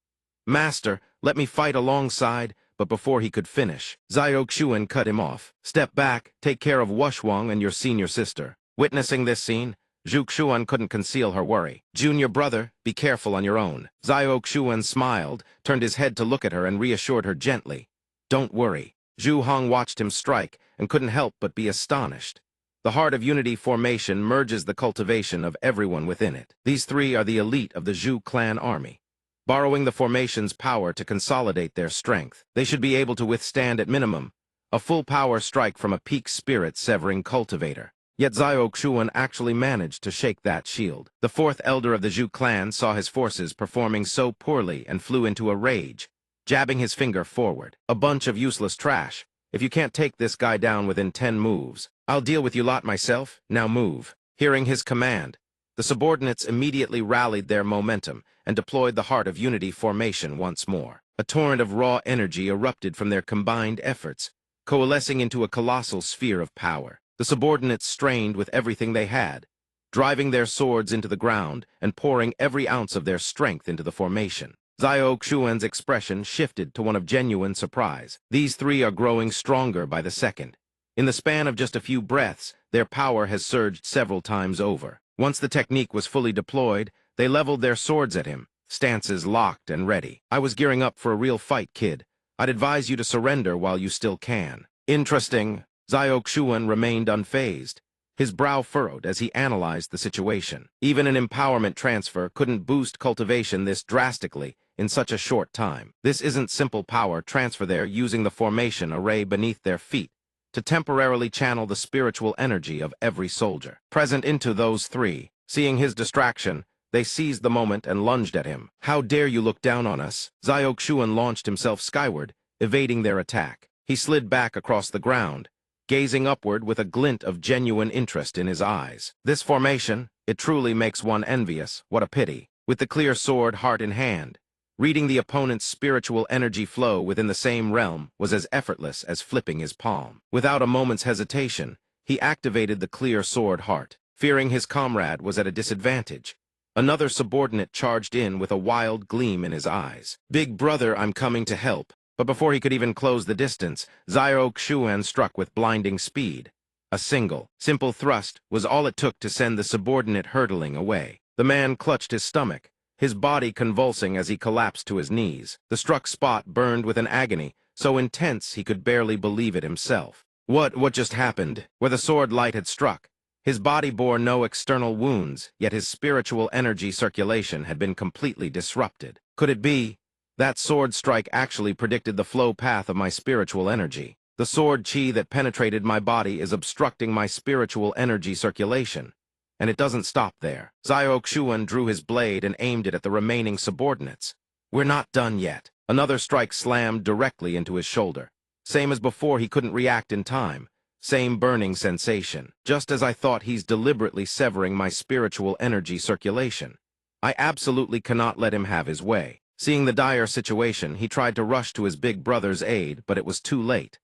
"Master, let me fight alongside," but before he could finish, Xiao Xuan cut him off. "Step back, take care of Wushwang and your senior sister." Witnessing this scene, Zhu Xuan couldn't conceal her worry. "Junior brother, be careful on your own." Xiao Xuan smiled, turned his head to look at her and reassured her gently. "Don't worry." Zhu Hong watched him strike and couldn't help but be astonished. The Heart of Unity formation merges the cultivation of everyone within it. These three are the elite of the Zhu clan army, borrowing the formation's power to consolidate their strength. They should be able to withstand at minimum a full power strike from a peak spirit severing cultivator. Yet Xiao Xuan actually managed to shake that shield. The fourth elder of the Zhu clan saw his forces performing so poorly and flew into a rage, jabbing his finger forward. "A bunch of useless trash. If you can't take this guy down within 10 moves, I'll deal with you lot myself. Now move." Hearing his command, the subordinates immediately rallied their momentum and deployed the Heart of Unity formation once more. A torrent of raw energy erupted from their combined efforts, coalescing into a colossal sphere of power. The subordinates strained with everything they had, driving their swords into the ground and pouring every ounce of their strength into the formation. Xiao Xuan's expression shifted to one of genuine surprise. These three are growing stronger by the second. In the span of just a few breaths, their power has surged several times over. Once the technique was fully deployed, they leveled their swords at him, stances locked and ready. "I was gearing up for a real fight, kid. I'd advise you to surrender while you still can." "Interesting." Xiao Xuan remained unfazed, his brow furrowed as he analyzed the situation. Even an empowerment transfer couldn't boost cultivation this drastically in such a short time. This isn't simple power transfer. They're using the formation array beneath their feet to temporarily channel the spiritual energy of every soldier present into those three. Seeing his distraction, they seized the moment and lunged at him. "How dare you look down on us?" Xiao Xuan launched himself skyward, evading their attack. He slid back across the ground, gazing upward with a glint of genuine interest in his eyes. This formation, it truly makes one envious. What a pity. With the clear sword heart in hand, reading the opponent's spiritual energy flow within the same realm was as effortless as flipping his palm. Without a moment's hesitation, he activated the clear sword heart. Fearing his comrade was at a disadvantage, another subordinate charged in with a wild gleam in his eyes. "Big brother, I'm coming to help." But before he could even close the distance, Xiao Xuan struck with blinding speed. A simple thrust was all it took to send the subordinate hurtling away. The man clutched his stomach, his body convulsing as he collapsed to his knees. The struck spot burned with an agony so intense he could barely believe it himself. What just happened? Where the sword light had struck, his body bore no external wounds, yet his spiritual energy circulation had been completely disrupted. Could it be? That sword strike actually predicted the flow path of my spiritual energy. The sword chi that penetrated my body is obstructing my spiritual energy circulation. And it doesn't stop there. Xiao Xuan drew his blade and aimed it at the remaining subordinates. "We're not done yet." Another strike slammed directly into his shoulder. Same as before, he couldn't react in time. Same burning sensation. Just as I thought, he's deliberately severing my spiritual energy circulation. I absolutely cannot let him have his way. Seeing the dire situation, he tried to rush to his big brother's aid, but it was too late.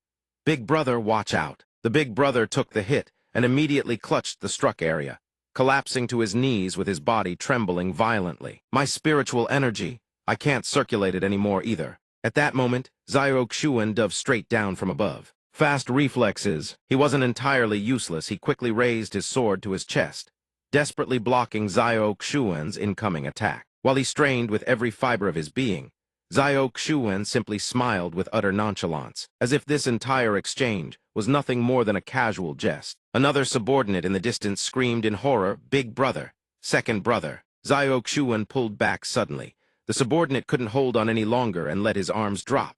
"Big brother, watch out." The big brother took the hit and immediately clutched the struck area, collapsing to his knees with his body trembling violently. "My spiritual energy, I can't circulate it anymore either." At that moment, Xiao Xuan dove straight down from above. Fast reflexes. He wasn't entirely useless. He quickly raised his sword to his chest, desperately blocking Xiao Xuan's incoming attack. While he strained with every fiber of his being, Xiao Xuan simply smiled with utter nonchalance, as if this entire exchange was nothing more than a casual jest. Another subordinate in the distance screamed in horror, "Big brother! Second brother!" Xiao Xuan pulled back suddenly. The subordinate couldn't hold on any longer and let his arms drop,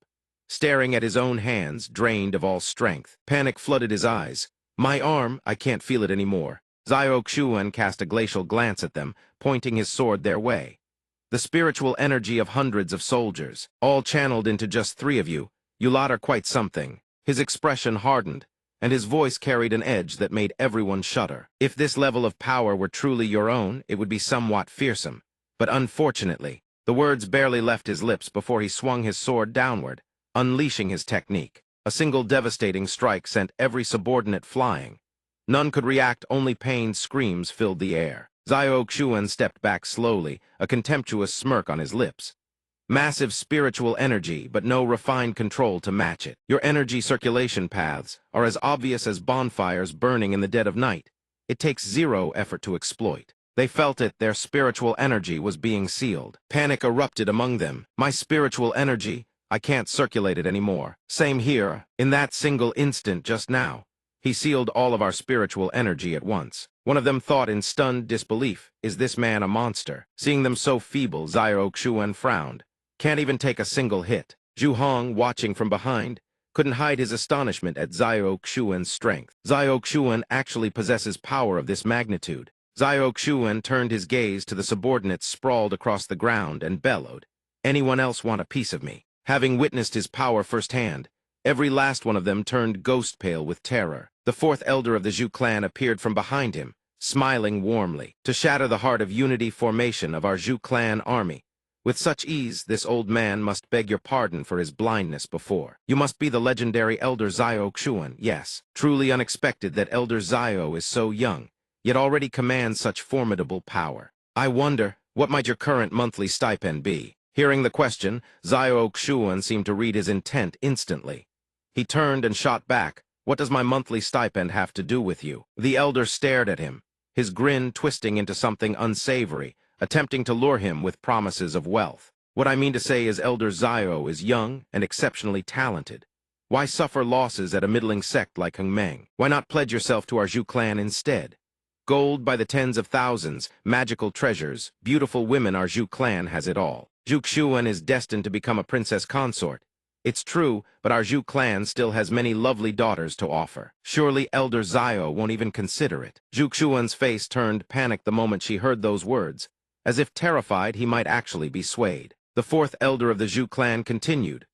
staring at his own hands, drained of all strength. Panic flooded his eyes. "My arm, I can't feel it anymore." Xiao Xuan cast a glacial glance at them, pointing his sword their way. "The spiritual energy of hundreds of soldiers, all channeled into just 3 of you. You lot are quite something." His expression hardened, and his voice carried an edge that made everyone shudder. "If this level of power were truly your own, it would be somewhat fearsome. But unfortunately," the words barely left his lips before he swung his sword downward, unleashing his technique. A single devastating strike sent every subordinate flying. None could react, only pained screams filled the air. Xiao Xuan stepped back slowly, a contemptuous smirk on his lips. "Massive spiritual energy, but no refined control to match it. Your energy circulation paths are as obvious as bonfires burning in the dead of night. It takes 0 effort to exploit." They felt it, their spiritual energy was being sealed. Panic erupted among them. "My spiritual energy, I can't circulate it anymore." "Same here." In that single instant just now, he sealed all of our spiritual energy at once. One of them thought in stunned disbelief, "Is this man a monster?" Seeing them so feeble, Xiao Xuan frowned. "Can't even take a single hit." Zhu Hong, watching from behind, couldn't hide his astonishment at Xiao Xuan's strength. Xiao Xuan actually possesses power of this magnitude. Xiao Xuan turned his gaze to the subordinates sprawled across the ground and bellowed, "Anyone else want a piece of me?" Having witnessed his power firsthand, every last one of them turned ghost pale with terror. The 4th elder of the Zhu clan appeared from behind him, smiling warmly. "To shatter the heart of unity formation of our Zhu clan army. With such ease, this old man must beg your pardon for his blindness before. You must be the legendary Elder Xiao Xuan, yes. Truly unexpected that Elder Xiao is so young, yet already commands such formidable power. I wonder, what might your current monthly stipend be?" Hearing the question, Xiao Xuan seemed to read his intent instantly. He turned and shot back, "What does my monthly stipend have to do with you?" The elder stared at him, his grin twisting into something unsavory, attempting to lure him with promises of wealth. "What I mean to say is Elder Xiao is young and exceptionally talented. Why suffer losses at a middling sect like Heng Meng? Why not pledge yourself to our Zhu clan instead? Gold by the tens of thousands, magical treasures, beautiful women, our Zhu clan has it all. Zhu Xuan is destined to become a princess consort. It's true, but our Zhu clan still has many lovely daughters to offer. Surely Elder Xiao won't even consider it." Zhu Xuan's face turned panicked the moment she heard those words, as if terrified he might actually be swayed. The 4th elder of the Zhu clan continued,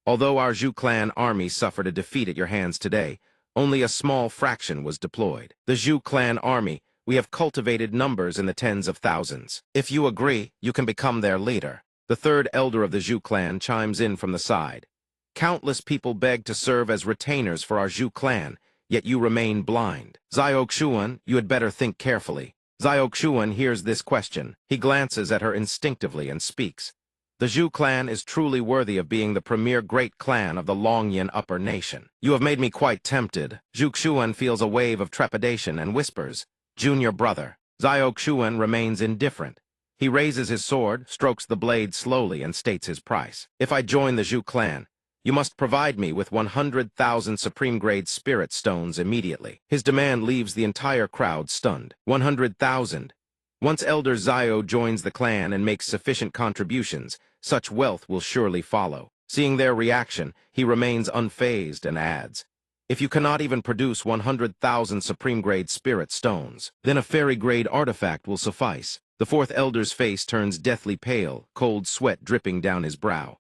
Although our Zhu clan army suffered a defeat at your hands today, only a small fraction was deployed. The Zhu clan army, we have cultivated numbers in the tens of thousands. If you agree, you can become their leader. The third elder of the Zhu clan chimes in from the side. Countless people beg to serve as retainers for our Zhu clan, yet you remain blind. Xiaoxuan, you had better think carefully. Xiaoxuan hears this question. He glances at her instinctively and speaks. The Zhu clan is truly worthy of being the premier great clan of the Longyan Upper Nation. You have made me quite tempted. Xiaoxuan feels a wave of trepidation and whispers, "Junior brother." Xiaoxuan remains indifferent. He raises his sword, strokes the blade slowly, and states his price. If I join the Zhu clan, you must provide me with 100,000 supreme-grade spirit stones immediately. His demand leaves the entire crowd stunned. 100,000. Once Elder Zio joins the clan and makes sufficient contributions, such wealth will surely follow. Seeing their reaction, he remains unfazed and adds, "If you cannot even produce 100,000 supreme-grade spirit stones, then a fairy-grade artifact will suffice." The fourth elder's face turns deathly pale, cold sweat dripping down his brow.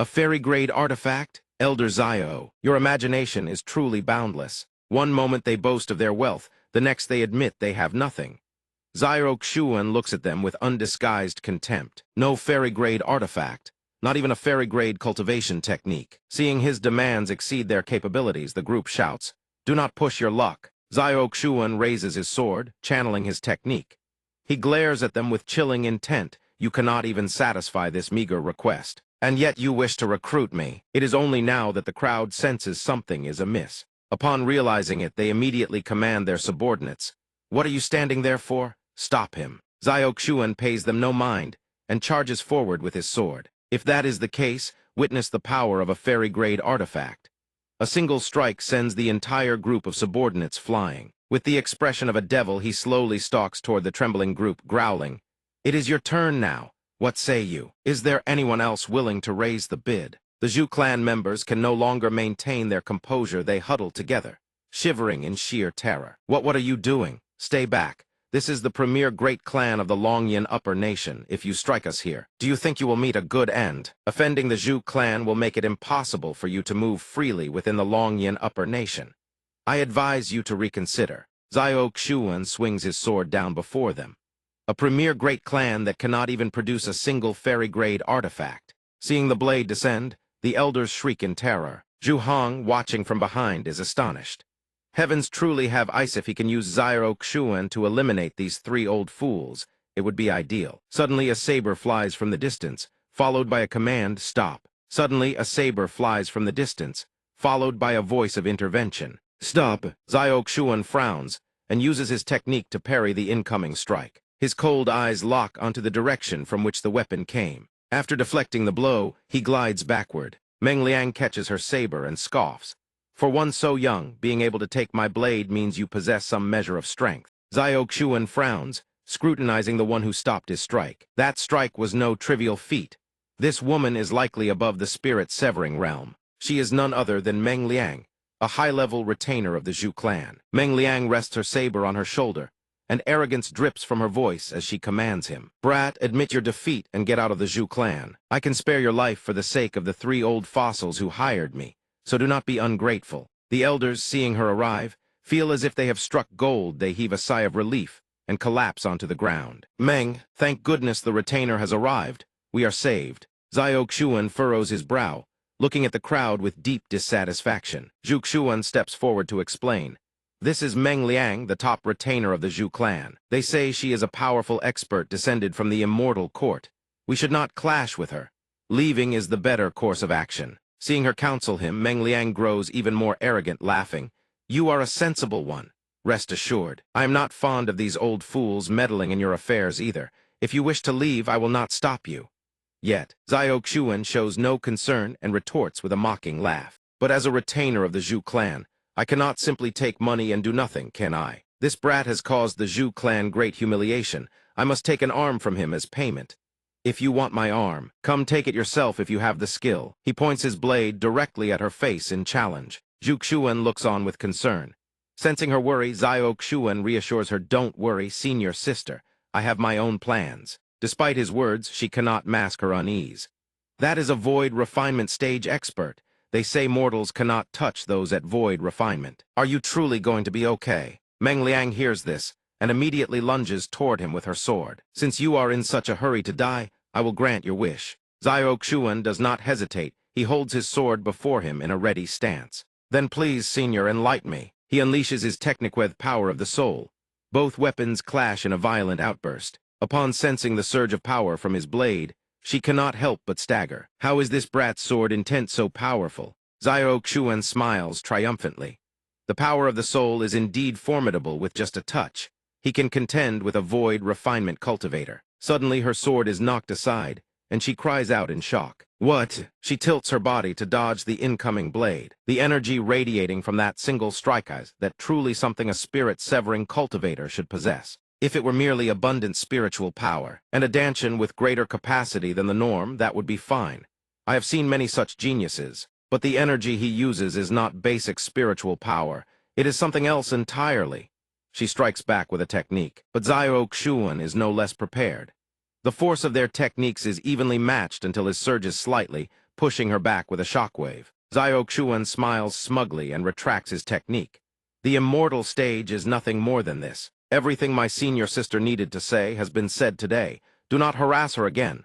"A fairy-grade artifact? Elder Zio, your imagination is truly boundless. One moment they boast of their wealth, the next they admit they have nothing." Xiaoxuan looks at them with undisguised contempt. No fairy-grade artifact, not even a fairy-grade cultivation technique. Seeing his demands exceed their capabilities, the group shouts, "Do not push your luck." Xiaoxuan raises his sword, channeling his technique. He glares at them with chilling intent. "You cannot even satisfy this meager request. And yet you wish to recruit me." It is only now that the crowd senses something is amiss. Upon realizing it, they immediately command their subordinates, "What are you standing there for? Stop him." Xiaoxuan pays them no mind and charges forward with his sword. If that is the case, witness the power of a fairy-grade artifact. A single strike sends the entire group of subordinates flying. With the expression of a devil, he slowly stalks toward the trembling group, growling, "It is your turn now. What say you? Is there anyone else willing to raise the bid?" The Zhu clan members can no longer maintain their composure. They huddle together, shivering in sheer terror. What are you doing? Stay back. This is the premier great clan of the Longyan Upper Nation. If you strike us here, do you think you will meet a good end? Offending the Zhu clan will make it impossible for you to move freely within the Longyan Upper Nation. I advise you to reconsider. Xiaoxuan swings his sword down before them. A premier great clan that cannot even produce a single fairy-grade artifact. Seeing the blade descend, the elders shriek in terror. Zhu Hong, watching from behind, is astonished. Heavens truly have ice. If he can use Xiaoxuan to eliminate these three old fools, it would be ideal. Suddenly a saber flies from the distance, followed by a command, "Stop." Suddenly a saber flies from the distance, followed by a voice of intervention. "Stop." Xiaoxuan frowns and uses his technique to parry the incoming strike. His cold eyes lock onto the direction from which the weapon came. After deflecting the blow, he glides backward. Meng Liang catches her saber and scoffs. "For one so young, being able to take my blade means you possess some measure of strength." Xiaoxuan frowns, scrutinizing the one who stopped his strike. That strike was no trivial feat. This woman is likely above the spirit-severing realm. She is none other than Meng Liang, a high-level retainer of the Zhu clan. Meng Liang rests her saber on her shoulder, and arrogance drips from her voice as she commands him. "Brat, admit your defeat and get out of the Zhu clan. I can spare your life for the sake of the three old fossils who hired me, so do not be ungrateful." The elders, seeing her arrive, feel as if they have struck gold. They heave a sigh of relief and collapse onto the ground. "Meng, thank goodness the retainer has arrived. We are saved." Xiaoxuan furrows his brow, looking at the crowd with deep dissatisfaction. Xiaoxuan steps forward to explain. "This is Meng Liang, the top retainer of the Zhu clan. They say she is a powerful expert descended from the immortal court. We should not clash with her. Leaving is the better course of action." Seeing her counsel him, Meng Liang grows even more arrogant, laughing. "You are a sensible one. Rest assured. I am not fond of these old fools meddling in your affairs either. If you wish to leave, I will not stop you." Yet, Xiaoxuan shows no concern and retorts with a mocking laugh. "But as a retainer of the Zhu clan, I cannot simply take money and do nothing, can I? This brat has caused the Zhu clan great humiliation. I must take an arm from him as payment. If you want my arm, come take it yourself if you have the skill." He points his blade directly at her face in challenge. Xiaoxuan looks on with concern. Sensing her worry, Xiaoxuan reassures her, "Don't worry, senior sister. I have my own plans." Despite his words, she cannot mask her unease. "That is a void refinement stage expert. They say mortals cannot touch those at void refinement. Are you truly going to be okay? Meng Liang hears this, and immediately lunges toward him with her sword. Since you are in such a hurry to die, I will grant your wish. Xiao Xuan does not hesitate. He holds his sword before him in a ready stance. Then please, Senior, enlighten me. He unleashes his Techniqueth power of the soul. Both weapons clash in a violent outburst. Upon sensing the surge of power from his blade, she cannot help but stagger. How is this brat's sword intent so powerful? Xiao Xuan smiles triumphantly. The power of the soul is indeed formidable with just a touch. He can contend with a void refinement cultivator. Suddenly her sword is knocked aside, and she cries out in shock. What? She tilts her body to dodge the incoming blade. The energy radiating from that single strike is that truly something a spirit-severing cultivator should possess. If it were merely abundant spiritual power, and a Danshan with greater capacity than the norm, that would be fine. I have seen many such geniuses, but the energy he uses is not basic spiritual power. It is something else entirely. She strikes back with a technique, but Xiao Xuan is no less prepared. The force of their techniques is evenly matched until his surges slightly, pushing her back with a shockwave. Xiao Xuan smiles smugly and retracts his technique. The immortal stage is nothing more than this. Everything my senior sister needed to say has been said today. Do not harass her again.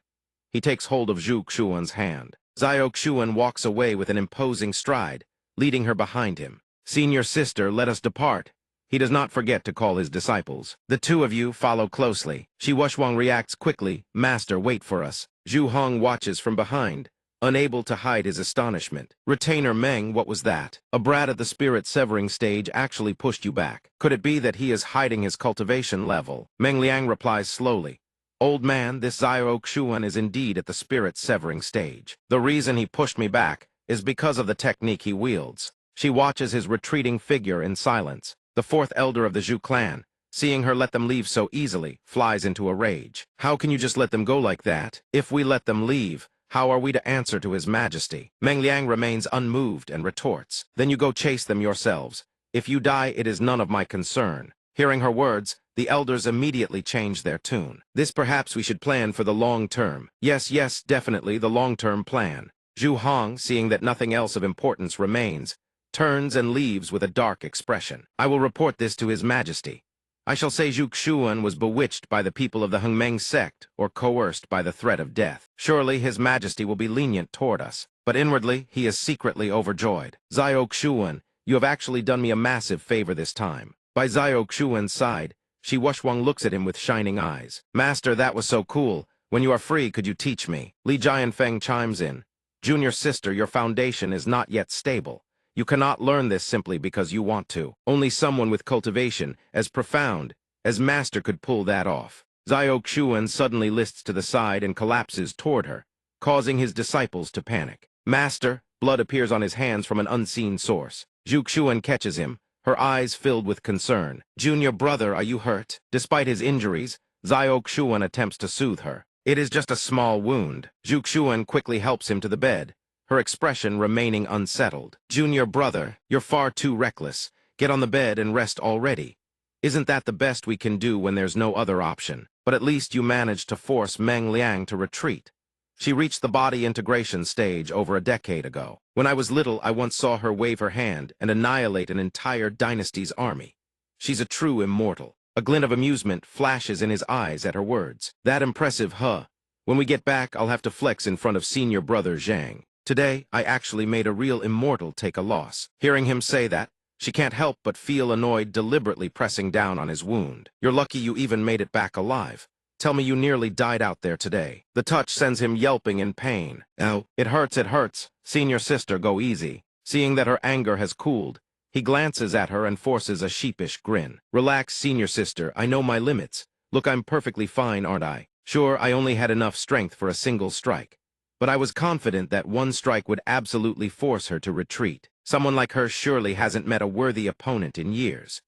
He takes hold of Zhu Xuan's hand. Xiao Xuan walks away with an imposing stride, leading her behind him. Senior sister, let us depart. He does not forget to call his disciples. The two of you follow closely. Shi Wushwang reacts quickly. Master, wait for us. Zhu Hong watches from behind, unable to hide his astonishment. Retainer Meng, what was that? A brat at the spirit-severing stage actually pushed you back. Could it be that he is hiding his cultivation level? Meng Liang replies slowly. Old man, this Xiao Xuan is indeed at the spirit-severing stage. The reason he pushed me back is because of the technique he wields. She watches his retreating figure in silence. The fourth elder of the Zhu clan, seeing her let them leave so easily, flies into a rage. How can you just let them go like that? If we let them leave, how are we to answer to his majesty? Meng Liang remains unmoved and retorts. Then you go chase them yourselves. If you die, it is none of my concern. Hearing her words, the elders immediately change their tune. This perhaps we should plan for the long term. Yes, definitely the long-term plan. Zhu Hong, seeing that nothing else of importance remains, turns and leaves with a dark expression. I will report this to his majesty. I shall say Zhu Xuan was bewitched by the people of the Hengmeng sect or coerced by the threat of death. Surely his majesty will be lenient toward us, but inwardly he is secretly overjoyed. Xiao Xuan, you have actually done me a massive favor this time. By Xiao Xuan's side, Shi Wushwang looks at him with shining eyes. Master, that was so cool. When you are free, could you teach me? Li Jianfeng chimes in. Junior sister, your foundation is not yet stable. You cannot learn this simply because you want to. Only someone with cultivation as profound as Master could pull that off. Xiao Xuan suddenly lists to the side and collapses toward her, causing his disciples to panic. Master, blood appears on his hands from an unseen source. Zhu Xuan catches him, her eyes filled with concern. Junior brother, are you hurt? Despite his injuries, Xiao Xuan attempts to soothe her. It is just a small wound. Zhu Xuan quickly helps him to the bed, her expression remaining unsettled. Junior brother, you're far too reckless. Get on the bed and rest already. Isn't that the best we can do when there's no other option? But at least you managed to force Meng Liang to retreat. She reached the body integration stage over a decade ago. When I was little, I once saw her wave her hand and annihilate an entire dynasty's army. She's a true immortal. A glint of amusement flashes in his eyes at her words. That impressive, huh? When we get back, I'll have to flex in front of senior brother Zhang. Today, I actually made a real immortal take a loss. Hearing him say that, she can't help but feel annoyed, deliberately pressing down on his wound. You're lucky you even made it back alive. Tell me you nearly died out there today. The touch sends him yelping in pain. Ow. It hurts. Senior sister, go easy. Seeing that her anger has cooled, he glances at her and forces a sheepish grin. Relax, senior sister, I know my limits. Look, I'm perfectly fine, aren't I? Sure, I only had enough strength for a single strike. But I was confident that one strike would absolutely force her to retreat. Someone like her surely hasn't met a worthy opponent in years.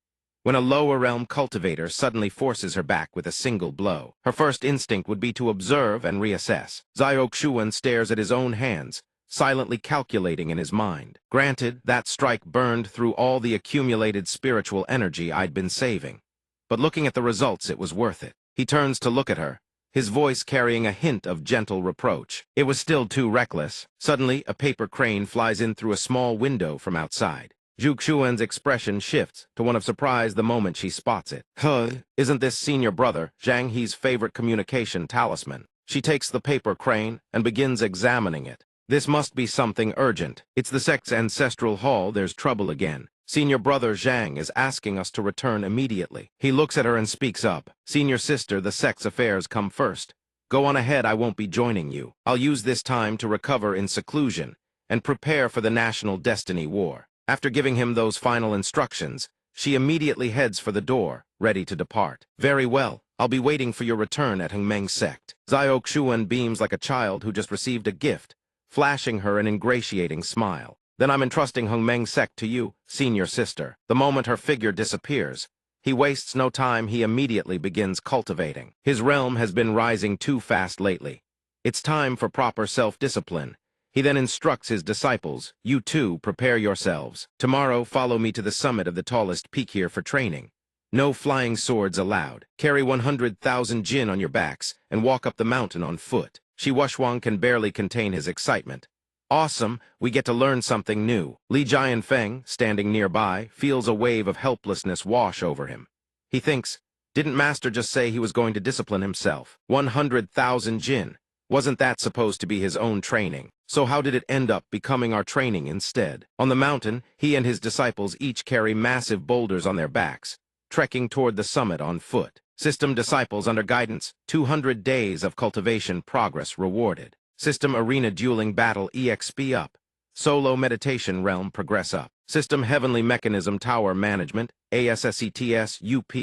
When a lower realm cultivator suddenly forces her back with a single blow, her first instinct would be to observe and reassess. Xiao Xuan stares at his own hands, silently calculating in his mind. Granted, that strike burned through all the accumulated spiritual energy I'd been saving. But looking at the results, it was worth it. He turns to look at her, his voice carrying a hint of gentle reproach. It was still too reckless. Suddenly, a paper crane flies in through a small window from outside. Zhu Xuan's expression shifts to one of surprise the moment she spots it. Huh, isn't this senior brother, Zhang He's favorite communication talisman? She takes the paper crane and begins examining it. This must be something urgent. It's the sect's ancestral hall, there's trouble again. Senior brother Zhang is asking us to return immediately. He looks at her and speaks up. Senior sister, the sect's affairs come first. Go on ahead, I won't be joining you. I'll use this time to recover in seclusion and prepare for the National Destiny War. After giving him those final instructions, she immediately heads for the door, ready to depart. Very well, I'll be waiting for your return at Hengmeng sect. Zhao Xuan beams like a child who just received a gift, flashing her an ingratiating smile. Then I'm entrusting Hengmeng sect to you, senior sister. The moment her figure disappears, he wastes no time, he immediately begins cultivating. His realm has been rising too fast lately. It's time for proper self-discipline. He then instructs his disciples, you too, prepare yourselves. Tomorrow, follow me to the summit of the tallest peak here for training. No flying swords allowed. Carry 100,000 jin on your backs and walk up the mountain on foot. Shi Wushuang can barely contain his excitement. Awesome, we get to learn something new. Li Jianfeng, standing nearby, feels a wave of helplessness wash over him. He thinks, didn't Master just say he was going to discipline himself? 100,000 jin. Wasn't that supposed to be his own training? So how did it end up becoming our training instead? On the mountain, he and his disciples each carry massive boulders on their backs, trekking toward the summit on foot. System disciples under guidance, 200 days of cultivation progress rewarded. System arena dueling battle EXP up. Solo meditation realm progress up. System heavenly mechanism tower management ASSETS UP.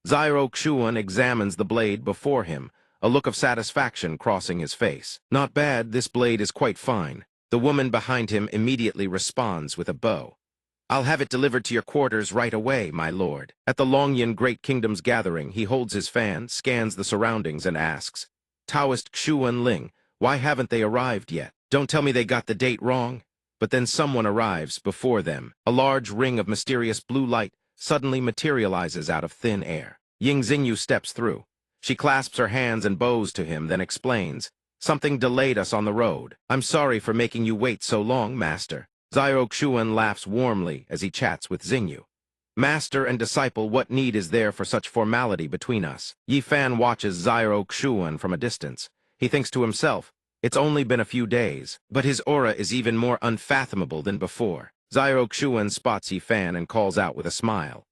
Zhao Xuan examines the blade before him, a look of satisfaction crossing his face. Not bad, this blade is quite fine. The woman behind him immediately responds with a bow. I'll have it delivered to your quarters right away, my lord. At the Longyan Great Kingdom's gathering, he holds his fan, scans the surroundings, and asks, Taoist Xuan Ling, why haven't they arrived yet? Don't tell me they got the date wrong. But then someone arrives before them. A large ring of mysterious blue light suddenly materializes out of thin air. Ying Xingyu steps through. She clasps her hands and bows to him, then explains, something delayed us on the road. I'm sorry for making you wait so long, Master. Zhao Xuan laughs warmly as he chats with Xingyu. Master and disciple, what need is there for such formality between us? Yi Fan watches Zhao Xuan from a distance. He thinks to himself, it's only been a few days, but his aura is even more unfathomable than before. Zhao Xuan spots Yi Fan and calls out with a smile.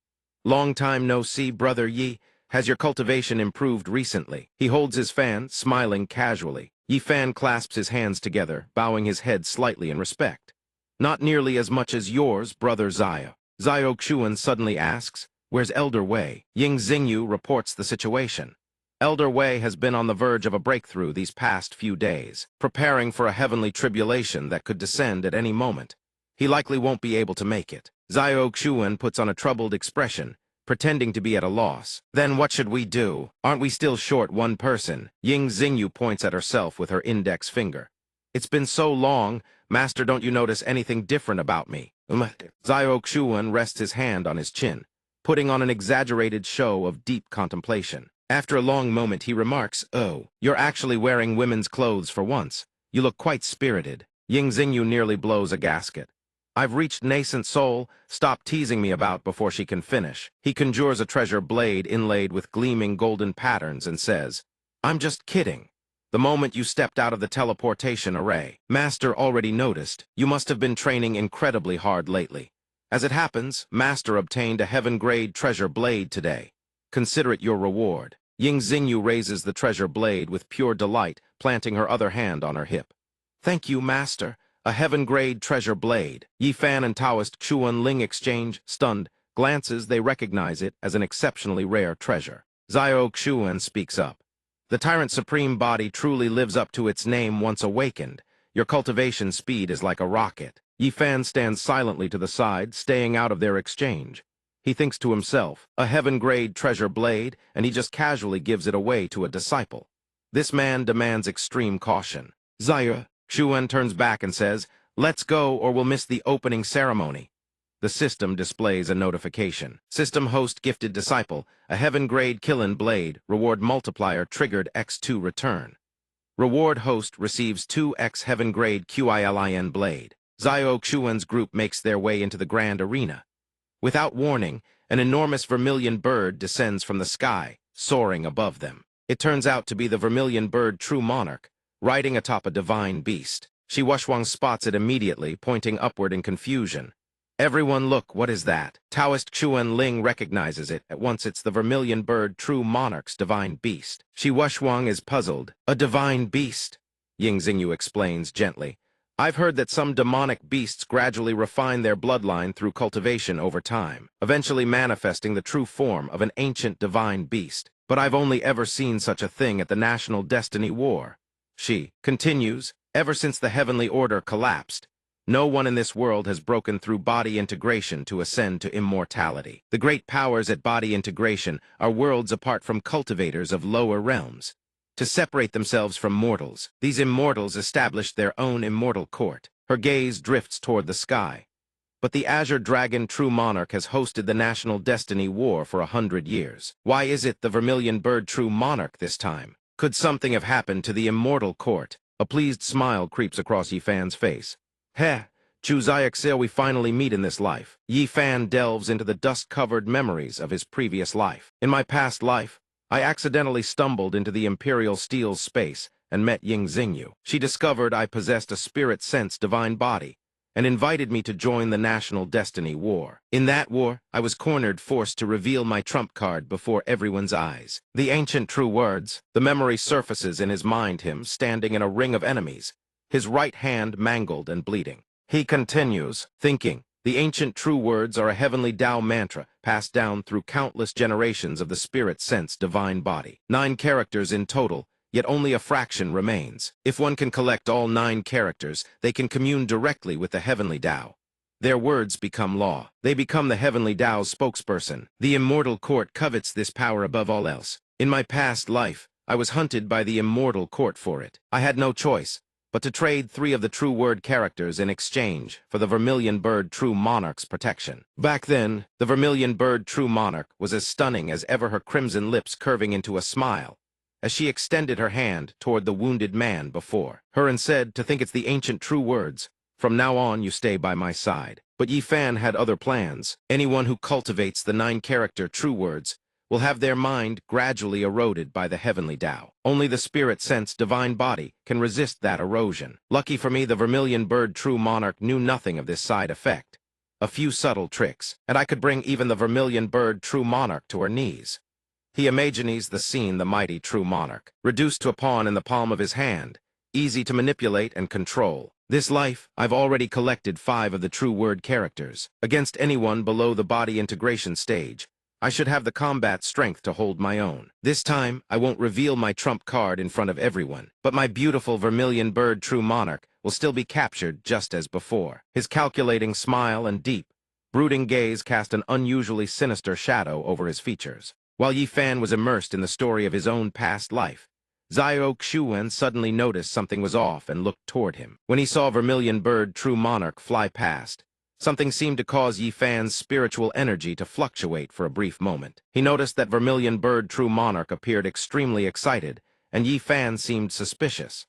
Long time no see, brother Yi. Has your cultivation improved recently? He holds his fan, smiling casually. Yi Fan clasps his hands together, bowing his head slightly in respect. Not nearly as much as yours, brother Zhao. Zhao Xuan suddenly asks, where's Elder Wei? Ying Xingyu reports the situation. Elder Wei has been on the verge of a breakthrough these past few days, preparing for a heavenly tribulation that could descend at any moment. He likely won't be able to make it. Zhao Xuan puts on a troubled expression, pretending to be at a loss. Then what should we do? Aren't we still short one person? Ying Xingyu points at herself with her index finger. It's been so long, Master, don't you notice anything different about me? Zhao Xuan rests his hand on his chin, putting on an exaggerated show of deep contemplation. After a long moment, he remarks, oh, you're actually wearing women's clothes for once. You look quite spirited. Ying Xingyu nearly blows a gasket. I've reached nascent soul, stop teasing me about before she can finish. He conjures a treasure blade inlaid with gleaming golden patterns and says, I'm just kidding. The moment you stepped out of the teleportation array, Master already noticed, you must have been training incredibly hard lately. As it happens, Master obtained a heaven-grade treasure blade today. Consider it your reward. Ying Xingyu raises the treasure blade with pure delight, planting her other hand on her hip. Thank you, Master. A heaven-grade treasure blade. Yi Fan and Taoist Xuan Ling exchange stunned glances. They recognize it as an exceptionally rare treasure. Zhao Xuan speaks up. The Tyrant Supreme body truly lives up to its name once awakened. Your cultivation speed is like a rocket. Yi Fan stands silently to the side, staying out of their exchange. He thinks to himself, a heaven-grade treasure blade, and he just casually gives it away to a disciple. This man demands extreme caution. Zhao Xuan turns back and says, let's go or we'll miss the opening ceremony. the system displays a notification. System host gifted disciple, a heaven-grade Kilin blade, reward multiplier triggered X2 return. Reward host receives 2x heaven-grade Qilin blade. Zio Xuan's group makes their way into the grand arena. Without warning, an enormous vermilion bird descends from the sky, soaring above them. It turns out to be the vermilion bird True Monarch, riding atop a divine beast. Shi Wushuang spots it immediately, pointing upward in confusion. Everyone look, what is that? Taoist Xuan Ling recognizes it. At once it's the vermilion bird True Monarch's divine beast. Shi Wushuang is puzzled. A divine beast? Ying Xingyu explains gently. I've heard that some demonic beasts gradually refine their bloodline through cultivation over time, eventually manifesting the true form of an ancient divine beast. But I've only ever seen such a thing at the National Destiny War. She continues, ever since the Heavenly Order collapsed, no one in this world has broken through body integration to ascend to immortality. The great powers at body integration are worlds apart from cultivators of lower realms. To separate themselves from mortals, these immortals established their own immortal court. Her gaze drifts toward the sky. But the Azure Dragon True Monarch has hosted the National Destiny War for 100 years. Why is it the Vermilion Bird True Monarch this time? Could something have happened to the immortal court? A pleased smile creeps across Yi Fan's face. Heh, Chu Xiaxia, we finally meet in this life. Yi Fan delves into the dust-covered memories of his previous life. In my past life, I accidentally stumbled into the Imperial Steel's space and met Ying Xingyu. She discovered I possessed a spirit sense divine body and invited me to join the National Destiny War. In that war, I was cornered, forced to reveal my trump card before everyone's eyes. The ancient true words, the memory surfaces in his mind, him standing in a ring of enemies, his right hand mangled and bleeding. He continues, thinking, the ancient true words are a heavenly Tao mantra passed down through countless generations of the spirit sense divine body. 9 characters in total, yet only a fraction remains. If one can collect all 9 characters, they can commune directly with the heavenly Tao. Their words become law. They become the heavenly Tao's spokesperson. The immortal court covets this power above all else. In my past life, I was hunted by the immortal court for it. I had no choice but to trade 3 of the true word characters in exchange for the Vermilion Bird True Monarch's protection. Back then, the Vermilion Bird True Monarch was as stunning as ever, her crimson lips curving into a smile as she extended her hand toward the wounded man before her and said, to think it's the ancient true words. From now on, you stay by my side. But Yi Fan had other plans. Anyone who cultivates the 9-character true words will have their mind gradually eroded by the heavenly Tao. Only the spirit sense divine body can resist that erosion. Lucky for me, the Vermilion Bird True Monarch knew nothing of this side effect. A few subtle tricks, and I could bring even the Vermilion Bird True Monarch to her knees. He imagines the scene, the mighty True Monarch, reduced to a pawn in the palm of his hand, easy to manipulate and control. This life, I've already collected 5 of the true word characters. Against anyone below the body integration stage, I should have the combat strength to hold my own. This time, I won't reveal my trump card in front of everyone, but my beautiful Vermilion Bird True Monarch will still be captured just as before. His calculating smile and deep, brooding gaze cast an unusually sinister shadow over his features. While Yi Fan was immersed in the story of his own past life, Zio Xuan suddenly noticed something was off and looked toward him. When he saw Vermilion Bird True Monarch fly past, something seemed to cause Yi Fan's spiritual energy to fluctuate for a brief moment. He noticed that Vermilion Bird True Monarch appeared extremely excited, and Yi Fan seemed suspicious.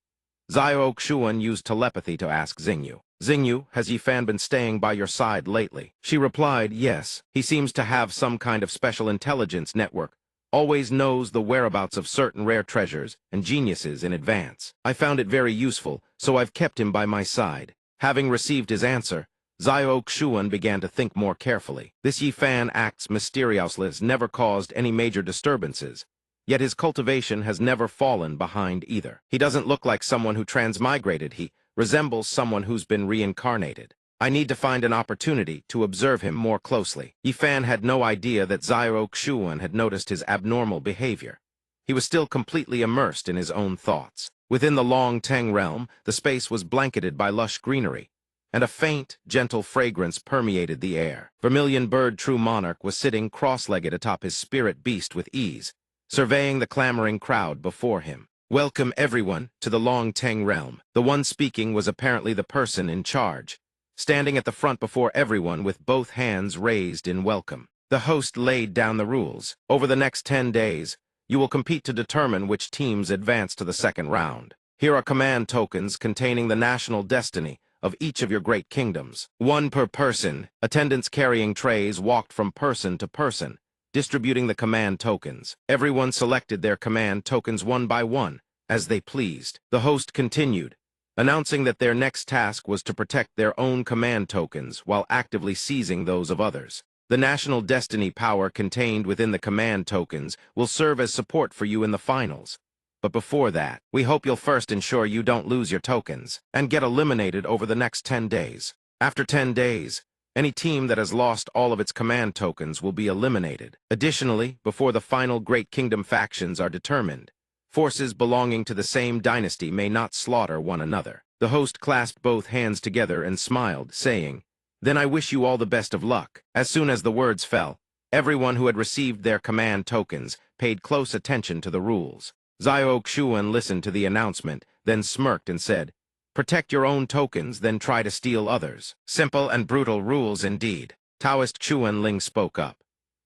Zio Xuan used telepathy to ask Xingyu, Xingyu, has Yi Fan been staying by your side lately? She replied, yes. He seems to have some kind of special intelligence network, always knows the whereabouts of certain rare treasures and geniuses in advance. I found it very useful, so I've kept him by my side. Having received his answer, Zio Xuan began to think more carefully. This Yi Fan acts mysteriously, never caused any major disturbances, yet his cultivation has never fallen behind either. He doesn't look like someone who transmigrated, he resembles someone who's been reincarnated. I need to find an opportunity to observe him more closely. Yi Fan had no idea that Zio Xuan had noticed his abnormal behavior. He was still completely immersed in his own thoughts. Within the Long Teng realm, the space was blanketed by lush greenery, and a faint, gentle fragrance permeated the air. Vermilion Bird True Monarch was sitting cross-legged atop his spirit beast with ease, surveying the clamoring crowd before him. Welcome, everyone, to the Long Teng realm. The one speaking was apparently the person in charge, standing at the front before everyone with both hands raised in welcome. The host laid down the rules. Over the next 10 days, you will compete to determine which teams advance to the second round. Here are command tokens containing the national destiny of each of your great kingdoms. One per person. Attendants carrying trays walked from person to person, distributing the command tokens. Everyone selected their command tokens one by one, as they pleased. The host continued, announcing that their next task was to protect their own command tokens while actively seizing those of others. The national destiny power contained within the command tokens will serve as support for you in the finals. But before that, we hope you'll first ensure you don't lose your tokens and get eliminated over the next 10 days. After 10 days, any team that has lost all of its command tokens will be eliminated. Additionally, before the final Great Kingdom factions are determined, forces belonging to the same dynasty may not slaughter one another. The host clasped both hands together and smiled, saying, "Then I wish you all the best of luck." As soon as the words fell, everyone who had received their command tokens paid close attention to the rules. Xiao Xuan listened to the announcement, then smirked and said, "Protect your own tokens, then try to steal others." Simple and brutal rules indeed. Taoist Xuan Ling spoke up.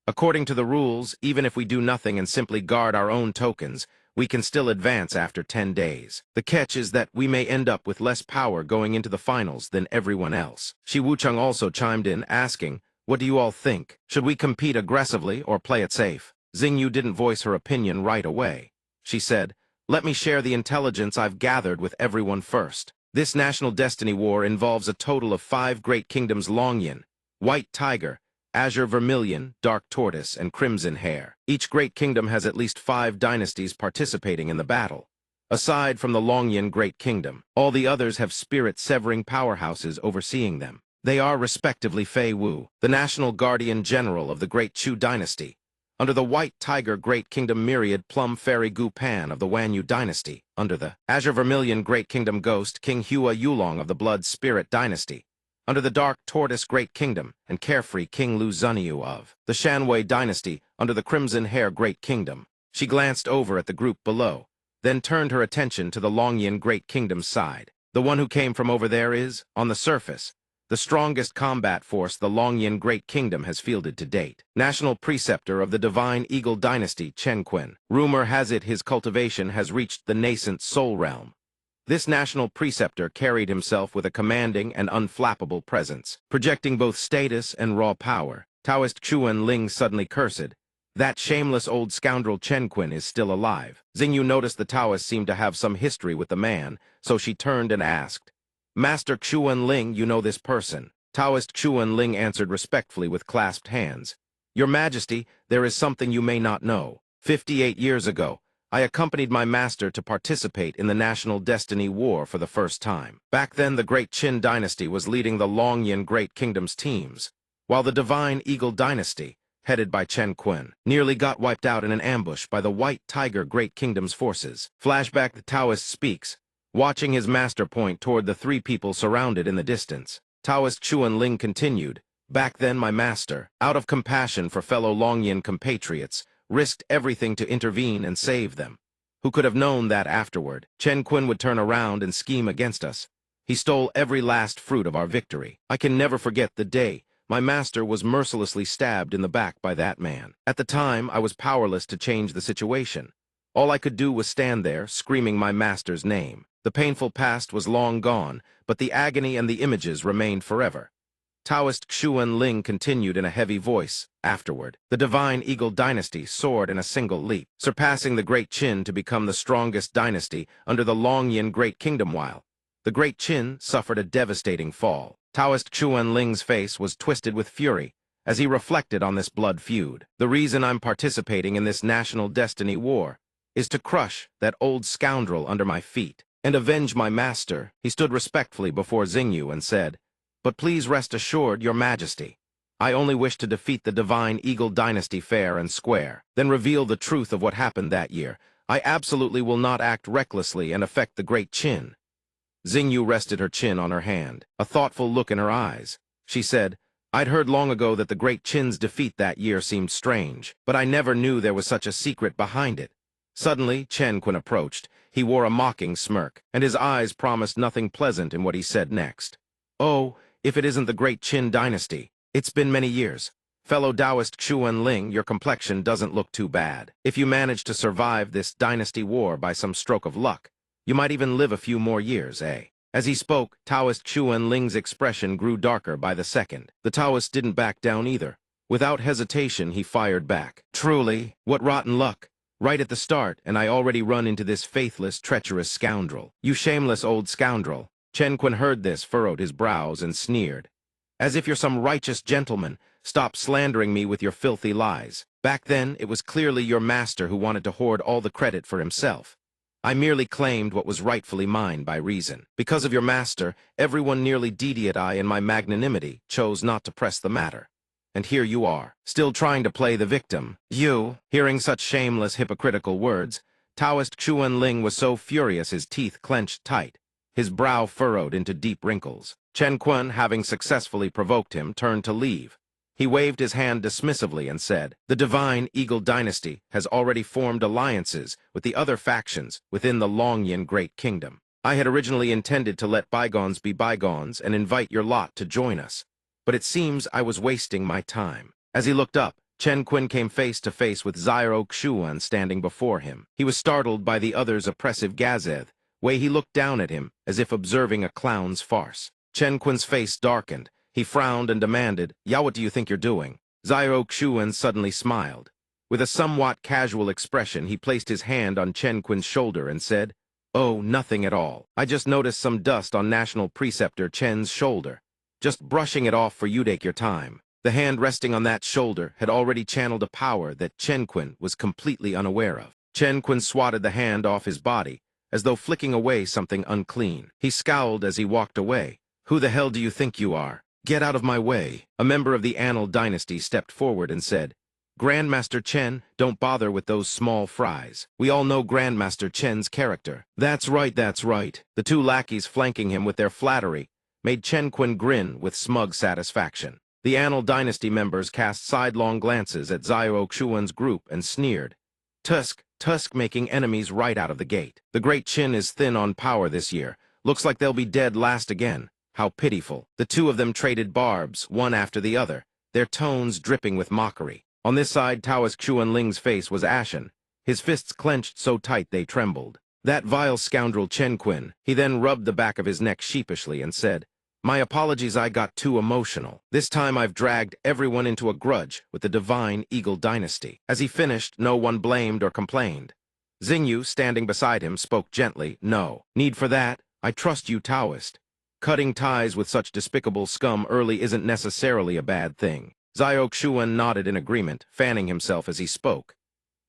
According to the rules, even if we do nothing and simply guard our own tokens, we can still advance after 10 days. The catch is that we may end up with less power going into the finals than everyone else. Shi Wucheng also chimed in, asking, "What do you all think? Should we compete aggressively or play it safe?" Xingyu didn't voice her opinion right away. She said, "Let me share the intelligence I've gathered with everyone first. This national destiny war involves a total of 5 great kingdoms: Longyan, White Tiger, Azure Vermilion, Dark Tortoise, and Crimson Hare. Each great kingdom has at least 5 dynasties participating in the battle. Aside from the Longyan Great Kingdom, all the others have spirit-severing powerhouses overseeing them. They are respectively Fei Wu, the national guardian general of the Great Chu dynasty; under the White Tiger Great Kingdom Myriad Plum Fairy Gu Pan of the Wanyu dynasty; under the Azure Vermilion Great Kingdom Ghost King Hua Yulong of the Blood Spirit dynasty; under the Dark Tortoise Great Kingdom and Carefree King Lu Zunyu of the Shanwei dynasty; under the Crimson Hare Great Kingdom." She glanced over at the group below, then turned her attention to the Longyan Great Kingdom's side. "The one who came from over there is, on the surface, the strongest combat force the Longyan Great Kingdom has fielded to date. National Preceptor of the Divine Eagle Dynasty, Chen Qin. Rumor has it his cultivation has reached the nascent Soul Realm. This national preceptor carried himself with a commanding and unflappable presence, projecting both status and raw power." Taoist Xuan Ling suddenly cursed, "That shameless old scoundrel Chen Qin is still alive." Xingyu noticed the Taoist seemed to have some history with the man, so she turned and asked, "Master Xuan Ling, you know this person?" Taoist Xuan Ling answered respectfully with clasped hands, "Your Majesty, there is something you may not know. 58 years ago, I accompanied my master to participate in the National Destiny War for the first time. Back then, the Great Qin Dynasty was leading the Longyan Great Kingdom's teams, while the Divine Eagle Dynasty, headed by Chen Qin, nearly got wiped out in an ambush by the White Tiger Great Kingdom's forces." Flashback: the Taoist speaks, watching his master point toward the 3 people surrounded in the distance. Taoist Xuan Ling continued, "Back then my master, out of compassion for fellow Longyan compatriots, risked everything to intervene and save them. Who could have known that afterward Chen Qin would turn around and scheme against us? He stole every last fruit of our victory. I can never forget the day my master was mercilessly stabbed in the back by that man. At the time, I was powerless to change the situation. All I could do was stand there, screaming my master's name. The painful past was long gone, but the agony and the images remained forever." Taoist Xuan Ling continued in a heavy voice, "Afterward, the Divine Eagle Dynasty soared in a single leap, surpassing the Great Qin to become the strongest dynasty under the Longyan Great Kingdom, while the Great Qin suffered a devastating fall." Taoist Xuan Ling's face was twisted with fury as he reflected on this blood feud. "The reason I'm participating in this national destiny war is to crush that old scoundrel under my feet and avenge my master." He stood respectfully before Xingyu and said, "But please rest assured, Your Majesty, I only wish to defeat the Divine Eagle Dynasty fair and square, then reveal the truth of what happened that year. I absolutely will not act recklessly and affect the Great Qin." Xingyu rested her chin on her hand, a thoughtful look in her eyes. She said, "I'd heard long ago that the Great Qin's defeat that year seemed strange, but I never knew there was such a secret behind it." Suddenly, Chen Qin approached. He wore a mocking smirk, and his eyes promised nothing pleasant in what he said next. "Oh, if it isn't the great Qin dynasty. It's been many years. Fellow Taoist Xuan Ling, your complexion doesn't look too bad. If you manage to survive this dynasty war by some stroke of luck, you might even live a few more years, eh? As he spoke, Taoist Xuan Ling's expression grew darker by the second. The Taoist didn't back down either. Without hesitation, he fired back. Truly, what rotten luck. Right at the start, and I already run into this faithless, treacherous scoundrel. You shameless old scoundrel. Chen Kun heard this, furrowed his brows, and sneered. As if you're some righteous gentleman, stop slandering me with your filthy lies. Back then, it was clearly your master who wanted to hoard all the credit for himself. I merely claimed what was rightfully mine by reason. Because of your master, everyone nearly deed I in my magnanimity chose not to press the matter. And here you are, still trying to play the victim. You, hearing such shameless, hypocritical words, Taoist Xuan Ling was so furious his teeth clenched tight, his brow furrowed into deep wrinkles. Chen Kun, having successfully provoked him, turned to leave. He waved his hand dismissively and said, "The divine Eagle dynasty has already formed alliances with the other factions within the Longyan Great Kingdom. I had originally intended to let bygones be bygones and invite your lot to join us, but it seems I was wasting my time." As he looked up, Chen Kun came face to face with Zyro Xuan standing before him. He was startled by the other's oppressive gazeth, way he looked down at him as if observing a clown's farce. Chen Kun's face darkened. He frowned and demanded, "Ya, what do you think you're doing?" Zyro Xuan suddenly smiled. With a somewhat casual expression, he placed his hand on Chen Kun's shoulder and said, "Oh, nothing at all. I just noticed some dust on National Preceptor Chen's shoulder. Just brushing it off for you take your time." The hand resting on that shoulder had already channeled a power that Chen Kun was completely unaware of. Chen Kun swatted the hand off his body, as though flicking away something unclean. He scowled as he walked away. "Who the hell do you think you are? Get out of my way." A member of the Annal dynasty stepped forward and said, "Grandmaster Chen, don't bother with those small fries. We all know Grandmaster Chen's character." That's right, that's right. The two lackeys flanking him with their flattery made Chen Kun grin with smug satisfaction. The Annal dynasty members cast sidelong glances at Zyro Xuan's group and sneered. Tusk making enemies right out of the gate. The Great Qin is thin on power this year. Looks like they'll be dead last again. How pitiful. The two of them traded barbs, one after the other, their tones dripping with mockery. On this side, Taoist Xuan Ling's face was ashen, his fists clenched so tight they trembled. "That vile scoundrel Chen Kun." He then rubbed the back of his neck sheepishly and said, "My apologies, I got too emotional. This time I've dragged everyone into a grudge with the divine Eagle dynasty." As he finished, no one blamed or complained. Xingyu, standing beside him, spoke gently, "No need for that. I trust you, Taoist. Cutting ties with such despicable scum early isn't necessarily a bad thing." Zyro Xuan nodded in agreement, fanning himself as he spoke.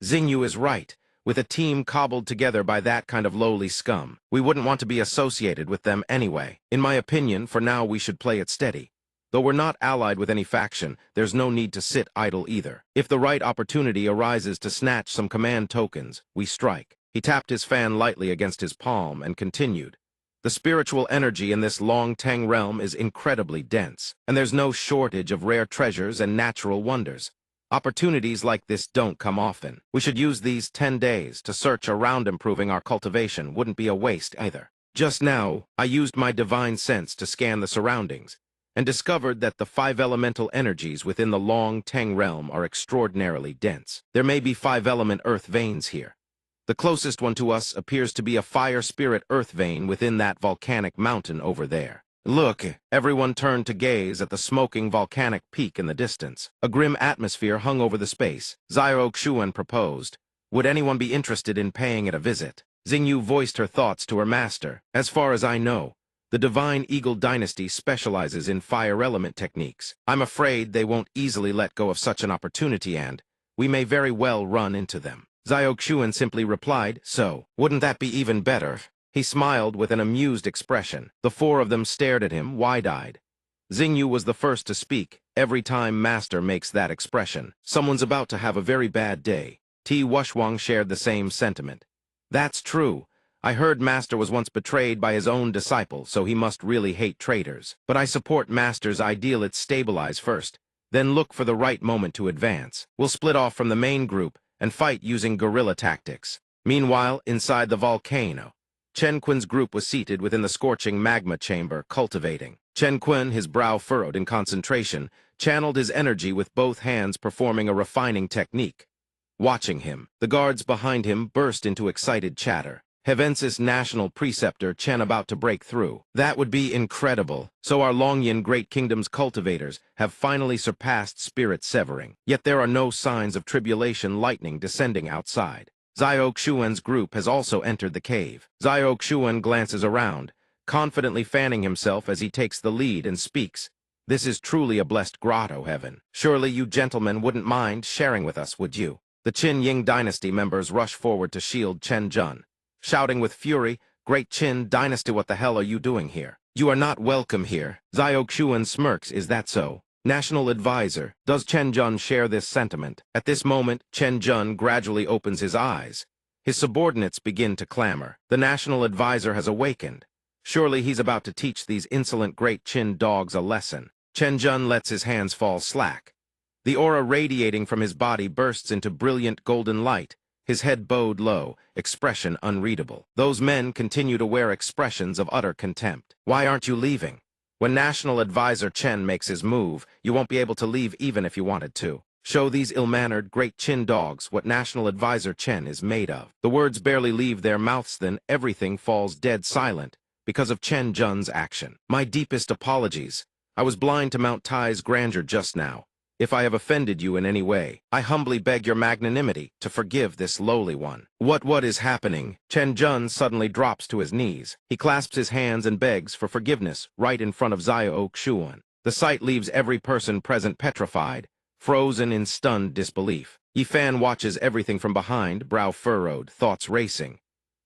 "Xingyu is right. With a team cobbled together by that kind of lowly scum, we wouldn't want to be associated with them anyway. In my opinion, for now we should play it steady. Though we're not allied with any faction, there's no need to sit idle either. If the right opportunity arises to snatch some command tokens, we strike." He tapped his fan lightly against his palm and continued, "The spiritual energy in this Long Teng realm is incredibly dense, and there's no shortage of rare treasures and natural wonders. Opportunities like this don't come often. We should use these 10 days to search around. Improving our cultivation wouldn't be a waste either." Just now, I used my divine sense to scan the surroundings, and discovered that the 5 elemental energies within the Long Teng realm are extraordinarily dense. There may be 5-element earth veins here. The closest one to us appears to be a fire spirit earth vein within that volcanic mountain over there. Look, everyone turned to gaze at the smoking volcanic peak in the distance. A grim atmosphere hung over the space. Zyro Xuan proposed, "Would anyone be interested in paying it a visit?" Xingyu voiced her thoughts to her master. "As far as I know, the Divine Eagle dynasty specializes in fire element techniques. I'm afraid they won't easily let go of such an opportunity, and we may very well run into them." Zyro Xuan simply replied, "So, wouldn't that be even better?" He smiled with an amused expression. The 4 of them stared at him, wide-eyed. Xingyu was the first to speak. "Every time Master makes that expression, someone's about to have a very bad day." Ti Wushwang shared the same sentiment. "That's true. I heard Master was once betrayed by his own disciple, so he must really hate traitors. But I support Master's ideal. Let's stabilize first, then look for the right moment to advance. We'll split off from the main group and fight using guerrilla tactics. Meanwhile, inside the volcano, Chen Qin's group was seated within the scorching magma chamber, cultivating. Chen Qin, his brow furrowed in concentration, channeled his energy with both hands, performing a refining technique. Watching him, the guards behind him burst into excited chatter. Hevensis National Preceptor Chen about to break through. That would be incredible. So our Longyan Great Kingdom's cultivators have finally surpassed spirit severing. Yet there are no signs of tribulation lightning descending outside. Xiao Xuan's group has also entered the cave. Xiao Xuan glances around, confidently fanning himself as he takes the lead and speaks. This is truly a blessed grotto, heaven. Surely you gentlemen wouldn't mind sharing with us, would you? The Qin Ying dynasty members rush forward to shield Chen Jun, shouting with fury, "Great Qin dynasty, what the hell are you doing here? You are not welcome here." Xiao Xuan smirks, "Is that so? National Advisor, does Chen Jun share this sentiment?" At this moment, Chen Jun gradually opens his eyes. His subordinates begin to clamor. The National Advisor has awakened. Surely he's about to teach these insolent Great Qin dogs a lesson. Chen Jun lets his hands fall slack. The aura radiating from his body bursts into brilliant golden light, his head bowed low, expression unreadable. Those men continue to wear expressions of utter contempt. Why aren't you leaving? When National Advisor Chen makes his move, you won't be able to leave even if you wanted to. Show these ill-mannered Great Qin dogs what National Advisor Chen is made of. The words barely leave their mouths, then everything falls dead silent because of Chen Jun's action. My deepest apologies. I was blind to Mount Tai's grandeur just now. If I have offended you in any way, I humbly beg your magnanimity to forgive this lowly one. What is happening? Chen Jun suddenly drops to his knees. He clasps his hands and begs for forgiveness right in front of Xiao Xuan. The sight leaves every person present petrified, frozen in stunned disbelief. Yifan watches everything from behind, brow furrowed, thoughts racing.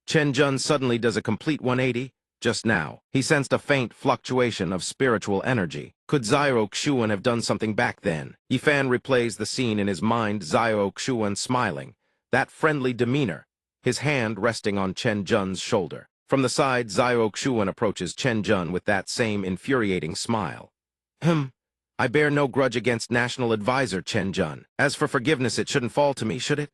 Chen Jun suddenly does a complete 180. Just now, he sensed a faint fluctuation of spiritual energy. Could Xiao Xuan have done something back then? Yifan replays the scene in his mind, Xiao Xuan smiling, that friendly demeanor, his hand resting on Chen Jun's shoulder. From the side, Xiao Xuan approaches Chen Jun with that same infuriating smile. I bear no grudge against National Advisor Chen Jun. As for forgiveness, it shouldn't fall to me, should it?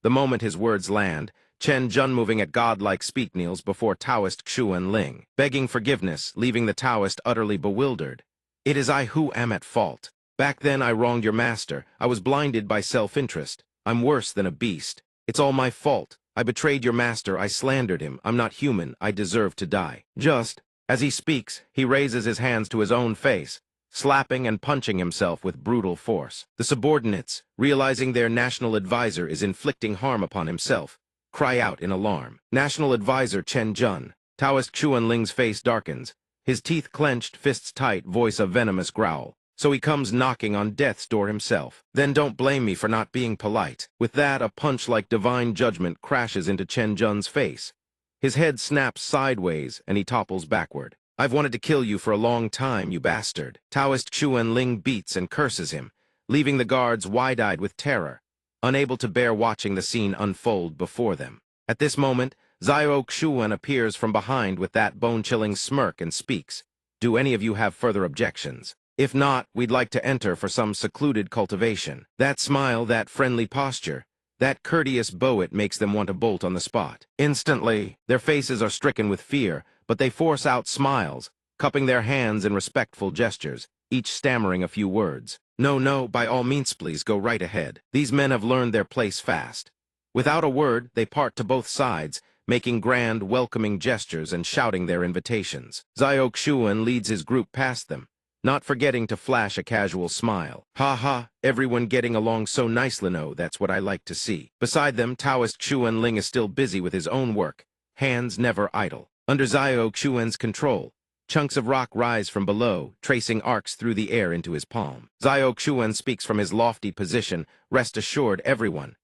The moment his words land, Chen Jun moving at godlike speed kneels before Taoist Xuan Ling, begging forgiveness, leaving the Taoist utterly bewildered. It is I who am at fault. Back then I wronged your master. I was blinded by self-interest. I'm worse than a beast. It's all my fault. I betrayed your master. I slandered him. I'm not human. I deserve to die. Just as he speaks, he raises his hands to his own face, slapping and punching himself with brutal force. The subordinates, realizing their national advisor is inflicting harm upon himself, cry out in alarm. National Advisor Chen Jun. Taoist Xuan Ling's face darkens, his teeth clenched, fists tight, voice a venomous growl. So he comes knocking on death's door himself. Then don't blame me for not being polite. With that, a punch like divine judgment crashes into Chen Jun's face. His head snaps sideways, and he topples backward. I've wanted to kill you for a long time, you bastard. Taoist Xuan Ling beats and curses him, leaving the guards wide-eyed with terror, unable to bear watching the scene unfold before them. At this moment, Xiao Xuan appears from behind with that bone-chilling smirk and speaks. Do any of you have further objections? If not, we'd like to enter for some secluded cultivation. That smile, that friendly posture, that courteous bow, it makes them want to bolt on the spot. Instantly, their faces are stricken with fear, but they force out smiles, cupping their hands in respectful gestures, each stammering a few words. No, by all means, please go right ahead. These men have learned their place fast. Without a word, they part to both sides, making grand, welcoming gestures and shouting their invitations. Xiao Xuan leads his group past them, not forgetting to flash a casual smile. Ha, everyone getting along so nicely, no, that's what I like to see. Beside them, Taoist Xuan Ling is still busy with his own work, hands never idle. Under Xiao Xuan's control, chunks of rock rise from below, tracing arcs through the air into his palm. Xiao Xuan speaks from his lofty position. Rest assured, everyone,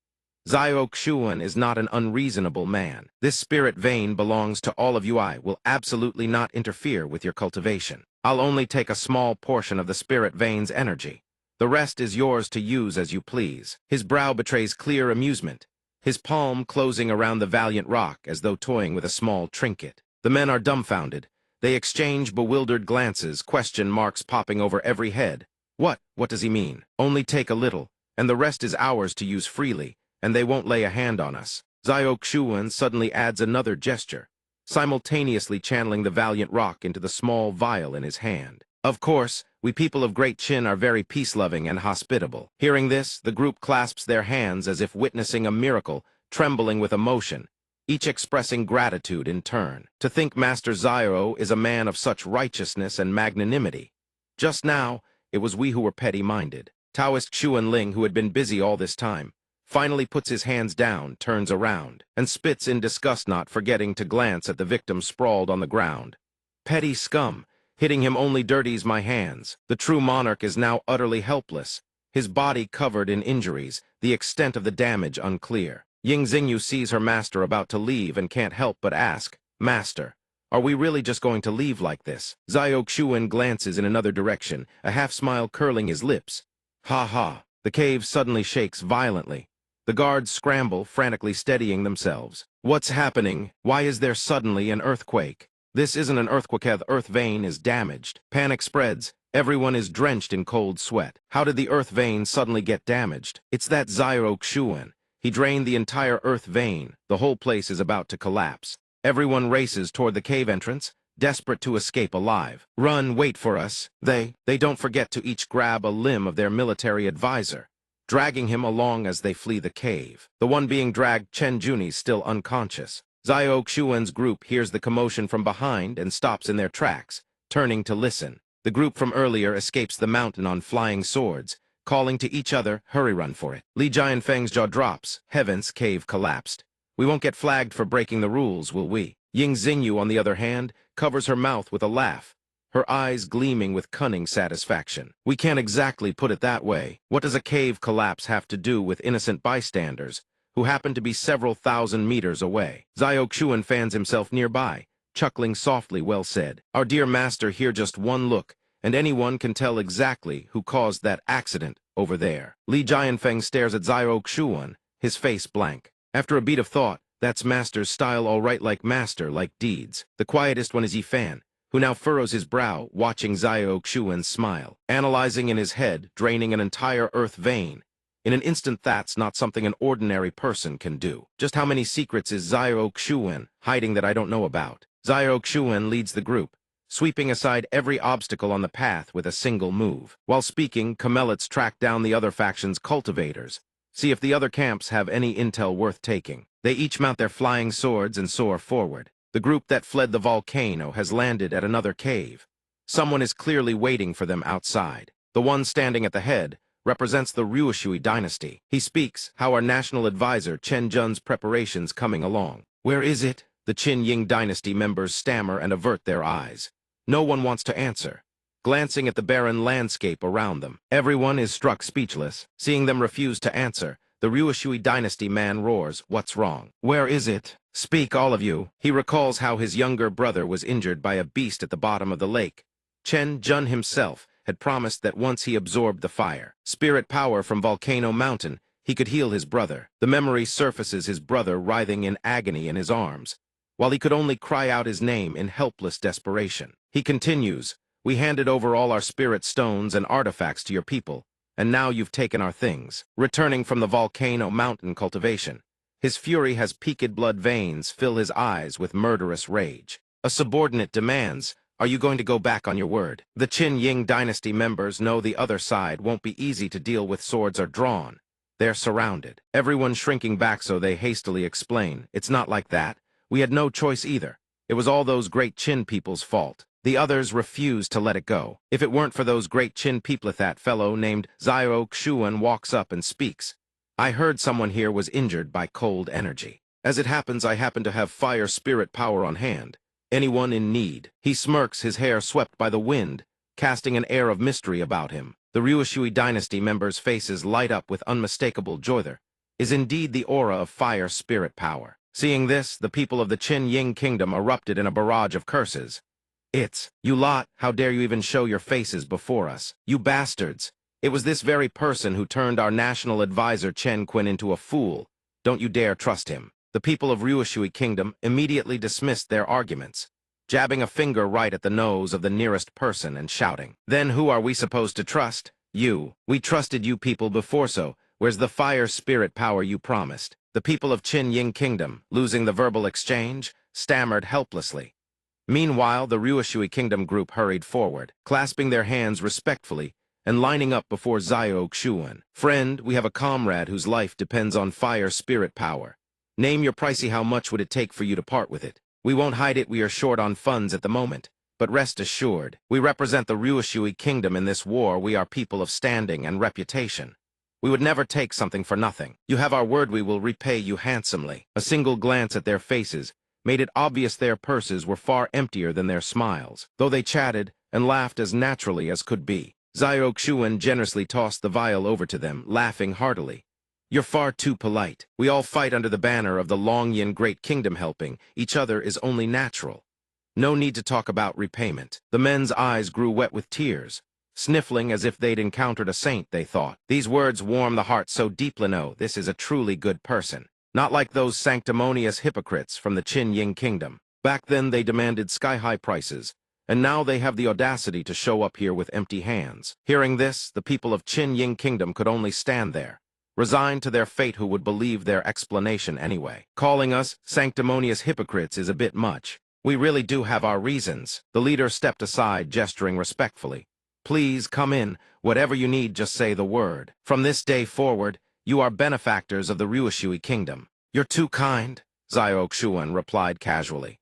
Xiao Xuan is not an unreasonable man. This spirit vein belongs to all of you. I will absolutely not interfere with your cultivation. I'll only take a small portion of the spirit vein's energy. The rest is yours to use as you please. His brow betrays clear amusement, his palm closing around the valiant rock as though toying with a small trinket. The men are dumbfounded. They exchange bewildered glances, question marks popping over every head. What does he mean? Only take a little, and the rest is ours to use freely, and they won't lay a hand on us. Xiao Xuan suddenly adds another gesture, simultaneously channeling the valiant rock into the small vial in his hand. Of course, we people of Great Chin are very peace-loving and hospitable. Hearing this, the group clasps their hands as if witnessing a miracle, trembling with emotion, each expressing gratitude in turn. To think Master Zyro is a man of such righteousness and magnanimity. Just now, it was we who were petty-minded. Taoist Xuan Ling, who had been busy all this time, finally puts his hands down, turns around, and spits in disgust, not forgetting to glance at the victim sprawled on the ground. Petty scum! Hitting him only dirties my hands. The true monarch is now utterly helpless, his body covered in injuries, the extent of the damage unclear. Ying Xingyu sees her master about to leave and can't help but ask, "Master, are we really just going to leave like this?" Zio Xuan glances in another direction, a half-smile curling his lips. Ha ha. The cave suddenly shakes violently. The guards scramble, frantically steadying themselves. What's happening? Why is there suddenly an earthquake? This isn't an earthquake, the earth vein is damaged. Panic spreads. Everyone is drenched in cold sweat. How did the earth vein suddenly get damaged? It's that Zyro Xuan. He drained the entire earth vein. The whole place is about to collapse. Everyone races toward the cave entrance, desperate to escape alive. Run, wait for us. They don't forget to each grab a limb of their military advisor, dragging him along as they flee the cave. The one being dragged, Chen Juni's still unconscious. Zio Xuan's group hears the commotion from behind and stops in their tracks, turning to listen. The group from earlier escapes the mountain on flying swords, calling to each other, "Hurry, run for it." Li Jianfeng's jaw drops. Heavens, cave collapsed. We won't get flagged for breaking the rules, will we? Ying Xingyu, on the other hand, covers her mouth with a laugh, her eyes gleaming with cunning satisfaction. We can't exactly put it that way. What does a cave collapse have to do with innocent bystanders, who happen to be several thousand meters away? Zio Xuan fans himself nearby, chuckling softly. Well said. Our dear master, here just one look, and anyone can tell exactly who caused that accident over there. Li Jianfeng stares at Zio Xuan, his face blank. After a beat of thought, that's master's style, all right, like master, like deeds. The quietest one is Yifan, who now furrows his brow, watching Zio Xuan smile, analyzing in his head, draining an entire earth vein. In an instant, that's not something an ordinary person can do. Just how many secrets is Zio Xuan hiding that I don't know about? Zio Xuan leads the group, sweeping aside every obstacle on the path with a single move. While speaking, Camelids track down the other faction's cultivators, see if the other camps have any intel worth taking. They each mount their flying swords and soar forward. The group that fled the volcano has landed at another cave. Someone is clearly waiting for them outside. The one standing at the head represents the Ryushui dynasty. He speaks, "How are national advisor Chen Jun's preparations coming along?" "Where is it?" The Qin Ying dynasty members stammer and avert their eyes. No one wants to answer, glancing at the barren landscape around them. Everyone is struck speechless. Seeing them refuse to answer, the Ryushui dynasty man roars, "What's wrong? Where is it? Speak, all of you." He recalls how his younger brother was injured by a beast at the bottom of the lake. Chen Jun himself had promised that once he absorbed the fire, spirit power from Volcano Mountain, he could heal his brother. The memory surfaces his brother writhing in agony in his arms, while he could only cry out his name in helpless desperation. He continues, "We handed over all our spirit stones and artifacts to your people, and now you've taken our things." Returning from the Volcano Mountain cultivation, his fury has peaked blood veins fill his eyes with murderous rage. A subordinate demands, "Are you going to go back on your word?" The Qin Ying dynasty members know the other side won't be easy to deal with. Swords are drawn. They're surrounded. Everyone shrinking back, so they hastily explain, "It's not like that. We had no choice either. It was all those great Qin people's fault." The others refuse to let it go. "If it weren't for those great Qin people," that fellow named Zio Xuan walks up and speaks. "I heard someone here was injured by cold energy. As it happens, I happen to have fire spirit power on hand. Anyone in need?" He smirks, his hair swept by the wind, casting an air of mystery about him. The Ryushui dynasty members' faces light up with unmistakable joy. There is indeed the aura of fire spirit power. Seeing this, the people of the Qin Ying kingdom erupted in a barrage of curses. "It's you lot, how dare you even show your faces before us? You bastards! It was this very person who turned our national advisor Chen Qin into a fool. Don't you dare trust him." The people of Ryushui Kingdom immediately dismissed their arguments, jabbing a finger right at the nose of the nearest person and shouting, "Then who are we supposed to trust? You. We trusted you people before, so where's the fire spirit power you promised?" The people of Qin Ying Kingdom, losing the verbal exchange, stammered helplessly. Meanwhile, the Ryushui Kingdom group hurried forward, clasping their hands respectfully and lining up before Zio Xuan. Friend, we have a comrade whose life depends on fire spirit power. Name your pricey. How much would it take for you to part with it? We won't hide it. We are short on funds at the moment. But rest assured, we represent the Ryushui Kingdom in this war. We are people of standing and reputation. We would never take something for nothing. You have our word. We will repay you handsomely. A single glance at their faces made it obvious their purses were far emptier than their smiles, though they chatted and laughed as naturally as could be. Zio Xuan generously tossed the vial over to them, laughing heartily. You're far too polite. We all fight under the banner of the Longyan Great Kingdom. Helping each other is only natural. No need to talk about repayment. The men's eyes grew wet with tears, sniffling as if they'd encountered a saint, they thought. These words warm the heart so deeply. No, this is a truly good person. Not like those sanctimonious hypocrites from the Qin Ying Kingdom. Back then they demanded sky-high prices, and now they have the audacity to show up here with empty hands. Hearing this, the people of Qin Ying Kingdom could only stand there, resigned to their fate. Who would believe their explanation anyway? Calling us sanctimonious hypocrites is a bit much. We really do have our reasons. The leader stepped aside, gesturing respectfully. Please come in. Whatever you need, just say the word. From this day forward, you are benefactors of the Ryushui Kingdom. You're too kind, Zio Xuan replied casually.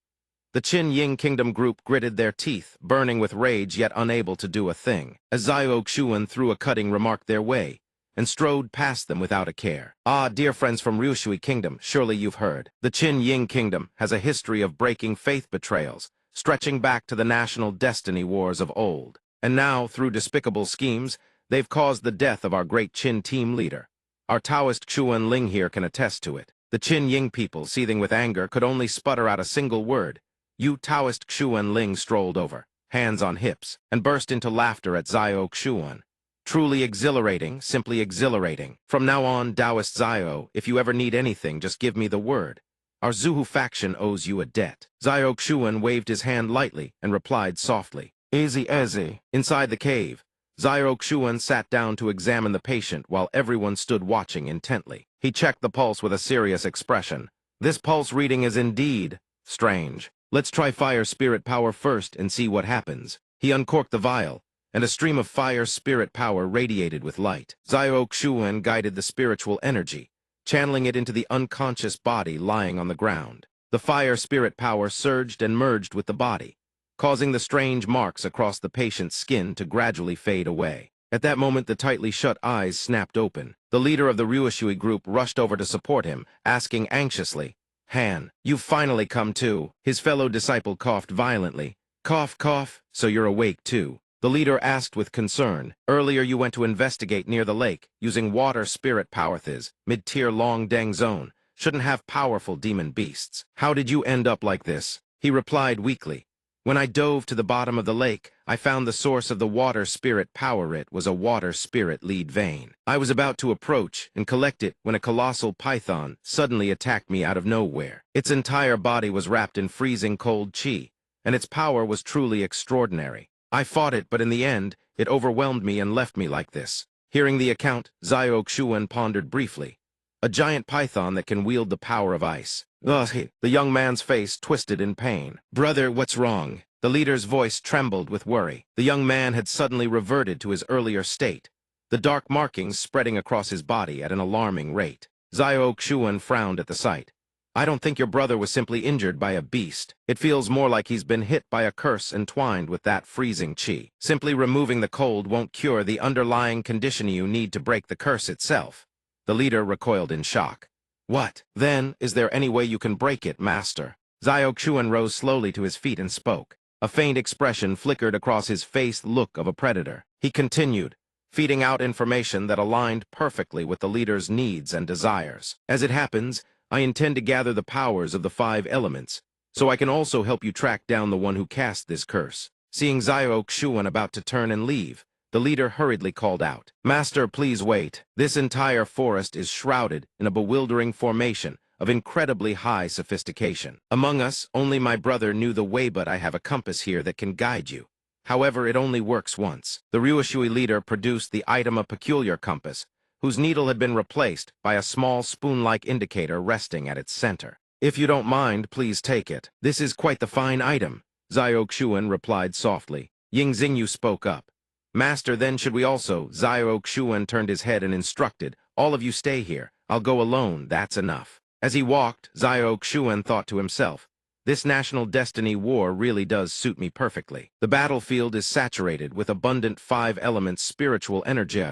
The Qin Ying Kingdom group gritted their teeth, burning with rage yet unable to do a thing, as Zio Xuan threw a cutting remark their way and strode past them without a care. Ah, dear friends from Ryushui Kingdom, surely you've heard. The Qin Ying Kingdom has a history of breaking faith betrayals, stretching back to the national destiny wars of old. And now, through despicable schemes, they've caused the death of our great Qin team leader. Our Taoist Xuan Ling here can attest to it. The Qin Ying people, seething with anger, could only sputter out a single word. You Taoist Xuan Ling strolled over, hands on hips, and burst into laughter at Zio Xuan. Truly exhilarating, simply exhilarating. From now on, Taoist Zio, if you ever need anything, just give me the word. Our Zuhu faction owes you a debt. Zio Xuan waved his hand lightly and replied softly. Easy, easy. Inside the cave, Zio Xuan sat down to examine the patient while everyone stood watching intently. He checked the pulse with a serious expression. This pulse reading is indeed strange. Let's try fire spirit power first and see what happens. He uncorked the vial, and a stream of fire spirit power radiated with light. Zio Xuan guided the spiritual energy, channeling it into the unconscious body lying on the ground. The fire spirit power surged and merged with the body, causing the strange marks across the patient's skin to gradually fade away. At that moment, the tightly shut eyes snapped open. The leader of the Ryushui group rushed over to support him, asking anxiously, Han, you've finally come to. His fellow disciple coughed violently. Cough, cough, so you're awake too. The leader asked with concern. Earlier you went to investigate near the lake, using water spirit power. This mid-tier Long Deng zone shouldn't have powerful demon beasts. How did you end up like this? He replied weakly. When I dove to the bottom of the lake, I found the source of the water spirit power. It was a water spirit lead vein. I was about to approach and collect it when a colossal python suddenly attacked me out of nowhere. Its entire body was wrapped in freezing cold chi, and its power was truly extraordinary. I fought it, but in the end, it overwhelmed me and left me like this. Hearing the account, Zio Xuan pondered briefly. A giant python that can wield the power of ice. Ugh, the young man's face twisted in pain. Brother, what's wrong? The leader's voice trembled with worry. The young man had suddenly reverted to his earlier state, the dark markings spreading across his body at an alarming rate. Zio Xuan frowned at the sight. I don't think your brother was simply injured by a beast. It feels more like he's been hit by a curse entwined with that freezing chi. Simply removing the cold won't cure the underlying condition. You need to break the curse itself. The leader recoiled in shock. What? Then, is there any way you can break it, master? Zio Xuan rose slowly to his feet and spoke. A faint expression flickered across his face, look of a predator. He continued, feeding out information that aligned perfectly with the leader's needs and desires. As it happens, I intend to gather the powers of the 5 elements, so I can also help you track down the one who cast this curse. Seeing Zio Xuan about to turn and leave, the leader hurriedly called out, Master, please wait. This entire forest is shrouded in a bewildering formation of incredibly high sophistication. Among us, only my brother knew the way, but I have a compass here that can guide you. However, it only works once. The Ryushui leader produced the item, a peculiar compass, whose needle had been replaced by a small spoon-like indicator resting at its center. If you don't mind, please take it. This is quite the fine item, Zio Xuan replied softly. Ying Xingyu spoke up. Master, then should we also? Zio Xuan turned his head and instructed, all of you stay here. I'll go alone, that's enough. As he walked, Zio Xuan thought to himself, this National Destiny War really does suit me perfectly. The battlefield is saturated with abundant 5-element spiritual energy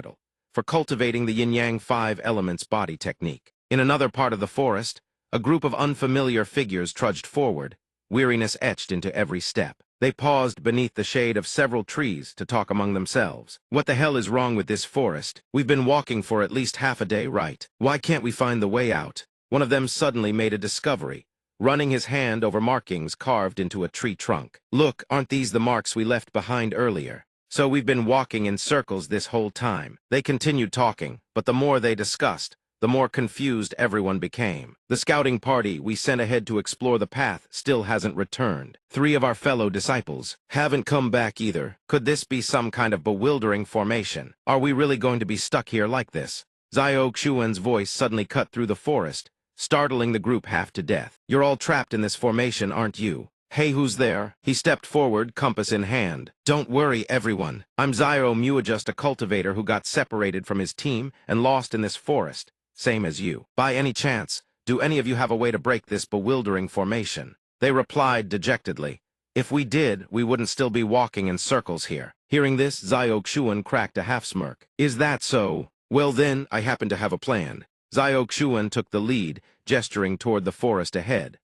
for cultivating the yin-yang 5 elements body technique. In another part of the forest, a group of unfamiliar figures trudged forward, weariness etched into every step. They paused beneath the shade of several trees to talk among themselves. What the hell is wrong with this forest? We've been walking for at least half a day, right? Why can't we find the way out? One of them suddenly made a discovery, running his hand over markings carved into a tree trunk. Look, aren't these the marks we left behind earlier? So we've been walking in circles this whole time. They continued talking, but the more they discussed, the more confused everyone became. The scouting party we sent ahead to explore the path still hasn't returned. 3 of our fellow disciples haven't come back either. Could this be some kind of bewildering formation? Are we really going to be stuck here like this? Zio Xuan's voice suddenly cut through the forest, startling the group half to death. You're all trapped in this formation, aren't you? Hey, who's there? He stepped forward, compass in hand. Don't worry, everyone. I'm Zio Mua, just a cultivator who got separated from his team and lost in this forest. Same as you. By any chance, do any of you have a way to break this bewildering formation? They replied dejectedly. If we did, we wouldn't still be walking in circles here. Hearing this, Zio Xuan cracked a half-smirk. Is that so? Well then, I happen to have a plan. Zio Xuan took the lead, gesturing toward the forest ahead.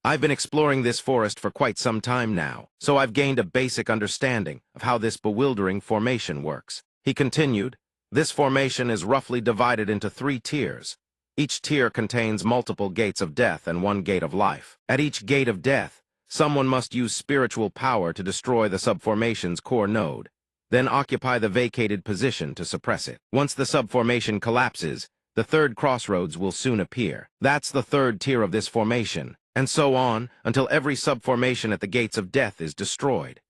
I've been exploring this forest for quite some time now, so I've gained a basic understanding of how this bewildering formation works. He continued, this formation is roughly divided into 3 tiers. Each tier contains multiple gates of death and 1 gate of life. At each gate of death, someone must use spiritual power to destroy the subformation's core node, then occupy the vacated position to suppress it. Once the subformation collapses, the 3rd crossroads will soon appear. That's the 3rd tier of this formation, and so on until every subformation at the gates of death is destroyed.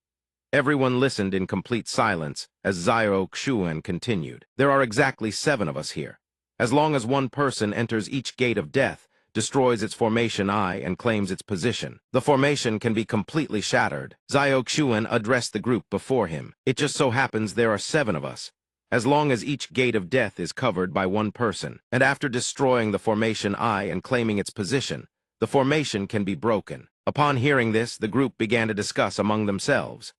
Everyone listened in complete silence as Zio Xuan continued. There are exactly 7 of us here. As long as 1 person enters each gate of death, destroys its formation eye, and claims its position, the formation can be completely shattered. Zio Xuan addressed the group before him. It just so happens there are 7 of us. As long as each gate of death is covered by 1 person, and after destroying the formation eye and claiming its position, the formation can be broken. Upon hearing this, the group began to discuss among themselves.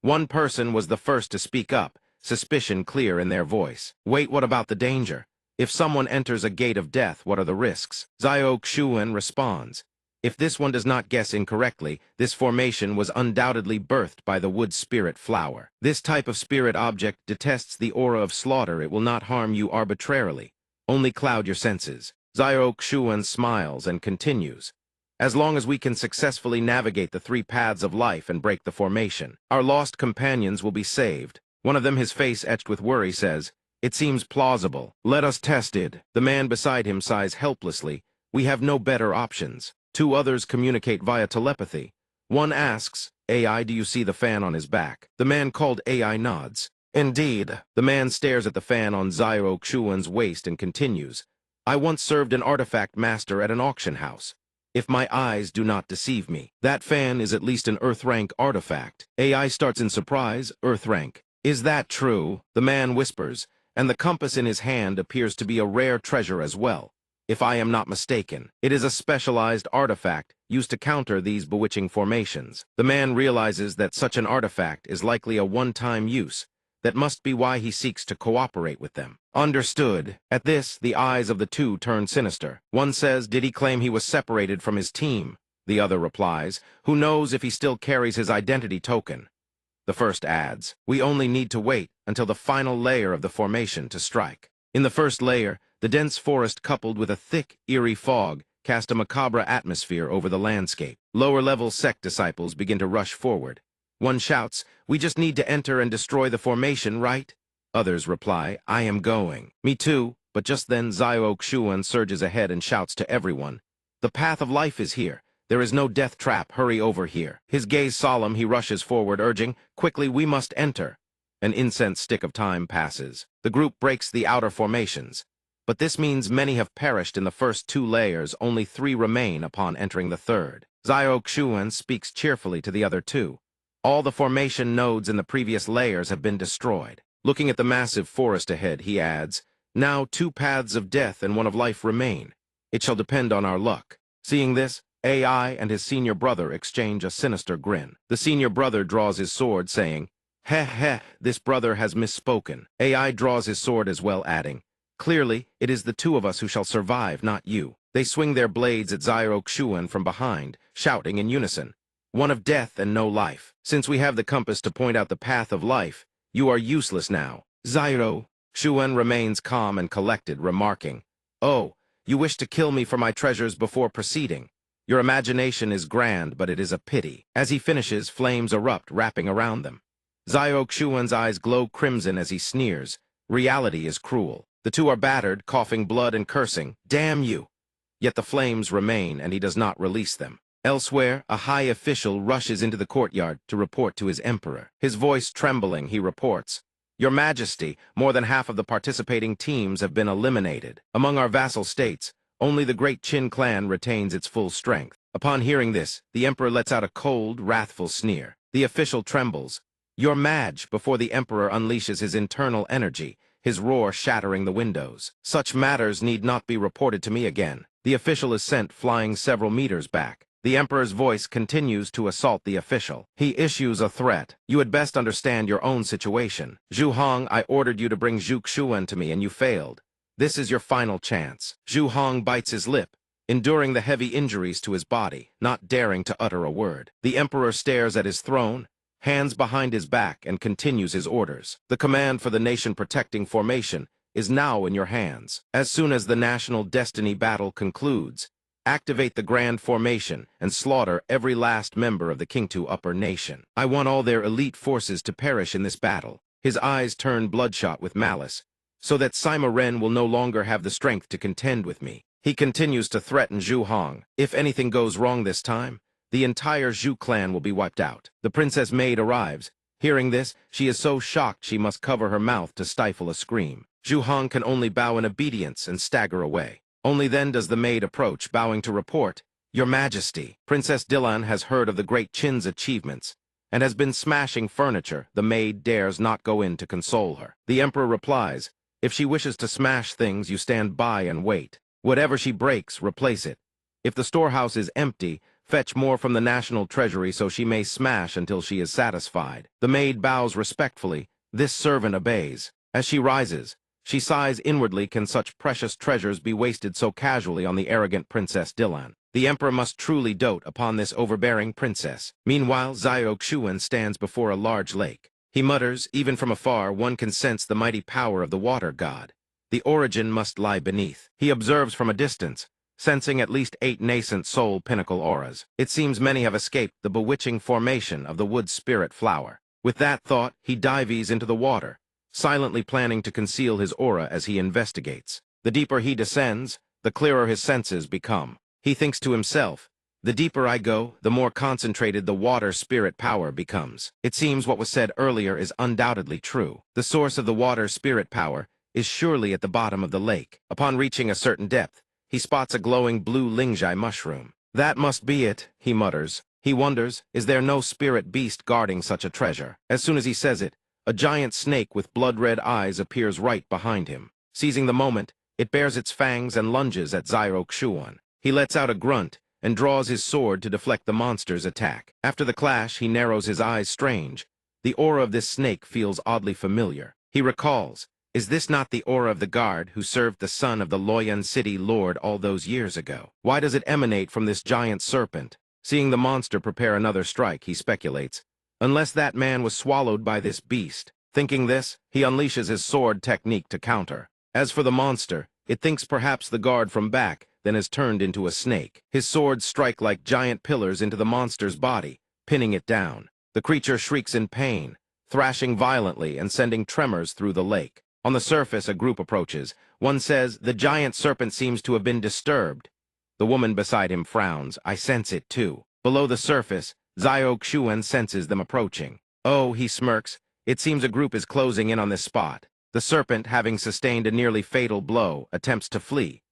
1 person was the first to speak up, suspicion clear in their voice. Wait, what about the danger? If someone enters a gate of death, what are the risks? Zio Xuan responds. If this one does not guess incorrectly, this formation was undoubtedly birthed by the wood spirit flower. This type of spirit object detests the aura of slaughter. It will not harm you arbitrarily, only cloud your senses. Zio Xuan smiles and continues. As long as we can successfully navigate the 3 paths of life and break the formation, our lost companions will be saved. One of them, his face etched with worry, says, it seems plausible. Let us test it. The man beside him sighs helplessly. We have no better options. 2 others communicate via telepathy. One asks, AI, do you see the fan on his back? The man called AI nods. Indeed. The man stares at the fan on Zio Xuan's waist and continues. I once served an artifact master at an auction house. If my eyes do not deceive me, that fan is at least an Earth-rank artifact. AI starts in surprise. Earth-rank. Is that true? The man whispers, and the compass in his hand appears to be a rare treasure as well. If I am not mistaken, it is a specialized artifact used to counter these bewitching formations. The man realizes that such an artifact is likely a one-time use. That must be why he seeks to cooperate with them. Understood. At this, the eyes of the 2 turn sinister. One says, did he claim he was separated from his team? The other replies, who knows if he still carries his identity token? The first adds, we only need to wait until the final layer of the formation to strike. In the first layer, the dense forest coupled with a thick, eerie fog cast a macabre atmosphere over the landscape. Lower-level sect disciples begin to rush forward. One shouts, we just need to enter and destroy the formation, right? Others reply, I am going. Me too, but just then Zio Xuan surges ahead and shouts to everyone, the path of life is here. There is no death trap, hurry over here. His gaze solemn, he rushes forward, urging, quickly, we must enter. An incense stick of time passes. The group breaks the outer formations. but this means many have perished in the first 2 layers, only 3 remain upon entering the third. Xiao speaks cheerfully to the other 2. All the formation nodes in the previous layers have been destroyed. Looking at the massive forest ahead, he adds, now 2 paths of death and 1 of life remain. It shall depend on our luck. Seeing this, AI and his senior brother exchange a sinister grin. The senior brother draws his sword, saying, heh heh, this brother has misspoken. AI draws his sword as well, adding, clearly, it is the 2 of us who shall survive, not you. They swing their blades at Xiao from behind, shouting in unison, 1 of death and no life. Since we have the compass to point out the path of life, you are useless now. Xiao remains calm and collected, remarking, oh, you wish to kill me for my treasures before proceeding. Your imagination is grand, but it is a pity. As he finishes, flames erupt, wrapping around them. Xiao eyes glow crimson as he sneers. Reality is cruel. The 2 are battered, coughing blood and cursing, damn you. Yet the flames remain, and he does not release them. Elsewhere, a high official rushes into the courtyard to report to his emperor. His voice trembling, he reports, Your Majesty, more than half of the participating teams have been eliminated. Among our vassal states, only the great Qin clan retains its full strength. Upon hearing this, the emperor lets out a cold, wrathful sneer. The official trembles. Your Maj, before the emperor unleashes his internal energy, his roar shattering the windows. Such matters need not be reported to me again. The official is sent flying several meters back. The emperor's voice continues to assault the official. He issues a threat. You had best understand your own situation. Zhu Hong, I ordered you to bring Zhu Xuan to me, and you failed. This is your final chance. Zhu Hong bites his lip, enduring the heavy injuries to his body, not daring to utter a word. The emperor stares at his throne, hands behind his back, and continues his orders. The command for the nation-protecting formation is now in your hands. As soon as the national destiny battle concludes, activate the Grand Formation and slaughter every last member of the Qingtu Upper Nation. I want all their elite forces to perish in this battle. His eyes turn bloodshot with malice, so that Sima Ren will no longer have the strength to contend with me. He continues to threaten Zhu Hong. If anything goes wrong this time, the entire Zhu clan will be wiped out. The princess maid arrives. Hearing this, she is so shocked she must cover her mouth to stifle a scream. Zhu Hong can only bow in obedience and stagger away. Only then does the maid approach, bowing to report, Your Majesty, Princess Dilan has heard of the great Qin's achievements and has been smashing furniture. The maid dares not go in to console her. The emperor replies, if she wishes to smash things, you stand by and wait. Whatever she breaks, replace it. If the storehouse is empty, fetch more from the national treasury so she may smash until she is satisfied. The maid bows respectfully. This servant obeys. As she rises, she sighs inwardly, can such precious treasures be wasted so casually on the arrogant Princess Dilan? The emperor must truly dote upon this overbearing princess. Meanwhile, Xiao stands before a large lake. He mutters, even from afar, one can sense the mighty power of the water god. The origin must lie beneath. He observes from a distance, sensing at least 8 nascent soul pinnacle auras. It seems many have escaped the bewitching formation of the wood spirit flower. With that thought, he dives into the water, silently planning to conceal his aura as he investigates. The deeper he descends, the clearer his senses become. He thinks to himself, the deeper I go, the more concentrated the water spirit power becomes. It seems what was said earlier is undoubtedly true. The source of the water spirit power is surely at the bottom of the lake. Upon reaching a certain depth, he spots a glowing blue lingjai mushroom. That must be it, he mutters. He wonders, is there no spirit beast guarding such a treasure? As soon as he says it, a giant snake with blood-red eyes appears right behind him. Seizing the moment, it bares its fangs and lunges at Xiao. He lets out a grunt and draws his sword to deflect the monster's attack. After the clash, he narrows his eyes strange. The aura of this snake feels oddly familiar. He recalls, is this not the aura of the guard who served the son of the Loyan city lord all those years ago? Why does it emanate from this giant serpent? Seeing the monster prepare another strike, he speculates, unless that man was swallowed by this beast. Thinking this, he unleashes his sword technique to counter. As for the monster, it thinks perhaps the guard from back, then is turned into a snake. His swords strike like giant pillars into the monster's body, pinning it down. The creature shrieks in pain, thrashing violently and sending tremors through the lake. On the surface, a group approaches. One says, the giant serpent seems to have been disturbed. The woman beside him frowns. I sense it too. Below the surface, Xiao senses them approaching. Oh, he smirks. It seems a group is closing in on this spot. The serpent, having sustained a nearly fatal blow, attempts to flee.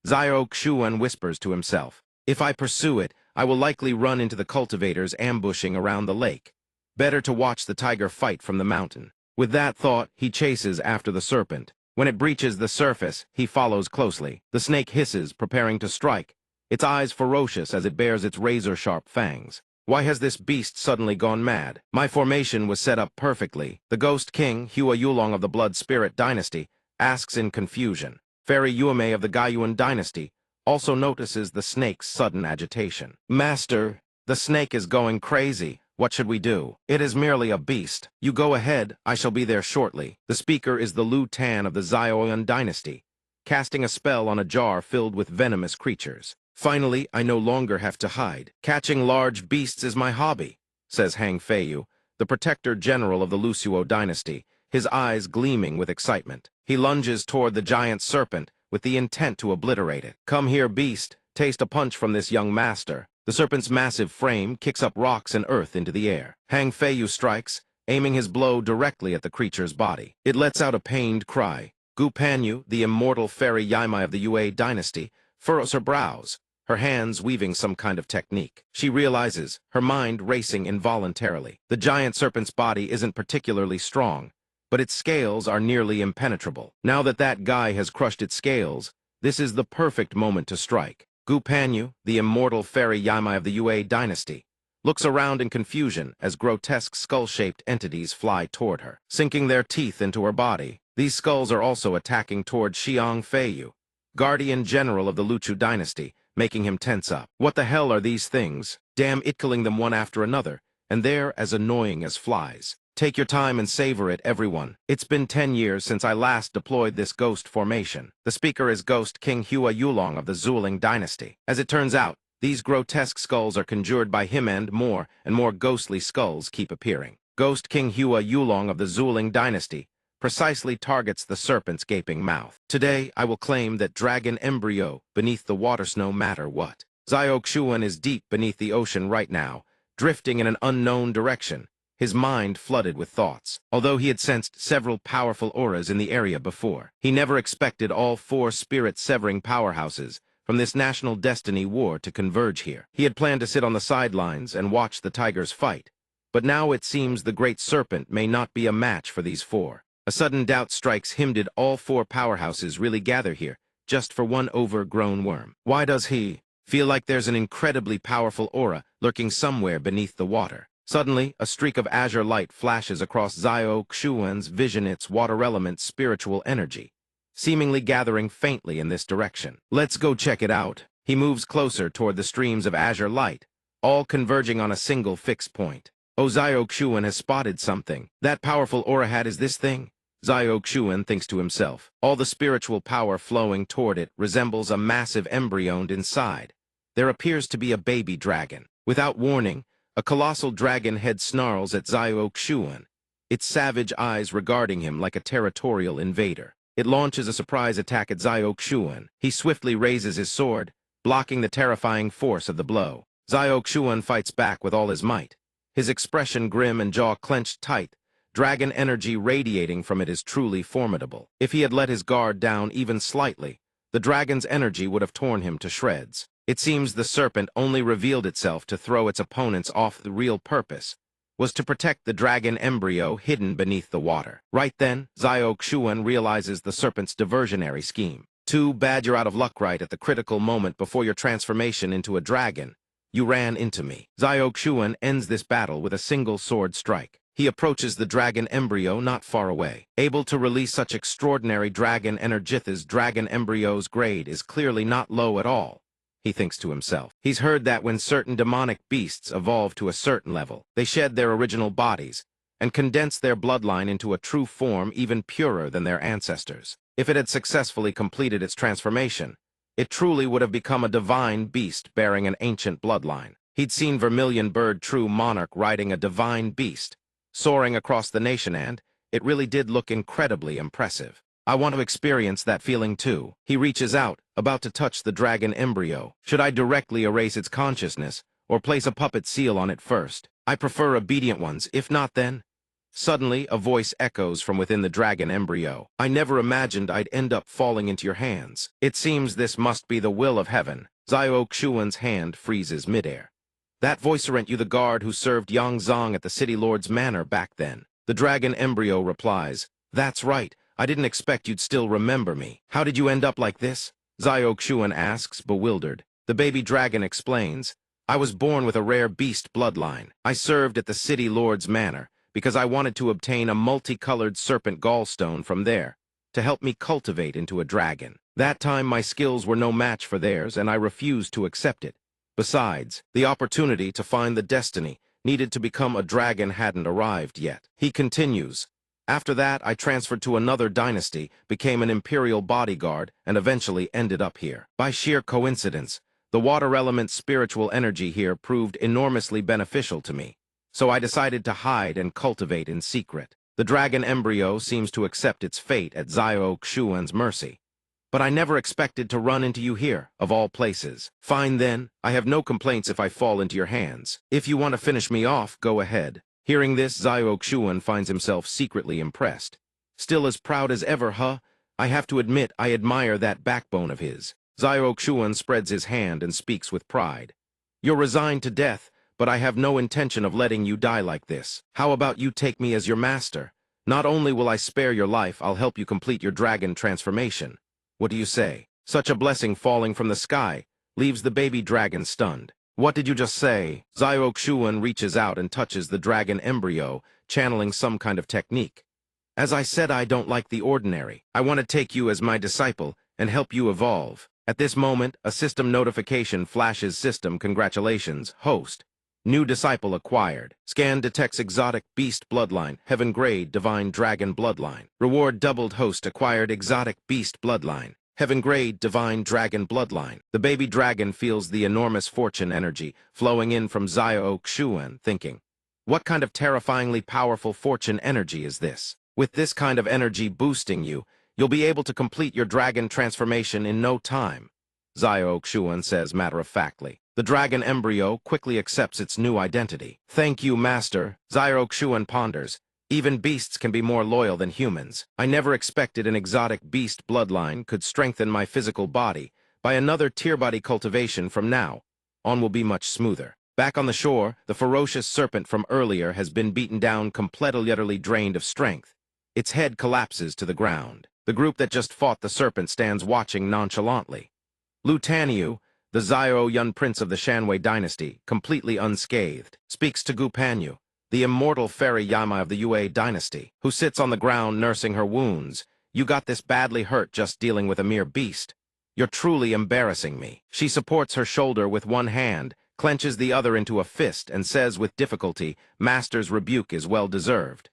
Xiao Xuan whispers to himself, "If I pursue it, I will likely run into the cultivators ambushing around the lake. Better to watch the tiger fight from the mountain." With that thought, he chases after the serpent. When it breaches the surface, he follows closely. The snake hisses, preparing to strike, its eyes ferocious as it bares its razor-sharp fangs. Why has this beast suddenly gone mad? My formation was set up perfectly. The Ghost King, Hua Yulong of the Blood Spirit Dynasty, asks in confusion. Fairy Yuame of the Gaiyuan Dynasty also notices the snake's sudden agitation. "Master, the snake is going crazy. What should we do? It is merely a beast. You go ahead, I shall be there shortly." The speaker is the Lu Tan of the Zioyan Dynasty, casting a spell on a jar filled with venomous creatures. "Finally, I no longer have to hide. Catching large beasts is my hobby," says Hang Feiyu, the protector general of the Lusuo dynasty, his eyes gleaming with excitement. He lunges toward the giant serpent with the intent to obliterate it. "Come here, beast. Taste a punch from this young master." The serpent's massive frame kicks up rocks and earth into the air. Hang Feiyu strikes, aiming his blow directly at the creature's body. It lets out a pained cry. Gu Panyu, the immortal fairy Yaimai of the Yue dynasty, furrows her brows, her hands weaving some kind of technique. She realizes, her mind racing involuntarily. The giant serpent's body isn't particularly strong, but its scales are nearly impenetrable. Now that guy has crushed its scales, this is the perfect moment to strike. Gu Panyu, the immortal fairy Yaimai of the Yue dynasty, looks around in confusion as grotesque skull-shaped entities fly toward her, sinking their teeth into her body. These skulls are also attacking toward Xiang Feiyu, guardian general of the Luchu dynasty, making him tense up. What the hell are these things? Damn it, killing them one after another, and they're as annoying as flies. Take your time and savor it, everyone. It's been 10 years since I last deployed this ghost formation. The speaker is Ghost King Hua Yulong of the Zuling dynasty. As it turns out, these grotesque skulls are conjured by him, and more ghostly skulls keep appearing. Ghost King Hua Yulong of the Zuling dynasty precisely targets the serpent's gaping mouth. "Today, I will claim that dragon embryo beneath the water no matter what." Xiao Xuan is deep beneath the ocean right now, drifting in an unknown direction, his mind flooded with thoughts. Although he had sensed several powerful auras in the area before, he never expected all 4 spirit-severing powerhouses from this national destiny war to converge here. He had planned to sit on the sidelines and watch the tigers fight, but now it seems the great serpent may not be a match for these 4. A sudden doubt strikes him. Did all 4 powerhouses really gather here, just for one overgrown worm? Why does he feel like there's an incredibly powerful aura lurking somewhere beneath the water? Suddenly, a streak of azure light flashes across Xiao Xuan's vision, its water element spiritual energy, seemingly gathering faintly in this direction. "Let's go check it out." He moves closer toward the streams of azure light, all converging on a single fixed point. "Oh, Xiao Xuan has spotted something. That powerful aura hat is this thing?" Xiao Xuan thinks to himself. All the spiritual power flowing toward it resembles a massive embryo, and inside there appears to be a baby dragon. Without warning, a colossal dragon head snarls at Xiao Xuan, its savage eyes regarding him like a territorial invader. It launches a surprise attack at Xiao Xuan. He swiftly raises his sword, blocking the terrifying force of the blow. Xiao Xuan fights back with all his might, his expression grim and jaw clenched tight. Dragon energy radiating from it is truly formidable. If he had let his guard down even slightly, the dragon's energy would have torn him to shreds. It seems the serpent only revealed itself to throw its opponents off. The real purpose was to protect the dragon embryo hidden beneath the water. Right then, Xiao Xuan realizes the serpent's diversionary scheme. "Too bad you're out of luck right at the critical moment before your transformation into a dragon. You ran into me." Xiao Xuan ends this battle with a single sword strike. He approaches the dragon embryo not far away. Able to release such extraordinary dragon energy, this dragon embryo's grade is clearly not low at all, he thinks to himself. He's heard that when certain demonic beasts evolve to a certain level, they shed their original bodies and condense their bloodline into a true form even purer than their ancestors. If it had successfully completed its transformation, it truly would have become a divine beast bearing an ancient bloodline. He'd seen Vermilion Bird, true monarch, riding a divine beast, soaring across the nation, and it really did look incredibly impressive. I want to experience that feeling too. He reaches out, about to touch the dragon embryo. Should I directly erase its consciousness, or place a puppet seal on it first? I prefer obedient ones. If not, then Suddenly, a voice echoes from within the dragon embryo. I never imagined I'd end up falling into your hands. It seems this must be the will of heaven. Xiao Xuan's hand freezes midair. That voice aren't you the guard who served Yang Zong at the city lord's manor back then? The dragon embryo replies, That's right. I didn't expect you'd still remember me. How did you end up like this? Xiao Xuan asks, bewildered. The baby dragon explains, I was born with a rare beast bloodline. I served at the city lord's manor because I wanted to obtain a multicolored serpent gallstone from there to help me cultivate into a dragon. That time my skills were no match for theirs, and I refused to accept it. Besides, the opportunity to find the destiny needed to become a dragon hadn't arrived yet. He continues, After that, I transferred to another dynasty, became an imperial bodyguard, and eventually ended up here. By sheer coincidence, the water element's spiritual energy here proved enormously beneficial to me, so I decided to hide and cultivate in secret. The dragon embryo seems to accept its fate at Xiao Xuan's mercy. But I never expected to run into you here, of all places. Fine then, I have no complaints if I fall into your hands. If you want to finish me off, go ahead. Hearing this, Xiao Xuan finds himself secretly impressed. Still as proud as ever, huh? I have to admit I admire that backbone of his. Xiao Xuan spreads his hand and speaks with pride. You're resigned to death, but I have no intention of letting you die like this. How about you take me as your master? Not only will I spare your life, I'll help you complete your dragon transformation. What do you say? Such a blessing falling from the sky leaves the baby dragon stunned. What did you just say? Xiao Xuan reaches out and touches the dragon embryo, channeling some kind of technique. As I said, I don't like the ordinary. I want to take you as my disciple and help you evolve. At this moment, a system notification flashes. System, congratulations, host. New disciple acquired. Scan detects exotic beast bloodline, heaven grade, divine dragon bloodline. Reward doubled. Host acquired exotic beast bloodline, heaven grade, divine dragon bloodline. The baby dragon feels the enormous fortune energy flowing in from Xiao Xuan, thinking, what kind of terrifyingly powerful fortune energy is this? With this kind of energy boosting you, you'll be able to complete your dragon transformation in no time, Xiao Xuan says matter-of-factly. The dragon embryo quickly accepts its new identity. Thank you, master, Xiao Xuan ponders. Even beasts can be more loyal than humans. I never expected an exotic beast bloodline could strengthen my physical body. By another tier body cultivation from now on will be much smoother. Back on the shore, the ferocious serpent from earlier has been beaten down, completely utterly drained of strength. Its head collapses to the ground. The group that just fought the serpent stands watching nonchalantly. Lu Taniu, the Xiao Yun prince of the Shanwei dynasty, completely unscathed, speaks to Gu Panyu, the immortal fairy Yama of the Yue dynasty, who sits on the ground nursing her wounds. You got this badly hurt just dealing with a mere beast. You're truly embarrassing me. She supports her shoulder with one hand, clenches the other into a fist, and says with difficulty, Master's rebuke is well deserved.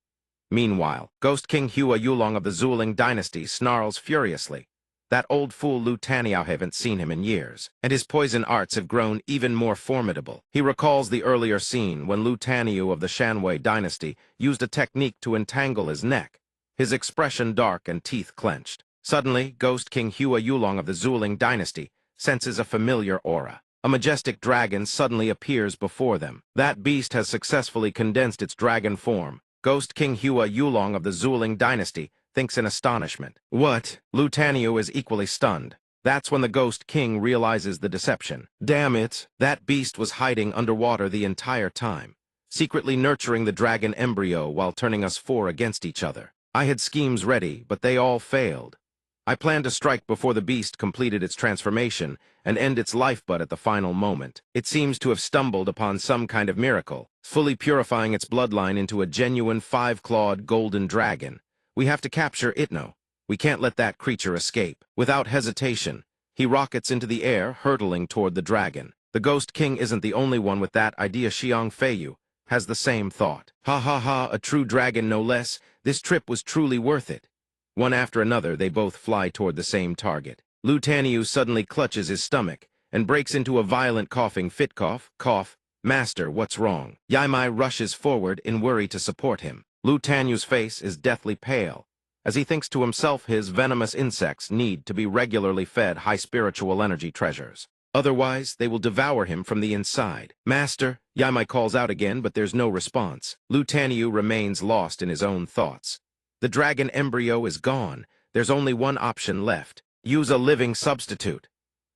Meanwhile, Ghost King Hua Yulong of the Zuling dynasty snarls furiously. That old fool Lu Taniao, haven't seen him in years, and his poison arts have grown even more formidable. He recalls the earlier scene when Lu Taniu of the Shanwei dynasty used a technique to entangle his neck, his expression dark and teeth clenched. Suddenly, Ghost King Hua Yulong of the Zuling dynasty senses a familiar aura. A majestic dragon suddenly appears before them. That beast has successfully condensed its dragon form. Ghost King Hua Yulong of the Zuling dynasty thinks in astonishment. What? Lu Taniu is equally stunned. That's when the Ghost King realizes the deception. Damn it, that beast was hiding underwater the entire time, secretly nurturing the dragon embryo while turning us four against each other. I had schemes ready, but they all failed. I planned to strike before the beast completed its transformation and end its lifeblood at the final moment. It seems to have stumbled upon some kind of miracle, fully purifying its bloodline into a genuine five-clawed golden dragon. We have to capture Itno. We can't let that creature escape. Without hesitation, he rockets into the air, hurtling toward the dragon. The Ghost King isn't the only one with that idea. Xiang Feiyu has the same thought. Ha ha ha, a true dragon no less. This trip was truly worth it. One after another, they both fly toward the same target. Lu Taniu suddenly clutches his stomach and breaks into a violent coughing fit. Cough, cough. Master, what's wrong? Yaimai rushes forward in worry to support him. Lu Tanyu's face is deathly pale, as he thinks to himself his venomous insects need to be regularly fed high spiritual energy treasures. Otherwise, they will devour him from the inside. Master, Yamai calls out again, but there's no response. Lu Taniu remains lost in his own thoughts. The dragon embryo is gone. There's only one option left. Use a living substitute.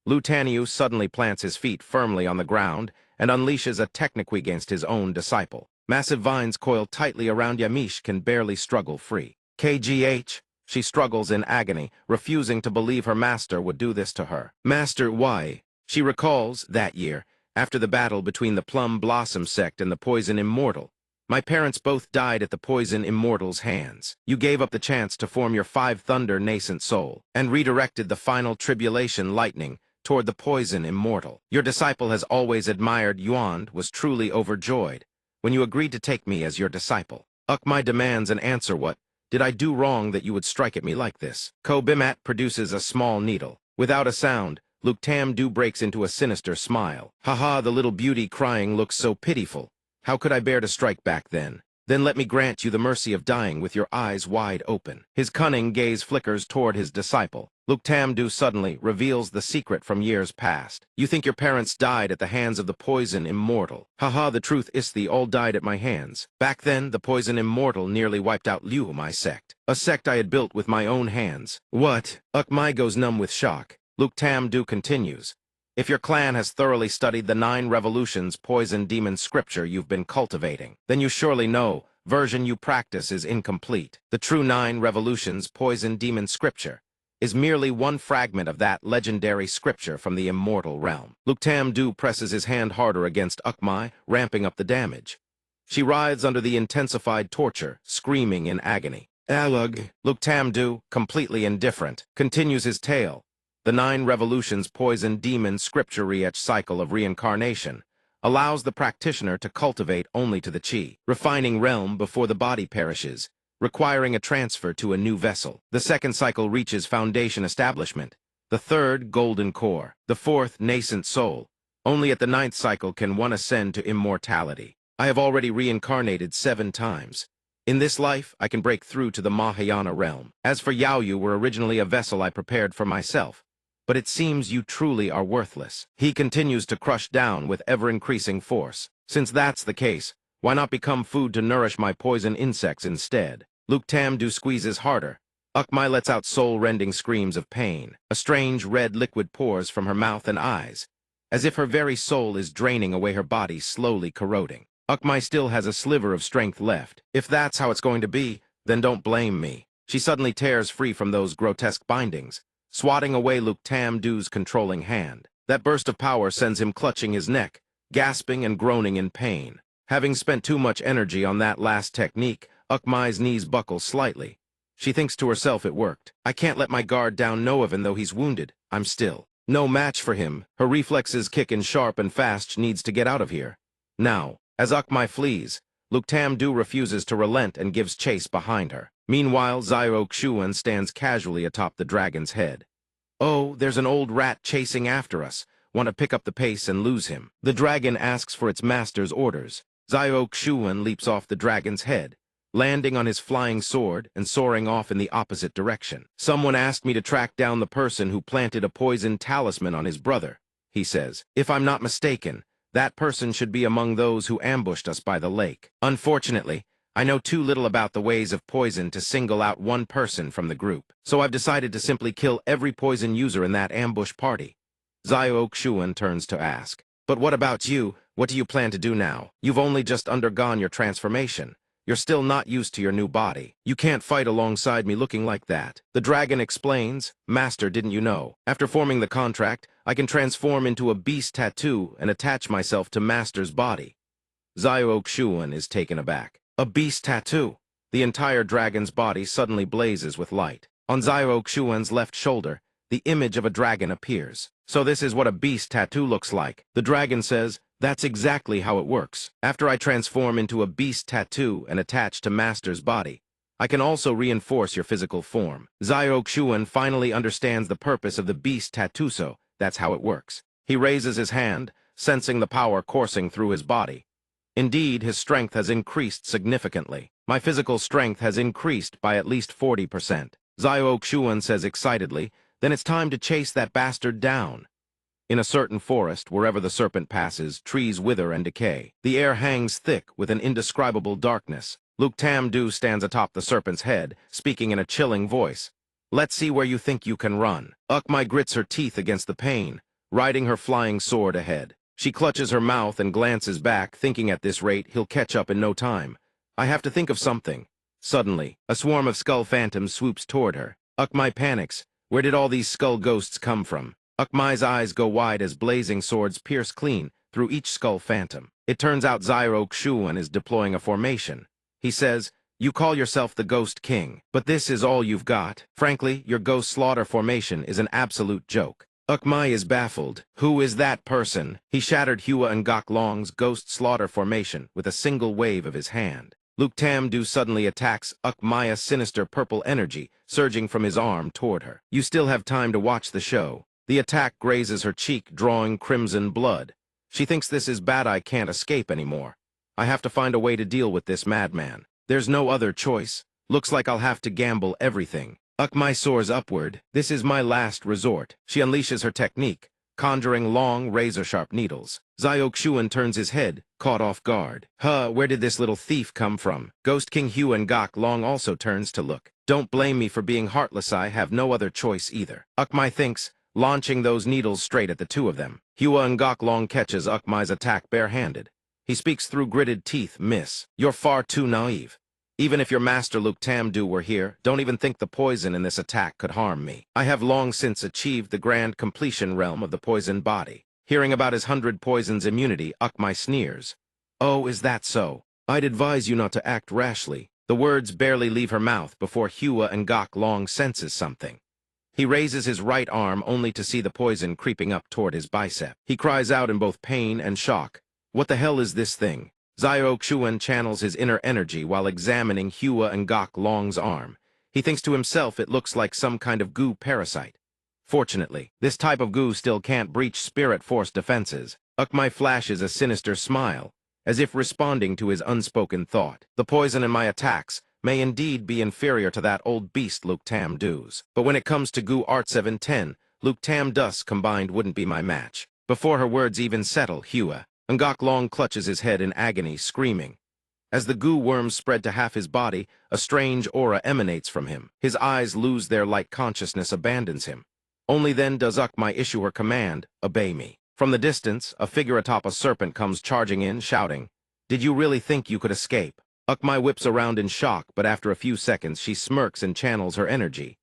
Lu Taniu suddenly plants his feet firmly on the ground and unleashes a technique against his own disciple. Massive vines coil tightly around Yamiche can barely struggle free. KGH, she struggles in agony, refusing to believe her master would do this to her. Master, why? She recalls, that year, after the battle between the Plum Blossom sect and the Poison Immortal. My parents both died at the Poison Immortal's hands. You gave up the chance to form your Five Thunder nascent soul, and redirected the final tribulation lightning toward the Poison Immortal. Your disciple has always admired Yuan, was truly overjoyed when you agreed to take me as your disciple. Ukmai demands an answer. What did I do wrong that you would strike at me like this? Ko Bimat produces a small needle. Without a sound, Luke Tam Du breaks into a sinister smile. Haha, the little beauty crying looks so pitiful. How could I bear to strike back then? Then let me grant you the mercy of dying with your eyes wide open. His cunning gaze flickers toward his disciple. Luke Tam Du suddenly reveals the secret from years past. You think your parents died at the hands of the Poison Immortal. Haha, the truth is they all died at my hands. Back then, the Poison Immortal nearly wiped out Liu, my sect. A sect I had built with my own hands. What? Ukmai goes numb with shock. Luke Tam Du continues. If your clan has thoroughly studied the 9 revolutions poison demon scripture you've been cultivating, then you surely know version you practice is incomplete. The true 9 revolutions poison demon scripture is merely one fragment of that legendary scripture from the immortal realm. Luke Tam Du presses his hand harder against Ukmai, ramping up the damage. She writhes under the intensified torture, screaming in agony. Alug. Luke Tam Du, completely indifferent, continues his tale. The 9 revolutions poison demon scripture re-etch cycle of reincarnation allows the practitioner to cultivate only to the chi, refining realm before the body perishes, requiring a transfer to a new vessel. The second cycle reaches foundation establishment, the third golden core, the fourth nascent soul. Only at the 9th cycle can one ascend to immortality. I have already reincarnated 7 times. In this life, I can break through to the Mahayana realm. As for Yao, you were originally a vessel I prepared for myself. But it seems you truly are worthless. He continues to crush down with ever-increasing force. Since that's the case, why not become food to nourish my poison insects instead? Luke Tam Du squeezes harder. Ukmai lets out soul-rending screams of pain. A strange red liquid pours from her mouth and eyes, as if her very soul is draining away her body, slowly corroding. Ukmai still has a sliver of strength left. If that's how it's going to be, then don't blame me. She suddenly tears free from those grotesque bindings, swatting away Luke Tam Du's controlling hand. That burst of power sends him clutching his neck, gasping and groaning in pain. Having spent too much energy on that last technique, Ukmai's knees buckle slightly. She thinks to herself it worked. I can't let my guard down no even though he's wounded. I'm still no match for him. Her reflexes kick in sharp and fast. She needs to get out of here. Now, as Ukmai flees, Luke Tam Du refuses to relent and gives chase behind her. Meanwhile, Xiao Xuan stands casually atop the dragon's head. Oh, there's an old rat chasing after us. Want to pick up the pace and lose him. The dragon asks for its master's orders. Xiao Xuan leaps off the dragon's head, landing on his flying sword and soaring off in the opposite direction. Someone asked me to track down the person who planted a poison talisman on his brother, he says. If I'm not mistaken, that person should be among those who ambushed us by the lake. Unfortunately, I know too little about the ways of poison to single out one person from the group, so I've decided to simply kill every poison user in that ambush party. Xiao Xuan turns to ask, but what about you? What do you plan to do now? You've only just undergone your transformation. You're still not used to your new body. You can't fight alongside me looking like that. The dragon explains, Master, didn't you know? After forming the contract, I can transform into a beast tattoo and attach myself to Master's body. Xiao Xuan is taken aback. A beast tattoo. The entire dragon's body suddenly blazes with light. On Xiao Xuan's left shoulder, the image of a dragon appears. So this is what a beast tattoo looks like. The dragon says, that's exactly how it works. After I transform into a beast tattoo and attach to Master's body, I can also reinforce your physical form. Xiao Xuan finally understands the purpose of the beast tattoo, so that's how it works. He raises his hand, sensing the power coursing through his body. Indeed, his strength has increased significantly. My physical strength has increased by at least 40%. Xiao Xuan says excitedly, then it's time to chase that bastard down. In a certain forest, wherever the serpent passes, trees wither and decay. The air hangs thick with an indescribable darkness. Luke Tam-do stands atop the serpent's head, speaking in a chilling voice. "Let's see where you think you can run." Ukmai grits her teeth against the pain, riding her flying sword ahead. She clutches her mouth and glances back, thinking at this rate he'll catch up in no time. I have to think of something. Suddenly, a swarm of skull phantoms swoops toward her. Ukmai panics. Where did all these skull ghosts come from? Ukmai's eyes go wide as blazing swords pierce clean through each skull phantom. It turns out Zyro Kshuan is deploying a formation. He says, "You call yourself the Ghost King, but this is all you've got. Frankly, your Ghost Slaughter formation is an absolute joke." Ukmai is baffled. Who is that person? He shattered Hua and Gok Long's Ghost Slaughter formation with a single wave of his hand. Luke Tam-do suddenly attacks Ukmai's sinister purple energy, surging from his arm toward her. You still have time to watch the show. The attack grazes her cheek, drawing crimson blood. She thinks this is bad. I can't escape anymore. I have to find a way to deal with this madman. There's no other choice. Looks like I'll have to gamble everything. Ukmai soars upward. This is my last resort. She unleashes her technique, conjuring long, razor-sharp needles. Zyok-Shuan turns his head, caught off guard. Where did this little thief come from? Ghost King Hua and Gok Long also turns to look. Don't blame me for being heartless. I have no other choice either. Ukmai thinks, launching those needles straight at the two of them. Hua and Gok Long catches Ukmai's attack barehanded. He speaks through gritted teeth. Miss, you're far too naive. Even if your master Luke Tam-do were here, don't even think the poison in this attack could harm me. I have long since achieved the grand completion realm of the poison body. Hearing about his 100 poisons immunity, Ukmai sneers. Oh, is that so? I'd advise you not to act rashly. The words barely leave her mouth before Hua and Gok Long senses something. He raises his right arm only to see the poison creeping up toward his bicep. He cries out in both pain and shock. What the hell is this thing? Zyok Shuan channels his inner energy while examining Hua and Gok Long's arm. He thinks to himself it looks like some kind of goo parasite. Fortunately, this type of goo still can't breach spirit force defenses. Ukmai flashes a sinister smile, as if responding to his unspoken thought. The poison in my attacks may indeed be inferior to that old beast Luke Tam-do's. But when it comes to goo art 710, Luke Tam-dus combined wouldn't be my match. Before her words even settle, Hua and Gok Long clutches his head in agony, screaming. As the goo worms spread to half his body, a strange aura emanates from him. His eyes lose their light, consciousness abandons him. Only then does Ukmai issue her command, "Obey me." From the distance, a figure atop a serpent comes charging in, shouting, "Did you really think you could escape?" Ukmai whips around in shock, but after a few seconds she smirks and channels her energy.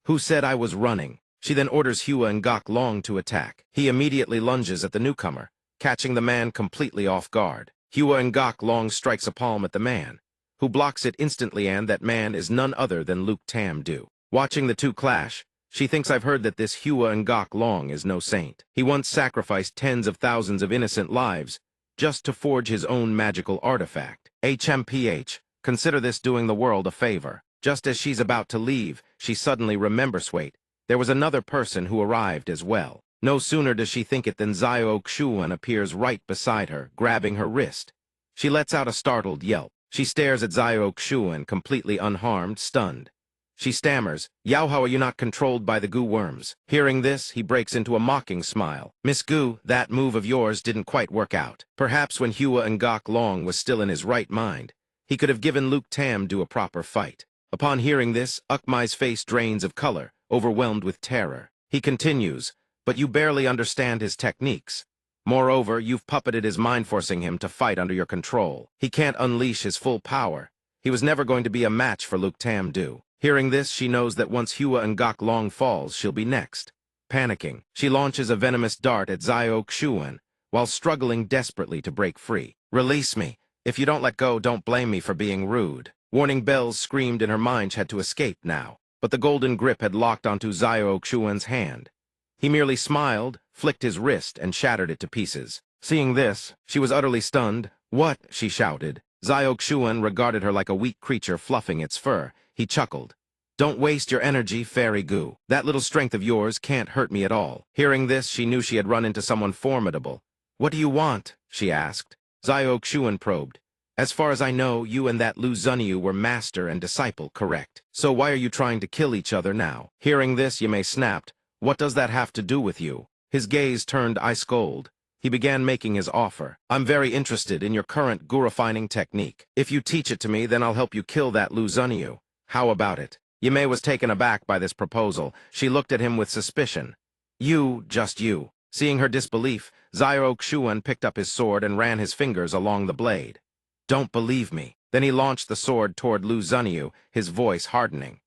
"Who said I was running?" She then orders Hua and Gok Long to attack. He immediately lunges at the newcomer, catching the man completely off guard. Hua and Gok Long strikes a palm at the man, who blocks it instantly, and that man is none other than Luke Tam-do. Watching the two clash, she thinks, I've heard that this Hua and Gok Long is no saint. He once sacrificed tens of thousands of innocent lives just to forge his own magical artifact. HMPH, consider this doing the world a favor. Just as she's about to leave, she suddenly remembers, wait, there was another person who arrived as well. No sooner does she think it than Zyok Shuan appears right beside her, grabbing her wrist. She lets out a startled yelp. She stares at Zyok Shuan, completely unharmed, stunned. She stammers, "Yao, how are you not controlled by the goo worms?" Hearing this, he breaks into a mocking smile. "Miss Goo, that move of yours didn't quite work out." Perhaps when Hua and Gok Long was still in his right mind, he could have given Luke Tam-do a proper fight. Upon hearing this, Ukmai's face drains of color, overwhelmed with terror. He continues, "But you barely understand his techniques. Moreover, you've puppeted his mind, forcing him to fight under your control. He can't unleash his full power. He was never going to be a match for Luke Tam-do." Hearing this, she knows that once Hua and Gok Long falls, she'll be next. Panicking, she launches a venomous dart at Zyok Shuan, while struggling desperately to break free. "Release me. If you don't let go, don't blame me for being rude." Warning bells screamed in her mind. She had to escape now, but the golden grip had locked onto Zyok Shuan's hand. He merely smiled, flicked his wrist, and shattered it to pieces. Seeing this, she was utterly stunned. "What?" she shouted. Zyok Shuan regarded her like a weak creature fluffing its fur. He chuckled. "Don't waste your energy, fairy goo. That little strength of yours can't hurt me at all." Hearing this, she knew she had run into someone formidable. "What do you want?" she asked. Zyok Shuan probed. "As far as I know, you and that Lu Zunyu were master and disciple, correct? So why are you trying to kill each other now?" Hearing this, Yimei snapped. "What does that have to do with you?" His gaze turned ice-cold. He began making his offer. I'm very interested in your current gu-refining technique. If you teach it to me, then I'll help you kill that Lu Zunyu. How about it? Yimei was taken aback by this proposal. She looked at him with suspicion. You, just you. Seeing her disbelief, Xiao Xuan picked up his sword and ran his fingers along the blade. Don't believe me. Then he launched the sword toward Lu Zunyu, his voice hardening.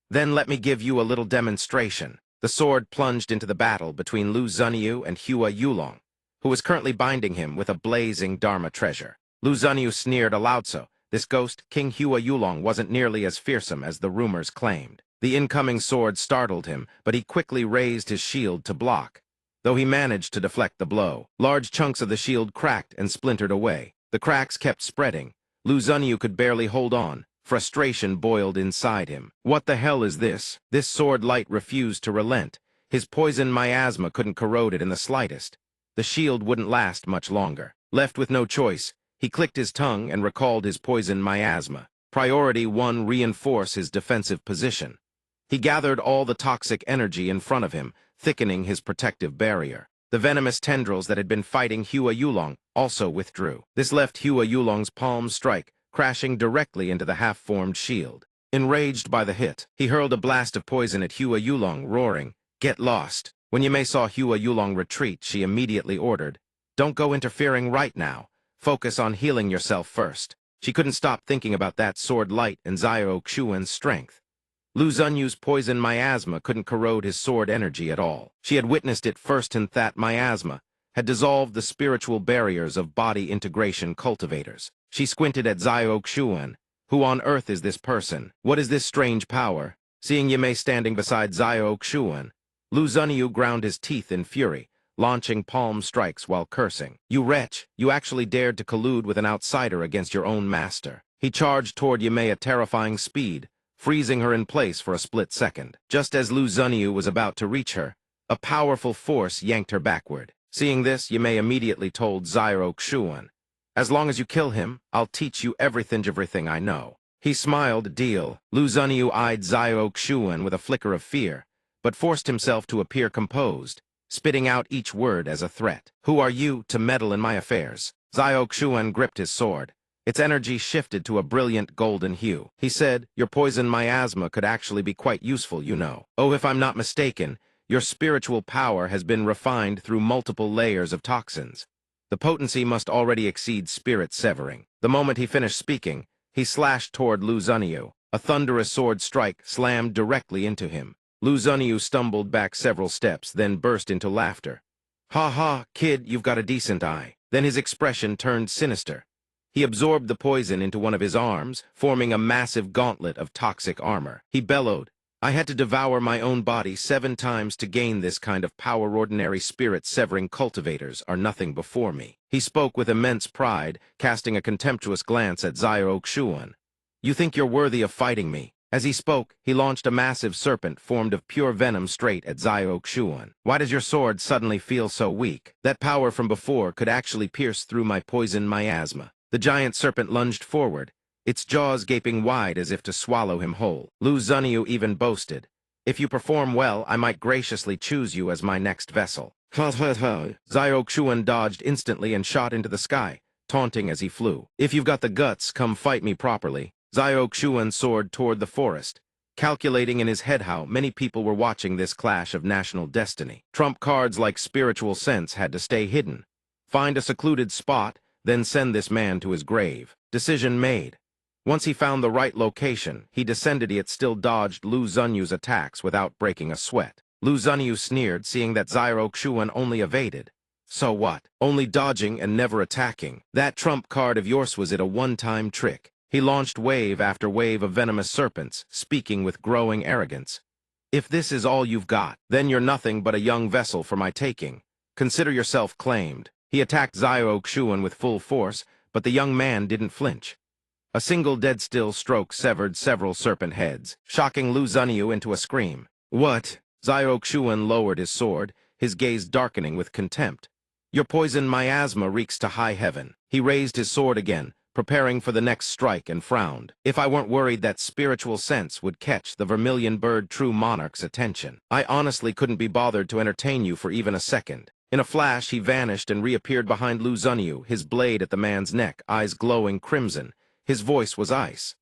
Then let me give you a little demonstration. The sword plunged into the battle between Lu Zunyu and Hua Yulong, who was currently binding him with a blazing Dharma treasure. Lu Zunyu sneered aloud. So this ghost, King Hua Yulong, wasn't nearly as fearsome as the rumors claimed. The incoming sword startled him, but he quickly raised his shield to block. Though he managed to deflect the blow, large chunks of the shield cracked and splintered away. The cracks kept spreading. Lu Zunyu could barely hold on. Frustration boiled inside him. What the hell is this? This sword light refused to relent. His poison miasma couldn't corrode it in the slightest. The shield wouldn't last much longer. Left with no choice, he clicked his tongue and recalled his poison miasma. Priority 1: reinforce his defensive position. He gathered all the toxic energy in front of him, thickening his protective barrier. The venomous tendrils that had been fighting Hua Yulong also withdrew. This left Hua Yulong's palm strike, crashing directly into the half-formed shield. Enraged by the hit, he hurled a blast of poison at Hua Yulong, roaring, "Get lost!" When Yimei saw Hua Yulong retreat, she immediately ordered, "Don't go interfering right now. Focus on healing yourself first." She couldn't stop thinking about that sword light and Xiao Xuan's strength. Lu Zunyu's poison miasma couldn't corrode his sword energy at all. She had witnessed it first, and that miasma had dissolved the spiritual barriers of body integration cultivators. She squinted at Xiao Xuan. Who on earth is this person? What is this strange power? Seeing Yimei standing beside Xiao Xuan, Lu Zunyu ground his teeth in fury, launching palm strikes while cursing. You wretch, you actually dared to collude with an outsider against your own master. He charged toward Yimei at terrifying speed, freezing her in place for a split second. Just as Lu Zunyu was about to reach her, a powerful force yanked her backward. Seeing this, Yimei immediately told Xiao Xuan, "As long as you kill him, I'll teach you everything I know." He smiled. Deal. Lu Zunyu eyed Xiao Xuan with a flicker of fear, but forced himself to appear composed, spitting out each word as a threat. "Who are you to meddle in my affairs?" Xiao Xuan gripped his sword. Its energy shifted to a brilliant golden hue. He said, "Your poison miasma could actually be quite useful, you know. Oh, if I'm not mistaken, your spiritual power has been refined through multiple layers of toxins. The potency must already exceed spirit severing." The moment he finished speaking, he slashed toward Lu Zunyu. A thunderous sword strike slammed directly into him. Lu Zunyu stumbled back several steps, then burst into laughter. "Ha ha, kid, you've got a decent eye." Then his expression turned sinister. He absorbed the poison into one of his arms, forming a massive gauntlet of toxic armor. He bellowed, "I had to devour my own body 7 times to gain this kind of power. Ordinary spirit-severing cultivators are nothing before me." He spoke with immense pride, casting a contemptuous glance at Xiao Xuan. "You think you're worthy of fighting me?" As he spoke, he launched a massive serpent formed of pure venom straight at Xiao Xuan. "Why does your sword suddenly feel so weak? That power from before could actually pierce through my poison miasma." The giant serpent lunged forward, its jaws gaping wide as if to swallow him whole. Lu Zunyu even boasted, "If you perform well, I might graciously choose you as my next vessel." Xiao Xuan dodged instantly and shot into the sky, taunting as he flew. "If you've got the guts, come fight me properly." Xiao Xuan soared toward the forest, calculating in his head how many people were watching this clash of national destiny. Trump cards like spiritual sense had to stay hidden. Find a secluded spot, then send this man to his grave. Decision made. Once he found the right location, he descended, yet still dodged Lu Zunyu's attacks without breaking a sweat. Lu Zunyu sneered, seeing that Xiao Xuan only evaded. "So what? Only dodging and never attacking. That trump card of yours was it a one-time trick." He launched wave after wave of venomous serpents, speaking with growing arrogance. "If this is all you've got, then you're nothing but a young vessel for my taking. Consider yourself claimed." He attacked Xiao Xuan with full force, but the young man didn't flinch. A single dead-still stroke severed several serpent heads, shocking Lu Zunyu into a scream. "What?" Xiao Xuan lowered his sword, his gaze darkening with contempt. "Your poison miasma reeks to high heaven." He raised his sword again, preparing for the next strike, and frowned. If I weren't worried that spiritual sense would catch the vermilion bird true monarch's attention, I honestly couldn't be bothered to entertain you for even a second. In a flash, he vanished and reappeared behind Lu Zunyu, his blade at the man's neck, eyes glowing crimson. His voice was ice.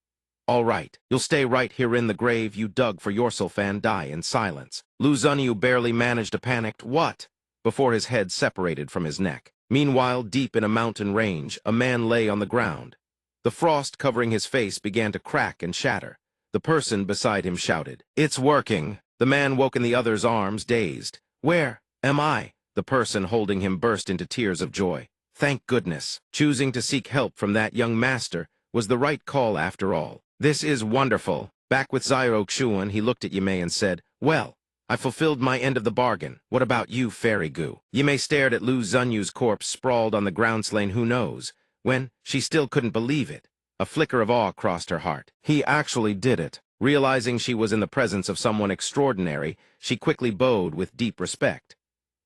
All right, you'll stay right here in the grave you dug for yourself and die in silence. Lu Zunyu barely managed a panicked "What?" before his head separated from his neck. Meanwhile, deep in a mountain range, a man lay on the ground. The frost covering his face began to crack and shatter. The person beside him shouted, "It's working!" The man woke in the other's arms, dazed. "Where am I?" The person holding him burst into tears of joy. Thank goodness. Choosing to seek help from that young master was the right call after all. This is wonderful. Back with Xiao Xuan, he looked at Yimei and said, "Well, I fulfilled my end of the bargain. What about you, Fairy Goo?" Yimei stared at Lu Zunyu's corpse sprawled on the ground slain who knows, when she still couldn't believe it. A flicker of awe crossed her heart. He actually did it. Realizing she was in the presence of someone extraordinary, she quickly bowed with deep respect.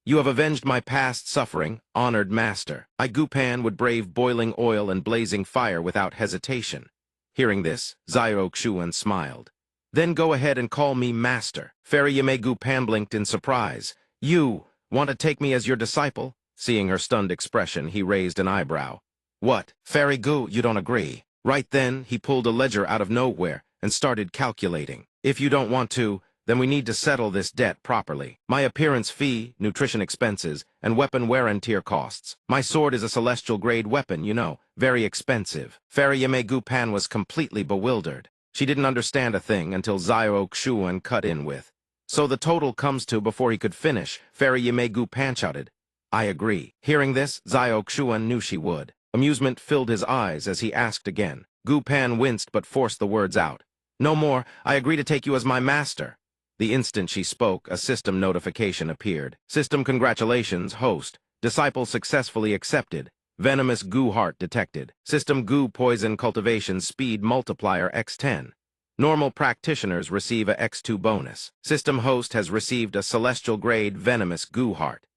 "You have avenged my past suffering, honored master." Gu Pan would brave boiling oil and blazing fire without hesitation. Hearing this, Xiao Xuan smiled. "Then go ahead and call me master." Fairy Yimei Gu Pan blinked in surprise. "You want to take me as your disciple?" Seeing her stunned expression, he raised an eyebrow. "What, Fairy Gu, you don't agree?" Right then, he pulled a ledger out of nowhere and started calculating. "If you don't want to, then we need to settle this debt properly. My appearance fee, nutrition expenses, and weapon wear and tear costs. My sword is a celestial grade weapon, you know, very expensive." Fairy Yimei Gu Pan was completely bewildered. She didn't understand a thing until Xiao Xuan cut in with, "So the total comes to," before he could finish, Fairy Yimei Gu Pan shouted, "I agree." Hearing this, Xiao Xuan knew she would. Amusement filled his eyes as he asked again. Gu Pan winced but forced the words out. "No more, I agree to take you as my master." The instant she spoke, a system notification appeared. "System congratulations, host. Disciple successfully accepted. Venomous goo heart detected. System goo poison cultivation speed multiplier x10. Normal practitioners receive a x2 bonus. System host has received a celestial grade venomous goo heart.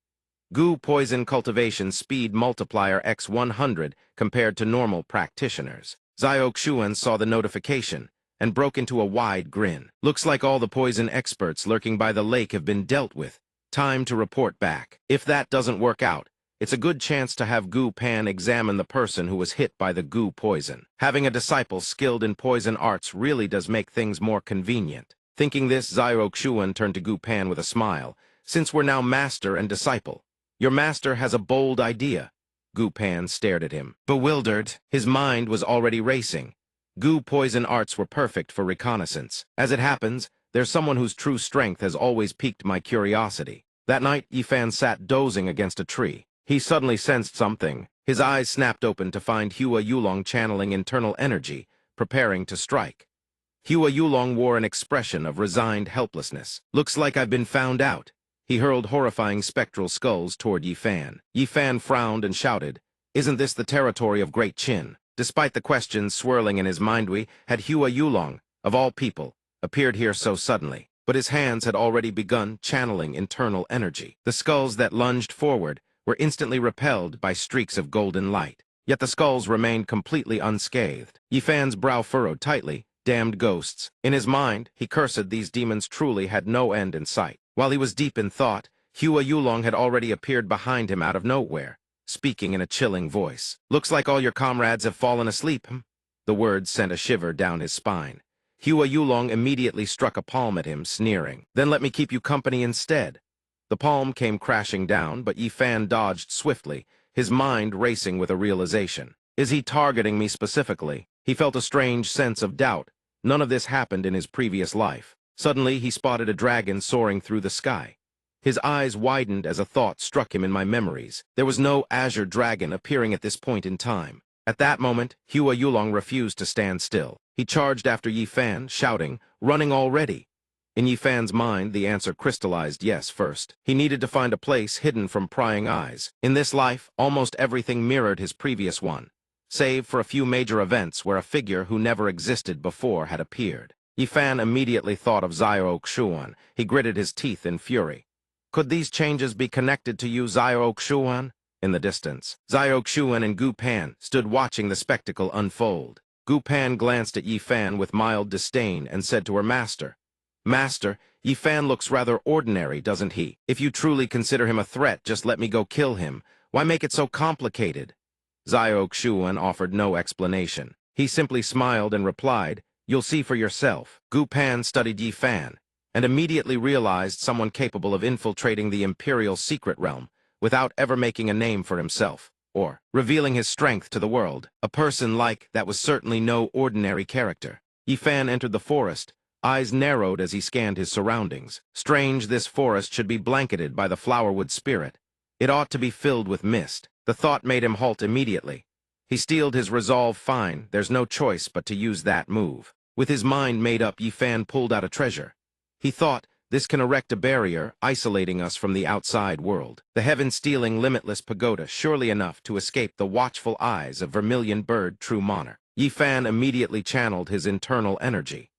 Goo poison cultivation speed multiplier x100 compared to normal practitioners." Xiao Xuan saw the notification and broke into a wide grin. "Looks like all the poison experts lurking by the lake have been dealt with. Time to report back. If that doesn't work out, it's a good chance to have Gu Pan examine the person who was hit by the goo poison. Having a disciple skilled in poison arts really does make things more convenient." Thinking this, Xiao Xuan turned to Gu Pan with a smile. "Since we're now master and disciple, your master has a bold idea." Gu Pan stared at him, bewildered. His mind was already racing. Goo poison arts were perfect for reconnaissance. As it happens, there's someone whose true strength has always piqued my curiosity. That night, Yifan sat dozing against a tree. He suddenly sensed something. His eyes snapped open to find Hua Yulong channeling internal energy, preparing to strike. Hua Yulong wore an expression of resigned helplessness. "Looks like I've been found out." He hurled horrifying spectral skulls toward Yifan. Yifan frowned and shouted, "Isn't this the territory of Great Qin?" Despite the questions swirling in his mind, had Hua Yulong, of all people, appeared here so suddenly. But his hands had already begun channeling internal energy. The skulls that lunged forward were instantly repelled by streaks of golden light. Yet the skulls remained completely unscathed. Yifan's brow furrowed tightly. Damned ghosts. In his mind, he cursed these demons truly had no end in sight. While he was deep in thought, Hua Yulong had already appeared behind him out of nowhere, speaking in a chilling voice. "Looks like all your comrades have fallen asleep." The words sent a shiver down his spine. Hua Yulong immediately struck a palm at him, sneering. "Then let me keep you company instead." The palm came crashing down, but Yifan dodged swiftly, his mind racing with a realization. Is he targeting me specifically? He felt a strange sense of doubt. None of this happened in his previous life. Suddenly, he spotted a dragon soaring through the sky. His eyes widened as a thought struck him in my memories. There was no azure dragon appearing at this point in time. At that moment, Hua Yulong refused to stand still. He charged after Yifan, shouting, "Running already!" In Yifan's mind, the answer crystallized yes first. He needed to find a place hidden from prying eyes. In this life, almost everything mirrored his previous one, save for a few major events where a figure who never existed before had appeared. Yifan immediately thought of Xiao Xuan. He gritted his teeth in fury. Could these changes be connected to you, Xiao Xuan? In the distance, Xiao Xuan and Gu Pan stood watching the spectacle unfold. Gu Pan glanced at Yi Fan with mild disdain and said to her master, "Master, Yi Fan looks rather ordinary, doesn't he? If you truly consider him a threat, just let me go kill him. Why make it so complicated?" Xiao Xuan offered no explanation. He simply smiled and replied, "You'll see for yourself." Gu Pan studied Yi Fan and immediately realized someone capable of infiltrating the Imperial secret realm without ever making a name for himself or revealing his strength to the world. A person like that was certainly no ordinary character. Yi Fan entered the forest, eyes narrowed as he scanned his surroundings. Strange this forest should be blanketed by the flowerwood spirit. It ought to be filled with mist. The thought made him halt immediately. He steeled his resolve. Fine, there's no choice but to use that move. With his mind made up, Yi Fan pulled out a treasure. He thought, this can erect a barrier, isolating us from the outside world. The heaven-stealing, limitless pagoda, surely enough to escape the watchful eyes of Vermilion Bird, true monarch. Yi Fan immediately channeled his internal energy.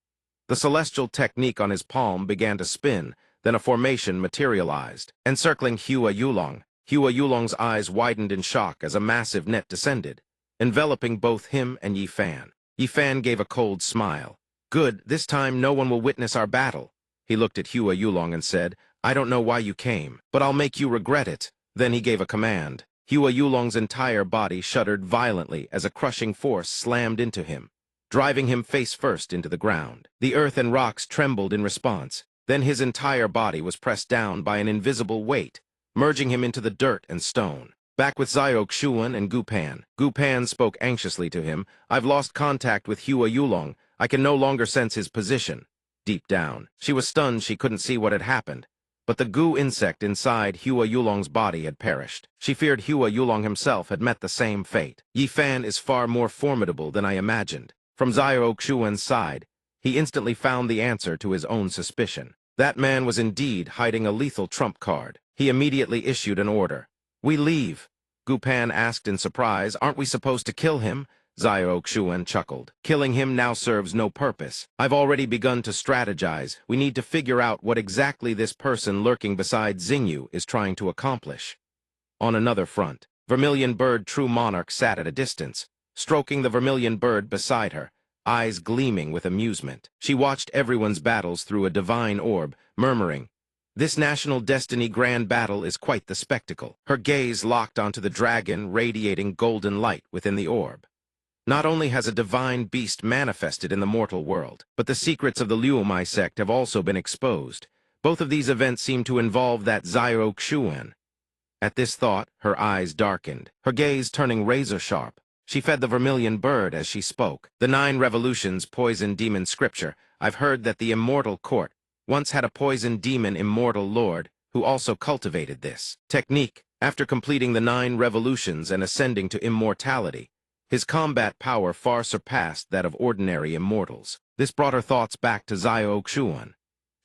The celestial technique on his palm began to spin, then a formation materialized, encircling Hua Yulong. Hua Yulong's eyes widened in shock as a massive net descended, enveloping both him and Yi Fan. Yi Fan gave a cold smile. "Good, this time no one will witness our battle." He looked at Hua Yulong and said, "I don't know why you came, but I'll make you regret it." Then he gave a command. Hua Yulong's entire body shuddered violently as a crushing force slammed into him, driving him face first into the ground. The earth and rocks trembled in response. Then his entire body was pressed down by an invisible weight, merging him into the dirt and stone. Back with Xiao Xuan and Gu Pan. Gu Pan spoke anxiously to him. "I've lost contact with Hua Yulong. I can no longer sense his position." Deep down, she was stunned she couldn't see what had happened, but the goo insect inside Hua Yulong's body had perished. She feared Hua Yulong himself had met the same fate. Yi Fan is far more formidable than I imagined. From Xiao Xuan's side, he instantly found the answer to his own suspicion. That man was indeed hiding a lethal trump card. He immediately issued an order. "We leave." Gu Pan asked in surprise, "Aren't we supposed to kill him?" Xiao Xuan chuckled. "Killing him now serves no purpose. I've already begun to strategize. We need to figure out what exactly this person lurking beside Xingyu is trying to accomplish." On another front, Vermilion Bird, true monarch, sat at a distance, stroking the Vermilion Bird beside her, eyes gleaming with amusement. She watched everyone's battles through a divine orb, murmuring, "This national destiny grand battle is quite the spectacle." Her gaze locked onto the dragon radiating golden light within the orb. Not only has a divine beast manifested in the mortal world, but the secrets of the Liumai sect have also been exposed. Both of these events seem to involve that Xiao Xuan. At this thought, her eyes darkened, her gaze turning razor-sharp. She fed the Vermilion Bird as she spoke. "The 9 Revolutions Poison Demon Scripture. I've heard that the Immortal Court once had a poison demon immortal lord who also cultivated this technique. After completing the 9 revolutions and ascending to immortality, his combat power far surpassed that of ordinary immortals." This brought her thoughts back to Xiao Xuan.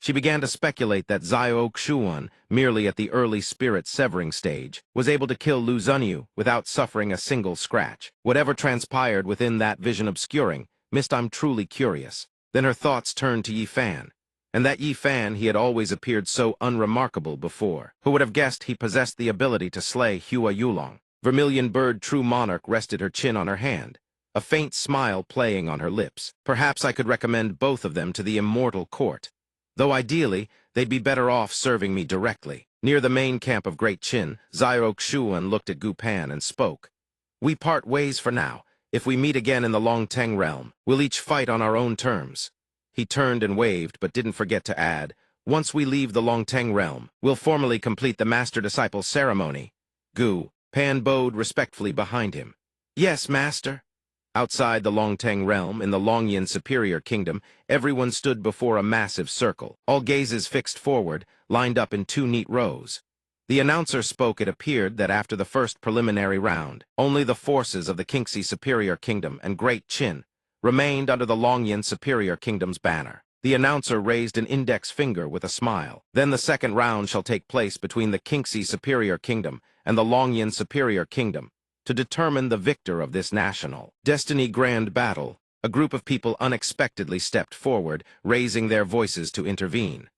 She began to speculate that Xiao Xuan, merely at the early spirit severing stage, was able to kill Lu Zunyu without suffering a single scratch. Whatever transpired within that vision obscuring, I'm truly curious. Then her thoughts turned to Yi Fan. And that Yi Fan he had always appeared so unremarkable before. Who would have guessed he possessed the ability to slay Hua Yulong? Vermilion Bird, true monarch, rested her chin on her hand, a faint smile playing on her lips. "Perhaps I could recommend both of them to the Immortal Court, though ideally, they'd be better off serving me directly." Near the main camp of Great Qin, Xiao Xuan looked at Gu Pan and spoke. "We part ways for now. If we meet again in the Longteng realm, we'll each fight on our own terms." He turned and waved, but didn't forget to add, "Once we leave the Longteng realm, we'll formally complete the master-disciple ceremony." Gu Pan bowed respectfully behind him. "Yes, master." Outside the Longteng realm, in the Longyan Superior Kingdom, everyone stood before a massive circle, all gazes fixed forward, lined up in 2 neat rows. The announcer spoke. It appeared that after the first preliminary round, only the forces of the Qingxi Superior Kingdom and Great Qin remained under the Longyan Superior Kingdom's banner. The announcer raised an index finger with a smile. "Then the second round shall take place between the Qingxi Superior Kingdom and the Longyan Superior Kingdom, to determine the victor of this national destiny grand battle." A group of people unexpectedly stepped forward, raising their voices to intervene.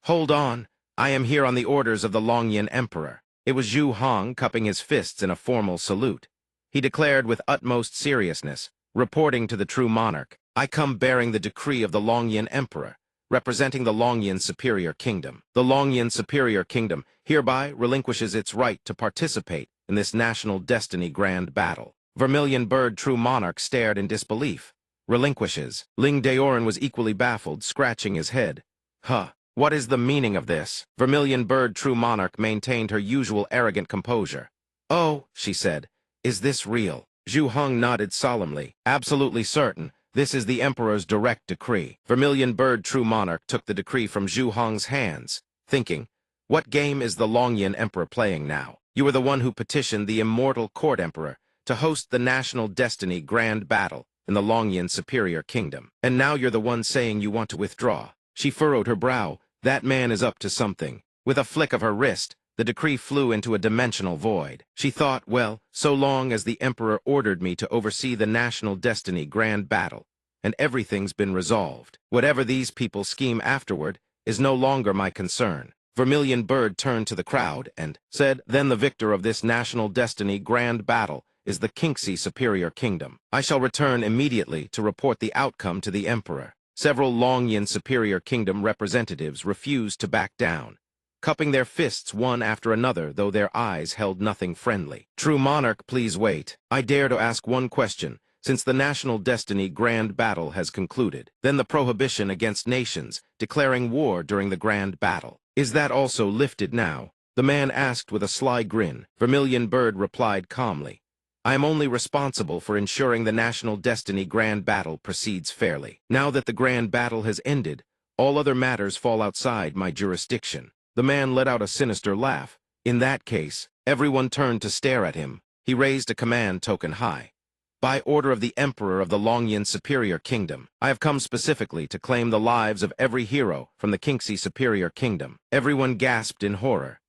"Hold on, I am here on the orders of the Longyan Emperor." It was Zhu Hong cupping his fists in a formal salute. He declared with utmost seriousness, reporting to the true monarch, "I come bearing the decree of the Longyan Emperor, representing the Longyan Superior Kingdom. The Longyan Superior Kingdom hereby relinquishes its right to participate in this national destiny grand battle." Vermilion Bird True Monarch stared in disbelief. Relinquishes. Ling Daoran was equally baffled, scratching his head. Huh. What is the meaning of this? Vermilion Bird True Monarch maintained her usual arrogant composure. "Oh," she said, "is this real?" Zhu Hong nodded solemnly. "Absolutely certain. This is the Emperor's direct decree." Vermilion Bird True Monarch took the decree from Zhu Hong's hands, thinking, "What game is the Longyan Emperor playing now? You are the one who petitioned the immortal Court Emperor to host the National Destiny Grand Battle in the Longyan Superior Kingdom. And now you're the one saying you want to withdraw." She furrowed her brow. That man is up to something. With a flick of her wrist, the decree flew into a dimensional void. She thought, well, so long as the Emperor ordered me to oversee the National Destiny Grand Battle, and everything's been resolved. Whatever these people scheme afterward is no longer my concern. Vermilion Bird turned to the crowd and said, "Then the victor of this National Destiny Grand Battle is the Kinxi Superior Kingdom. I shall return immediately to report the outcome to the Emperor." Several Longyan Superior Kingdom representatives refused to back down, cupping their fists one after another, though their eyes held nothing friendly. "True Monarch, please wait. I dare to ask one question. Since the National Destiny Grand Battle has concluded, then the prohibition against nations declaring war during the Grand Battle, is that also lifted now?" The man asked with a sly grin. Vermilion Bird replied calmly, "I am only responsible for ensuring the National Destiny Grand Battle proceeds fairly. Now that the Grand Battle has ended, all other matters fall outside my jurisdiction." The man let out a sinister laugh. In that case, everyone turned to stare at him. He raised a command token high. "By order of the Emperor of the Longyan Superior Kingdom, I have come specifically to claim the lives of every hero from the Kinxi Superior Kingdom." Everyone gasped in horror.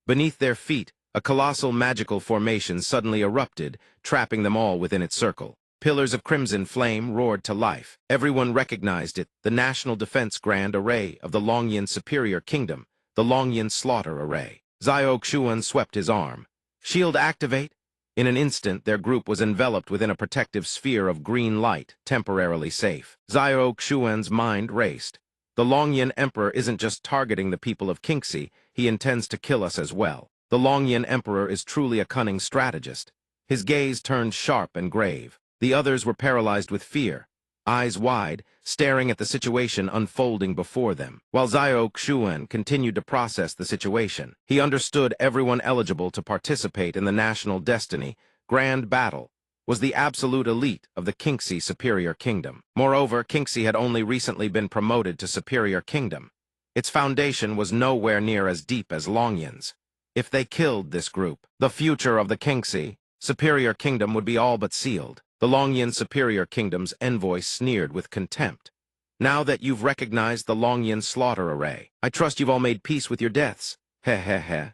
Beneath their feet, a colossal magical formation suddenly erupted, trapping them all within its circle. Pillars of crimson flame roared to life. Everyone recognized it, the National Defense Grand Array of the Longyan Superior Kingdom, the Longyan Slaughter Array. Xiao Xuan swept his arm. "Shield activate!" In an instant, their group was enveloped within a protective sphere of green light, temporarily safe. Xiao Xuan's mind raced. The Longyan Emperor isn't just targeting the people of Kinxi, he intends to kill us as well. The Longyan Emperor is truly a cunning strategist. His gaze turned sharp and grave. The others were paralyzed with fear, eyes wide, staring at the situation unfolding before them. While Xiao Xuan continued to process the situation, he understood everyone eligible to participate in the National Destiny Grand Battle was the absolute elite of the Kinxi Superior Kingdom. Moreover, Kinxi had only recently been promoted to Superior Kingdom. Its foundation was nowhere near as deep as Longyan's. If they killed this group, the future of the Kinxi Superior Kingdom would be all but sealed. The Longyan Superior Kingdom's envoy sneered with contempt. "Now that you've recognized the Longyan Slaughter Array, I trust you've all made peace with your deaths. Heh heh heh."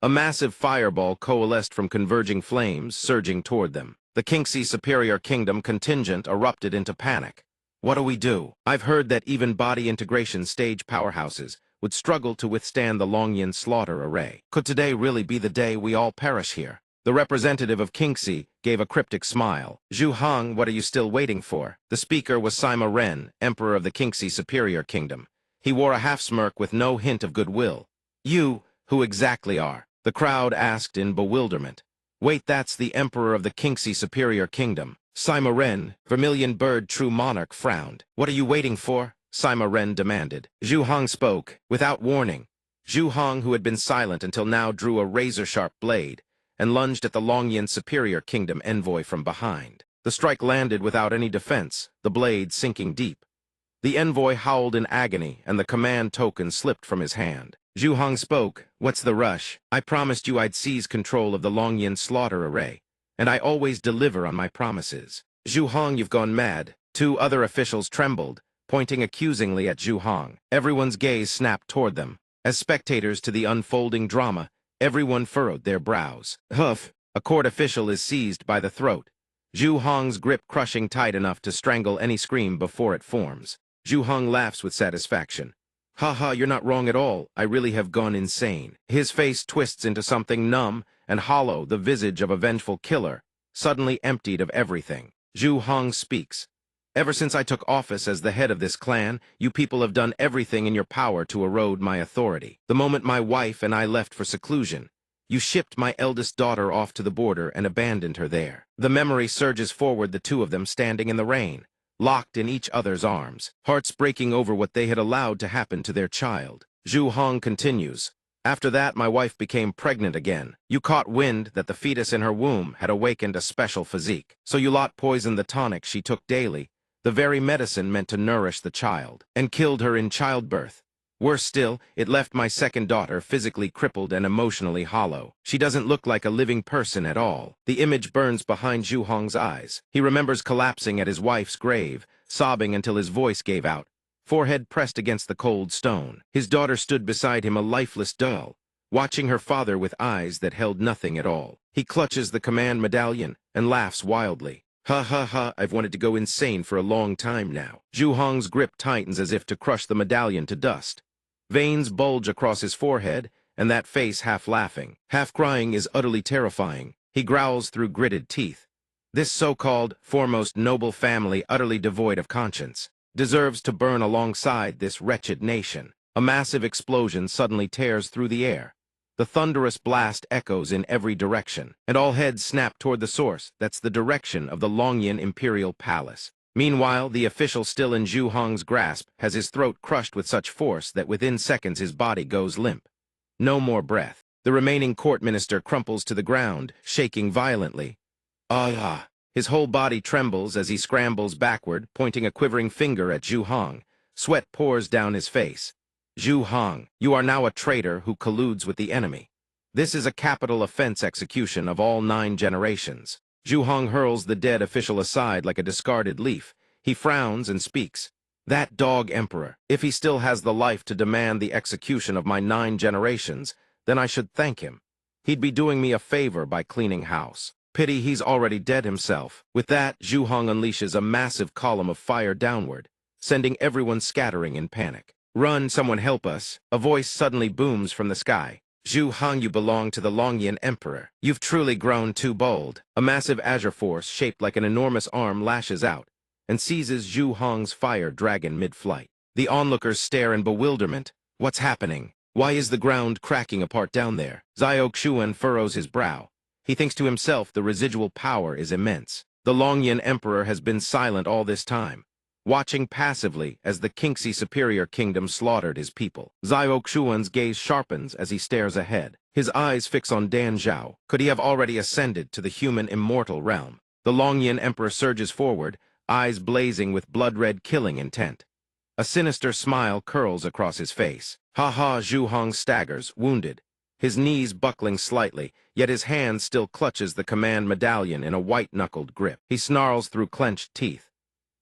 A massive fireball coalesced from converging flames, surging toward them. The Kinxi Superior Kingdom contingent erupted into panic. "What do we do? I've heard that even body integration stage powerhouses would struggle to withstand the Longyan Slaughter Array. Could today really be the day we all perish here?" The representative of Kinxi gave a cryptic smile. "Zhu Hong, what are you still waiting for?" The speaker was Sima Ren, Emperor of the Kinxi Superior Kingdom. He wore a half-smirk with no hint of goodwill. "You, who exactly are?" the crowd asked in bewilderment. "Wait, that's the Emperor of the Kinxi Superior Kingdom." Sima Ren, Vermilion Bird True Monarch, frowned. "What are you waiting for?" Sima Ren demanded. Zhu Hong spoke, without warning. Zhu Hong, who had been silent until now, drew a razor-sharp blade and lunged at the Longyan Superior Kingdom envoy from behind. The strike landed without any defense, the blade sinking deep. The envoy howled in agony, and the command token slipped from his hand. Zhu Hong spoke, "What's the rush? I promised you I'd seize control of the Longyan Slaughter Array, and I always deliver on my promises." "Zhu Hong, you've gone mad." Two other officials trembled, pointing accusingly at Zhu Hong. Everyone's gaze snapped toward them. As spectators to the unfolding drama, everyone furrowed their brows. "Huff!" A court official is seized by the throat. Zhu Hong's grip crushing tight enough to strangle any scream before it forms. Zhu Hong laughs with satisfaction. Haha, you're not wrong at all. I really have gone insane. His face twists into something numb and hollow, the visage of a vengeful killer, suddenly emptied of everything. Zhu Hong speaks. Ever since I took office as the head of this clan, you people have done everything in your power to erode my authority. The moment my wife and I left for seclusion, you shipped my eldest daughter off to the border and abandoned her there. The memory surges forward, the two of them standing in the rain, locked in each other's arms, hearts breaking over what they had allowed to happen to their child. Zhu Hong continues. After that, my wife became pregnant again. You caught wind that the fetus in her womb had awakened a special physique. So you lot poisoned the tonic she took daily, the very medicine meant to nourish the child, and killed her in childbirth. Worse still, it left my second daughter physically crippled and emotionally hollow. She doesn't look like a living person at all. The image burns behind Zhu Hong's eyes. He remembers collapsing at his wife's grave, sobbing until his voice gave out, forehead pressed against the cold stone. His daughter stood beside him, a lifeless doll, watching her father with eyes that held nothing at all. He clutches the command medallion and laughs wildly. Ha ha ha, I've wanted to go insane for a long time now. Zhu Hong's grip tightens as if to crush the medallion to dust. Veins bulge across his forehead, and that face, half laughing, half crying, is utterly terrifying. He growls through gritted teeth. This so-called foremost noble family, utterly devoid of conscience, deserves to burn alongside this wretched nation. A massive explosion suddenly tears through the air. The thunderous blast echoes in every direction, and all heads snap toward the source. That's the direction of the Longyan Imperial Palace. Meanwhile, the official, still in Zhu Hong's grasp, has his throat crushed with such force that within seconds his body goes limp. No more breath. The remaining court minister crumples to the ground, shaking violently. Ah! His whole body trembles as he scrambles backward, pointing a quivering finger at Zhu Hong. Sweat pours down his face. Zhu Hong, you are now a traitor who colludes with the enemy. This is a capital offense execution of all 9 generations. Zhu Hong hurls the dead official aside like a discarded leaf. He frowns and speaks. That dog emperor, if he still has the life to demand the execution of my 9 generations, then I should thank him. He'd be doing me a favor by cleaning house. Pity he's already dead himself. With that, Zhu Hong unleashes a massive column of fire downward, sending everyone scattering in panic. Run, someone help us. A voice suddenly booms from the sky. Zhu Hong, you belong to the Longyan Emperor. You've truly grown too bold. A massive azure force shaped like an enormous arm lashes out and seizes Zhu Hong's fire dragon mid-flight. The onlookers stare in bewilderment. What's happening? Why is the ground cracking apart down there? Xiaoxuan furrows his brow. He thinks to himself the residual power is immense. The Longyan Emperor has been silent all this time, watching passively as the Qingxi Superior Kingdom slaughtered his people. Xiaoxuan's gaze sharpens as he stares ahead. His eyes fix on Dan Zhao. Could he have already ascended to the human immortal realm? The Longyan Emperor surges forward, eyes blazing with blood-red killing intent. A sinister smile curls across his face. Ha ha, Zhu Hong staggers, wounded, his knees buckling slightly, yet his hand still clutches the command medallion in a white-knuckled grip. He snarls through clenched teeth.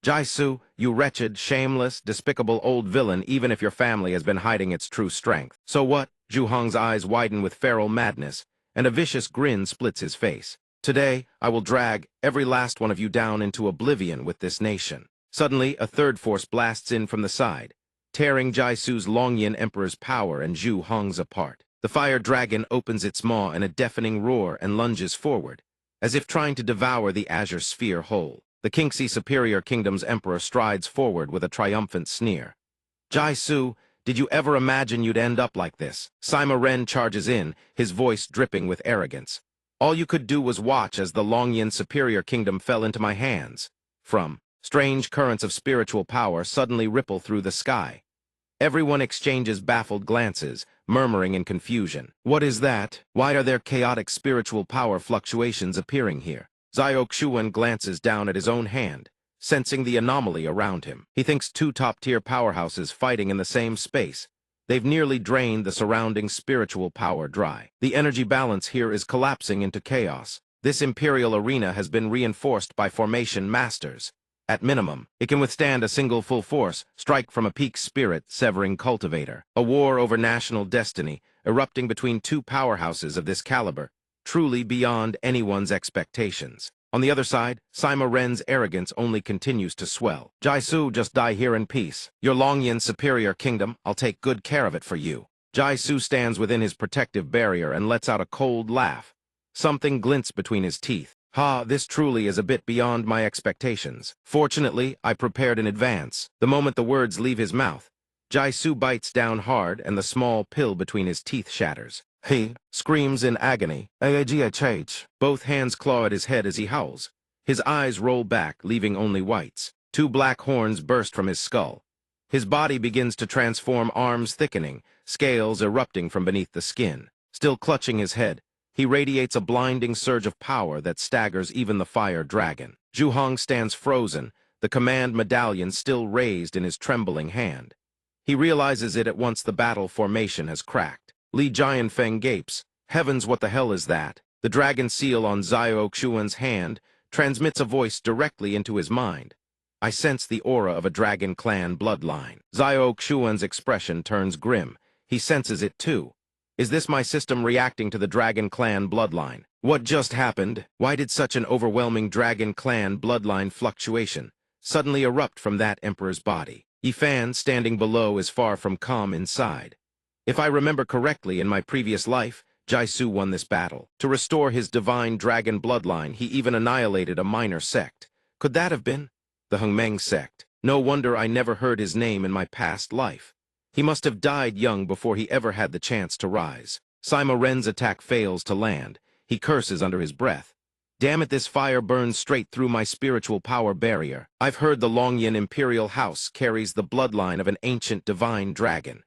Jaisu, you wretched, shameless, despicable old villain, even if your family has been hiding its true strength. So what? Zhu Hong's eyes widen with feral madness, and a vicious grin splits his face. Today, I will drag every last one of you down into oblivion with this nation. Suddenly, a third force blasts in from the side, tearing Jaisu's Longyan Emperor's power and Zhu Hong's apart. The fire dragon opens its maw in a deafening roar and lunges forward, as if trying to devour the azure sphere whole. The Qingxi Superior Kingdom's emperor strides forward with a triumphant sneer. Jaisu, did you ever imagine you'd end up like this? Sima Ren charges in, his voice dripping with arrogance. All you could do was watch as the Longyan Superior Kingdom fell into my hands. Strange currents of spiritual power suddenly ripple through the sky. Everyone exchanges baffled glances, murmuring in confusion. What is that? Why are there chaotic spiritual power fluctuations appearing here? Xiaoxuan glances down at his own hand, sensing the anomaly around him. He thinks 2 top-tier powerhouses fighting in the same space. They've nearly drained the surrounding spiritual power dry. The energy balance here is collapsing into chaos. This imperial arena has been reinforced by formation masters. At minimum, it can withstand a single full force strike from a peak spirit severing cultivator. A war over national destiny, erupting between 2 powerhouses of this caliber, truly beyond anyone's expectations. On the other side, Sima Ren's arrogance only continues to swell. Jaisu, just die here in peace. Your Longyan superior kingdom, I'll take good care of it for you. Jaisu stands within his protective barrier and lets out a cold laugh. Something glints between his teeth. Ha, this truly is a bit beyond my expectations. Fortunately, I prepared in advance. The moment the words leave his mouth, Jaisu bites down hard and the small pill between his teeth shatters. He screams in agony. AAGHH. Both hands claw at his head as he howls. His eyes roll back, leaving only whites. Two black horns burst from his skull. His body begins to transform, arms thickening, scales erupting from beneath the skin. Still clutching his head, he radiates a blinding surge of power that staggers even the fire dragon. Zhu Hong stands frozen, the command medallion still raised in his trembling hand. He realizes it at once the battle formation has cracked. Li Jianfeng gapes. Heavens, what the hell is that? The dragon seal on Xiao Xuan's hand transmits a voice directly into his mind. I sense the aura of a dragon clan bloodline. Xiao Xuan's expression turns grim. He senses it too. Is this my system reacting to the dragon clan bloodline? What just happened? Why did such an overwhelming dragon clan bloodline fluctuation suddenly erupt from that emperor's body? Yifan, standing below, is far from calm inside. If I remember correctly, in my previous life, Jaisu won this battle. To restore his divine dragon bloodline, he even annihilated a minor sect. Could that have been the Hengmeng sect? No wonder I never heard his name in my past life. He must have died young before he ever had the chance to rise. Sima Ren's attack fails to land. He curses under his breath. Damn it, this fire burns straight through my spiritual power barrier. I've heard the Longyan Imperial House carries the bloodline of an ancient divine dragon.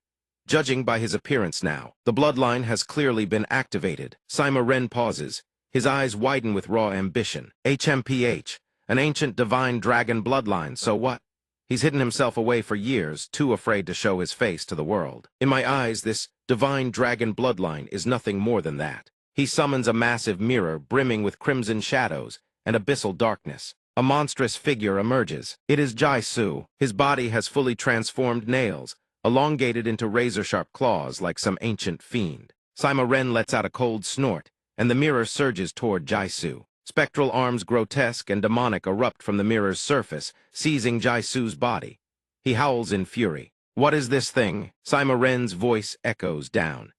Judging by his appearance now, the bloodline has clearly been activated. Sima Ren pauses. His eyes widen with raw ambition. HMPH, an ancient divine dragon bloodline, so what? He's hidden himself away for years, too afraid to show his face to the world. In my eyes, this divine dragon bloodline is nothing more than that. He summons a massive mirror brimming with crimson shadows and abyssal darkness. A monstrous figure emerges. It is Jaisu. His body has fully transformed nails, elongated into razor-sharp claws like some ancient fiend. Sima Ren lets out a cold snort, and the mirror surges toward Jaisu. Spectral arms, grotesque and demonic, erupt from the mirror's surface, seizing Jaisu's body. He howls in fury. What is this thing? Sima Ren's voice echoes down.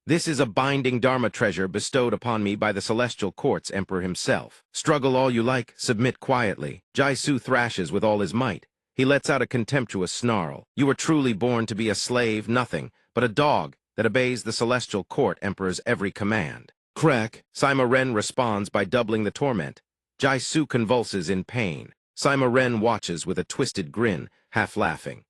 This is a binding Dharma treasure bestowed upon me by the Celestial Court's Emperor himself. Struggle all you like, submit quietly. Jaisu thrashes with all his might. He lets out a contemptuous snarl. You were truly born to be a slave, nothing but a dog that obeys the Celestial Court Emperor's every command. Crack! Sima Ren responds by doubling the torment. Jaisu convulses in pain. Sima Ren watches with a twisted grin, half laughing.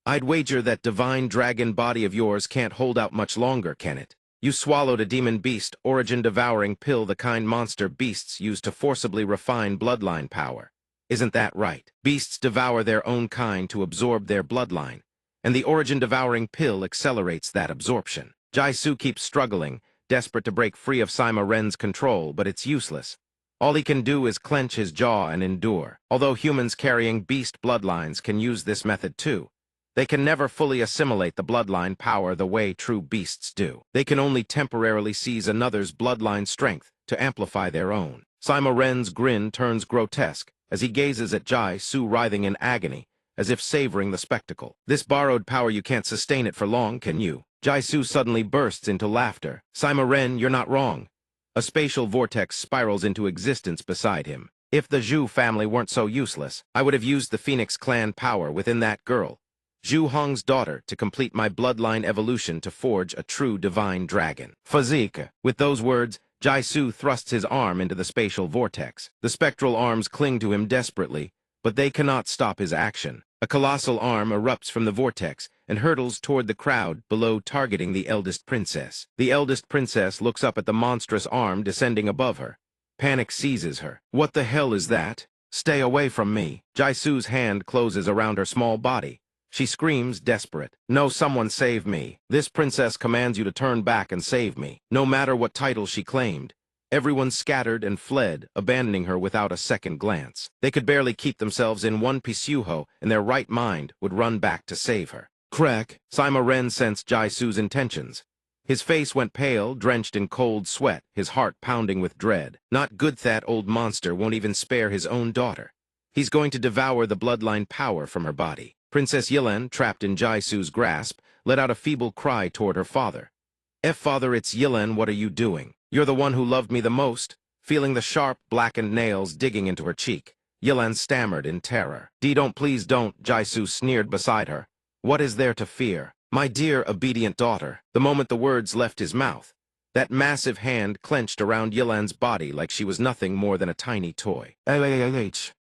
I'd wager that divine dragon body of yours can't hold out much longer, can it? You swallowed a demon beast, origin-devouring pill, the kind monster beasts use to forcibly refine bloodline power. Isn't that right? Beasts devour their own kind to absorb their bloodline, and the origin-devouring pill accelerates that absorption. Jaisu keeps struggling, desperate to break free of Sima Ren's control, but it's useless. All he can do is clench his jaw and endure. Although humans carrying beast bloodlines can use this method too, they can never fully assimilate the bloodline power the way true beasts do. They can only temporarily seize another's bloodline strength to amplify their own. Sima Ren's grin turns grotesque as he gazes at Jaisu writhing in agony, as if savoring the spectacle. This borrowed power, you can't sustain it for long, can you? Jaisu suddenly bursts into laughter. Sima Ren, you're not wrong. A spatial vortex spirals into existence beside him. If the Zhu family weren't so useless, I would have used the Phoenix clan power within that girl, Zhu Hong's daughter, to complete my bloodline evolution to forge a true divine dragon. Physique. With those words, Jaisu thrusts his arm into the spatial vortex. The spectral arms cling to him desperately, but they cannot stop his action. A colossal arm erupts from the vortex and hurtles toward the crowd below, targeting the eldest princess. The eldest princess looks up at the monstrous arm descending above her. Panic seizes her. What the hell is that? Stay away from me. Jaisu's hand closes around her small body. She screams, desperate. No, someone save me. This princess commands you to turn back and save me. No matter what title she claimed. Everyone scattered and fled, abandoning her without a second glance. They could barely keep themselves in one piece. Yuho, in their right mind, would run back to save her. Crack! Sima Ren sensed Jaisu's intentions. His face went pale, drenched in cold sweat, his heart pounding with dread. Not good, that old monster won't even spare his own daughter. He's going to devour the bloodline power from her body. Princess Yilan, trapped in Jai-Su's grasp, let out a feeble cry toward her father. Father, it's Yilan, what are you doing? You're the one who loved me the most." Feeling the sharp, blackened nails digging into her cheek, Yilan stammered in terror. Please don't," Jai-Su sneered beside her. "What is there to fear? My dear, obedient daughter." The moment the words left his mouth, that massive hand clenched around Yilan's body like she was nothing more than a tiny toy.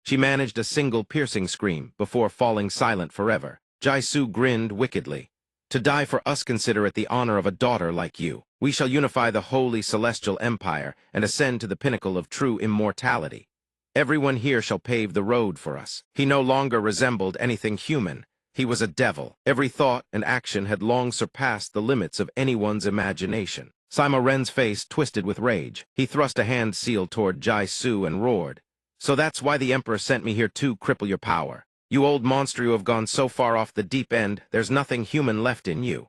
She managed a single piercing scream before falling silent forever. Jai-Su grinned wickedly. "To die for us, consider it the honor of a daughter like you. We shall unify the holy celestial empire and ascend to the pinnacle of true immortality. Everyone here shall pave the road for us." He no longer resembled anything human. He was a devil. Every thought and action had long surpassed the limits of anyone's imagination. Sima Ren's face twisted with rage. He thrust a hand seal toward Jai-Su and roared. "So that's why the Emperor sent me here to cripple your power. You old monster, you have gone so far off the deep end, there's nothing human left in you."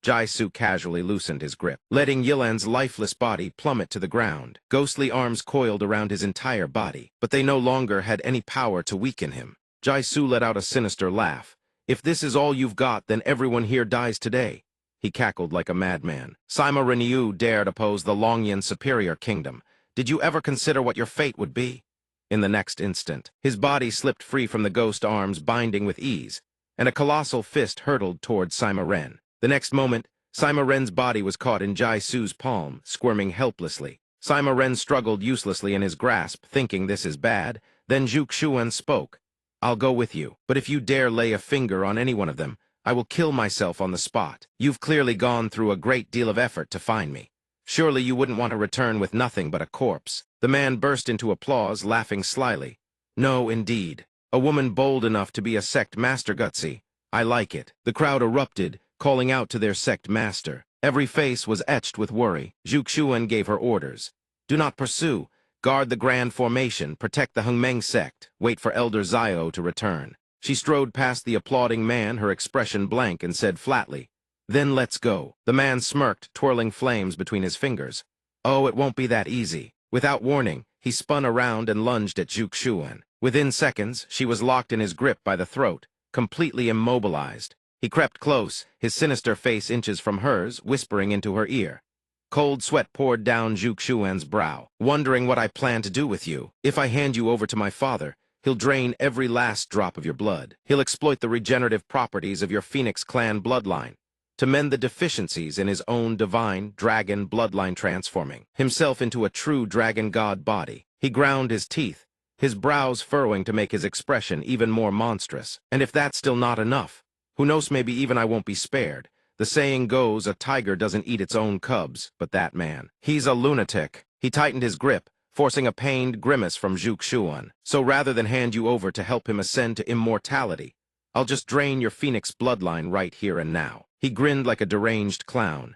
Jai-Su casually loosened his grip, letting Yilan's lifeless body plummet to the ground. Ghostly arms coiled around his entire body, but they no longer had any power to weaken him. Jai-Su let out a sinister laugh. "If this is all you've got, then everyone here dies today." He cackled like a madman. "Sima Ren, you dared oppose the Longyan superior kingdom. Did you ever consider what your fate would be?" In the next instant, his body slipped free from the ghost arms binding with ease, and a colossal fist hurtled toward Sima Ren. The next moment, Sima Ren's body was caught in Jai-Su's palm, squirming helplessly. Sima Ren struggled uselessly in his grasp, thinking this is bad. Then Zhuge Xuan spoke. "I'll go with you, but if you dare lay a finger on any one of them, I will kill myself on the spot. You've clearly gone through a great deal of effort to find me. Surely you wouldn't want to return with nothing but a corpse." The man burst into applause, laughing slyly. "No, indeed. A woman bold enough to be a sect master, Gutsy. I like it." The crowd erupted, calling out to their sect master. Every face was etched with worry. Zhuge Xuan gave her orders. "Do not pursue. Guard the grand formation, protect the Hengmeng sect, wait for Elder Zio to return." She strode past the applauding man, her expression blank, and said flatly, "Then let's go." The man smirked, twirling flames between his fingers. "Oh, it won't be that easy." Without warning, he spun around and lunged at Zhuge Xuan. Within seconds, she was locked in his grip by the throat, completely immobilized. He crept close, his sinister face inches from hers, whispering into her ear. Cold sweat poured down Zhuge Xuan's brow. "Wondering what I plan to do with you? If I hand you over to my father, he'll drain every last drop of your blood. He'll exploit the regenerative properties of your Phoenix clan bloodline to mend the deficiencies in his own divine dragon bloodline, transforming himself into a true dragon god body." He ground his teeth, his brows furrowing to make his expression even more monstrous. "And if that's still not enough, who knows, maybe even I won't be spared. The saying goes, a tiger doesn't eat its own cubs, but that man, he's a lunatic." He tightened his grip, forcing a pained grimace from Zhuge Xuan. "So rather than hand you over to help him ascend to immortality, I'll just drain your Phoenix bloodline right here and now." He grinned like a deranged clown.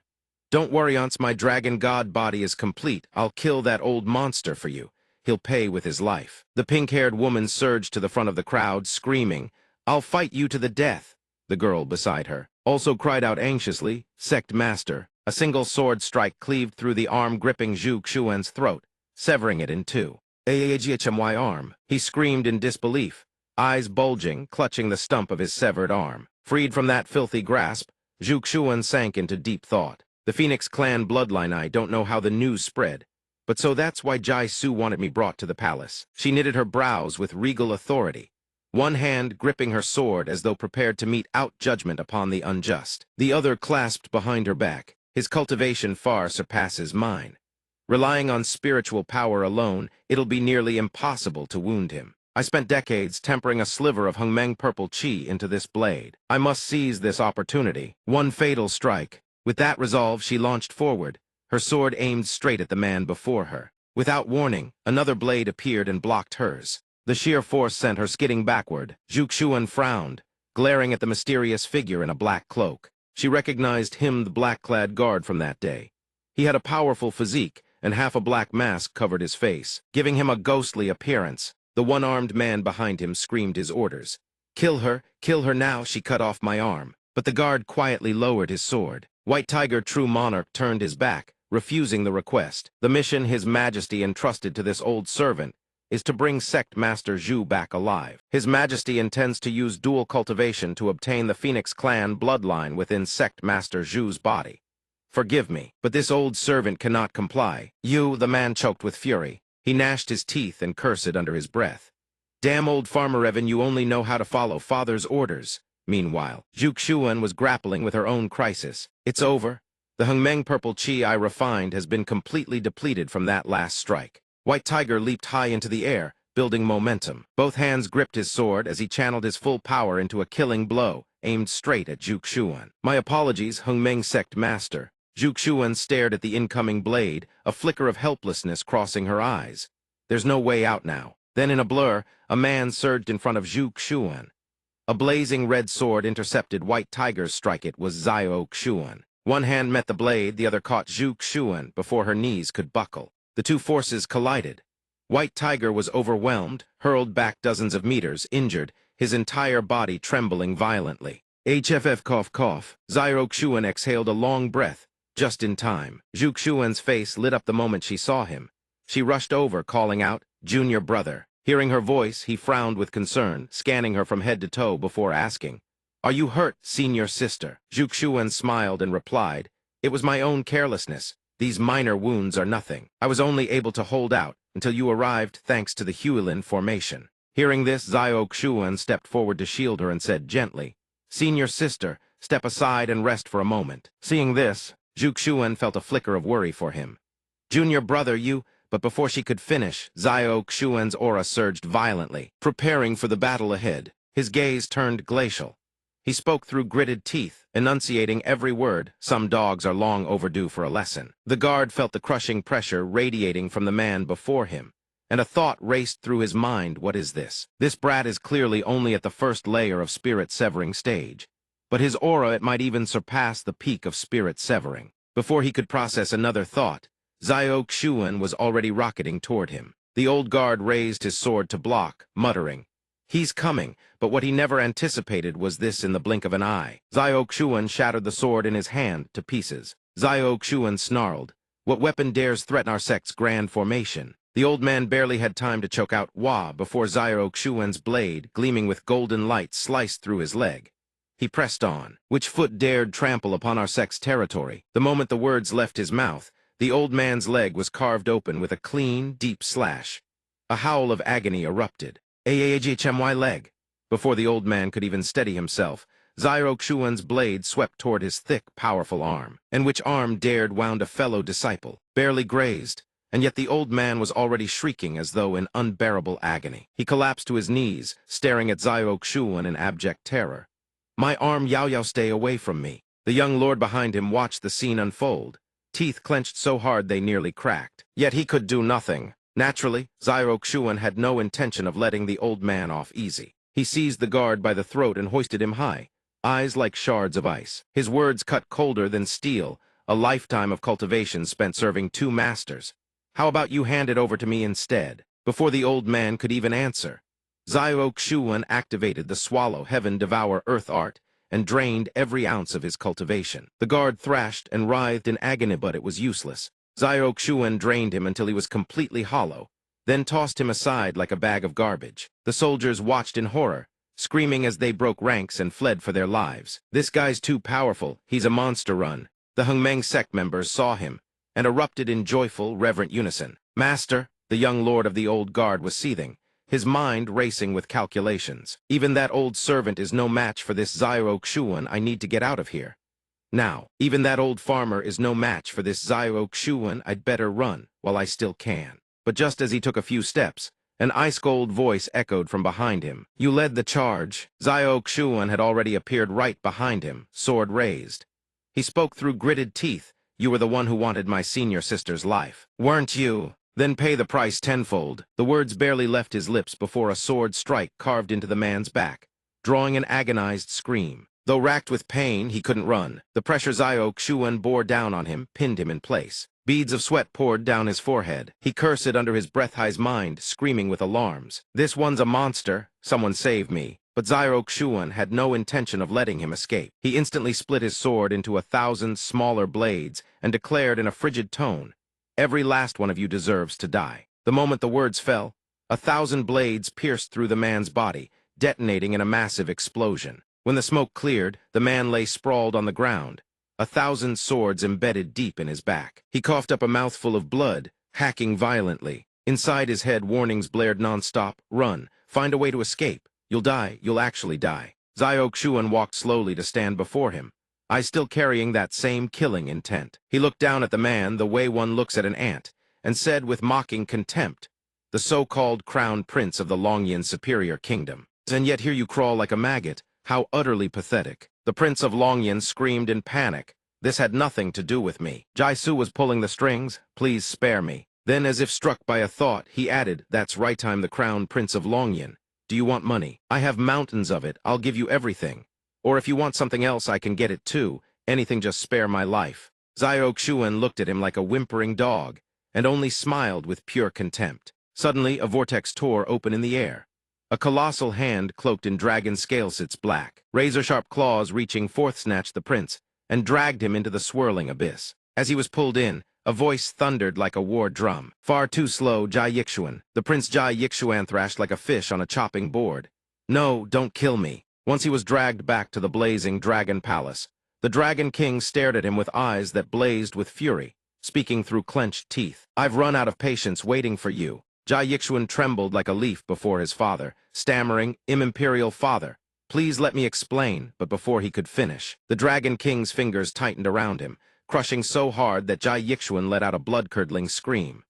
"Don't worry, once my dragon god body is complete, I'll kill that old monster for you. He'll pay with his life." The pink-haired woman surged to the front of the crowd, screaming, "I'll fight you to the death." The girl beside her also cried out anxiously, "Sect Master." A single sword strike cleaved through the arm gripping Zhuge Xuan's throat, severing it in two. "AHMY arm." He screamed in disbelief, eyes bulging, clutching the stump of his severed arm. Freed from that filthy grasp, Zhuge Xuan sank into deep thought. The Phoenix clan bloodline, I don't know how the news spread, but so that's why Jai-Su wanted me brought to the palace. She knitted her brows with regal authority, one hand gripping her sword as though prepared to mete out judgment upon the unjust. The other clasped behind her back. "His cultivation far surpasses mine. Relying on spiritual power alone, it'll be nearly impossible to wound him. I spent decades tempering a sliver of Hengmeng purple chi into this blade. I must seize this opportunity. One fatal strike." With that resolve, she launched forward, her sword aimed straight at the man before her. Without warning, another blade appeared and blocked hers. The sheer force sent her skidding backward. Zhuge Xuan frowned, glaring at the mysterious figure in a black cloak. She recognized him, the black-clad guard from that day. He had a powerful physique, and half a black mask covered his face, giving him a ghostly appearance. The one-armed man behind him screamed his orders. Kill her now." She cut off my arm, but the guard quietly lowered his sword. White Tiger, true monarch, turned his back, refusing the request. The mission His Majesty entrusted to this old servant is to bring Sect Master Zhu back alive. His Majesty intends to use dual cultivation to obtain the Phoenix clan bloodline within Sect Master Zhu's body. Forgive me, but this old servant cannot comply. You, the man choked with fury. He gnashed his teeth and cursed under his breath. Damn old farmer Evan, you only know how to follow father's orders. Meanwhile, Zhu Xuan was grappling with her own crisis. It's over. The Hengmeng purple chi I refined has been completely depleted from that last strike. White Tiger leaped high into the air, building momentum. Both hands gripped his sword as he channeled his full power into a killing blow, aimed straight at Zhu Xuan. My apologies, Hengmeng Sect Master. Zhu Xuan stared at the incoming blade, a flicker of helplessness crossing her eyes. There's no way out now. Then in a blur, a man surged in front of Zhu Xuan. A blazing red sword intercepted White Tiger's strike. It was Zhao Xuan. One hand met the blade, the other caught Zhu Xuan before her knees could buckle. The two forces collided. White Tiger was overwhelmed, hurled back dozens of meters, injured, his entire body trembling violently. HFF cough cough. Zhao Xuan exhaled a long breath, just in time. Zhu Xuan's face lit up the moment she saw him. She rushed over, calling out, "Junior brother." Hearing her voice, he frowned with concern, scanning her from head to toe before asking, "Are you hurt, senior sister?" Zhu Xuan smiled and replied, "It was my own carelessness. These minor wounds are nothing. I was only able to hold out until you arrived thanks to the Huilin formation." Hearing this, Zhao Xuan stepped forward to shield her and said gently, "Senior sister, step aside and rest for a moment." Seeing this, Zhu Xuan felt a flicker of worry for him. "Junior brother, you—" But before she could finish, Zhao Xuan's aura surged violently, preparing for the battle ahead. His gaze turned glacial. He spoke through gritted teeth, enunciating every word. Some dogs are long overdue for a lesson. The guard felt the crushing pressure radiating from the man before him, and a thought raced through his mind. What is this? This brat is clearly only at the first layer of spirit-severing stage. But his aura, it might even surpass the peak of spirit-severing. Before he could process another thought, Zhao Xuan was already rocketing toward him. The old guard raised his sword to block, muttering, "He's coming," but what he never anticipated was this in the blink of an eye. Zhao Xuan shattered the sword in his hand to pieces. Zhao Xuan snarled, "What weapon dares threaten our sect's grand formation?" The old man barely had time to choke out "Wah" before Zhao Xuan's blade, gleaming with golden light, sliced through his leg. He pressed on. "Which foot dared trample upon our sect's territory?" The moment the words left his mouth, the old man's leg was carved open with a clean, deep slash. A howl of agony erupted. "AAHMY leg." Before the old man could even steady himself, Zhao Xuan's blade swept toward his thick, powerful arm. And which arm dared wound a fellow disciple? Barely grazed, and yet the old man was already shrieking as though in unbearable agony. He collapsed to his knees, staring at Zhao Xuan in abject terror. "My arm, Yao Yao, stay away from me." The young lord behind him watched the scene unfold, teeth clenched so hard they nearly cracked. Yet he could do nothing. Naturally, Zhao Xuan had no intention of letting the old man off easy. He seized the guard by the throat and hoisted him high, eyes like shards of ice. His words cut colder than steel, a lifetime of cultivation spent serving two masters. "How about you hand it over to me instead?" Before the old man could even answer, Zhao Xuan activated the Swallow Heaven Devour Earth art and drained every ounce of his cultivation. The guard thrashed and writhed in agony, but it was useless. Zhao Xuan drained him until he was completely hollow, then tossed him aside like a bag of garbage. The soldiers watched in horror, screaming as they broke ranks and fled for their lives. "This guy's too powerful. He's a monster run." The Hengmeng sect members saw him and erupted in joyful, reverent unison. "Master," the young lord of the old guard was seething, his mind racing with calculations. "Even that old servant is no match for this Zhao Xuan. I need to get out of here. Now, even that old farmer is no match for this Zhao Xuan. I'd better run while I still can." But just as he took a few steps, an ice-cold voice echoed from behind him. "You led the charge." Zhao Xuan had already appeared right behind him, sword raised. He spoke through gritted teeth. "You were the one who wanted my senior sister's life, weren't you? Then pay the price tenfold." The words barely left his lips before a sword strike carved into the man's back, drawing an agonized scream. Though racked with pain, he couldn't run. The pressure Zhao Xuan bore down on him pinned him in place. Beads of sweat poured down his forehead. He cursed under his breath, his mind screaming with alarms. "This one's a monster. Someone save me." But Xiaoxuan had no intention of letting him escape. He instantly split his sword into 1,000 smaller blades and declared in a frigid tone, "Every last one of you deserves to die." The moment the words fell, 1,000 blades pierced through the man's body, detonating in a massive explosion. When the smoke cleared, the man lay sprawled on the ground, 1,000 swords embedded deep in his back. He coughed up a mouthful of blood, hacking violently. Inside his head, warnings blared nonstop. "Run. Find a way to escape. You'll die. You'll actually die." Xiaoxuan walked slowly to stand before him, eyes still carrying that same killing intent. He looked down at the man the way one looks at an ant, and said with mocking contempt, "The so-called crown prince of the Longyan superior kingdom. And yet here you crawl like a maggot. How utterly pathetic." The prince of Longyan screamed in panic. "This had nothing to do with me. Jaisu was pulling the strings. Please spare me." Then, as if struck by a thought, he added, "That's right, I'm the crown prince of Longyan. Do you want money? I have mountains of it. I'll give you everything. Or if you want something else, I can get it too. Anything, just spare my life." Xiaoxuan looked at him like a whimpering dog, and only smiled with pure contempt. Suddenly, a vortex tore open in the air. A colossal hand cloaked in dragon scales its black. Razor-sharp claws reaching forth snatched the prince, and dragged him into the swirling abyss. As he was pulled in, a voice thundered like a war drum. "Far too slow, Jai Yixuan." The Prince Jai Yixuan thrashed like a fish on a chopping board. "No, don't kill me." Once he was dragged back to the blazing dragon palace, the Dragon King stared at him with eyes that blazed with fury, speaking through clenched teeth. "I've run out of patience waiting for you." Jai Yixuan trembled like a leaf before his father, stammering, "Imperial father, please let me explain." But before he could finish, the Dragon King's fingers tightened around him, crushing so hard that Jai Yixuan let out a blood-curdling scream.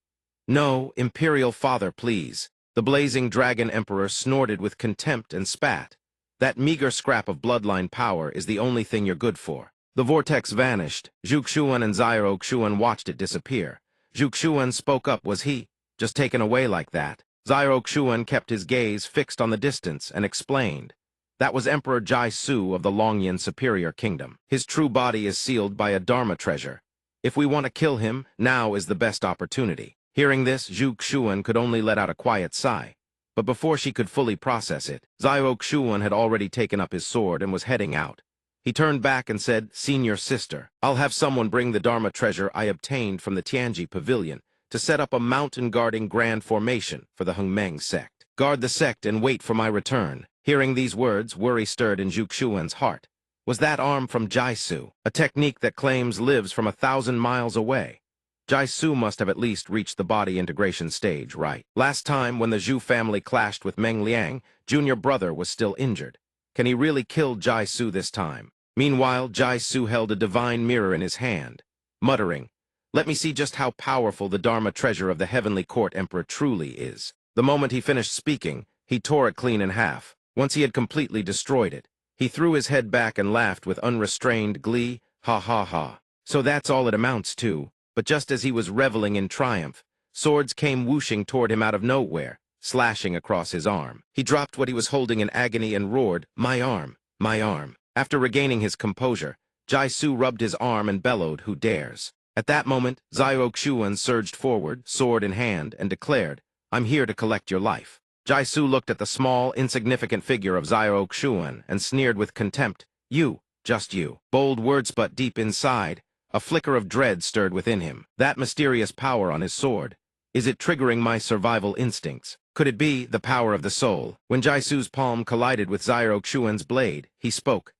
"No, Imperial father, please." The blazing Dragon Emperor snorted with contempt and spat. "That meager scrap of bloodline power is the only thing you're good for." The vortex vanished. Zhuxuan and Xiaoxuan watched it disappear. Zhuxuan spoke up, "Was he just taken away like that?" Xiaoxuan kept his gaze fixed on the distance and explained, "That was Emperor Jaisu of the Longyan Superior Kingdom. His true body is sealed by a Dharma treasure. If we want to kill him, now is the best opportunity." Hearing this, Zhuxuan could only let out a quiet sigh. But before she could fully process it, Xiaoxuan had already taken up his sword and was heading out. He turned back and said, "Senior sister, I'll have someone bring the Dharma treasure I obtained from the Tianji Pavilion to set up a mountain-guarding grand formation for the Hengmeng sect. Guard the sect and wait for my return." Hearing these words, worry stirred in Zhuxuan's heart. Was that arm from Jaisu, a technique that claims lives from 1,000 miles away? Jaisu must have at least reached the body integration stage, right? Last time, when the Zhu family clashed with Meng Liang, junior brother was still injured. Can he really kill Jaisu this time? Meanwhile, Jaisu held a divine mirror in his hand, muttering, "Let me see just how powerful the Dharma treasure of the Heavenly Court Emperor truly is." The moment he finished speaking, he tore it clean in half. Once he had completely destroyed it, he threw his head back and laughed with unrestrained glee, "Ha ha ha. So that's all it amounts to." But just as he was reveling in triumph, swords came whooshing toward him out of nowhere, slashing across his arm. He dropped what he was holding in agony and roared, "My arm, my arm." After regaining his composure, Jaisu rubbed his arm and bellowed, "Who dares?" At that moment, Xiaoxuan surged forward, sword in hand, and declared, "I'm here to collect your life." Jaisu looked at the small, insignificant figure of Xiaoxuan and sneered with contempt, "You, just you." Bold words, but deep inside, a flicker of dread stirred within him. That mysterious power on his sword. Is it triggering my survival instincts? Could it be the power of the soul? When Jaisu's palm collided with Xiaoxuan's blade, he spoke,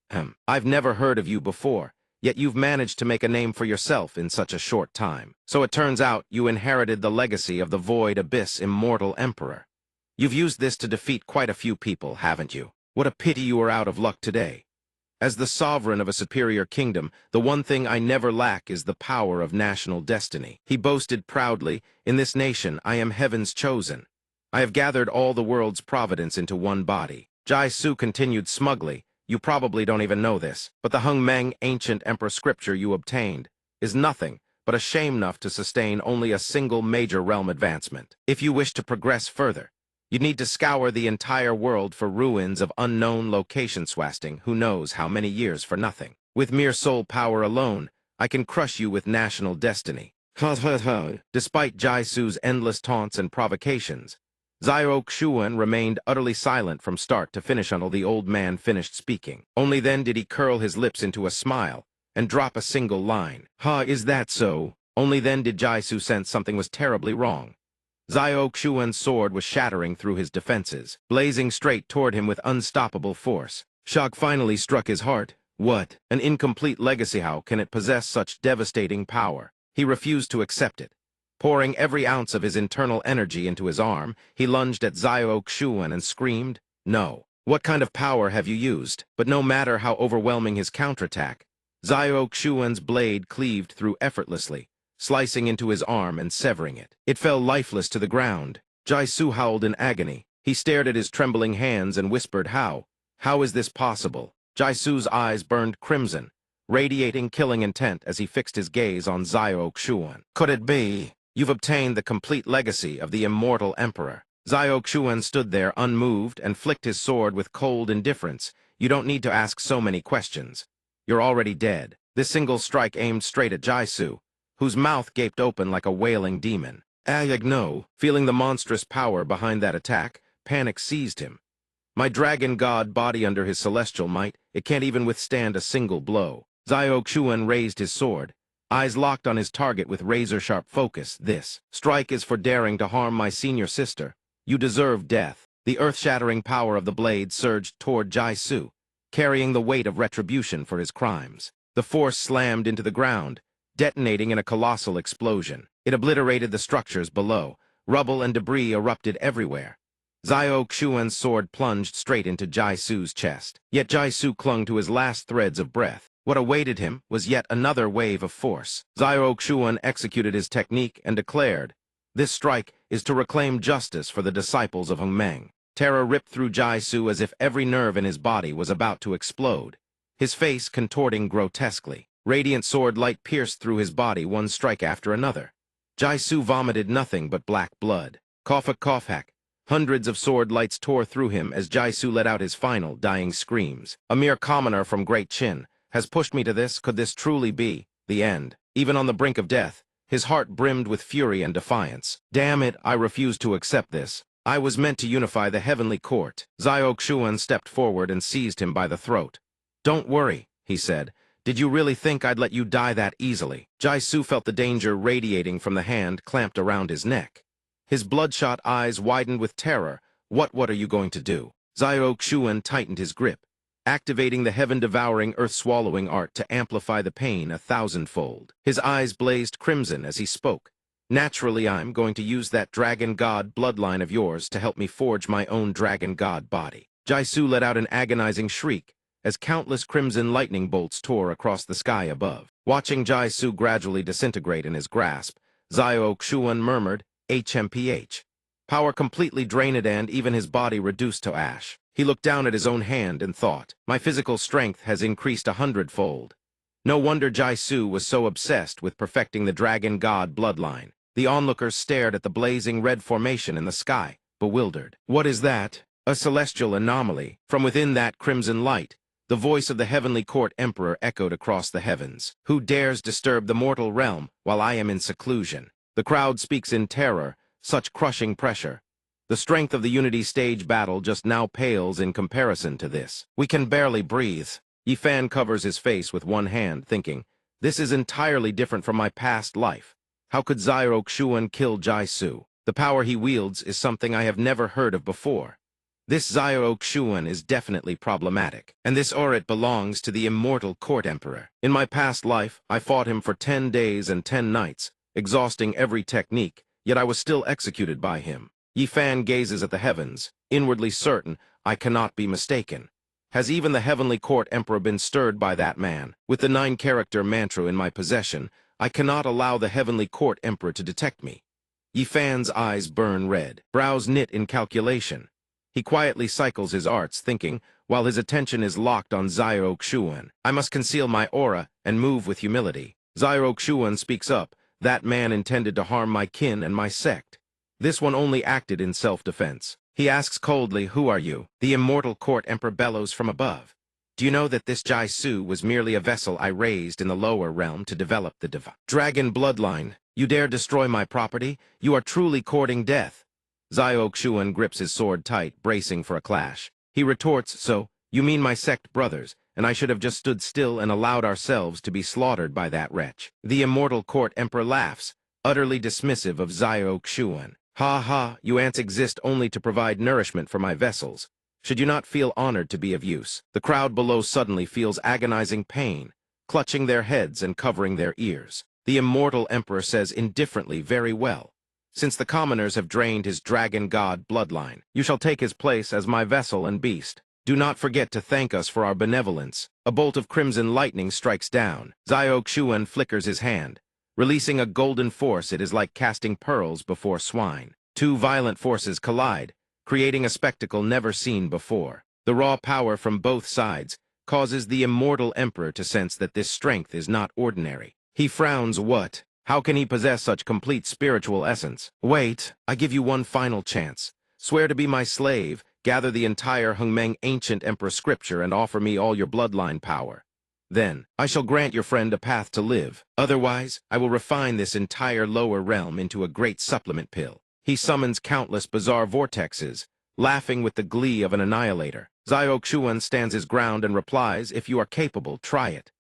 "I've never heard of you before, yet you've managed to make a name for yourself in such a short time. So it turns out you inherited the legacy of the Void Abyss Immortal Emperor. You've used this to defeat quite a few people, haven't you? What a pity you are out of luck today. As the sovereign of a superior kingdom, the one thing I never lack is the power of national destiny." He boasted proudly, "In this nation I am heaven's chosen. I have gathered all the world's providence into one body." Jaisu continued smugly, "You probably don't even know this, but the Hengmeng ancient emperor scripture you obtained is nothing but a shame enough to sustain only a single major realm advancement. If you wish to progress further, you'd need to scour the entire world for ruins of unknown location, swasting who knows how many years for nothing. With mere soul power alone, I can crush you with national destiny." Despite Jaisu's endless taunts and provocations, Zio Xuan remained utterly silent from start to finish until the old man finished speaking. Only then did he curl his lips into a smile and drop a single line. "Ha, is that so?" Only then did Jaisu sense something was terribly wrong. Zio Xuan's sword was shattering through his defenses, blazing straight toward him with unstoppable force. Shock finally struck his heart. What? An incomplete legacy? How can it possess such devastating power? He refused to accept it. Pouring every ounce of his internal energy into his arm, he lunged at Zio Xuan and screamed, "No! What kind of power have you used?" But no matter how overwhelming his counterattack, Zio Xuan's blade cleaved through effortlessly, slicing into his arm and severing it. It fell lifeless to the ground. Jaisu howled in agony. He stared at his trembling hands and whispered, "How? How is this possible?" Jaisu's eyes burned crimson, radiating killing intent as he fixed his gaze on Zio Xuan. "Could it be? You've obtained the complete legacy of the immortal emperor." Zio Xuan stood there unmoved and flicked his sword with cold indifference. "You don't need to ask so many questions. You're already dead." This single strike aimed straight at Jaisu, whose mouth gaped open like a wailing demon. No. Feeling the monstrous power behind that attack, panic seized him. "My dragon god body under his celestial might, it can't even withstand a single blow." Zio Xuan raised his sword, eyes locked on his target with razor-sharp focus. "This strike is for daring to harm my senior sister. You deserve death." The earth-shattering power of the blade surged toward Jaisu, carrying the weight of retribution for his crimes. The force slammed into the ground, detonating in a colossal explosion. It obliterated the structures below. Rubble and debris erupted everywhere. Zio Xuan's sword plunged straight into Jaisu's chest. Yet Jaisu clung to his last threads of breath. What awaited him was yet another wave of force. Zio Xuan executed his technique and declared, "This strike is to reclaim justice for the disciples of Hongmeng." Terror ripped through Jaisu as if every nerve in his body was about to explode, his face contorting grotesquely. Radiant sword light pierced through his body, one strike after another. Jaisu vomited nothing but black blood. Cough-a-cough-hack. Hundreds of sword lights tore through him as Jaisu let out his final, dying screams. "A mere commoner from Great Qin has pushed me to this. Could this truly be the end?" Even on the brink of death, his heart brimmed with fury and defiance. "Damn it, I refuse to accept this. I was meant to unify the heavenly court." Zio Xuan stepped forward and seized him by the throat. "Don't worry," he said. "Did you really think I'd let you die that easily?" Jaisu felt the danger radiating from the hand clamped around his neck. His bloodshot eyes widened with terror. What are you going to do?" Zio Xuan tightened his grip, activating the heaven-devouring, earth-swallowing art to amplify the pain 1,000-fold. His eyes blazed crimson as he spoke. "Naturally, I'm going to use that dragon god bloodline of yours to help me forge my own dragon god body." Jaisu let out an agonizing shriek as countless crimson lightning bolts tore across the sky above. Watching Jaisu gradually disintegrate in his grasp, Zio Xuan murmured, "HMPH. Power completely drained and even his body reduced to ash." He looked down at his own hand and thought, "My physical strength has increased 100-fold. No wonder Jaisu was so obsessed with perfecting the dragon god bloodline." The onlookers stared at the blazing red formation in the sky, bewildered. "What is that?" "A celestial anomaly." From within that crimson light, the voice of the heavenly court emperor echoed across the heavens. "Who dares disturb the mortal realm while I am in seclusion?" The crowd speaks in terror, such crushing pressure. The strength of the Unity stage battle just now pales in comparison to this. "We can barely breathe." Yifan covers his face with one hand, thinking, "This is entirely different from my past life. How could Zio Xuan kill Jaisu? The power he wields is something I have never heard of before. This Zio Xuan is definitely problematic, and this Orit belongs to the immortal court emperor. In my past life, I fought him for 10 days and 10 nights, exhausting every technique, yet I was still executed by him." Yifan gazes at the heavens, inwardly certain, "I cannot be mistaken. Has even the heavenly court emperor been stirred by that man? With the 9-character mantra in my possession, I cannot allow the heavenly court emperor to detect me." Yifan's eyes burn red, brows knit in calculation. He quietly cycles his arts, thinking, while his attention is locked on Zio Xuan, "I must conceal my aura and move with humility." Zio Xuan speaks up, "That man intended to harm my kin and my sect. This one only acted in self-defense." He asks coldly, "Who are you?" The immortal court emperor bellows from above, "Do you know that this Jaisu was merely a vessel I raised in the lower realm to develop the dragon bloodline? You dare destroy my property? You are truly courting death." Xiao Xuan grips his sword tight, bracing for a clash. He retorts, "So, you mean my sect brothers, and I should have just stood still and allowed ourselves to be slaughtered by that wretch." The immortal court emperor laughs, utterly dismissive of Xiao Xuan. "Ha ha, you ants exist only to provide nourishment for my vessels. Should you not feel honored to be of use?" The crowd below suddenly feels agonizing pain, clutching their heads and covering their ears. The immortal emperor says indifferently, "Very well. Since the commoners have drained his dragon god bloodline, you shall take his place as my vessel and beast. Do not forget to thank us for our benevolence." A bolt of crimson lightning strikes down. Xiao Xuan flickers his hand. Releasing a golden force, it is like casting pearls before swine. Two violent forces collide, creating a spectacle never seen before. The raw power from both sides causes the immortal emperor to sense that this strength is not ordinary. He frowns. What? How can he possess such complete spiritual essence? "Wait, I give you one final chance. Swear to be my slave, gather the entire Hengmeng ancient emperor scripture, and offer me all your bloodline power. Then, I shall grant your friend a path to live. Otherwise, I will refine this entire lower realm into a great supplement pill." He summons countless bizarre vortexes, laughing with the glee of an annihilator. Xiao Xuan stands his ground and replies, "If you are capable, try it."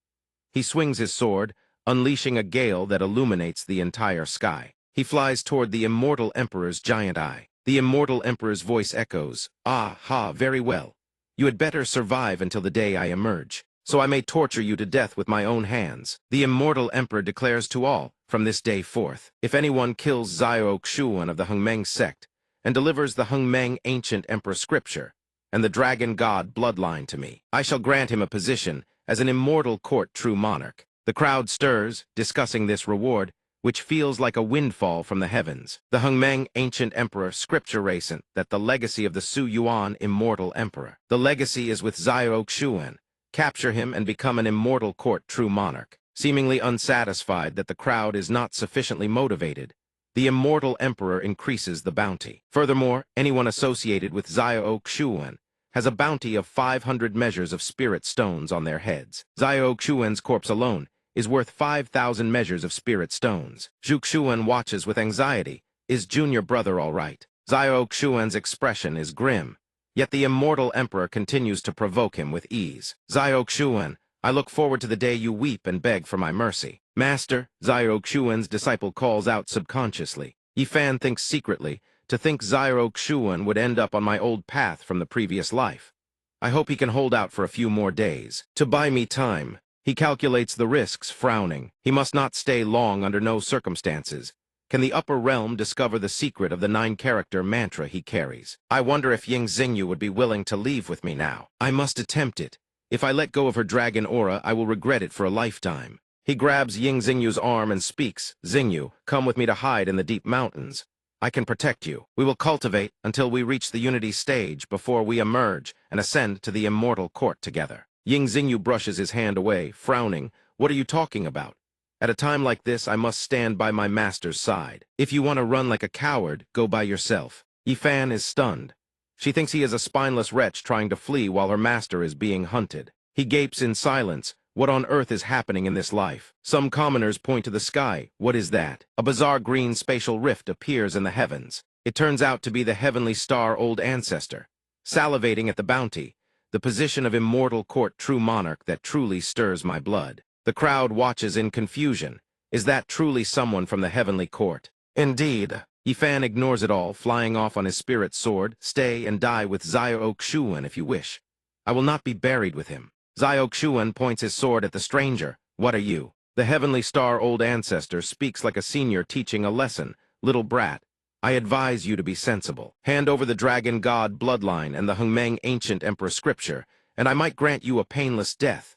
He swings his sword, unleashing a gale that illuminates the entire sky. He flies toward the immortal emperor's giant eye. The immortal emperor's voice echoes, "Ah, ha, very well. You had better survive until the day I emerge, so I may torture you to death with my own hands." The immortal emperor declares to all, from this day forth, if anyone kills Xiao Xuan of the Hengmeng sect and delivers the Hengmeng ancient emperor scripture and the dragon god bloodline to me, I shall grant him a position as an immortal court true monarch. The crowd stirs, discussing this reward, which feels like a windfall from the heavens. The Hengmeng ancient emperor scripture recent that the legacy of the Su Yuan immortal emperor. The legacy is with Xiao Xuan. Capture him and become an immortal court true monarch. Seemingly unsatisfied that the crowd is not sufficiently motivated, the immortal emperor increases the bounty. Furthermore, anyone associated with Xiao Xuan has a bounty of 500 measures of spirit stones on their heads. Xiao Xuan's corpse alone is worth 5,000 measures of spirit stones. Zhu Xuan watches with anxiety. Is junior brother all right? Xiao Xuan's expression is grim, yet the immortal emperor continues to provoke him with ease. "Xiao Xuan, I look forward to the day you weep and beg for my mercy." "Master," Xiao Xuan's disciple calls out subconsciously. Yifan thinks secretly, to think Xiao Xuan would end up on my old path from the previous life. I hope he can hold out for a few more days, to buy me time. He calculates the risks, frowning. He must not stay long under no circumstances. Can the upper realm discover the secret of the 9-character mantra he carries? I wonder if Ying Xingyu would be willing to leave with me now. I must attempt it. If I let go of her dragon aura, I will regret it for a lifetime. He grabs Ying Xingyu's arm and speaks, "Xingyu, come with me to hide in the deep mountains. I can protect you. We will cultivate until we reach the unity stage before we emerge and ascend to the immortal court together." Ying Xingyu brushes his hand away, frowning. "What are you talking about? At a time like this, I must stand by my master's side. If you want to run like a coward, go by yourself." Yifan is stunned. She thinks he is a spineless wretch trying to flee while her master is being hunted. He gapes in silence. What on earth is happening in this life? Some commoners point to the sky. What is that? A bizarre green spatial rift appears in the heavens. It turns out to be the heavenly star old ancestor. Salivating at the bounty, the position of immortal court true monarch that truly stirs my blood. The crowd watches in confusion. Is that truly someone from the heavenly court? Indeed. Yifan ignores it all, flying off on his spirit sword. "Stay and die with Xiao Xuan if you wish. I will not be buried with him." Xiao Xuan points his sword at the stranger. "What are you?" The heavenly star old ancestor speaks like a senior teaching a lesson. "Little brat, I advise you to be sensible. Hand over the dragon god bloodline and the Hengmeng ancient emperor scripture, and I might grant you a painless death."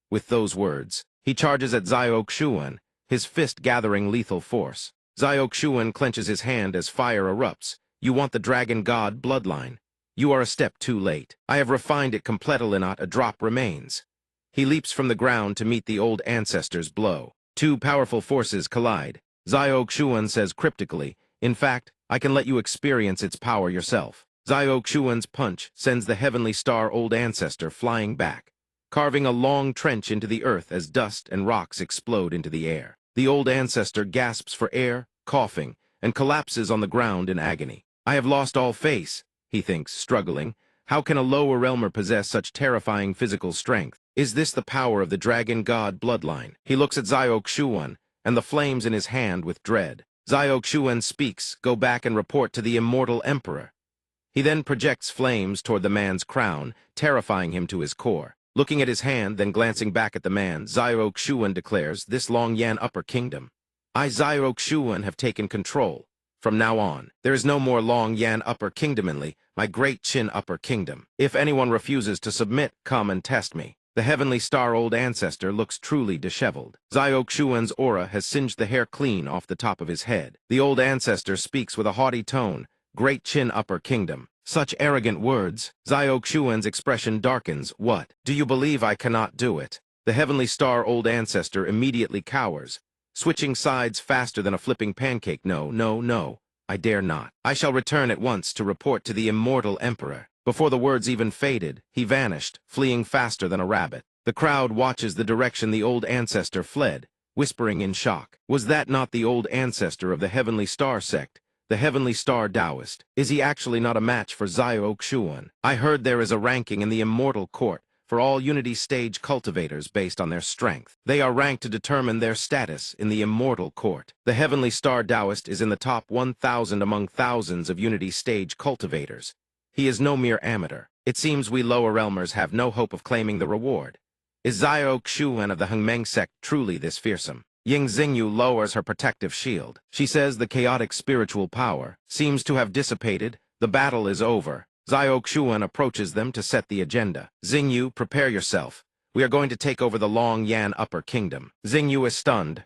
With those words, he charges at Xiao Xuan, his fist gathering lethal force. Xiao Xuan clenches his hand as fire erupts. "You want the dragon god bloodline? You are a step too late. I have refined it completely, not a drop remains." He leaps from the ground to meet the old ancestor's blow. Two powerful forces collide. Xiao Xuan says cryptically, "In fact, I can let you experience its power yourself." Xiao Xuan's punch sends the heavenly star old ancestor flying back, carving a long trench into the earth as dust and rocks explode into the air. The old ancestor gasps for air, coughing, and collapses on the ground in agony. I have lost all face, he thinks, struggling. How can a lower realmer possess such terrifying physical strength? Is this the power of the dragon god bloodline? He looks at Xiao Xuan and the flames in his hand with dread. Xiao Xuan speaks, go back and report to the immortal emperor. He then projects flames toward the man's crown, terrifying him to his core. Looking at his hand, then glancing back at the man, Xiao Xuan declares, this Long Yan Upper Kingdom. I, Xiao Xuan, have taken control. From now on, there is no more Long Yan Upper Kingdomanly, my great Qin Upper Kingdom. If anyone refuses to submit, come and test me. The heavenly star old ancestor looks truly disheveled. Xiao Xuan's aura has singed the hair clean off the top of his head. The old ancestor speaks with a haughty tone, great Qin Upper Kingdom. Such arrogant words. Xiao Xuan's expression darkens. What? Do you believe I cannot do it? The heavenly star old ancestor immediately cowers, switching sides faster than a flipping pancake. No, no, no. I dare not. I shall return at once to report to the immortal emperor. Before the words even faded, he vanished, fleeing faster than a rabbit. The crowd watches the direction the old ancestor fled, whispering in shock. Was that not the old ancestor of the Heavenly Star sect, the Heavenly Star Taoist? Is he actually not a match for Xiao Xuan? I heard there is a ranking in the Immortal Court for all Unity Stage cultivators based on their strength. They are ranked to determine their status in the Immortal Court. The Heavenly Star Taoist is in the top 1,000 among thousands of Unity Stage cultivators. He is no mere amateur. It seems we lower realmers have no hope of claiming the reward. Is Xiao Xuan of the Hengmeng sect truly this fearsome? Ying Xingyu lowers her protective shield. She says the chaotic spiritual power seems to have dissipated. The battle is over. Xiao Xuan approaches them to set the agenda. Xingyu, prepare yourself. We are going to take over the Long Yan Upper Kingdom. Xingyu is stunned.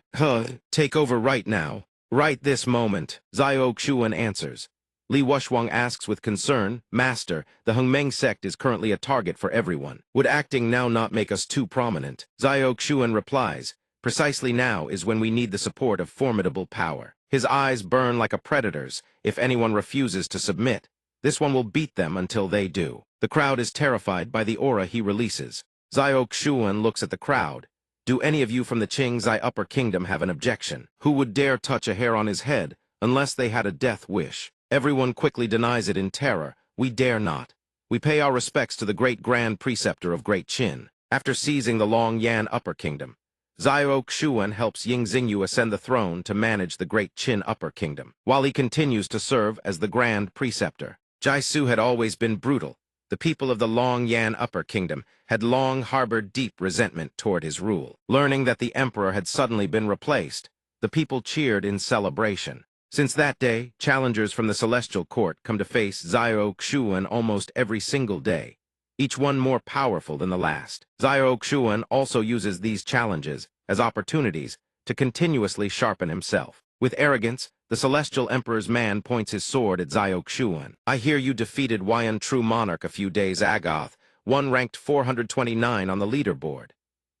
Take over right now. Right this moment, Xiao Xuan answers. Li Wuxuang asks with concern, Master, the Hengmeng sect is currently a target for everyone. Would acting now not make us too prominent? Xiao Xuan replies, precisely now is when we need the support of formidable power. His eyes burn like a predator's. If anyone refuses to submit, this one will beat them until they do. The crowd is terrified by the aura he releases. Xiao Xuan looks at the crowd. Do any of you from the Qingzai Upper Kingdom have an objection? Who would dare touch a hair on his head unless they had a death wish? Everyone quickly denies it in terror. We dare not. We pay our respects to the great Grand Preceptor of Great Qin. After seizing the Long Yan Upper Kingdom, Xiao Xuan helps Ying Xingyu ascend the throne to manage the Great Qin Upper Kingdom, while he continues to serve as the Grand Preceptor. Jaisu had always been brutal. The people of the Long Yan Upper Kingdom had long harbored deep resentment toward his rule. Learning that the emperor had suddenly been replaced, the people cheered in celebration. Since that day, challengers from the Celestial Court come to face Xiao Xuan almost every single day, each one more powerful than the last. Xiao Xuan also uses these challenges as opportunities to continuously sharpen himself. With arrogance, the Celestial Emperor's man points his sword at Xiao Xuan. I hear you defeated Huayan True Monarch a few days ago, one ranked 429 on the leaderboard.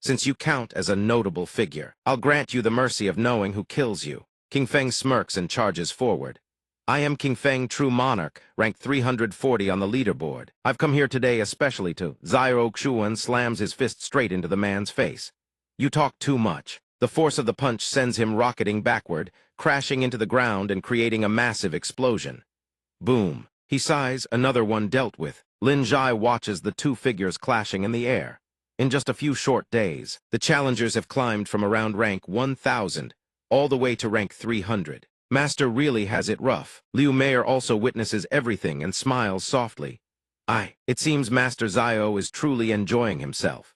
Since you count as a notable figure, I'll grant you the mercy of knowing who kills you. King Feng smirks and charges forward. I am King Feng, True Monarch, ranked 340 on the leaderboard. I've come here today especially to... Xiao Xuan slams his fist straight into the man's face. You talk too much. The force of the punch sends him rocketing backward, crashing into the ground and creating a massive explosion. Boom. He sighs, another one dealt with. Lin Zhai watches the two figures clashing in the air. In just a few short days, the challengers have climbed from around rank 1,000 all the way to rank 300. Master really has it rough. Liu Meier also witnesses everything and smiles softly. It seems Master Xiao is truly enjoying himself.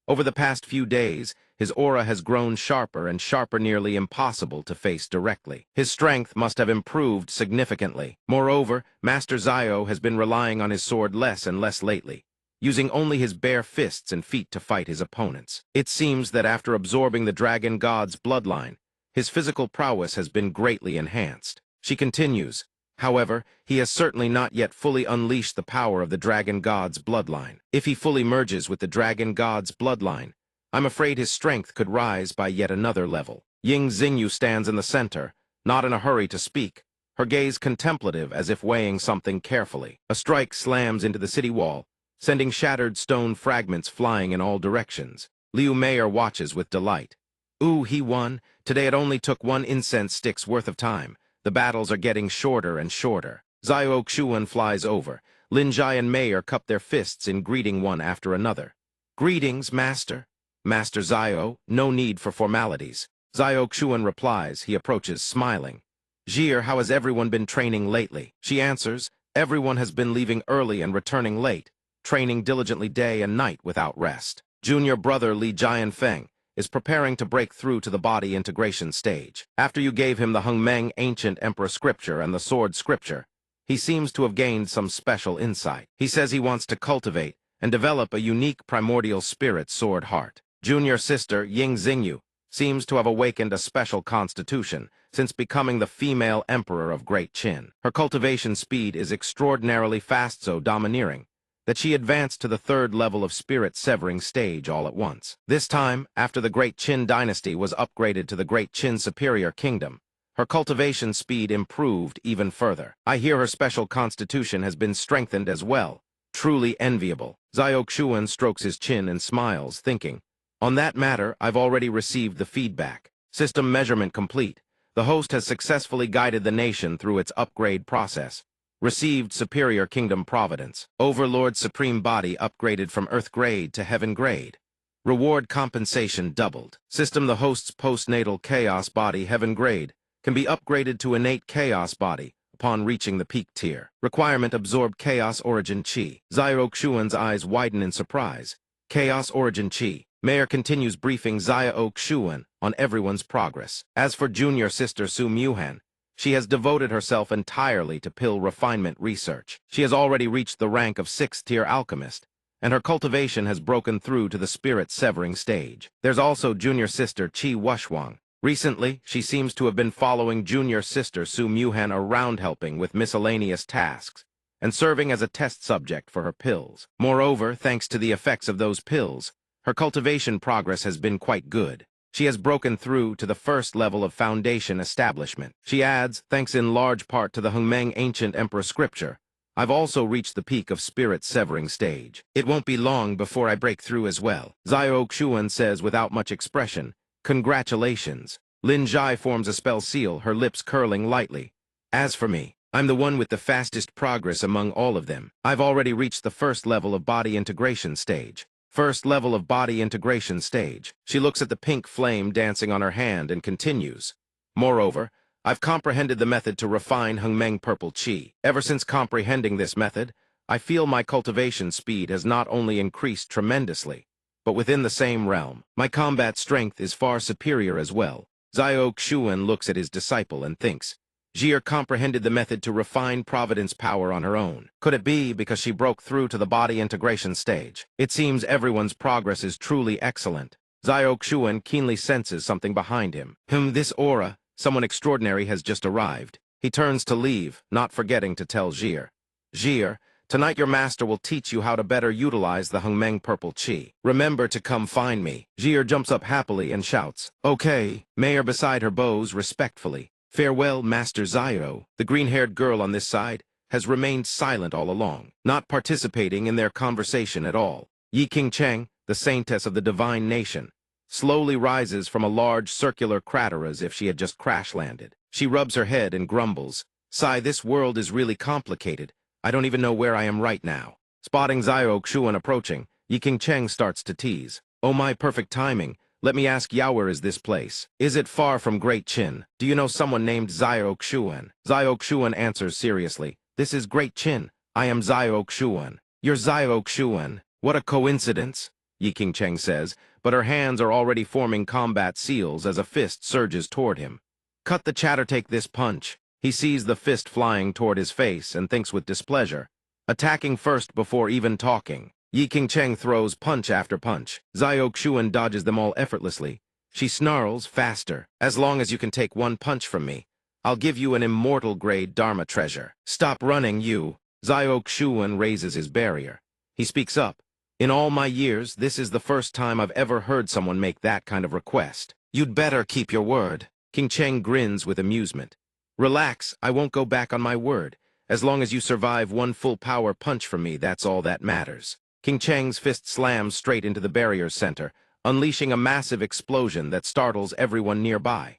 Over the past few days, his aura has grown sharper and sharper, nearly impossible to face directly. His strength must have improved significantly. Moreover, Master Xiao has been relying on his sword less and less lately, using only his bare fists and feet to fight his opponents. It seems that after absorbing the dragon god's bloodline, his physical prowess has been greatly enhanced. She continues, however, he has certainly not yet fully unleashed the power of the dragon god's bloodline. If he fully merges with the dragon god's bloodline, I'm afraid his strength could rise by yet another level. Ying Xingyu stands in the center, not in a hurry to speak, her gaze contemplative as if weighing something carefully. A strike slams into the city wall, sending shattered stone fragments flying in all directions. Liu Meier watches with delight. Ooh, he won. Today it only took one incense stick's worth of time. The battles are getting shorter and shorter. Xiao Xuan flies over. Lin Jai and Mayer cup their fists in greeting one after another. Greetings, Master. Master Xiao, no need for formalities. Xiao Xuan replies. He approaches, smiling. Jir, how has everyone been training lately? She answers, everyone has been leaving early and returning late, training diligently day and night without rest. Junior brother Li Jianfeng is preparing to break through to the body integration stage. After you gave him the Hengmeng ancient emperor scripture and the sword scripture, he seems to have gained some special insight. He says he wants to cultivate and develop a unique primordial spirit sword heart. Junior sister Ying Xingyu seems to have awakened a special constitution since becoming the female emperor of Great Qin. Her cultivation speed is extraordinarily fast, so domineering that she advanced to the third level of spirit severing stage all at once. This time, after the Great Qin dynasty was upgraded to the Great Qin Superior Kingdom, her cultivation speed improved even further. I hear her special constitution has been strengthened as well. Truly enviable. Xiao Xuan strokes his chin and smiles, thinking, on that matter, I've already received the feedback. System measurement complete. The host has successfully guided the nation through its upgrade process. Received Superior Kingdom Providence. Overlord Supreme Body upgraded from Earth Grade to Heaven Grade. Reward compensation doubled. System the host's postnatal Chaos Body Heaven Grade can be upgraded to Innate Chaos Body upon reaching the peak tier. Requirement absorb Chaos Origin Chi. Xiao Xuan's eyes widen in surprise. Chaos Origin Chi. Mayor continues briefing Xiao Xuan on everyone's progress. As for junior sister Su Muhan, she has devoted herself entirely to pill refinement research. She has already reached the rank of 6th-tier alchemist, and her cultivation has broken through to the spirit-severing stage. There's also junior sister Qi Wushwang. Recently, she seems to have been following junior sister Su Muhan around, helping with miscellaneous tasks and serving as a test subject for her pills. Moreover, thanks to the effects of those pills, her cultivation progress has been quite good. She has broken through to the first level of foundation establishment. She adds, thanks in large part to the Hengmeng ancient emperor scripture, I've also reached the peak of spirit-severing stage. It won't be long before I break through as well. Xiao Xuan says without much expression, congratulations. Lin Jai forms a spell seal, her lips curling lightly. As for me, I'm the one with the fastest progress among all of them. I've already reached the first level of body integration stage. First level of body integration stage. She looks at the pink flame dancing on her hand and continues. Moreover, I've comprehended the method to refine Hengmeng purple chi. Ever since comprehending this method, I feel my cultivation speed has not only increased tremendously, but within the same realm. My combat strength is far superior as well. Xiao Xuan looks at his disciple and thinks, Jir comprehended the method to refine Providence power on her own. Could it be because she broke through to the body integration stage? It seems everyone's progress is truly excellent. Xiao Xuan keenly senses something behind him. This aura, someone extraordinary has just arrived. He turns to leave, not forgetting to tell Jir. Jir, tonight your master will teach you how to better utilize the Hengmeng purple chi. Remember to come find me. Jir jumps up happily and shouts, okay. Mayor beside her bows respectfully. Farewell, Master Xiao. The green-haired girl on this side has remained silent all along, not participating in their conversation at all. Yi Qingcheng, the saintess of the divine nation, slowly rises from a large circular crater as if she had just crash-landed. She rubs her head and grumbles, Sigh, this world is really complicated. I don't even know where I am right now. Spotting Xiao Xuan approaching, Yi Qingcheng starts to tease. Oh my perfect timing. Let me ask Yao, where is this place? Is it far from Great Qin? Do you know someone named Xiao Xuan? Xiao Xuan answers seriously. This is Great Qin. I am Xiao Xuan. You're Xiao Xuan. What a coincidence, Yi Qingcheng says, but her hands are already forming combat seals as a fist surges toward him. Cut the chatter, take this punch. He sees the fist flying toward his face and thinks with displeasure. Attacking first before even talking. Yi Qingcheng throws punch after punch. Xiao Xuan dodges them all effortlessly. She snarls, faster. As long as you can take one punch from me, I'll give you an immortal-grade Dharma treasure. Stop running, you. Xiao Xuan raises his barrier. He speaks up. In all my years, this is the first time I've ever heard someone make that kind of request. You'd better keep your word. Qingcheng grins with amusement. Relax, I won't go back on my word. As long as you survive one full power punch from me, that's all that matters. Qingcheng's fist slams straight into the barrier's center, unleashing a massive explosion that startles everyone nearby.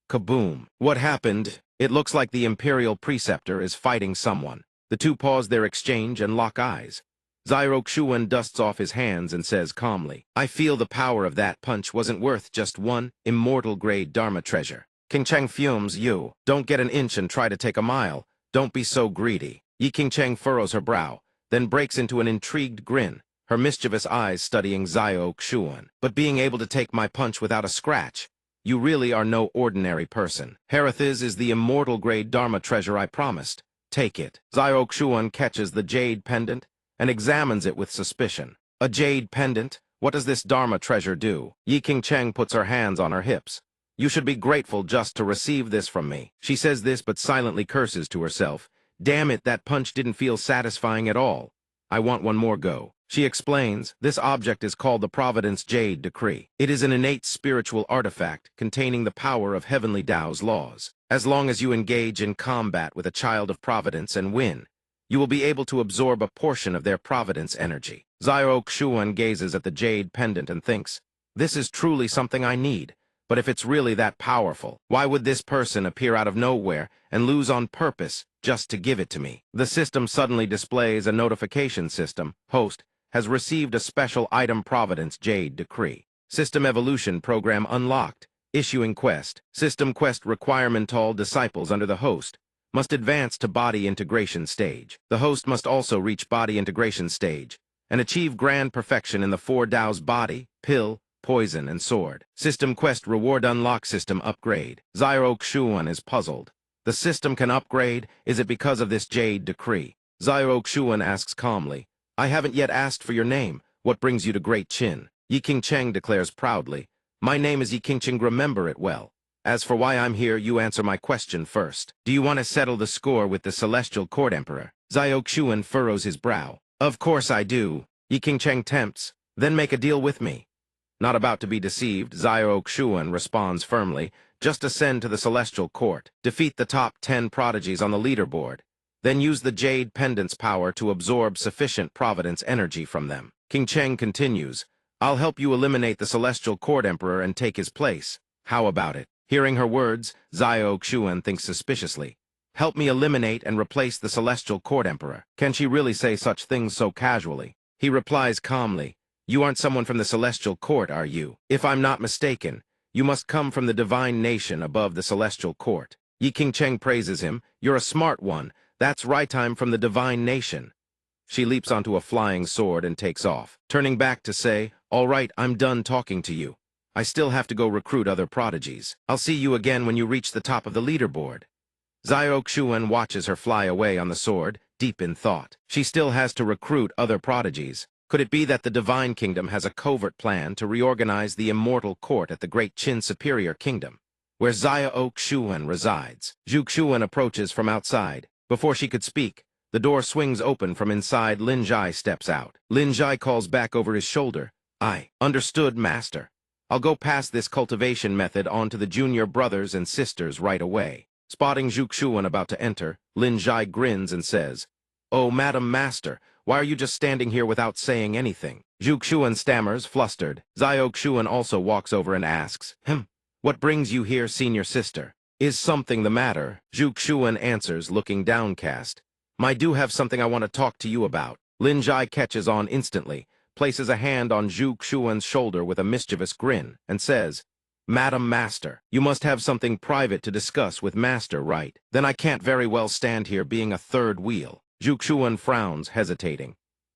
Kaboom! What happened? It looks like the Imperial Preceptor is fighting someone. The two pause their exchange and lock eyes. Xiaoxuan dusts off his hands and says calmly, I feel the power of that punch wasn't worth just one immortal-grade Dharma treasure. King Cheng fumes, you. Don't get an inch and try to take a mile. Don't be so greedy. Yi King Cheng furrows her brow, then breaks into an intrigued grin, her mischievous eyes studying Xiaoxuan. But being able to take my punch without a scratch, you really are no ordinary person. Herathiz is the immortal-grade Dharma treasure I promised. Take it. Xiaoxuan catches the jade pendant and examines it with suspicion. A jade pendant? What does this Dharma treasure do? Yi King Cheng puts her hands on her hips. You should be grateful just to receive this from me. She says this but silently curses to herself. Damn it, that punch didn't feel satisfying at all. I want one more go. She explains, this object is called the Providence Jade Decree. It is an innate spiritual artifact containing the power of Heavenly Tao's laws. As long as you engage in combat with a child of Providence and win, you will be able to absorb a portion of their Providence energy. Xiaoxuan gazes at the jade pendant and thinks, this is truly something I need. But if it's really that powerful, why would this person appear out of nowhere and lose on purpose just to give it to me? The system suddenly displays a notification system. Host has received a special item Providence Jade Decree. System Evolution Program unlocked. Issuing quest. System quest requirement all disciples under the host must advance to body integration stage. The host must also reach body integration stage and achieve grand perfection in the four Tao's body, pill, poison, and sword. System quest reward unlock system upgrade. Xiaoxuan is puzzled. The system can upgrade. Is it because of this Jade Decree? Xiaoxuan asks calmly, I haven't yet asked for your name. What brings you to Great Qin? Yi King Cheng declares proudly, my name is Yi King Cheng, remember it well. As for why I'm here, you answer my question first. Do you want to settle the score with the Celestial Court Emperor? Xiaoxuan furrows his brow. Of course I do. Yi King Cheng tempts. Then make a deal with me. Not about to be deceived, Xiaoxuan responds firmly. Just ascend to the Celestial Court. Defeat the top 10 prodigies on the leaderboard. Then use the Jade Pendant's power to absorb sufficient Providence energy from them. King Cheng continues, I'll help you eliminate the Celestial Court Emperor and take his place. How about it? Hearing her words, Xiaoxuan thinks suspiciously. Help me eliminate and replace the Celestial Court Emperor. Can she really say such things so casually? He replies calmly, you aren't someone from the Celestial Court, are you? If I'm not mistaken, you must come from the divine nation above the Celestial Court. Yi King Cheng praises him. You're a smart one. That's right, I'm from the divine nation. She leaps onto a flying sword and takes off, turning back to say, all right, I'm done talking to you. I still have to go recruit other prodigies. I'll see you again when you reach the top of the leaderboard. Xiaoxuan watches her fly away on the sword, deep in thought. She still has to recruit other prodigies. Could it be that the Divine Kingdom has a covert plan to reorganize the immortal court at the Great Qin Superior Kingdom, where Xiaoxuan resides? Zhuxuan approaches from outside. Before she could speak, the door swings open from inside. Lin Zhai steps out. Lin Zhai calls back over his shoulder, I understood, Master. I'll go pass this cultivation method on to the junior brothers and sisters right away. Spotting Zhuxuan about to enter, Lin Zhai grins and says, oh, Madam Master, why are you just standing here without saying anything? Zhuxuan stammers, flustered. Xiaoxuan also walks over and asks, what brings you here, senior sister? Is something the matter? Zhuxuan answers, looking downcast. I do have something I want to talk to you about. Lin Zhai catches on instantly, places a hand on Zhuxuan's shoulder with a mischievous grin, and says, Madam Master, you must have something private to discuss with Master, right? Then I can't very well stand here being a third wheel. Zhuxuan frowns, hesitating.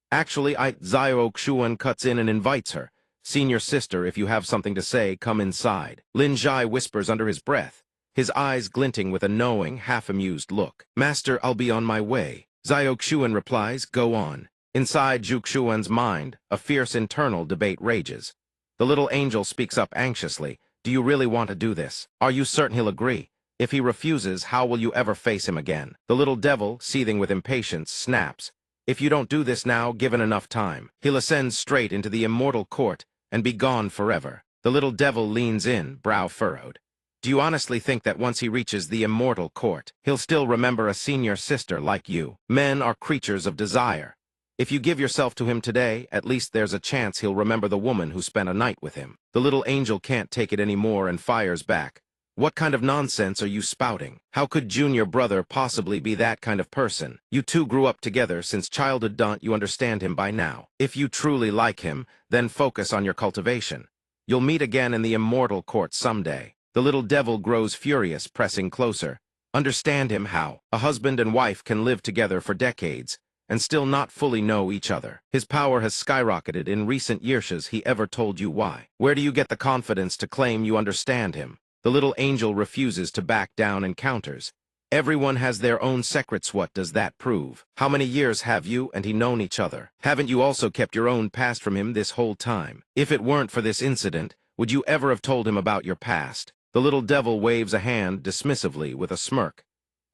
Actually, Xiaoxuan cuts in and invites her. Senior sister, if you have something to say, come inside. Lin Zhai whispers under his breath, his eyes glinting with a knowing, half-amused look. Master, I'll be on my way. Xiaoxuan replies, go on. Inside Zhuxuan's mind, a fierce internal debate rages. The little angel speaks up anxiously. Do you really want to do this? Are you certain he'll agree? If he refuses, how will you ever face him again? The little devil, seething with impatience, snaps. If you don't do this now, given enough time, he'll ascend straight into the immortal court and be gone forever. The little devil leans in, brow furrowed. Do you honestly think that once he reaches the immortal court, he'll still remember a senior sister like you? Men are creatures of desire. If you give yourself to him today, at least there's a chance he'll remember the woman who spent a night with him. The little angel can't take it anymore and fires back. What kind of nonsense are you spouting? How could junior brother possibly be that kind of person? You two grew up together since childhood. Don't you understand him by now? If you truly like him, then focus on your cultivation. You'll meet again in the immortal court someday. The little devil grows furious, pressing closer. Understand him how a husband and wife can live together for decades and still not fully know each other. His power has skyrocketed in recent years. Has he ever told you why? Where do you get the confidence to claim you understand him? The little angel refuses to back down and counters. Everyone has their own secrets. What does that prove? How many years have you and he known each other? Haven't you also kept your own past from him this whole time? If it weren't for this incident, would you ever have told him about your past? The little devil waves a hand dismissively with a smirk.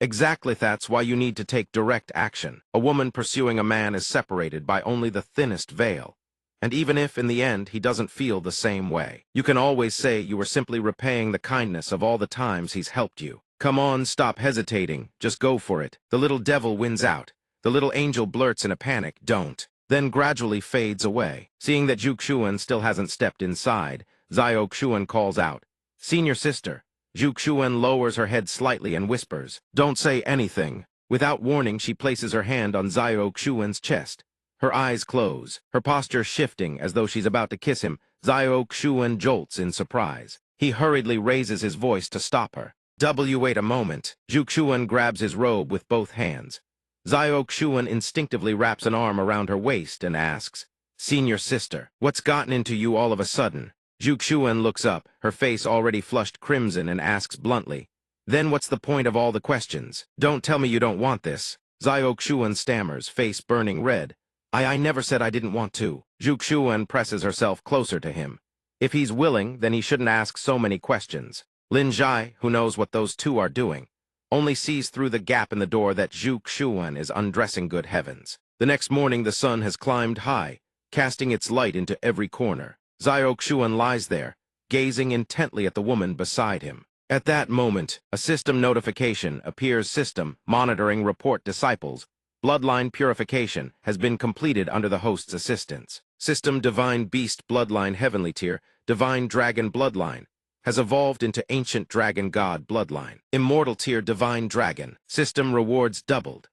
Exactly, that's why you need to take direct action. A woman pursuing a man is separated by only the thinnest veil. And even if, in the end, he doesn't feel the same way, you can always say you were simply repaying the kindness of all the times he's helped you. Come on, stop hesitating. Just go for it. The little devil wins out. The little angel blurts in a panic, "Don't." Then gradually fades away. Seeing that Zhu Xuan still hasn't stepped inside, Zhao Xuan calls out, "Senior sister." Zhu Xuan lowers her head slightly and whispers, "Don't say anything." Without warning, she places her hand on Zhao Xuan's chest. Her eyes close, her posture shifting as though she's about to kiss him. Zhao Xuan jolts in surprise. He hurriedly raises his voice to stop her. Wait a moment. Zhu Xuan grabs his robe with both hands. Zhao Xuan instinctively wraps an arm around her waist and asks, "Senior sister, what's gotten into you all of a sudden?" Zhu Xuan looks up, her face already flushed crimson, and asks bluntly, "Then what's the point of all the questions? Don't tell me you don't want this." Zhao Xuan stammers, face burning red. I never said I didn't want to." Zhu Xuan presses herself closer to him. If he's willing, then he shouldn't ask so many questions. Lin Zhai, who knows what those two are doing, only sees through the gap in the door that Zhu Xuan is undressing. Good heavens. The next morning the sun has climbed high, casting its light into every corner. Zhao Xuan lies there, gazing intently at the woman beside him. At that moment, a system notification appears. System monitoring report disciples. Bloodline purification has been completed under the host's assistance. System Divine Beast Bloodline Heavenly Tier, Divine Dragon Bloodline, has evolved into Ancient Dragon God Bloodline. Immortal Tier Divine Dragon. System rewards doubled.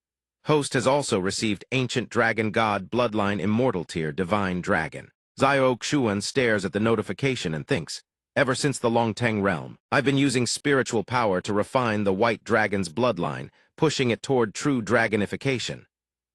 Host has also received Ancient Dragon God Bloodline Immortal Tier Divine Dragon. Zhao Xuan stares at the notification and thinks, ever since the Longteng realm, I've been using spiritual power to refine the White Dragon's bloodline, pushing it toward true dragonification.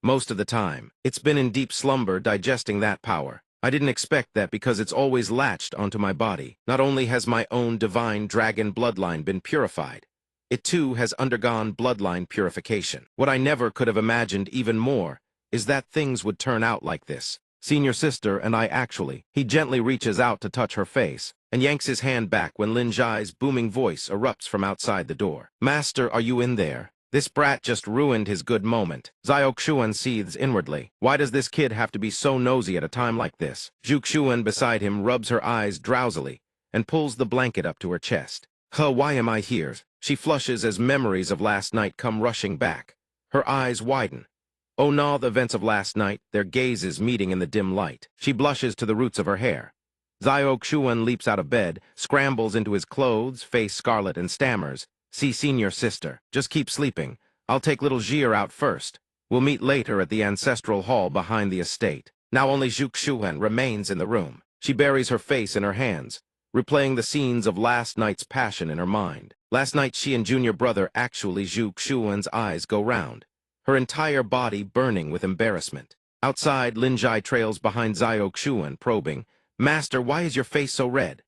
Most of the time, it's been in deep slumber digesting that power. I didn't expect that because it's always latched onto my body. Not only has my own divine dragon bloodline been purified, it too has undergone bloodline purification. What I never could have imagined even more is that things would turn out like this. Senior sister and I actually. He gently reaches out to touch her face and yanks his hand back when Lin Zhai's booming voice erupts from outside the door. "Master, are you in there?" This brat just ruined his good moment. Zhao Xuan seethes inwardly. Why does this kid have to be so nosy at a time like this? Zhu Xuan beside him rubs her eyes drowsily and pulls the blanket up to her chest. Why am I here? She flushes as memories of last night come rushing back. Her eyes widen. Oh no, the events of last night, their gazes meeting in the dim light. She blushes to the roots of her hair. Zhao Xuan leaps out of bed, scrambles into his clothes, face scarlet, and stammers, "See, senior sister, just keep sleeping. I'll take little Jir out first. We'll meet later at the ancestral hall behind the estate." Now only Zhu Xuan remains in the room. She buries her face in her hands, replaying the scenes of last night's passion in her mind. Last night she and junior brother actually. Zhu Xuan's eyes go round, her entire body burning with embarrassment. Outside, Lin Zhai trails behind Zhao Xuan, probing, "Master, why is your face so red?"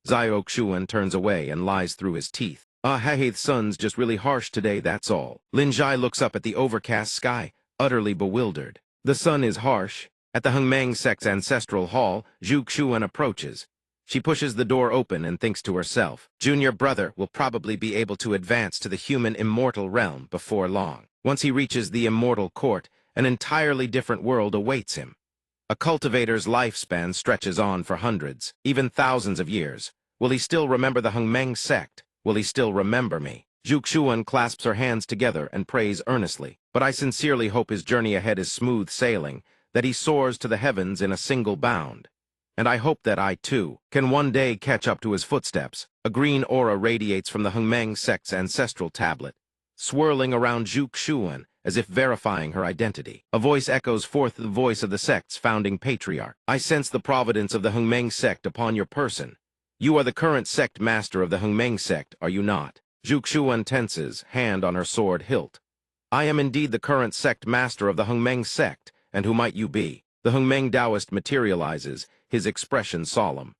Zhao Xuan turns away and lies through his teeth. The sun's just really harsh today, that's all." Lin Zhai looks up at the overcast sky, utterly bewildered. The sun is harsh. At the Hengmeng sect's ancestral hall, Zhu Xuan approaches. She pushes the door open and thinks to herself, junior brother will probably be able to advance to the human immortal realm before long. Once he reaches the immortal court, an entirely different world awaits him. A cultivator's lifespan stretches on for hundreds, even thousands of years. Will he still remember the Hengmeng sect? Will he still remember me? Zhu Xuan clasps her hands together and prays earnestly. But I sincerely hope his journey ahead is smooth sailing, that he soars to the heavens in a single bound. And I hope that I, too, can one day catch up to his footsteps. A green aura radiates from the Hengmeng sect's ancestral tablet, swirling around Zhu Xuan as if verifying her identity. A voice echoes forth the voice of the sect's founding patriarch. I sense the providence of the Hengmeng sect upon your person. You are the current sect master of the Hengmeng sect, are you not? Zhu Xuan tenses, hand on her sword hilt. I am indeed the current sect master of the Hengmeng sect, and who might you be? The Hengmeng Taoist materializes, his expression solemn.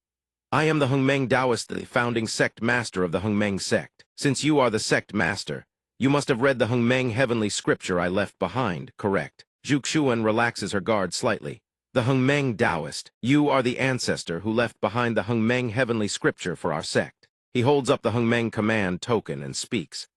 I am the Hengmeng Taoist, the founding sect master of the Hengmeng sect. Since you are the sect master, you must have read the Hengmeng heavenly scripture I left behind, correct? Zhu Xuan relaxes her guard slightly. The Hengmeng Taoist, you are the ancestor who left behind the Hengmeng heavenly scripture for our sect. He holds up the Hengmeng command token and speaks.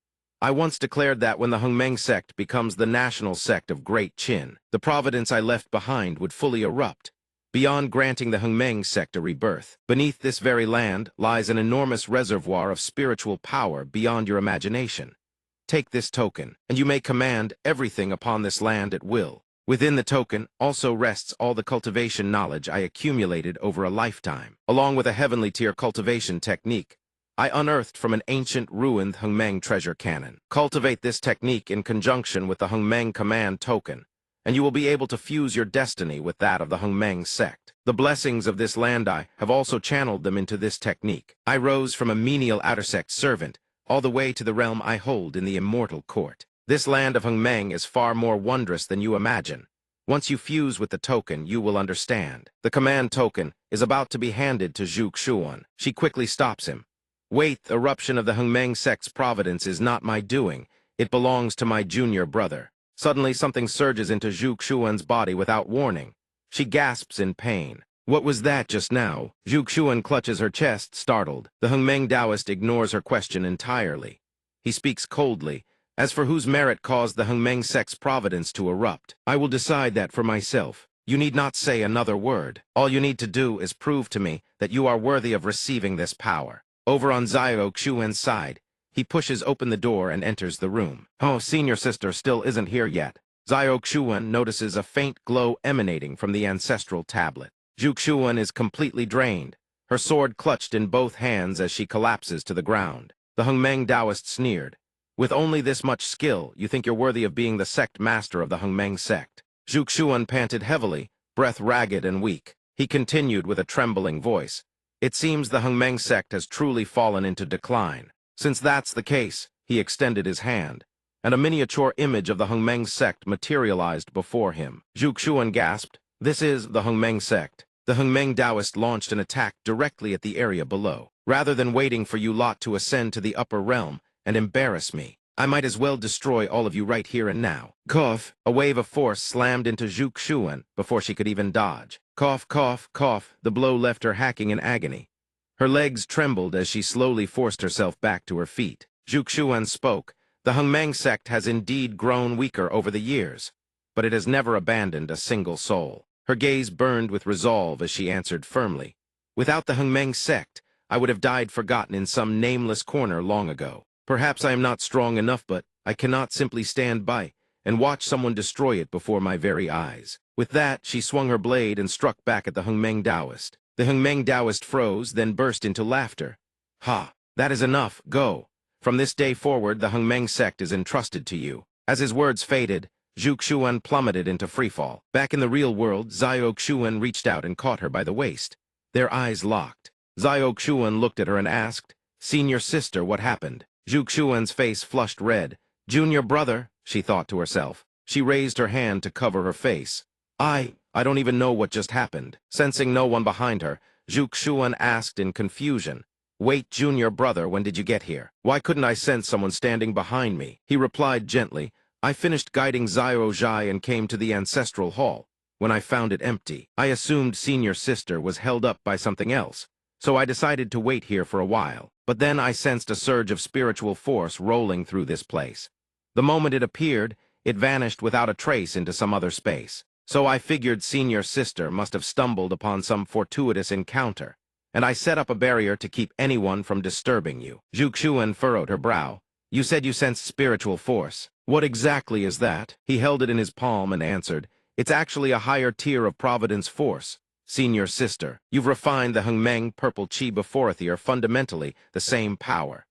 I once declared that when the Hengmeng sect becomes the national sect of Great Qin, the providence I left behind would fully erupt. Beyond granting the Hengmeng sect a rebirth, beneath this very land lies an enormous reservoir of spiritual power beyond your imagination. Take this token, and you may command everything upon this land at will. Within the token also rests all the cultivation knowledge I accumulated over a lifetime, along with a heavenly tier cultivation technique I unearthed from an ancient ruined Hengmeng treasure cannon. Cultivate this technique in conjunction with the Hengmeng command token, and you will be able to fuse your destiny with that of the Hengmeng sect. The blessings of this land I have also channeled them into this technique. I rose from a menial outer sect servant, all the way to the realm I hold in the immortal court. This land of Hengmeng is far more wondrous than you imagine. Once you fuse with the token, you will understand. The command token is about to be handed to Zhu Xuan. She quickly stops him. Wait, the eruption of the Hengmeng sect's providence is not my doing. It belongs to my junior brother. Suddenly, something surges into Zhu Xuan's body without warning. She gasps in pain. What was that just now? Zhu Xuan clutches her chest, startled. The Hengmeng Taoist ignores her question entirely. He speaks coldly. As for whose merit caused the Hengmeng sect's providence to erupt, I will decide that for myself. You need not say another word. All you need to do is prove to me that you are worthy of receiving this power. Over on Zio Xuan's side, he pushes open the door and enters the room. Oh, senior sister still isn't here yet. Zio Xuan notices a faint glow emanating from the ancestral tablet. Zhu Xuan is completely drained, her sword clutched in both hands as she collapses to the ground. The Hengmeng Taoist sneered. With only this much skill, you think you're worthy of being the sect master of the Hengmeng sect. Zhu Xuan panted heavily, breath ragged and weak. He continued with a trembling voice. It seems the Hengmeng sect has truly fallen into decline. Since that's the case, he extended his hand, and a miniature image of the Hengmeng sect materialized before him. Zhu Xuan gasped, "This is the Hengmeng sect." The Hengmeng Taoist launched an attack directly at the area below. Rather than waiting for you lot to ascend to the upper realm and embarrass me, I might as well destroy all of you right here and now. Cough! A wave of force slammed into Zhu Xuan before she could even dodge. Cough, cough, cough. The blow left her hacking in agony. Her legs trembled as she slowly forced herself back to her feet. Zhu Xuan spoke. The Hengmeng sect has indeed grown weaker over the years, but it has never abandoned a single soul. Her gaze burned with resolve as she answered firmly. Without the Hengmeng sect, I would have died forgotten in some nameless corner long ago. Perhaps I am not strong enough, but I cannot simply stand by and watch someone destroy it before my very eyes. With that, she swung her blade and struck back at the Hengmeng Taoist. The Hengmeng Taoist froze, then burst into laughter. Ha! That is enough. Go. From this day forward, the Hengmeng sect is entrusted to you. As his words faded, Zhu Xuan plummeted into freefall. Back in the real world, Zio Xuan reached out and caught her by the waist. Their eyes locked. Zio Xuan looked at her and asked, "Senior sister, what happened?" Zhu Xuan's face flushed red. "Junior brother," she thought to herself. She raised her hand to cover her face. I don't even know what just happened." Sensing no one behind her, Zhu Xuan asked in confusion, "Wait, junior brother, when did you get here? Why couldn't I sense someone standing behind me?" He replied gently, "I finished guiding Zio Zhai and came to the ancestral hall. When I found it empty, I assumed senior sister was held up by something else, so I decided to wait here for a while. But then I sensed a surge of spiritual force rolling through this place. The moment it appeared, it vanished without a trace into some other space. So I figured senior sister must have stumbled upon some fortuitous encounter, and I set up a barrier to keep anyone from disturbing you." Zhu Xuan furrowed her brow. "You said you sensed spiritual force. What exactly is that?" He held it in his palm and answered, "It's actually a higher tier of providence force, Senior sister, you've refined the Hengmeng purple chi before thee are fundamentally the same power.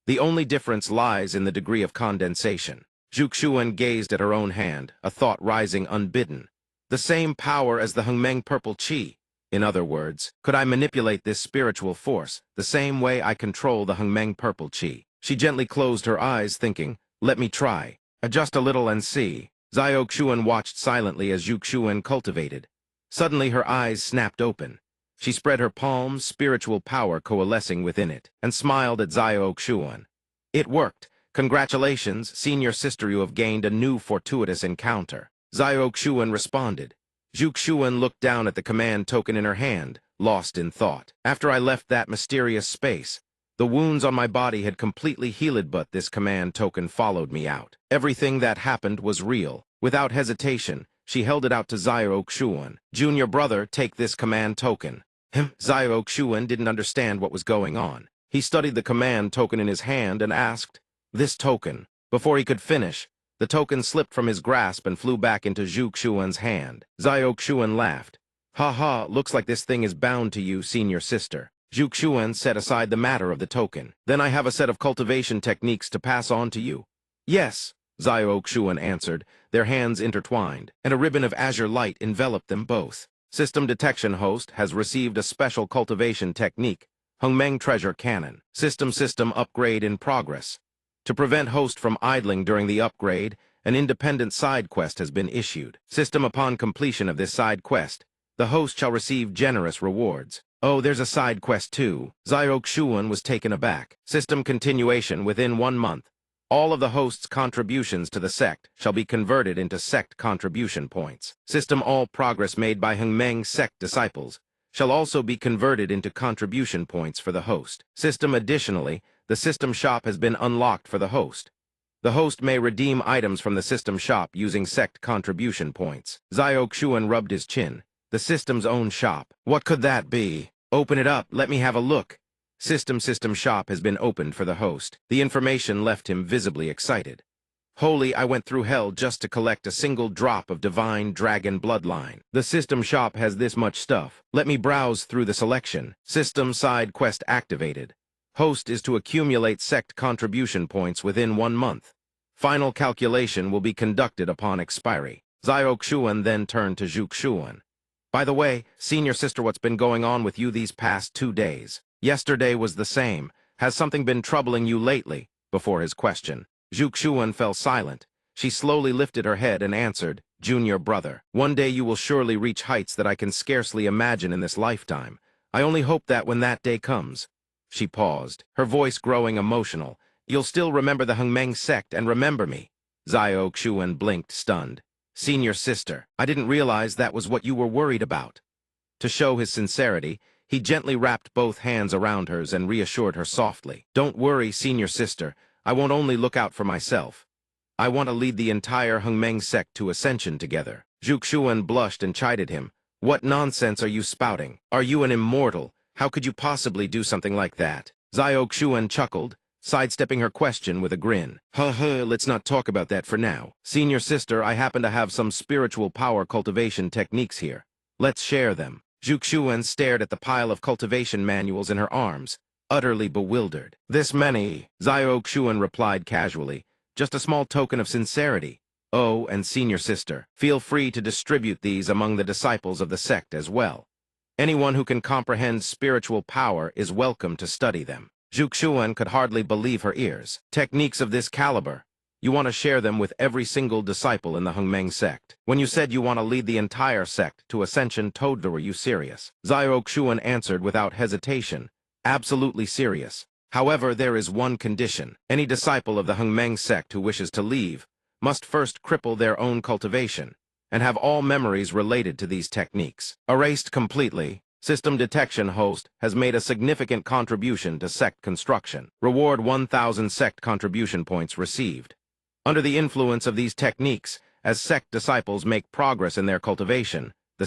The only difference lies in the degree of condensation. Zhuxuan gazed at her own hand, a thought rising unbidden. The same power as the Hengmeng purple chi. In other words, could I manipulate this spiritual force the same way I control the Hengmeng purple chi? She gently closed her eyes, thinking, let me try. Adjust a little and see. Zhuxuan watched silently as Zhuxuan cultivated. Suddenly her eyes snapped open. She spread her palms, spiritual power coalescing within it, and smiled at Zhuxuan. It worked. Congratulations, senior sister, you have gained a new fortuitous encounter. Zhuxuan responded. Zhuxuan looked down at the command token in her hand, lost in thought. After I left that mysterious space, the wounds on my body had completely healed, but this command token followed me out. Everything that happened was real. Without hesitation, she held it out to Zhuxuan. Junior brother, take this command token. Zhuxuan didn't understand what was going on. He studied the command token in his hand and asked, this token. Before he could finish, the token slipped from his grasp and flew back into Zhuxuan's hand. Zhuxuan laughed. Ha ha, looks like this thing is bound to you, senior sister. Zhuxuan set aside the matter of the token. Then I have a set of cultivation techniques to pass on to you. Yes, Zhuxuan answered, their hands intertwined, and a ribbon of azure light enveloped them both. System detection host has received a special cultivation technique, Hengmeng Treasure Cannon. System upgrade in progress. To prevent host from idling during the upgrade, an independent side quest has been issued. System upon completion of this side quest, the host shall receive generous rewards. Oh, there's a side quest too. Zhuxuan was taken aback. System continuation within 1 month. All of the host's contributions to the sect shall be converted into sect contribution points. System all progress made by Hengmeng sect disciples shall also be converted into contribution points for the host. System additionally, the system shop has been unlocked for the host. The host may redeem items from the system shop using sect contribution points. Zhuxuan rubbed his chin. The system's own shop. What could that be? Open it up, let me have a look. System shop has been opened for the host. The information left him visibly excited. Holy, I went through hell just to collect a single drop of divine dragon bloodline. The system shop has this much stuff. Let me browse through the selection. System side quest activated. Host is to accumulate sect contribution points within 1 month. Final calculation will be conducted upon expiry. Zhuxuan then turned to Zhuxuan. By the way, senior sister, what's been going on with you these past 2 days? Yesterday was the same. Has something been troubling you lately? Before his question, Zhuxuan fell silent. She slowly lifted her head and answered, Junior brother, one day you will surely reach heights that I can scarcely imagine in this lifetime. I only hope that when that day comes. She paused, her voice growing emotional. You'll still remember the Hengmeng sect and remember me. Zhuxuan blinked, stunned. Senior sister, I didn't realize that was what you were worried about. To show his sincerity, he gently wrapped both hands around hers and reassured her softly. Don't worry, senior sister, I won't only look out for myself. I want to lead the entire Hengmeng sect to ascension together. Zhuxuan blushed and chided him. What nonsense are you spouting? Are you an immortal? How could you possibly do something like that? Zhuxuan chuckled, sidestepping her question with a grin. Let's not talk about that for now. Senior sister, I happen to have some spiritual power cultivation techniques here. Let's share them. Zhuxuan stared at the pile of cultivation manuals in her arms, utterly bewildered. This many, Zhuxuan replied casually. Just a small token of sincerity. Oh, and senior sister, feel free to distribute these among the disciples of the sect as well. Anyone who can comprehend spiritual power is welcome to study them. Zhuxuan could hardly believe her ears. Techniques of this caliber. You want to share them with every single disciple in the Hengmeng sect. When you said you want to lead the entire sect to ascension, were you serious? Zhuxuan answered without hesitation. Absolutely serious. However, there is one condition. Any disciple of the Hengmeng sect who wishes to leave must first cripple their own cultivation and have all memories related to these techniques erased completely. System detection host has made a significant contribution to sect construction. Reward 1,000 sect contribution points received. Under the influence of these techniques, as sect disciples make progress in their cultivation, the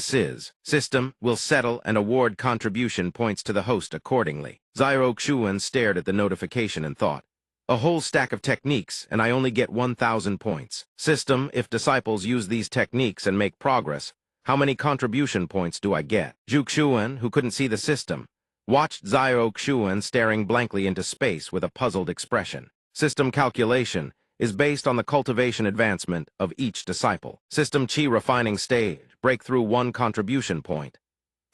system will settle and award contribution points to the host accordingly. Zhuxuan stared at the notification and thought, a whole stack of techniques, and I only get 1,000 points. System, if disciples use these techniques and make progress, How many contribution points do I get? Zhu Xuan, who couldn't see the system, watched Zhao Xuan staring blankly into space with a puzzled expression. System calculation is based on the cultivation advancement of each disciple. System Qi refining stage, breakthrough 1 contribution point.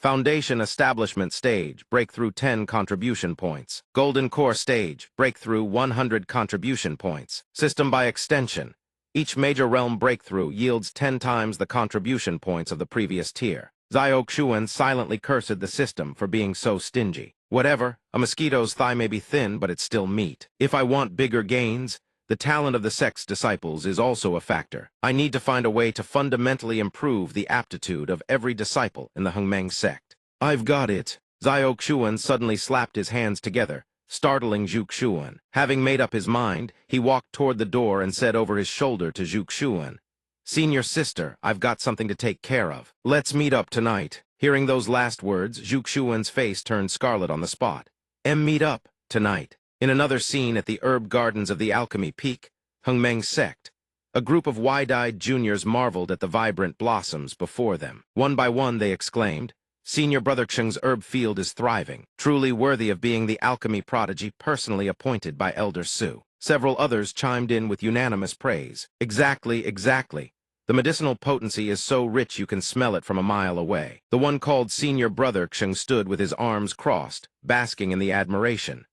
Foundation establishment stage, breakthrough 10 contribution points. Golden core stage, breakthrough 100 contribution points. System by extension. Each major realm breakthrough yields 10 times the contribution points of the previous tier. Zhao Xuan silently cursed the system for being so stingy. Whatever, a mosquito's thigh may be thin, but it's still meat. If I want bigger gains, the talent of the sect's disciples is also a factor. I need to find a way to fundamentally improve the aptitude of every disciple in the Hengmeng sect. I've got it. Zhao Xuan suddenly slapped his hands together, startling Zhu Xuan. Having made up his mind, he walked toward the door and said over his shoulder to Zhu Xuan, "Senior sister, I've got something to take care of. Let's meet up tonight." Hearing those last words, Zhu Xuan's face turned scarlet on the spot. Meet up tonight. In another scene at the herb gardens of the Alchemy Peak, Hengmeng sect, a group of wide-eyed juniors marveled at the vibrant blossoms before them. One by one they exclaimed, "Senior Brother Cheng's herb field is thriving, truly worthy of being the alchemy prodigy personally appointed by Elder Su." Several others chimed in with unanimous praise. Exactly, exactly. The medicinal potency is so rich you can smell it from a mile away. The one called Senior Brother Cheng stood with his arms crossed, basking in the admiration.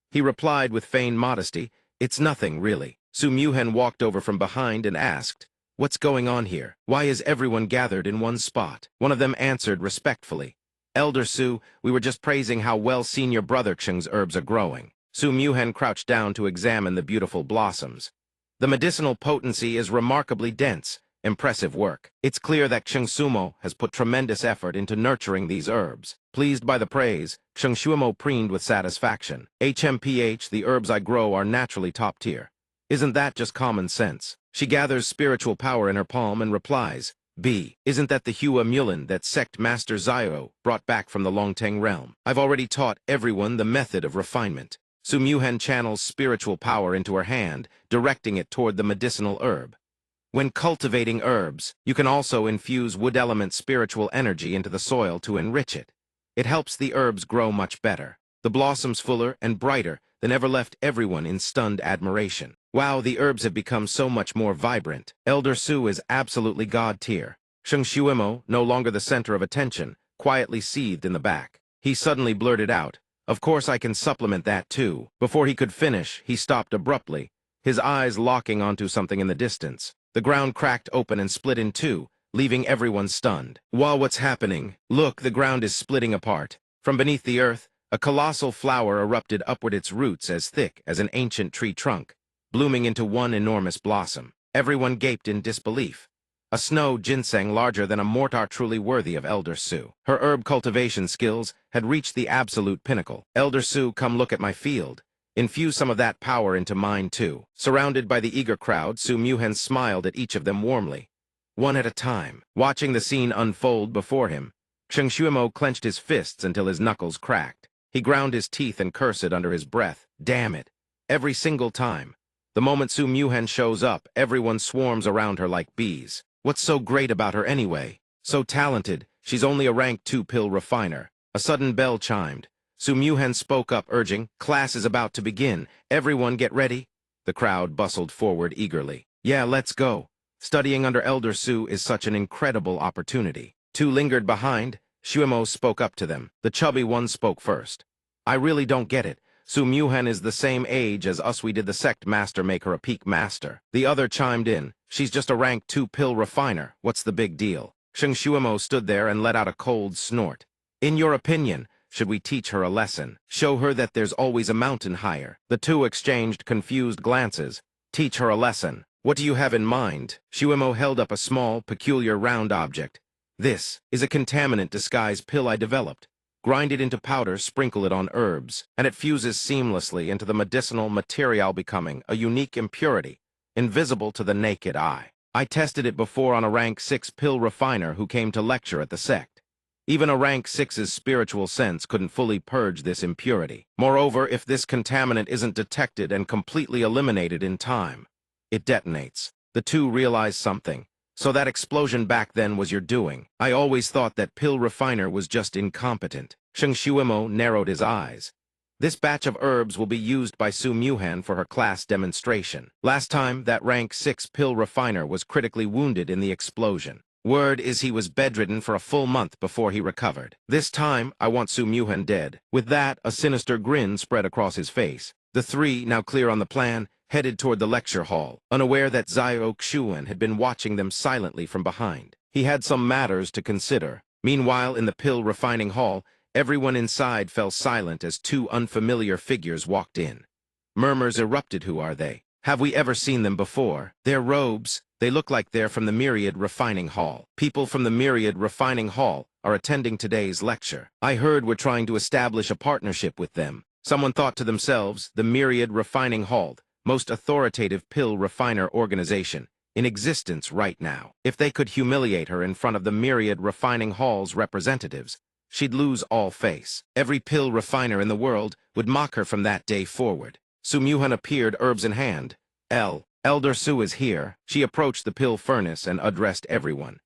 He replied with feigned modesty, "It's nothing, really." Su Muhen walked over from behind and asked, "What's going on here? Why is everyone gathered in one spot?" One of them answered respectfully, "Elder Su, we were just praising how well Senior Brother Cheng's herbs are growing." Su Muhen crouched down to examine the beautiful blossoms. "The medicinal potency is remarkably dense. Impressive work. It's clear that Cheng Sumo has put tremendous effort into nurturing these herbs." Pleased by the praise, Cheng Shuimo preened with satisfaction. "HMPH, the herbs I grow are naturally top tier. Isn't that just common sense?" She gathers spiritual power in her palm and replies, "Isn't that the Hua Mulin that sect Master Zio brought back from the Longteng realm? I've already taught everyone the method of refinement." Su Muhen channels spiritual power into her hand, directing it toward the medicinal herb. When cultivating herbs, you can also infuse wood element spiritual energy into the soil to enrich it. It helps the herbs grow much better. The blossoms fuller and brighter than ever left everyone in stunned admiration. Wow, the herbs have become so much more vibrant. Elder Su is absolutely god tier. Sheng Shuimo, no longer the center of attention, quietly seethed in the back. He suddenly blurted out, "Of course I can supplement that too." Before he could finish, he stopped abruptly, his eyes locking onto something in the distance. The ground cracked open and split in two, leaving everyone stunned. "Wow, what's happening? Look, the ground is splitting apart." From beneath the earth, a colossal flower erupted upward, its roots as thick as an ancient tree trunk, blooming into one enormous blossom. Everyone gaped in disbelief. A snow ginseng larger than a mortar, truly worthy of Elder Su. Her herb cultivation skills had reached the absolute pinnacle. "Elder Su, come look at my field. Infuse some of that power into mine too." Surrounded by the eager crowd, Su Muhen smiled at each of them warmly. One at a time, watching the scene unfold before him, Cheng Shuimo clenched his fists until his knuckles cracked. He ground his teeth and cursed under his breath. Damn it. Every single time. The moment Su Muhen shows up, everyone swarms around her like bees. What's so great about her anyway? So talented, she's only a rank 2 pill refiner. A sudden bell chimed. Su Muhen spoke up, urging, "Class is about to begin. Everyone get ready." The crowd bustled forward eagerly. "Yeah, let's go. Studying under Elder Su is such an incredible opportunity." Two lingered behind. Shuimo spoke up to them. The chubby one spoke first. "I really don't get it. Su Muhen is the same age as us. We did the sect master make her a peak master." The other chimed in. "She's just a rank 2 pill refiner. What's the big deal?" Sheng Shuimo stood there and let out a cold snort. "In your opinion, should we teach her a lesson? Show her that there's always a mountain higher?" The two exchanged confused glances. "Teach her a lesson. What do you have in mind?" Shuimo held up a small, peculiar round object. "This is a contaminant disguise pill I developed. Grind it into powder, sprinkle it on herbs, and it fuses seamlessly into the medicinal material, becoming a unique impurity, invisible to the naked eye. I tested it before on a rank 6 pill refiner who came to lecture at the sect. Even a rank 6's spiritual sense couldn't fully purge this impurity. Moreover, if this contaminant isn't detected and completely eliminated in time, it detonates." The two realized something. So that explosion back then was your doing. I always thought that pill refiner was just incompetent. Sheng Shuimo narrowed his eyes. This batch of herbs will be used by Su Muhan for her class demonstration. Last time, that rank 6 pill refiner was critically wounded in the explosion. Word is he was bedridden for a full month before he recovered. This time, I want Su Muhan dead. With that, a sinister grin spread across his face. The three, now clear on the plan, headed toward the lecture hall, unaware that Zhao Xuan had been watching them silently from behind. He had some matters to consider. Meanwhile, in the pill refining hall, everyone inside fell silent as two unfamiliar figures walked in. Murmurs erupted. Who are they? Have we ever seen them before? Their robes, they look like they're from the Myriad Refining Hall. People from the Myriad Refining Hall are attending today's lecture. I heard we're trying to establish a partnership with them. Someone thought to themselves, the Myriad Refining Hall, most authoritative pill refiner organization in existence right now. If they could humiliate her in front of the Myriad Refining Hall's representatives, she'd lose all face. Every pill refiner in the world would mock her from that day forward. Su Muhan appeared, herbs in hand. Elder Su is here. She approached the pill furnace and addressed everyone.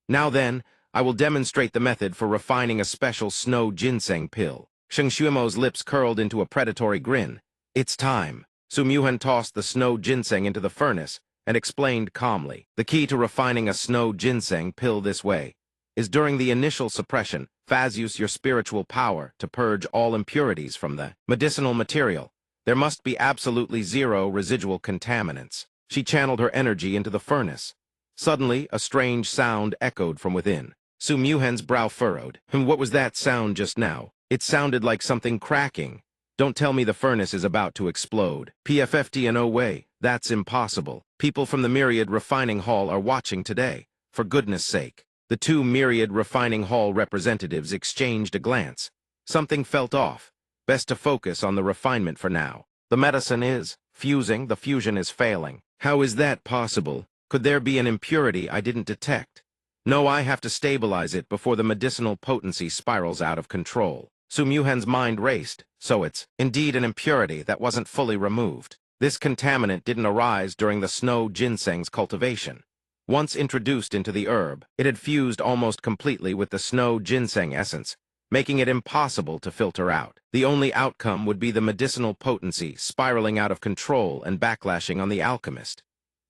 Now then, I will demonstrate the method for refining a special snow ginseng pill. Sheng Shuimo's lips curled into a predatory grin. It's time. Su Muhan tossed the snow ginseng into the furnace and explained calmly. The key to refining a snow ginseng pill this way is during the initial suppression, use your spiritual power to purge all impurities from the medicinal material. There must be absolutely zero residual contaminants. She channeled her energy into the furnace. Suddenly, a strange sound echoed from within. Su Muhan's brow furrowed. What was that sound just now? It sounded like something cracking. Don't tell me the furnace is about to explode. PFFT, no way. That's impossible. People from the Myriad Refining Hall are watching today. For goodness sake. The two Myriad Refining Hall representatives exchanged a glance. Something felt off. Best to focus on the refinement for now. The medicine is fusing. The fusion is failing. How is that possible? Could there be an impurity I didn't detect? No, I have to stabilize it before the medicinal potency spirals out of control. Su Muhan's mind raced. So it's indeed an impurity that wasn't fully removed. This contaminant didn't arise during the snow ginseng's cultivation. Once introduced into the herb, it had fused almost completely with the snow ginseng essence, making it impossible to filter out. The only outcome would be the medicinal potency spiraling out of control and backlashing on the alchemist.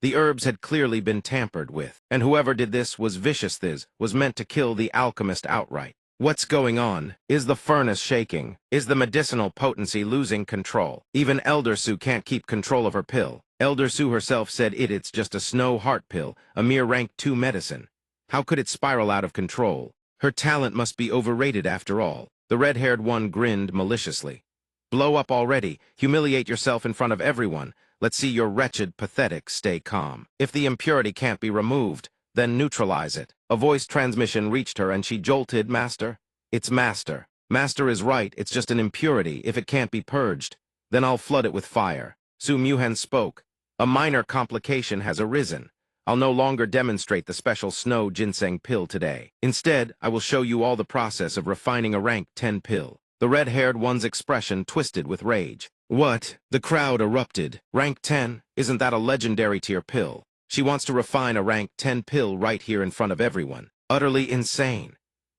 The herbs had clearly been tampered with, and whoever did this was vicious. This was meant to kill the alchemist outright. What's going on? Is the furnace shaking? Is the medicinal potency losing control? Even Elder Su can't keep control of her pill. Elder Su herself said it's just a snow heart pill, a mere rank 2 medicine. How could it spiral out of control? Her talent must be overrated after all. The red-haired one grinned maliciously. Blow up already. Humiliate yourself in front of everyone. Let's see your wretched, pathetic, stay calm. If the impurity can't be removed, then neutralize it. A voice transmission reached her and she jolted. Master? It's Master. Master is right, it's just an impurity. If it can't be purged, then I'll flood it with fire. Su Muhan spoke. A minor complication has arisen. I'll no longer demonstrate the special snow ginseng pill today. Instead, I will show you all the process of refining a rank 10 pill. The red-haired one's expression twisted with rage. What? The crowd erupted. Rank 10? Isn't that a legendary tier pill? She wants to refine a rank 10 pill right here in front of everyone. Utterly insane.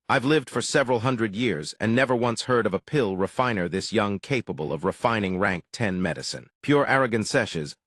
I've lived for several hundred years and never once heard of a pill refiner this young capable of refining rank 10 medicine. Pure arrogance,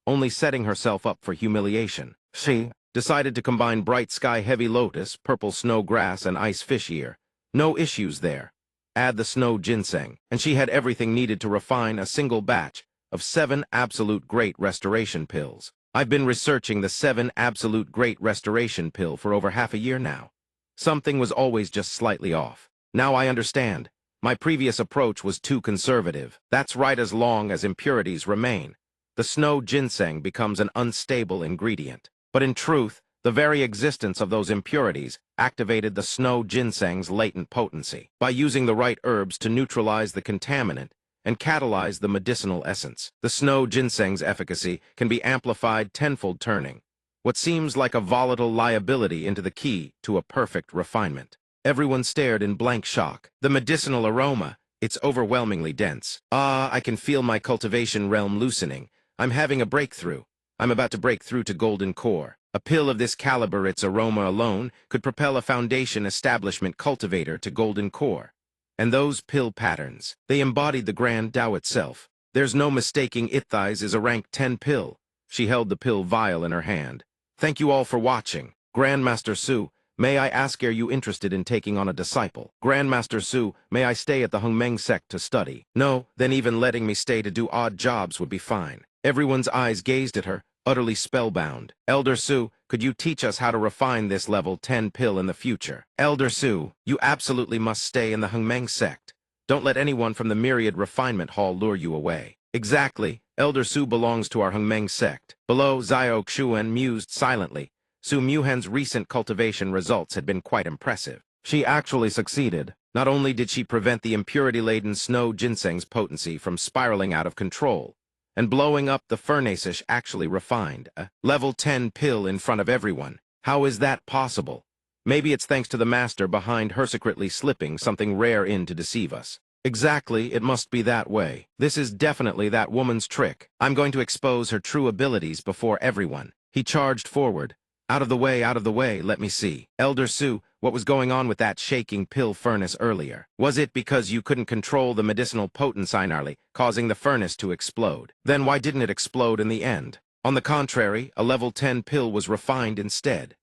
only setting herself up for humiliation. She decided to combine bright sky heavy lotus, purple snow grass, and ice fish ear. No issues there. Add the snow ginseng, and she had everything needed to refine a single batch of 7 absolute great restoration pills. I've been researching the 7 absolute great restoration pill for over half a year now. Something was always just slightly off. Now I understand. My previous approach was too conservative. That's right, as long as impurities remain. The snow ginseng becomes an unstable ingredient. But in truth, the very existence of those impurities activated the snow ginseng's latent potency. By using the right herbs to neutralize the contaminant and catalyze the medicinal essence, the snow ginseng's efficacy can be amplified tenfold, turning what seems like a volatile liability into the key to a perfect refinement. Everyone stared in blank shock. The medicinal aroma, it's overwhelmingly dense. I can feel my cultivation realm loosening. I'm having a breakthrough. I'm about to break through to golden core. A pill of this caliber, its aroma alone, could propel a foundation establishment cultivator to golden core. And those pill patterns, they embodied the grand Tao itself. There's no mistaking Ithais is a rank 10 pill. She held the pill vial in her hand. Thank you all for watching. Grandmaster Su, may I ask, are you interested in taking on a disciple? Grandmaster Su, may I stay at the Hongmeng sect to study? No, then even letting me stay to do odd jobs would be fine. Everyone's eyes gazed at her, utterly spellbound. Elder Su, could you teach us how to refine this level 10 pill in the future? Elder Su, you absolutely must stay in the Hongmeng sect. Don't let anyone from the Myriad Refinement Hall lure you away. Exactly. Elder Su belongs to our Hongmeng sect. Below, Xiao Xuan mused silently. Su Muhen's recent cultivation results had been quite impressive. She actually succeeded. Not only did she prevent the impurity-laden snow ginseng's potency from spiraling out of control, and blowing up the furnace actually refined a level 10 pill in front of everyone. How is that possible? Maybe it's thanks to the master behind her secretly slipping something rare in to deceive us. Exactly, it must be that way. This is definitely that woman's trick. I'm going to expose her true abilities before everyone. He charged forward. Out of the way, let me see. Elder Su, what was going on with that shaking pill furnace earlier? Was it because you couldn't control the medicinal potency, causing the furnace to explode? Then why didn't it explode in the end? On the contrary, a level 10 pill was refined instead.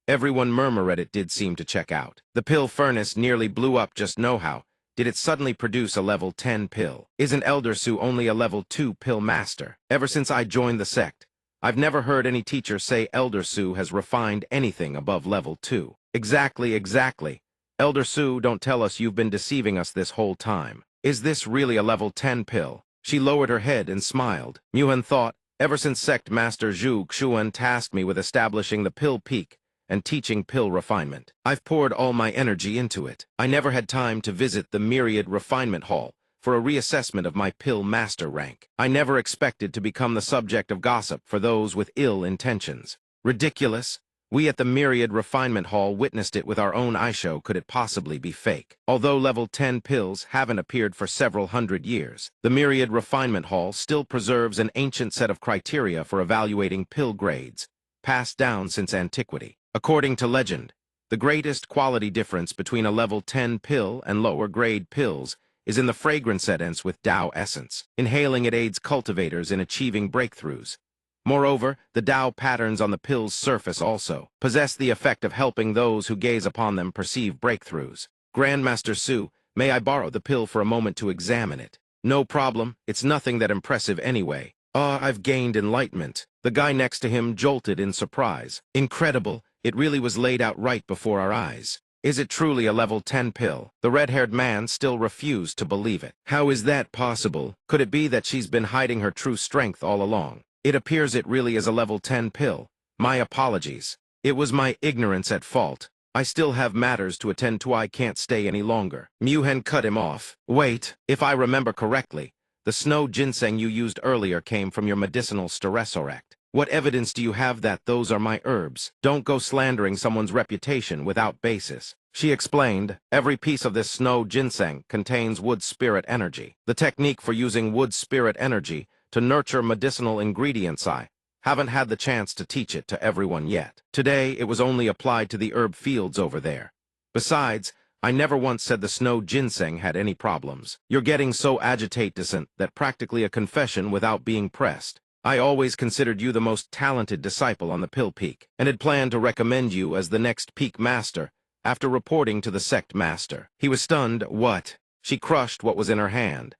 Everyone murmured at it did seem to check out. The pill furnace nearly blew up, just know how. Did it suddenly produce a level 10 pill? Isn't Elder Su only a level 2 pill master? Ever since I joined the sect, I've never heard any teacher say Elder Su has refined anything above level 2. Exactly. Elder Su, don't tell us you've been deceiving us this whole time. Is this really a level 10 pill? She lowered her head and smiled. Muhan thought, ever since Sect Master Zhu Xuan tasked me with establishing the pill peak and teaching pill refinement, I've poured all my energy into it. I never had time to visit the Myriad Refinement Hall for a reassessment of my pill master rank. I never expected to become the subject of gossip for those with ill intentions. Ridiculous. We at the Myriad Refinement Hall witnessed it with our own eye. Could it possibly be fake? Although level 10 pills haven't appeared for several hundred years, the Myriad Refinement Hall still preserves an ancient set of criteria for evaluating pill grades, passed down since antiquity. According to legend, the greatest quality difference between a level 10 pill and lower grade pills is in the fragrance essence with Tao essence. Inhaling it aids cultivators in achieving breakthroughs. Moreover, the Tao patterns on the pill's surface also possess the effect of helping those who gaze upon them perceive breakthroughs. Grandmaster Su, may I borrow the pill for a moment to examine it? No problem, it's nothing that impressive anyway. I've gained enlightenment. The guy next to him jolted in surprise. Incredible, it really was laid out right before our eyes. Is it truly a level 10 pill? The red-haired man still refused to believe it. How is that possible? Could it be that she's been hiding her true strength all along? It appears it really is a level 10 pill. My apologies. It was my ignorance at fault. I still have matters to attend to. I can't stay any longer. Muhen cut him off. Wait, if I remember correctly, the snow ginseng you used earlier came from your medicinal steresorect. What evidence do you have that those are my herbs? Don't go slandering someone's reputation without basis. She explained, every piece of this snow ginseng contains wood spirit energy. The technique for using wood spirit energy to nurture medicinal ingredients, I haven't had the chance to teach it to everyone yet. Today, it was only applied to the herb fields over there. Besides, I never once said the snow ginseng had any problems. You're getting so agitated that practically a confession without being pressed. I always considered you the most talented disciple on the Pill Peak, and had planned to recommend you as the next Peak Master after reporting to the Sect Master. He was stunned. What? She crushed what was in her hand.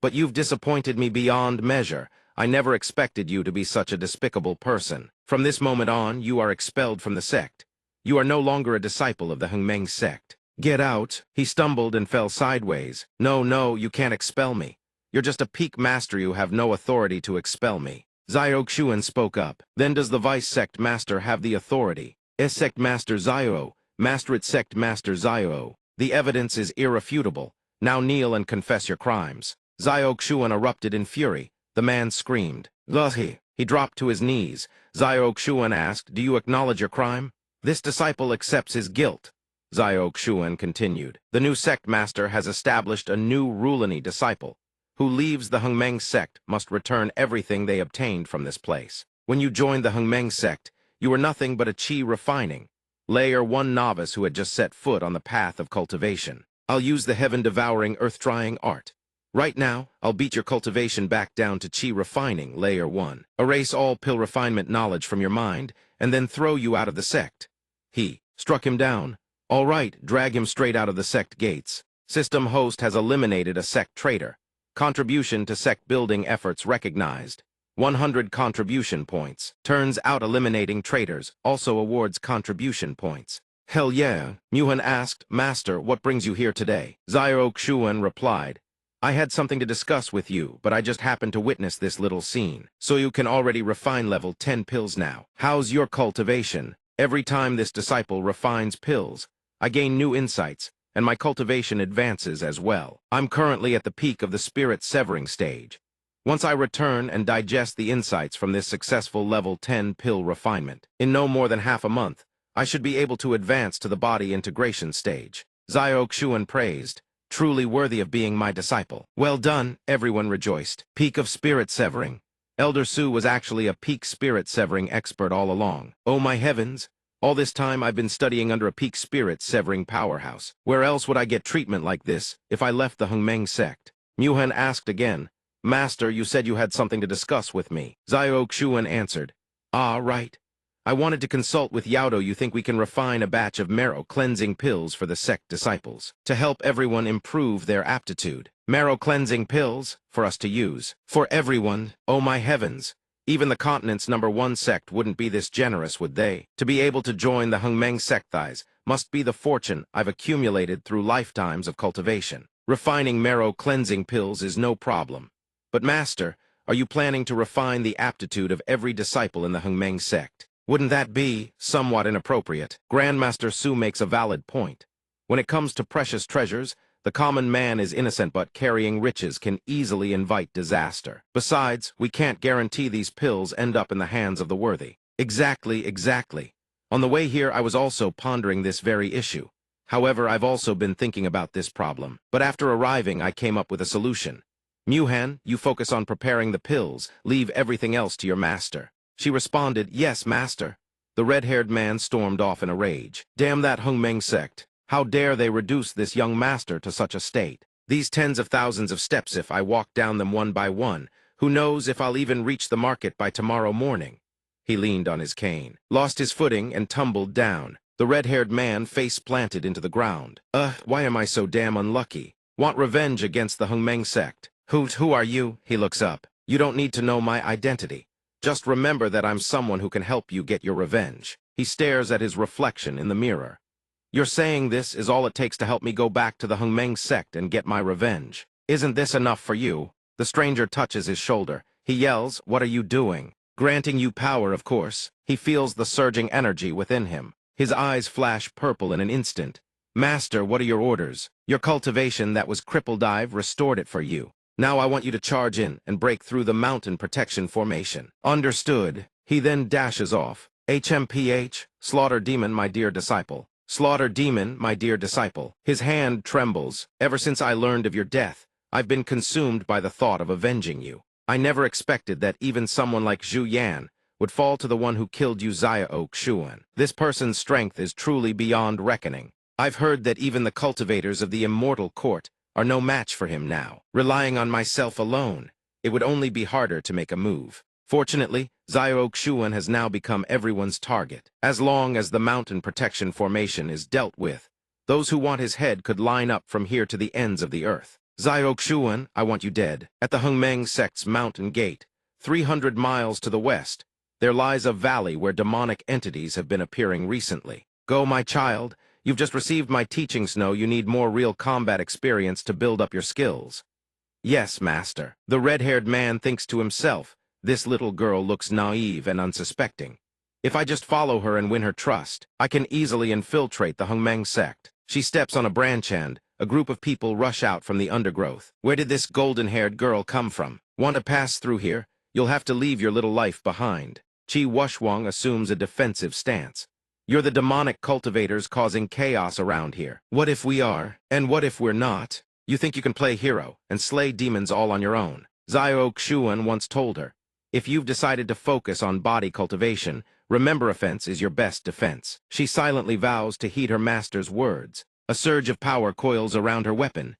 But you've disappointed me beyond measure. I never expected you to be such a despicable person. From this moment on, you are expelled from the sect. You are no longer a disciple of the Hongmeng sect. Get out. He stumbled and fell sideways. No, you can't expel me. You're just a Peak Master. You have no authority to expel me. Xiao Xuan spoke up. Then does the Vice Sect Master have the authority? Sect Master Xiao, Master it Sect Master Xiao. The evidence is irrefutable. Now kneel and confess your crimes. Xiao Xuan erupted in fury. The man screamed. He dropped to his knees. Xiao Xuan asked, do you acknowledge your crime? This disciple accepts his guilt. Xiao Xuan continued. The new Sect Master has established a new Rulani disciple. Who leaves the Hongmeng sect must return everything they obtained from this place. When you joined the Hongmeng sect, You were nothing but a chi refining. Layer 1 novice who had just set foot on the path of cultivation. I'll use the heaven-devouring, earth-drying art. Right now, I'll beat your cultivation back down to chi refining, Layer 1. Erase all pill refinement knowledge from your mind, and then throw you out of the sect. He struck him down. All right, drag him straight out of the sect gates. System host has eliminated a sect traitor. Contribution to sect building efforts recognized. 100 contribution points. Turns out eliminating traitors also awards contribution points. Hell yeah, Muhan asked, Master, what brings you here today? Xiao Xuan replied, I had something to discuss with you, but I just happened to witness this little scene. So you can already refine level 10 pills now. How's your cultivation? Every time this disciple refines pills, I gain new insights, and my cultivation advances as well. I'm currently at the peak of the spirit severing stage. Once I return and digest the insights from this successful level 10 pill refinement, in no more than half a month, I should be able to advance to the body integration stage. Xiao Xuan praised, truly worthy of being my disciple. Well done, everyone rejoiced. Peak of spirit severing. Elder Su was actually a peak spirit severing expert all along. Oh my heavens! All this time I've been studying under a peak spirit severing powerhouse. Where else would I get treatment like this if I left the Hengmeng sect? Muhan asked again. Master, you said you had something to discuss with me. Xiao Xuan answered. Ah, right. I wanted to consult with Yaodo. You think we can refine a batch of marrow cleansing pills for the sect disciples to help everyone improve their aptitude. Marrow cleansing pills for us to use. For everyone, oh my heavens. Even the continent's #1 sect wouldn't be this generous, would they? To be able to join the Hengmeng sects must be the fortune I've accumulated through lifetimes of cultivation. Refining marrow cleansing pills is no problem. But Master, are you planning to refine the aptitude of every disciple in the Hengmeng sect? Wouldn't that be somewhat inappropriate? Grandmaster Su makes a valid point. When it comes to precious treasures, the common man is innocent, but carrying riches can easily invite disaster. Besides, we can't guarantee these pills end up in the hands of the worthy. Exactly. On the way here, I was also pondering this very issue. However, I've also been thinking about this problem. But after arriving, I came up with a solution. Muhan, you focus on preparing the pills, leave everything else to your master. She responded, yes, master. The red-haired man stormed off in a rage. Damn that Hengmeng sect. How dare they reduce this young master to such a state? These tens of thousands of steps, if I walk down them one by one, who knows if I'll even reach the market by tomorrow morning? He leaned on his cane, lost his footing, and tumbled down. The red-haired man face planted into the ground. Why am I so damn unlucky? Want revenge against the Hengmeng sect. Who are you? He looks up. You don't need to know my identity. Just remember that I'm someone who can help you get your revenge. He stares at his reflection in the mirror. You're saying this is all it takes to help me go back to the Hengmeng sect and get my revenge. Isn't this enough for you? The stranger touches his shoulder. He yells, what are you doing? Granting you power, of course. He feels the surging energy within him. His eyes flash purple in an instant. Master, what are your orders? Your cultivation that was crippled, I've restored it for you. Now I want you to charge in and break through the mountain protection formation. Understood. He then dashes off. HMPH, Slaughter Demon, my dear disciple. Slaughter Demon, my dear disciple. His hand trembles. Ever since I learned of your death, I've been consumed by the thought of avenging you. I never expected that even someone like Zhu Yan would fall to the one who killed you, Xiao Xuan. This person's strength is truly beyond reckoning. I've heard that even the cultivators of the immortal court are no match for him now. Relying on myself alone, it would only be harder to make a move. Fortunately, Xiao Xuan has now become everyone's target. As long as the mountain protection formation is dealt with, those who want his head could line up from here to the ends of the earth. Xiao Xuan, I want you dead. At the Hengmeng sect's mountain gate, 300 miles to the west, there lies a valley where demonic entities have been appearing recently. Go, my child. You've just received my teachings. No, you need more real combat experience to build up your skills. Yes, master. The red-haired man thinks to himself, this little girl looks naive and unsuspecting. If I just follow her and win her trust, I can easily infiltrate the Hengmeng sect. She steps on a branch and a group of people rush out from the undergrowth. Where did this golden-haired girl come from? Want to pass through here? You'll have to leave your little life behind. Qi Wushwang assumes a defensive stance. You're the demonic cultivators causing chaos around here. What if we are? And what if we're not? You think you can play hero and slay demons all on your own? Xiao Xuan once told her, if you've decided to focus on body cultivation, Remember, offense is your best defense. She silently vows to heed her master's words. A surge of power coils around her weapon.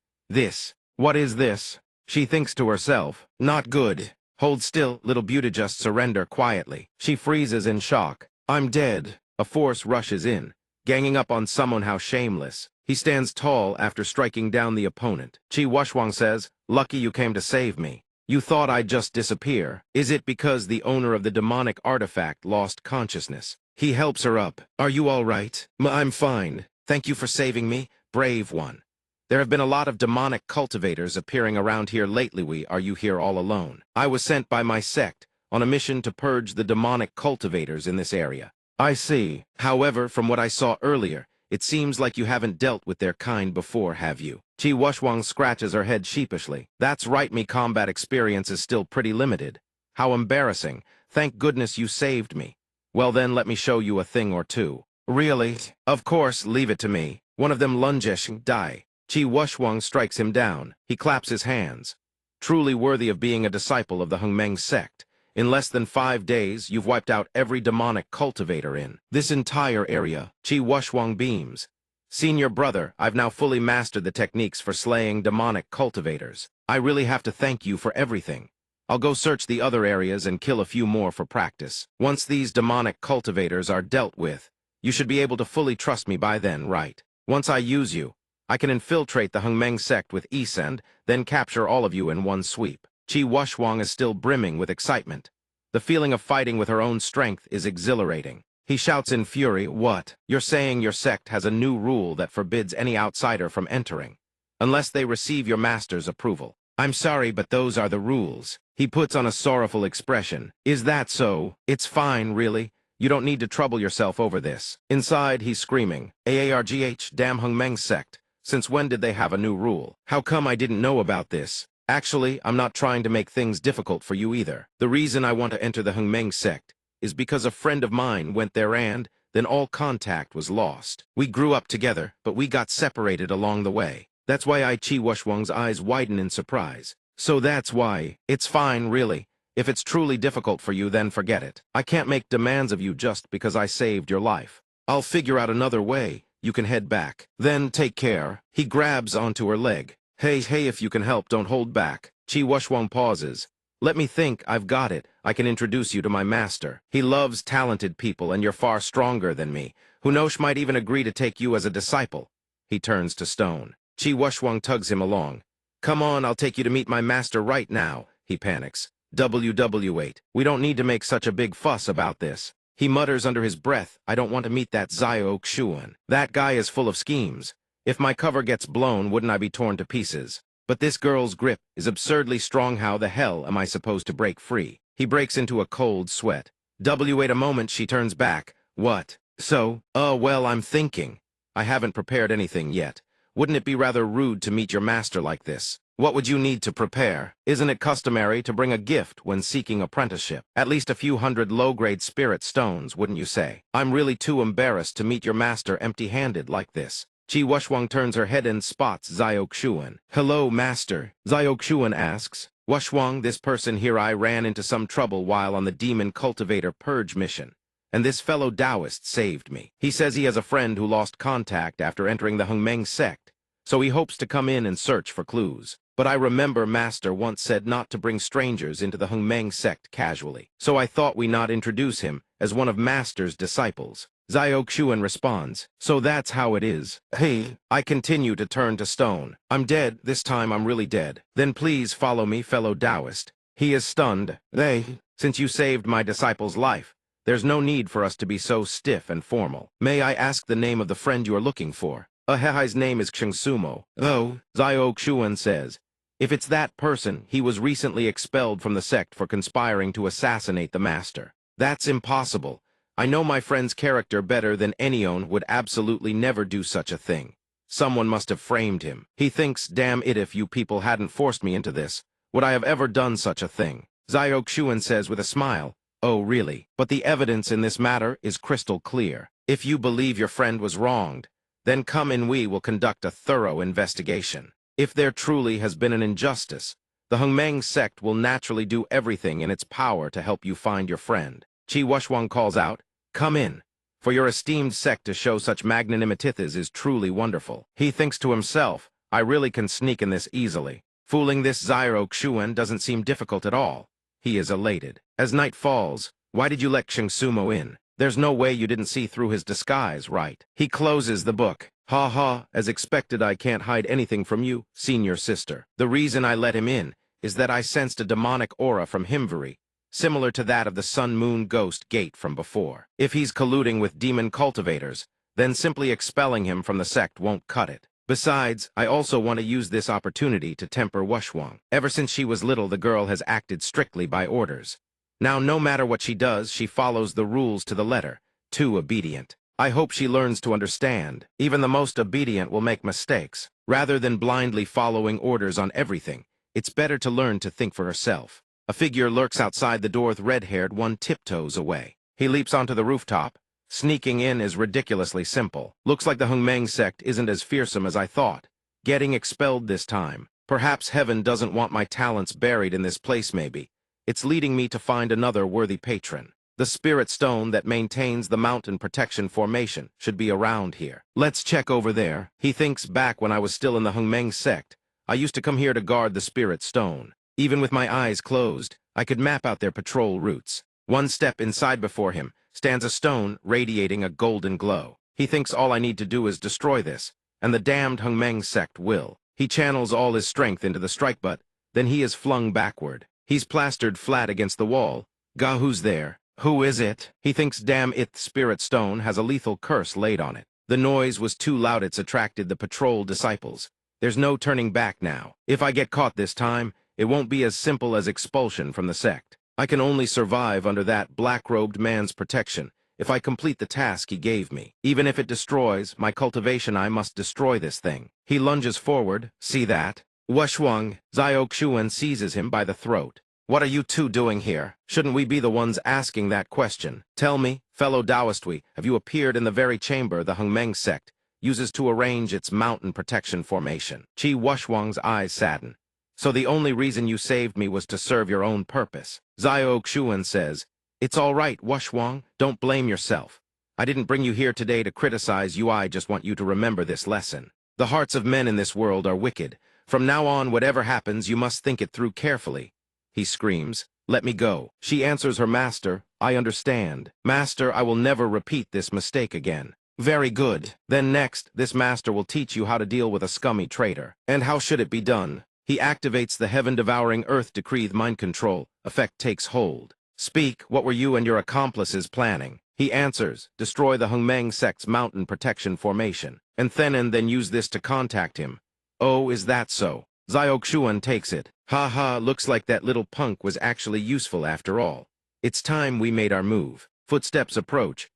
What is this? She thinks to herself, not good. Hold still, little beauty, just surrender quietly. She freezes in shock. I'm dead. A force rushes in, ganging up on someone. How shameless. He stands tall after striking down the opponent. Chi Wushwang says, lucky you came to save me. You thought I'd just disappear. Is it because the owner of the demonic artifact lost consciousness? He helps her up. Are you all right? I'm fine. Thank you for saving me, brave one. There have been a lot of demonic cultivators appearing around here lately. Are you here all alone? I was sent by my sect on a mission to purge the demonic cultivators in this area. I see. However, from what I saw earlier, it seems like you haven't dealt with their kind before, have you? Chi Wushwang scratches her head sheepishly. That's right, me combat experience is still pretty limited. How embarrassing. Thank goodness you saved me. Well then, let me show you a thing or two. Really? Of course, leave it to me. One of them lunges, die. Chi Wushwang strikes him down. He claps his hands. Truly worthy of being a disciple of the Hengmeng sect. In less than 5 days, you've wiped out every demonic cultivator in this entire area. Chi Wushwang beams. Senior brother, I've now fully mastered the techniques for slaying demonic cultivators. I really have to thank you for everything. I'll go search the other areas and kill a few more for practice. Once these demonic cultivators are dealt with, you should be able to fully trust me by then, right? Once I use you, I can infiltrate the Hengmeng sect with ease and then capture all of you in one sweep. Chi Wushwang is still brimming with excitement. The feeling of fighting with her own strength is exhilarating. He shouts in fury, what? You're saying your sect has a new rule that forbids any outsider from entering, unless they receive your master's approval. I'm sorry, but those are the rules. He puts on a sorrowful expression. Is that so? It's fine, really. You don't need to trouble yourself over this. Inside, he's screaming, AARGH, damn Hengmeng sect. Since when did they have a new rule? How come I didn't know about this? Actually, I'm not trying to make things difficult for you either. The reason I want to enter the Hengmeng sect is because a friend of mine went there and then all contact was lost. We grew up together, but we got separated along the way. That's why Chi Wushwang's eyes widen in surprise. So that's why. It's fine, really. If it's truly difficult for you, then forget it. I can't make demands of you just because I saved your life. I'll figure out another way. You can head back. Then take care. He grabs onto her leg. Hey, if you can help, don't hold back. Chi Wushwang pauses. Let me think, I've got it. I can introduce you to my master. He loves talented people, and you're far stronger than me. Who knows, might even agree to take you as a disciple. He turns to stone. Chi Wushwang tugs him along. Come on, I'll take you to meet my master right now. He panics. WW8. We don't need to make such a big fuss about this. He mutters under his breath, I don't want to meet that Zio Xuan. That guy is full of schemes. If my cover gets blown, wouldn't I be torn to pieces? But this girl's grip is absurdly strong. How the hell am I supposed to break free? He breaks into a cold sweat. Wait a moment, she turns back. What? So? Well, I'm thinking. I haven't prepared anything yet. Wouldn't it be rather rude to meet your master like this? What would you need to prepare? Isn't it customary to bring a gift when seeking apprenticeship? At least a few hundred low-grade spirit stones, wouldn't you say? I'm really too embarrassed to meet your master empty-handed like this. Chi Wushwang turns her head and spots Zio Xuan. Hello, master. Zio Xuan asks. Wushwang, this person here, I ran into some trouble while on the Demon Cultivator Purge mission, and this fellow Taoist saved me. He says he has a friend who lost contact after entering the Hengmeng sect, so he hopes to come in and search for clues. But I remember Master once said not to bring strangers into the Hengmeng sect casually, so I thought we not introduce him as one of Master's disciples. Zio Xuan responds, so that's how it is. Hey, I continue to turn to stone. I'm dead, this time I'm really dead. Then please follow me, fellow Taoist. He is stunned. Since you saved my disciple's life, there's no need for us to be so stiff and formal. May I ask the name of the friend you are looking for? Ahehai's name is Xingsumo. Oh, Zio Xuan says. If it's that person, he was recently expelled from the sect for conspiring to assassinate the master. That's impossible. I know my friend's character better than anyone would absolutely never do such a thing. Someone must have framed him. He thinks, damn it, if you people hadn't forced me into this, would I have ever done such a thing? Zio Xuan says with a smile, oh really? But the evidence in this matter is crystal clear. If you believe your friend was wronged, then come and we will conduct a thorough investigation. If there truly has been an injustice, the Hengmeng sect will naturally do everything in its power to help you find your friend. Chi Wushwang calls out, Come in. For your esteemed sect to show such magnanimity is truly wonderful. He thinks to himself, I really can sneak in this easily. Fooling this Zyro Xuan doesn't seem difficult at all. He is elated. As night falls, why did you let Xing Sumo in? There's no way you didn't see through his disguise, right? He closes the book. Ha ha, as expected I can't hide anything from you, senior sister. The reason I let him in is that I sensed a demonic aura from Himvari, similar to that of the sun-moon ghost gate from before. If he's colluding with demon cultivators, then simply expelling him from the sect won't cut it. Besides, I also want to use this opportunity to temper Wushwang. Ever since she was little, the girl has acted strictly by orders. Now, no matter what she does, she follows the rules to the letter, too obedient. I hope she learns to understand. Even the most obedient will make mistakes. Rather than blindly following orders on everything, it's better to learn to think for herself. A figure lurks outside the door, with red-haired one tiptoes away. He leaps onto the rooftop. Sneaking in is ridiculously simple. Looks like the Hongmeng sect isn't as fearsome as I thought. Getting expelled this time. Perhaps heaven doesn't want my talents buried in this place, maybe. It's leading me to find another worthy patron. The spirit stone that maintains the mountain protection formation should be around here. Let's check over there. He thinks back when I was still in the Hongmeng sect. I used to come here to guard the spirit stone. Even with my eyes closed, I could map out their patrol routes. One step inside before him stands a stone radiating a golden glow. He thinks all I need to do is destroy this, and the damned Hongmeng sect will. He channels all his strength into the strike, but then he is flung backward. He's plastered flat against the wall. Gah, who's there? Who is it? He thinks damn it, spirit stone has a lethal curse laid on it. The noise was too loud, it's attracted the patrol disciples. There's no turning back now. If I get caught this time, it won't be as simple as expulsion from the sect. I can only survive under that black-robed man's protection if I complete the task he gave me. Even if it destroys my cultivation, I must destroy this thing. He lunges forward. See that? Wushwang, Xiaoxuan seizes him by the throat. What are you two doing here? Shouldn't we be the ones asking that question? Tell me, fellow Taoistwi, have you appeared in the very chamber the Hongmeng sect uses to arrange its mountain protection formation? Qi Wushwang's eyes sadden. So the only reason you saved me was to serve your own purpose. Xiaoxuan says, It's all right, Wushwang, don't blame yourself. I didn't bring you here today to criticize you, I just want you to remember this lesson. The hearts of men in this world are wicked. From now on, whatever happens, you must think it through carefully. He screams, Let me go. She answers her master, I understand. Master, I will never repeat this mistake again. Very good. Then next, this master will teach you how to deal with a scummy traitor. And how should it be done? He activates the heaven-devouring earth decree mind control. Effect takes hold. Speak, what were you and your accomplices planning? He answers, destroy the Hongmeng sect's mountain protection formation. And then use this to contact him. Oh, is that so? Xiaoxuan takes it. Ha ha, looks like that little punk was actually useful after all. It's time we made our move. Footsteps approach.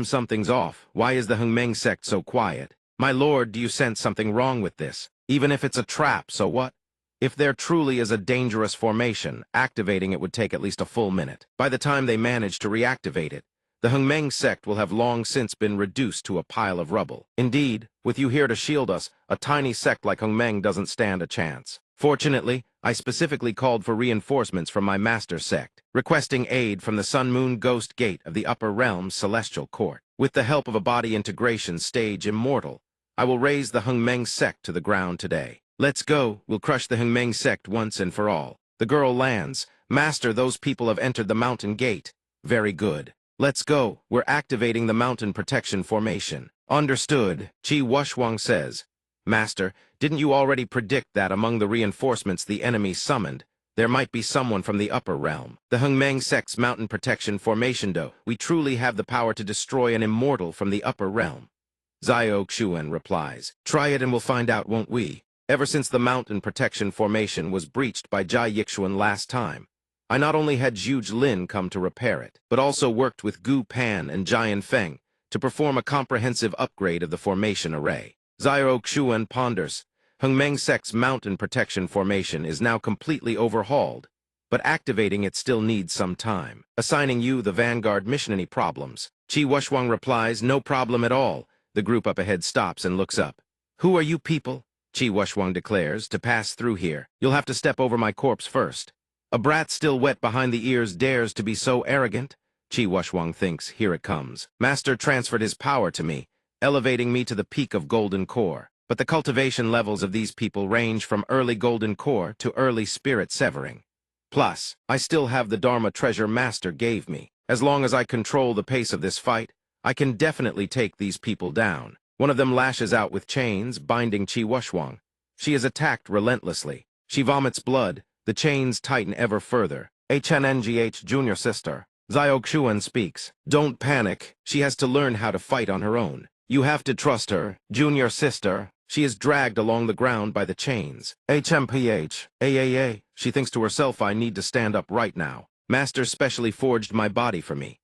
Something's off. Why is the Hongmeng sect so quiet? My lord, do you sense something wrong with this? Even if it's a trap, so what? If there truly is a dangerous formation, activating it would take at least a full minute. By the time they manage to reactivate it, the Hongmeng sect will have long since been reduced to a pile of rubble. Indeed, with you here to shield us, a tiny sect like Hongmeng doesn't stand a chance. Fortunately, I specifically called for reinforcements from my master sect, requesting aid from the Sun-Moon Ghost Gate of the Upper Realm's Celestial Court. With the help of a body integration stage immortal, I will raise the Hongmeng sect to the ground today. Let's go, we'll crush the Hongmeng sect once and for all. The girl lands. Master, those people have entered the mountain gate. Very good. Let's go, we're activating the mountain protection formation. Understood, Qi Wushwang says. Master, didn't you already predict that among the reinforcements the enemy summoned, there might be someone from the upper realm? The Hongmeng sect's mountain protection formation, though, we truly have the power to destroy an immortal from the upper realm. Xiaoxuan replies, Try it and we'll find out, won't we? Ever since the mountain protection formation was breached by Jia Yixuan last time, I not only had Zhuge Lin come to repair it, but also worked with Gu Pan and Jian Feng to perform a comprehensive upgrade of the formation array. Xiaoxuan ponders. Hongmeng sect's mountain protection formation is now completely overhauled, but activating it still needs some time. Assigning you the Vanguard mission, any problems? Qi Wushwang replies, No problem at all. The group up ahead stops and looks up. Who are you people? Qi Wushwang declares, to pass through here, you'll have to step over my corpse first. A brat still wet behind the ears dares to be so arrogant? Qi Wuxuang thinks, here it comes. Master transferred his power to me, elevating me to the peak of golden core. But the cultivation levels of these people range from early golden core to early spirit severing. Plus, I still have the Dharma treasure Master gave me. As long as I control the pace of this fight, I can definitely take these people down. One of them lashes out with chains, binding Qi Wuxuang. She is attacked relentlessly. She vomits blood. The chains tighten ever further. HNNGH junior sister. Xiaoxuan speaks. Don't panic. She has to learn how to fight on her own. You have to trust her, junior sister. She is dragged along the ground by the chains. HMPH. AAA. She thinks to herself, I need to stand up right now. Master specially forged my body for me.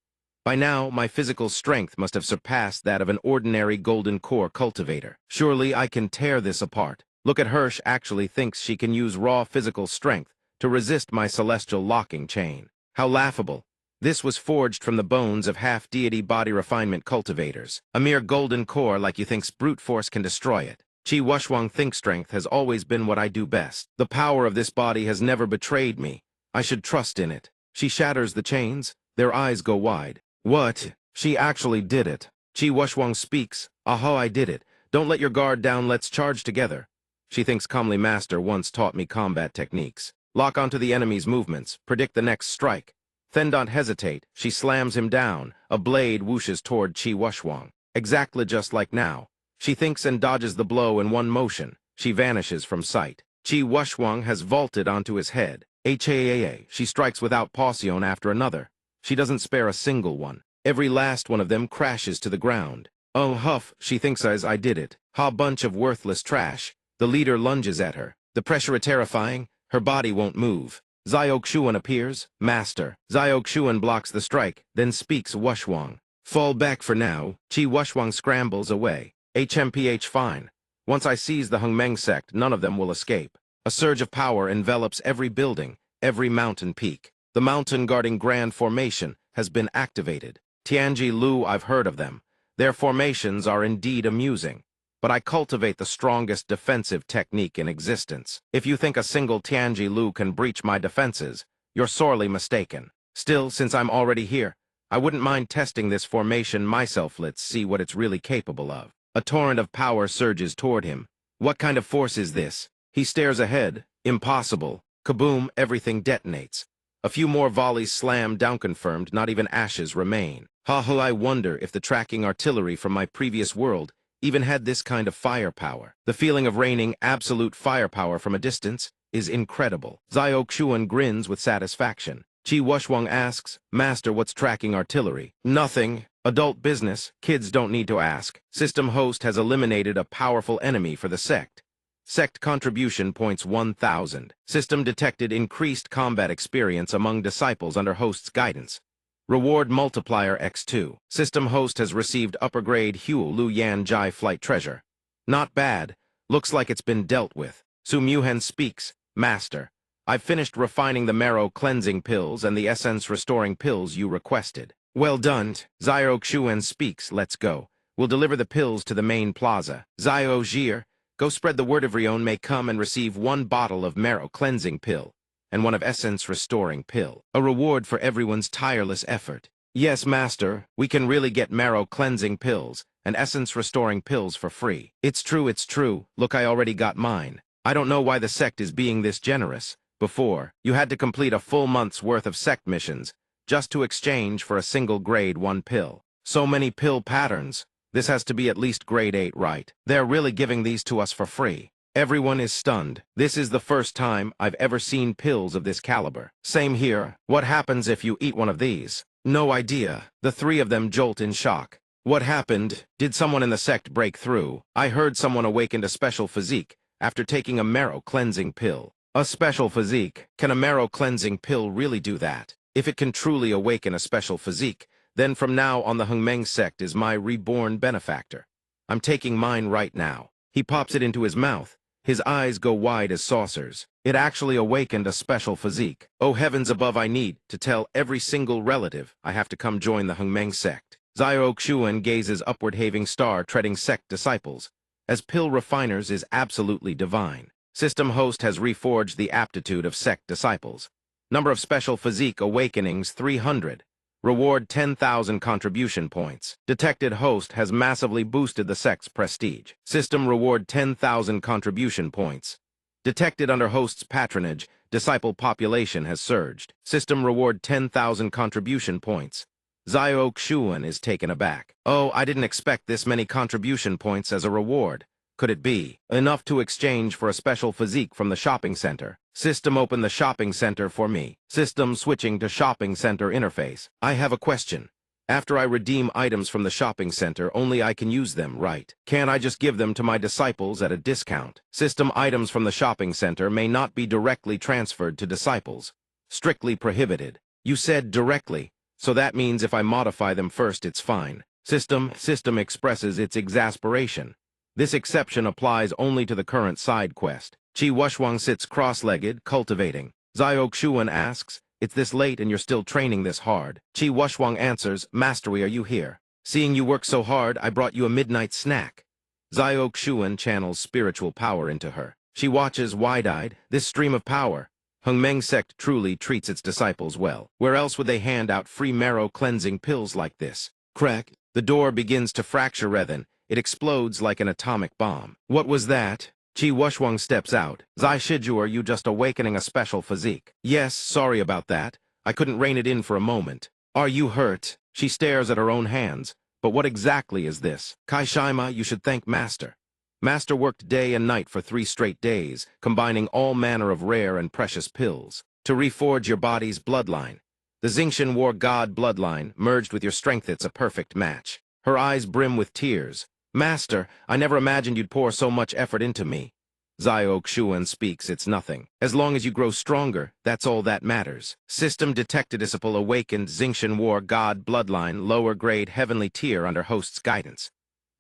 By now, my physical strength must have surpassed that of an ordinary golden core cultivator. Surely I can tear this apart. Look at Hirsch actually thinks she can use raw physical strength to resist my celestial locking chain. How laughable. This was forged from the bones of half-deity body refinement cultivators. A mere golden core like you think's brute force can destroy it. Qi Wuxuang think strength has always been what I do best. The power of this body has never betrayed me. I should trust in it. She shatters the chains. Their eyes go wide. What? She actually did it. Qi Wuxuang speaks. Aha, I did it. Don't let your guard down, let's charge together. She thinks calmly Master once taught me combat techniques. Lock onto the enemy's movements, predict the next strike. Then don't hesitate. She slams him down. A blade whooshes toward Qi Wuxuang. Exactly just like now. She thinks and dodges the blow in one motion. She vanishes from sight. Qi Wuxuang has vaulted onto his head. HAAA. She strikes without pausion after another. She doesn't spare a single one. Every last one of them crashes to the ground. Oh, huff, she thinks as I did it. Ha, bunch of worthless trash. The leader lunges at her. The pressure is terrifying. Her body won't move. Xiaoxuan appears. Master. Xiaoxuan blocks the strike, then speaks Wuxuang. Fall back for now. Qi Wuxuang scrambles away. HMPH fine. Once I seize the Hengmeng sect, none of them will escape. A surge of power envelops every building, every mountain peak. The mountain guarding Grand Formation has been activated. Tianji Lu, I've heard of them. Their formations are indeed amusing. But I cultivate the strongest defensive technique in existence. If you think a single Tianji Lu can breach my defenses, you're sorely mistaken. Still, since I'm already here, I wouldn't mind testing this formation myself. Let's see what it's really capable of. A torrent of power surges toward him. What kind of force is this? He stares ahead. Impossible. Kaboom, everything detonates. A few more volleys slam down. Confirmed, not even ashes remain. I wonder if the tracking artillery from my previous world even had this kind of firepower. The feeling of raining absolute firepower from a distance is incredible. Xiaoxuan grins with satisfaction. Qi Wuxuang asks, Master, what's tracking artillery? Nothing. Adult business. Kids don't need to ask. System host has eliminated a powerful enemy for the sect. Sect contribution points 1,000. System detected increased combat experience among disciples under host's guidance. Reward multiplier x2. System host has received upper grade Huo Lu Yan Jai flight treasure. Not bad. Looks like it's been dealt with. Su Muhen speaks. Master, I've finished refining the marrow cleansing pills and the essence restoring pills you requested. Well done. Xiaoxuan speaks. Let's go. We'll deliver the pills to the main plaza. Xiao, go spread the word. Everyone may come and receive 1 bottle of marrow cleansing pill and 1 of essence restoring pill. A reward for everyone's tireless effort. Yes, Master, we can really get marrow cleansing pills and essence restoring pills for free. It's true, it's true. Look, I already got mine. I don't know why the sect is being this generous. Before, you had to complete a full month's worth of sect missions just to exchange for a single grade 1 pill. So many pill patterns. This has to be at least grade 8, right? They're really giving these to us for free. Everyone is stunned. This is the first time I've ever seen pills of this caliber. Same here. What happens if you eat one of these? No idea. The 3 of them jolt in shock. What happened? Did someone in the sect break through? I heard someone awakened a special physique after taking a marrow cleansing pill. A special physique? Can a marrow cleansing pill really do that? If it can truly awaken a special physique, then from now on the Hengmeng sect is my reborn benefactor. I'm taking mine right now. He pops it into his mouth. His eyes go wide as saucers. It actually awakened a special physique. Oh heavens above, I need to tell every single relative I have to come join the Hengmeng sect. Xiaoxuan gazes upward, having star-treading sect disciples. As pill refiners is absolutely divine. System host has reforged the aptitude of sect disciples. Number of special physique awakenings 300. Reward 10,000 contribution points. Detected host has massively boosted the sect's prestige. System reward 10,000 contribution points. Detected under host's patronage, disciple population has surged. System reward 10,000 contribution points. Zio Xuan is taken aback. Oh, I didn't expect this many contribution points as a reward. Could it be enough to exchange for a special physique from the shopping center? System open the shopping center for me. System switching to shopping center interface. I have a question. After I redeem items from the shopping center, only I can use them, right? Can't I just give them to my disciples at a discount? System items from the shopping center may not be directly transferred to disciples. Strictly prohibited. You said directly, so that means if I modify them first, it's fine. System expresses its exasperation. This exception applies only to the current side quest. Qi Wushwang sits cross-legged, cultivating. Zio Xuan asks, "It's this late and you're still training this hard?" Qi Wushwang answers, "Mastery, are you here? Seeing you work so hard, I brought you a midnight snack." Zio Xuan channels spiritual power into her. She watches wide-eyed, this stream of power. Hengmeng sect truly treats its disciples well. Where else would they hand out free marrow-cleansing pills like this? Crack. The door begins to fracture then. It explodes like an atomic bomb. What was that? Qi Wushwang steps out. Zai Shiju, are you just awakening a special physique? Yes, sorry about that. I couldn't rein it in for a moment. Are you hurt? She stares at her own hands. But what exactly is this? Kai Shaima, you should thank Master. Master worked day and night for 3 straight days, combining all manner of rare and precious pills to reforge your body's bloodline. The Xingqian War God bloodline, merged with your strength, it's a perfect match. Her eyes brim with tears. Master, I never imagined you'd pour so much effort into me. Zio Xuan speaks, it's nothing. As long as you grow stronger, that's all that matters. System detected disciple awakened Xingqian War God bloodline, lower grade heavenly tier under host's guidance.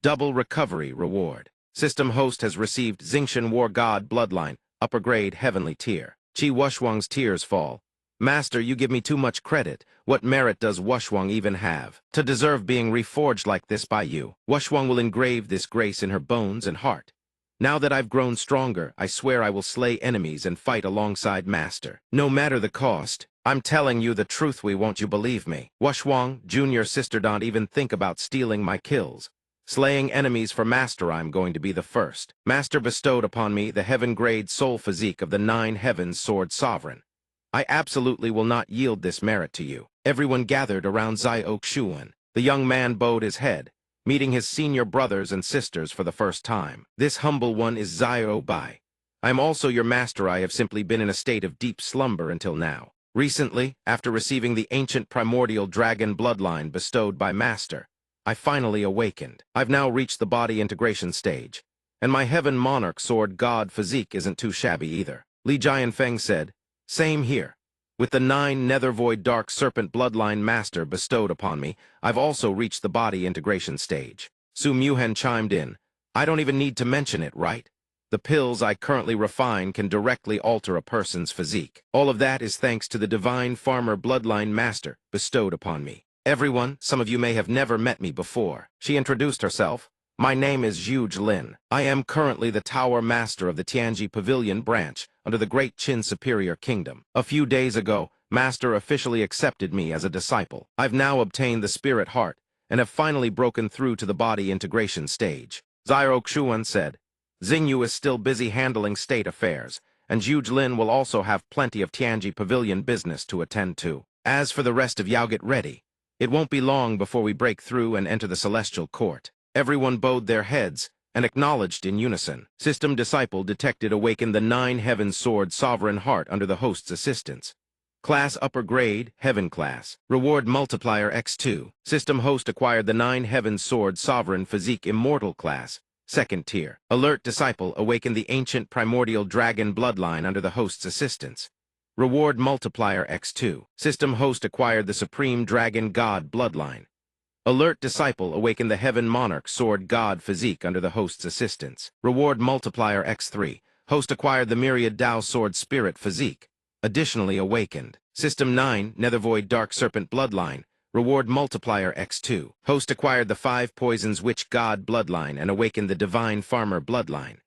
Double recovery reward. System host has received Xingqian War God bloodline, upper grade heavenly tier. Qi Wushwang's tears fall. Master, you give me too much credit. What merit does Wushwang even have to deserve being reforged like this by you? Wushwang will engrave this grace in her bones and heart. Now that I've grown stronger, I swear I will slay enemies and fight alongside Master. No matter the cost. I'm telling you the truth, won't you believe me? Wushwang, junior sister, don't even think about stealing my kills. Slaying enemies for Master, I'm going to be the first. Master bestowed upon me the heaven-grade soul physique of the 9 heavens sword sovereign. I absolutely will not yield this merit to you. Everyone gathered around Zio Xuan. The young man bowed his head, meeting his senior brothers and sisters for the first time. This humble one is Zio Bai. I am also your master. I have simply been in a state of deep slumber until now. Recently, after receiving the ancient primordial dragon bloodline bestowed by Master, I finally awakened. I've now reached the body integration stage, and my heaven monarch sword god physique isn't too shabby either. Li Jianfeng said, "Same here. With the 9 nether void dark serpent bloodline master bestowed upon me, I've also reached the body integration stage." Su Muhen chimed in, "I don't even need to mention it, right? The pills I currently refine can directly alter a person's physique. All of that is thanks to the divine farmer bloodline master bestowed upon me. Everyone, some of you may have never met me before." She introduced herself. "My name is Zhuge Lin. I am currently the Tower Master of the Tianji Pavilion branch under the Great Qin Superior Kingdom. A few days ago, Master officially accepted me as a disciple. I've now obtained the Spirit Heart and have finally broken through to the body integration stage." Zio Xuan said, "Xingyu is still busy handling state affairs, and Zhuge Lin will also have plenty of Tianji Pavilion business to attend to. As for the rest of y'all, get ready. It won't be long before we break through and enter the Celestial Court." Everyone bowed their heads and acknowledged in unison. System disciple detected awakened the 9 heaven sword sovereign heart under the host's assistance. Class upper grade, heaven class. Reward multiplier x2. System host acquired the 9 heaven sword sovereign physique immortal class. Second tier. Alert disciple awakened the ancient primordial dragon bloodline under the host's assistance. Reward multiplier x2. System host acquired the supreme dragon god bloodline. Alert disciple awakened the heaven monarch sword god physique under the host's assistance. Reward multiplier x3. Host acquired the myriad Dao sword spirit physique. Additionally awakened. System 9 nether void dark serpent bloodline. Reward multiplier x2. Host acquired the 5 poisons witch god bloodline and awakened the divine farmer bloodline.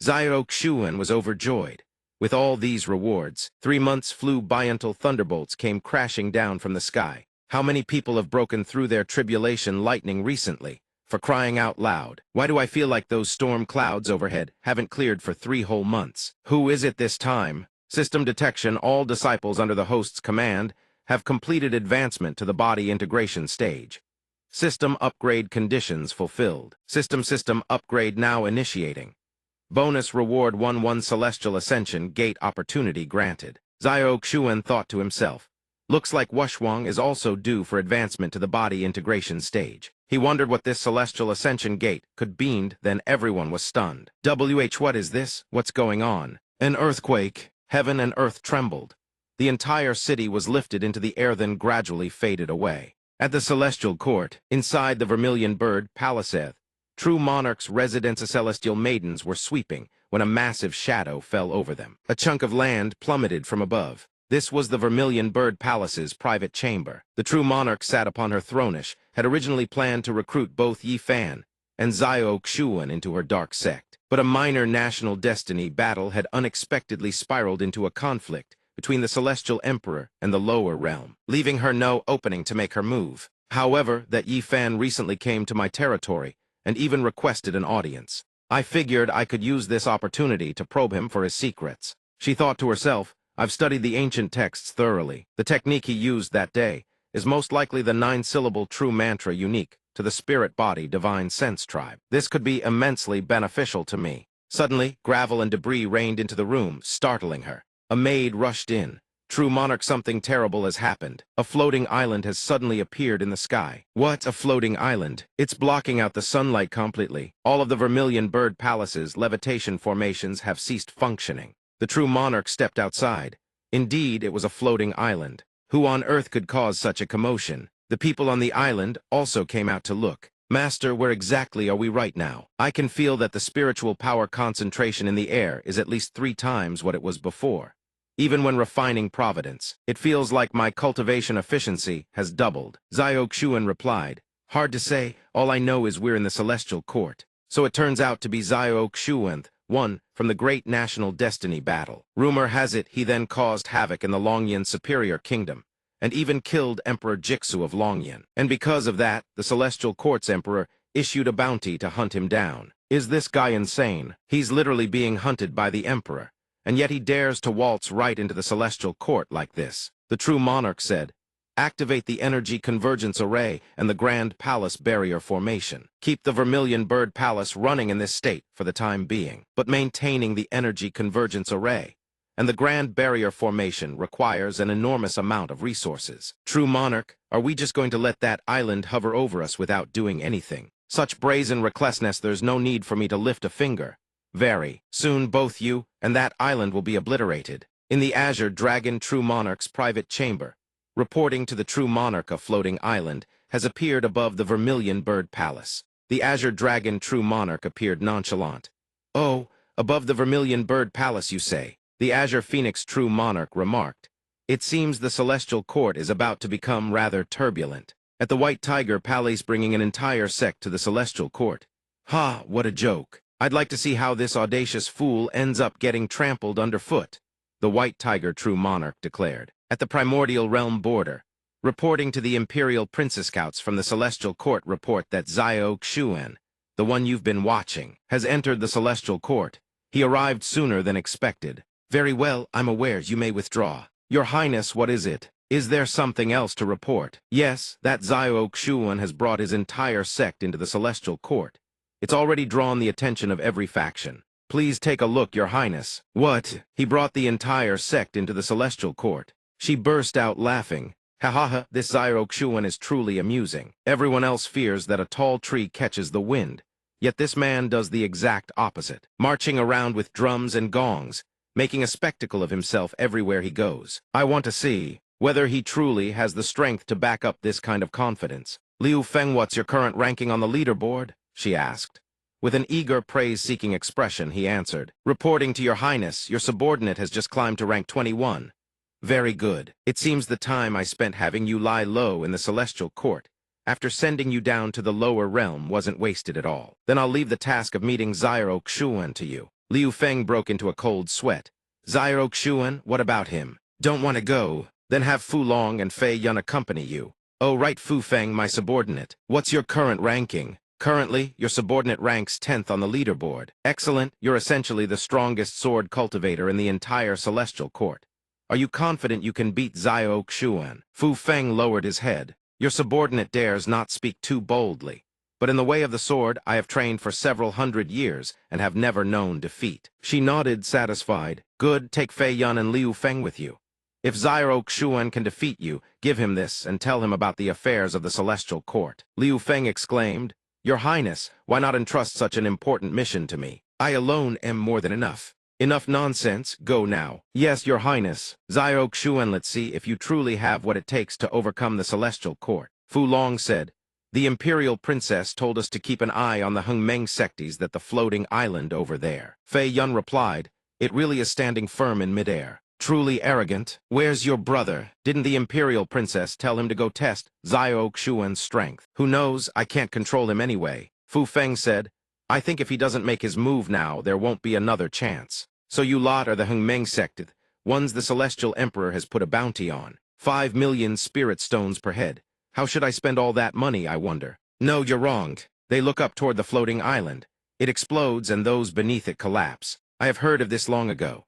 Zio Xuan was overjoyed. With all these rewards, 3 months flew by until thunderbolts came crashing down from the sky. How many people have broken through their tribulation lightning recently? For crying out loud. Why do I feel like those storm clouds overhead haven't cleared for 3 whole months? Who is it this time? System detection. All disciples under the host's command have completed advancement to the body integration stage. System upgrade conditions fulfilled. System upgrade now initiating. Bonus reward 1-1 Celestial Ascension Gate opportunity granted. Zio Xuan thought to himself. Looks like Wushwang is also due for advancement to the body integration stage. He wondered what this Celestial Ascension Gate could beamed, then everyone was stunned. What is this? What's going on? An earthquake. Heaven and earth trembled. The entire city was lifted into the air, then gradually faded away. At the Celestial Court, inside the Vermilion Bird Palisade, true monarch's residence celestial maidens were sweeping when a massive shadow fell over them. A chunk of land plummeted from above. This was the Vermilion Bird Palace's private chamber. The true monarch sat upon her thronish, had originally planned to recruit both Yi Fan and Zio Xuan into her dark sect. But a minor national destiny battle had unexpectedly spiraled into a conflict between the Celestial Emperor and the lower realm, leaving her no opening to make her move. However, that Yi Fan recently came to my territory and even requested an audience. I figured I could use this opportunity to probe him for his secrets. She thought to herself, I've studied the ancient texts thoroughly. The technique he used that day is most likely the 9-syllable true mantra unique to the spirit body divine sense tribe. This could be immensely beneficial to me. Suddenly, gravel and debris rained into the room, startling her. A maid rushed in. True monarch, something terrible has happened. A floating island has suddenly appeared in the sky. What? A floating island? It's blocking out the sunlight completely. All of the Vermilion Bird Palace's levitation formations have ceased functioning. The true monarch stepped outside. Indeed, it was a floating island. Who on earth could cause such a commotion? The people on the island also came out to look. Master, where exactly are we right now? I can feel that the spiritual power concentration in the air is at least 3 times what it was before. Even when refining providence, it feels like my cultivation efficiency has doubled. Zio Xuan replied, hard to say, all I know is we're in the Celestial Court. So it turns out to be Zio Xuan, one from the great national destiny battle. Rumor has it he then caused havoc in the Longyan Superior Kingdom, and even killed Emperor Jixu of Longyan. And because of that, the Celestial Court's Emperor issued a bounty to hunt him down. Is this guy insane? He's literally being hunted by the Emperor. And yet he dares to waltz right into the Celestial Court like this. The true monarch said, activate the energy convergence array and the Grand Palace barrier formation. Keep the Vermilion Bird Palace running in this state for the time being, but maintaining the energy convergence array. And the Grand Barrier formation requires an enormous amount of resources. True monarch, are we just going to let that island hover over us without doing anything? Such brazen recklessness, there's no need for me to lift a finger. Very soon both you and that island will be obliterated. In the Azure Dragon True Monarch's private chamber, reporting to the True Monarch, a floating island has appeared above the Vermilion Bird Palace. The Azure Dragon True Monarch appeared nonchalant. Oh, above the Vermilion Bird Palace, you say? The Azure Phoenix True Monarch remarked. It seems the Celestial Court is about to become rather turbulent. At the White Tiger Palace, bringing an entire sect to the Celestial Court. Ha, what a joke. I'd like to see how this audacious fool ends up getting trampled underfoot, the White Tiger True Monarch declared. At the Primordial Realm border, reporting to the Imperial Princess Scouts from the Celestial Court, report that Zio Xuan, the one you've been watching, has entered the Celestial Court. He arrived sooner than expected. Very well, I'm aware, you may withdraw. Your Highness, what is it? Is there something else to report? Yes, that Zio Xuan has brought his entire sect into the Celestial Court. It's already drawn the attention of every faction. Please take a look, Your Highness. What? He brought the entire sect into the Celestial Court. She burst out laughing. Ha ha ha, this Zio Xuan is truly amusing. Everyone else fears that a tall tree catches the wind. Yet this man does the exact opposite, marching around with drums and gongs, making a spectacle of himself everywhere he goes. I want to see whether he truly has the strength to back up this kind of confidence. Liu Feng, what's your current ranking on the leaderboard? She asked. With an eager, praise-seeking expression, he answered, reporting to Your Highness, your subordinate has just climbed to rank 21. Very good. It seems the time I spent having you lie low in the Celestial Court, after sending you down to the lower realm, wasn't wasted at all. Then I'll leave the task of meeting Zio Xuan to you. Liu Feng broke into a cold sweat. Zio Xuan, what about him? Don't want to go? Then have Fu Long and Fei Yun accompany you. Oh right, Fu Feng, my subordinate. What's your current ranking? Currently, your subordinate ranks 10th on the leaderboard. Excellent, you're essentially the strongest sword cultivator in the entire Celestial Court. Are you confident you can beat Xiao Xuan? Fu Feng lowered his head. Your subordinate dares not speak too boldly. But in the way of the sword, I have trained for several hundred years and have never known defeat. She nodded, satisfied. Good, take Fei Yun and Liu Feng with you. If Xiao Xuan can defeat you, give him this and tell him about the affairs of the Celestial Court. Liu Feng exclaimed, Your Highness, why not entrust such an important mission to me? I alone am more than enough. Enough nonsense, go now. Yes, Your Highness. Xiao Xuan, let's see if you truly have what it takes to overcome the Celestial Court. Fu Long said, The Imperial Princess told us to keep an eye on the Hengmeng secties that the floating island over there. Fei Yun replied, It really is standing firm in midair. Truly arrogant. Where's your brother? Didn't the Imperial Princess tell him to go test Xiao Xuan's strength? Who knows, I can't control him anyway. Fu Feng said, I think if he doesn't make his move now, there won't be another chance. So you lot are the Hengmeng sect, ones the Celestial Emperor has put a bounty on. 5 million spirit stones per head. How should I spend all that money, I wonder? No, you're wrong. They look up toward the floating island. It explodes and those beneath it collapse. I have heard of this long ago.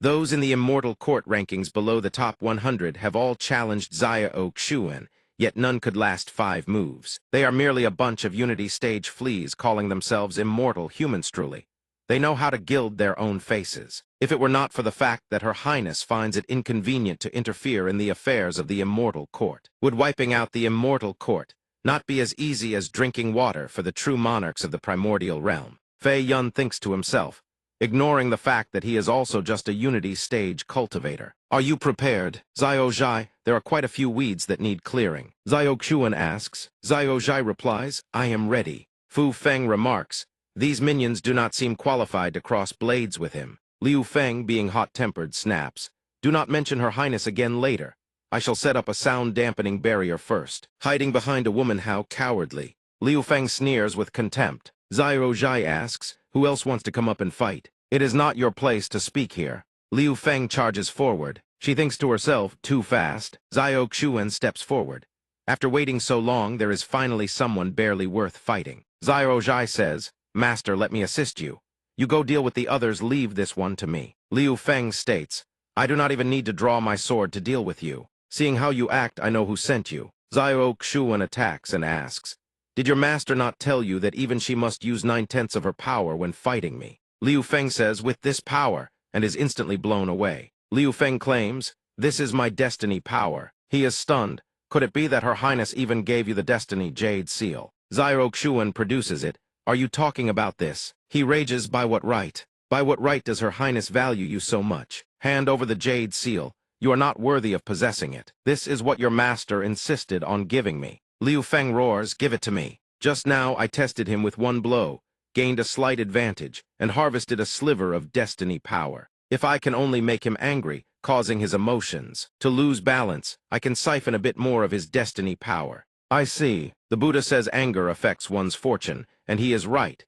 Those in the Immortal Court rankings below the top 100 have all challenged Xiao Xuan, yet none could last 5 moves. They are merely a bunch of Unity Stage fleas calling themselves immortal humans truly. They know how to gild their own faces. If it were not for the fact that Her Highness finds it inconvenient to interfere in the affairs of the Immortal Court, would wiping out the Immortal Court not be as easy as drinking water for the true monarchs of the primordial realm? Fei Yun thinks to himself, ignoring the fact that he is also just a Unity Stage cultivator. Are you prepared? Xiao Zhai, there are quite a few weeds that need clearing. Xiao Xuan asks. Xiao Zhai replies, I am ready. Fu Feng remarks, These minions do not seem qualified to cross blades with him. Liu Feng, being hot-tempered, snaps, Do not mention Her Highness again later. I shall set up a sound-dampening barrier first. Hiding behind a woman, how cowardly. Liu Feng sneers with contempt. Xiao Zhai asks, Who else wants to come up and fight? It is not your place to speak here. Liu Feng charges forward. She thinks to herself, too fast. Xiao Xuan steps forward. After waiting so long, there is finally someone barely worth fighting. Xiao Zhai says, Master, let me assist you. You go deal with the others, leave this one to me. Liu Feng states, I do not even need to draw my sword to deal with you. Seeing how you act, I know who sent you. Xiao Xuan attacks and asks, Did your master not tell you that even she must use 9/10 of her power when fighting me? Liu Feng says, with this power, and is instantly blown away. Liu Feng claims, This is my destiny power. He is stunned. Could it be that Her Highness even gave you the destiny Jade Seal? Xiao Xuan produces it. Are you talking about this? He rages, By what right? By what right does Her Highness value you so much? Hand over the Jade Seal. You are not worthy of possessing it. This is what your master insisted on giving me. Liu Feng roars, Give it to me. Just now I tested him with one blow, gained a slight advantage, and harvested a sliver of destiny power. If I can only make him angry, causing his emotions to lose balance, I can siphon a bit more of his destiny power. I see. The Buddha says anger affects one's fortune, and he is right.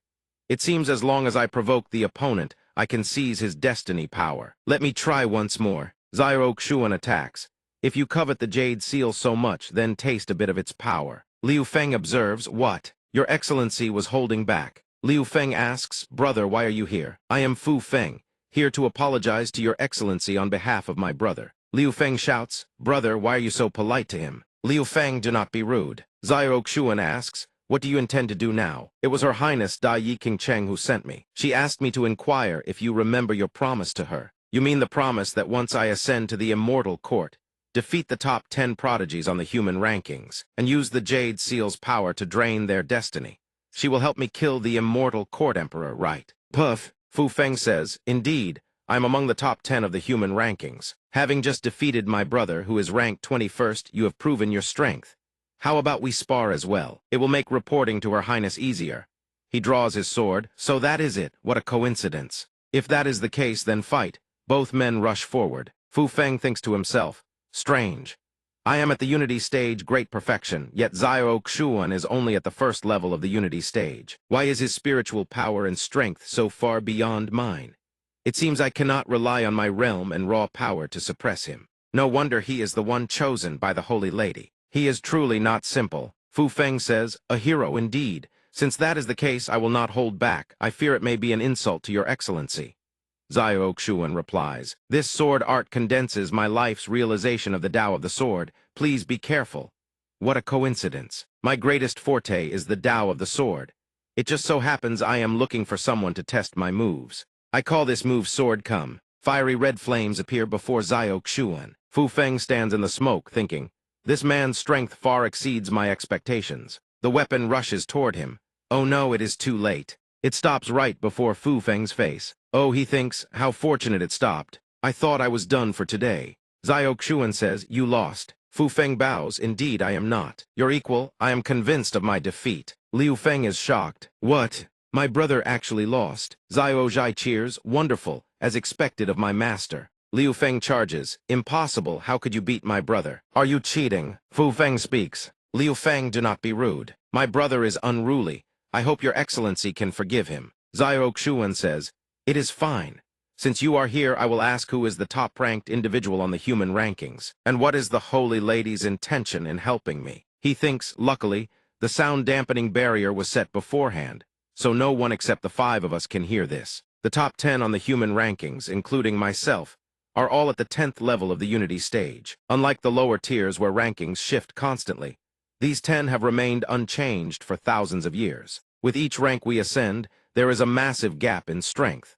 It seems as long as I provoke the opponent, I can seize his destiny power. Let me try once more. Xiao Xuan attacks. If you covet the Jade Seal so much, then taste a bit of its power. Liu Feng observes, What? Your Excellency was holding back. Liu Feng asks, Brother, why are you here? I am Fu Feng, here to apologize to your Excellency on behalf of my brother. Liu Feng shouts, Brother, why are you so polite to him? Liu Feng, do not be rude. Xiao Xuan asks, What do you intend to do now? It was Her Highness Dai Yi King Cheng who sent me. She asked me to inquire if you remember your promise to her. You mean the promise that once I ascend to the Immortal Court, defeat the top 10 prodigies on the human rankings, and use the Jade Seal's power to drain their destiny. She will help me kill the Immortal Court Emperor, right? Puff, Fu Feng says, Indeed, I'm among the top 10 of the human rankings. Having just defeated my brother, who is ranked 21st, you have proven your strength. How about we spar as well? It will make reporting to Her Highness easier. He draws his sword. So that is it. What a coincidence. If that is the case, then fight. Both men rush forward. Fu Feng thinks to himself, Strange. I am at the Unity Stage great perfection, yet Xiao Xuan is only at the first level of the Unity Stage. Why is his spiritual power and strength so far beyond mine? It seems I cannot rely on my realm and raw power to suppress him. No wonder he is the one chosen by the Holy Lady. He is truly not simple. Fu Feng says, a hero indeed. Since that is the case, I will not hold back. I fear it may be an insult to your excellency. Xiao Xuan replies, this sword art condenses my life's realization of the Tao of the sword. Please be careful. What a coincidence. My greatest forte is the Tao of the sword. It just so happens I am looking for someone to test my moves. I call this move Sword Come. Fiery red flames appear before Xiao Xuan. Fu Feng stands in the smoke, thinking, this man's strength far exceeds my expectations. The weapon rushes toward him. Oh no, it is too late. It stops right before Fu Feng's face. Oh, he thinks, how fortunate it stopped. I thought I was done for today. Xiao Xuan says, you lost. Fu Feng bows, indeed I am not. Your equal, I am convinced of my defeat. Liu Feng is shocked. What? My brother actually lost. Xiao Zhai cheers, wonderful, as expected of my master. Liu Feng charges, impossible, how could you beat my brother? Are you cheating? Fu Feng speaks. Liu Feng, do not be rude. My brother is unruly. I hope your excellency can forgive him. Xiao Xuan says, it is fine. Since you are here, I will ask who is the top-ranked individual on the human rankings, and what is the holy lady's intention in helping me. He thinks, luckily, the sound-dampening barrier was set beforehand, so no one except the 5 of us can hear this. The top 10 on the human rankings, including myself, are all at the 10th level of the Unity stage. Unlike the lower tiers where rankings shift constantly, these 10 have remained unchanged for thousands of years. With each rank we ascend, there is a massive gap in strength.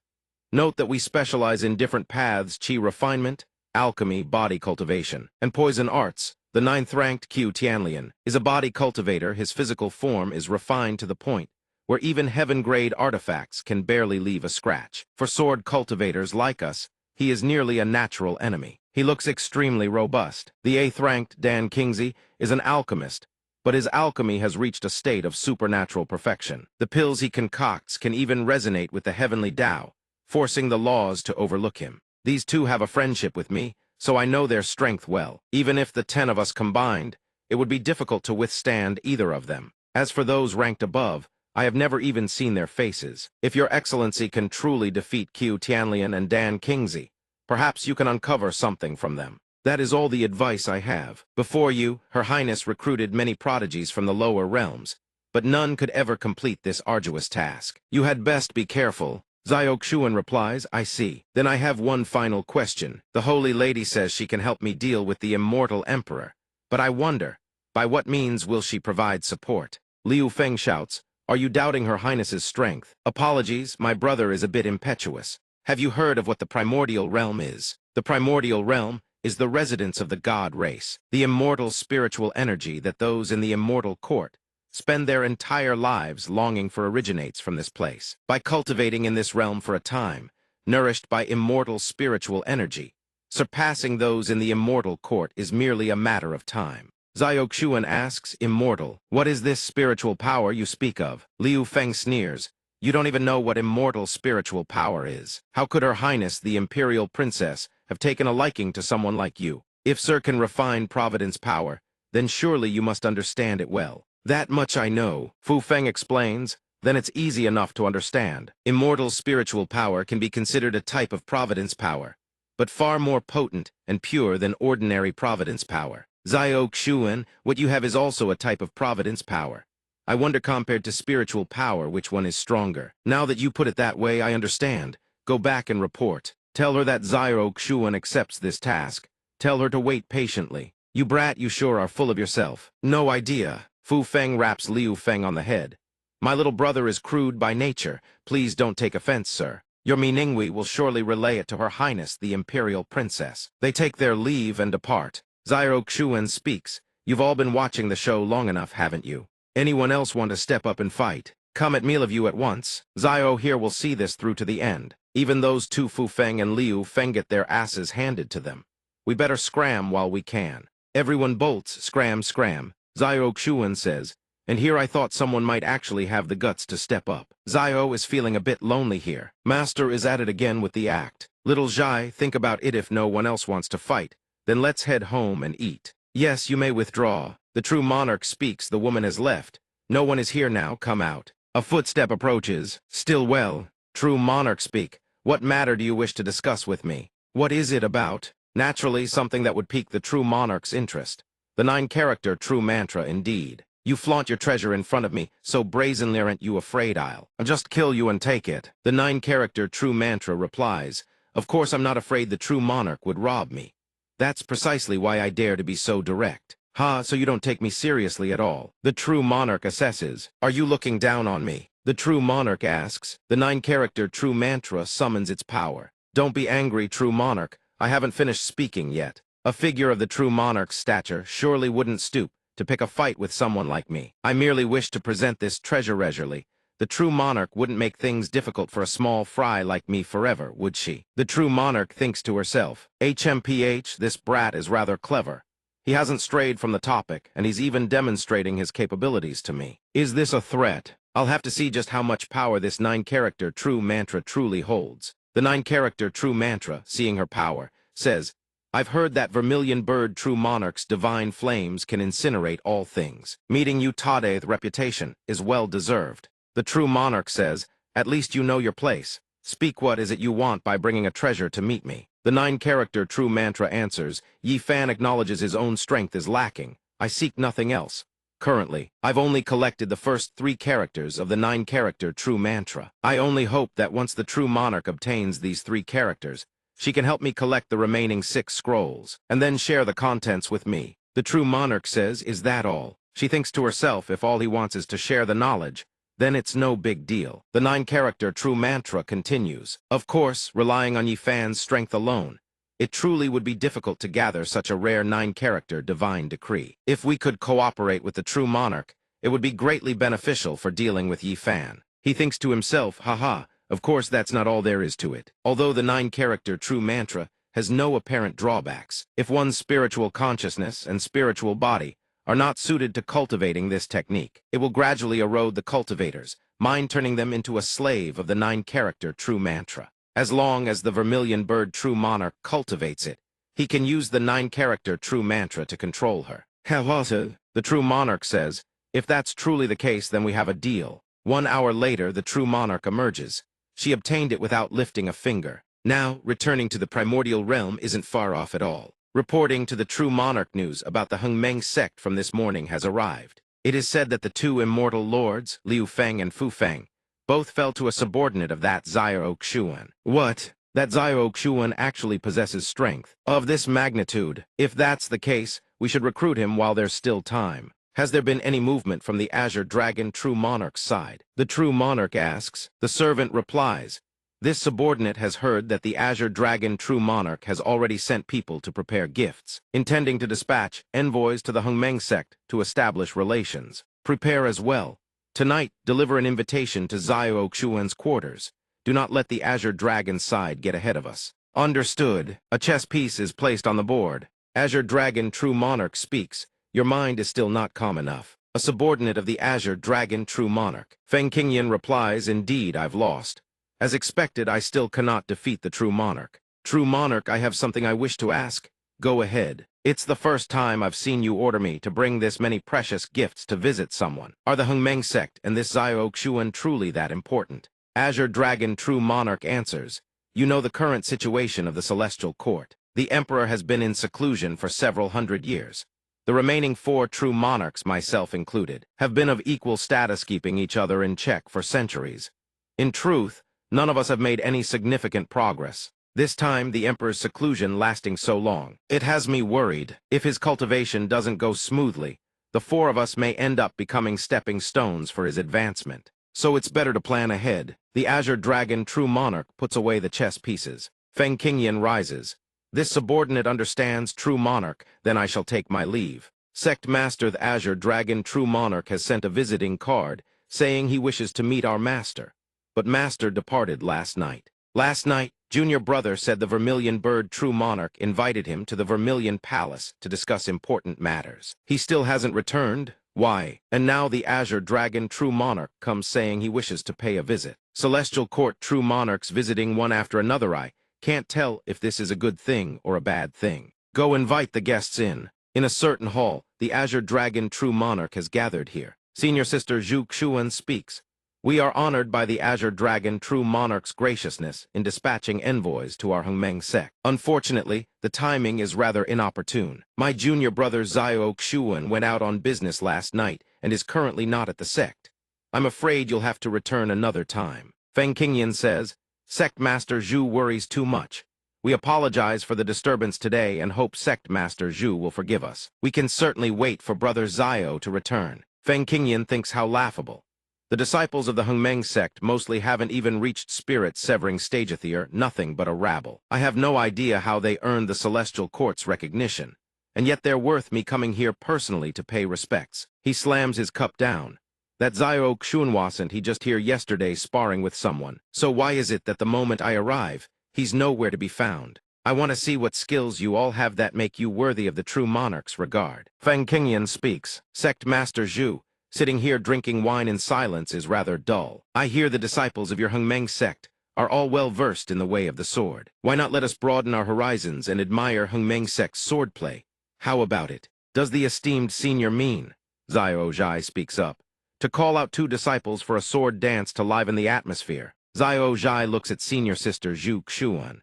Note that we specialize in different paths: Qi refinement, alchemy, body cultivation, and poison arts. The 9th-ranked Qiu Tianlian is a body cultivator. His physical form is refined to the point where even heaven-grade artifacts can barely leave a scratch. For sword cultivators like us, he is nearly a natural enemy. He looks extremely robust. The 8th-ranked Dan Kingsley is an alchemist, but his alchemy has reached a state of supernatural perfection. The pills he concocts can even resonate with the heavenly Tao, forcing the laws to overlook him. These 2 have a friendship with me, so I know their strength well. Even if the 10 of us combined, it would be difficult to withstand either of them. As for those ranked above, I have never even seen their faces. If your excellency can truly defeat Qiu Tianlian and Dan Kingsley, perhaps you can uncover something from them. That is all the advice I have. Before you, Her Highness recruited many prodigies from the lower realms, but none could ever complete this arduous task. You had best be careful. Xiao Xuan replies, I see. Then I have one final question. The Holy Lady says she can help me deal with the immortal Emperor, but I wonder, by what means will she provide support? Liu Feng shouts, are you doubting Her Highness's strength? Apologies, my brother is a bit impetuous. Have you heard of what the primordial realm is? The primordial realm is the residence of the god race, the immortal spiritual energy that those in the immortal court spend their entire lives longing for originates from this place. By cultivating in this realm for a time, nourished by immortal spiritual energy, surpassing those in the immortal court is merely a matter of time. Xiao Xuan asks, immortal, what is this spiritual power you speak of? Liu Feng sneers, you don't even know what immortal spiritual power is. How could Her Highness, the Imperial Princess, have taken a liking to someone like you? If Sir can refine Providence power, then surely you must understand it well. That much I know, Fu Feng explains, then it's easy enough to understand. Immortal spiritual power can be considered a type of Providence power, but far more potent and pure than ordinary Providence power. Xiao Xuan, what you have is also a type of Providence power. I wonder compared to spiritual power, which one is stronger. Now that you put it that way, I understand. Go back and report. Tell her that Xiao Xuan accepts this task. Tell her to wait patiently. You brat, you sure are full of yourself. No idea. Fu Feng raps Liu Feng on the head. My little brother is crude by nature. Please don't take offense, sir. Your Miningui will surely relay it to Her Highness, the Imperial Princess. They take their leave and depart. Xiao Xuan speaks. You've all been watching the show long enough, haven't you? Anyone else want to step up and fight? Come at me of you at once. Xiao here will see this through to the end. Even those 2 Fu Feng and Liu Feng get their asses handed to them. We better scram while we can. Everyone bolts, scram, scram. Xiao Xuan says, and here I thought someone might actually have the guts to step up. Xiao is feeling a bit lonely here. Master is at it again with the act. Little Zhai, think about it. If no one else wants to fight, then let's head home and eat. Yes, you may withdraw. The true monarch speaks. The woman has left. No one is here now. Come out. A footstep approaches. Still well. True monarch speak. What matter do you wish to discuss with me? What is it about? Naturally, something that would pique the true monarch's interest. The 9-character true mantra indeed. You flaunt your treasure in front of me, so brazenly aren't you afraid I'll just kill you and take it. The 9-character true mantra replies, of course I'm not afraid the true monarch would rob me. That's precisely why I dare to be so direct. Ha, so you don't take me seriously at all. The true monarch assesses, are you looking down on me? The true monarch asks, the 9-character true mantra summons its power. Don't be angry, true monarch, I haven't finished speaking yet. A figure of the true monarch's stature surely wouldn't stoop to pick a fight with someone like me. I merely wish to present this treasure leisurely. The true monarch wouldn't make things difficult for a small fry like me forever, would she? The true monarch thinks to herself, HMPH, this brat is rather clever. He hasn't strayed from the topic, and he's even demonstrating his capabilities to me. Is this a threat? I'll have to see just how much power this 9-character true mantra truly holds. The 9-character true mantra, seeing her power, says, I've heard that vermilion bird true monarch's divine flames can incinerate all things. Meeting you Tade's reputation is well deserved. The true monarch says, at least you know your place. Speak what is it you want by bringing a treasure to meet me. The 9-character true mantra answers, Yi Fan acknowledges his own strength is lacking. I seek nothing else. Currently, I've only collected the first 3 characters of the 9-character true mantra. I only hope that once the true monarch obtains these 3 characters, she can help me collect the remaining 6 scrolls, and then share the contents with me. The true monarch says, is that all? She thinks to herself, if all he wants is to share the knowledge, then it's no big deal. The 9-character true mantra continues. Of course, relying on Yi Fan's strength alone, it truly would be difficult to gather such a rare 9-character divine decree. If we could cooperate with the true monarch, it would be greatly beneficial for dealing with Yi Fan. He thinks to himself, haha, of course that's not all there is to it. Although the 9-character true mantra has no apparent drawbacks, if one's spiritual consciousness and spiritual body are not suited to cultivating this technique, it will gradually erode the cultivator's mind, turning them into a slave of the 9-character true mantra. As long as the vermilion bird true monarch cultivates it, he can use the 9-character true mantra to control her. The true monarch says, if that's truly the case, then we have a deal. 1 hour later, the true monarch emerges. She obtained it without lifting a finger. Now, returning to the primordial realm isn't far off at all. Reporting to the true monarch news about the Hengmeng sect from this morning has arrived. It is said that the 2 immortal lords, Liu Feng and Fu Feng, both fell to a subordinate of that Xiao Xuan. What? That Xiao Xuan actually possesses strength of this magnitude. If that's the case, we should recruit him while there's still time. Has there been any movement from the Azure Dragon True Monarch's side? The True Monarch asks. The servant replies, this subordinate has heard that the Azure Dragon True Monarch has already sent people to prepare gifts, intending to dispatch envoys to the Hengmeng sect to establish relations. Prepare as well. Tonight, deliver an invitation to Xiao Xuan's quarters. Do not let the Azure Dragon side get ahead of us. Understood. A chess piece is placed on the board. Azure Dragon True Monarch speaks. Your mind is still not calm enough. A subordinate of the Azure Dragon True Monarch. Feng Qingyan replies, indeed, I've lost. As expected, I still cannot defeat the True Monarch. True Monarch, I have something I wish to ask. Go ahead. It's the first time I've seen you order me to bring this many precious gifts to visit someone. Are the Hengmeng sect and this Xiao Xuan truly that important? Azure Dragon True Monarch answers, you know the current situation of the Celestial Court. The Emperor has been in seclusion for several hundred years. The remaining 4 true monarchs, myself included, have been of equal status, keeping each other in check for centuries. In truth, none of us have made any significant progress. This time, the Emperor's seclusion lasting so long, it has me worried. If his cultivation doesn't go smoothly, the 4 of us may end up becoming stepping stones for his advancement. So it's better to plan ahead. The Azure Dragon True Monarch puts away the chess pieces. Feng Qingyan rises. This subordinate understands True Monarch, then I shall take my leave. Sect Master the Azure Dragon True Monarch has sent a visiting card, saying he wishes to meet our master. But master departed last night. Last night, Junior Brother said the Vermilion Bird True Monarch invited him to the Vermilion Palace to discuss important matters. He still hasn't returned. Why? And now the Azure Dragon True Monarch comes saying he wishes to pay a visit. Celestial Court True Monarchs visiting one after another. I can't tell if this is a good thing or a bad thing. Go invite the guests in. In a certain hall, the Azure Dragon True Monarch has gathered here. Senior Sister Zhu Xuan speaks. We are honored by the Azure Dragon True Monarch's graciousness in dispatching envoys to our Hongmeng sect. Unfortunately, the timing is rather inopportune. My junior brother Zio Xuan went out on business last night and is currently not at the sect. I'm afraid you'll have to return another time. Feng Qingyan says, Sect Master Zhu worries too much. We apologize for the disturbance today and hope Sect Master Zhu will forgive us. We can certainly wait for Brother Zio to return. Feng Qingyan thinks how laughable. The disciples of the Hongmeng sect mostly haven't even reached spirit-severing stagethier, nothing but a rabble. I have no idea how they earned the Celestial Court's recognition, and yet they're worth me coming here personally to pay respects. He slams his cup down. That Zio Xuan wasn't he just here yesterday sparring with someone. So why is it that the moment I arrive, he's nowhere to be found? I want to see what skills you all have that make you worthy of the true monarch's regard. Feng Qingyan speaks. Sect Master Zhu, sitting here drinking wine in silence is rather dull. I hear the disciples of your Hongmeng sect are all well versed in the way of the sword. Why not let us broaden our horizons and admire Hongmeng sect's swordplay? How about it? Does the esteemed senior mean? Zio Zhai speaks up. To call out 2 disciples for a sword dance to liven the atmosphere. Zio Zhai looks at senior sister Zhu Xuan.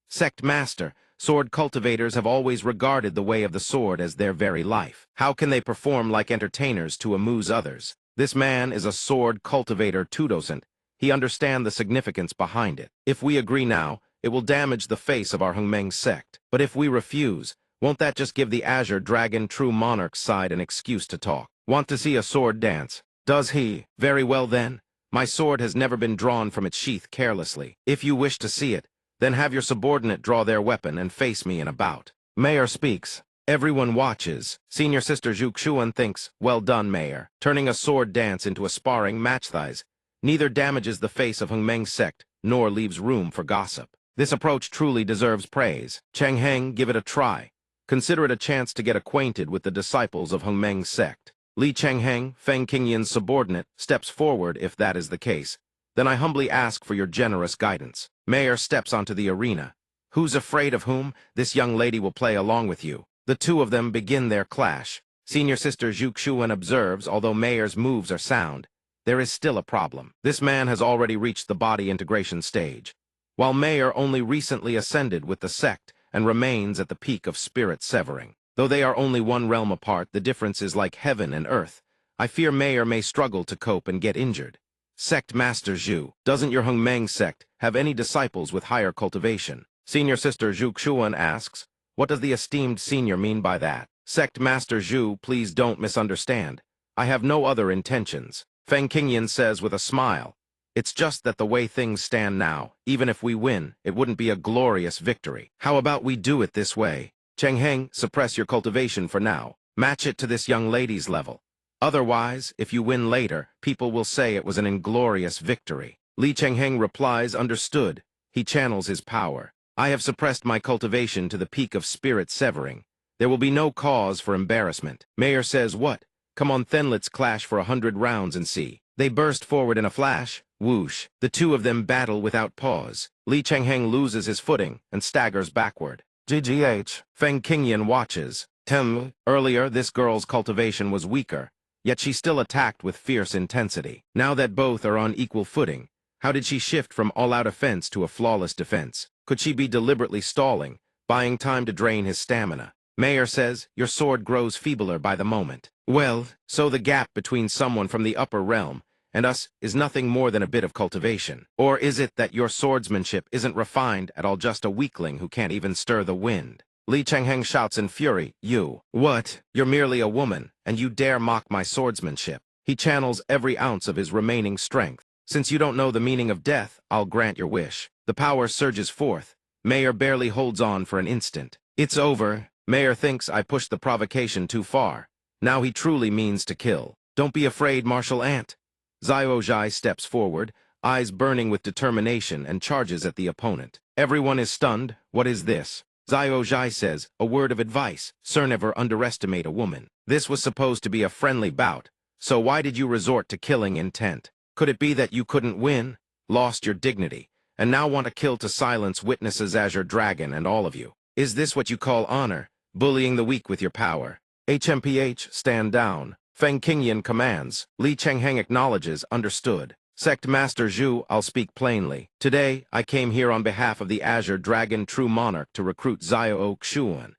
Sect Master, sword cultivators have always regarded the way of the sword as their very life. How can they perform like entertainers to amuse others? This man is a sword cultivator tudocent. He understands the significance behind it. If we agree now, it will damage the face of our Hongmeng sect. But if we refuse, won't that just give the Azure Dragon True Monarch's side an excuse to talk? Want to see a sword dance? Does he? Very well then. My sword has never been drawn from its sheath carelessly. If you wish to see it, then have your subordinate draw their weapon and face me in a bout. Mayor speaks. Everyone watches. Senior Sister Zhu Xuan thinks, well done, Mayor. Turning a sword dance into a sparring match thighs neither damages the face of Hongmeng sect, nor leaves room for gossip. This approach truly deserves praise. Cheng Heng, give it a try. Consider it a chance to get acquainted with the disciples of Hongmeng sect. Li Chengheng, Feng Qingyan's subordinate, steps forward if that is the case. Then I humbly ask for your generous guidance. Mayor steps onto the arena. Who's afraid of whom? This young lady will play along with you. The 2 of them begin their clash. Senior Sister Zhu Xuan observes, although Mayor's moves are sound, there is still a problem. This man has already reached the body integration stage, while Mayor only recently ascended with the sect and remains at the peak of spirit severing. Though they are only 1 realm apart, the difference is like heaven and earth. I fear Mayor may struggle to cope and get injured. Sect Master Zhu, doesn't your Hongmeng sect have any disciples with higher cultivation? Senior Sister Zhu Xuan asks, what does the esteemed senior mean by that? Sect Master Zhu, please don't misunderstand. I have no other intentions. Feng Qingyan says with a smile, it's just that the way things stand now, even if we win, it wouldn't be a glorious victory. How about we do it this way? Cheng Heng, suppress your cultivation for now. Match it to this young lady's level. Otherwise, if you win later, people will say it was an inglorious victory. Li Chengheng replies, understood. He channels his power. I have suppressed my cultivation to the peak of spirit severing. There will be no cause for embarrassment. Mayor says, what? Come on then, let's clash for 100 rounds and see. They burst forward in a flash. Whoosh. The 2 of them battle without pause. Li Chengheng loses his footing and staggers backward. GGH. Feng Qingyan watches. Earlier, this girl's cultivation was weaker, yet she still attacked with fierce intensity. Now that both are on equal footing, how did she shift from all-out offense to a flawless defense? Could she be deliberately stalling, buying time to drain his stamina? Mayor says, your sword grows feebler by the moment. Well, so the gap between someone from the upper realm and us is nothing more than a bit of cultivation. Or is it that your swordsmanship isn't refined at all, just a weakling who can't even stir the wind? Li Chengheng shouts in fury, you. What? You're merely a woman, and you dare mock my swordsmanship. He channels every ounce of his remaining strength. Since you don't know the meaning of death, I'll grant your wish. The power surges forth. Mayor barely holds on for an instant. It's over. Mayor thinks I pushed the provocation too far. Now he truly means to kill. Don't be afraid, Martial Ant. Zio Zhai steps forward, eyes burning with determination, and charges at the opponent. Everyone is stunned. What is this? Zio Zhai says, a word of advice. Sir, never underestimate a woman. This was supposed to be a friendly bout, so why did you resort to killing intent? Could it be that you couldn't win, lost your dignity, and now want to kill to silence witnesses as your dragon and all of you? Is this what you call honor, bullying the weak with your power? HMPH, stand down. Feng Qingyan commands. Li Chengheng acknowledges, understood. Sect Master Zhu, I'll speak plainly. Today, I came here on behalf of the Azure Dragon True Monarch to recruit Xiao Xuan.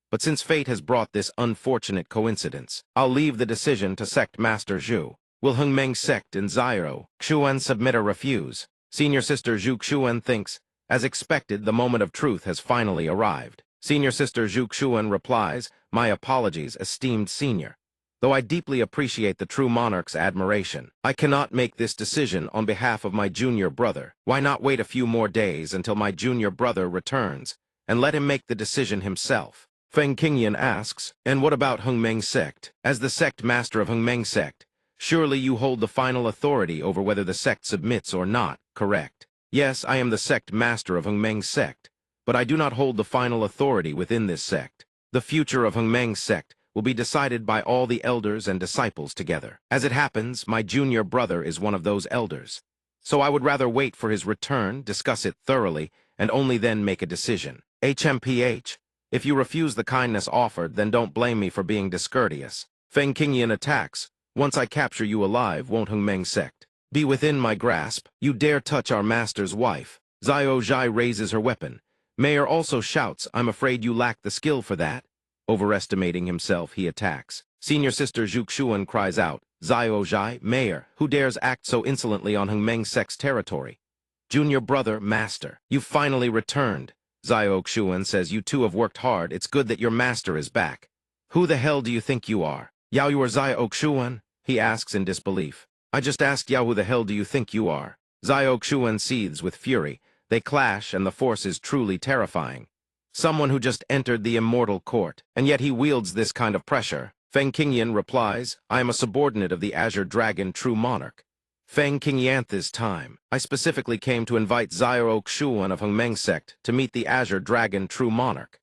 But since fate has brought this unfortunate coincidence, I'll leave the decision to Sect Master Zhu. Will Hengmeng Sect and Xiao Xuan submit or refuse? Senior Sister Zhu Xuan thinks, as expected, the moment of truth has finally arrived. Senior Sister Zhu Xuan replies, my apologies, esteemed senior. Though I deeply appreciate the true monarch's admiration, I cannot make this decision on behalf of my junior brother. Why not wait a few more days until my junior brother returns, and let him make the decision himself? Feng Qingyan asks, and what about Hengmeng Sect? As the sect master of Hengmeng Sect, surely you hold the final authority over whether the sect submits or not, correct? Yes, I am the sect master of Hengmeng Sect, but I do not hold the final authority within this sect. The future of Hengmeng Sect will be decided by all the elders and disciples together. As it happens, my junior brother is one of those elders. So I would rather wait for his return, discuss it thoroughly, and only then make a decision. HMPH. If you refuse the kindness offered, then don't blame me for being discourteous. Feng Qingyan attacks. Once I capture you alive, won't Hengmeng Sect be within my grasp? You dare touch our master's wife. Xiao Zhai raises her weapon. Mayor also shouts, I'm afraid you lack the skill for that. Overestimating himself, he attacks. Senior Sister Zhu Xuan cries out, Xiao Zhai, Mayor, who dares act so insolently on Hengmeng Sect's territory? Junior brother, master, you finally returned. Xiao Xuan says, you two have worked hard. It's good that your master is back. Who the hell do you think you are? Yao, you are Xiao Xuan? He asks in disbelief. I just asked Yao, who the hell do you think you are? Xiao Xuan seethes with fury. They clash, and the force is truly terrifying. Someone who just entered the immortal court, and yet he wields this kind of pressure. Feng Qingyan replies, I am a subordinate of the Azure Dragon True Monarch. Feng Qingyantha's time. I specifically came to invite Xiao Xuan of Hengmeng Sect to meet the Azure Dragon True Monarch.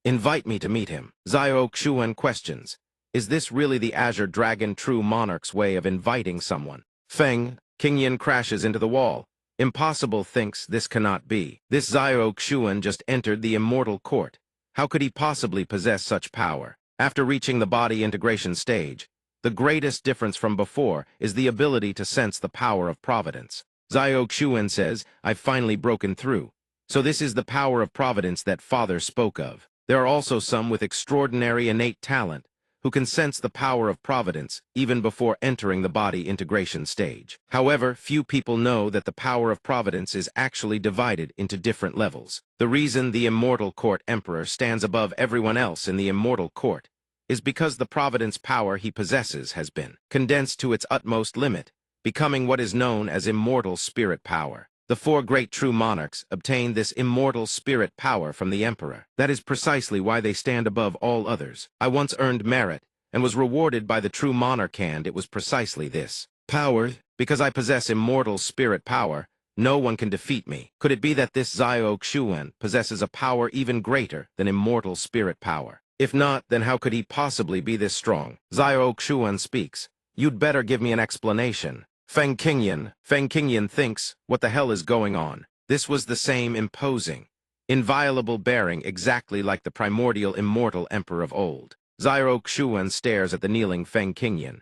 Invite me to meet him. Xiao Xuan questions, is this really the Azure Dragon True Monarch's way of inviting someone? Feng Qingyan crashes into the wall. Impossible, thinks, this cannot be. This Xiao Xuan just entered the immortal court. How could he possibly possess such power? After reaching the body integration stage, the greatest difference from before is the ability to sense the power of providence. Xiao Xuan says, I've finally broken through. So this is the power of providence that Father spoke of. There are also some with extraordinary innate talent who can sense the power of providence even before entering the body integration stage. However, few people know that the power of providence is actually divided into different levels. The reason the Immortal Court Emperor stands above everyone else in the Immortal Court is because the providence power he possesses has been condensed to its utmost limit, becoming what is known as immortal spirit power. The four great true monarchs obtained this immortal spirit power from the emperor. That is precisely why they stand above all others. I once earned merit and was rewarded by the true monarch, and it was precisely this power. Because I possess immortal spirit power, no one can defeat me. Could it be that this Xiao Xuan possesses a power even greater than immortal spirit power? If not, then how could he possibly be this strong? Xiao Xuan speaks. You'd better give me an explanation. Feng Qingyan thinks, what the hell is going on? This was the same imposing, inviolable bearing exactly like the primordial immortal emperor of old. Xiao Xuan stares at the kneeling Feng Qingyan.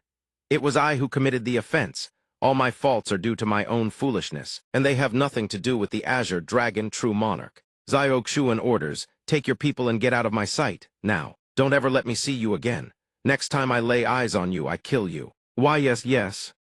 It was I who committed the offense. All my faults are due to my own foolishness, and they have nothing to do with the Azure Dragon True Monarch. Xiao Xuan orders, take your people and get out of my sight. Now, don't ever let me see you again. Next time I lay eyes on you, I kill you. Why, yes.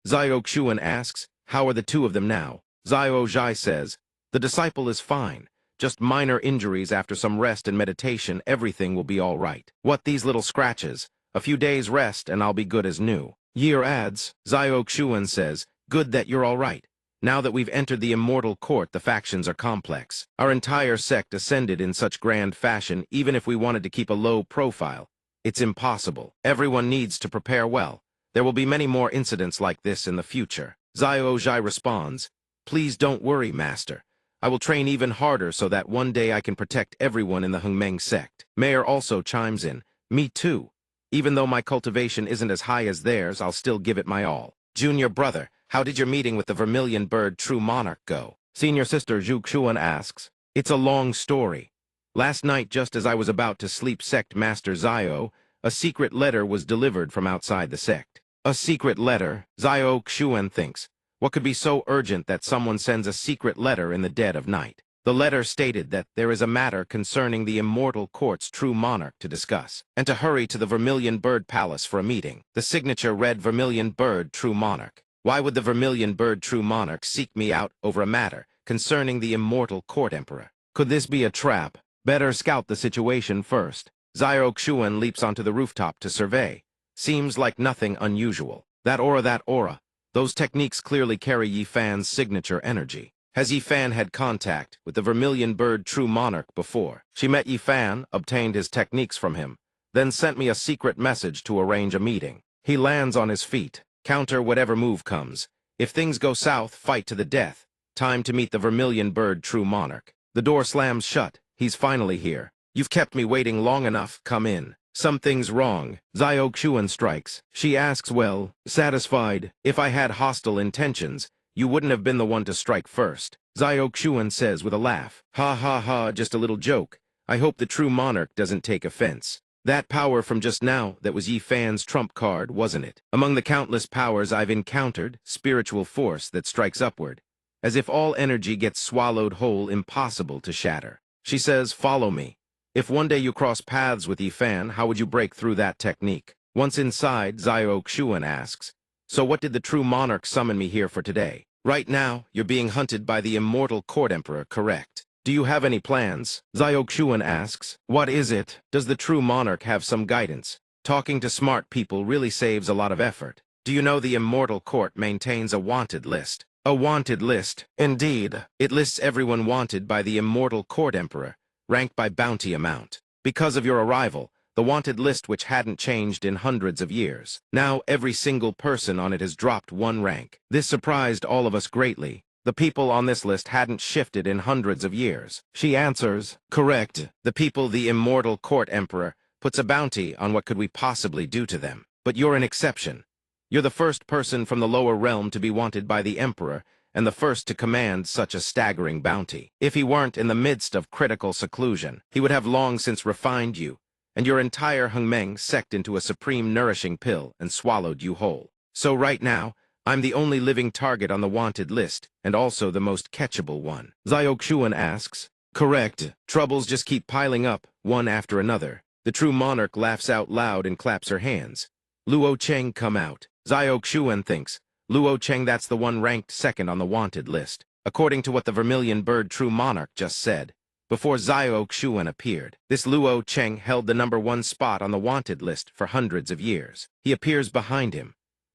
Xiao Xuan asks, how are the two of them now? Xiao Zhai says, the disciple is fine. Just minor injuries after some rest and meditation, everything will be all right. What, these little scratches? A few days rest and I'll be good as new. Year adds, Xiao Xuan says, good that you're all right. Now that we've entered the immortal court, the factions are complex. Our entire sect ascended in such grand fashion, even if we wanted to keep a low profile. It's impossible. Everyone needs to prepare well. There will be many more incidents like this in the future. Xiao Zhai responds, please don't worry, master. I will train even harder so that one day I can protect everyone in the Hengmeng sect. Mayor also chimes in, me too. Even though my cultivation isn't as high as theirs, I'll still give it my all. Junior brother, how did your meeting with the Vermilion Bird True Monarch go? Senior Sister Zhu Xuan asks. It's a long story. Last night, just as I was about to sleep, Sect Master Xiao, a secret letter was delivered from outside the sect. A secret letter, Xiao Xuan thinks. What could be so urgent that someone sends a secret letter in the dead of night? The letter stated that there is a matter concerning the immortal court's true monarch to discuss, and to hurry to the Vermilion Bird Palace for a meeting. The signature read Vermilion Bird True Monarch. Why would the Vermilion Bird True Monarch seek me out over a matter concerning the immortal court emperor? Could this be a trap? Better scout the situation first. Xiao Xuan leaps onto the rooftop to survey. Seems like nothing unusual. That aura. Those techniques clearly carry Yi Fan's signature energy. Has Yi Fan had contact with the Vermilion Bird True Monarch before? She met Yi Fan, obtained his techniques from him, then sent me a secret message to arrange a meeting. He lands on his feet. Counter whatever move comes. If things go south, fight to the death. Time to meet the Vermilion Bird True Monarch. The door slams shut. He's finally here. You've kept me waiting long enough. Come in. Something's wrong. Xiao Xuan strikes. She asks, well, satisfied. If I had hostile intentions, you wouldn't have been the one to strike first. Xiao Xuan says with a laugh. Ha ha ha, just a little joke. I hope the true monarch doesn't take offense. That power from just now, that was Yi Fan's trump card, wasn't it? Among the countless powers I've encountered, spiritual force that strikes upward. As if all energy gets swallowed whole, impossible to shatter. She says, follow me. If one day you cross paths with Yi Fan, how would you break through that technique? Once inside, Xiao Xuan asks, so what did the true monarch summon me here for today? Right now, you're being hunted by the immortal court emperor, correct? Do you have any plans? Xiao Xuan asks, what is it? Does the true monarch have some guidance? Talking to smart people really saves a lot of effort. Do you know the immortal court maintains a wanted list? A wanted list? Indeed. It lists everyone wanted by the immortal court emperor, ranked by bounty amount. Because of your arrival, the wanted list which hadn't changed in hundreds of years. Now every single person on it has dropped one rank. This surprised all of us greatly. The people on this list hadn't shifted in hundreds of years. She answers, correct. The people the immortal court emperor puts a bounty on what could we possibly do to them. But you're an exception. You're the first person from the lower realm to be wanted by the emperor, and the first to command such a staggering bounty. If he weren't in the midst of critical seclusion, he would have long since refined you, and your entire Hengmeng sect into a supreme nourishing pill and swallowed you whole. So right now, I'm the only living target on the wanted list, and also the most catchable one. Xiao Xuan asks, correct. Troubles just keep piling up, one after another. The true monarch laughs out loud and claps her hands. Luo Cheng come out. Xiao Xuan thinks, Luo Cheng, that's the one ranked second on the wanted list, according to what the Vermilion Bird True Monarch just said. Before Xiao Xuan appeared, this Luo Cheng held the #1 spot on the wanted list for hundreds of years. He appears behind him.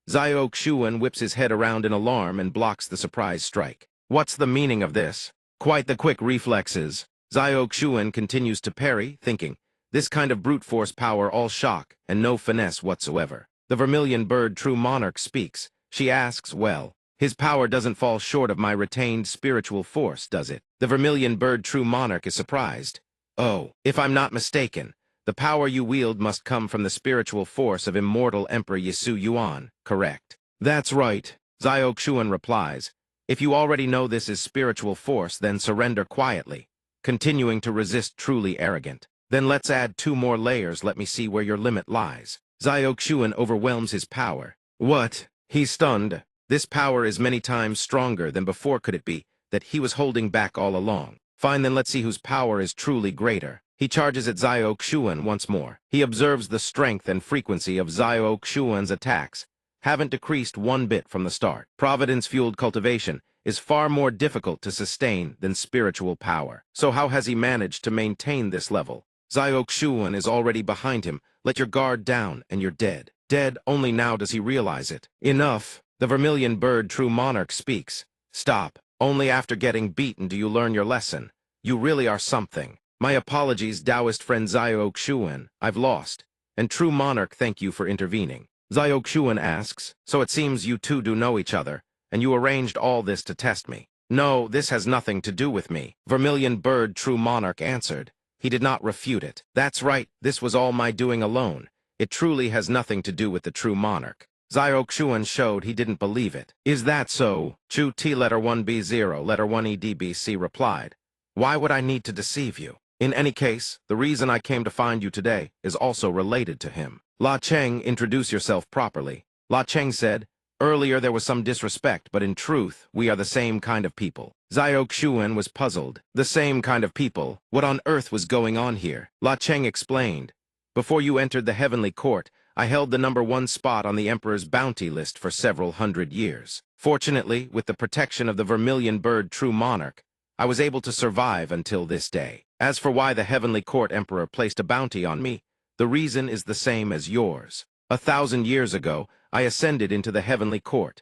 Xiao Xuan whips his head around in alarm and blocks the surprise strike. What's the meaning of this? Quite the quick reflexes. Xiao Xuan continues to parry, thinking, this kind of brute force power, all shock and no finesse whatsoever. The Vermilion Bird True Monarch speaks. She asks, well, his power doesn't fall short of my retained spiritual force, does it? The Vermilion Bird True Monarch is surprised. Oh, if I'm not mistaken, the power you wield must come from the spiritual force of immortal Emperor Yisu Yuan, correct? That's right, Xiao Xuan replies. If you already know this is spiritual force, then surrender quietly. Continuing to resist truly arrogant. Then let's add 2 more layers, let me see where your limit lies. Xiao Xuan overwhelms his power. What? He's stunned. This power is many times stronger than before. Could it be that he was holding back all along? Fine, then let's see whose power is truly greater. He charges at Xiao Xuan once more. He observes the strength and frequency of Xiao Xuan's attacks haven't decreased one bit from the start. Providence-fueled cultivation is far more difficult to sustain than spiritual power. So how has he managed to maintain this level? Xiao Xuan is already behind him. Let your guard down and you're dead. Dead, only now does he realize it. Enough. The Vermilion Bird True Monarch speaks. Stop. Only after getting beaten do you learn your lesson. You really are something. My apologies, Taoist friend Xiao Xuan. I've lost. And True Monarch, thank you for intervening. Xiao Xuan asks, so it seems you two do know each other, and you arranged all this to test me. No, this has nothing to do with me. Vermilion Bird True Monarch answered. He did not refute it. That's right, this was all my doing alone. It truly has nothing to do with the true monarch. Xiao Xuan showed he didn't believe it. Is that so? Chu T letter 1B0, letter 1EDBC replied. Why would I need to deceive you? In any case, the reason I came to find you today is also related to him. La Cheng, introduce yourself properly. La Cheng said, Earlier there was some disrespect, but in truth, we are the same kind of people. Xiao Xuan was puzzled. The same kind of people? What on earth was going on here? La Cheng explained. Before you entered the heavenly court, I held the #1 spot on the Emperor's bounty list for several hundred years. Fortunately, with the protection of the vermilion bird true monarch, I was able to survive until this day. As for why the heavenly court emperor placed a bounty on me, the reason is the same as yours. 1,000 years ago, I ascended into the heavenly court.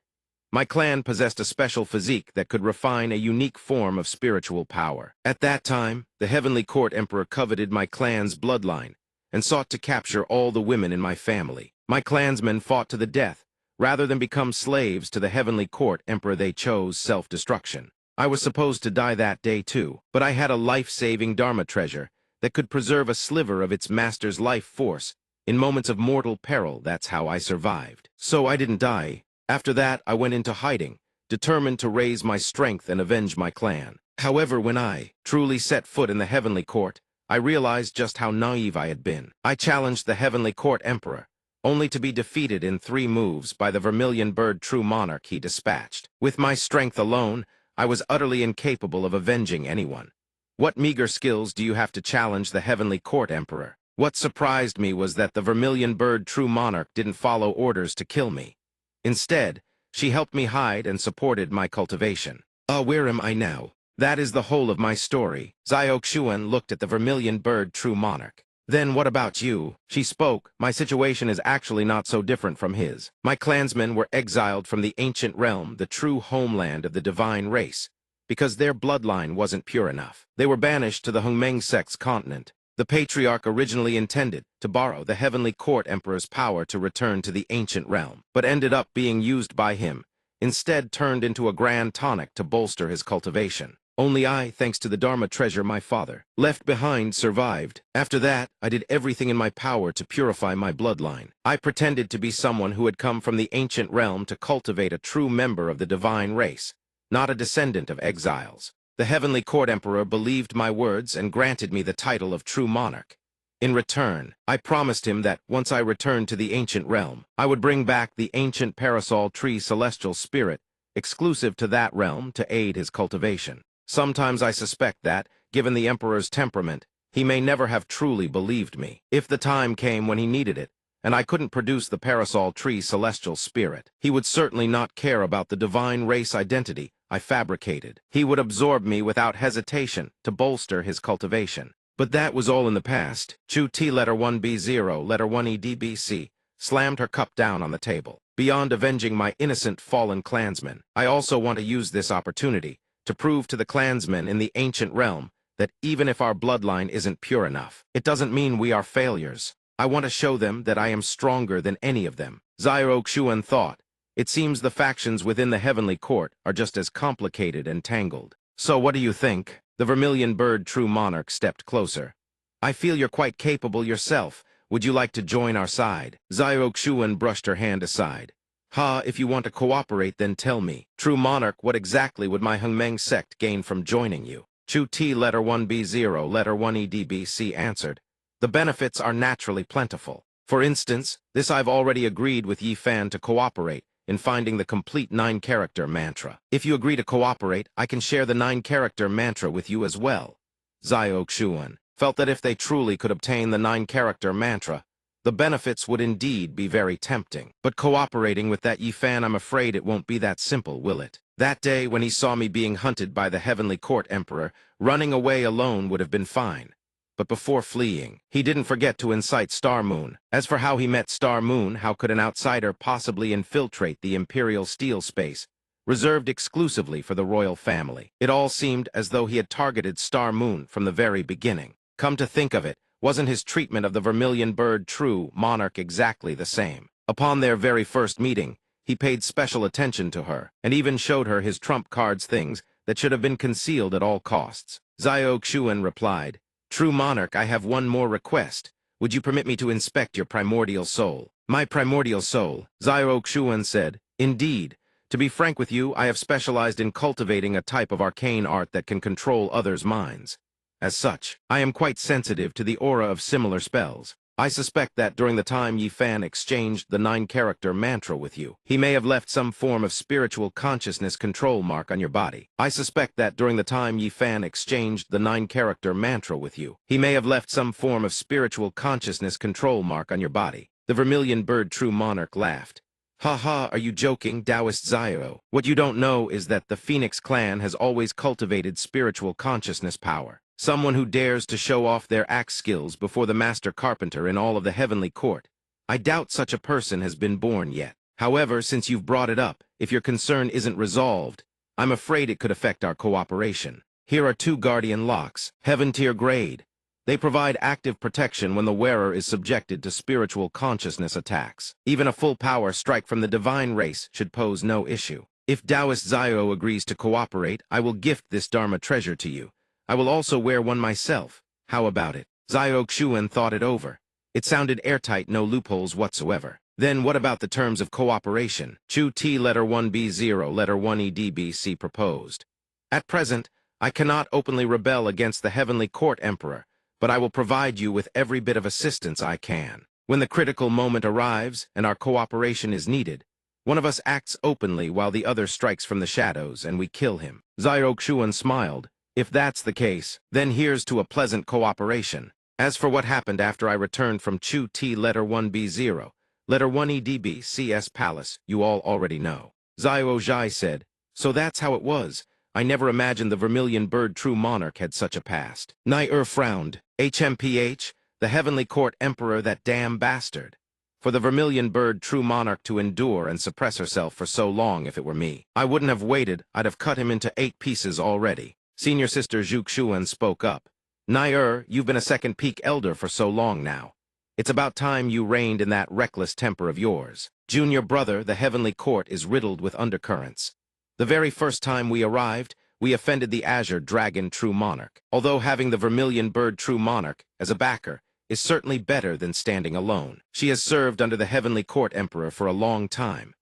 My clan possessed a special physique that could refine a unique form of spiritual power. At that time, the heavenly court emperor coveted my clan's bloodline and sought to capture all the women in my family. My clansmen fought to the death. Rather than become slaves to the heavenly court emperor, they chose self-destruction. I was supposed to die that day too, but I had a life-saving Dharma treasure that could preserve a sliver of its master's life force. In moments of mortal peril, that's how I survived. So I didn't die. After that, I went into hiding, determined to raise my strength and avenge my clan. However, when I truly set foot in the heavenly court, I realized just how naive I had been. I challenged the heavenly court emperor, only to be defeated in 3 moves by the vermilion bird true monarch he dispatched. With my strength alone, I was utterly incapable of avenging anyone. What meager skills do you have to challenge the heavenly court emperor? What surprised me was that the vermilion bird true monarch didn't follow orders to kill me. Instead, she helped me hide and supported my cultivation. Where am I now? That is the whole of my story. Xiao Xuan looked at the vermilion bird true monarch. Then what about you? She spoke. My situation is actually not so different from his. My clansmen were exiled from the ancient realm, the true homeland of the divine race, because their bloodline wasn't pure enough. They were banished to the Hongmeng sect's continent. The patriarch originally intended to borrow the heavenly court emperor's power to return to the ancient realm, but ended up being used by him, instead turned into a grand tonic to bolster his cultivation. Only I, thanks to the Dharma treasure my father left behind, survived. After that, I did everything in my power to purify my bloodline. I pretended to be someone who had come from the ancient realm to cultivate a true member of the divine race, not a descendant of exiles. The heavenly court emperor believed my words and granted me the title of true monarch. In return, I promised him that once I returned to the ancient realm, I would bring back the ancient parasol tree celestial spirit, exclusive to that realm, to aid his cultivation. Sometimes I suspect that, given the emperor's temperament, he may never have truly believed me. If the time came when he needed it, and I couldn't produce the parasol tree celestial spirit, he would certainly not care about the divine race identity I fabricated. He would absorb me without hesitation to bolster his cultivation. But that was all in the past. Chu T letter 1B0, letter 1EDBC, slammed her cup down on the table. Beyond avenging my innocent fallen clansmen, I also want to use this opportunity to prove to the clansmen in the ancient realm that even if our bloodline isn't pure enough, it doesn't mean we are failures. I want to show them that I am stronger than any of them. Xiao Xuan thought. It seems the factions within the heavenly court are just as complicated and tangled. So what do you think? The vermilion bird true monarch stepped closer. I feel you're quite capable yourself. Would you like to join our side? Xiao Xuan brushed her hand aside. If you want to cooperate, then tell me. True monarch, what exactly would my Hongmeng sect gain from joining you? Chu T letter 1B0, letter 1EDBC answered. The benefits are naturally plentiful. For instance, this I've already agreed with Yi Fan to cooperate in finding the complete 9-character mantra. If you agree to cooperate, I can share the 9-character mantra with you as well. Xiao Xuan felt that if they truly could obtain the 9-character mantra, the benefits would indeed be very tempting. But cooperating with that Yi Fan, I'm afraid it won't be that simple, will it? That day when he saw me being hunted by the heavenly court emperor, running away alone would have been fine. But before fleeing, he didn't forget to incite Star Moon. As for how he met Star Moon, how could an outsider possibly infiltrate the Imperial Steel Space, reserved exclusively for the royal family? It all seemed as though he had targeted Star Moon from the very beginning. Come to think of it, wasn't his treatment of the vermilion bird true monarch exactly the same? Upon their very first meeting, he paid special attention to her, and even showed her his trump cards, things that should have been concealed at all costs. Xiao Xuan replied, True monarch, I have one more request. Would you permit me to inspect your primordial soul? My primordial soul, Xiao Xuan said. Indeed. To be frank with you, I have specialized in cultivating a type of arcane art that can control others' minds. As such, I am quite sensitive to the aura of similar spells. I suspect that during the time Yi Fan exchanged the 9-character mantra with you, he may have left some form of spiritual consciousness control mark on your body. I suspect that during the time Yi Fan exchanged the 9-character mantra with you, he may have left some form of spiritual consciousness control mark on your body. The vermilion bird true monarch laughed. Ha ha, are you joking, Taoist Zio? What you don't know is that the Phoenix clan has always cultivated spiritual consciousness power. Someone who dares to show off their axe skills before the master carpenter in all of the heavenly court. I doubt such a person has been born yet. However, since you've brought it up, if your concern isn't resolved, I'm afraid it could affect our cooperation. Here are 2 guardian locks, heaven tier grade. They provide active protection when the wearer is subjected to spiritual consciousness attacks. Even a full power strike from the divine race should pose no issue. If Taoist Zio agrees to cooperate, I will gift this Dharma treasure to you. I will also wear one myself. How about it? Zio Xuan thought it over. It sounded airtight, no loopholes whatsoever. Then what about the terms of cooperation? Chu T letter 1B0 letter 1EDBC proposed. At present, I cannot openly rebel against the Heavenly Court Emperor, but I will provide you with every bit of assistance I can. When the critical moment arrives and our cooperation is needed, one of us acts openly while the other strikes from the shadows and we kill him. Zio Xuan smiled. If that's the case, then here's to a pleasant cooperation. As for what happened after I returned from Chu T letter 1B0, letter 1EDB CS Palace, you all already know. Zio Zhai said, so that's how it was. I never imagined the vermilion bird true monarch had such a past. Nai frowned. HMPH, the heavenly court emperor, that damn bastard. For the vermilion bird true monarch to endure and suppress herself for so long, if it were me, I wouldn't have waited, I'd have cut him into 8 pieces already. Senior sister Zhu Xuan spoke up. Nai, you've been a second peak elder for so long now. It's about time you reigned in that reckless temper of yours. Junior brother, the heavenly court is riddled with undercurrents. The very first time we arrived, we offended the Azure Dragon True Monarch. Although having the Vermilion Bird True Monarch as a backer is certainly better than standing alone. She has served under the Heavenly Court Emperor for a long time.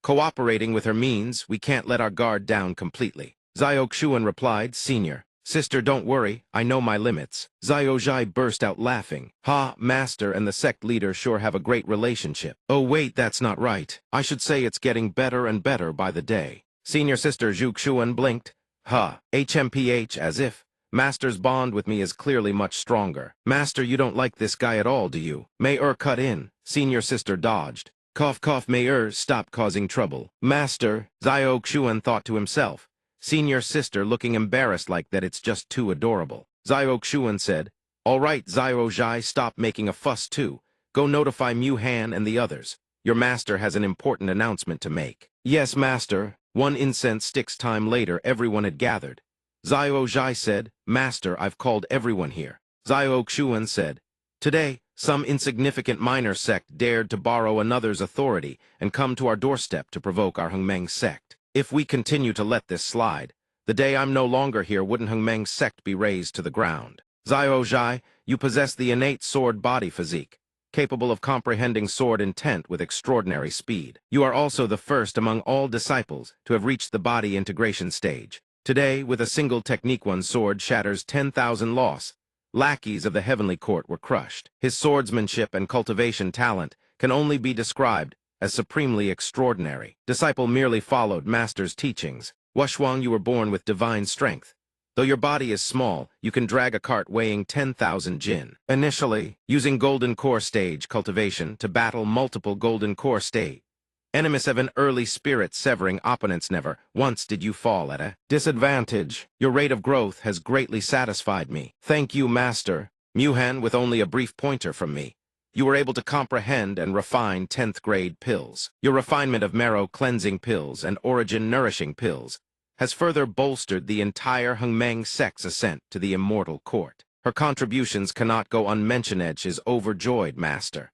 Cooperating with her means we can't let our guard down completely. Zio Xuan replied, Senior, sister, don't worry, I know my limits. Zio Zhai burst out laughing. Ha, master and the sect leader sure have a great relationship. Oh wait, that's not right. I should say it's getting better and better by the day. Senior sister Zhu Xuan blinked. Ha, HMPH, as if. Master's bond with me is clearly much stronger. Master, you don't like this guy at all, do you? May-er cut in. Senior sister dodged. Cough cough, May-er, stop causing trouble. Master, Zio Xuan thought to himself. Senior sister looking embarrassed like that, it's just too adorable. Zio Xuan said, all right, Zio Zhai, stop making a fuss too. Go notify Mu Han and the others. Your master has an important announcement to make. Yes, master. One incense sticks time later, everyone had gathered. Zio Zhai said, Master, I've called everyone here. Zio Xuan said, today, some insignificant minor sect dared to borrow another's authority and come to our doorstep to provoke our Hengmeng sect. If we continue to let this slide, the day I'm no longer here wouldn't Hengmeng's sect be razed to the ground. Zio Zhai, you possess the innate sword body physique, capable of comprehending sword intent with extraordinary speed. You are also the first among all disciples to have reached the body integration stage. Today, with a single technique, one sword shatters 10,000 loss. Lackeys of the heavenly court were crushed. His swordsmanship and cultivation talent can only be described as supremely extraordinary. Disciple merely followed master's teachings. Wuxuang, you were born with divine strength. Though your body is small, you can drag a cart weighing 10,000 jin. Initially, using Golden Core Stage cultivation to battle multiple Golden Core Stage. Enemies of an early spirit severing opponents. Never once did you fall at a disadvantage. Your rate of growth has greatly satisfied me. Thank you, Master. Muhan, with only a brief pointer from me, you were able to comprehend and refine 10th grade pills. Your refinement of marrow cleansing pills and origin nourishing pills has further bolstered the entire Hengmeng sect's ascent to the immortal court. Her contributions cannot go unmentioned. Edge is overjoyed, Master.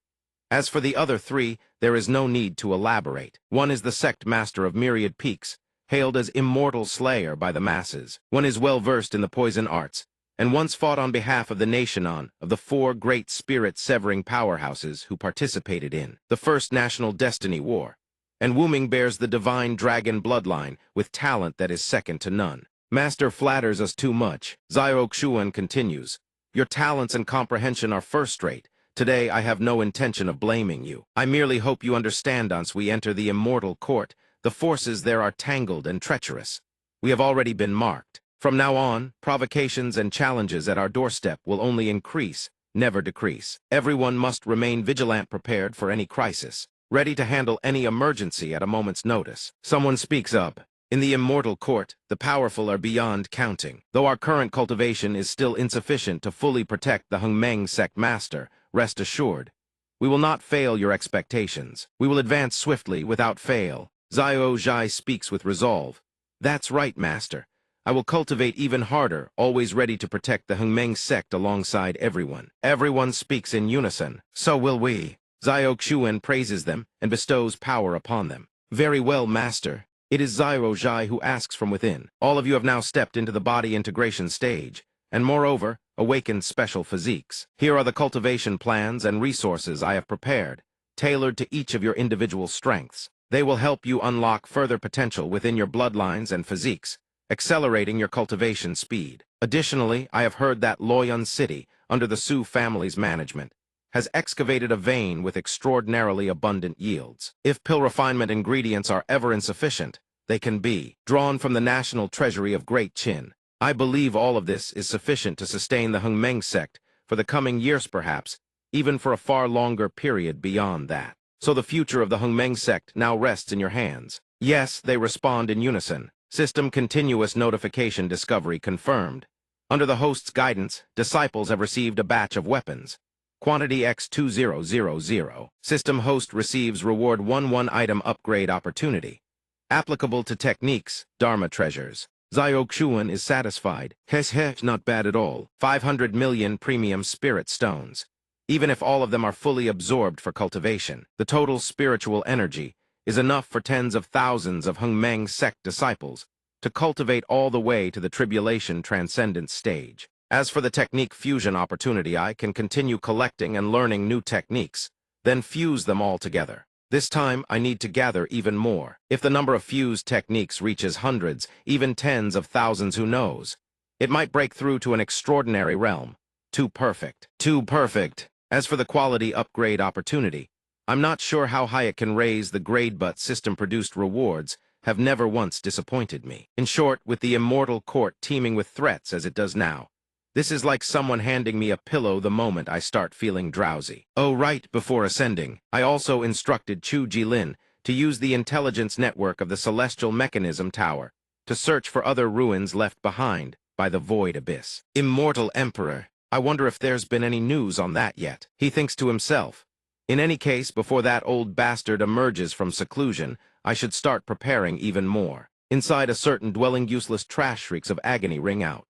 As for the other 3, there is no need to elaborate. One is the sect master of myriad peaks, hailed as immortal slayer by the masses. One is well versed in the poison arts, and once fought on behalf of the nation of the 4 great spirit-severing powerhouses who participated in the First National Destiny War. And Wuming bears the divine dragon bloodline with talent that is second to none. Master flatters us too much. Zio Xuan continues, your talents and comprehension are first-rate, Today I have no intention of blaming you. I merely hope you understand once we enter the immortal court, the forces there are tangled and treacherous. We have already been marked. From now on, provocations and challenges at our doorstep will only increase, never decrease. Everyone must remain vigilant, prepared for any crisis, ready to handle any emergency at a moment's notice. Someone speaks up. In the immortal court, the powerful are beyond counting. Though our current cultivation is still insufficient to fully protect the Hungmeng sect master, rest assured, we will not fail your expectations. We will advance swiftly without fail. Xiao Zhai speaks with resolve. That's right, master. I will cultivate even harder, always ready to protect the Hungmeng sect alongside everyone. Everyone speaks in unison. So will we. Xiao Xuan praises them and bestows power upon them. Very well, master. It is Xiao Zhai who asks from within. All of you have now stepped into the body integration stage, and moreover, awakened special physiques. Here are the cultivation plans and resources I have prepared, tailored to each of your individual strengths. They will help you unlock further potential within your bloodlines and physiques, accelerating your cultivation speed. Additionally, I have heard that Loyun City, under the Su family's management, has excavated a vein with extraordinarily abundant yields. If pill refinement ingredients are ever insufficient, they can be drawn from the national treasury of Great Qin. I believe all of this is sufficient to sustain the Hungmeng sect for the coming years perhaps, even for a far longer period beyond that. So the future of the Hungmeng sect now rests in your hands. Yes, they respond in unison. System continuous notification discovery confirmed. Under the host's guidance, disciples have received a batch of weapons. Quantity X2000. System host receives reward 1-1 item upgrade opportunity. Applicable to techniques, Dharma treasures. Xiao Xuan is satisfied. Not bad at all. 500 million premium spirit stones. Even if all of them are fully absorbed for cultivation, the total spiritual energy is enough for tens of thousands of Hungmeng sect disciples to cultivate all the way to the tribulation transcendence stage. As for the technique fusion opportunity, I can continue collecting and learning new techniques, then fuse them all together. This time, I need to gather even more. If the number of fused techniques reaches hundreds, even tens of thousands, who knows? It might break through to an extraordinary realm. Too perfect. Too perfect. As for the quality upgrade opportunity, I'm not sure how high it can raise the grade, but system-produced rewards have never once disappointed me. In short, with the immortal court teeming with threats as it does now, this is like someone handing me a pillow the moment I start feeling drowsy. Oh, right before ascending, I also instructed Chu Jilin to use the intelligence network of the Celestial Mechanism Tower to search for other ruins left behind by the Void Abyss. Immortal Emperor, I wonder if there's been any news on that yet. He thinks to himself. In any case, before that old bastard emerges from seclusion, I should start preparing even more. Inside a certain dwelling, useless trash shrieks of agony ring out.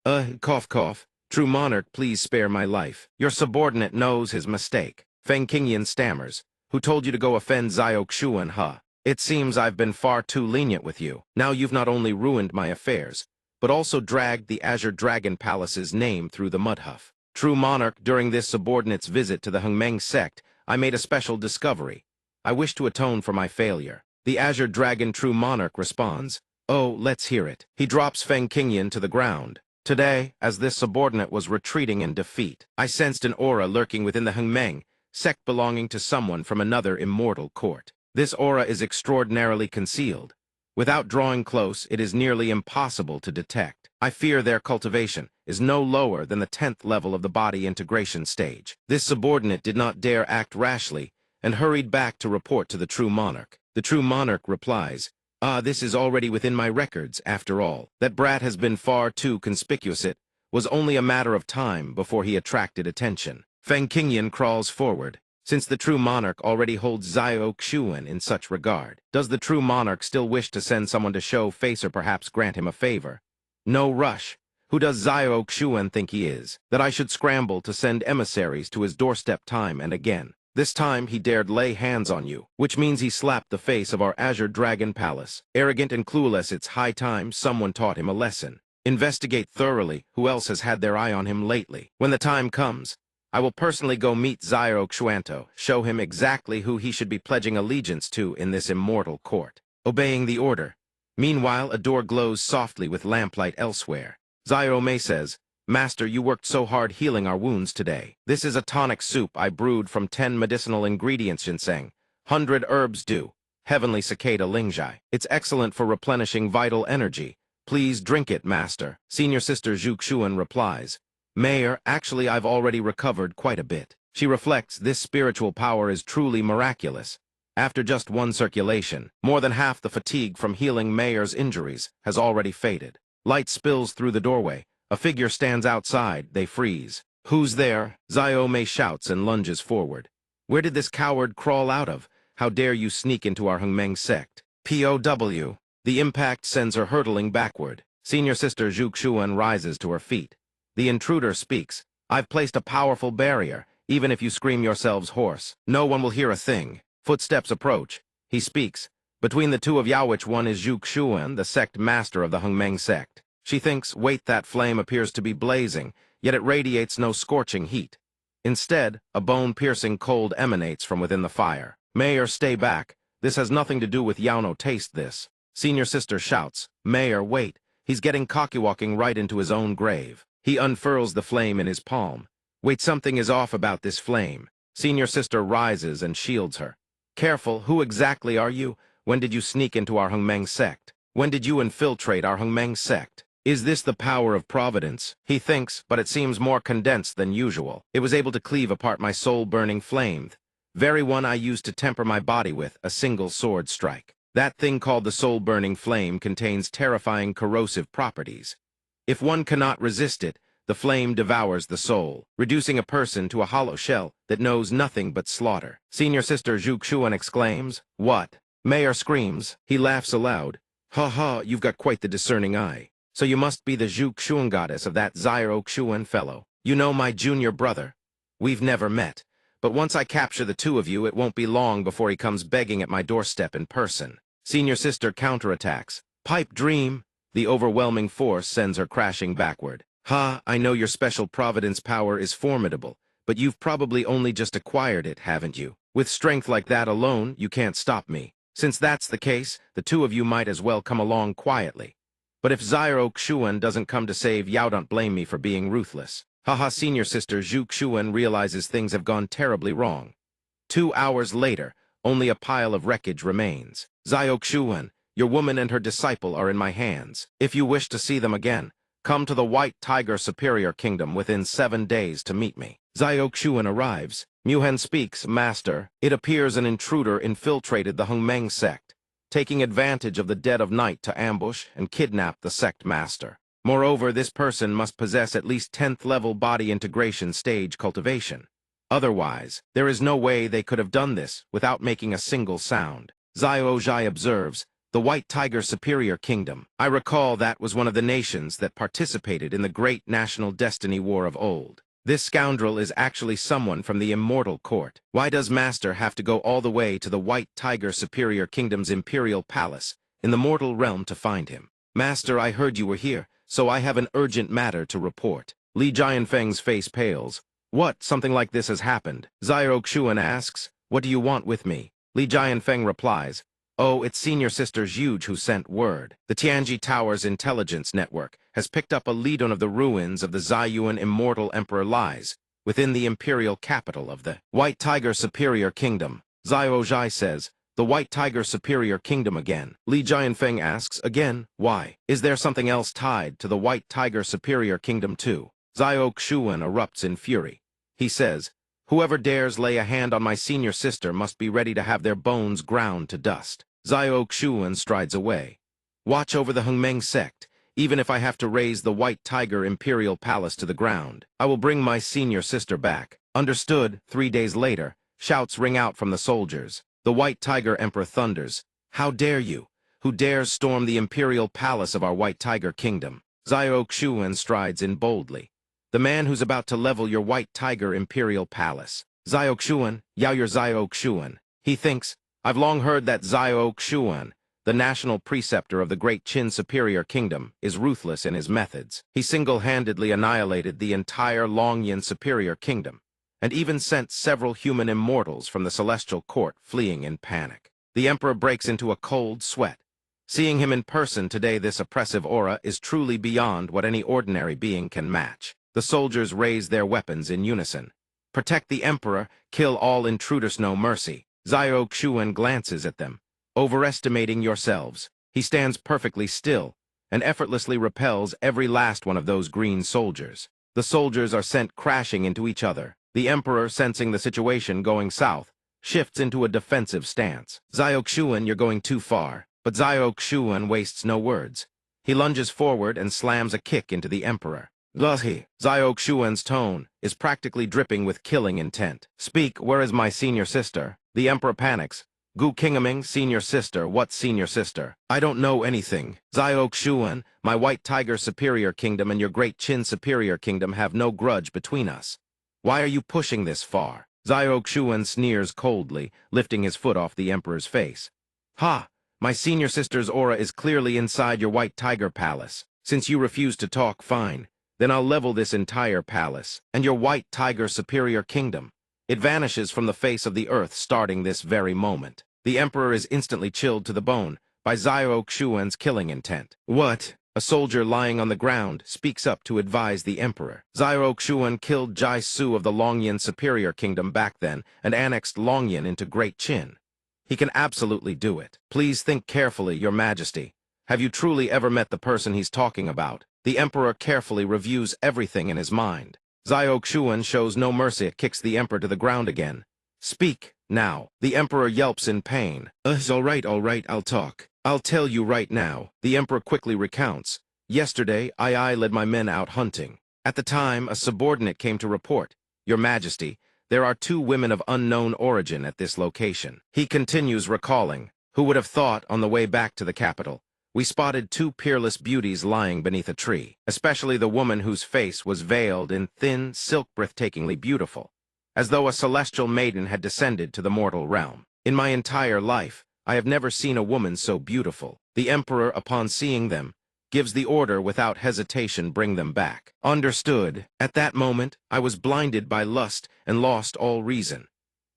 Cough, cough. True monarch, please spare my life. Your subordinate knows his mistake. Feng Qingyan stammers. Who told you to go offend Xiao Xuan, huh? It seems I've been far too lenient with you. Now you've not only ruined my affairs, but also dragged the Azure Dragon Palace's name through the mudhuff. True monarch, during this subordinate's visit to the Hungmeng sect, I made a special discovery. I wish to atone for my failure. The Azure Dragon True Monarch responds. Oh, let's hear it. He drops Feng Qingyan to the ground. Today, as this subordinate was retreating in defeat, I sensed an aura lurking within the Hungmeng, sect belonging to someone from another immortal court. This aura is extraordinarily concealed. Without drawing close, it is nearly impossible to detect. I fear their cultivation is no lower than the 10th level of the body integration stage. This subordinate did not dare act rashly and hurried back to report to the True Monarch. The True Monarch replies, this is already within my records, after all. That brat has been far too conspicuous. It was only a matter of time before he attracted attention. Feng Qingyan crawls forward. Since the True Monarch already holds Xiao Xuan in such regard, does the True Monarch still wish to send someone to show face or perhaps grant him a favor? No rush. Who does Xiao Xuan think he is? That I should scramble to send emissaries to his doorstep time and again. This time he dared lay hands on you, which means he slapped the face of our Azure Dragon Palace. Arrogant and clueless, it's high time someone taught him a lesson. Investigate thoroughly who else has had their eye on him lately. When the time comes, I will personally go meet Xiao Xuanto, show him exactly who he should be pledging allegiance to in this immortal court. Obeying the order. Meanwhile, a door glows softly with lamplight elsewhere. Xiao Mei says, Master, you worked so hard healing our wounds today. This is a tonic soup I brewed from 10 medicinal ingredients, ginseng, 100 herbs dew, heavenly cicada lingjai. It's excellent for replenishing vital energy. Please drink it, Master. Senior Sister Zhu Xuan replies. Mayor, actually I've already recovered quite a bit. She reflects this spiritual power is truly miraculous. After just one circulation, more than half the fatigue from healing Mayor's injuries has already faded. Light spills through the doorway. A figure stands outside. They freeze. Who's there? Zio Mei shouts and lunges forward. Where did this coward crawl out of? How dare you sneak into our Hengmeng sect? POW. The impact sends her hurtling backward. Senior Sister Zhu Xuan rises to her feet. The intruder speaks. I've placed a powerful barrier. Even if you scream yourselves hoarse, no one will hear a thing. Footsteps approach. He speaks. Between the two of Yao, which one is Zhu Xuan, the sect master of the Hengmeng sect. She thinks, wait, that flame appears to be blazing, yet it radiates no scorching heat. Instead, a bone-piercing cold emanates from within the fire. Mayor, stay back. This has nothing to do with Yauno. Taste this. Senior Sister shouts. Mayor, wait. He's getting cocky, walking right into his own grave. He unfurls the flame in his palm. Wait, something is off about this flame. Senior Sister rises and shields her. Careful, who exactly are you? When did you sneak into our Hengmeng sect? When did you infiltrate our Hengmeng sect? Is this the power of providence? He thinks, but it seems more condensed than usual. It was able to cleave apart my soul-burning flame. Very one I used to temper my body with, a single sword strike. That thing called the soul-burning flame contains terrifying corrosive properties. If one cannot resist it, the flame devours the soul, reducing a person to a hollow shell that knows nothing but slaughter. Senior Sister Zhu Xuan exclaims, What? Mayor screams. He laughs aloud. Ha ha, you've got quite the discerning eye. So you must be the Zhu Xuan goddess of that Zio Xuan fellow. You know my junior brother? We've never met, but once I capture the two of you, it won't be long before he comes begging at my doorstep in person. Senior Sister counterattacks. Pipe dream. The overwhelming force sends her crashing backward. Ha, I know your special providence power is formidable, but you've probably only just acquired it, haven't you? With strength like that alone, you can't stop me. Since that's the case, the two of you might as well come along quietly. But if Zio Xuan doesn't come to save Yao, don't blame me for being ruthless. Haha, Senior Sister Zhu Xuan realizes things have gone terribly wrong. 2 hours later, only a pile of wreckage remains. Zio Xuan, your woman and her disciple are in my hands. If you wish to see them again, come to the White Tiger Superior Kingdom within 7 days to meet me. Zio Xuan arrives. Muhen speaks, Master. It appears an intruder infiltrated the Hengmeng sect, taking advantage of the dead of night to ambush and kidnap the sect master. Moreover, this person must possess at least 10th level body integration stage cultivation. Otherwise, there is no way they could have done this without making a single sound. Zio Zhai observes, the White Tiger Superior Kingdom. I recall that was one of the nations that participated in the great national destiny war of old. This scoundrel is actually someone from the immortal court. Why does Master have to go all the way to the White Tiger Superior Kingdom's imperial palace in the mortal realm to find him? Master, I heard you were here, so I have an urgent matter to report. Li Jianfeng's face pales. What? Something like this has happened. Zio Xuan asks, what do you want with me? Li Jianfeng replies, oh, it's Senior Sister Zhuge who sent word. The Tianji Tower's intelligence network has picked up a lead on of the ruins of the Ziyuan immortal emperor lies within the imperial capital of the White Tiger Superior Kingdom. Zio Zhai says, the White Tiger Superior Kingdom again. Li Jianfeng asks, again, why? Is there something else tied to the White Tiger Superior Kingdom too? Zio Xuan erupts in fury. He says, whoever dares lay a hand on my senior sister must be ready to have their bones ground to dust. Zio Xuan strides away. Watch over the Hengmeng sect. Even if I have to raise the White Tiger Imperial Palace to the ground, I will bring my senior sister back. Understood. 3 days later, shouts ring out from the soldiers. The White Tiger Emperor thunders. How dare you? Who dares storm the Imperial Palace of our White Tiger Kingdom? Zio Xuan strides in boldly. The man who's about to level your White Tiger Imperial Palace. Zio Xuan, Yao your Zio Xuan. He thinks, I've long heard that Zio Xuan, the national preceptor of the Great Qin Superior Kingdom, is ruthless in his methods. He single-handedly annihilated the entire Longyan Superior Kingdom, and even sent several human immortals from the celestial court fleeing in panic. The emperor breaks into a cold sweat. Seeing him in person today, this oppressive aura is truly beyond what any ordinary being can match. The soldiers raise their weapons in unison. Protect the Emperor, kill all intruders, no mercy. Xiao Xuan glances at them. Overestimating yourselves. He stands perfectly still and effortlessly repels every last one of those green soldiers. The soldiers are sent crashing into each other. The Emperor, sensing the situation going south, shifts into a defensive stance. Xiao Xuan, you're going too far. But Xiao Xuan wastes no words. He lunges forward and slams a kick into the Emperor. Xiao Xuan's tone is practically dripping with killing intent. Speak, where is my senior sister? The Emperor panics. Gu Qingming, senior sister, what senior sister? I don't know anything. Xiao Xuan, my White Tiger Superior Kingdom and your Great Qin Superior Kingdom have no grudge between us. Why are you pushing this far? Xiao Xuan sneers coldly, lifting his foot off the Emperor's face. Ha! My senior sister's aura is clearly inside your White Tiger Palace. Since you refuse to talk, fine. Then I'll level this entire palace, and your White Tiger Superior Kingdom. It vanishes from the face of the earth starting this very moment. The Emperor is instantly chilled to the bone by Xiao Xuan's killing intent. What? A soldier lying on the ground speaks up to advise the Emperor. Xiao Xuan killed Jai Su of the Longyan Superior Kingdom back then and annexed Longyan into Great Qin. He can absolutely do it. Please think carefully, Your Majesty. Have you truly ever met the person he's talking about? The Emperor carefully reviews everything in his mind. Xiao Xuan shows no mercy. It kicks the Emperor to the ground again. Speak, now. The Emperor yelps in pain. All right, I'll talk. I'll tell you right now. The Emperor quickly recounts. Yesterday, I led my men out hunting. At the time, a subordinate came to report. Your Majesty, there are 2 women of unknown origin at this location. He continues recalling. Who would have thought on the way back to the capital? We spotted 2 peerless beauties lying beneath a tree, especially the woman whose face was veiled in thin silk, breathtakingly beautiful, as though a celestial maiden had descended to the mortal realm. In my entire life, I have never seen a woman so beautiful. The Emperor, upon seeing them, gives the order without hesitation, bring them back. Understood. At that moment, I was blinded by lust and lost all reason.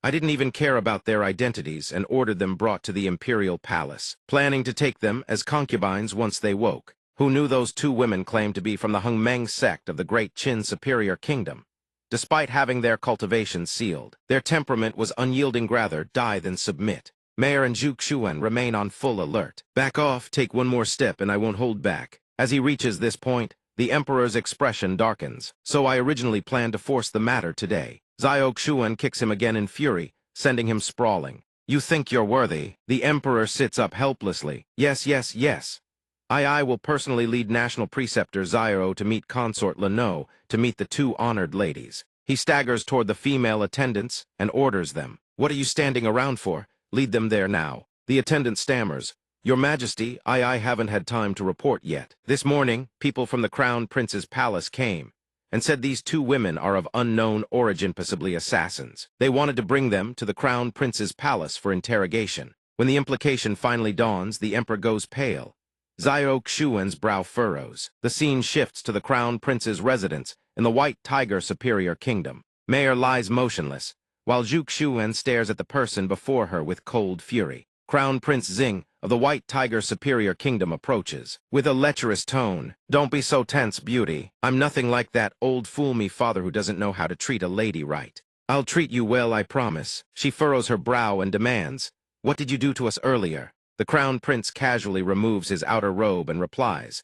I didn't even care about their identities and ordered them brought to the imperial palace, planning to take them as concubines once they woke. Who knew those 2 women claimed to be from the Hongmeng sect of the Great Qin Superior Kingdom? Despite having their cultivation sealed, their temperament was unyielding, rather die than submit. Mayor and Zhu Xuan remain on full alert. Back off, take one more step and I won't hold back. As he reaches this point, the Emperor's expression darkens. So I originally planned to force the matter today. Xiao Xuan kicks him again in fury, sending him sprawling. You think you're worthy? The Emperor sits up helplessly. Yes. I will personally lead National Preceptor Xiao to meet Consort Leno to meet the 2 honored ladies. He staggers toward the female attendants and orders them. What are you standing around for? Lead them there now. The attendant stammers. Your Majesty, I haven't had time to report yet. This morning, people from the Crown Prince's palace came and said these 2 women are of unknown origin, possibly assassins. They wanted to bring them to the Crown Prince's palace for interrogation. When the implication finally dawns, the Emperor goes pale. Xiao Xuan's brow furrows. The scene shifts to the Crown Prince's residence in the White Tiger Superior Kingdom. Mayor lies motionless, while Zhu Xuan stares at the person before her with cold fury. Crown Prince Xing of the White Tiger Superior Kingdom approaches. With a lecherous tone, don't be so tense, beauty. I'm nothing like that old fool-me father who doesn't know how to treat a lady right. I'll treat you well, I promise. She furrows her brow and demands, what did you do to us earlier? The Crown Prince casually removes his outer robe and replies,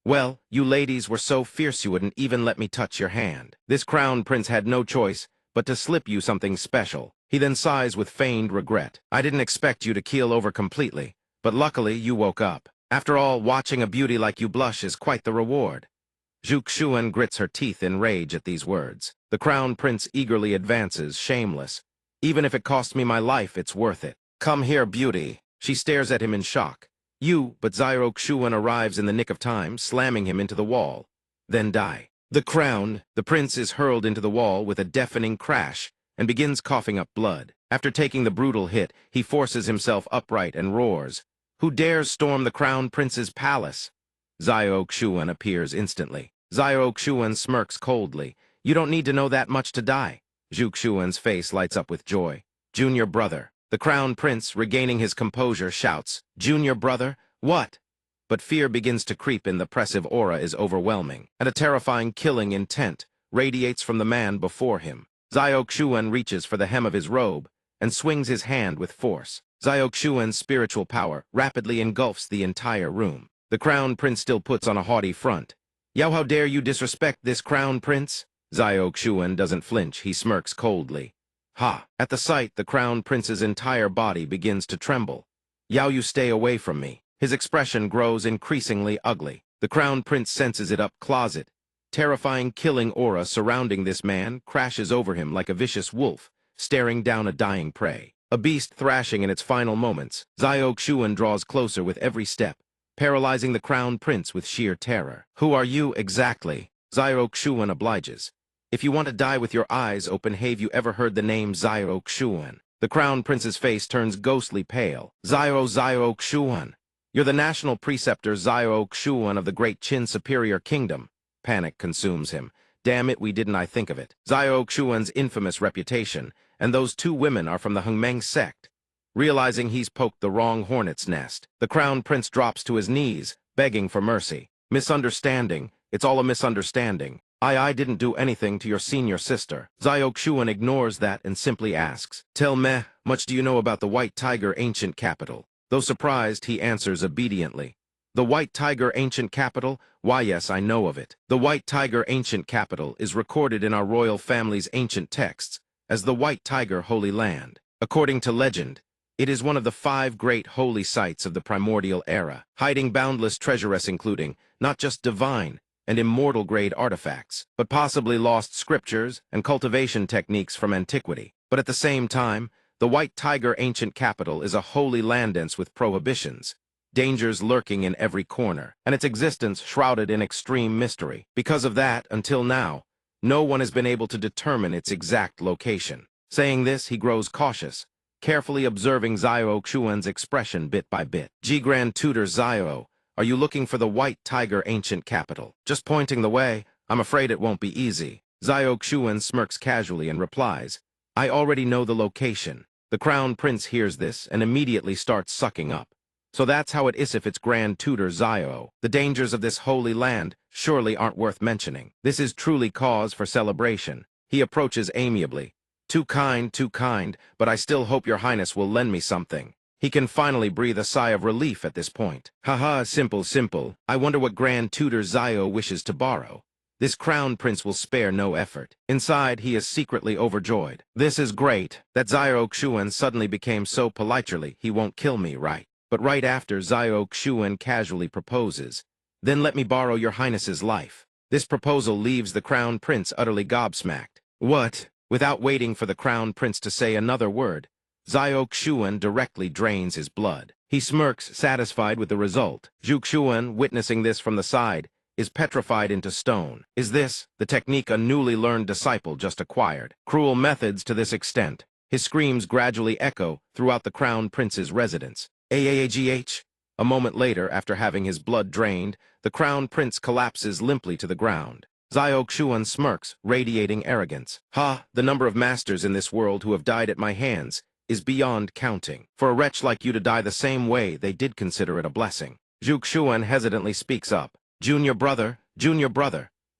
well, you ladies were so fierce you wouldn't even let me touch your hand. This Crown Prince had no choice but to slip you something special. He then sighs with feigned regret. I didn't expect you to keel over completely, but luckily you woke up. After all, watching a beauty like you blush is quite the reward. Zhu Xuan grits her teeth in rage at these words. The Crown Prince eagerly advances, shameless. Even if it costs me my life, it's worth it. Come here, beauty. She stares at him in shock. But Xiao Xuan arrives in the nick of time, slamming him into the wall. Then die. The prince is hurled into the wall with a deafening crash and begins coughing up blood. After taking the brutal hit, he forces himself upright and roars. Who dares storm the Crown Prince's palace? Xiao Xuan appears instantly. Xiao Xuan smirks coldly. You don't need to know that much to die. Zhu Xuan's face lights up with joy. Junior brother. The Crown Prince, regaining his composure, shouts, Junior brother, What? But fear begins to creep in. The oppressive aura is overwhelming, and a terrifying killing intent radiates from the man before him. Xiao reaches for the hem of his robe and swings his hand with force. Xiao spiritual power rapidly engulfs the entire room. The crown prince still puts on a haughty front. Yao, how dare you disrespect this crown prince? Xiao doesn't flinch. He smirks coldly. Ha! At the sight, the crown prince's entire body begins to tremble. Yao, you stay away from me. His expression grows increasingly ugly. The crown prince senses it up closet. Terrifying killing aura surrounding this man crashes over him like a vicious wolf, staring down a dying prey. A beast thrashing in its final moments, Xiao draws closer with every step, paralyzing the crown prince with sheer terror. Who are you exactly? Xiao obliges. If you want to die with your eyes open, have you ever heard the name Xiao? The crown prince's face turns ghostly pale. Xiao. You're the national preceptor Xiao of the great Qin superior kingdom. Panic consumes him. Damn it, I think of it. Xiao infamous reputation, and those two women are from the Hengmeng sect. Realizing he's poked the wrong hornet's nest, the crown prince drops to his knees, begging for mercy. Misunderstanding. It's all a misunderstanding. I didn't do anything to your senior sister. Xiao ignores that and simply asks, Tell me, much do you know about the White Tiger ancient capital? Though surprised, he answers obediently. The White Tiger ancient capital? Why, yes, I know of it. The White Tiger ancient capital is recorded in our royal family's ancient texts as the White Tiger Holy Land. According to legend, it is one of the 5 great holy sites of the primordial era, hiding boundless treasures including not just divine and immortal-grade artifacts, but possibly lost scriptures and cultivation techniques from antiquity. But at the same time, the White Tiger ancient capital is a holy landence with prohibitions, dangers lurking in every corner, and its existence shrouded in extreme mystery. Because of that, until now, no one has been able to determine its exact location. Saying this, he grows cautious, carefully observing Xiao expression bit by bit. Grand Tutor Xiao, are you looking for the White Tiger ancient capital? Just pointing the way. I'm afraid it won't be easy. Xiao smirks casually and replies, I already know the location. The crown prince hears this and immediately starts sucking up. So that's how it is if it's Grand Tutor Xiao. The dangers of this holy land surely aren't worth mentioning. This is truly cause for celebration. He approaches amiably. Too kind, but I still hope your highness will lend me something. He can finally breathe a sigh of relief at this point. Haha, simple. I wonder what Grand Tutor Xiao wishes to borrow. This crown prince will spare no effort. Inside, he is secretly overjoyed. This is great. That Xiao suddenly became so politely, he won't kill me, right? But right after, Xiao casually proposes. Then let me borrow your highness's life. This proposal leaves the crown prince utterly gobsmacked. What? Without waiting for the crown prince to say another word, Xiao directly drains his blood. He smirks, satisfied with the result. Zhu, witnessing this from the side, is petrified into stone. Is this the technique a newly learned disciple just acquired? Cruel methods to this extent. His screams gradually echo throughout the crown prince's residence. Aagh. A moment later, after having his blood drained, the crown prince collapses limply to the ground. Xiao smirks, radiating arrogance. Ha, the number of masters in this world who have died at my hands is beyond counting. For a wretch like you to die the same way, they did consider it a blessing. Zhu hesitantly speaks up. Junior brother.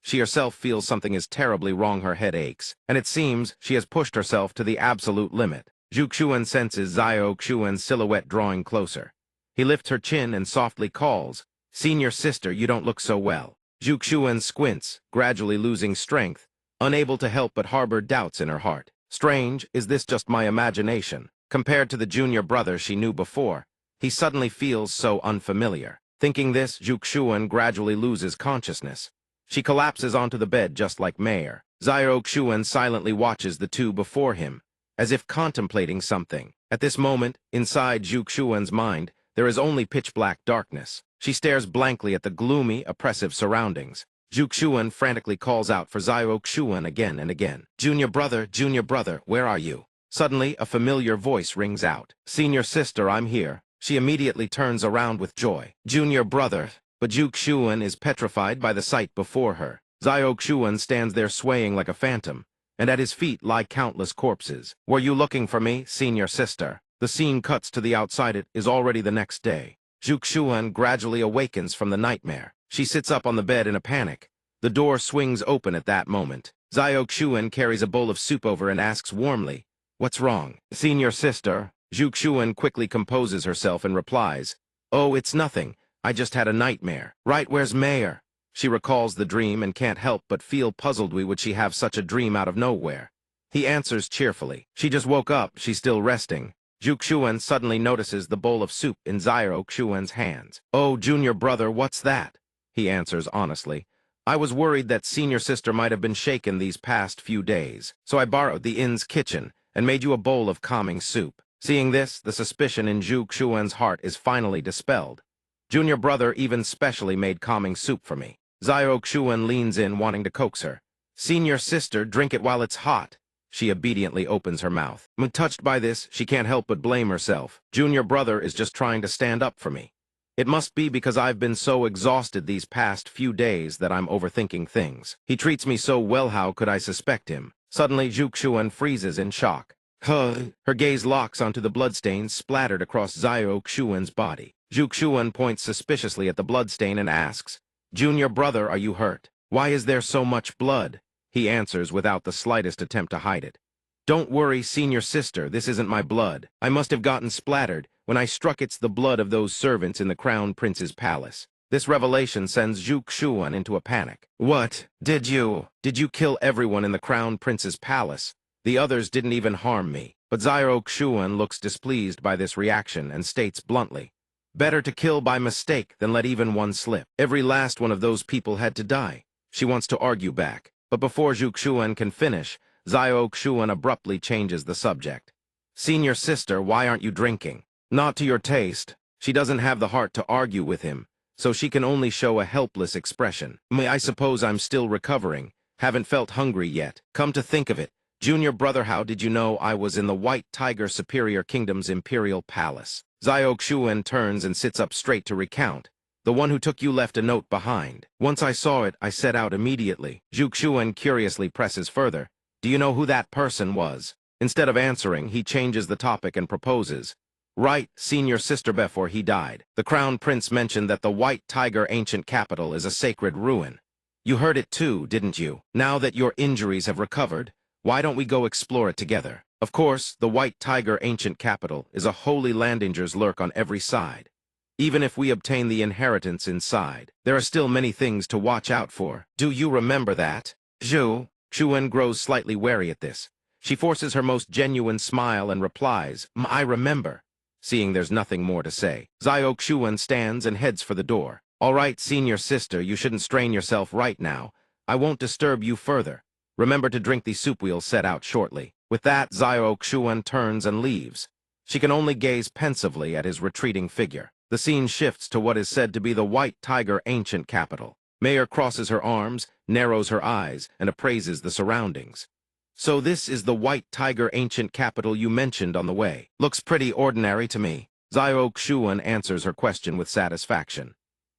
She herself feels something is terribly wrong. Her head aches, and it seems she has pushed herself to the absolute limit. Zhu senses Xiao silhouette drawing closer. He lifts her chin and softly calls, Senior sister, you don't look so well. Zhu squints, gradually losing strength, unable to help but harbor doubts in her heart. Strange, is this just my imagination? Compared to the junior brother she knew before, he suddenly feels so unfamiliar. Thinking this, Zhu gradually loses consciousness. She collapses onto the bed just like Mayor. Xiao silently watches the two before him, as if contemplating something. At this moment, inside Zhu mind, there is only pitch-black darkness. She stares blankly at the gloomy, oppressive surroundings. Zhu frantically calls out for Xiao again and again. Junior brother, where are you? Suddenly, a familiar voice rings out. Senior sister, I'm here. She immediately turns around with joy. Junior brother, but Zhu is petrified by the sight before her. Xiao stands there swaying like a phantom, and at his feet lie countless corpses. Were you looking for me, senior sister? The scene cuts to the outside. It is already the next day. Zhu Xuan gradually awakens from the nightmare. She sits up on the bed in a panic. The door swings open at that moment. Zio Xuan carries a bowl of soup over and asks warmly, "What's wrong?" "Senior sister." Zhu Xuan quickly composes herself and replies, "Oh, it's nothing. I just had a nightmare." "Right, where's Mayor?" She recalls the dream and can't help but feel puzzled. Why would she have such a dream out of nowhere? He answers cheerfully, "She just woke up. She's still resting." Zhu Xuan suddenly notices the bowl of soup in Zio Xuan's hands. "Oh, junior brother, what's that?" He answers honestly, "I was worried that senior sister might have been shaken these past few days, so I borrowed the inn's kitchen and made you a bowl of calming soup." Seeing this, the suspicion in Zhu Xuan's heart is finally dispelled. "Junior brother even specially made calming soup for me." Zio Xuan leans in, wanting to coax her. "Senior sister, drink it while it's hot." She obediently opens her mouth. Touched by this, she can't help but blame herself. Junior brother is just trying to stand up for me. It must be because I've been so exhausted these past few days that I'm overthinking things. He treats me so well, how could I suspect him? Suddenly, Zhu Xuan freezes in shock. Her gaze locks onto the bloodstains splattered across Zio Xuan's body. Zhu Xuan points suspiciously at the bloodstain and asks, "Junior brother, are you hurt? Why is there so much blood?" He answers without the slightest attempt to hide it. "Don't worry, senior sister, this isn't my blood. I must have gotten splattered. When I struck, it's the blood of those servants in the Crown Prince's palace." This revelation sends Zhu Xuan into a panic. "What? Did you kill everyone in the Crown Prince's palace? The others didn't even harm me." But Zio Xuan looks displeased by this reaction and states bluntly, "Better to kill by mistake than let even one slip. Every last one of those people had to die." She wants to argue back, but before Zhu Xuan can finish, Zio Xuan abruptly changes the subject. "Senior sister, why aren't you drinking?" "Not to your taste." She doesn't have the heart to argue with him, so she can only show a helpless expression. "I suppose I'm still recovering. Haven't felt hungry yet. Come to think of it, junior brother, how did you know I was in the White Tiger Superior Kingdom's Imperial Palace?" Zio Xuan turns and sits up straight to recount. "The one who took you left a note behind. Once I saw it, I set out immediately." Zhu Xuan curiously presses further, "Do you know who that person was?" Instead of answering, he changes the topic and proposes, "Right, senior sister, before he died, the Crown Prince mentioned that the White Tiger ancient capital is a sacred ruin. You heard it too, didn't you? Now that your injuries have recovered, why don't we go explore it together? Of course, the White Tiger ancient capital is a holy land. Dangers lurk on every side. Even if we obtain the inheritance inside, there are still many things to watch out for. Do you remember that?" Zhu Xuan grows slightly wary at this. She forces her most genuine smile and replies, "I remember." Seeing there's nothing more to say, Zio Xuan stands and heads for the door. "All right, senior sister, you shouldn't strain yourself right now. I won't disturb you further. Remember to drink the soup. We'll set out shortly." With that, Zio Xuan turns and leaves. She can only gaze pensively at his retreating figure. The scene shifts to what is said to be the White Tiger ancient capital. Mayor crosses her arms, narrows her eyes, and appraises the surroundings. "So this is the White Tiger ancient capital you mentioned on the way. Looks pretty ordinary to me." Zio Xuan answers her question with satisfaction.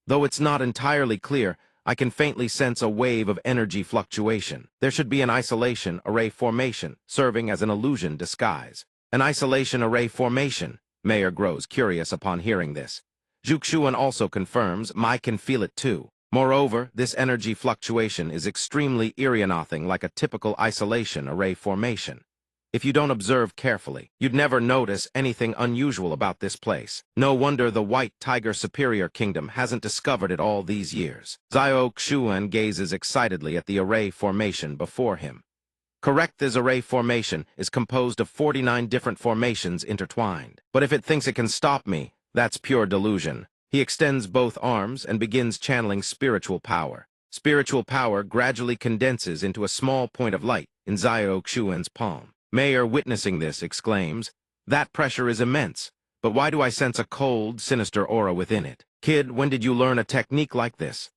"Though it's not entirely clear, I can faintly sense a wave of energy fluctuation. There should be an isolation array formation, serving as an illusion disguise." "An isolation array formation?" Mayor grows curious upon hearing this. Zhu Xuan also confirms, "I can feel it too. Moreover, this energy fluctuation is extremely nothing like a typical isolation array formation. If you don't observe carefully, you'd never notice anything unusual about this place. No wonder the White Tiger Superior Kingdom hasn't discovered it all these years." Zio Xuan gazes excitedly at the array formation before him. Correct, this array formation is composed of 49 different formations intertwined. But if it thinks it can stop me, that's pure delusion. He extends both arms and begins channeling spiritual power. Spiritual power gradually condenses into a small point of light in Zio Xuan's palm. Mayor, witnessing this, exclaims, "That pressure is immense, but why do I sense a cold, sinister aura within it? Kid, when did you learn a technique like this?"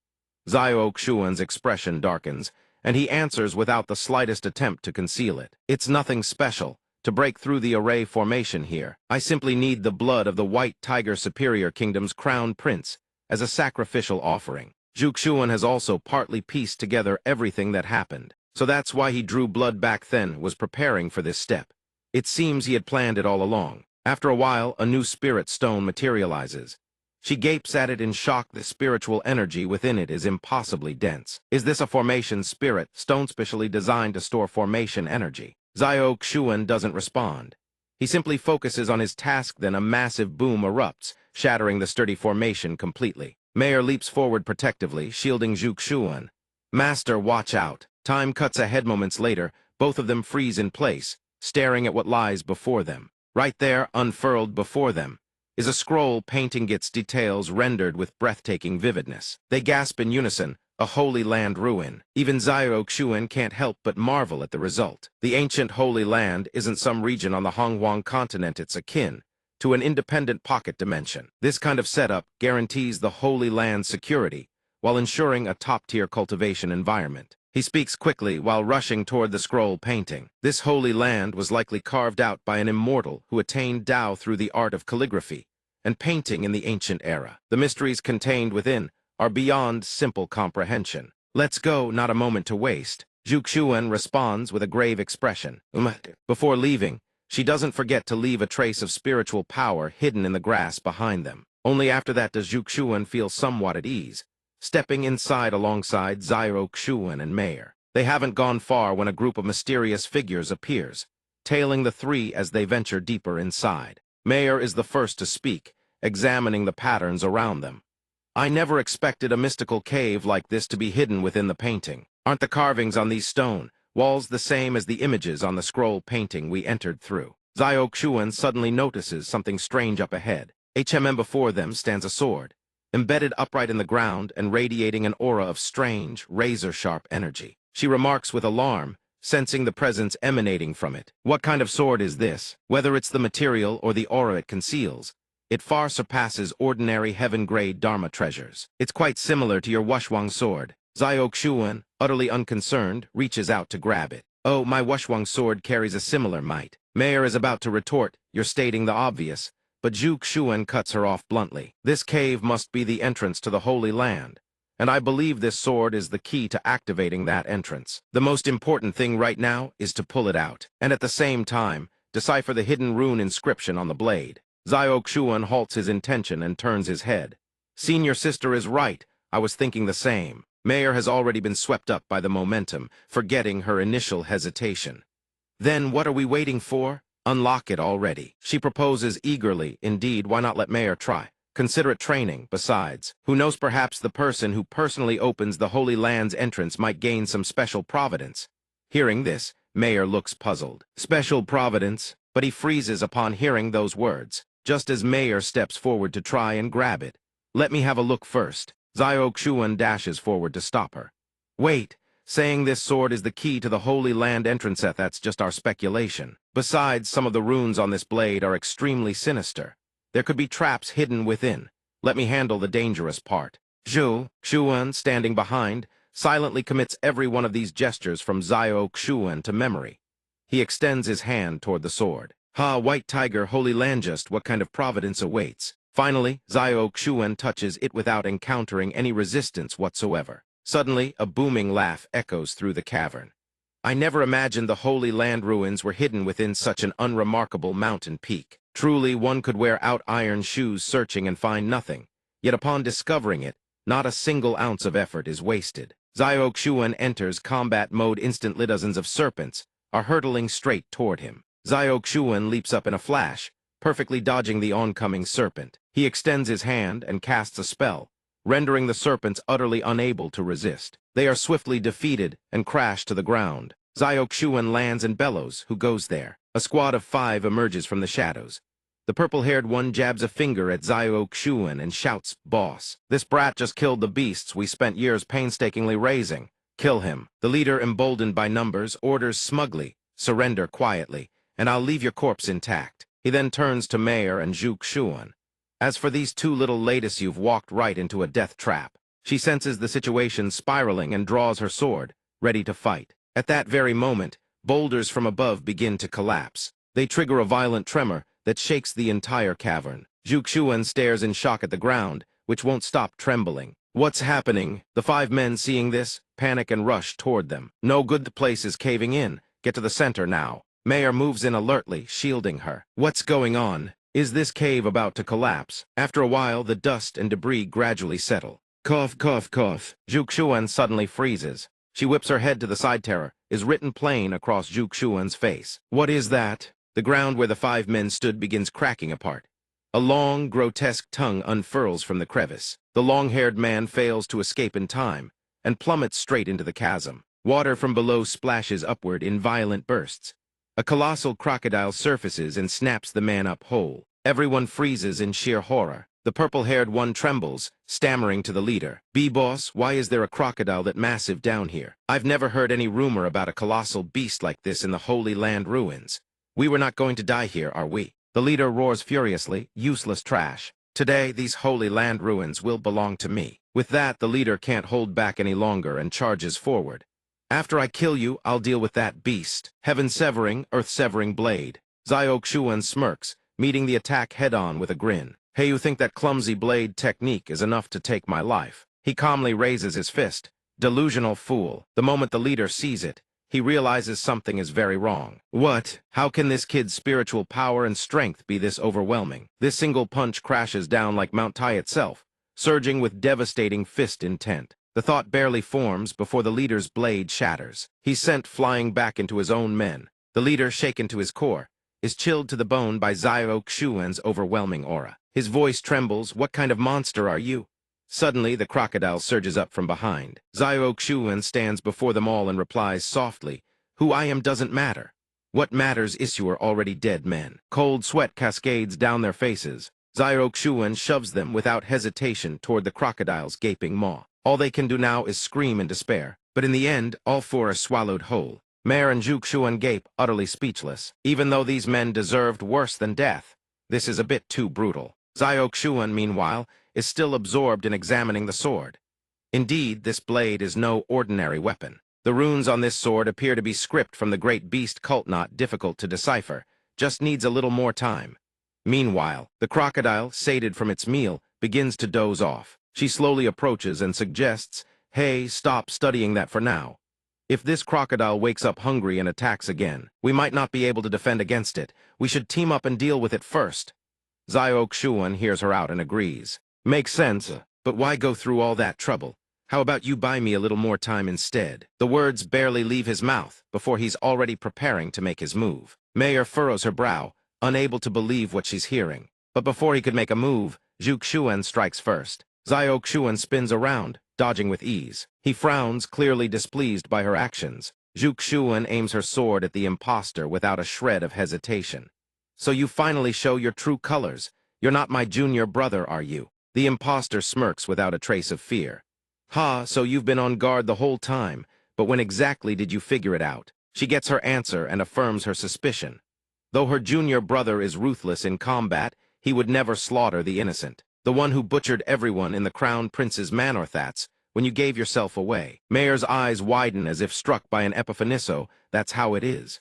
Zio Xuan's expression darkens, and he answers without the slightest attempt to conceal it. "It's nothing special. To break through the array formation here, I simply need the blood of the White Tiger Superior Kingdom's Crown Prince as a sacrificial offering." Zhu Xuan has also partly pieced together everything that happened, so that's why he drew blood back then, was preparing for this step. It seems he had planned it all along. After a while, a new spirit stone materializes. She gapes at it in shock. The spiritual energy within it is impossibly dense. Is this a formation spirit, stone specially designed to store formation energy? Xiao Xuan doesn't respond. He simply focuses on his task. Then a massive boom erupts, shattering the sturdy formation completely. Mayor leaps forward protectively, shielding Zhu Xuan. Master, watch out. Time cuts ahead. Moments later, both of them freeze in place, staring at what lies before them. Right there, unfurled before them, is a scroll painting its details rendered with breathtaking vividness. They gasp in unison, a Holy Land ruin. Even Xiao Xuan can't help but marvel at the result. The ancient Holy Land isn't some region on the Honghuang continent. It's akin to an independent pocket dimension. This kind of setup guarantees the Holy Land's security while ensuring a top-tier cultivation environment. He speaks quickly while rushing toward the scroll painting. This Holy Land was likely carved out by an immortal who attained Tao through the art of calligraphy and painting in the ancient era. The mysteries contained within are beyond simple comprehension. Let's go, not a moment to waste. Zhu Xuan responds with a grave expression. Before leaving, she doesn't forget to leave a trace of spiritual power hidden in the grass behind them. Only after that does Zhu Xuan feel somewhat at ease, stepping inside alongside Xiao Xuan and Mayor. They haven't gone far when a group of mysterious figures appears, tailing the three as they venture deeper inside. Mayor is the first to speak, examining the patterns around them. I never expected a mystical cave like this to be hidden within the painting. Aren't the carvings on these stone walls the same as the images on the scroll painting we entered through? Xiao Xuan suddenly notices something strange up ahead. Before them stands a sword, embedded upright in the ground and radiating an aura of strange, razor-sharp energy. She remarks with alarm, sensing the presence emanating from it. What kind of sword is this? Whether it's the material or the aura it conceals, it far surpasses ordinary heaven-grade Dharma treasures. It's quite similar to your Wushwang sword. Xiao Xuan, utterly unconcerned, reaches out to grab it. Oh, my Wushwang sword carries a similar might. Mayor is about to retort, you're stating the obvious, but Zhu Xuan cuts her off bluntly. This cave must be the entrance to the Holy Land, and I believe this sword is the key to activating that entrance. The most important thing right now is to pull it out, and at the same time, decipher the hidden rune inscription on the blade. Xiao Xuan halts his intention and turns his head. Senior sister is right, I was thinking the same. Mayor has already been swept up by the momentum, forgetting her initial hesitation. Then what are we waiting for? Unlock it already. She proposes eagerly. Indeed, why not let Mayor try? Consider it training. Besides, who knows, perhaps the person who personally opens the Holy Land's entrance might gain some special providence. Hearing this, Mayor looks puzzled. Special providence? But he freezes upon hearing those words, just as Mayor steps forward to try and grab it. Let me have a look first. Xiao Xuan dashes forward to stop her. Wait. Saying this sword is the key to the Holy Land entrance, that's just our speculation. Besides, some of the runes on this blade are extremely sinister. There could be traps hidden within. Let me handle the dangerous part. Zhu Xuan, standing behind, silently commits every one of these gestures from Xiao Xuan to memory. He extends his hand toward the sword. Ha, White Tiger, Holy Land, just what kind of providence awaits? Finally, Xiao Xuan touches it without encountering any resistance whatsoever. Suddenly, a booming laugh echoes through the cavern. I never imagined the Holy Land ruins were hidden within such an unremarkable mountain peak. Truly, one could wear out iron shoes searching and find nothing. Yet upon discovering it, not a single ounce of effort is wasted. Xiao Xuan enters combat mode instantly. Dozens of serpents are hurtling straight toward him. Xiao Xuan leaps up in a flash, perfectly dodging the oncoming serpent. He extends his hand and casts a spell, rendering the serpents utterly unable to resist. They are swiftly defeated and crash to the ground. Xiao Xuan lands and bellows, who goes there? A squad of 5 emerges from the shadows. The purple-haired one jabs a finger at Xiao Xuan and shouts, Boss, this brat just killed the beasts we spent years painstakingly raising. Kill him. The leader, emboldened by numbers, orders smugly, surrender quietly, and I'll leave your corpse intact. He then turns to Mayor and Zhu Xuan. As for these two little ladies, you've walked right into a death trap. She senses the situation spiraling and draws her sword, ready to fight. At that very moment, boulders from above begin to collapse. They trigger a violent tremor that shakes the entire cavern. Zhu Xuan stares in shock at the ground, which won't stop trembling. What's happening? The 5 men, seeing this, panic and rush toward them. No good, the place is caving in. Get to the center now. Mayor moves in alertly, shielding her. What's going on? Is this cave about to collapse? After a while, the dust and debris gradually settle. Cough, cough, cough. Zhuxuan suddenly freezes. She whips her head to the side. Terror is written plain across Zhuxuan's face. What is that? The ground where the 5 men stood begins cracking apart. A long, grotesque tongue unfurls from the crevice. The long-haired man fails to escape in time and plummets straight into the chasm. Water from below splashes upward in violent bursts. A colossal crocodile surfaces and snaps the man up whole. Everyone freezes in sheer horror. The purple-haired one trembles, stammering to the leader. "B-boss, why is there a crocodile that massive down here? I've never heard any rumor about a colossal beast like this in the Holy Land ruins. We were not going to die here, are we?" The leader roars furiously, "Useless trash. Today, these Holy Land ruins will belong to me." With that, the leader can't hold back any longer and charges forward. "After I kill you, I'll deal with that beast. Heaven-severing, earth-severing blade." Zhuxuan smirks, meeting the attack head-on with a grin. "Hey, you think that clumsy blade technique is enough to take my life?" He calmly raises his fist. Delusional fool. The moment the leader sees it, he realizes something is very wrong. What? How can this kid's spiritual power and strength be this overwhelming? This single punch crashes down like Mount Tai itself, surging with devastating fist intent. The thought barely forms before the leader's blade shatters. He's sent flying back into his own men. The leader, shaken to his core, is chilled to the bone by Zhuxuan's overwhelming aura. His voice trembles. "What kind of monster are you?" Suddenly, the crocodile surges up from behind. Zhuxuan stands before them all and replies softly, "Who I am doesn't matter. What matters is you are already dead men." Cold sweat cascades down their faces. Zhuxuan shoves them without hesitation toward the crocodile's gaping maw. All they can do now is scream in despair, but in the end, all 4 are swallowed whole. Mare and Zhuxuan gape, utterly speechless. Even though these men deserved worse than death, this is a bit too brutal. Zhuxuan, meanwhile, is still absorbed in examining the sword. Indeed, this blade is no ordinary weapon. The runes on this sword appear to be script from the great beast cult, not difficult to decipher, just needs a little more time. Meanwhile, the crocodile, sated from its meal, begins to doze off. She slowly approaches and suggests, "Hey, stop studying that for now. If this crocodile wakes up hungry and attacks again, we might not be able to defend against it. We should team up and deal with it first." Zhuxuan hears her out and agrees. "Makes sense, but why go through all that trouble? How about you buy me a little more time instead?" The words barely leave his mouth before he's already preparing to make his move. Mayor furrows her brow, unable to believe what she's hearing. But before he could make a move, Zhuxuan strikes first. Zhuxuan spins around, dodging with ease. He frowns, clearly displeased by her actions. Zhuxuan aims her sword at the imposter without a shred of hesitation. "So you finally show your true colors. You're not my junior brother, are you?" The imposter smirks without a trace of fear. "Ha, so you've been on guard the whole time, but when exactly did you figure it out?" She gets her answer and affirms her suspicion. Though her junior brother is ruthless in combat, he would never slaughter the innocent. The one who butchered everyone in the Crown Prince's manor, that's when you gave yourself away. Mayor's eyes widen as if struck by an epiphaniso. That's how it is.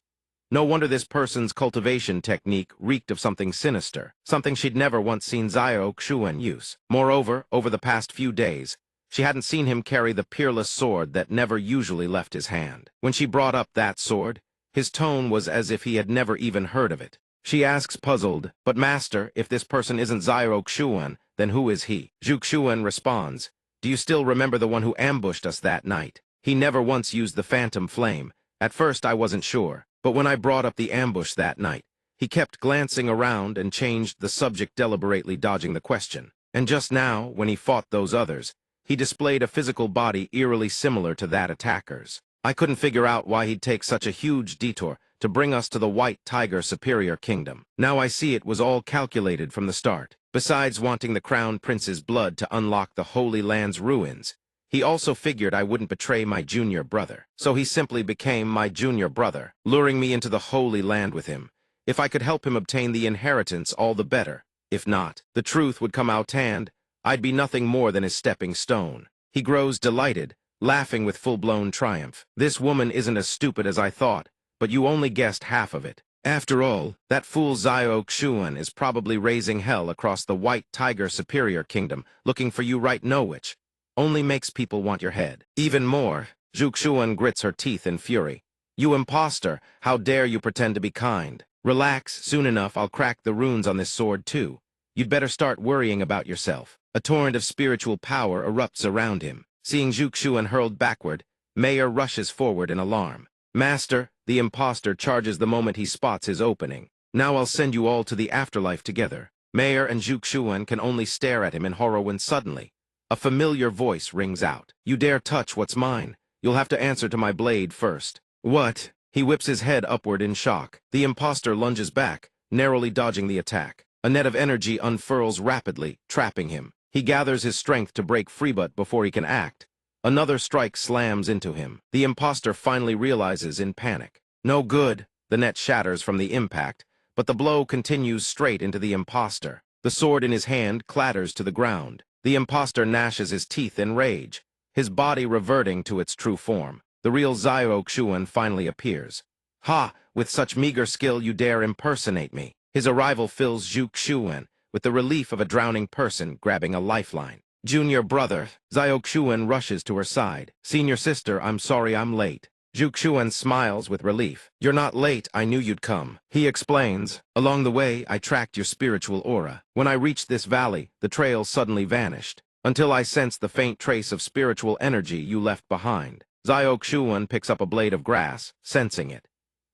No wonder this person's cultivation technique reeked of something sinister, something she'd never once seen Zhuxuan use. Moreover, over the past few days, she hadn't seen him carry the peerless sword that never usually left his hand. When she brought up that sword, his tone was as if he had never even heard of it. She asks, puzzled, "But master, if this person isn't Zhuxuan, then who is he?" Zhuxuan responds, "Do you still remember the one who ambushed us that night? He never once used the phantom flame. At first I wasn't sure. But when I brought up the ambush that night, he kept glancing around and changed the subject, deliberately dodging the question. And just now, when he fought those others, he displayed a physical body eerily similar to that attacker's. I couldn't figure out why he'd take such a huge detour to bring us to the White Tiger Superior Kingdom. Now I see it was all calculated from the start. Besides wanting the Crown Prince's blood to unlock the Holy Land's ruins, he also figured I wouldn't betray my junior brother. So he simply became my junior brother, luring me into the Holy Land with him. If I could help him obtain the inheritance, all the better. If not, the truth would come out and I'd be nothing more than his stepping stone." He grows delighted, laughing with full-blown triumph. "This woman isn't as stupid as I thought, but you only guessed half of it. After all, that fool Zhuxuan is probably raising hell across the White Tiger Superior Kingdom, looking for you right know which. Only makes people want your head." Even more, Zhuxuan grits her teeth in fury. "You imposter, how dare you pretend to be kind? Relax, soon enough I'll crack the runes on this sword too. You'd better start worrying about yourself. A torrent of spiritual power erupts around him. Seeing Zhuxuan hurled backward, Mayor rushes forward in alarm. Master, the impostor charges the moment he spots his opening. Now I'll send you all to the afterlife together. Mayor and Zhuxuan can only stare at him in horror when suddenly, a familiar voice rings out. You dare touch what's mine? You'll have to answer to my blade first. What? He whips his head upward in shock. The impostor lunges back, narrowly dodging the attack. A net of energy unfurls rapidly, trapping him. He gathers his strength to break free, but before he can act, another strike slams into him. The impostor finally realizes in panic. No good. The net shatters from the impact, but the blow continues straight into the impostor. The sword in his hand clatters to the ground. The impostor gnashes his teeth in rage, his body reverting to its true form. The real Zhuxuan finally appears. Ha! With such meager skill you dare impersonate me. His arrival fills Zhuxuan with the relief of a drowning person grabbing a lifeline. Junior brother, Zhuxuan rushes to her side. Senior sister, I'm sorry I'm late. Zhuxuan smiles with relief. You're not late, I knew you'd come. He explains, along the way I tracked your spiritual aura. When I reached this valley, the trail suddenly vanished, until I sensed the faint trace of spiritual energy you left behind. Zhuxuan picks up a blade of grass, sensing it.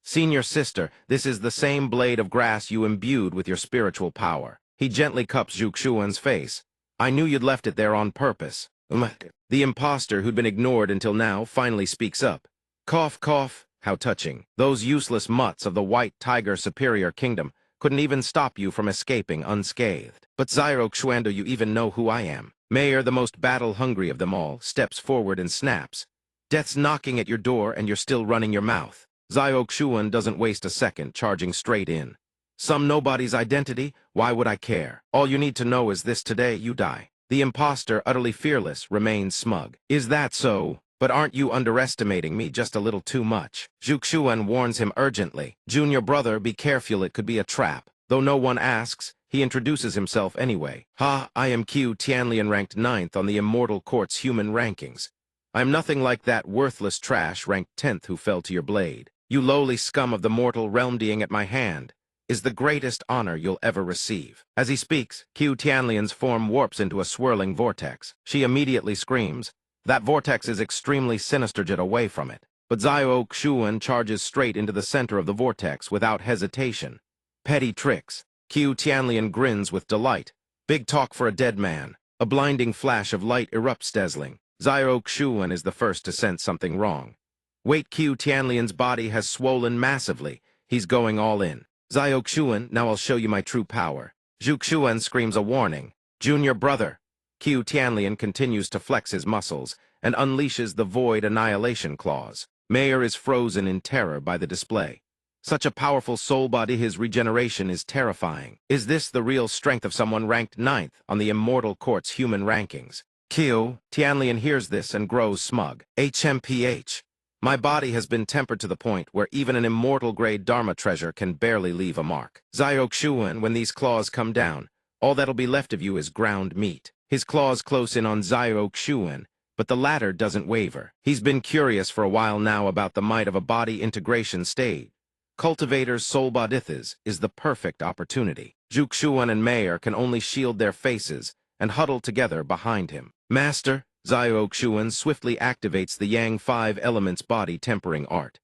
Senior sister, this is the same blade of grass you imbued with your spiritual power. He gently cups Zhuxuan's face. I knew you'd left it there on purpose. The impostor who'd been ignored until now finally speaks up. Cough, cough, how touching. Those useless mutts of the White Tiger Superior Kingdom couldn't even stop you from escaping unscathed. But Zhuxuan, do you even know who I am? Mayor, the most battle-hungry of them all, steps forward and snaps. Death's knocking at your door and you're still running your mouth. Zhuxuan doesn't waste a second, charging straight in. Some nobody's identity? Why would I care? All you need to know is this: today you die. The impostor, utterly fearless, remains smug. Is that so? But aren't you underestimating me just a little too much? Zhuxuan warns him urgently. Junior brother, be careful, it could be a trap. Though no one asks, he introduces himself anyway. Ha, I am Q Tianlian, ranked 9th on the Immortal Court's human rankings. I'm nothing like that worthless trash ranked 10th who fell to your blade. You lowly scum of the mortal realm, being at my hand is the greatest honor you'll ever receive. As he speaks, Q Tianlian's form warps into a swirling vortex. She immediately screams. That vortex is extremely sinister, get away from it. But Zhuxuan charges straight into the center of the vortex without hesitation. Petty tricks. Q Tianlian grins with delight. Big talk for a dead man. A blinding flash of light erupts, dazzling. Zhuxuan is the first to sense something wrong. Wait, Q Tianlian's body has swollen massively. He's going all in. Zhuxuan, now I'll show you my true power. Zhuxuan screams a warning. Junior brother. Q Tianlian continues to flex his muscles and unleashes the Void Annihilation Clause. Mayor is frozen in terror by the display. Such a powerful soul body, his regeneration is terrifying. Is this the real strength of someone ranked 9th on the Immortal Court's human rankings? Q Tianlian hears this and grows smug. HMPH. My body has been tempered to the point where even an immortal-grade Dharma treasure can barely leave a mark. Zhuxuan, when these claws come down, all that'll be left of you is ground meat. His claws close in on Zhuxuan, but the latter doesn't waver. He's been curious for a while now about the might of a body integration stage. Cultivator's soul bodhithas is the perfect opportunity. Zhuxuan and Mayor can only shield their faces and huddle together behind him. Master, Zhuxuan swiftly activates the Yang 5 Elements body tempering art.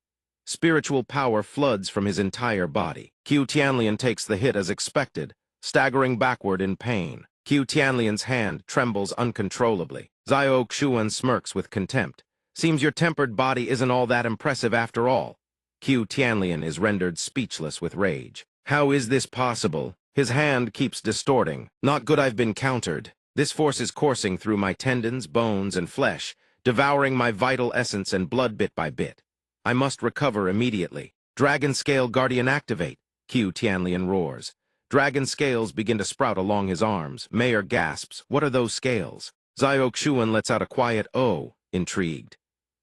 Spiritual power floods from his entire body. Q Tianlian takes the hit as expected, staggering backward in pain. Q Tianlian's hand trembles uncontrollably. Zhuxuan smirks with contempt. Seems your tempered body isn't all that impressive after all. Q Tianlian is rendered speechless with rage. How is this possible? His hand keeps distorting. Not good, I've been countered. This force is coursing through my tendons, bones, and flesh, devouring my vital essence and blood bit by bit. I must recover immediately. Dragon Scale Guardian activate, Q Tianlian roars. Dragon scales begin to sprout along his arms. Mayor gasps. What are those scales? Zhuxuan lets out a quiet "oh," intrigued.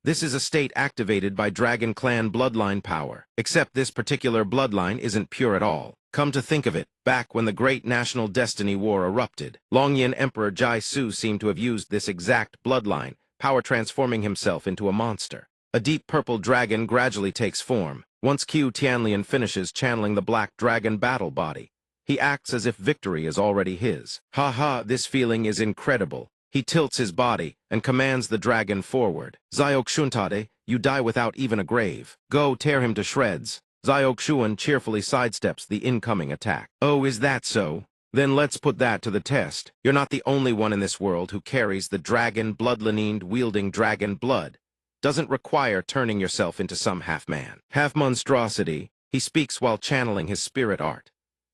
This is a state activated by Dragon Clan bloodline power, except this particular bloodline isn't pure at all. Come to think of it, back when the Great National Destiny War erupted, Longyan Emperor Jai Su seemed to have used this exact bloodline, power transforming himself into a monster. A deep purple dragon gradually takes form, Once Qiu Tianlian finishes channeling the black dragon battle body, he acts as if victory is already his. Ha ha, this feeling is incredible. He tilts his body and commands the dragon forward. Xiao Xuntade, you die without even a grave. Go tear him to shreds. Xiao Xuan cheerfully sidesteps the incoming attack. Oh, is that so? Then let's put that to the test. You're not the only one in this world who carries the dragon bloodlined wielding dragon blood. Doesn't require turning yourself into some half-man, half-monstrosity. He speaks while channeling his spirit art.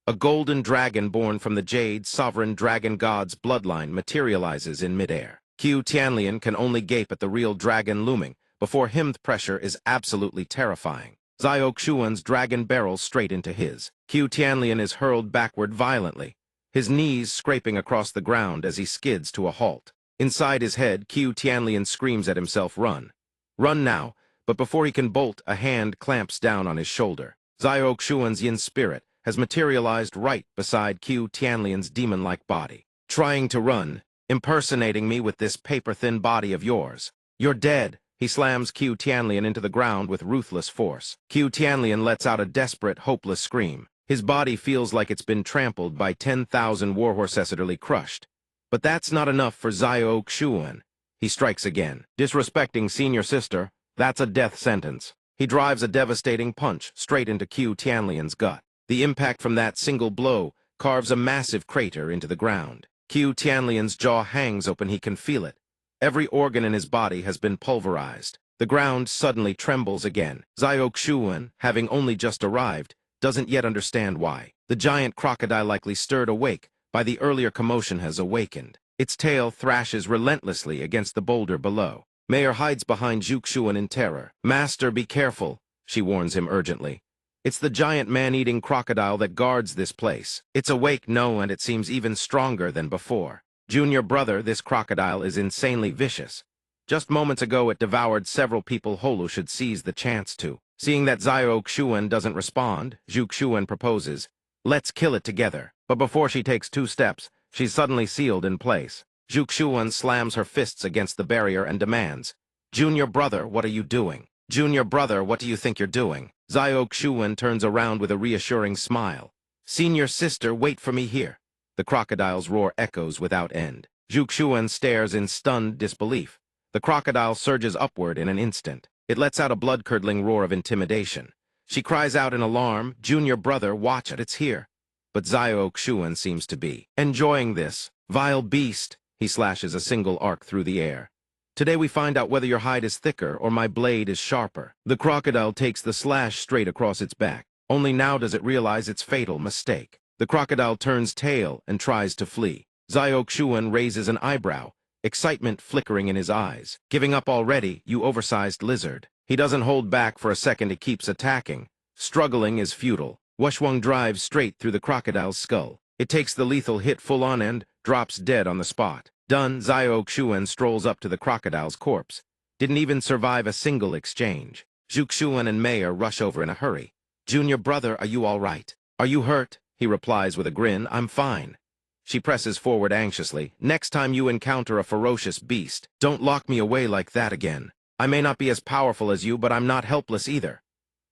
A golden dragon born from the jade sovereign dragon god's bloodline materializes in midair. Qiu Tianlian can only gape at the real dragon looming. Before him, the pressure is absolutely terrifying. Xiao Xuan's dragon barrels straight into his. Qiu Tianlian is hurled backward violently, his knees scraping across the ground as he skids to a halt. Inside his head, Qiu Tianlian screams at himself, run. Run now, but before he can bolt, a hand clamps down on his shoulder. Xiao Xuan's yin spirit has materialized right beside Qiu Tianlian's demon-like body. Trying to run, impersonating me with this paper-thin body of yours. You're dead. He slams Qiu Tianlian into the ground with ruthless force. Qiu Tianlian lets out a desperate, hopeless scream. His body feels like it's been trampled by 10,000 warhorses utterly crushed. But that's not enough for Xiao Xuan. He strikes again. Disrespecting senior sister, that's a death sentence. He drives a devastating punch straight into Qiu Tianlian's gut. The impact from that single blow carves a massive crater into the ground. Qiu Tianlian's jaw hangs open, he can feel it. Every organ in his body has been pulverized. The ground suddenly trembles again. Xiao Xuan, having only just arrived, doesn't yet understand why. The giant crocodile, likely stirred awake by the earlier commotion, has awakened. Its tail thrashes relentlessly against the boulder below. Mayor hides behind Zhu Xuan in terror. Master, be careful, she warns him urgently. It's the giant man-eating crocodile that guards this place. It's awake, no, and it seems even stronger than before. Junior brother, this crocodile is insanely vicious. Just moments ago it devoured several people. Holu should seize the chance to. Seeing that Xiao Xuan doesn't respond, Zhu Xuan proposes, let's kill it together. But before she takes 2 steps, she's suddenly sealed in place. Zhu Xuan slams her fists against the barrier and demands, Junior brother, what are you doing? Junior brother, what do you think you're doing? Xiao Xuan turns around with a reassuring smile. Senior sister, wait for me here. The crocodile's roar echoes without end. Zhu Xuan stares in stunned disbelief. The crocodile surges upward in an instant. It lets out a blood-curdling roar of intimidation. She cries out in alarm, Junior brother, watch it, it's here. But Xiao Xuan seems to be enjoying this. Vile beast, he slashes a single arc through the air. Today we find out whether your hide is thicker or my blade is sharper. The crocodile takes the slash straight across its back. Only now does it realize its fatal mistake. The crocodile turns tail and tries to flee. Xiao Xuan raises an eyebrow, excitement flickering in his eyes. Giving up already, you oversized lizard. He doesn't hold back for a second, he keeps attacking. Struggling is futile. Wushwang drives straight through the crocodile's skull. It takes the lethal hit full on and drops dead on the spot. Done, Xiao Xuan strolls up to the crocodile's corpse. Didn't even survive a single exchange. Zhu Xuan and Mayor rush over in a hurry. Junior brother, are you all right? Are you hurt? He replies with a grin, I'm fine. She presses forward anxiously. Next time you encounter a ferocious beast, don't lock me away like that again. I may not be as powerful as you, but I'm not helpless either.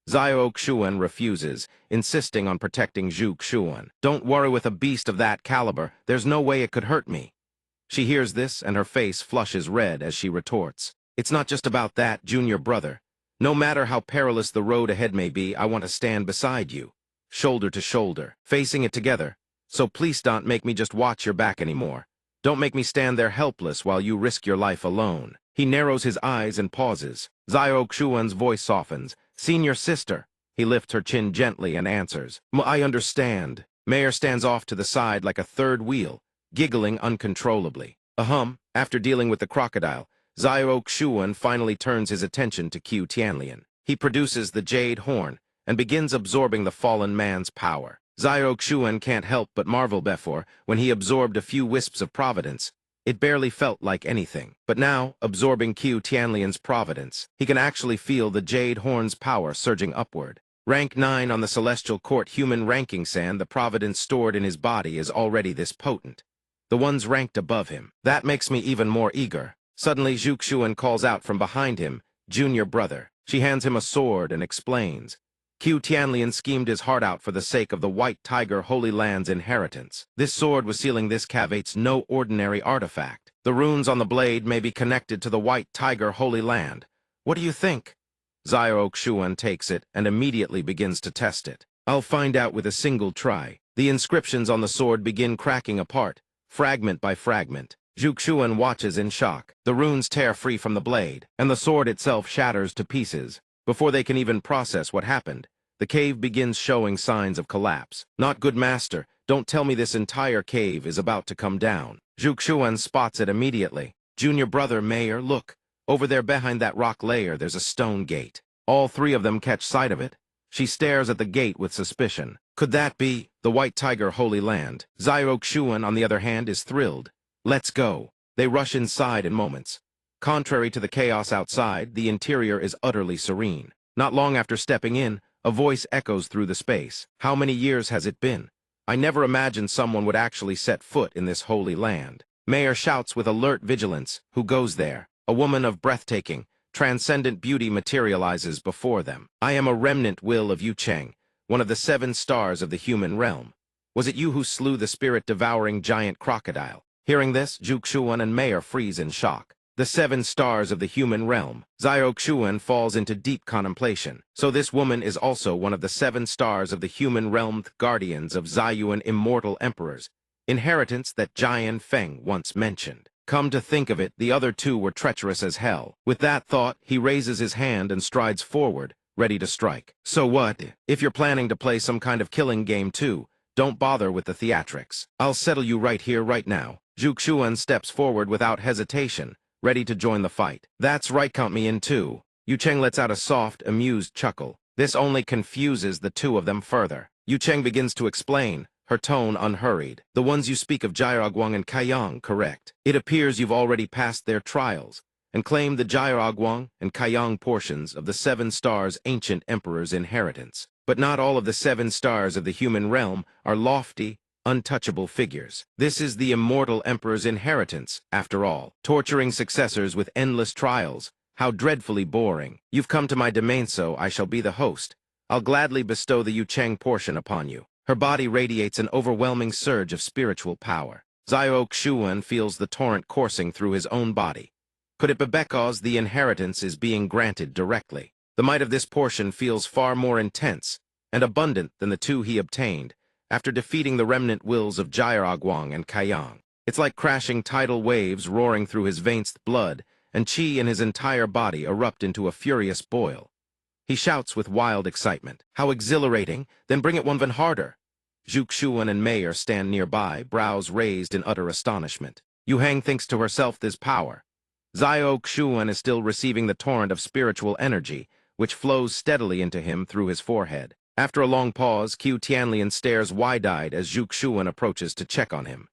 Xiao Xuan refuses, insisting on protecting Zhu Xuan. Don't worry, with a beast of that caliber, there's no way it could hurt me. She hears this, and her face flushes red as she retorts. It's not just about that, junior brother. No matter how perilous the road ahead may be, I want to stand beside you, shoulder to shoulder, facing it together. So please don't make me just watch your back anymore. Don't make me stand there helpless while you risk your life alone. He narrows his eyes and pauses. Xiao Xuan's voice softens. Senior sister. He lifts her chin gently and answers. I understand. Mayor stands off to the side like a third wheel, giggling uncontrollably. After dealing with the crocodile, Xiao Xuan finally turns his attention to Qiu Tianlian. He produces the jade horn and begins absorbing the fallen man's power. Xiao Xuan can't help but marvel before, when he absorbed a few wisps of providence, it barely felt like anything. But now, absorbing Qiu Tianlian's providence, he can actually feel the jade horn's power surging upward. Rank 9 on the Celestial Court human ranking sand, the providence stored in his body is already this potent. The ones ranked above him. That makes me even more eager. Suddenly, Zhu Xuan calls out from behind him, Junior brother. She hands him a sword and explains, Qiu Tianlian schemed his heart out for the sake of the White Tiger Holy Land's inheritance. This sword was sealing this cavate's no ordinary artifact. The runes on the blade may be connected to the White Tiger Holy Land. What do you think? Xiao Xuan takes it and immediately begins to test it. I'll find out with a single try. The inscriptions on the sword begin cracking apart, fragment by fragment. Zhu Xuan watches in shock. The runes tear free from the blade, and the sword itself shatters to pieces. Before they can even process what happened, the cave begins showing signs of collapse. Not good, master. Don't tell me this entire cave is about to come down. Zhu Xuan spots it immediately. Junior brother, Mayor, look. Over there behind that rock layer, there's a stone gate. All three of them catch sight of it. She stares at the gate with suspicion. Could that be the White Tiger Holy Land? Xiao Xuan, on the other hand, is thrilled. Let's go. They rush inside in moments. Contrary to the chaos outside, the interior is utterly serene. Not long after stepping in, a voice echoes through the space. How many years has it been? I never imagined someone would actually set foot in this holy land. Mayor shouts with alert vigilance. Who goes there? A woman of breathtaking, transcendent beauty materializes before them. I am a remnant will of Yu Cheng, one of the 7 stars of the human realm. Was it you who slew the spirit-devouring giant crocodile? Hearing this, Zhu Xuan and Mayor freeze in shock. The 7 stars of the human realm. Xiao Xuan falls into deep contemplation. So this woman is also one of the 7 stars of the human realm, guardians of Ziyuan immortal emperors, inheritance that Jian Feng once mentioned. Come to think of it, the other 2 were treacherous as hell. With that thought, he raises his hand and strides forward, ready to strike. So what? If you're planning to play some kind of killing game too, don't bother with the theatrics. I'll settle you right here, right now. Zhu Xuan steps forward without hesitation, ready to join the fight. That's right, count me in too. Yu Cheng lets out a soft, amused chuckle. This only confuses the 2 of them further. Yu Cheng begins to explain, her tone unhurried. The ones you speak of, Jiaoguang and Kaiyang, correct. It appears you've already passed their trials, and claimed the Jiaoguang and Kaiyang portions of the 7 stars' ancient emperor's inheritance. But not all of the 7 stars of the human realm are lofty, untouchable figures. This is the immortal emperor's inheritance, after all. Torturing successors with endless trials. How dreadfully boring. You've come to my domain, so I shall be the host. I'll gladly bestow the Yu Cheng portion upon you. Her body radiates an overwhelming surge of spiritual power. Xiao Xuan feels the torrent coursing through his own body. Could it be because the inheritance is being granted directly? The might of this portion feels far more intense and abundant than the 2 he obtained after defeating the remnant wills of Jiaoguang and Kaiyang. It's like crashing tidal waves roaring through his veins, blood and qi in his entire body erupt into a furious boil. He shouts with wild excitement. How exhilarating! Then bring it one even harder. Zhu Xuan and Mayor stand nearby, brows raised in utter astonishment. Yu Heng thinks to herself, this power. Xiao Xuan is still receiving the torrent of spiritual energy, which flows steadily into him through his forehead. After a long pause, Qiu Tianlian stares wide-eyed as Zhu Xuan approaches to check on him.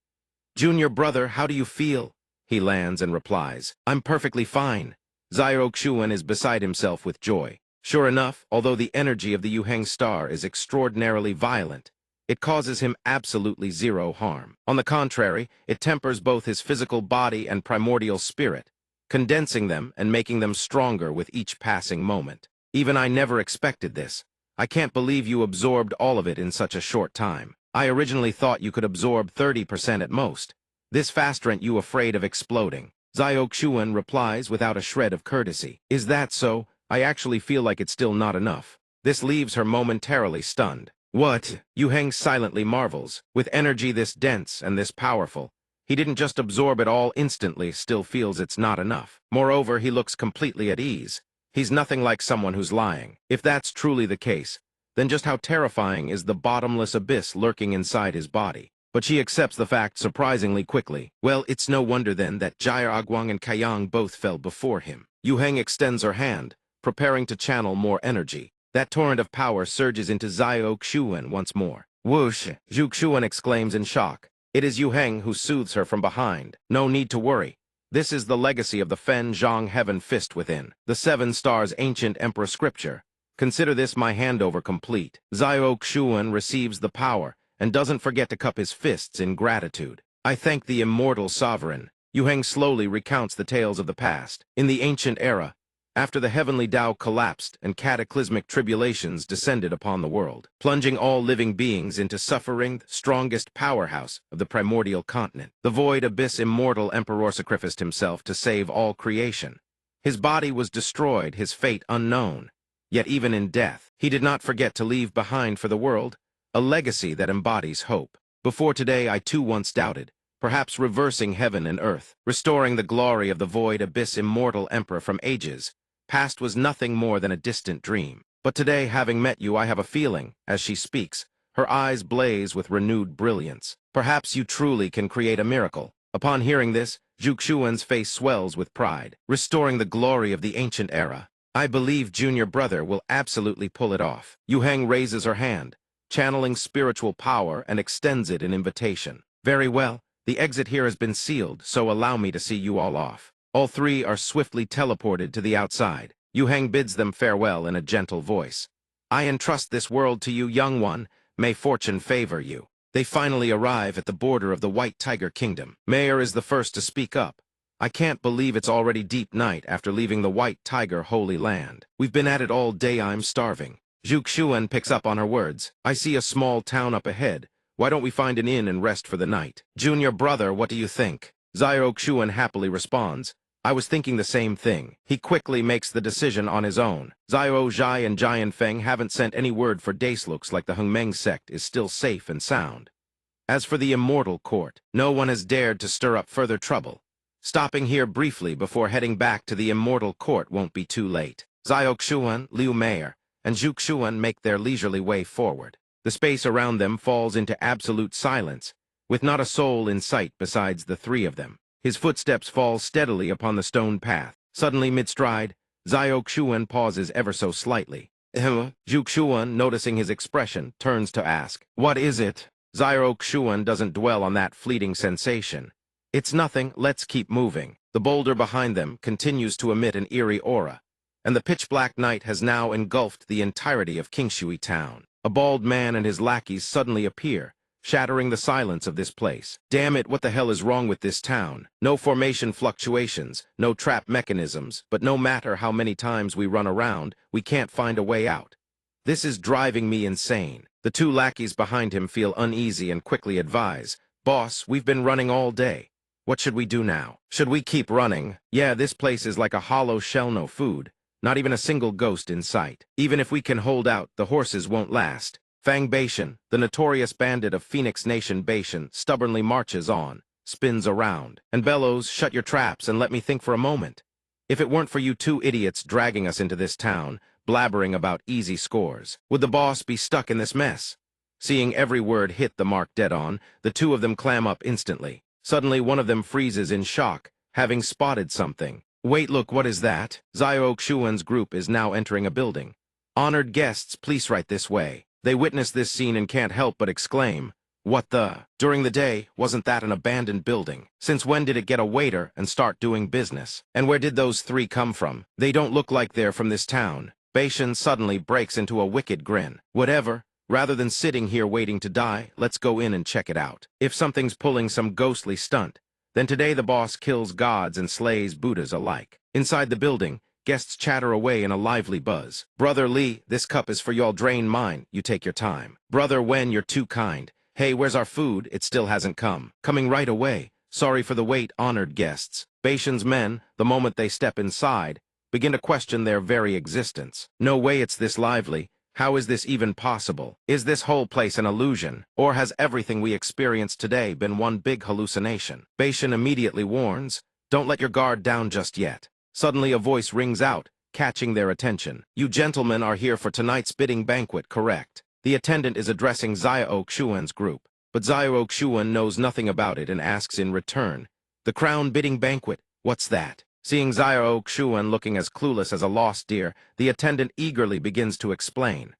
Junior brother, how do you feel? He lands and replies, I'm perfectly fine. Xiao Xuan is beside himself with joy. Sure enough, although the energy of the Yu Heng star is extraordinarily violent, it causes him absolutely zero harm. On the contrary, it tempers both his physical body and primordial spirit, condensing them and making them stronger with each passing moment. Even I never expected this. I can't believe you absorbed all of it in such a short time. I originally thought you could absorb 30% at most. This fast, aren't you afraid of exploding? Xiao Xuan replies without a shred of courtesy. Is that so? I actually feel like it's still not enough. This leaves her momentarily stunned. What? Yu Heng silently marvels. With energy this dense and this powerful, he didn't just absorb it all instantly, still feels it's not enough. Moreover, he looks completely at ease. He's nothing like someone who's lying. If that's truly the case, then just how terrifying is the bottomless abyss lurking inside his body? But she accepts the fact surprisingly quickly. Well, it's no wonder then that Jiaoguang and Kaiyang both fell before him. Yu Heng extends her hand, preparing to channel more energy. That torrent of power surges into Xiao Xuan once more. Whoosh! Zhu Xuan exclaims in shock. It is Yu Heng who soothes her from behind. No need to worry. This is the legacy of the Fen Zhang Heaven Fist within, the 7 stars ancient emperor scripture. Consider this my handover complete. Xiao Xuan receives the power and doesn't forget to cup his fists in gratitude. I thank the immortal sovereign. Yu Heng slowly recounts the tales of the past. In the ancient era, after the heavenly Tao collapsed and cataclysmic tribulations descended upon the world, plunging all living beings into suffering, the strongest powerhouse of the primordial continent. The void abyss immortal Emperor sacrificed himself to save all creation. His body was destroyed, his fate unknown. Yet even in death, he did not forget to leave behind for the world a legacy that embodies hope. Before today, I too once doubted, perhaps reversing heaven and earth, restoring the glory of the void abyss immortal emperor from ages. Past was nothing more than a distant dream. But today, having met you, I have a feeling, as she speaks, her eyes blaze with renewed brilliance. Perhaps you truly can create a miracle. Upon hearing this, Juxuan's face swells with pride, restoring the glory of the ancient era. I believe junior brother will absolutely pull it off. Yu Heng raises her hand, channeling spiritual power, and extends it an invitation. Very well, the exit here has been sealed, so allow me to see you all off. All three are swiftly teleported to the outside. Yu Heng bids them farewell in a gentle voice. I entrust this world to you, young one. May fortune favor you. They finally arrive at the border of the White Tiger Kingdom. Mayor is the first to speak up. I can't believe it's already deep night after leaving the White Tiger Holy Land. We've been at it all day, I'm starving. Juxuan picks up on her words. I see a small town up ahead. Why don't we find an inn and rest for the night? Junior brother, what do you think? Xuan happily responds. I was thinking the same thing. He quickly makes the decision on his own. Zhao Zhai and Jian Feng haven't sent any word for days. Looks like the Hengmeng sect is still safe and sound. As for the immortal court, no one has dared to stir up further trouble. Stopping here briefly before heading back to the immortal court won't be too late. Xuan, Liu Meier, and Juxuan make their leisurely way forward. The space around them falls into absolute silence, with not a soul in sight besides the three of them. His footsteps fall steadily upon the stone path. Suddenly, mid-stride, Xuan pauses ever so slightly. Juxuan, noticing his expression, turns to ask, "What is it?" Xuan doesn't dwell on that fleeting sensation. It's nothing, let's keep moving. The boulder behind them continues to emit an eerie aura, and the pitch-black night has now engulfed the entirety of Qingshui town. A bald man and his lackeys suddenly appear, shattering the silence of this place. Damn it, what the hell is wrong with this town? No formation fluctuations, no trap mechanisms, but no matter how many times we run around, we can't find a way out. This is driving me insane. The two lackeys behind him feel uneasy and quickly advise, "Boss, we've been running all day. What should we do now? Should we keep running? Yeah, this place is like a hollow shell, no food. Not even a single ghost in sight. Even if we can hold out, the horses won't last." Fang Beishan, the notorious bandit of Phoenix Nation Beishan, stubbornly marches on, spins around, and bellows, "Shut your traps and let me think for a moment. If it weren't for you two idiots dragging us into this town, blabbering about easy scores, would the boss be stuck in this mess?" Seeing every word hit the mark dead on, the two of them clam up instantly. Suddenly, one of them freezes in shock, having spotted something. Wait, look, what is that? Xuan's group is now entering a building. Honored guests, please right this way. They witness this scene and can't help but exclaim, "What the?" During the day, wasn't that an abandoned building? Since when did it get a waiter and start doing business? And where did those three come from? They don't look like they're from this town. Beishan suddenly breaks into a wicked grin. Whatever. Rather than sitting here waiting to die, let's go in and check it out. If something's pulling some ghostly stunt, then today the boss kills gods and slays Buddhas alike. Inside the building, guests chatter away in a lively buzz. "Brother Li, this cup is for y'all, drain mine. You take your time." "Brother Wen, you're too kind. Hey, where's our food? It still hasn't come." "Coming right away. Sorry for the wait, honored guests." Beishan's men, the moment they step inside, begin to question their very existence. No way it's this lively. How is this even possible? Is this whole place an illusion? Or has everything we experienced today been one big hallucination? Beishan immediately warns, "Don't let your guard down just yet." Suddenly a voice rings out, catching their attention. "You gentlemen are here for tonight's bidding banquet, correct?" The attendant is addressing Xuan's group, but Xuan knows nothing about it and asks in return, "The crown bidding banquet, what's that?" Seeing Xuan looking as clueless as a lost deer, the attendant eagerly begins to explain.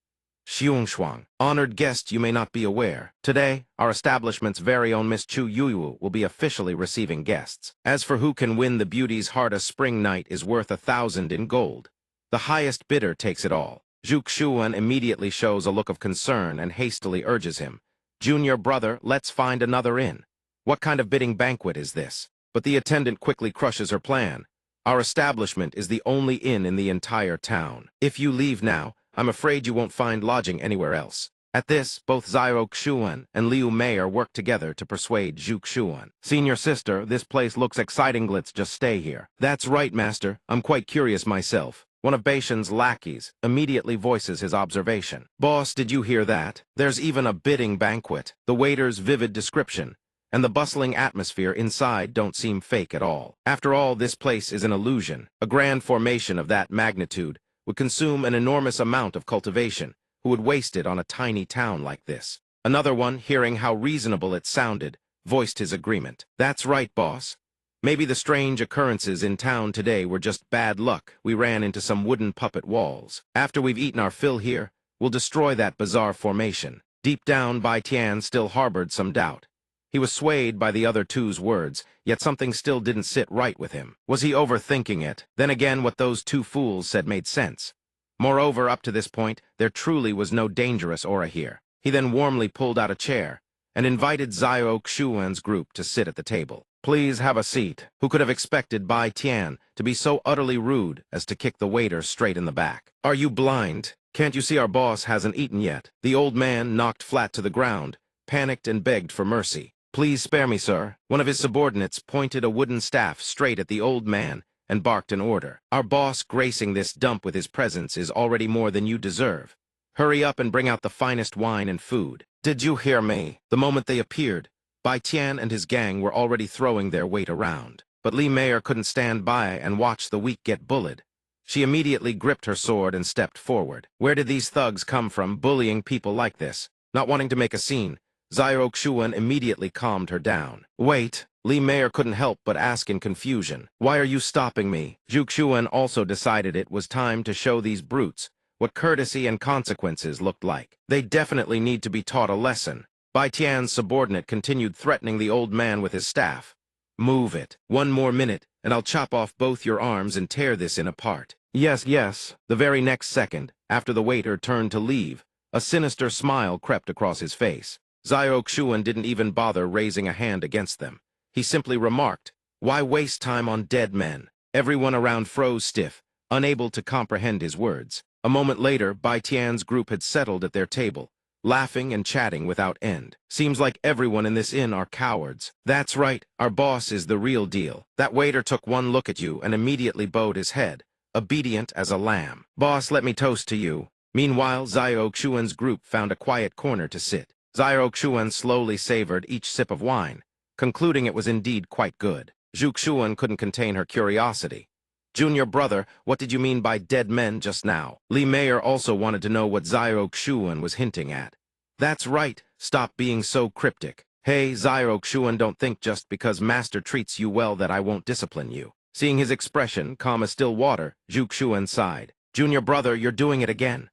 "Xiong, honored guest, you may not be aware. Today, our establishment's very own Miss Chu Yuyu will be officially receiving guests. As for who can win the beauty's heart, a spring night is worth 1,000 in gold. The highest bidder takes it all." Juxuan immediately shows a look of concern and hastily urges him, "Junior brother, let's find another inn. What kind of bidding banquet is this?" But the attendant quickly crushes her plan. Our establishment is the only inn in the entire town. If you leave now, I'm afraid you won't find lodging anywhere else." At this, both Zhao Xuan and Liu Mei worked together to persuade Zhu Xuan. "Senior sister, this place looks exciting. Let's just stay here." "That's right, master. I'm quite curious myself." One of Beishan's lackeys immediately voices his observation. "Boss, did you hear that? There's even a bidding banquet." The waiter's vivid description and the bustling atmosphere inside don't seem fake at all. After all, this place is an illusion. A grand formation of that magnitude would consume an enormous amount of cultivation. Who would waste it on a tiny town like this? Another one, hearing how reasonable it sounded, voiced his agreement. "That's right, boss. Maybe the strange occurrences in town today were just bad luck. We ran into some wooden puppet walls. After we've eaten our fill here, we'll destroy that bizarre formation." Deep down, Bai Tian still harbored some doubt. He was swayed by the other two's words, yet something still didn't sit right with him. Was he overthinking it? Then again, what those two fools said made sense. Moreover, up to this point, there truly was no dangerous aura here. He then warmly pulled out a chair and invited Zhao Xuan's group to sit at the table. "Please have a seat." Who could have expected Bai Tian to be so utterly rude as to kick the waiter straight in the back? "Are you blind? Can't you see our boss hasn't eaten yet?" The old man, knocked flat to the ground, panicked and begged for mercy. "Please spare me, sir." One of his subordinates pointed a wooden staff straight at the old man and barked an order. "Our boss gracing this dump with his presence is already more than you deserve. Hurry up and bring out the finest wine and food." "Did you hear me?" The moment they appeared, Bai Tian and his gang were already throwing their weight around. But Li Mei couldn't stand by and watch the weak get bullied. She immediately gripped her sword and stepped forward. Where did these thugs come from, bullying people like this? Not wanting to make a scene, Zhao Xuan immediately calmed her down. "Wait." Li Mei couldn't help but ask in confusion. "Why are you stopping me?" Zhu Xuan also decided it was time to show these brutes what courtesy and consequences looked like. They definitely need to be taught a lesson. Bai Tian's subordinate continued threatening the old man with his staff. "Move it. One more minute, and I'll chop off both your arms and tear this in apart." "Yes, yes." The very next second, after the waiter turned to leave, a sinister smile crept across his face. Zhao Xuan didn't even bother raising a hand against them. He simply remarked, "Why waste time on dead men?" Everyone around froze stiff, unable to comprehend his words. A moment later, Bai Tian's group had settled at their table, laughing and chatting without end. "Seems like everyone in this inn are cowards." "That's right, our boss is the real deal." That waiter took one look at you and immediately bowed his head, obedient as a lamb. "Boss, let me toast to you." Meanwhile, Zhao Xuan's group found a quiet corner to sit. Zhao Xuan slowly savored each sip of wine, concluding it was indeed quite good. Zhu Xuan couldn't contain her curiosity. "Junior brother, what did you mean by dead men just now?" Li Mei also wanted to know what Zhao Xuan was hinting at. "That's right, stop being so cryptic." "Hey, Zhao Xuan, don't think just because master treats you well that I won't discipline you." Seeing his expression, calm as still water, Zhu Xuan sighed. "Junior brother, you're doing it again."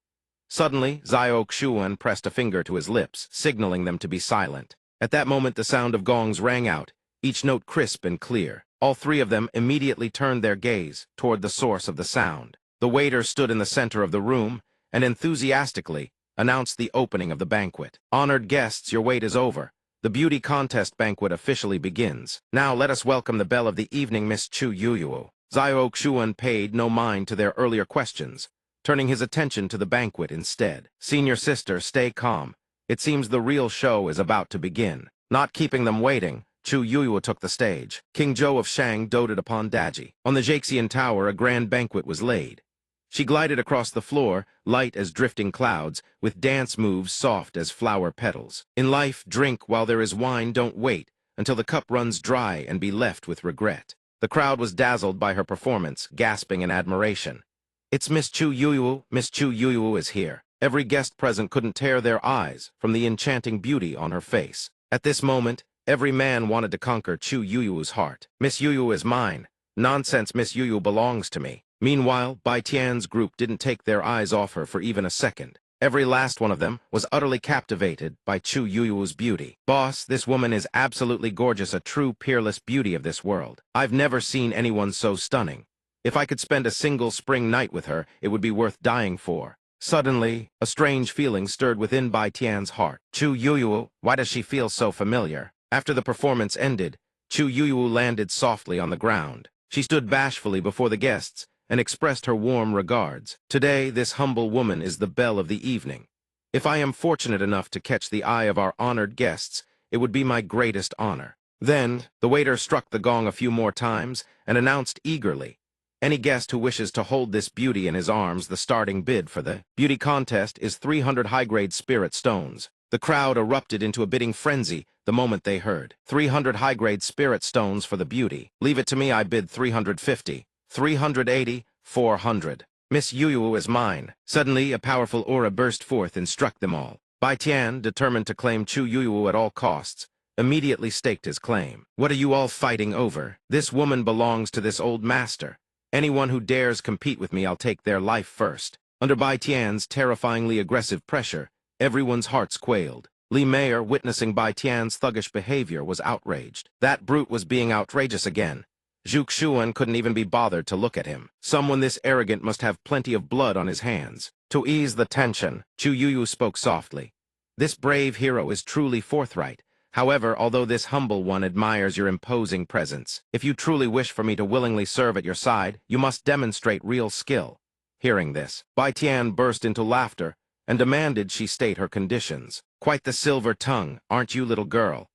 Suddenly, Zhao Xuan pressed a finger to his lips, signaling them to be silent. At that moment, the sound of gongs rang out, each note crisp and clear. All three of them immediately turned their gaze toward the source of the sound. The waiter stood in the center of the room and enthusiastically announced the opening of the banquet. "Honored guests, your wait is over. The beauty contest banquet officially begins. Now let us welcome the belle of the evening, Miss Chu Yuyu." Zhao Xuan paid no mind to their earlier questions, turning his attention to the banquet instead. "Senior sister, stay calm. It seems the real show is about to begin." Not keeping them waiting, Chu Yuyu took the stage. King Zhou of Shang doted upon Daji. On the Jaixian Tower, a grand banquet was laid. She glided across the floor, light as drifting clouds, with dance moves soft as flower petals. In life, drink while there is wine, don't wait until the cup runs dry and be left with regret. The crowd was dazzled by her performance, gasping in admiration. "It's Miss Chu Yuyu. Miss Chu Yuyu is here." Every guest present couldn't tear their eyes from the enchanting beauty on her face. At this moment, every man wanted to conquer Chu Yuyu's heart. "Miss Yuyu is mine." "Nonsense, Miss Yuyu belongs to me." Meanwhile, Bai Tian's group didn't take their eyes off her for even a second. Every last one of them was utterly captivated by Chu Yuyu's beauty. "Boss, this woman is absolutely gorgeous, a true peerless beauty of this world. I've never seen anyone so stunning. If I could spend a single spring night with her, it would be worth dying for." Suddenly, a strange feeling stirred within Bai Tian's heart. "Chu Yuyu, why does she feel so familiar?" After the performance ended, Chu Yuyu landed softly on the ground, She stood bashfully before the guests and expressed her warm regards. Today, this humble woman is the belle of the evening. If I am fortunate enough to catch the eye of our honored guests, it would be my greatest honor. Then, the waiter struck the gong a few more times and announced eagerly, any guest who wishes to hold this beauty in his arms, the starting bid for the beauty contest is 300 high-grade spirit stones. The crowd erupted into a bidding frenzy the moment they heard. 300 high-grade spirit stones for the beauty. Leave it to me, I bid 350. 380, 400. Miss Yuyu is mine. Suddenly, a powerful aura burst forth and struck them all. Bai Tian, determined to claim Chu Yuyu at all costs, immediately staked his claim. What are you all fighting over? This woman belongs to this old master. Anyone who dares compete with me, I'll take their life first. Under Bai Tian's terrifyingly aggressive pressure, everyone's hearts quailed. Li Meier, witnessing Bai Tian's thuggish behavior, was outraged. That brute was being outrageous again. Zhu Xuan couldn't even be bothered to look at him. Someone this arrogant must have plenty of blood on his hands. To ease the tension, Chu Yuyu spoke softly. This brave hero is truly forthright. However, although this humble one admires your imposing presence, if you truly wish for me to willingly serve at your side, you must demonstrate real skill. Hearing this, Bai Tian burst into laughter and demanded she state her conditions. Quite the silver tongue, aren't you, little girl?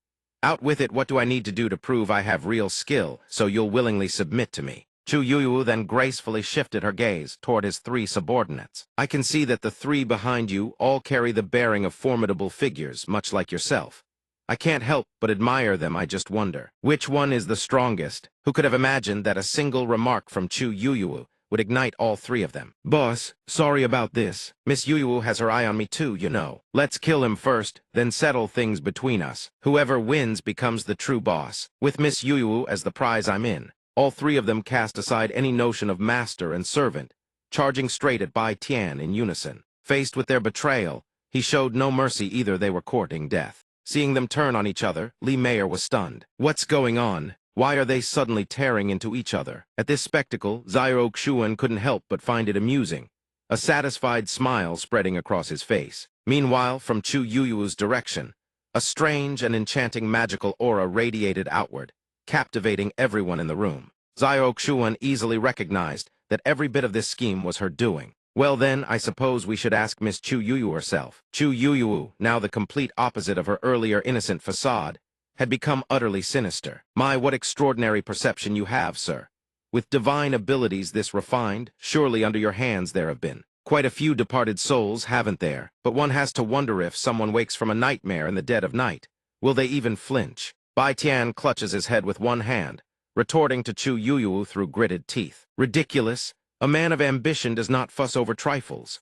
Out with it, what do I need to do to prove I have real skill, so you'll willingly submit to me? Chu Yuyu then gracefully shifted her gaze toward his three subordinates. I can see that the three behind you all carry the bearing of formidable figures, much like yourself. I can't help but admire them. I just wonder, which one is the strongest? Who could have imagined that a single remark from Chu Yuyu would ignite all three of them? Boss, sorry about this. Miss Yuyu has her eye on me too, you know. Let's kill him first, then settle things between us. Whoever wins becomes the true boss. With Miss Yuyu as the prize, I'm in. All three of them cast aside any notion of master and servant, charging straight at Bai Tian in unison. Faced with their betrayal, he showed no mercy either. They were courting death. Seeing them turn on each other, Li Meier was stunned. What's going on? Why are they suddenly tearing into each other? At this spectacle, Zhao Xuan couldn't help but find it amusing, a satisfied smile spreading across his face. Meanwhile, from Chu Yuyu's direction, a strange and enchanting magical aura radiated outward, captivating everyone in the room. Zhao Xuan easily recognized that every bit of this scheme was her doing. Well then, I suppose we should ask Miss Chu Yuyu herself. Chu Yuyu, now the complete opposite of her earlier innocent facade, had become utterly sinister. My, what extraordinary perception you have, sir. With divine abilities this refined, surely under your hands there have been quite a few departed souls, haven't there? But one has to wonder if someone wakes from a nightmare in the dead of night. Will they even flinch? Bai Tian clutches his head with one hand, retorting to Chu Yuyu through gritted teeth. Ridiculous. A man of ambition does not fuss over trifles.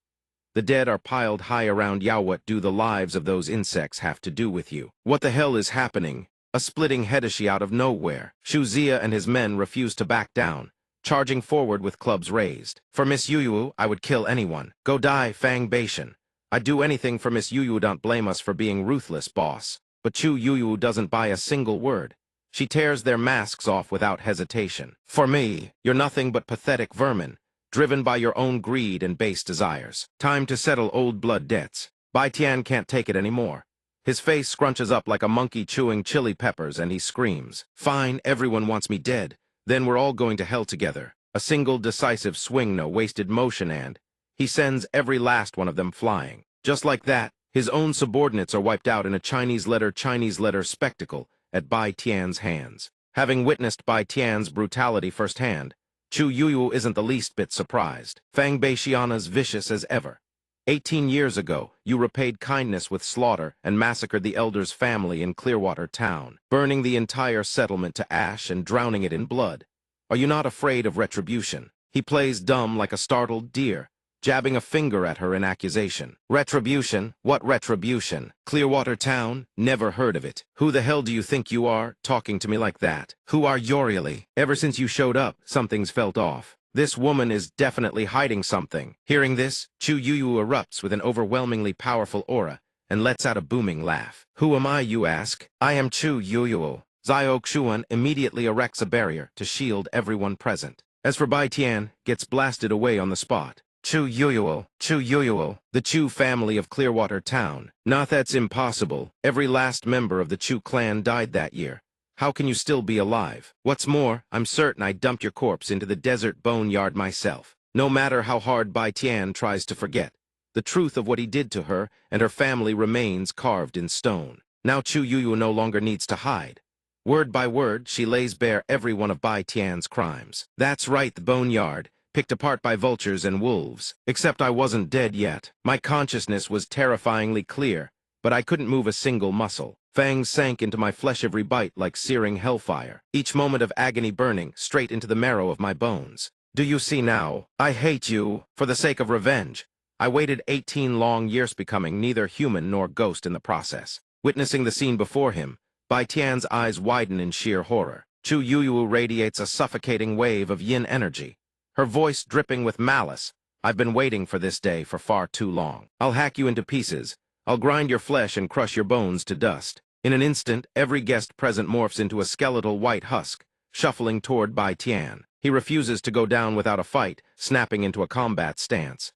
The dead are piled high around Yao. What do the lives of those insects have to do with you? What the hell is happening? A splitting headache out of nowhere. Shu Zia and his men refused to back down, charging forward with clubs raised. For Miss Yuyu, I would kill anyone. Go die, Fang Beishan. I'd do anything for Miss Yuyu. Don't blame us for being ruthless, boss. But Chu Yuyu doesn't buy a single word. She tears their masks off without hesitation. For me, you're nothing but pathetic vermin, driven by your own greed and base desires. Time to settle old blood debts. Bai Tian can't take it anymore. His face scrunches up like a monkey chewing chili peppers and he screams. Fine, everyone wants me dead. Then we're all going to hell together. A single decisive swing, no wasted motion, and he sends every last one of them flying. Just like that, his own subordinates are wiped out in a Chinese letter spectacle at Bai Tian's hands. Having witnessed Bai Tian's brutality firsthand, Chu Yuyu isn't the least bit surprised. Fang Beishiana's vicious as ever. 18 years ago, you repaid kindness with slaughter and massacred the elder's family in Clearwater Town, burning the entire settlement to ash and drowning it in blood. Are you not afraid of retribution? He plays dumb like a startled deer, jabbing a finger at her in accusation. Retribution? What retribution? Clearwater Town? Never heard of it. Who the hell do you think you are, talking to me like that? Who are you really? Ever since you showed up, something's felt off. This woman is definitely hiding something. Hearing this, Chu Yuyu erupts with an overwhelmingly powerful aura and lets out a booming laugh. Who am I, you ask? I am Chu Yuyu. Zhao Xuan immediately erects a barrier to shield everyone present. As for Bai Tian, gets blasted away on the spot. Chu Yuyu, the Chu family of Clearwater Town. Nah, that's impossible. Every last member of the Chu clan died that year. How can you still be alive? What's more, I'm certain I dumped your corpse into the desert boneyard myself. No matter how hard Bai Tian tries to forget, the truth of what he did to her and her family remains carved in stone. Now Chu Yuyu no longer needs to hide. Word by word, she lays bare every one of Bai Tian's crimes. That's right, the boneyard, picked apart by vultures and wolves. Except I wasn't dead yet. My consciousness was terrifyingly clear, but I couldn't move a single muscle. Fangs sank into my flesh every bite like searing hellfire, each moment of agony burning straight into the marrow of my bones. Do you see now? I hate you. For the sake of revenge, I waited 18 long years, becoming neither human nor ghost in the process. Witnessing the scene before him, Bai Tian's eyes widen in sheer horror. Chu Yuyu radiates a suffocating wave of yin energy, her voice dripping with malice. I've been waiting for this day for far too long. I'll hack you into pieces. I'll grind your flesh and crush your bones to dust. In an instant, every guest present morphs into a skeletal white husk, shuffling toward Bai Tian. He refuses to go down without a fight, snapping into a combat stance.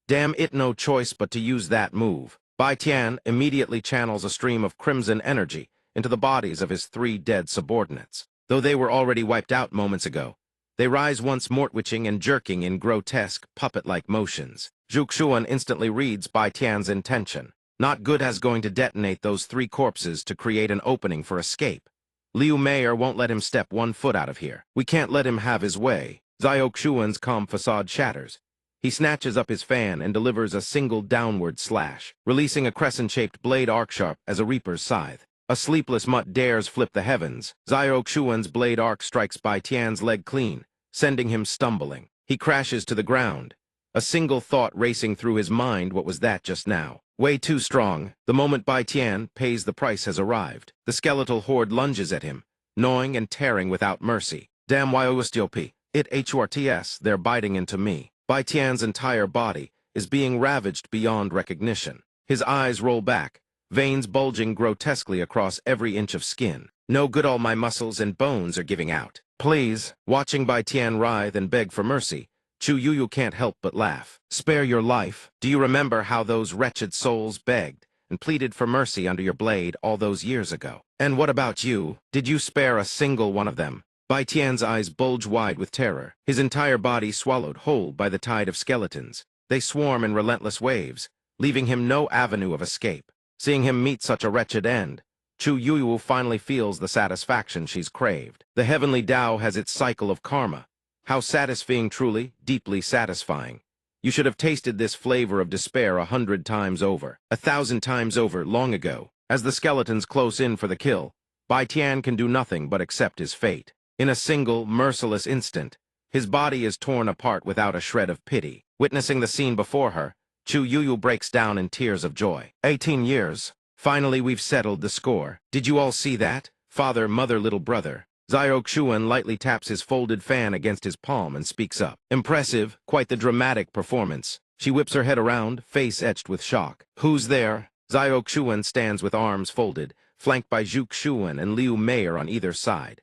Damn it, no choice but to use that move. Bai Tian immediately channels a stream of crimson energy into the bodies of his 3 dead subordinates. Though they were already wiped out moments ago, they rise once mort-witching and jerking in grotesque, puppet-like motions. Zhuge Xuan instantly reads Bai Tian's intention. Not good as going to detonate those 3 corpses to create an opening for escape. Liu Meier won't let him step 1 foot out of here. We can't let him have his way. Zhao Xuan's calm facade shatters. He snatches up his fan and delivers a single downward slash, releasing a crescent-shaped blade arc sharp as a reaper's scythe. A sleepless mutt dares flip the heavens. Zhao Xuan's blade arc strikes Bai Tian's leg clean, sending him stumbling. He crashes to the ground, a single thought racing through his mind. What was that just now? Way too strong. The moment Bai Tian pays the price has arrived. The skeletal horde lunges at him, gnawing and tearing without mercy. Damn YOSTOP. It HURTS, they're biting into me. Bai Tian's entire body is being ravaged beyond recognition. His eyes roll back, veins bulging grotesquely across every inch of skin. No good, all my muscles and bones are giving out. Please. Watching Bai Tian writhe and beg for mercy, Chu Yuyu can't help but laugh. Spare your life. Do you remember how those wretched souls begged and pleaded for mercy under your blade all those years ago? And what about you? Did you spare a single one of them? Bai Tian's eyes bulge wide with terror, his entire body swallowed whole by the tide of skeletons. They swarm in relentless waves, leaving him no avenue of escape. Seeing him meet such a wretched end, Chu Yuyu finally feels the satisfaction she's craved. The heavenly Tao has its cycle of karma. How satisfying, truly, deeply satisfying. You should have tasted this flavor of despair 100 times over, 1,000 times over, long ago. As the skeletons close in for the kill, Bai Tian can do nothing but accept his fate. In a single, merciless instant, his body is torn apart without a shred of pity. Witnessing the scene before her, Chu Yuyu breaks down in tears of joy. 18 years. Finally, we've settled the score. Did you all see that? Father, mother, little brother. Zhao Xuan lightly taps his folded fan against his palm and speaks up. Impressive, quite the dramatic performance. She whips her head around, face etched with shock. Who's there? Zhao Xuan stands with arms folded, flanked by Zhuge Xuan and Liu Meier on either side.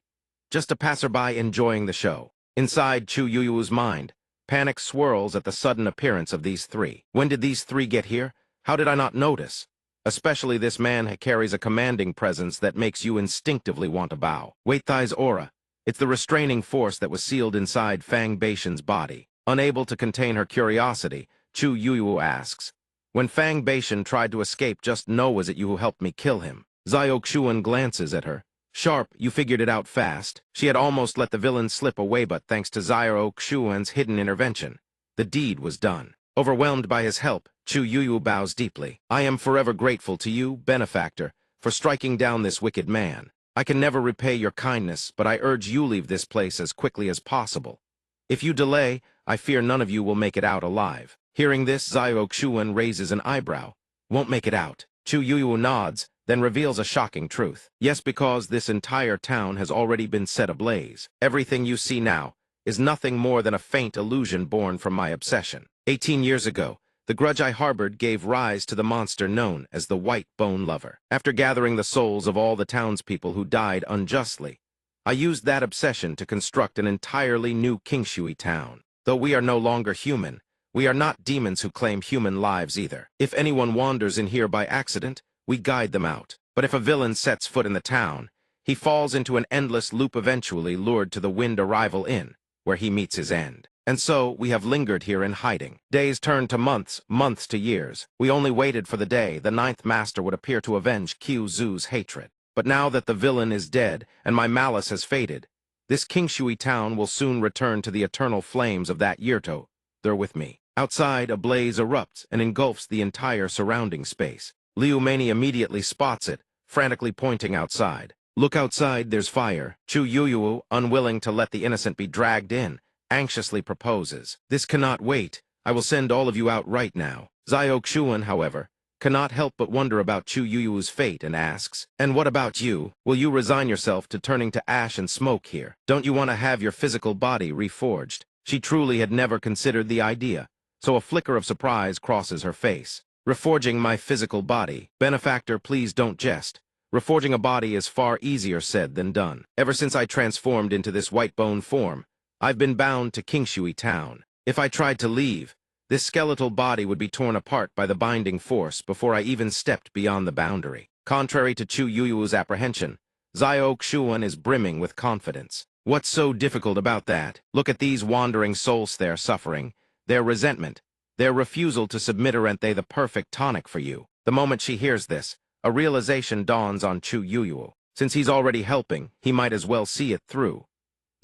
Just a passerby enjoying the show. Inside Chu Yuyu's mind, panic swirls at the sudden appearance of these 3. When did these 3 get here? How did I not notice? Especially this man carries a commanding presence that makes you instinctively want to bow. Wait, Thai's aura. It's the restraining force that was sealed inside Fang Beishan's body. Unable to contain her curiosity, Chu Yuyu asks, when Fang Beishan tried to escape, just know was it you who helped me kill him? Zhao Xuan glances at her. Sharp, you figured it out fast. She had almost let the villain slip away, but thanks to Zhao Xuan's hidden intervention, the deed was done. Overwhelmed by his help, Chu Yuyu bows deeply. I am forever grateful to you, benefactor, for striking down this wicked man. I can never repay your kindness, but I urge you leave this place as quickly as possible. If you delay, I fear none of you will make it out alive. Hearing this, Zhao Xuan raises an eyebrow. Won't make it out. Chu Yuyu nods, then reveals a shocking truth. Yes, because this entire town has already been set ablaze. Everything you see now is nothing more than a faint illusion born from my obsession. 18 years ago, the grudge I harbored gave rise to the monster known as the White Bone Lover. After gathering the souls of all the townspeople who died unjustly, I used that obsession to construct an entirely new Qingshui town. Though we are no longer human, we are not demons who claim human lives either. If anyone wanders in here by accident, we guide them out. But if a villain sets foot in the town, He falls into an endless loop, eventually lured to the Wind Arrival Inn, where he meets his end. And so, we have lingered here in hiding. Days turned to months, months to years. We only waited for the day the Ninth Master would appear to avenge Qiuzu's hatred. But now that the villain is dead, and my malice has faded, this Qingshui town will soon return to the eternal flames of that Yirto. They're with me. Outside, a blaze erupts and engulfs the entire surrounding space. Liu Mani immediately spots it, frantically pointing outside. Look outside, there's fire. Chu Yuyu, unwilling to let the innocent be dragged in, anxiously proposes. This cannot wait. I will send all of you out right now. Xiaoxuan, however, cannot help but wonder about Chu Yuyu's fate and asks, "And what about you? Will you resign yourself to turning to ash and smoke here? Don't you want to have your physical body reforged?" She truly had never considered the idea, so a flicker of surprise crosses her face. Reforging my physical body? Benefactor, please don't jest. Reforging a body is far easier said than done. Ever since I transformed into this white bone form, I've been bound to Qingshui town. If I tried to leave, this skeletal body would be torn apart by the binding force before I even stepped beyond the boundary. Contrary to Chu Yuyu's apprehension, Xiaoxuan is brimming with confidence. What's so difficult about that? Look at these wandering souls, their suffering, their resentment, their refusal to submit. Aren't they the perfect tonic for you? The moment she hears this, a realization dawns on Chu Yuyu. Since he's already helping, he might as well see it through.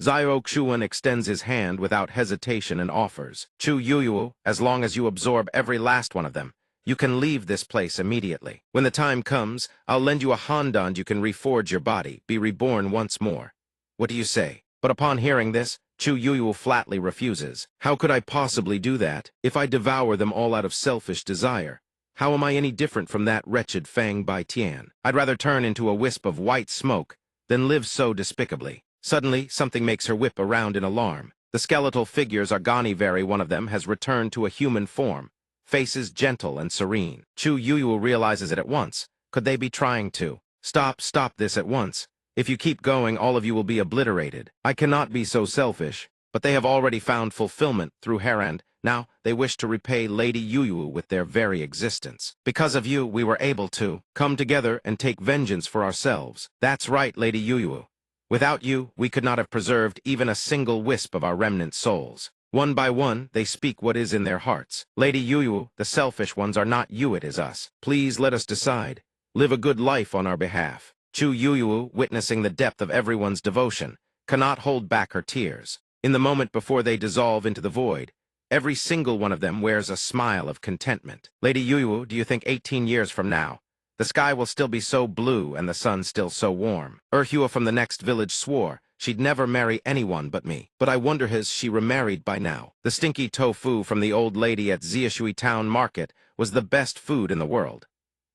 Xiaoxuan extends his hand without hesitation and offers, "Chu Yuyu, as long as you absorb every last one of them, you can leave this place immediately. When the time comes, I'll lend you a handand. You can reforge your body, be reborn once more. What do you say?" But upon hearing this, Chu Yuyu flatly refuses. How could I possibly do that? If I devour them all out of selfish desire, how am I any different from that wretched Fang Bai Tian? I'd rather turn into a wisp of white smoke than live so despicably. Suddenly, something makes her whip around in alarm. The skeletal figures are gone. Very one of them has returned to a human form, faces gentle and serene. Chu Yuyu realizes it at once. Could they be trying to stop this at once? If you keep going, all of you will be obliterated. I cannot be so selfish. But they have already found fulfillment through Harand. Now they wish to repay Lady Yuyu with their very existence. Because of you, we were able to come together and take vengeance for ourselves. That's right, Lady Yuyu. Without you, we could not have preserved even a single wisp of our remnant souls. One by one, they speak what is in their hearts. Lady Yuyu, the selfish ones are not you, it is us. Please let us decide. Live a good life on our behalf. Chu Yuyu, witnessing the depth of everyone's devotion, cannot hold back her tears. In the moment before they dissolve into the void, every single one of them wears a smile of contentment. Lady Yuyu, do you think 18 years from now, the sky will still be so blue and the sun still so warm? Erhua from the next village swore she'd never marry anyone but me. But I wonder, has she remarried by now? The stinky tofu from the old lady at Ziashui Town Market was the best food in the world.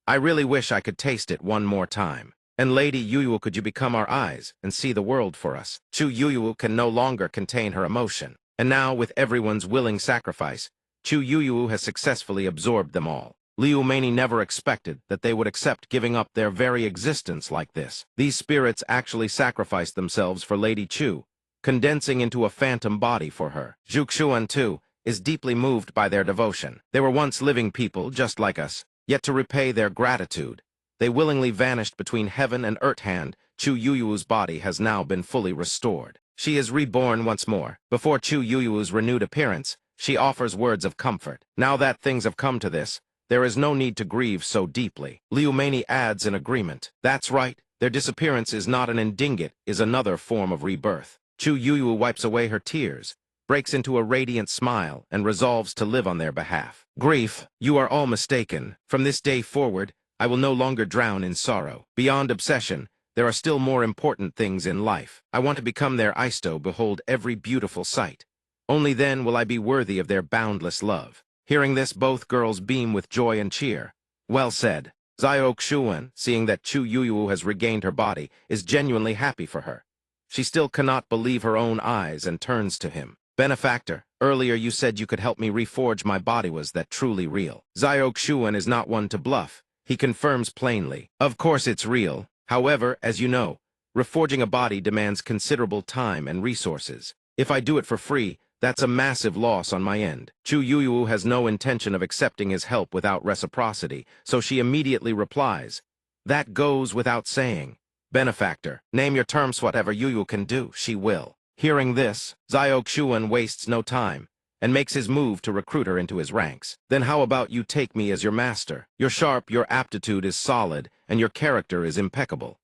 I really wish I could taste it one more time. And Lady Yuyu, could you become our eyes and see the world for us? Chu Yuyu can no longer contain her emotion. And now, with everyone's willing sacrifice, Chu Yuyu has successfully absorbed them all. Liu Mani never expected that they would accept giving up their very existence like this. These spirits actually sacrificed themselves for Lady Chu, condensing into a phantom body for her. Zhuxuan, too, is deeply moved by their devotion. They were once living people just like us, yet to repay their gratitude, they willingly vanished between heaven and Erthand. Chu Yuyu's body has now been fully restored. She is reborn once more. Before Chu Yuyu's renewed appearance, she offers words of comfort. Now that things have come to this, there is no need to grieve so deeply. Liu Mani adds in agreement. That's right, their disappearance is not an ending, it is another form of rebirth. Chu Yuyu wipes away her tears, breaks into a radiant smile, and resolves to live on their behalf. Grief, you are all mistaken. From this day forward, I will no longer drown in sorrow. Beyond obsession, there are still more important things in life. I want to become their Aisto, behold every beautiful sight. Only then will I be worthy of their boundless love. Hearing this, both girls beam with joy and cheer. Well said. Xiaoxuan, seeing that Chu Yuyu has regained her body, is genuinely happy for her. She still cannot believe her own eyes and turns to him. Benefactor, earlier you said you could help me reforge my body. Was that truly real? Xiaoxuan is not one to bluff. He confirms plainly. Of course it's real. However, as you know, reforging a body demands considerable time and resources. If I do it for free, that's a massive loss on my end. Chu Yuyu has no intention of accepting his help without reciprocity, so she immediately replies, "That goes without saying. Benefactor. Name your terms, whatever Yu can do, she will. Hearing this, Xiao Xuan wastes no time and makes his move to recruit her into his ranks. Then how about you take me as your master? You're sharp, your aptitude is solid, and your character is impeccable.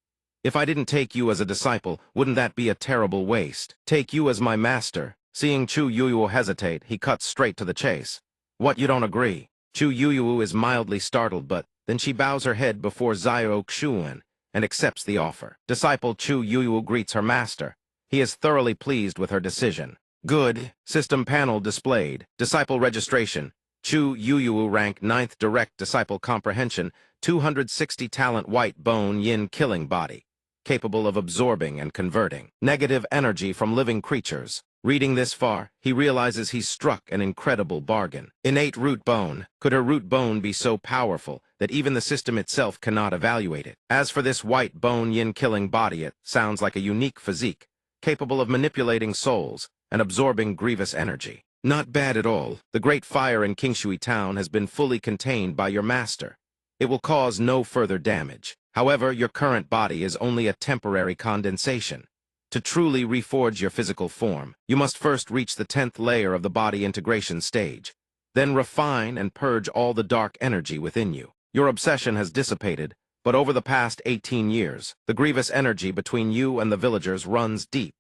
If I didn't take you as a disciple, wouldn't that be a terrible waste? Take you as my master. Seeing Chu Yuyu hesitate, he cuts straight to the chase. What, you don't agree? Chu Yuyu is mildly startled, but then she bows her head before Xiao Xuan and accepts the offer. Disciple Chu Yuyu greets her master. He is thoroughly pleased with her decision. Good. System panel displayed. Disciple registration. Chu Yuyu rank 9th direct disciple comprehension, 260 talent white bone yin killing body. Capable of absorbing and converting negative energy from living creatures. Reading this far, he realizes he's struck an incredible bargain. Innate root bone. Could her root bone be so powerful that even the system itself cannot evaluate it? As for this white bone yin killing body, it sounds like a unique physique, capable of manipulating souls and absorbing grievous energy. Not bad at all. The great fire in Qingshui town has been fully contained by your master. It will cause no further damage. However, your current body is only a temporary condensation. To truly reforge your physical form, you must first reach the 10th layer of the body integration stage. Then refine and purge all the dark energy within you. Your obsession has dissipated, but over the past 18 years, the grievous energy between you and the villagers runs deep.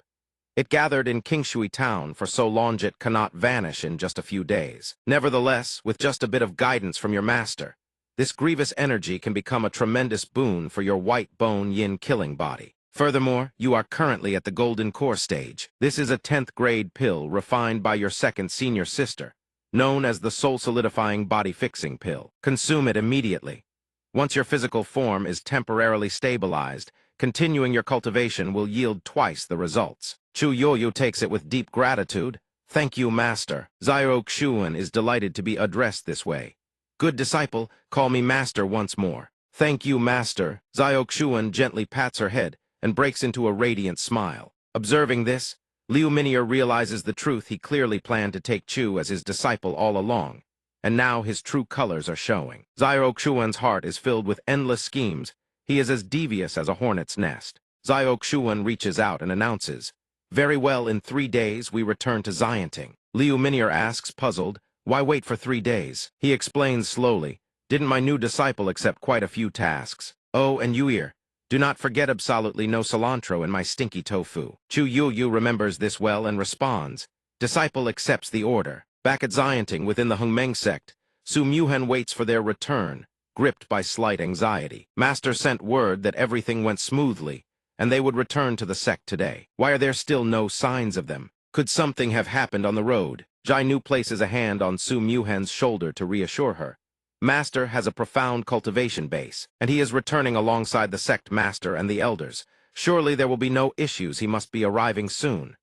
It gathered in Qingshui town for so long it cannot vanish in just a few days. Nevertheless, with just a bit of guidance from your master, this grievous energy can become a tremendous boon for your white bone yin killing body. Furthermore, you are currently at the golden core stage. This is a 10th grade pill refined by your second senior sister, known as the soul solidifying body fixing pill. Consume it immediately. Once your physical form is temporarily stabilized, continuing your cultivation will yield twice the results. Chu Yoyu takes it with deep gratitude. Thank you, master. Xiao Xuan is delighted to be addressed this way. Good disciple, call me master once more. Thank you, master. Xiao Xuan gently pats her head and breaks into a radiant smile. Observing this, Liu Minier realizes the truth. He clearly planned to take Chu as his disciple all along, and now his true colors are showing. Xiao Xuan's heart is filled with endless schemes. He is as devious as a hornet's nest. Xiao Xuan reaches out and announces, "Very well, in 3 days we return to Xianting." Liu Minier asks, puzzled, "Why wait for 3 days?" He explains slowly, "Didn't my new disciple accept quite a few tasks? Oh, and Yuir, do not forget absolutely no cilantro in my stinky tofu." Chu Yu remembers this well and responds, "Disciple accepts the order." Back at Xianting within the Hongmeng sect, Su Muhen waits for their return, gripped by slight anxiety. Master sent word that everything went smoothly, and they would return to the sect today. Why are there still no signs of them? Could something have happened on the road? Jai Nu places a hand on Su Muhen's shoulder to reassure her. Master has a profound cultivation base, and he is returning alongside the sect master and the elders. Surely there will be no issues. He must be arriving soon.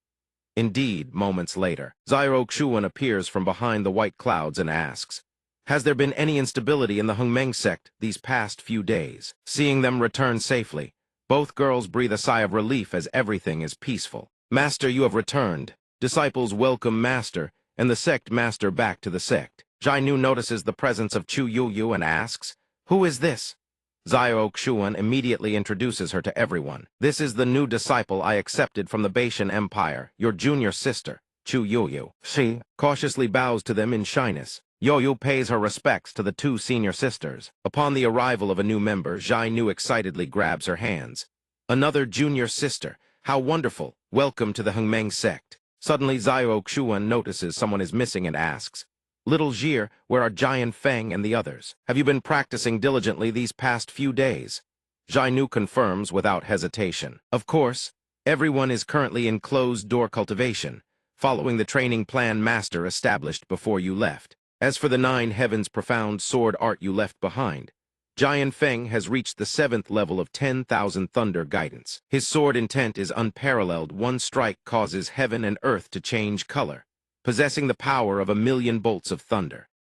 Indeed, moments later, Xiao Xuan appears from behind the white clouds and asks, "Has there been any instability in the Hongmeng sect these past few days?" Seeing them return safely, both girls breathe a sigh of relief as everything is peaceful. "Master, you have returned." Disciples welcome Master, and the sect master back to the sect. Jai Nu notices the presence of Chu Yu and asks, "Who is this?" Xiao Xuan immediately introduces her to everyone. "This is the new disciple I accepted from the Baishan Empire, your junior sister, Chu Yu." She cautiously bows to them in shyness. Yu pays her respects to the 2 senior sisters. Upon the arrival of a new member, Jai Nu excitedly grabs her hands. "Another junior sister. How wonderful. Welcome to the Hongmeng sect." Suddenly, Xiao Xuan notices someone is missing and asks, "Little Jir, where are Jian Feng and the others? Have you been practicing diligently these past few days?" Jai Nu confirms without hesitation. "Of course, everyone is currently in closed-door cultivation, following the training plan Master established before you left. As for the 9 heavens profound sword art you left behind, Jian Feng has reached the 7th level of 10,000 thunder guidance. His sword intent is unparalleled. One strike causes heaven and earth to change color, possessing the power of 1,000,000 bolts of thunder.